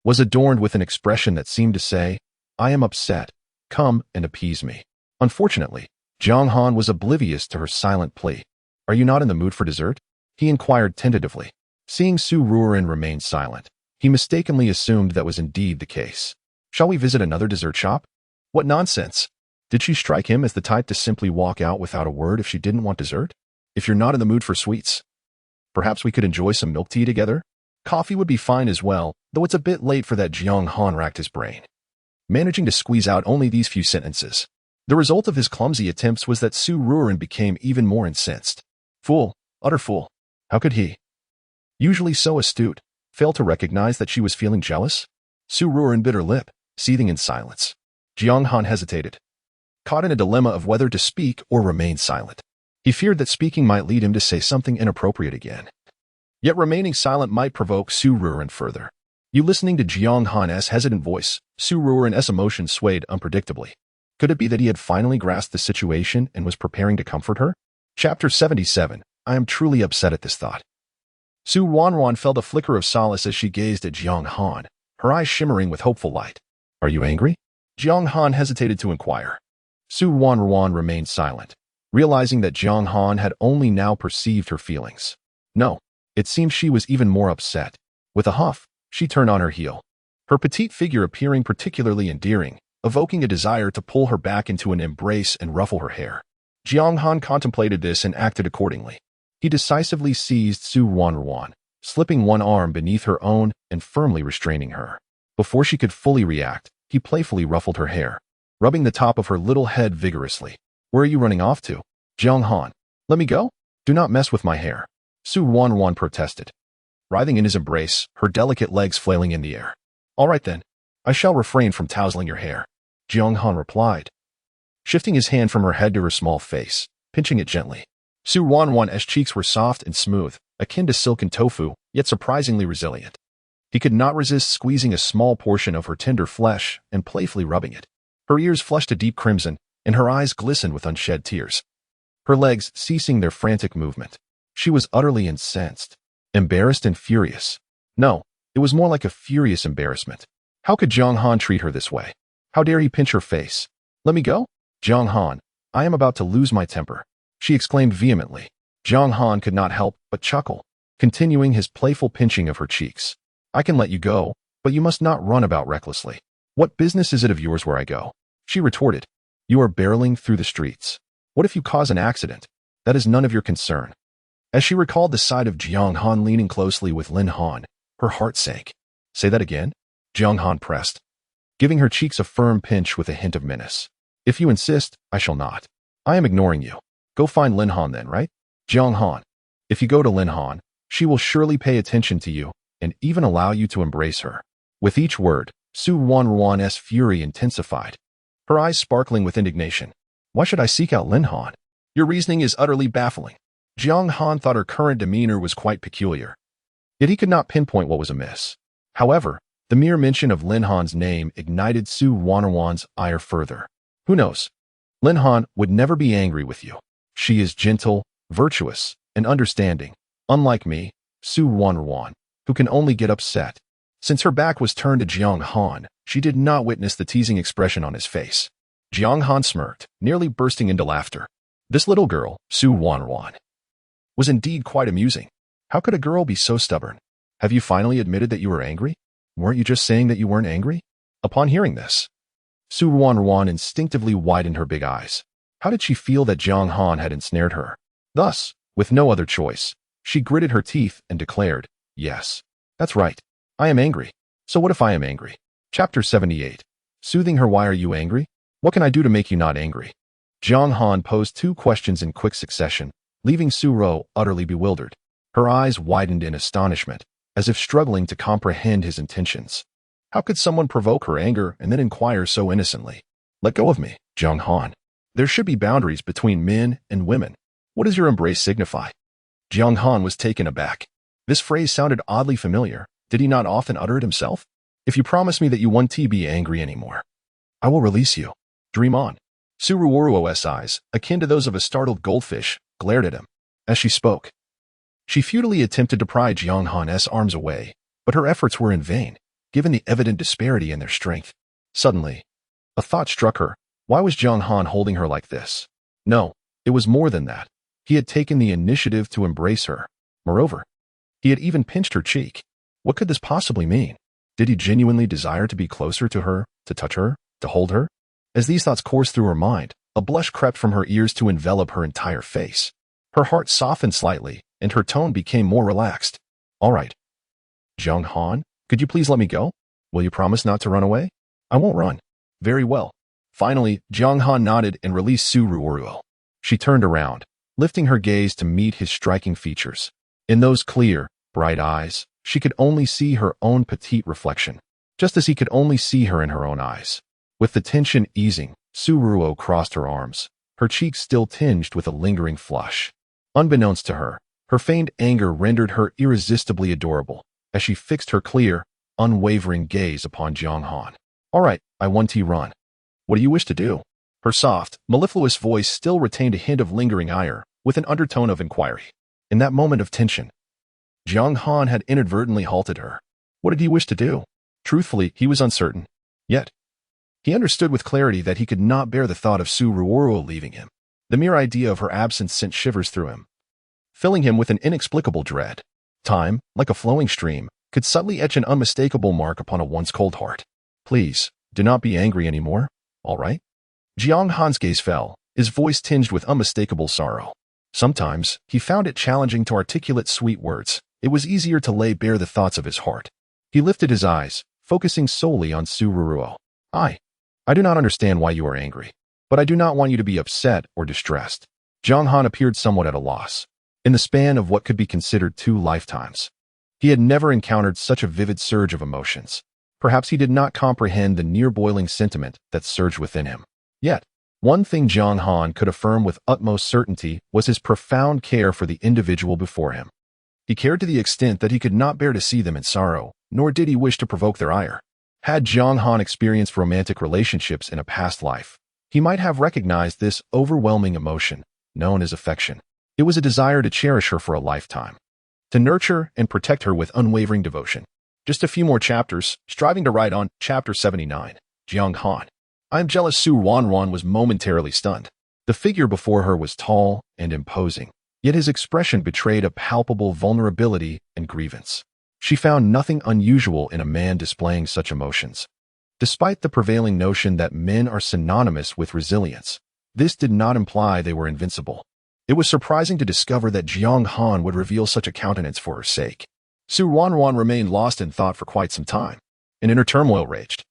was adorned with an expression that seemed to say, I am upset. Come and appease me. Unfortunately, Jiang Han was oblivious to her silent plea. Are you not in the mood for dessert? He inquired tentatively. Seeing Ruanruan remain silent, he mistakenly assumed that was indeed the case. Shall we visit another dessert shop? What nonsense! Did she strike him as the type to simply walk out without a word if she didn't want dessert? If you're not in the mood for sweets, perhaps we could enjoy some milk tea together? Coffee would be fine as well, though it's a bit late for that. Jiang Han racked his brain, managing to squeeze out only these few sentences. The result of his clumsy attempts was that Ruanruan became even more incensed. Fool, utter fool. How could he, usually so astute, fail to recognize that she was feeling jealous? Su Ruanruan bit her lip, seething in silence. Jiang Han hesitated, caught in a dilemma of whether to speak or remain silent. He feared that speaking might lead him to say something inappropriate again. Yet remaining silent might provoke Su Ruanruan further. You listening to Jiang Han's hesitant voice, Su Ruanruan's emotions swayed unpredictably. Could it be that he had finally grasped the situation and was preparing to comfort her? Chapter 77. I am truly upset at this thought. Su Ruanruan felt a flicker of solace as she gazed at Jiang Han, her eyes shimmering with hopeful light. Are you angry? Jiang Han hesitated to inquire. Su Ruanruan remained silent, realizing that Jiang Han had only now perceived her feelings. No, it seemed she was even more upset. With a huff, she turned on her heel, her petite figure appearing particularly endearing, evoking a desire to pull her back into an embrace and ruffle her hair. Jiang Han contemplated this and acted accordingly. He decisively seized Su Ruanruan, slipping one arm beneath her own and firmly restraining her. Before she could fully react, he playfully ruffled her hair, rubbing the top of her little head vigorously. Where are you running off to? Jiang Han, let me go? Do not mess with my hair. Su Ruanruan protested, writhing in his embrace, her delicate legs flailing in the air. All right then, I shall refrain from tousling your hair, Jiang Han replied, shifting his hand from her head to her small face, pinching it gently. Su Ruanruan's cheeks were soft and smooth, akin to silken tofu, yet surprisingly resilient. He could not resist squeezing a small portion of her tender flesh and playfully rubbing it. Her ears flushed a deep crimson, and her eyes glistened with unshed tears. Her legs ceasing their frantic movement. She was utterly incensed, embarrassed and furious. No, it was more like a furious embarrassment. How could Jiang Han treat her this way? How dare he pinch her face? Let me go? Jiang Han, I am about to lose my temper, she exclaimed vehemently. Jiang Han could not help but chuckle, continuing his playful pinching of her cheeks. I can let you go, but you must not run about recklessly. What business is it of yours where I go? She retorted. You are barreling through the streets. What if you cause an accident? That is none of your concern. As she recalled the sight of Jiang Han leaning closely with Lin Han, her heart sank. Say that again? Jiang Han pressed, giving her cheeks a firm pinch with a hint of menace. If you insist, I shall not. I am ignoring you. Go find Lin Han then, right? Jiang Han. If you go to Lin Han, she will surely pay attention to you and even allow you to embrace her. With each word, Su Ruanruan's fury intensified, her eyes sparkling with indignation. Why should I seek out Lin Han? Your reasoning is utterly baffling. Jiang Han thought her current demeanor was quite peculiar, yet he could not pinpoint what was amiss. However, the mere mention of Lin Han's name ignited Su Ruanruan's ire further. Who knows? Lin Han would never be angry with you. She is gentle, virtuous, and understanding, unlike me, Su Ruanruan, who can only get upset. Since her back was turned to Jiang Han, she did not witness the teasing expression on his face. Jiang Han smirked, nearly bursting into laughter. This little girl, Su Ruanruan, was indeed quite amusing. How could a girl be so stubborn? Have you finally admitted that you were angry? Weren't you just saying that you weren't angry? Upon hearing this, Su Ruanruan instinctively widened her big eyes. How did she feel that Jiang Han had ensnared her? Thus, with no other choice, she gritted her teeth and declared, yes, that's right. I am angry. So what if I am angry? Chapter 78. Soothing her. Why are you angry? What can I do to make you not angry? Jiang Han posed two questions in quick succession, leaving Su Ro utterly bewildered. Her eyes widened in astonishment, as if struggling to comprehend his intentions. How could someone provoke her anger and then inquire so innocently? Let go of me, Jiang Han. There should be boundaries between men and women. What does your embrace signify? Jiang Han was taken aback. This phrase sounded oddly familiar. Did he not often utter it himself? If you promise me that you won't be angry anymore, I will release you. Dream on. Su Ruanruan's eyes, akin to those of a startled goldfish, glared at him. As she spoke, she futilely attempted to pry Jiang Han's arms away, but her efforts were in vain, given the evident disparity in their strength. Suddenly, a thought struck her. Why was Jiang Han holding her like this? No, it was more than that. He had taken the initiative to embrace her. Moreover, he had even pinched her cheek. What could this possibly mean? Did he genuinely desire to be closer to her, to touch her, to hold her? As these thoughts coursed through her mind, a blush crept from her ears to envelop her entire face. Her heart softened slightly, and her tone became more relaxed. All right. Jiang Han, could you please let me go? Will you promise not to run away? I won't run. Very well. Finally, Jiang Han nodded and released Su Ruanruan. She turned around, lifting her gaze to meet his striking features. In those clear, bright eyes, she could only see her own petite reflection, just as he could only see her in her own eyes. With the tension easing, Suruo crossed her arms, her cheeks still tinged with a lingering flush. Unbeknownst to her, her feigned anger rendered her irresistibly adorable, as she fixed her clear, unwavering gaze upon Jiang Han. "All right, I want to run. What do you wish to do?" Her soft, mellifluous voice still retained a hint of lingering ire, with an undertone of inquiry. In that moment of tension, Jiang Han had inadvertently halted her. What did he wish to do? Truthfully, he was uncertain. Yet, he understood with clarity that he could not bear the thought of Ruanruan leaving him. The mere idea of her absence sent shivers through him, filling him with an inexplicable dread. Time, like a flowing stream, could subtly etch an unmistakable mark upon a once cold heart. "Please, do not be angry anymore, all right?" Jiang Han's gaze fell, his voice tinged with unmistakable sorrow. Sometimes, he found it challenging to articulate sweet words. It was easier to lay bare the thoughts of his heart. He lifted his eyes, focusing solely on Suruo. I do not understand why you are angry, but I do not want you to be upset or distressed." Jiang Han appeared somewhat at a loss. In the span of what could be considered 2 lifetimes, he had never encountered such a vivid surge of emotions. Perhaps he did not comprehend the near-boiling sentiment that surged within him. Yet, one thing Jiang Han could affirm with utmost certainty was his profound care for the individual before him. He cared to the extent that he could not bear to see them in sorrow, nor did he wish to provoke their ire. Had Jiang Han experienced romantic relationships in a past life, he might have recognized this overwhelming emotion, known as affection. It was a desire to cherish her for a lifetime, to nurture and protect her with unwavering devotion. Just a few more chapters, striving to write on Chapter 79, Jiang Han. "I am jealous." Ruanruan was momentarily stunned. The figure before her was tall and imposing, yet his expression betrayed a palpable vulnerability and grievance. She found nothing unusual in a man displaying such emotions. Despite the prevailing notion that men are synonymous with resilience, this did not imply they were invincible. It was surprising to discover that Jiang Han would reveal such a countenance for her sake. Ruanruan remained lost in thought for quite some time. An inner turmoil raged,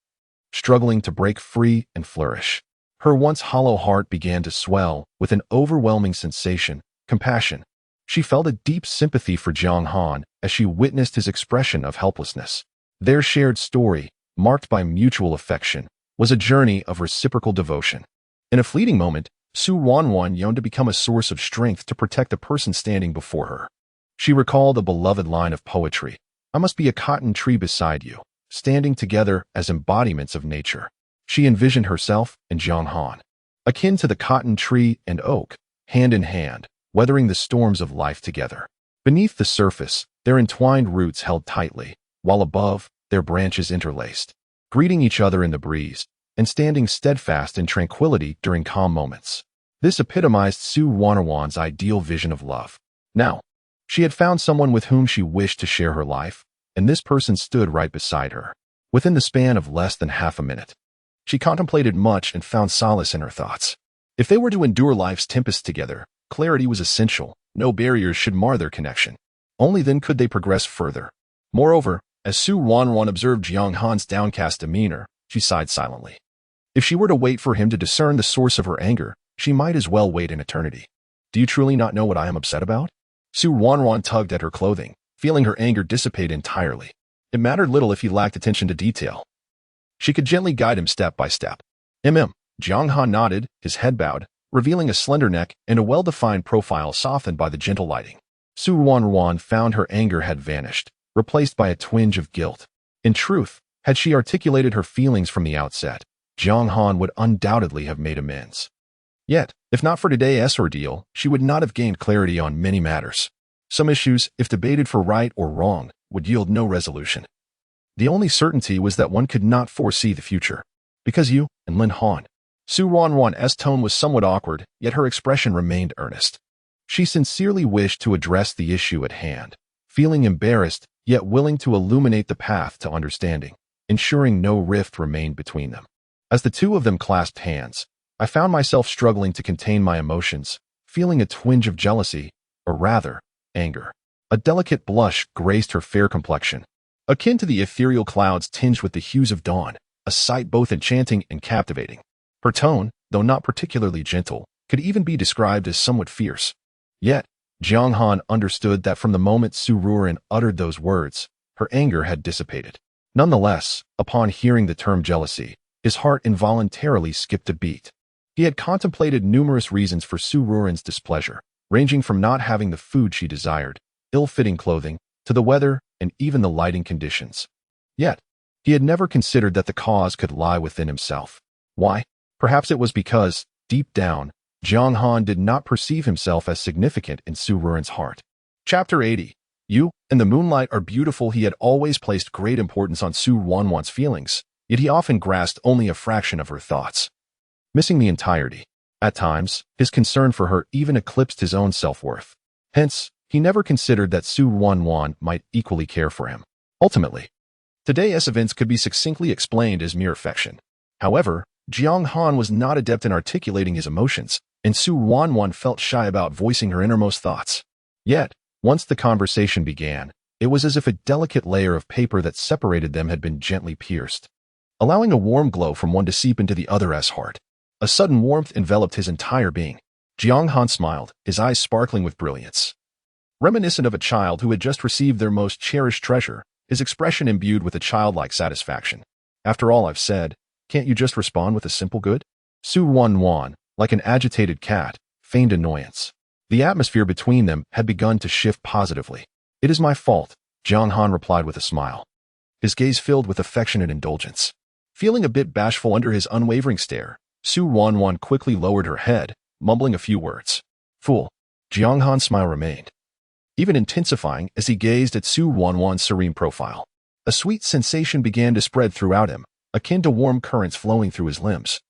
struggling to break free and flourish. Her once hollow heart began to swell with an overwhelming sensation, compassion. She felt a deep sympathy for Jiang Han as she witnessed his expression of helplessness. Their shared story, marked by mutual affection, was a journey of reciprocal devotion. In a fleeting moment, Ruanruan yearned to become a source of strength to protect the person standing before her. She recalled a beloved line of poetry, "I must be a cotton tree beside you, standing together as embodiments of nature." She envisioned herself and Jiang Han, akin to the cotton tree and oak, hand in hand, weathering the storms of life together. Beneath the surface, their entwined roots held tightly, while above, their branches interlaced, greeting each other in the breeze and standing steadfast in tranquility during calm moments. This epitomized Ruanruan's ideal vision of love. Now, she had found someone with whom she wished to share her life, and this person stood right beside her. Within the span of less than half a minute, she contemplated much and found solace in her thoughts. If they were to endure life's tempests together, clarity was essential. No barriers should mar their connection. Only then could they progress further. Moreover, as Ruanruan observed Jiang Han's downcast demeanor, she sighed silently. If she were to wait for him to discern the source of her anger, she might as well wait an eternity. "Do you truly not know what I am upset about?" Ruanruan tugged at her clothing, feeling her anger dissipate entirely. It mattered little if he lacked attention to detail. She could gently guide him step by step. Jiang Han nodded, his head bowed, revealing a slender neck and a well-defined profile softened by the gentle lighting. Ruanruan found her anger had vanished, replaced by a twinge of guilt. In truth, had she articulated her feelings from the outset, Jiang Han would undoubtedly have made amends. Yet, if not for today's ordeal, she would not have gained clarity on many matters. Some issues, if debated for right or wrong, would yield no resolution. The only certainty was that one could not foresee the future. "Because you and Lin Han." Ruanruan's tone was somewhat awkward, yet her expression remained earnest. She sincerely wished to address the issue at hand, feeling embarrassed, yet willing to illuminate the path to understanding, ensuring no rift remained between them. As the two of them clasped hands, I found myself struggling to contain my emotions, feeling a twinge of jealousy, or rather, anger. A delicate blush graced her fair complexion, akin to the ethereal clouds tinged with the hues of dawn, a sight both enchanting and captivating. Her tone, though not particularly gentle, could even be described as somewhat fierce. Yet, Jiang Han understood that from the moment Su Ruanruan uttered those words, her anger had dissipated. Nonetheless, upon hearing the term jealousy, his heart involuntarily skipped a beat. He had contemplated numerous reasons for Su Ruanruan's displeasure, ranging from not having the food she desired, ill-fitting clothing, to the weather and even the lighting conditions. Yet, he had never considered that the cause could lie within himself. Why? Perhaps it was because, deep down, Jiang Han did not perceive himself as significant in Su Ruanruan's heart. Chapter 80. You and the moonlight are beautiful. He had always placed great importance on Su Ruanruan's feelings, yet he often grasped only a fraction of her thoughts, missing the entirety. At times, his concern for her even eclipsed his own self-worth. Hence, he never considered that Su Ruanruan might equally care for him. Ultimately, today's events could be succinctly explained as mere affection. However, Jiang Han was not adept in articulating his emotions, and Su Ruanruan felt shy about voicing her innermost thoughts. Yet, once the conversation began, it was as if a delicate layer of paper that separated them had been gently pierced, allowing a warm glow from one to seep into the other's heart. A sudden warmth enveloped his entire being. Jiang Han smiled, his eyes sparkling with brilliance. Reminiscent of a child who had just received their most cherished treasure, his expression imbued with a childlike satisfaction. After all I've said, can't you just respond with a simple good? Su Ruanruan, like an agitated cat, feigned annoyance. The atmosphere between them had begun to shift positively. It is my fault, Jiang Han replied with a smile, his gaze filled with affectionate indulgence. Feeling a bit bashful under his unwavering stare, Su Ruanruan quickly lowered her head, mumbling a few words. Fool. Jiang Han's smile remained, even intensifying as he gazed at Su Ruanruan's serene profile. A sweet sensation began to spread throughout him, akin to warm currents flowing through his limbs,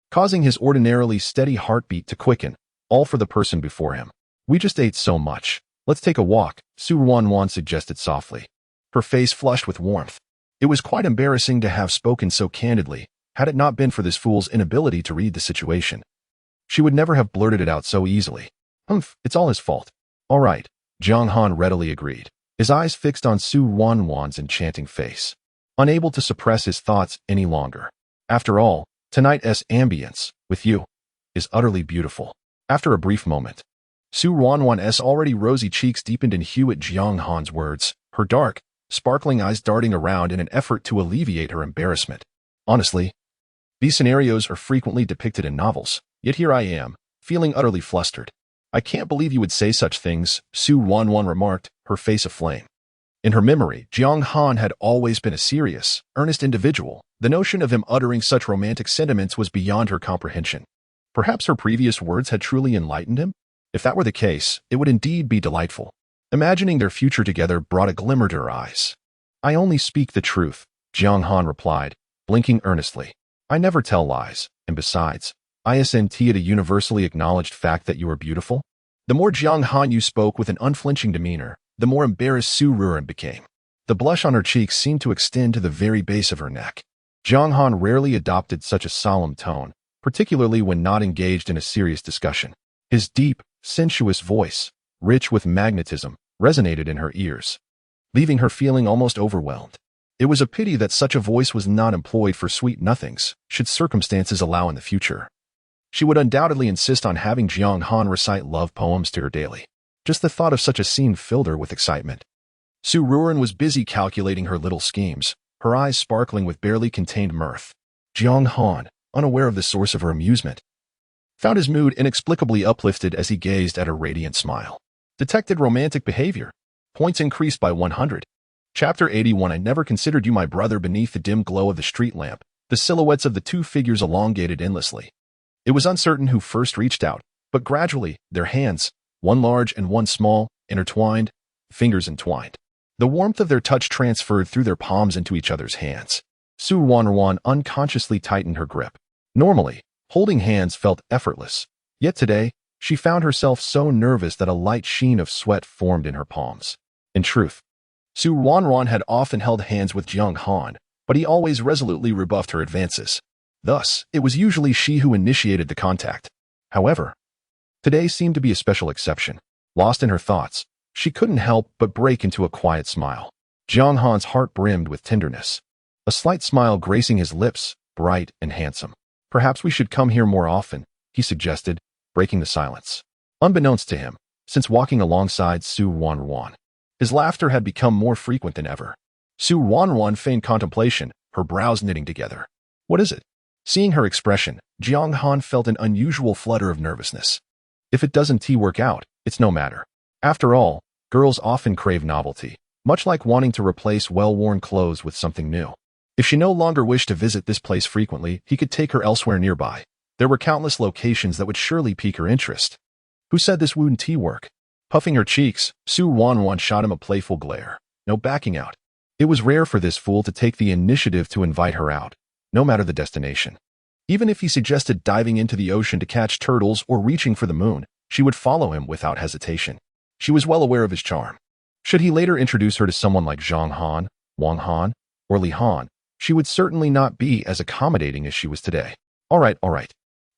causing his ordinarily steady heartbeat to quicken, all for the person before him. We just ate so much. Let's take a walk, Su Ruanruan suggested softly, her face flushed with warmth. It was quite embarrassing to have spoken so candidly, had it not been for this fool's inability to read the situation. She would never have blurted it out so easily. It's all his fault. All right, Jiang Han readily agreed, his eyes fixed on Su Ruanruan's enchanting face, unable to suppress his thoughts any longer. After all, tonight's ambience, with you, is utterly beautiful. After a brief moment, Su Ruanruan's already rosy cheeks deepened in hue at Jiang Han's words, her dark, sparkling eyes darting around in an effort to alleviate her embarrassment. Honestly, these scenarios are frequently depicted in novels, yet here I am, feeling utterly flustered. I can't believe you would say such things, Su Ruanruan remarked, her face aflame. In her memory, Jiang Han had always been a serious, earnest individual. The notion of him uttering such romantic sentiments was beyond her comprehension. Perhaps her previous words had truly enlightened him? If that were the case, it would indeed be delightful. Imagining their future together brought a glimmer to her eyes. I only speak the truth, Jiang Han replied, blinking earnestly. I never tell lies, and besides, isn't it a universally acknowledged fact that you are beautiful? The more Jiang Han you spoke with an unflinching demeanor, the more embarrassed Su Ruanruan became. The blush on her cheeks seemed to extend to the very base of her neck. Jiang Han rarely adopted such a solemn tone, particularly when not engaged in a serious discussion. His deep, sensuous voice, rich with magnetism, resonated in her ears, leaving her feeling almost overwhelmed. It was a pity that such a voice was not employed for sweet nothings, should circumstances allow in the future. She would undoubtedly insist on having Jiang Han recite love poems to her daily. Just the thought of such a scene filled her with excitement. Su Ruanruan was busy calculating her little schemes, her eyes sparkling with barely contained mirth. Jiang Han, unaware of the source of her amusement, found his mood inexplicably uplifted as he gazed at her radiant smile. Detected romantic behavior. Points increased by 100. Chapter 81. I never considered you my brother. Beneath the dim glow of the street lamp, the silhouettes of the two figures elongated endlessly. It was uncertain who first reached out, but gradually, their hands, one large and one small, intertwined, fingers entwined. The warmth of their touch transferred through their palms into each other's hands. Su Ruanruan unconsciously tightened her grip. Normally, holding hands felt effortless, yet today, she found herself so nervous that a light sheen of sweat formed in her palms. In truth, Su Ruanruan had often held hands with Jiang Han, but he always resolutely rebuffed her advances. Thus, it was usually she who initiated the contact. However, today seemed to be a special exception. Lost in her thoughts, she couldn't help but break into a quiet smile. Jiang Han's heart brimmed with tenderness, a slight smile gracing his lips, bright and handsome. Perhaps we should come here more often, he suggested, breaking the silence. Unbeknownst to him, since walking alongside Ruanruan. His laughter had become more frequent than ever. Ruanruan feigned contemplation, her brows knitting together. What is it? Seeing her expression, Jiang Han felt an unusual flutter of nervousness. If it doesn't work out, it's no matter. After all, girls often crave novelty, much like wanting to replace well-worn clothes with something new. If she no longer wished to visit this place frequently, he could take her elsewhere nearby. There were countless locations that would surely pique her interest. Who said this wouldn't work? Puffing her cheeks, Ruanruan shot him a playful glare. No backing out. It was rare for this fool to take the initiative to invite her out, no matter the destination. Even if he suggested diving into the ocean to catch turtles or reaching for the moon, she would follow him without hesitation. She was well aware of his charm. Should he later introduce her to someone like Jiang Han, Wang Han, or Li Han, she would certainly not be as accommodating as she was today. All right.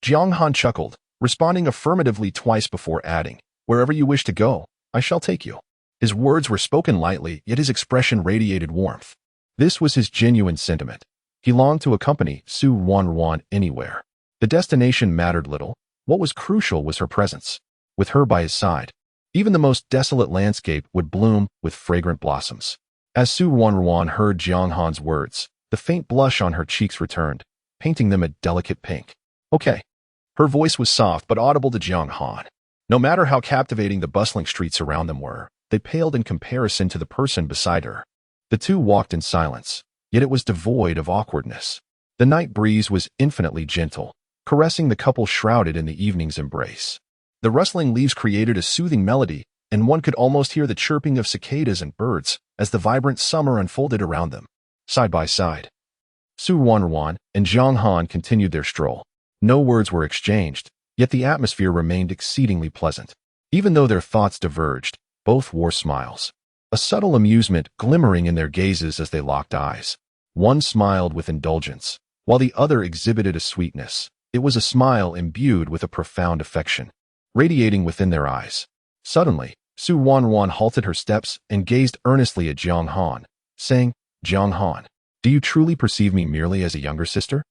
Jiang Han chuckled, responding affirmatively twice before adding, "Wherever you wish to go, I shall take you." His words were spoken lightly, yet his expression radiated warmth. This was his genuine sentiment. He longed to accompany Ruanruan anywhere. The destination mattered little. What was crucial was her presence. With her by his side, even the most desolate landscape would bloom with fragrant blossoms. As Ruanruan heard Jiang Han's words, the faint blush on her cheeks returned, painting them a delicate pink. Okay. Her voice was soft but audible to Jiang Han. No matter how captivating the bustling streets around them were, they paled in comparison to the person beside her. The two walked in silence, yet it was devoid of awkwardness. The night breeze was infinitely gentle, caressing the couple shrouded in the evening's embrace. The rustling leaves created a soothing melody, and one could almost hear the chirping of cicadas and birds as the vibrant summer unfolded around them. Side by side, Ruanruan and Jiang Han continued their stroll. No words were exchanged, yet the atmosphere remained exceedingly pleasant. Even though their thoughts diverged, both wore smiles, a subtle amusement glimmering in their gazes as they locked eyes. One smiled with indulgence, while the other exhibited a sweetness. It was a smile imbued with a profound affection, radiating within their eyes. Suddenly, Ruanruan halted her steps and gazed earnestly at Jiang Han, saying, "Jiang Han, do you truly perceive me merely as a younger sister?"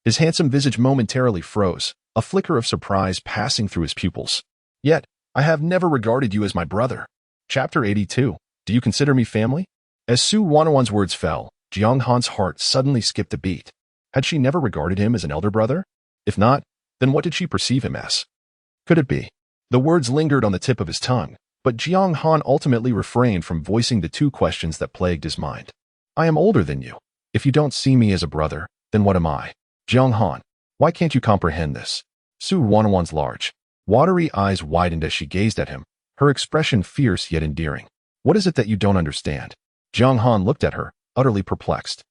His handsome visage momentarily froze, a flicker of surprise passing through his pupils. "Yet, I have never regarded you as my brother." Chapter 82. Do you consider me family? As Ruanruan's words fell, Jiang Han's heart suddenly skipped a beat. Had she never regarded him as an elder brother? If not, then what did she perceive him as? Could it be? The words lingered on the tip of his tongue, but Jiang Han ultimately refrained from voicing the two questions that plagued his mind. "I am older than you. If you don't see me as a brother, then what am I? Jiang Han, why can't you comprehend this?" Ruanruan's large, watery eyes widened as she gazed at him, her expression fierce yet endearing. "What is it that you don't understand?" Jiang Han looked at her, utterly perplexed.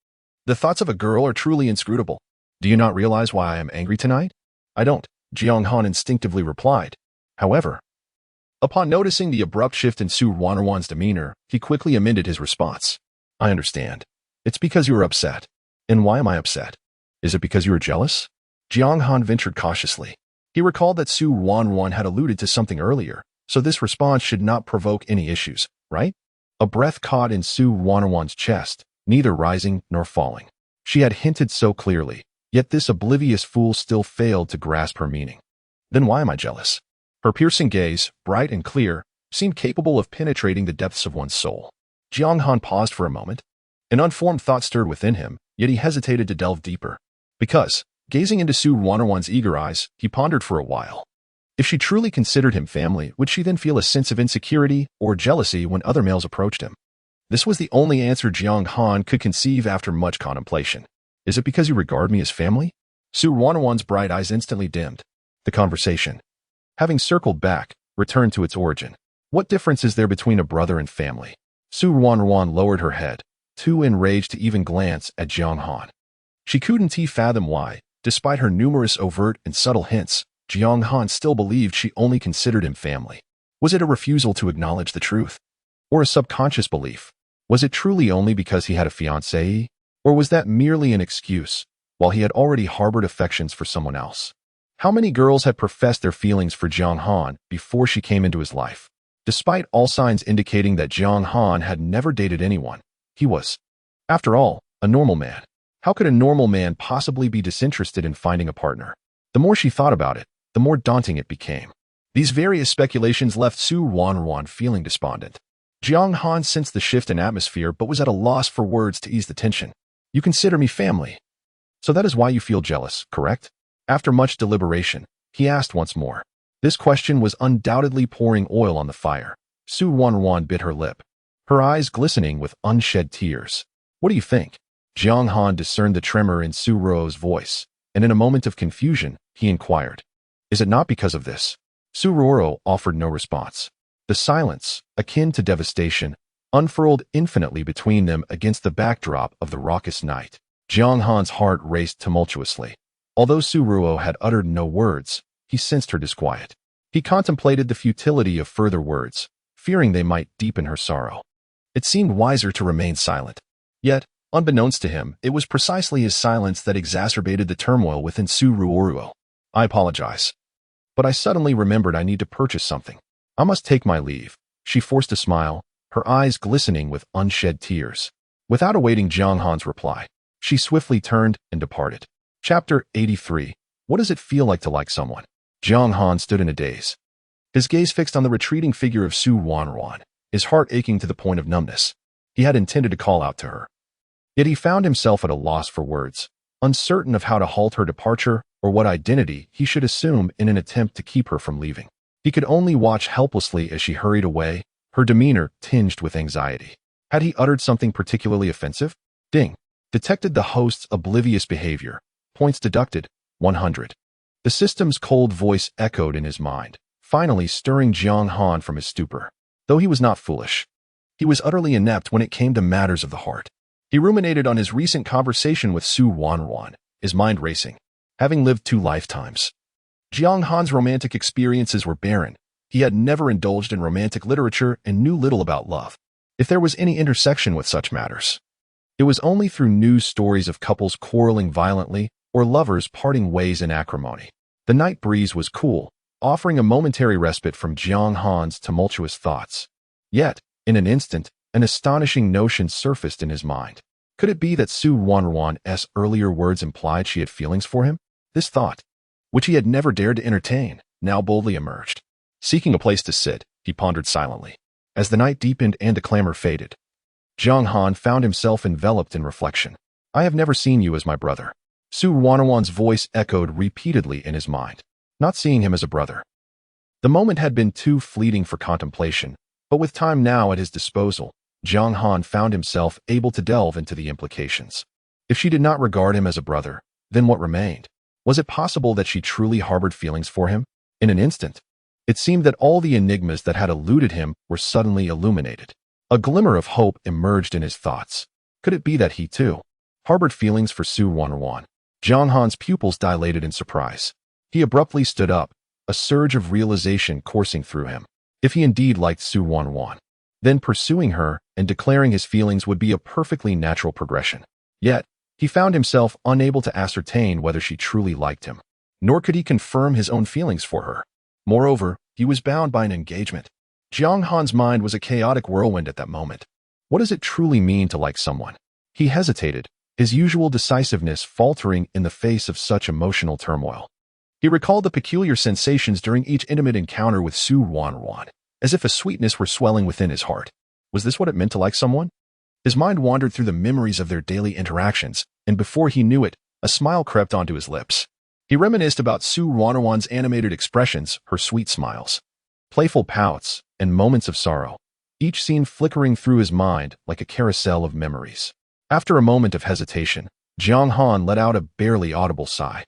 "The thoughts of a girl are truly inscrutable. Do you not realize why I am angry tonight?" "I don't," Jiang Han instinctively replied. However, upon noticing the abrupt shift in Ruanruan's demeanor, he quickly amended his response. "I understand. It's because you are upset." "And why am I upset? Is it because you are jealous?" Jiang Han ventured cautiously. He recalled that Ruanruan had alluded to something earlier, so this response should not provoke any issues, right? A breath caught in Ruanruan's chest, neither rising nor falling. She had hinted so clearly, yet this oblivious fool still failed to grasp her meaning. "Then why am I jealous?" Her piercing gaze, bright and clear, seemed capable of penetrating the depths of one's soul. Jiang Han paused for a moment. An unformed thought stirred within him, yet he hesitated to delve deeper. Because, gazing into Ruanruan's eager eyes, he pondered for a while. If she truly considered him family, would she then feel a sense of insecurity or jealousy when other males approached him? This was the only answer Jiang Han could conceive after much contemplation. "Is it because you regard me as family?" Ruanruan's bright eyes instantly dimmed. The conversation, having circled back, returned to its origin. "What difference is there between a brother and family?" Ruanruan lowered her head, too enraged to even glance at Jiang Han. She couldn't fathom why, despite her numerous overt and subtle hints, Jiang Han still believed she only considered him family. Was it a refusal to acknowledge the truth? Or a subconscious belief? Was it truly only because he had a fiancée? Or was that merely an excuse, while he had already harbored affections for someone else? How many girls had professed their feelings for Jiang Han before she came into his life? Despite all signs indicating that Jiang Han had never dated anyone, he was, after all, a normal man. How could a normal man possibly be disinterested in finding a partner? The more she thought about it, the more daunting it became. These various speculations left Su Ruanruan feeling despondent. Jiang Han sensed the shift in atmosphere but was at a loss for words to ease the tension. You consider me family. So that is why you feel jealous, correct? After much deliberation, he asked once more. This question was undoubtedly pouring oil on the fire. Su Ruanruan bit her lip, her eyes glistening with unshed tears. What do you think? Jiang Han discerned the tremor in Su Ruo's voice, and in a moment of confusion, he inquired. Is it not because of this? Su Ruo offered no response. The silence, akin to devastation, unfurled infinitely between them against the backdrop of the raucous night. Jiang Han's heart raced tumultuously. Although Su Ruo had uttered no words, he sensed her disquiet. He contemplated the futility of further words, fearing they might deepen her sorrow. It seemed wiser to remain silent. Yet, unbeknownst to him, it was precisely his silence that exacerbated the turmoil within Su Ruo. I apologize. But I suddenly remembered I need to purchase something. I must take my leave. She forced a smile, her eyes glistening with unshed tears. Without awaiting Jiang Han's reply, she swiftly turned and departed. Chapter 83. What does it feel like to like someone? Jiang Han stood in a daze. His gaze fixed on the retreating figure of Su Ruanruan, his heart aching to the point of numbness. He had intended to call out to her. Yet he found himself at a loss for words, uncertain of how to halt her departure or what identity he should assume in an attempt to keep her from leaving. He could only watch helplessly as she hurried away, her demeanor tinged with anxiety. Had he uttered something particularly offensive? Ding. Detected the host's oblivious behavior. Points deducted, 100. The system's cold voice echoed in his mind, finally stirring Jiang Han from his stupor. Though he was not foolish, he was utterly inept when it came to matters of the heart. He ruminated on his recent conversation with Su Ruanruan, his mind racing. Having lived 2 lifetimes, Jiang Han's romantic experiences were barren. He had never indulged in romantic literature and knew little about love, if there was any intersection with such matters. It was only through news stories of couples quarreling violently or lovers parting ways in acrimony. The night breeze was cool, offering a momentary respite from Jiang Han's tumultuous thoughts. Yet, in an instant, an astonishing notion surfaced in his mind. Could it be that Su Ruanruan's earlier words implied she had feelings for him? This thought, which he had never dared to entertain, now boldly emerged. Seeking a place to sit, he pondered silently. As the night deepened and the clamor faded, Jiang Han found himself enveloped in reflection. I have never seen you as my brother. Su Ruanruan's voice echoed repeatedly in his mind. Not seeing him as a brother. The moment had been too fleeting for contemplation, but with time now at his disposal, Jiang Han found himself able to delve into the implications. If she did not regard him as a brother, then what remained? Was it possible that she truly harbored feelings for him? In an instant, it seemed that all the enigmas that had eluded him were suddenly illuminated. A glimmer of hope emerged in his thoughts. Could it be that he, too, harbored feelings for Su Ruanruan? Jiang Han's pupils dilated in surprise. He abruptly stood up, a surge of realization coursing through him. If he indeed liked Su Ruanruan, then pursuing her and declaring his feelings would be a perfectly natural progression. Yet, he found himself unable to ascertain whether she truly liked him, nor could he confirm his own feelings for her. Moreover, he was bound by an engagement. Jiang Han's mind was a chaotic whirlwind at that moment. What does it truly mean to like someone? He hesitated, his usual decisiveness faltering in the face of such emotional turmoil. He recalled the peculiar sensations during each intimate encounter with Su Ruanruan, as if a sweetness were swelling within his heart. Was this what it meant to like someone? His mind wandered through the memories of their daily interactions, and before he knew it, a smile crept onto his lips. He reminisced about Su Ruanruan's animated expressions, her sweet smiles, playful pouts, and moments of sorrow, each scene flickering through his mind like a carousel of memories. After a moment of hesitation, Jiang Han let out a barely audible sigh.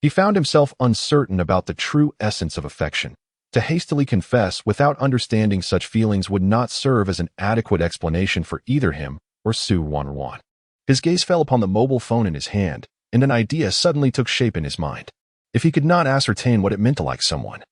He found himself uncertain about the true essence of affection. To hastily confess without understanding such feelings would not serve as an adequate explanation for either him or Su Ruanruan. His gaze fell upon the mobile phone in his hand, and an idea suddenly took shape in his mind. If he could not ascertain what it meant to like someone,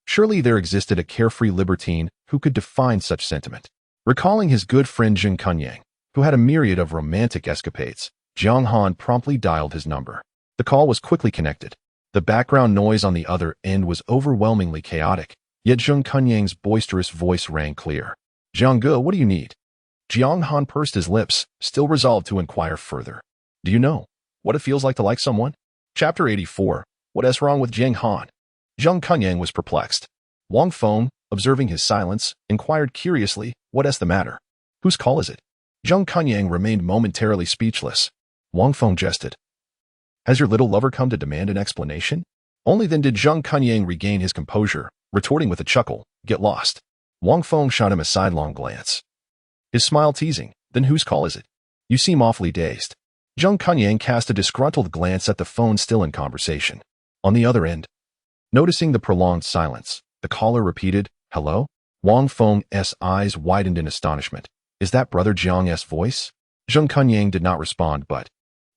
surely there existed a carefree libertine who could define such sentiment. Recalling his good friend Jiang Han, who had a myriad of romantic escapades, Jiang Han promptly dialed his number. The call was quickly connected. The background noise on the other end was overwhelmingly chaotic, yet Jiang Han's boisterous voice rang clear. Jiang Ge, what do you need? Jiang Han pursed his lips, still resolved to inquire further. Do you know what it feels like to like someone? Chapter 84. What is wrong with Jiang Han? Jiang Han was perplexed. Wang Feng, observing his silence, inquired curiously, "What's the matter? Whose call is it?" Zheng Kunyang remained momentarily speechless. Wang Feng jested. "Has your little lover come to demand an explanation?" Only then did Zheng Kunyang regain his composure, retorting with a chuckle, "Get lost." Wang Feng shot him a sidelong glance. His smile teasing, "Then whose call is it? You seem awfully dazed." Zheng Kunyang cast a disgruntled glance at the phone still in conversation. On the other end, noticing the prolonged silence, the caller repeated, "Hello?" Wang Feng's eyes widened in astonishment. "Is that Brother Jiang's voice?" Zheng Kunyang did not respond, but,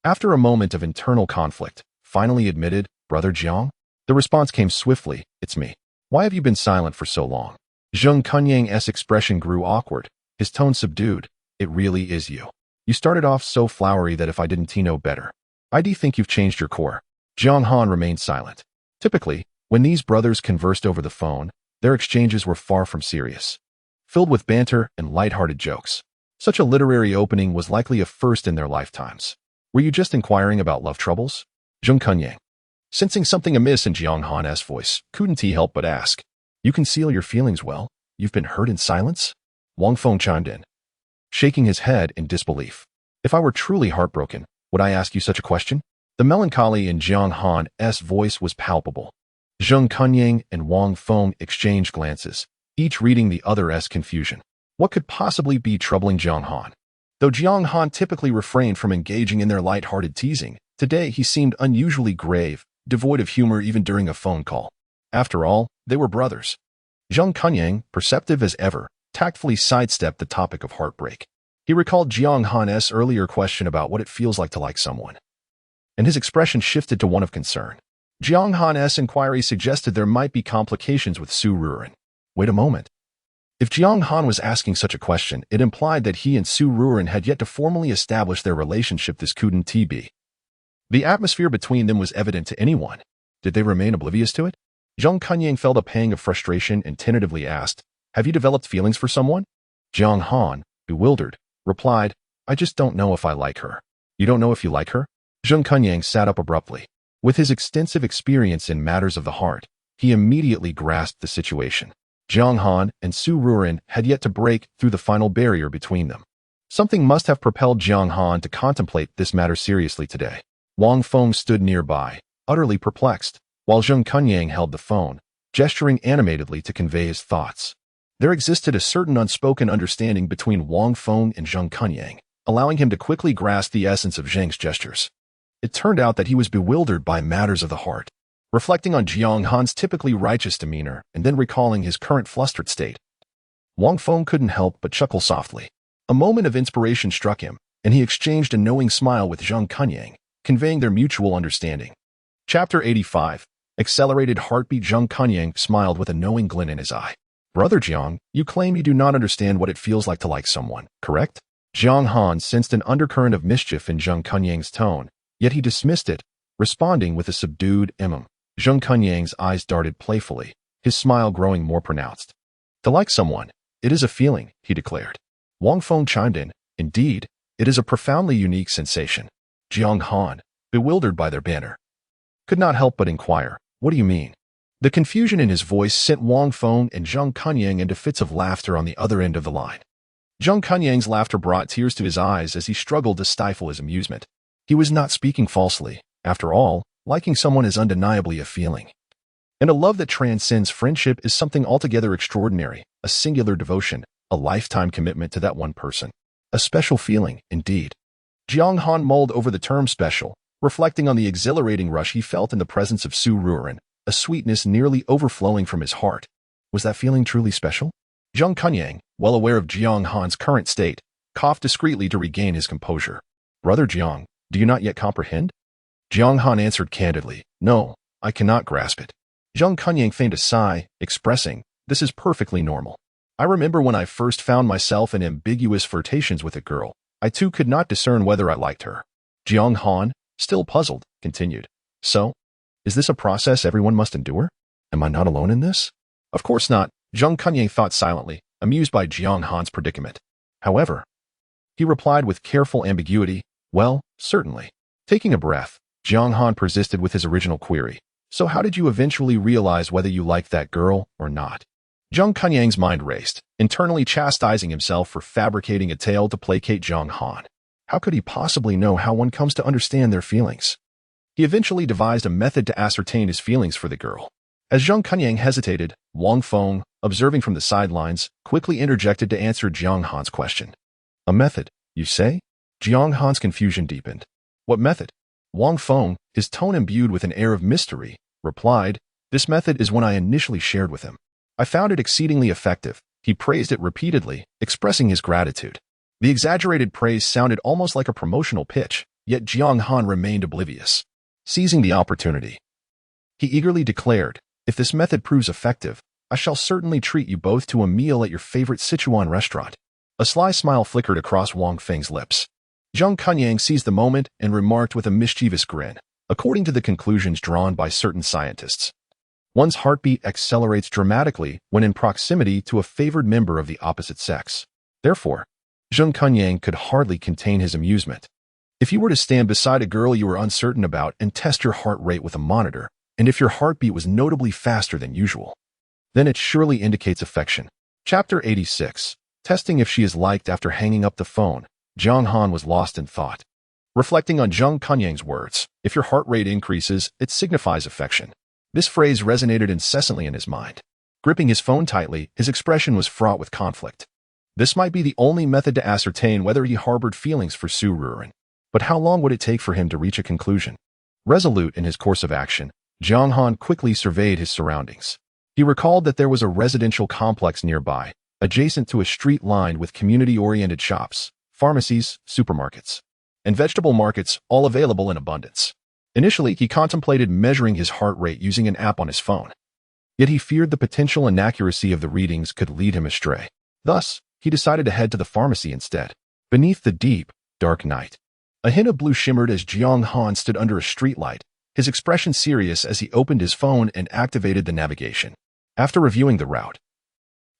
after a moment of internal conflict, finally admitted, "Brother Jiang?" The response came swiftly, "It's me. Why have you been silent for so long?" Zheng Kunyang's expression grew awkward, his tone subdued. "It really is you. You started off so flowery that if I didn't know better, I'd think you've changed your core." Jiang Han remained silent. Typically, when these brothers conversed over the phone, their exchanges were far from serious, filled with banter and light-hearted jokes. Such a literary opening was likely a first in their lifetimes. "Were you just inquiring about love troubles?" Zheng Kunyang, sensing something amiss in Jiang Han's voice, couldn't he help but ask. "You conceal your feelings well. You've been hurt in silence?" Wang Feng chimed in, shaking his head in disbelief. "If I were truly heartbroken, would I ask you such a question?" The melancholy in Jiang Han's voice was palpable. Zheng Kunyang and Wang Feng exchanged glances, each reading the other's confusion. What could possibly be troubling Jiang Han? Though Jiang Han typically refrained from engaging in their light-hearted teasing, today he seemed unusually grave, devoid of humor even during a phone call. After all, they were brothers. Zheng Kunyang, perceptive as ever, tactfully sidestepped the topic of heartbreak. He recalled Jiang Han's earlier question about what it feels like to like someone, and his expression shifted to one of concern. Jiang Han's inquiry suggested there might be complications with Su Ruanruan. Wait a moment. If Jiang Han was asking such a question, it implied that he and Su Ruanruan had yet to formally establish their relationship. This couldn't be. The atmosphere between them was evident to anyone. Did they remain oblivious to it? Zheng Kunyang felt a pang of frustration and tentatively asked, "Have you developed feelings for someone?" Jiang Han, bewildered, replied, "I just don't know if I like her." "You don't know if you like her?" Zheng Kunyang sat up abruptly. With his extensive experience in matters of the heart, he immediately grasped the situation. Jiang Han and Su Ruanruan had yet to break through the final barrier between them. Something must have propelled Jiang Han to contemplate this matter seriously today. Wang Feng stood nearby, utterly perplexed, while Zheng Kunyang held the phone, gesturing animatedly to convey his thoughts. There existed a certain unspoken understanding between Wang Feng and Zheng Kunyang, allowing him to quickly grasp the essence of Zheng's gestures. It turned out that he was bewildered by matters of the heart. Reflecting on Jiang Han's typically righteous demeanor and then recalling his current flustered state, Wang Feng couldn't help but chuckle softly. A moment of inspiration struck him, and he exchanged a knowing smile with Zheng Kunyang, conveying their mutual understanding. Chapter 85. Accelerated Heartbeat. Zheng Kunyang smiled with a knowing glint in his eye. "Brother Jiang, you claim you do not understand what it feels like to like someone, correct?" Jiang Han sensed an undercurrent of mischief in Zheng Kunyang's tone, yet he dismissed it, responding with a subdued Zheng Kunyang's eyes darted playfully, his smile growing more pronounced. "To like someone, it is a feeling," he declared. Wang Feng chimed in, "Indeed, it is a profoundly unique sensation." Jiang Han, bewildered by their banter, could not help but inquire, "What do you mean?" The confusion in his voice sent Wang Feng and Zheng Kunyang into fits of laughter on the other end of the line. Zheng Kunyang's laughter brought tears to his eyes as he struggled to stifle his amusement. He was not speaking falsely. After all, liking someone is undeniably a feeling. And a love that transcends friendship is something altogether extraordinary, a singular devotion, a lifetime commitment to that one person. A special feeling, indeed. Jiang Han mulled over the term special, reflecting on the exhilarating rush he felt in the presence of Su Ruanruan, a sweetness nearly overflowing from his heart. Was that feeling truly special? Zheng Kunyang, well aware of Jiang Han's current state, coughed discreetly to regain his composure. "Brother Jiang, do you not yet comprehend?" Jiang Han answered candidly, "No, I cannot grasp it." Zheng Kunyang feigned a sigh, expressing, "This is perfectly normal. I remember when I first found myself in ambiguous flirtations with a girl, I too could not discern whether I liked her." Jiang Han, still puzzled, continued, "So, is this a process everyone must endure? Am I not alone in this?" "Of course not," Zheng Kunyang thought silently, amused by Jiang Han's predicament. "However," he replied with careful ambiguity, "well, certainly." Taking a breath, Jiang Han persisted with his original query. So how did you eventually realize whether you liked that girl or not? Jiang Kunyang's mind raced, internally chastising himself for fabricating a tale to placate Jiang Han. How could he possibly know how one comes to understand their feelings? He eventually devised a method to ascertain his feelings for the girl. As Jiang Kunyang hesitated, Wang Feng, observing from the sidelines, quickly interjected to answer Jiang Han's question. A method, you say? Jiang Han's confusion deepened. What method? Wang Feng, his tone imbued with an air of mystery, replied, This method is one I initially shared with him. I found it exceedingly effective. He praised it repeatedly, expressing his gratitude. The exaggerated praise sounded almost like a promotional pitch, yet Jiang Han remained oblivious. Seizing the opportunity, he eagerly declared, If this method proves effective, I shall certainly treat you both to a meal at your favorite Sichuan restaurant. A sly smile flickered across Wang Feng's lips. Jiang Kunyang seized the moment and remarked with a mischievous grin, according to the conclusions drawn by certain scientists, one's heartbeat accelerates dramatically when in proximity to a favored member of the opposite sex. Therefore, Jiang Kunyang could hardly contain his amusement. If you were to stand beside a girl you were uncertain about and test your heart rate with a monitor, and if your heartbeat was notably faster than usual, then it surely indicates affection. Chapter 86. Testing if she is liked. After hanging up the phone, Jiang Han was lost in thought. Reflecting on Jiang Kunyang's words, if your heart rate increases, it signifies affection. This phrase resonated incessantly in his mind. Gripping his phone tightly, his expression was fraught with conflict. This might be the only method to ascertain whether he harbored feelings for Ruanruan. But how long would it take for him to reach a conclusion? Resolute in his course of action, Jiang Han quickly surveyed his surroundings. He recalled that there was a residential complex nearby, adjacent to a street lined with community-oriented shops, pharmacies, supermarkets, and vegetable markets, all available in abundance. Initially, he contemplated measuring his heart rate using an app on his phone. Yet he feared the potential inaccuracy of the readings could lead him astray. Thus, he decided to head to the pharmacy instead. Beneath the deep, dark night, a hint of blue shimmered as Jiang Han stood under a streetlight, his expression serious as he opened his phone and activated the navigation. After reviewing the route,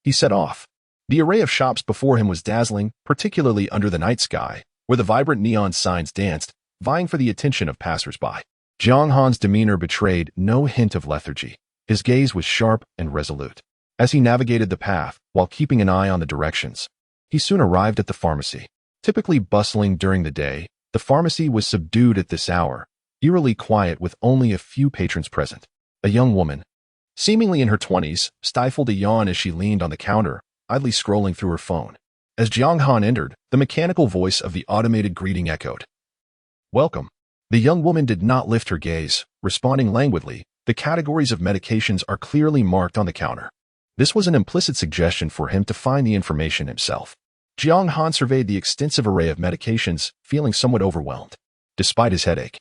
he set off. The array of shops before him was dazzling, particularly under the night sky, where the vibrant neon signs danced, vying for the attention of passers-by. Jiang Han's demeanor betrayed no hint of lethargy. His gaze was sharp and resolute. As he navigated the path, while keeping an eye on the directions, he soon arrived at the pharmacy. Typically bustling during the day, the pharmacy was subdued at this hour, eerily quiet with only a few patrons present. A young woman, seemingly in her 20s, stifled a yawn as she leaned on the counter, idly scrolling through her phone. As Jiang Han entered, the mechanical voice of the automated greeting echoed. Welcome. The young woman did not lift her gaze, responding languidly. The categories of medications are clearly marked on the counter. This was an implicit suggestion for him to find the information himself. Jiang Han surveyed the extensive array of medications, feeling somewhat overwhelmed. Despite his headache,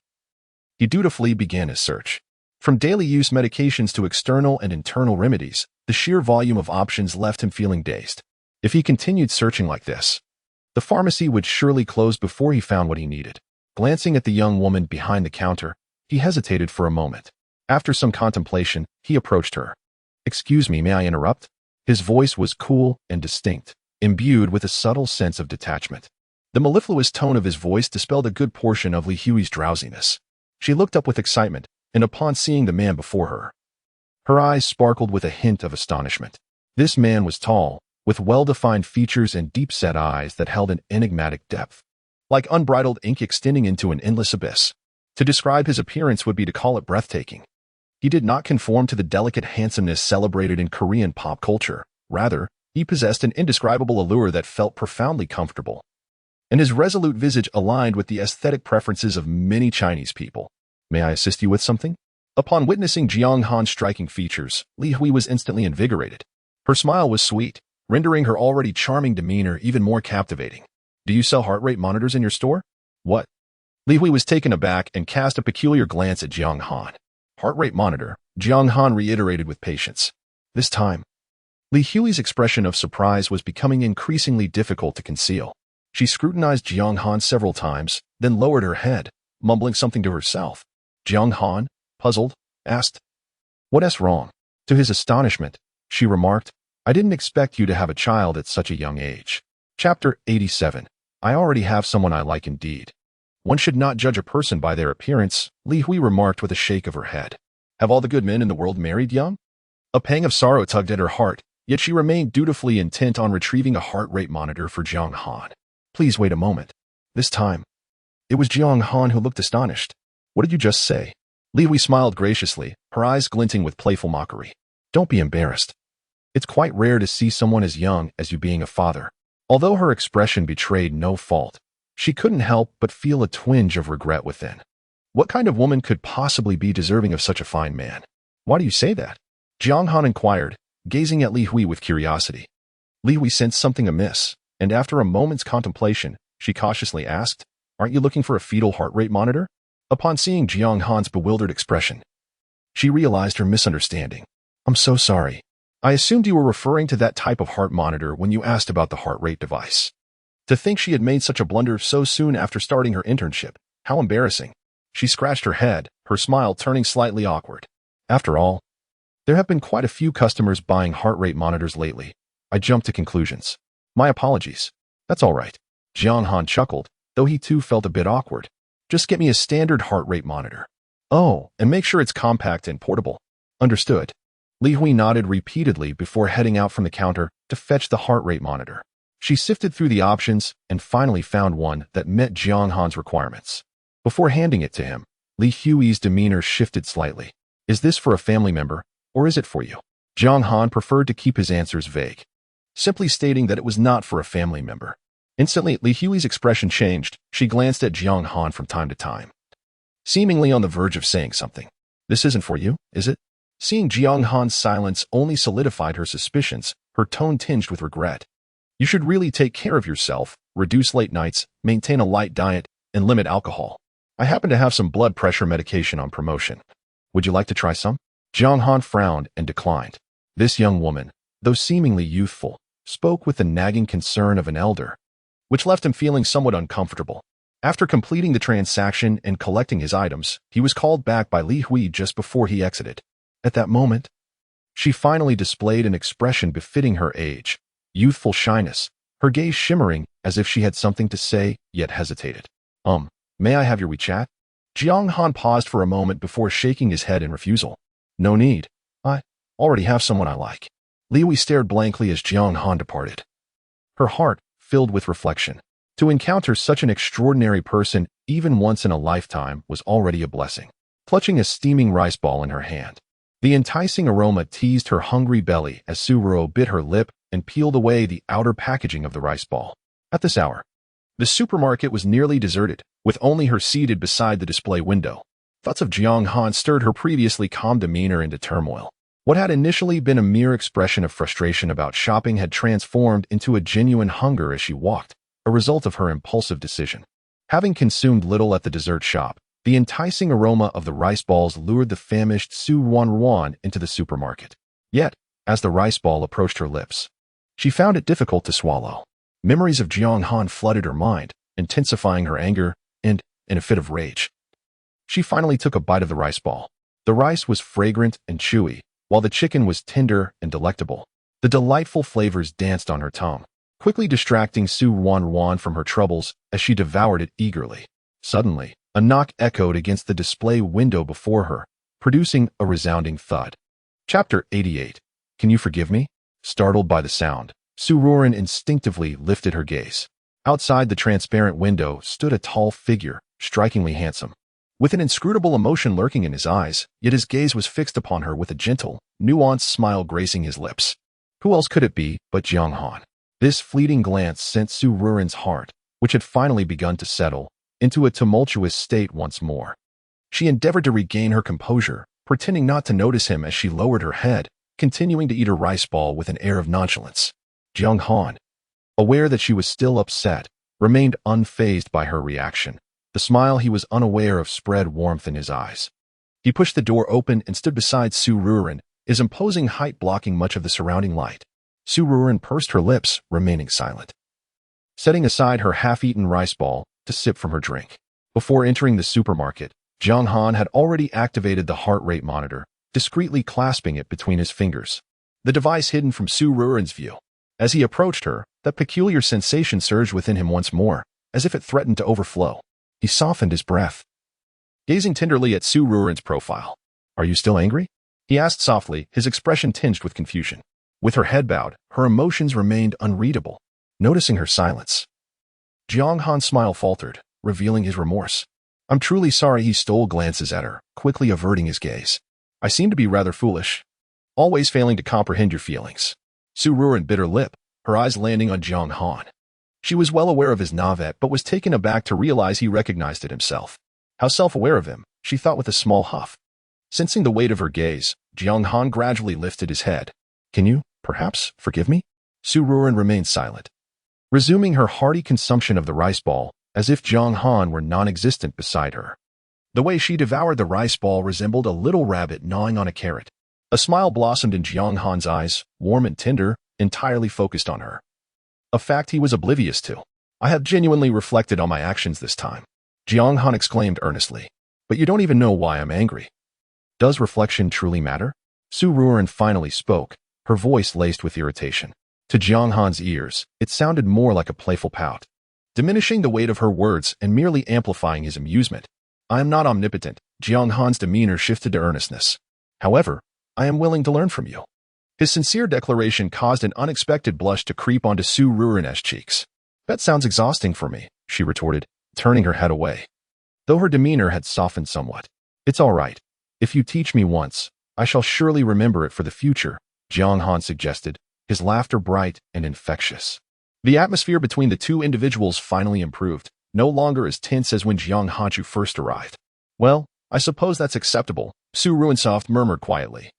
he dutifully began his search. From daily use medications to external and internal remedies, the sheer volume of options left him feeling dazed. If he continued searching like this, the pharmacy would surely close before he found what he needed. Glancing at the young woman behind the counter, he hesitated for a moment. After some contemplation, he approached her. Excuse me, may I interrupt? His voice was cool and distinct, imbued with a subtle sense of detachment. The mellifluous tone of his voice dispelled a good portion of Li Hui's drowsiness. She looked up with excitement, and upon seeing the man before her, her eyes sparkled with a hint of astonishment. This man was tall, with well-defined features and deep-set eyes that held an enigmatic depth, like unbridled ink extending into an endless abyss. To describe his appearance would be to call it breathtaking. He did not conform to the delicate handsomeness celebrated in Korean pop culture. Rather, he possessed an indescribable allure that felt profoundly comfortable, and his resolute visage aligned with the aesthetic preferences of many Chinese people. May I assist you with something? Upon witnessing Jiang Han's striking features, Li Hui was instantly invigorated. Her smile was sweet, rendering her already charming demeanor even more captivating. Do you sell heart rate monitors in your store? What? Li Hui was taken aback and cast a peculiar glance at Jiang Han. Heart rate monitor, Jiang Han reiterated with patience. This time, Li Hui's expression of surprise was becoming increasingly difficult to conceal. She scrutinized Jiang Han several times, then lowered her head, mumbling something to herself. Jiang Han, puzzled, asked, "What's wrong?" To his astonishment, she remarked, "I didn't expect you to have a child at such a young age." Chapter 87. I already have someone I like indeed. One should not judge a person by their appearance, Li Hui remarked with a shake of her head. Have all the good men in the world married young? A pang of sorrow tugged at her heart, yet she remained dutifully intent on retrieving a heart rate monitor for Jiang Han. Please wait a moment. This time, it was Jiang Han who looked astonished. What did you just say? Li Hui smiled graciously, her eyes glinting with playful mockery. Don't be embarrassed. It's quite rare to see someone as young as you being a father. Although her expression betrayed no fault, she couldn't help but feel a twinge of regret within. What kind of woman could possibly be deserving of such a fine man? Why do you say that? Jiang Han inquired, gazing at Li Hui with curiosity. Li Hui sensed something amiss, and after a moment's contemplation, she cautiously asked, Aren't you looking for a fetal heart rate monitor? Upon seeing Jiang Han's bewildered expression, she realized her misunderstanding. I'm so sorry. I assumed you were referring to that type of heart monitor when you asked about the heart rate device. To think she had made such a blunder so soon after starting her internship, how embarrassing. She scratched her head, her smile turning slightly awkward. After all, there have been quite a few customers buying heart rate monitors lately. I jumped to conclusions. My apologies. That's all right. Jiang Han chuckled, though he too felt a bit awkward. Just get me a standard heart rate monitor. Oh, and make sure it's compact and portable. Understood. Li Hui nodded repeatedly before heading out from the counter to fetch the heart rate monitor. She sifted through the options and finally found one that met Jiang Han's requirements. Before handing it to him, Li Hui's demeanor shifted slightly. Is this for a family member, or is it for you? Jiang Han preferred to keep his answers vague, simply stating that it was not for a family member. Instantly, Li Hui's expression changed. She glanced at Jiang Han from time to time, seemingly on the verge of saying something. This isn't for you, is it? Seeing Jiang Han's silence only solidified her suspicions, her tone tinged with regret. You should really take care of yourself, reduce late nights, maintain a light diet, and limit alcohol. I happen to have some blood pressure medication on promotion. Would you like to try some? Jiang Han frowned and declined. This young woman, though seemingly youthful, spoke with the nagging concern of an elder, which left him feeling somewhat uncomfortable. After completing the transaction and collecting his items, he was called back by Li Hui just before he exited. At that moment, she finally displayed an expression befitting her age, youthful shyness, her gaze shimmering as if she had something to say, yet hesitated. May I have your WeChat? Jiang Han paused for a moment before shaking his head in refusal. No need. I already have someone I like. Li Hui stared blankly as Jiang Han departed, her heart filled with reflection. To encounter such an extraordinary person, even once in a lifetime, was already a blessing. Clutching a steaming rice ball in her hand, the enticing aroma teased her hungry belly as Suruo bit her lip and peeled away the outer packaging of the rice ball. At this hour, the supermarket was nearly deserted, with only her seated beside the display window. Thoughts of Jiang Han stirred her previously calm demeanor into turmoil. What had initially been a mere expression of frustration about shopping had transformed into a genuine hunger as she walked, a result of her impulsive decision. Having consumed little at the dessert shop, the enticing aroma of the rice balls lured the famished Ruanruan into the supermarket. Yet, as the rice ball approached her lips, she found it difficult to swallow. Memories of Jiang Han flooded her mind, intensifying her anger and, in a fit of rage, she finally took a bite of the rice ball. The rice was fragrant and chewy, while the chicken was tender and delectable. The delightful flavors danced on her tongue, quickly distracting Ruanruan from her troubles as she devoured it eagerly. Suddenly, a knock echoed against the display window before her, producing a resounding thud. Chapter 88. Can you forgive me? Startled by the sound, Suruan instinctively lifted her gaze. Outside the transparent window stood a tall figure, strikingly handsome, with an inscrutable emotion lurking in his eyes, yet his gaze was fixed upon her with a gentle, nuanced smile gracing his lips. Who else could it be but Jiang Han? This fleeting glance sent Suruan's heart, which had finally begun to settle, into a tumultuous state once more. She endeavored to regain her composure, pretending not to notice him as she lowered her head, continuing to eat her rice ball with an air of nonchalance. Jiang Han, aware that she was still upset, remained unfazed by her reaction. The smile he was unaware of spread warmth in his eyes. He pushed the door open and stood beside Suruan, his imposing height blocking much of the surrounding light. Suruan pursed her lips, remaining silent, setting aside her half-eaten rice ball to sip from her drink. Before entering the supermarket, Jiang Han had already activated the heart rate monitor, discreetly clasping it between his fingers, the device hidden from Suruan's view. As he approached her, that peculiar sensation surged within him once more, as if it threatened to overflow. He softened his breath, gazing tenderly at Suruan's profile. Are you still angry? He asked softly, his expression tinged with confusion. With her head bowed, her emotions remained unreadable. Noticing her silence, Jiang Han's smile faltered, revealing his remorse. I'm truly sorry. He stole glances at her, quickly averting his gaze. I seem to be rather foolish, always failing to comprehend your feelings. Su Ruanruan bit her lip, her eyes landing on Jiang Han. She was well aware of his navet but was taken aback to realize he recognized it himself. How self-aware of him, she thought with a small huff. Sensing the weight of her gaze, Jiang Han gradually lifted his head. Can you, perhaps, forgive me? Su Ruanruan remained silent, resuming her hearty consumption of the rice ball, as if Jiang Han were non-existent beside her. The way she devoured the rice ball resembled a little rabbit gnawing on a carrot. A smile blossomed in Jiang Han's eyes, warm and tender, entirely focused on her. A fact he was oblivious to. I have genuinely reflected on my actions this time, Jiang Han exclaimed earnestly. But you don't even know why I'm angry. Does reflection truly matter? Su Ruanruan finally spoke, her voice laced with irritation. To Jiang Han's ears, it sounded more like a playful pout, diminishing the weight of her words and merely amplifying his amusement. I am not omnipotent. Jiang Han's demeanor shifted to earnestness. However, I am willing to learn from you. His sincere declaration caused an unexpected blush to creep onto Su Ruanruan's cheeks. That sounds exhausting for me, she retorted, turning her head away. Though her demeanor had softened somewhat. It's all right. If you teach me once, I shall surely remember it for the future, Jiang Han suggested, his laughter bright and infectious. The atmosphere between the two individuals finally improved, no longer as tense as when Jiang Hanchu first arrived. Well, I suppose that's acceptable, Su Ruansoft murmured quietly,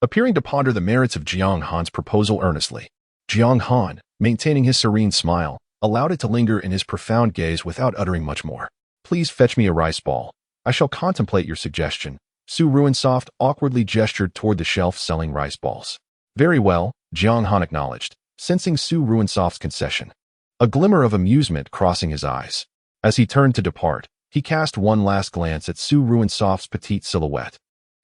appearing to ponder the merits of Jiang Han's proposal earnestly. Jiang Han, maintaining his serene smile, allowed it to linger in his profound gaze without uttering much more. Please fetch me a rice ball. I shall contemplate your suggestion. Su Ruansoft awkwardly gestured toward the shelf selling rice balls. Very well, Jiang Han acknowledged, sensing Su Ruansoft's concession. A glimmer of amusement crossing his eyes. As he turned to depart, he cast one last glance at Su Ruansoft's petite silhouette.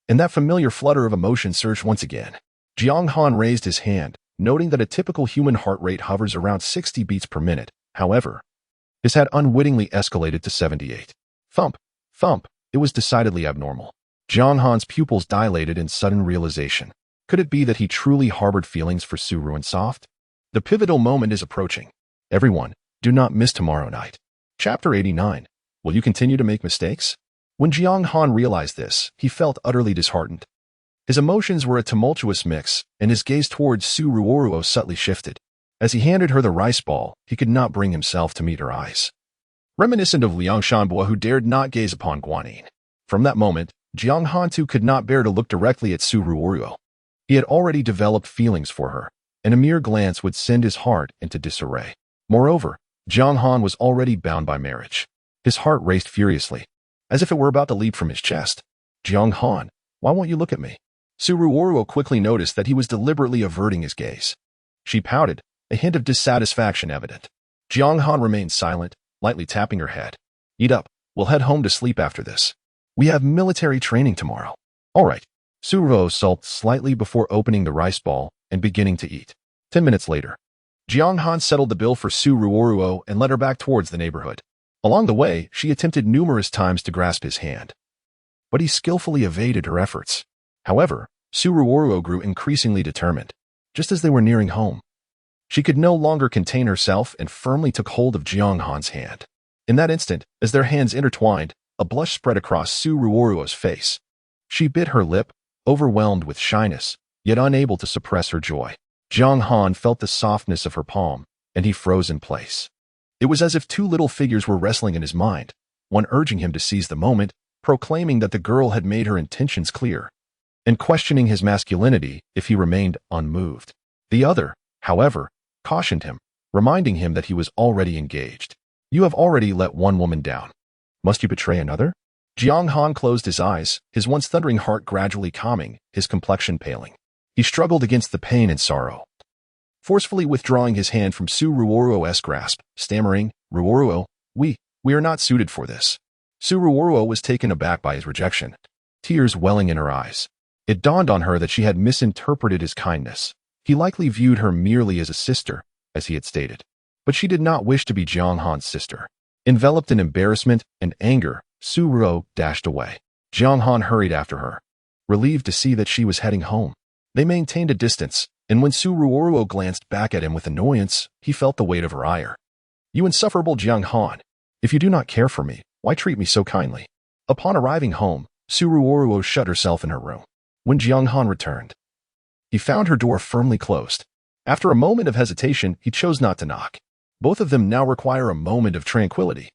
And that familiar flutter of emotion surged once again. Jiang Han raised his hand, noting that a typical human heart rate hovers around 60 beats per minute. However, his had unwittingly escalated to 78. Thump, thump, it was decidedly abnormal. Jiang Han's pupils dilated in sudden realization. Could it be that he truly harbored feelings for Su Ruansoft? The pivotal moment is approaching. Everyone, do not miss tomorrow night. Chapter 89. Will you continue to make mistakes? When Jiang Han realized this, he felt utterly disheartened. His emotions were a tumultuous mix, and his gaze towards Su Ruanruan subtly shifted. As he handed her the rice ball, he could not bring himself to meet her eyes. Reminiscent of Liang Shanbo, who dared not gaze upon Guanyin. From that moment, Jiang Han too could not bear to look directly at Su Ruanruan. He had already developed feelings for her, and a mere glance would send his heart into disarray. Moreover, Jiang Han was already bound by marriage. His heart raced furiously, as if it were about to leap from his chest. Jiang Han, why won't you look at me? Su Ruanruan quickly noticed that he was deliberately averting his gaze. She pouted, a hint of dissatisfaction evident. Jiang Han remained silent, lightly tapping her head. Eat up, we'll head home to sleep after this. We have military training tomorrow. All right. Su Ruanruan sulked slightly before opening the rice ball and beginning to eat. 10 minutes later, Jiang Han settled the bill for Su Ruanruan and led her back towards the neighborhood. Along the way, she attempted numerous times to grasp his hand, but he skillfully evaded her efforts. However, Su Ruanruan grew increasingly determined. Just as they were nearing home, she could no longer contain herself and firmly took hold of Jiang Han's hand. In that instant, as their hands intertwined, a blush spread across Su Ruanruan's face. She bit her lip, overwhelmed with shyness, yet unable to suppress her joy. Jiang Han felt the softness of her palm, and he froze in place. It was as if two little figures were wrestling in his mind, one urging him to seize the moment, proclaiming that the girl had made her intentions clear, and questioning his masculinity if he remained unmoved. The other, however, cautioned him, reminding him that he was already engaged. You have already let one woman down. Must you betray another? Jiang Han closed his eyes, his once thundering heart gradually calming, his complexion paling. He struggled against the pain and sorrow, forcefully withdrawing his hand from Su Ruanruan's grasp, stammering, Ruanruan, we are not suited for this. Su Ruanruan was taken aback by his rejection, tears welling in her eyes. It dawned on her that she had misinterpreted his kindness. He likely viewed her merely as a sister, as he had stated. But she did not wish to be Jiang Han's sister. Enveloped in embarrassment and anger, Su Ruanruan dashed away. Jiang Han hurried after her. relieved to see that she was heading home. They maintained a distance, and when Su Ruanruan glanced back at him with annoyance, he felt the weight of her ire. "You insufferable Jiang Han! If you do not care for me, why treat me so kindly?" Upon arriving home, Su Ruanruan shut herself in her room. When Jiang Han returned, he found her door firmly closed. After a moment of hesitation, he chose not to knock. Both of them now require a moment of tranquility.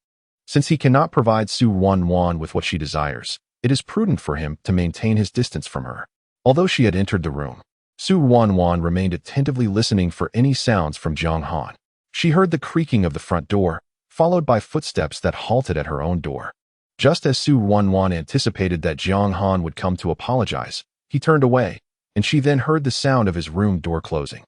Since he cannot provide Su Ruanruan with what she desires, it is prudent for him to maintain his distance from her. Although she had entered the room, Su Ruanruan remained attentively listening for any sounds from Jiang Han. She heard the creaking of the front door, followed by footsteps that halted at her own door. Just as Su Ruanruan anticipated that Jiang Han would come to apologize, he turned away, and she then heard the sound of his room door closing.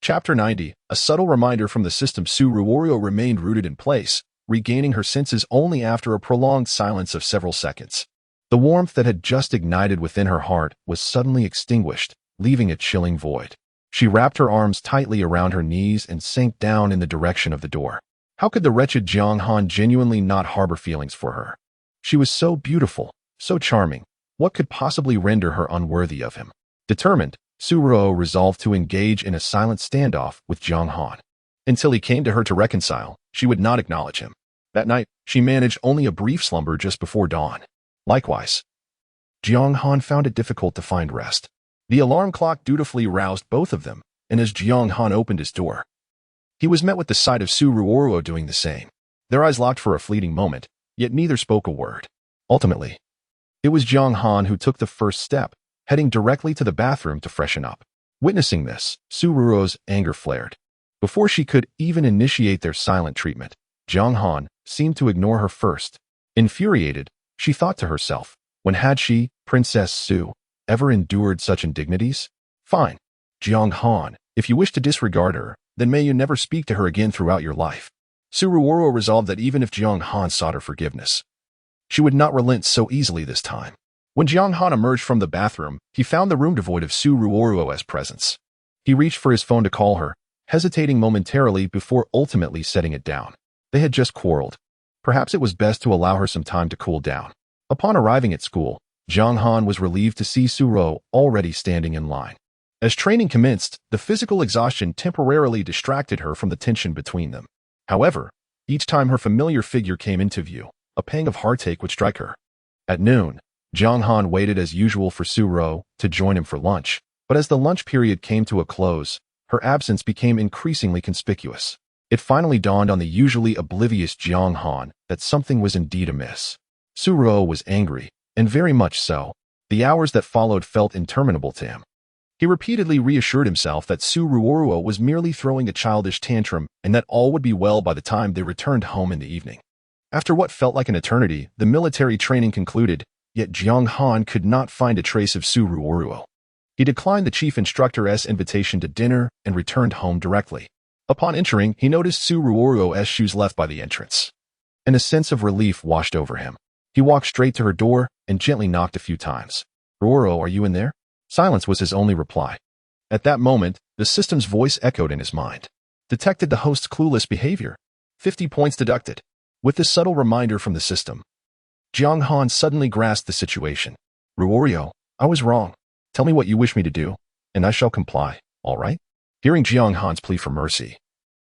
Chapter 90, a subtle reminder from the system. Su Ruanruan remained rooted in place, regaining her senses only after a prolonged silence of several seconds. The warmth that had just ignited within her heart was suddenly extinguished, leaving a chilling void. She wrapped her arms tightly around her knees and sank down in the direction of the door. How could the wretched Jiang Han genuinely not harbor feelings for her? She was so beautiful, so charming. What could possibly render her unworthy of him? Determined, Su Ruanruan resolved to engage in a silent standoff with Jiang Han. Until he came to her to reconcile, she would not acknowledge him. That night, she managed only a brief slumber just before dawn. Likewise, Jiang Han found it difficult to find rest. The alarm clock dutifully roused both of them, and as Jiang Han opened his door, he was met with the sight of Su Ruanruan doing the same. Their eyes locked for a fleeting moment, yet neither spoke a word. Ultimately, it was Jiang Han who took the first step, heading directly to the bathroom to freshen up. Witnessing this, Su Ruanruan's anger flared. Before she could even initiate their silent treatment, Jiang Han seemed to ignore her first. Infuriated, she thought to herself, when had she, Princess Su, ever endured such indignities? Fine, Jiang Han, if you wish to disregard her, then may you never speak to her again throughout your life. Su Ruanruan resolved that even if Jiang Han sought her forgiveness, she would not relent so easily this time. When Jiang Han emerged from the bathroom, he found the room devoid of Su Ruanruan's presence. He reached for his phone to call her, hesitating momentarily before ultimately setting it down. They had just quarreled. Perhaps it was best to allow her some time to cool down. Upon arriving at school, Jiang Han was relieved to see Su Ruanruan already standing in line. As training commenced, the physical exhaustion temporarily distracted her from the tension between them. However, each time her familiar figure came into view, a pang of heartache would strike her. At noon, Jiang Han waited as usual for Su Ruanruan to join him for lunch, but as the lunch period came to a close, her absence became increasingly conspicuous. It finally dawned on the usually oblivious Jiang Han that something was indeed amiss. Su Ruanruan was angry, and very much so. The hours that followed felt interminable to him. He repeatedly reassured himself that Su Ruanruan was merely throwing a childish tantrum and that all would be well by the time they returned home in the evening. After what felt like an eternity, the military training concluded, yet Jiang Han could not find a trace of Su Ruanruan. He declined the chief instructor's invitation to dinner and returned home directly. Upon entering, he noticed Su Ruanruan's shoes left by the entrance, and a sense of relief washed over him. He walked straight to her door and gently knocked a few times. "Ruanruan, are you in there?" Silence was his only reply. At that moment, the system's voice echoed in his mind. Detected the host's clueless behavior. 50 points deducted. With this subtle reminder from the system, Jiang Han suddenly grasped the situation. "Ruanruan, I was wrong. Tell me what you wish me to do, and I shall comply, all right?" Hearing Jiang Han's plea for mercy,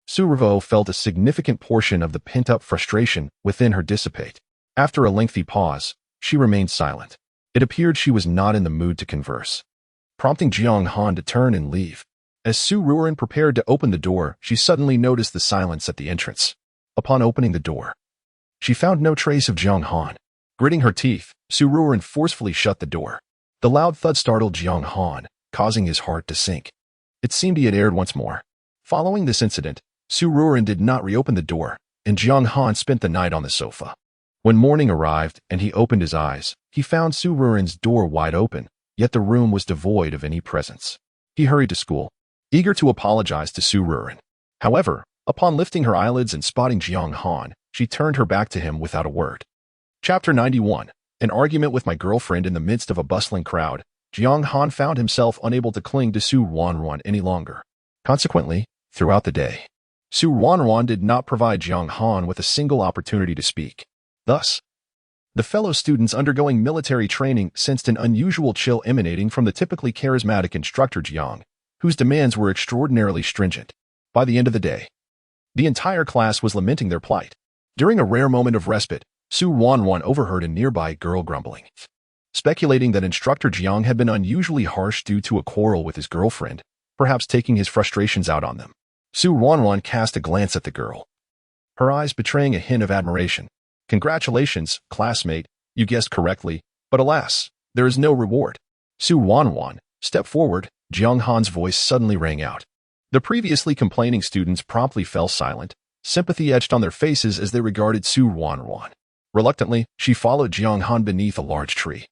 Su Ruanruan felt a significant portion of the pent-up frustration within her dissipate. After a lengthy pause, she remained silent. It appeared she was not in the mood to converse, prompting Jiang Han to turn and leave. As Su Ruanruan prepared to open the door, she suddenly noticed the silence at the entrance. Upon opening the door, she found no trace of Jiang Han. Gritting her teeth, Su Ruanruan forcefully shut the door. The loud thud startled Jiang Han, causing his heart to sink. It seemed he had erred once more. Following this incident, Su Ruanruan did not reopen the door, and Jiang Han spent the night on the sofa. When morning arrived and he opened his eyes, he found Su Ruanruan's door wide open, yet the room was devoid of any presence. He hurried to school, eager to apologize to Su Ruanruan. However, upon lifting her eyelids and spotting Jiang Han, she turned her back to him without a word. Chapter 91, an argument with my girlfriend. In the midst of a bustling crowd, Jiang Han found himself unable to cling to Su Ruanruan any longer. Consequently, throughout the day, Su Ruanruan did not provide Jiang Han with a single opportunity to speak. Thus, The fellow students undergoing military training sensed an unusual chill emanating from the typically charismatic instructor Jiang, whose demands were extraordinarily stringent. By the end of the day, the entire class was lamenting their plight. During a rare moment of respite, Ruanruan overheard a nearby girl grumbling, speculating that instructor Jiang had been unusually harsh due to a quarrel with his girlfriend, perhaps taking his frustrations out on them. Ruanruan cast a glance at the girl, her eyes betraying a hint of admiration. Congratulations, classmate, you guessed correctly, but alas, there is no reward. Ruanruan, step forward, Jiang Han's voice suddenly rang out. The previously complaining students promptly fell silent, sympathy etched on their faces as they regarded Ruanruan. Reluctantly, she followed Jiang Han beneath a large tree.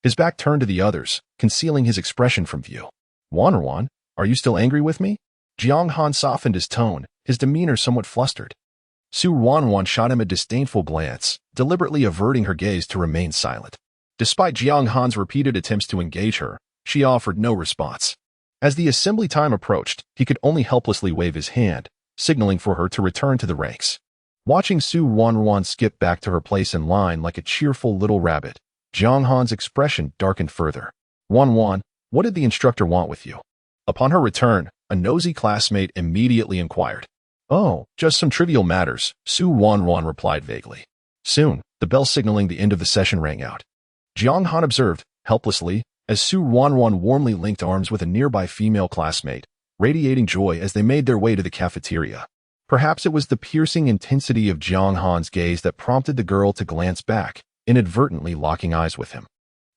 His back turned to the others, concealing his expression from view. Ruanruan, are you still angry with me? Jiang Han softened his tone, his demeanor somewhat flustered. Ruanruan shot him a disdainful glance, deliberately averting her gaze to remain silent. Despite Jiang Han's repeated attempts to engage her, she offered no response. As the assembly time approached, he could only helplessly wave his hand, signaling for her to return to the ranks. Watching Ruanruan skip back to her place in line like a cheerful little rabbit, Jiang Han's expression darkened further. Ruanruan, what did the instructor want with you? Upon her return, a nosy classmate immediately inquired. Oh, just some trivial matters, Ruanruan replied vaguely. Soon, the bell signaling the end of the session rang out. Jiang Han observed, helplessly, as Ruanruan warmly linked arms with a nearby female classmate, radiating joy as they made their way to the cafeteria. Perhaps it was the piercing intensity of Jiang Han's gaze that prompted the girl to glance back, inadvertently locking eyes with him.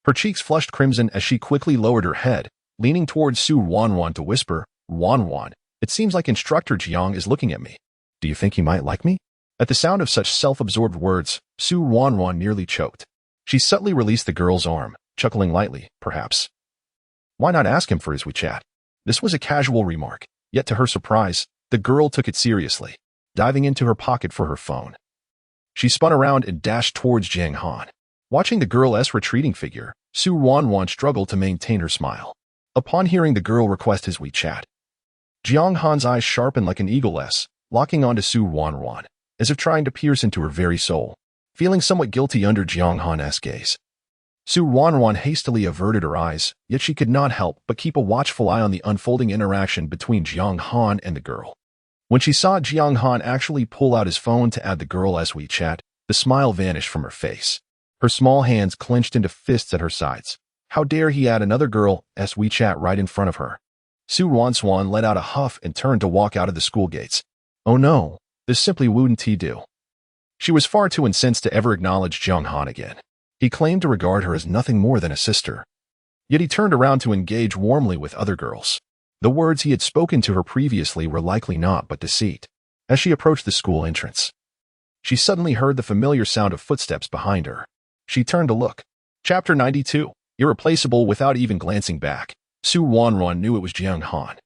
Her cheeks flushed crimson as she quickly lowered her head, leaning towards Ruanruan to whisper, Ruanruan, it seems like instructor Jiang is looking at me. Do you think he might like me? At the sound of such self-absorbed words, Ruanruan nearly choked. She subtly released the girl's arm, chuckling lightly, perhaps. Why not ask him for his WeChat? This was a casual remark, yet to her surprise, the girl took it seriously, diving into her pocket for her phone. She spun around and dashed towards Jiang Han. Watching the girl's retreating figure, Ruanruan struggled to maintain her smile. Upon hearing the girl request his WeChat, Jiang Han's eyes sharpened like an eagle's, locking onto Ruanruan, as if trying to pierce into her very soul. Feeling somewhat guilty under Jiang Han's gaze, Ruanruan hastily averted her eyes, yet she could not help but keep a watchful eye on the unfolding interaction between Jiang Han and the girl. When she saw Jiang Han actually pull out his phone to add the girl's WeChat, the smile vanished from her face. Her small hands clenched into fists at her sides. How dare he add another girl's WeChat right in front of her? Ruanruan let out a huff and turned to walk out of the school gates. Oh no, this simply wouldn't he do. She was far too incensed to ever acknowledge Jiang Han again. He claimed to regard her as nothing more than a sister. Yet he turned around to engage warmly with other girls. The words he had spoken to her previously were likely not but deceit. As she approached the school entrance, she suddenly heard the familiar sound of footsteps behind her. She turned to look. Chapter 92, Irreplaceable without even glancing back. Ruanruan knew it was Jiang Han.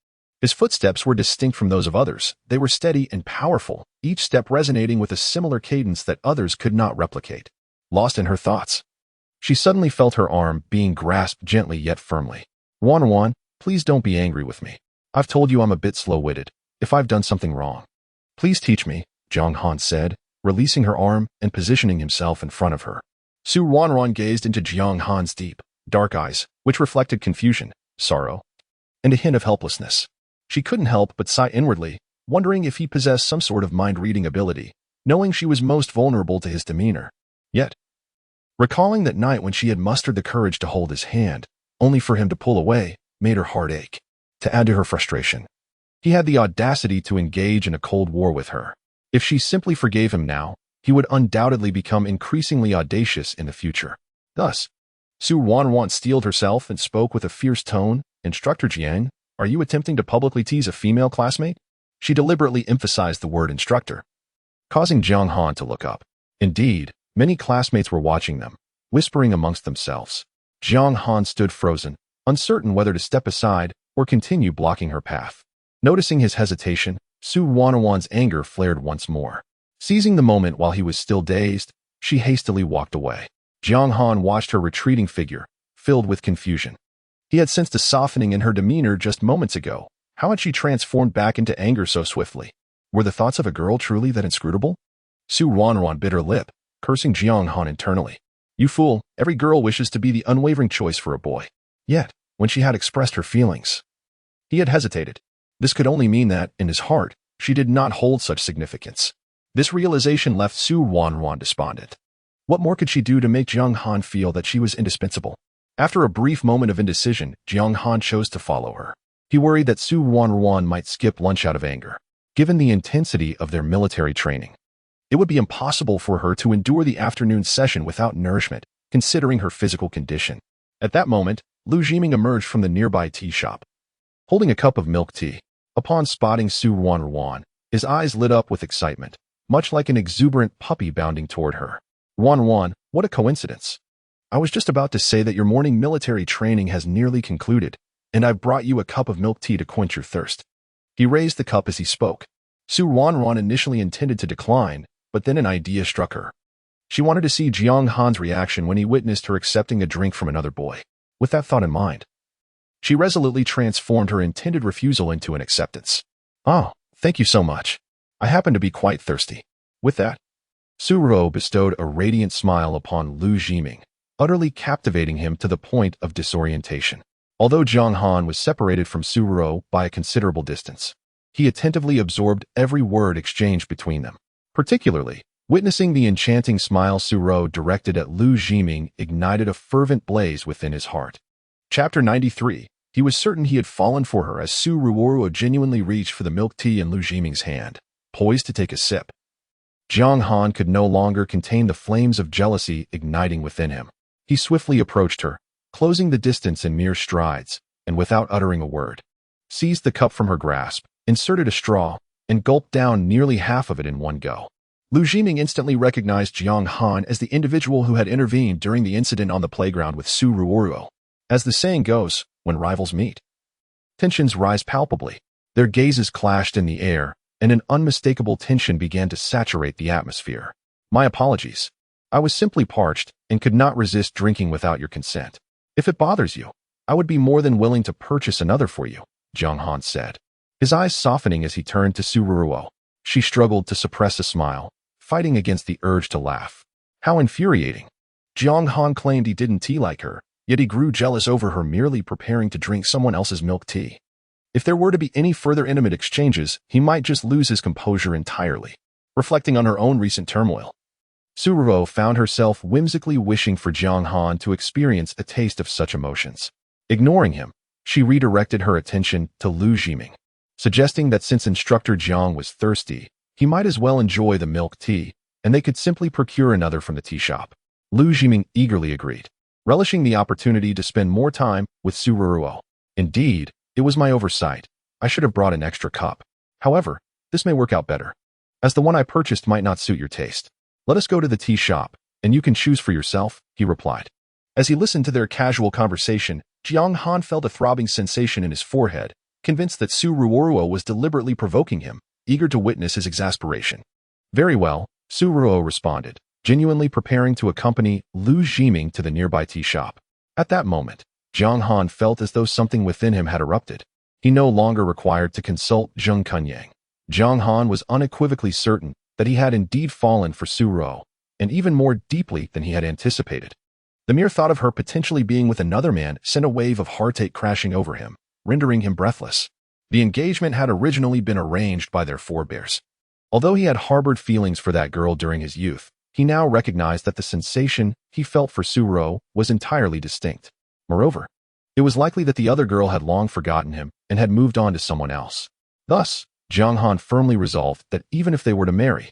His footsteps were distinct from those of others. They were steady and powerful, each step resonating with a similar cadence that others could not replicate. Lost in her thoughts, she suddenly felt her arm being grasped gently yet firmly. Ruanruan, please don't be angry with me. I've told you I'm a bit slow-witted. If I've done something wrong, please teach me, Jiang Han said, releasing her arm and positioning himself in front of her. Ruanruan gazed into Jiang Han's deep, dark eyes, which reflected confusion, sorrow, and a hint of helplessness. She couldn't help but sigh inwardly, wondering if he possessed some sort of mind-reading ability, knowing she was most vulnerable to his demeanor. Yet, recalling that night when she had mustered the courage to hold his hand, only for him to pull away, made her heart ache. To add to her frustration, he had the audacity to engage in a cold war with her. If she simply forgave him now, he would undoubtedly become increasingly audacious in the future. Thus, Ruanruan steeled herself and spoke with a fierce tone, Instructor Jiang, are you attempting to publicly tease a female classmate? She deliberately emphasized the word instructor, causing Jiang Han to look up. Indeed, many classmates were watching them, whispering amongst themselves. Jiang Han stood frozen, uncertain whether to step aside or continue blocking her path. Noticing his hesitation, Ruanruan's anger flared once more. Seizing the moment while he was still dazed, she hastily walked away. Jiang Han watched her retreating figure, filled with confusion. He had sensed a softening in her demeanor just moments ago. How had she transformed back into anger so swiftly? Were the thoughts of a girl truly that inscrutable? Ruanruan bit her lip, cursing Jiang Han internally. You fool, every girl wishes to be the unwavering choice for a boy. Yet, when she had expressed her feelings, he had hesitated. This could only mean that, in his heart, she did not hold such significance. This realization left Ruanruan despondent. What more could she do to make Jiang Han feel that she was indispensable? After a brief moment of indecision, Jiang Han chose to follow her. He worried that Ruanruan might skip lunch out of anger. Given the intensity of their military training, it would be impossible for her to endure the afternoon session without nourishment, considering her physical condition. At that moment, Lu Jiming emerged from the nearby tea shop, holding a cup of milk tea. Upon spotting Ruanruan, his eyes lit up with excitement, much like an exuberant puppy bounding toward her. Ruanruan, what a coincidence. I was just about to say that your morning military training has nearly concluded, and I've brought you a cup of milk tea to quench your thirst. He raised the cup as he spoke. Ruanruan initially intended to decline, but then an idea struck her. She wanted to see Jiang Han's reaction when he witnessed her accepting a drink from another boy. With that thought in mind, she resolutely transformed her intended refusal into an acceptance. Oh, thank you so much. I happen to be quite thirsty. With that, Ruo bestowed a radiant smile upon Lu Jiming, utterly captivating him to the point of disorientation. Although Jiang Han was separated from Ruo by a considerable distance, he attentively absorbed every word exchanged between them. Particularly, witnessing the enchanting smile Ruo directed at Lu Jiming ignited a fervent blaze within his heart. Chapter 93. He was certain he had fallen for her as Ruanruan genuinely reached for the milk tea in Lu Jiming's hand, poised to take a sip. Jiang Han could no longer contain the flames of jealousy igniting within him. He swiftly approached her, closing the distance in mere strides, and without uttering a word, seized the cup from her grasp, inserted a straw, and gulped down nearly half of it in one go. Lu Jiming instantly recognized Jiang Han as the individual who had intervened during the incident on the playground with Ruanruan. As the saying goes, when rivals meet, tensions rise palpably. Their gazes clashed in the air, and an unmistakable tension began to saturate the atmosphere. My apologies. I was simply parched and could not resist drinking without your consent. If it bothers you, I would be more than willing to purchase another for you, Jiang Han said, his eyes softening as he turned to Ruanruan. She struggled to suppress a smile, fighting against the urge to laugh. How infuriating. Jiang Han claimed he didn't tea like her, yet he grew jealous over her merely preparing to drink someone else's milk tea. If there were to be any further intimate exchanges, he might just lose his composure entirely. Reflecting on her own recent turmoil, Ruo found herself whimsically wishing for Jiang Han to experience a taste of such emotions. Ignoring him, she redirected her attention to Lu Jiming, suggesting that since instructor Jiang was thirsty, he might as well enjoy the milk tea, and they could simply procure another from the tea shop. Lu Jiming eagerly agreed, relishing the opportunity to spend more time with Ruanruan. Indeed, it was my oversight. I should have brought an extra cup. However, this may work out better, as the one I purchased might not suit your taste. Let us go to the tea shop, and you can choose for yourself, he replied. As he listened to their casual conversation, Jiang Han felt a throbbing sensation in his forehead, convinced that Ruanruan was deliberately provoking him, eager to witness his exasperation. Very well, Ruanruan responded, genuinely preparing to accompany Lu Jiming to the nearby tea shop. At that moment, Jiang Han felt as though something within him had erupted. He no longer required to consult Zheng Kunyang. Jiang Han was unequivocally certain that he had indeed fallen for Ruanruan, and even more deeply than he had anticipated. The mere thought of her potentially being with another man sent a wave of heartache crashing over him, rendering him breathless. The engagement had originally been arranged by their forebears. Although he had harbored feelings for that girl during his youth, he now recognized that the sensation he felt for Ruanruan was entirely distinct. Moreover, it was likely that the other girl had long forgotten him and had moved on to someone else. Thus, Jiang Han firmly resolved that even if they were to marry,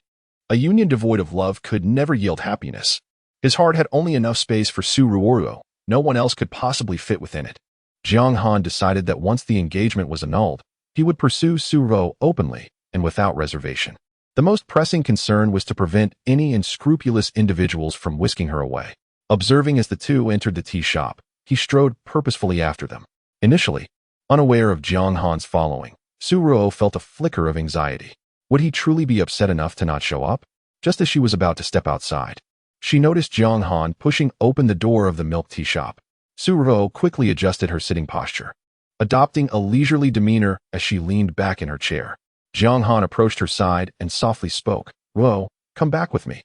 a union devoid of love could never yield happiness. His heart had only enough space for Ruanruan. No one else could possibly fit within it. Jiang Han decided that once the engagement was annulled, he would pursue Ruanruan openly and without reservation. The most pressing concern was to prevent any unscrupulous individuals from whisking her away. Observing as the two entered the tea shop, he strode purposefully after them. Initially, unaware of Jiang Han's following, Ruanruan felt a flicker of anxiety. Would he truly be upset enough to not show up? Just as she was about to step outside, she noticed Jiang Han pushing open the door of the milk tea shop. Ruanruan quickly adjusted her sitting posture, adopting a leisurely demeanor as she leaned back in her chair. Jiang Han approached her side and softly spoke, "Ruo, come back with me."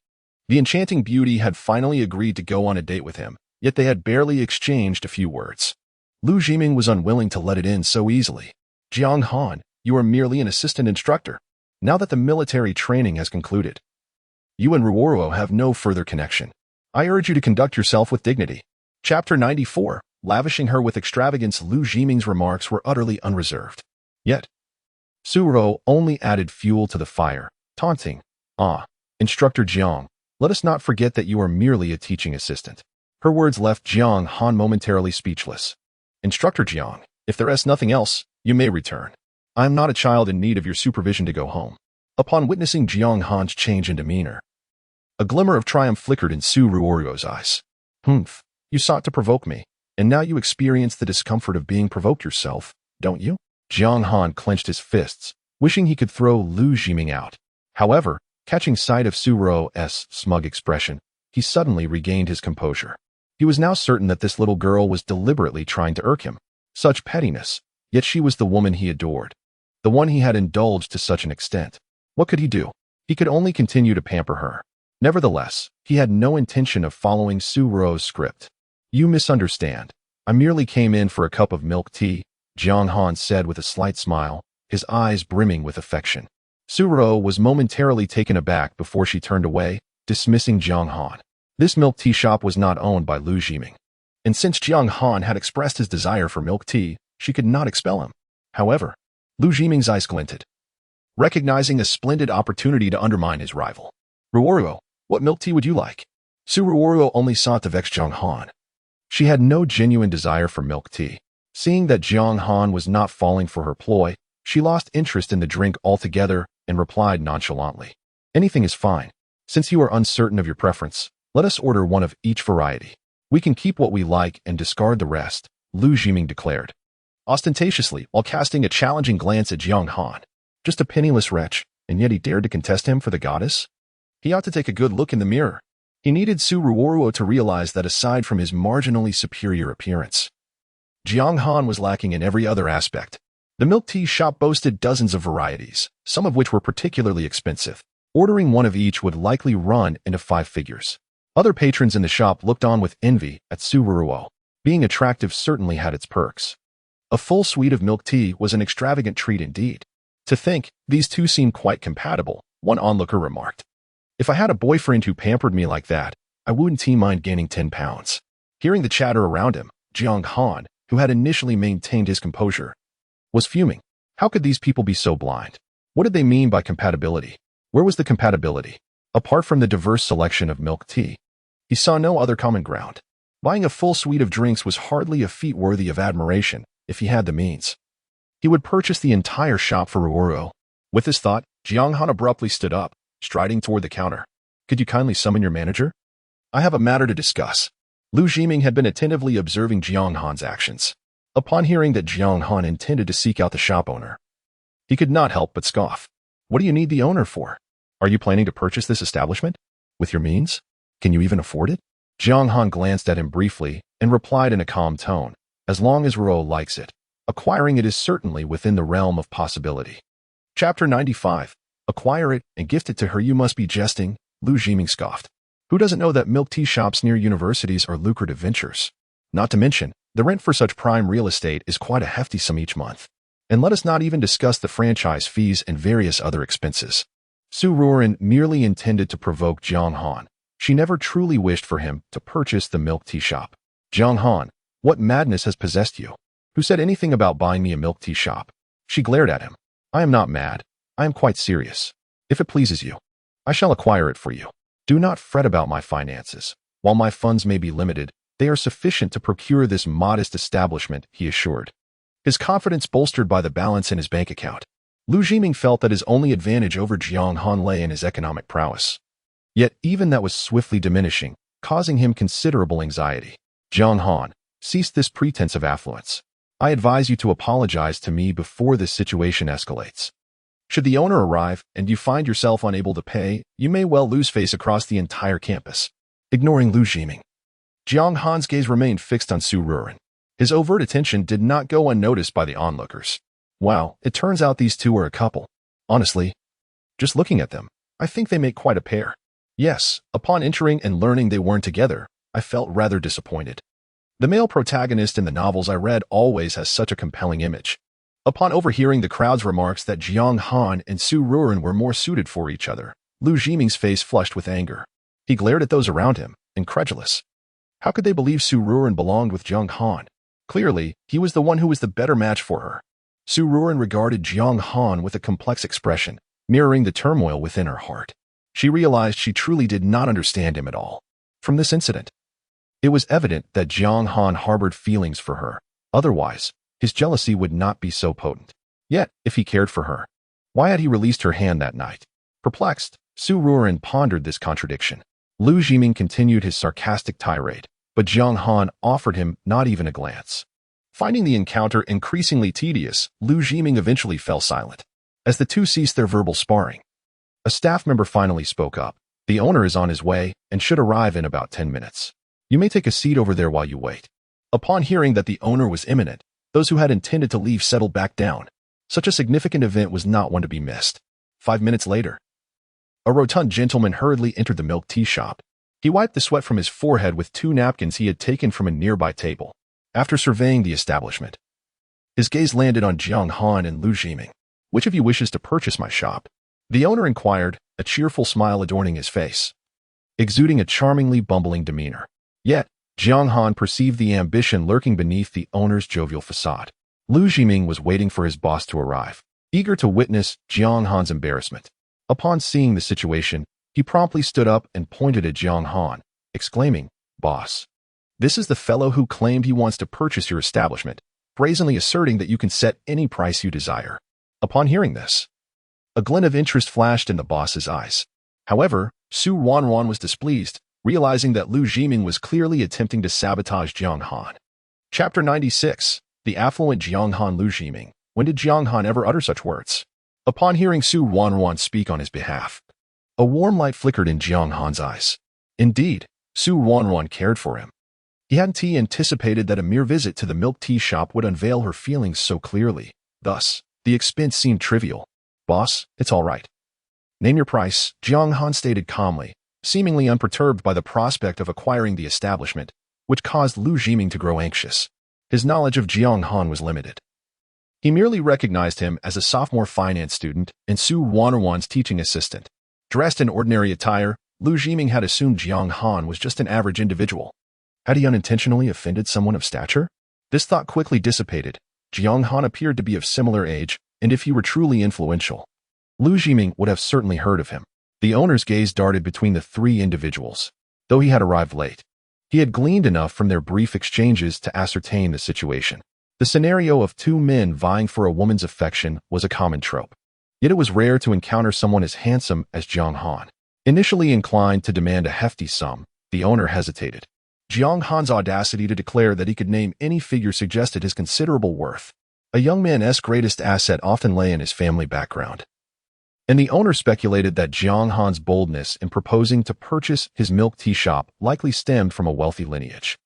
The enchanting beauty had finally agreed to go on a date with him, yet they had barely exchanged a few words. Lu Jiming was unwilling to let it in so easily. Jiang Han, you are merely an assistant instructor. Now that the military training has concluded, you and Ruanruan have no further connection. I urge you to conduct yourself with dignity. Chapter 94. Lavishing her with extravagance, Lu Jiming's remarks were utterly unreserved. Yet, Su Ro only added fuel to the fire, taunting, Instructor Jiang, let us not forget that you are merely a teaching assistant. Her words left Jiang Han momentarily speechless. Instructor Jiang, if there is nothing else, you may return. I am not a child in need of your supervision to go home. Upon witnessing Jiang Han's change in demeanor, a glimmer of triumph flickered in Su Ruanruan's eyes. Humph, you sought to provoke me, and now you experience the discomfort of being provoked yourself, don't you? Jiang Han clenched his fists, wishing he could throw Lu Jiming out. However, catching sight of Su Ruo's smug expression, he suddenly regained his composure. He was now certain that this little girl was deliberately trying to irk him. Such pettiness, yet she was the woman he adored, the one he had indulged to such an extent. What could he do? He could only continue to pamper her. Nevertheless, he had no intention of following Su Ruo's script. You misunderstand. I merely came in for a cup of milk tea, Jiang Han said with a slight smile, his eyes brimming with affection. Su Ruo was momentarily taken aback before she turned away, dismissing Jiang Han. This milk tea shop was not owned by Lu Jiming, and since Jiang Han had expressed his desire for milk tea, she could not expel him. However, Lu Jiming's eyes glinted, recognizing a splendid opportunity to undermine his rival. Ruanruan, what milk tea would you like? Su Ruanruan only sought to vex Jiang Han. She had no genuine desire for milk tea. Seeing that Jiang Han was not falling for her ploy, she lost interest in the drink altogether and replied nonchalantly. Anything is fine. Since you are uncertain of your preference, let us order one of each variety. We can keep what we like and discard the rest, Lu Jiming declared, ostentatiously while casting a challenging glance at Jiang Han. Just a penniless wretch, and yet he dared to contest him for the goddess? He ought to take a good look in the mirror. He needed Su Ruanruan to realize that aside from his marginally superior appearance, Jiang Han was lacking in every other aspect. The milk tea shop boasted dozens of varieties, some of which were particularly expensive. Ordering one of each would likely run into 5 figures. Other patrons in the shop looked on with envy at Su Ruanruan. Being attractive certainly had its perks. A full suite of milk tea was an extravagant treat indeed. To think, these two seemed quite compatible, one onlooker remarked. If I had a boyfriend who pampered me like that, I wouldn't mind gaining 10 pounds. Hearing the chatter around him, Jiang Han, who had initially maintained his composure, was fuming. How could these people be so blind? What did they mean by compatibility? Where was the compatibility? Apart from the diverse selection of milk tea, he saw no other common ground. Buying a full suite of drinks was hardly a feat worthy of admiration if he had the means. He would purchase the entire shop for Ruanruan. With this thought, Jiang Han abruptly stood up, striding toward the counter. Could you kindly summon your manager? I have a matter to discuss. Lu Jiming had been attentively observing Jiang Han's actions. Upon hearing that Jiang Han intended to seek out the shop owner, he could not help but scoff. What do you need the owner for? Are you planning to purchase this establishment? With your means? Can you even afford it? Jiang Han glanced at him briefly and replied in a calm tone, as long as Ruo likes it, acquiring it is certainly within the realm of possibility. Chapter 95. Acquire it and gift it to her. You must be jesting, Lu Jiming scoffed. Who doesn't know that milk tea shops near universities are lucrative ventures? Not to mention, the rent for such prime real estate is quite a hefty sum each month. And let us not even discuss the franchise fees and various other expenses. Su Ruanruan merely intended to provoke Jiang Han. She never truly wished for him to purchase the milk tea shop. Jiang Han, what madness has possessed you? Who said anything about buying me a milk tea shop? She glared at him. I am not mad. I am quite serious. If it pleases you, I shall acquire it for you. Do not fret about my finances. While my funds may be limited, they are sufficient to procure this modest establishment, he assured. His confidence bolstered by the balance in his bank account. Lu Jiming felt that his only advantage over Jiang Han lay in his economic prowess. Yet even that was swiftly diminishing, causing him considerable anxiety. Jiang Han, cease this pretense of affluence. I advise you to apologize to me before this situation escalates. Should the owner arrive and you find yourself unable to pay, you may well lose face across the entire campus. Ignoring Lu Jiming, Jiang Han's gaze remained fixed on Su Ruanruan. His overt attention did not go unnoticed by the onlookers. Wow, it turns out these two are a couple. Honestly, just looking at them, I think they make quite a pair. Yes, upon entering and learning they weren't together, I felt rather disappointed. The male protagonist in the novels I read always has such a compelling image. Upon overhearing the crowd's remarks that Jiang Han and Su Ruanruan were more suited for each other, Lu Jiming's face flushed with anger. He glared at those around him, incredulous. How could they believe Su Ruanruan belonged with Jiang Han? Clearly, he was the one who was the better match for her. Su Ruanruan regarded Jiang Han with a complex expression, mirroring the turmoil within her heart. She realized she truly did not understand him at all. From this incident, it was evident that Jiang Han harbored feelings for her. Otherwise, his jealousy would not be so potent. Yet, if he cared for her, why had he released her hand that night? Perplexed, Su Ruanruan pondered this contradiction. Lu Jiming continued his sarcastic tirade, but Jiang Han offered him not even a glance. Finding the encounter increasingly tedious, Lu Jiming eventually fell silent. As the two ceased their verbal sparring, a staff member finally spoke up. The owner is on his way and should arrive in about 10 minutes. You may take a seat over there while you wait. Upon hearing that the owner was imminent, those who had intended to leave settled back down. Such a significant event was not one to be missed. 5 minutes later, a rotund gentleman hurriedly entered the milk tea shop. He wiped the sweat from his forehead with 2 napkins he had taken from a nearby table. After surveying the establishment, his gaze landed on Jiang Han and Lu Jiming. Which of you wishes to purchase my shop? The owner inquired, a cheerful smile adorning his face, exuding a charmingly bumbling demeanor. Yet, Jiang Han perceived the ambition lurking beneath the owner's jovial facade. Lu Jiming was waiting for his boss to arrive, eager to witness Jiang Han's embarrassment. Upon seeing the situation, he promptly stood up and pointed at Jiang Han, exclaiming, "Boss, this is the fellow who claimed he wants to purchase your establishment, brazenly asserting that you can set any price you desire." Upon hearing this, a glint of interest flashed in the boss's eyes. However, Su Ruanruan was displeased, realizing that Lu Jiming was clearly attempting to sabotage Jiang Han. Chapter 96. The affluent Jiang Han. Lu Jiming. When did Jiang Han ever utter such words? Upon hearing Su Ruanruan speak on his behalf, a warm light flickered in Jiang Han's eyes. Indeed, Su Ruanruan cared for him. He hadn't anticipated that a mere visit to the milk tea shop would unveil her feelings so clearly. Thus, the expense seemed trivial. "Boss, it's all right. Name your price," Jiang Han stated calmly, seemingly unperturbed by the prospect of acquiring the establishment, which caused Lu Jiming to grow anxious. His knowledge of Jiang Han was limited. He merely recognized him as a sophomore finance student and Su Ruanruan's teaching assistant. Dressed in ordinary attire, Lu Jiming had assumed Jiang Han was just an average individual. Had he unintentionally offended someone of stature? This thought quickly dissipated. Jiang Han appeared to be of similar age, and if he were truly influential, Lu Jiming would have certainly heard of him. The owner's gaze darted between the 3 individuals. Though he had arrived late, he had gleaned enough from their brief exchanges to ascertain the situation. The scenario of 2 men vying for a woman's affection was a common trope. Yet it was rare to encounter someone as handsome as Jiang Han. Initially inclined to demand a hefty sum, the owner hesitated. Jiang Han's audacity to declare that he could name any figure suggested his considerable worth. A young man's greatest asset often lay in his family background. And the owner speculated that Jiang Han's boldness in proposing to purchase his milk tea shop likely stemmed from a wealthy lineage.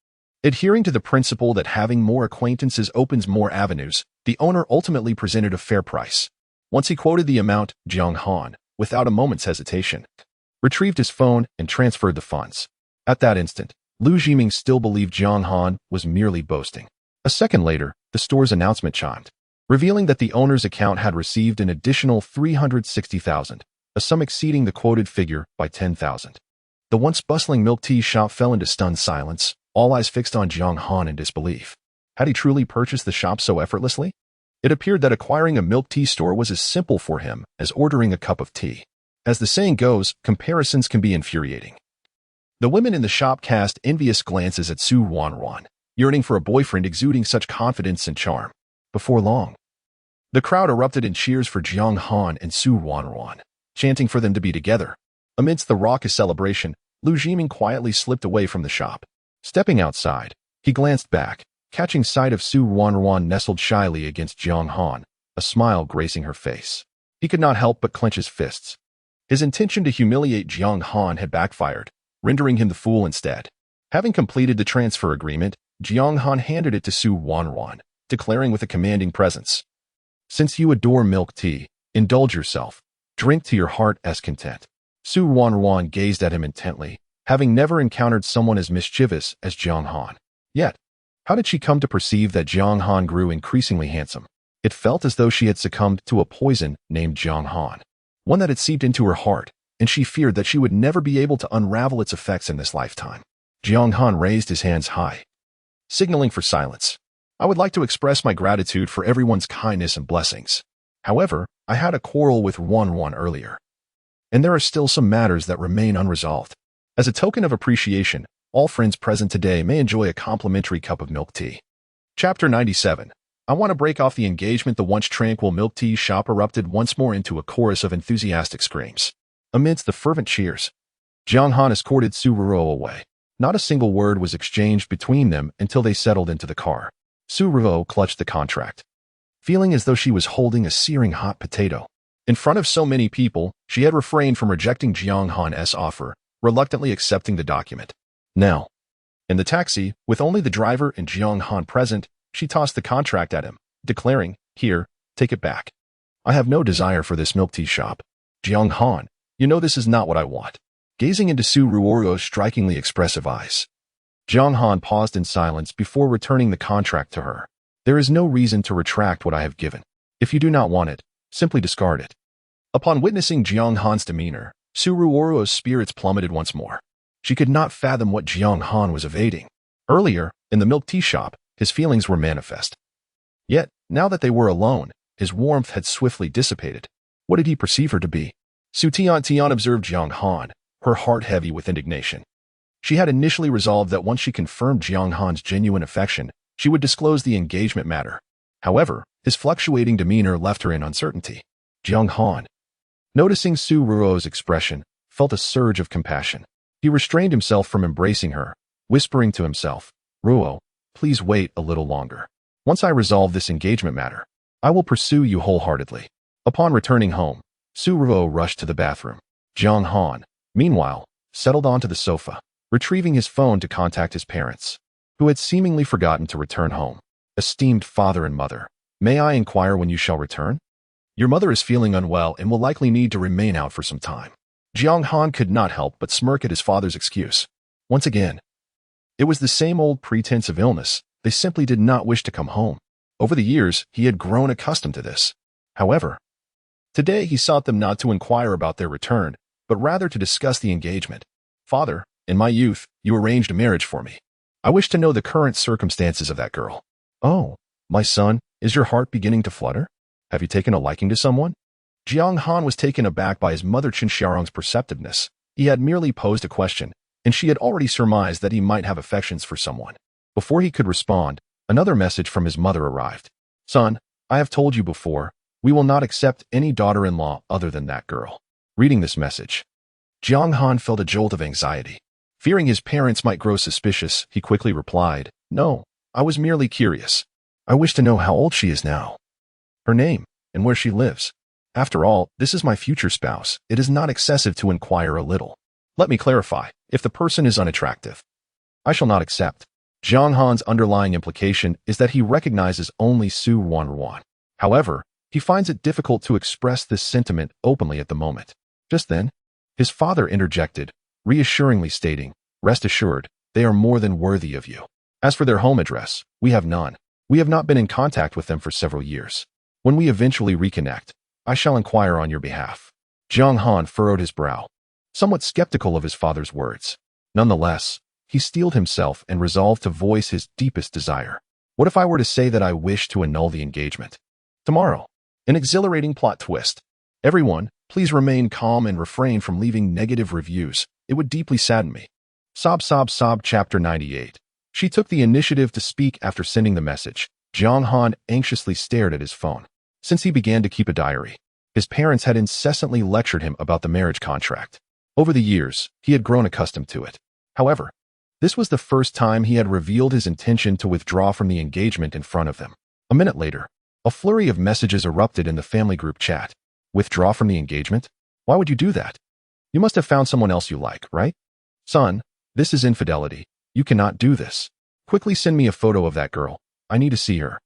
Adhering to the principle that having more acquaintances opens more avenues, the owner ultimately presented a fair price. Once he quoted the amount, Jiang Han, without a moment's hesitation, retrieved his phone and transferred the funds. At that instant, Lu Jiming still believed Jiang Han was merely boasting. A second later, the store's announcement chimed, revealing that the owner's account had received an additional 360,000, a sum exceeding the quoted figure by 10,000. The once bustling milk tea shop fell into stunned silence, all eyes fixed on Jiang Han in disbelief. Had he truly purchased the shop so effortlessly? It appeared that acquiring a milk tea store was as simple for him as ordering a cup of tea. As the saying goes, comparisons can be infuriating. The women in the shop cast envious glances at Su Ruanruan, yearning for a boyfriend exuding such confidence and charm. Before long, the crowd erupted in cheers for Jiang Han and Su Ruanruan, chanting for them to be together. Amidst the raucous celebration, Lu Jiming quietly slipped away from the shop. Stepping outside, he glanced back, catching sight of Su Ruanruan nestled shyly against Jiang Han, a smile gracing her face. He could not help but clench his fists. His intention to humiliate Jiang Han had backfired, rendering him the fool instead. Having completed the transfer agreement, Jiang Han handed it to Su Ruanruan, declaring with a commanding presence, "Since you adore milk tea, indulge yourself. Drink to your heart's content." Ruanruan gazed at him intently, having never encountered someone as mischievous as Jiang Han. Yet, how did she come to perceive that Jiang Han grew increasingly handsome? It felt as though she had succumbed to a poison named Jiang Han, one that had seeped into her heart, and she feared that she would never be able to unravel its effects in this lifetime. Jiang Han raised his hands high, signaling for silence. I would like to express my gratitude for everyone's kindness and blessings. However, I had a quarrel with Ruanruan earlier, and there are still some matters that remain unresolved. As a token of appreciation, all friends present today may enjoy a complimentary cup of milk tea. Chapter 97. I want to break off the engagement. The once tranquil milk tea shop erupted once more into a chorus of enthusiastic screams. Amidst the fervent cheers, Jiang Han escorted Ruanruan away. Not a single word was exchanged between them until they settled into the car. Ruanruan clutched the contract, feeling as though she was holding a searing hot potato. In front of so many people, she had refrained from rejecting Jiang Han's offer, reluctantly accepting the document. Now, in the taxi, with only the driver and Jiang Han present, she tossed the contract at him, declaring, "Here, take it back. I have no desire for this milk tea shop. Jiang Han, you know this is not what I want." Gazing into Ruanruan's strikingly expressive eyes, Jiang Han paused in silence before returning the contract to her. "There is no reason to retract what I have given. If you do not want it, simply discard it." Upon witnessing Jiang Han's demeanor, Ruanruan's spirits plummeted once more. She could not fathom what Jiang Han was evading. Earlier, in the milk tea shop, his feelings were manifest. Yet, now that they were alone, his warmth had swiftly dissipated. What did he perceive her to be? Tian observed Jiang Han, her heart heavy with indignation. She had initially resolved that once she confirmed Jiang Han's genuine affection, she would disclose the engagement matter. However, his fluctuating demeanor left her in uncertainty. Jiang Han, noticing Ruanruan's expression, felt a surge of compassion. He restrained himself from embracing her, whispering to himself, "Ruo, please wait a little longer. Once I resolve this engagement matter, I will pursue you wholeheartedly." Upon returning home, Ruanruan rushed to the bathroom. Jiang Han, meanwhile, settled onto the sofa, retrieving his phone to contact his parents, who had seemingly forgotten to return home. "Esteemed father and mother, may I inquire when you shall return? Your mother is feeling unwell and will likely need to remain out for some time." Jiang Han could not help but smirk at his father's excuse. Once again, it was the same old pretense of illness. They simply did not wish to come home. Over the years, he had grown accustomed to this. However, today he sought them not to inquire about their return, but rather to discuss the engagement. "Father, in my youth, you arranged a marriage for me. I wish to know the current circumstances of that girl." "Oh, my son, is your heart beginning to flutter? Have you taken a liking to someone?" Jiang Han was taken aback by his mother Qin Xiaorong's perceptiveness. He had merely posed a question, and she had already surmised that he might have affections for someone. Before he could respond, another message from his mother arrived. "Son, I have told you before, we will not accept any daughter-in-law other than that girl." Reading this message, Jiang Han felt a jolt of anxiety. Fearing his parents might grow suspicious, he quickly replied, "No, I was merely curious. I wish to know how old she is now, her name, and where she lives. After all, this is my future spouse. It is not excessive to inquire a little. Let me clarify, if the person is unattractive, I shall not accept." Jiang Han's underlying implication is that he recognizes only Ruanruan. However, he finds it difficult to express this sentiment openly at the moment. Just then, his father interjected, reassuringly stating, "Rest assured, they are more than worthy of you. As for their home address, we have none. We have not been in contact with them for several years. When we eventually reconnect, I shall inquire on your behalf." Jiang Han furrowed his brow, somewhat skeptical of his father's words. Nonetheless, he steeled himself and resolved to voice his deepest desire. "What if I were to say that I wish to annul the engagement tomorrow?" An exhilarating plot twist. Everyone, please remain calm and refrain from leaving negative reviews. It would deeply sadden me. Sob sob sob. Chapter 98. She took the initiative to speak after sending the message. Jiang Han anxiously stared at his phone. Since he began to keep a diary, his parents had incessantly lectured him about the marriage contract. Over the years, he had grown accustomed to it. However, this was the first time he had revealed his intention to withdraw from the engagement in front of them. A minute later, a flurry of messages erupted in the family group chat. "Withdraw from the engagement? Why would you do that? You must have found someone else you like, right? Son, this is infidelity. You cannot do this. Quickly send me a photo of that girl. I need to see her."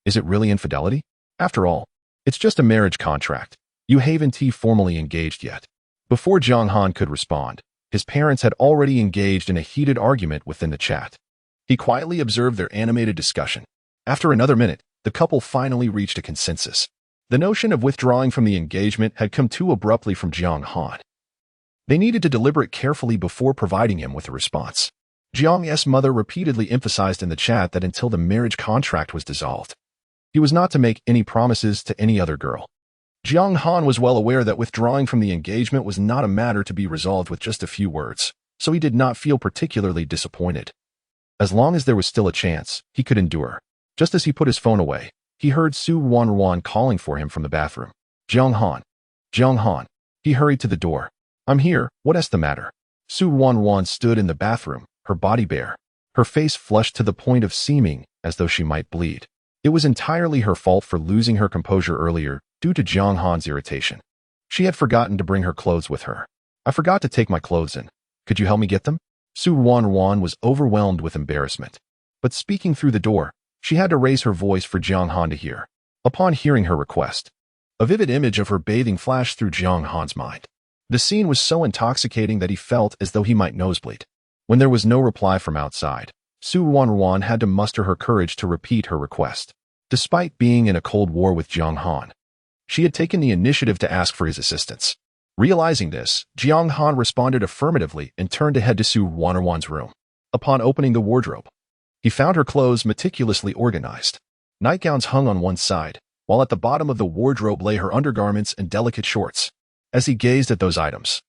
Is it really infidelity? After all, it's just a marriage contract. You haven't formally engaged yet. Before Jiang Han could respond, his parents had already engaged in a heated argument within the chat. He quietly observed their animated discussion. After another minute, the couple finally reached a consensus. The notion of withdrawing from the engagement had come too abruptly from Jiang Han. They needed to deliberate carefully before providing him with a response. Jiang's mother repeatedly emphasized in the chat that until the marriage contract was dissolved, he was not to make any promises to any other girl. Jiang Han was well aware that withdrawing from the engagement was not a matter to be resolved with just a few words, so he did not feel particularly disappointed. As long as there was still a chance, he could endure. Just as he put his phone away, he heard Ruanruan calling for him from the bathroom. Jiang Han. Jiang Han. He hurried to the door. I'm here, what's the matter? Ruanruan stood in the bathroom, her body bare, her face flushed to the point of seeming as though she might bleed. It was entirely her fault for losing her composure earlier due to Jiang Han's irritation. She had forgotten to bring her clothes with her. I forgot to take my clothes in. Could you help me get them? Ruanruan was overwhelmed with embarrassment. But speaking through the door, she had to raise her voice for Jiang Han to hear. Upon hearing her request, a vivid image of her bathing flashed through Jiang Han's mind. The scene was so intoxicating that he felt as though he might nosebleed. When there was no reply from outside, Ruanruan had to muster her courage to repeat her request. Despite being in a cold war with Jiang Han, she had taken the initiative to ask for his assistance. Realizing this, Jiang Han responded affirmatively and turned to head to Ruanruan's room. Upon opening the wardrobe, he found her clothes meticulously organized. Nightgowns hung on one side, while at the bottom of the wardrobe lay her undergarments and delicate shorts. As he gazed at those items,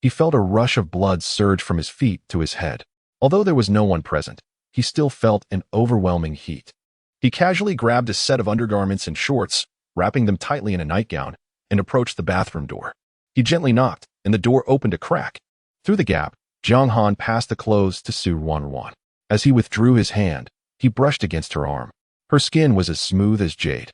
he felt a rush of blood surge from his feet to his head. Although there was no one present, he still felt an overwhelming heat. He casually grabbed a set of undergarments and shorts, wrapping them tightly in a nightgown, and approached the bathroom door. He gently knocked, and the door opened a crack. Through the gap, Jiang Han passed the clothes to Ruanruan. As he withdrew his hand, he brushed against her arm. Her skin was as smooth as jade.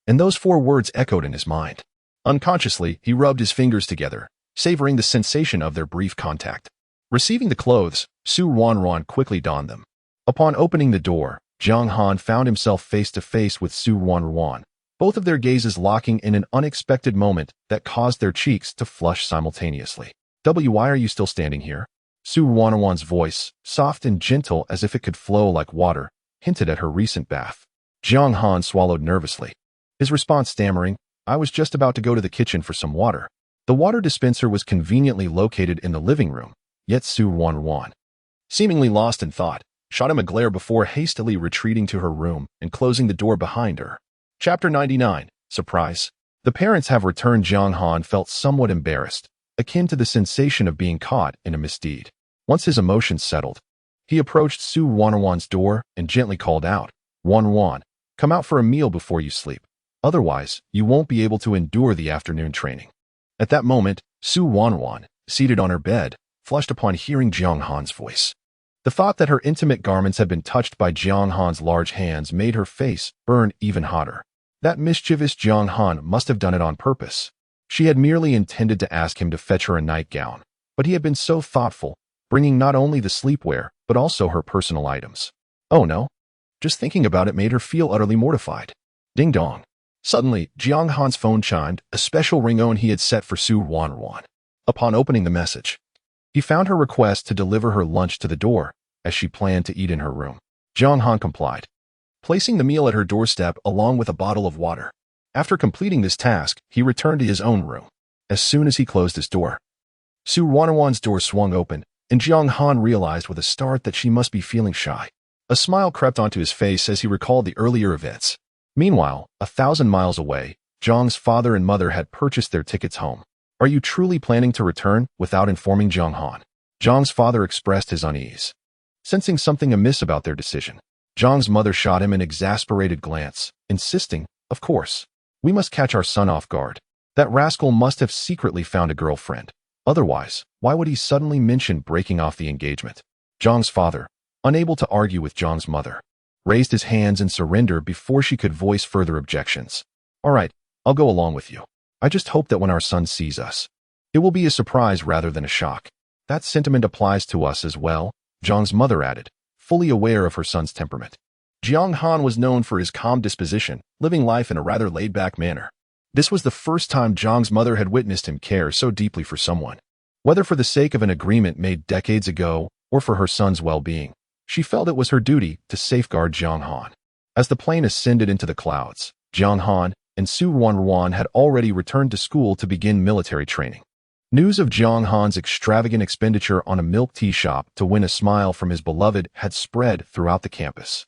And those 4 words echoed in his mind. Unconsciously, he rubbed his fingers together, savoring the sensation of their brief contact. Receiving the clothes, Ruanruan quickly donned them. Upon opening the door, Jiang Han found himself face to face with Ruanruan, both of their gazes locking in an unexpected moment that caused their cheeks to flush simultaneously. Why are you still standing here? Ruanruan's voice, soft and gentle as if it could flow like water, hinted at her recent bath. Jiang Han swallowed nervously, his response stammering, I was just about to go to the kitchen for some water. The water dispenser was conveniently located in the living room, yet Ruanruan, seemingly lost in thought, shot him a glare before hastily retreating to her room and closing the door behind her. Chapter 99. Surprise. The parents have returned. Jiang Han felt somewhat embarrassed, akin to the sensation of being caught in a misdeed. Once his emotions settled, he approached Ruanruan's door and gently called out, Ruanruan, come out for a meal before you sleep. Otherwise, you won't be able to endure the afternoon training. At that moment, Ruanruan, seated on her bed, flushed upon hearing Jiang Han's voice. The thought that her intimate garments had been touched by Jiang Han's large hands made her face burn even hotter. That mischievous Jiang Han must have done it on purpose. She had merely intended to ask him to fetch her a nightgown, but he had been so thoughtful, bringing not only the sleepwear, but also her personal items. Oh no. Just thinking about it made her feel utterly mortified. Ding dong. Suddenly, Jiang Han's phone chimed, a special ringtone he had set for Ruanruan. Upon opening the message, he found her request to deliver her lunch to the door, as she planned to eat in her room. Jiang Han complied, placing the meal at her doorstep along with a bottle of water. After completing this task, he returned to his own room. As soon as he closed his door, Ruanruan's door swung open, and Jiang Han realized with a start that she must be feeling shy. A smile crept onto his face as he recalled the earlier events. Meanwhile, 1,000 miles away, Jiang's father and mother had purchased their tickets home. Are you truly planning to return without informing Jiang Han? Jiang's father expressed his unease, sensing something amiss about their decision. Jiang's mother shot him an exasperated glance, insisting, of course. We must catch our son off guard. That rascal must have secretly found a girlfriend. Otherwise, why would he suddenly mention breaking off the engagement? Jiang's father, unable to argue with Jiang's mother, raised his hands in surrender before she could voice further objections. All right, I'll go along with you. I just hope that when our son sees us, it will be a surprise rather than a shock. That sentiment applies to us as well, Jiang's mother added, fully aware of her son's temperament. Jiang Han was known for his calm disposition, living life in a rather laid-back manner. This was the first time Jiang's mother had witnessed him care so deeply for someone. Whether for the sake of an agreement made decades ago or for her son's well-being, she felt it was her duty to safeguard Jiang Han. As the plane ascended into the clouds, Jiang Han and Ruanruan had already returned to school to begin military training. News of Jiang Han's extravagant expenditure on a milk tea shop to win a smile from his beloved had spread throughout the campus.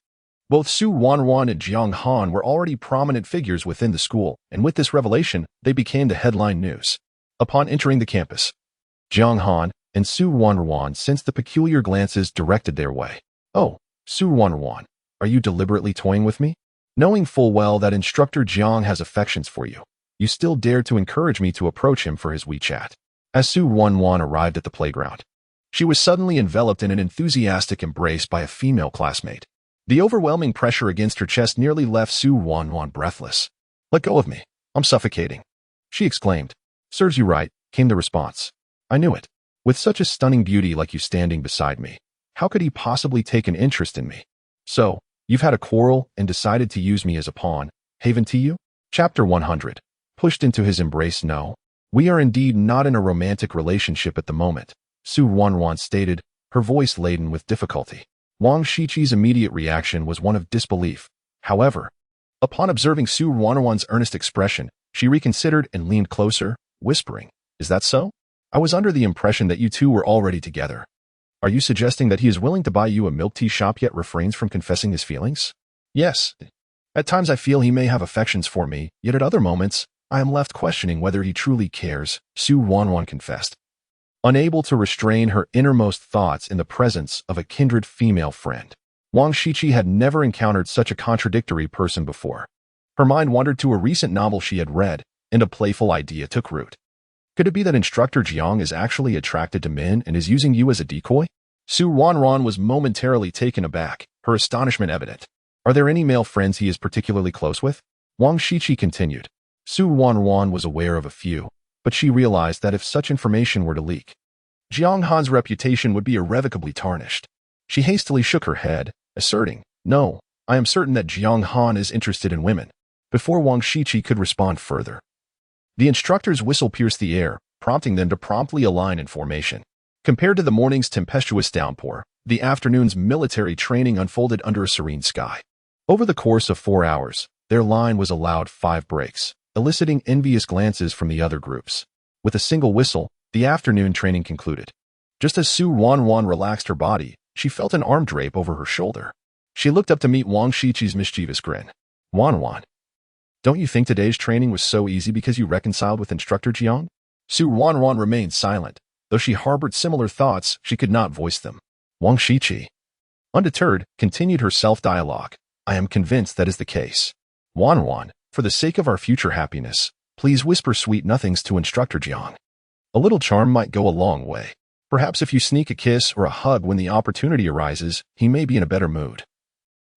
Both Ruanruan and Jiang Han were already prominent figures within the school, and with this revelation, they became the headline news. Upon entering the campus, Jiang Han and Ruanruan sensed the peculiar glances directed their way. "Oh, Ruanruan, are you deliberately toying with me? Knowing full well that Instructor Jiang has affections for you, you still dare to encourage me to approach him for his WeChat." As Ruanruan arrived at the playground, she was suddenly enveloped in an enthusiastic embrace by a female classmate. The overwhelming pressure against her chest nearly left Ruanruan breathless. "Let go of me. I'm suffocating," she exclaimed. "Serves you right," came the response. "I knew it. With such a stunning beauty like you standing beside me, how could he possibly take an interest in me? So, you've had a quarrel and decided to use me as a pawn. Haven to you?" Chapter 100. Pushed into his embrace. "No. We are indeed not in a romantic relationship at the moment," Ruanruan stated, her voice laden with difficulty. Wang Shiqi's immediate reaction was one of disbelief. However, upon observing Ruanruan's earnest expression, she reconsidered and leaned closer, whispering, "Is that so? I was under the impression that you two were already together. Are you suggesting that he is willing to buy you a milk tea shop yet refrains from confessing his feelings?" "Yes. At times I feel he may have affections for me, yet at other moments, I am left questioning whether he truly cares," Ruanruan confessed, unable to restrain her innermost thoughts in the presence of a kindred female friend. Wang Shiqi had never encountered such a contradictory person before. Her mind wandered to a recent novel she had read, and a playful idea took root. Could it be that Instructor Jiang is actually attracted to men and is using you as a decoy? Ruanruan was momentarily taken aback, her astonishment evident. "Are there any male friends he is particularly close with?" Wang Shiqi continued. Ruanruan was aware of a few, but she realized that if such information were to leak, Jiang Han's reputation would be irrevocably tarnished. She hastily shook her head, asserting, "No, I am certain that Jiang Han is interested in women," before Wang Shiqi could respond further. The instructor's whistle pierced the air, prompting them to promptly align in formation. Compared to the morning's tempestuous downpour, the afternoon's military training unfolded under a serene sky. Over the course of 4 hours, their line was allowed 5 breaks, eliciting envious glances from the other groups. With a single whistle, the afternoon training concluded. Just as Ruanruan relaxed her body, she felt an arm drape over her shoulder. She looked up to meet Wang Shiqi's mischievous grin. "Ruanruan, don't you think today's training was so easy because you reconciled with Instructor Jiang?" Ruanruan remained silent. Though she harbored similar thoughts, she could not voice them. Wang Shiqi, undeterred, continued her self-dialogue. "I am convinced that is the case. Ruanruan, for the sake of our future happiness, please whisper sweet nothings to Instructor Jiang. A little charm might go a long way. Perhaps if you sneak a kiss or a hug when the opportunity arises, he may be in a better mood.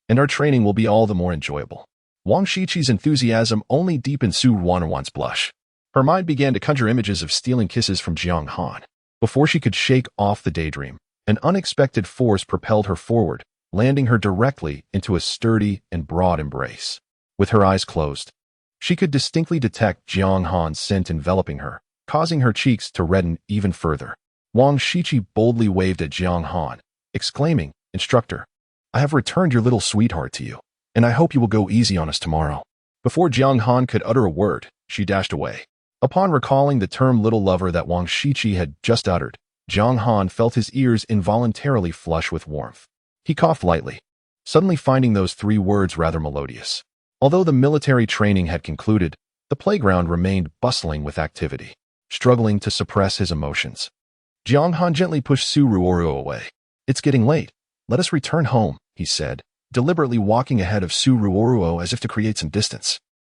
And our training will be all the more enjoyable." Wang Shiqi's enthusiasm only deepened Ruanruan's blush. Her mind began to conjure images of stealing kisses from Jiang Han. Before she could shake off the daydream, an unexpected force propelled her forward, landing her directly into a sturdy and broad embrace. With her eyes closed, she could distinctly detect Jiang Han's scent enveloping her, causing her cheeks to redden even further. Wang Shiqi boldly waved at Jiang Han, exclaiming, "Instructor, I have returned your little sweetheart to you, and I hope you will go easy on us tomorrow." Before Jiang Han could utter a word, she dashed away. Upon recalling the term little lover that Wang Shiqi had just uttered, Jiang Han felt his ears involuntarily flush with warmth. He coughed lightly, suddenly finding those 3 words rather melodious. Although the military training had concluded, the playground remained bustling with activity. Struggling to suppress his emotions, Jiang Han gently pushed Ruanruan away. "It's getting late. Let us return home," he said, deliberately walking ahead of Ruanruan as if to create some distance.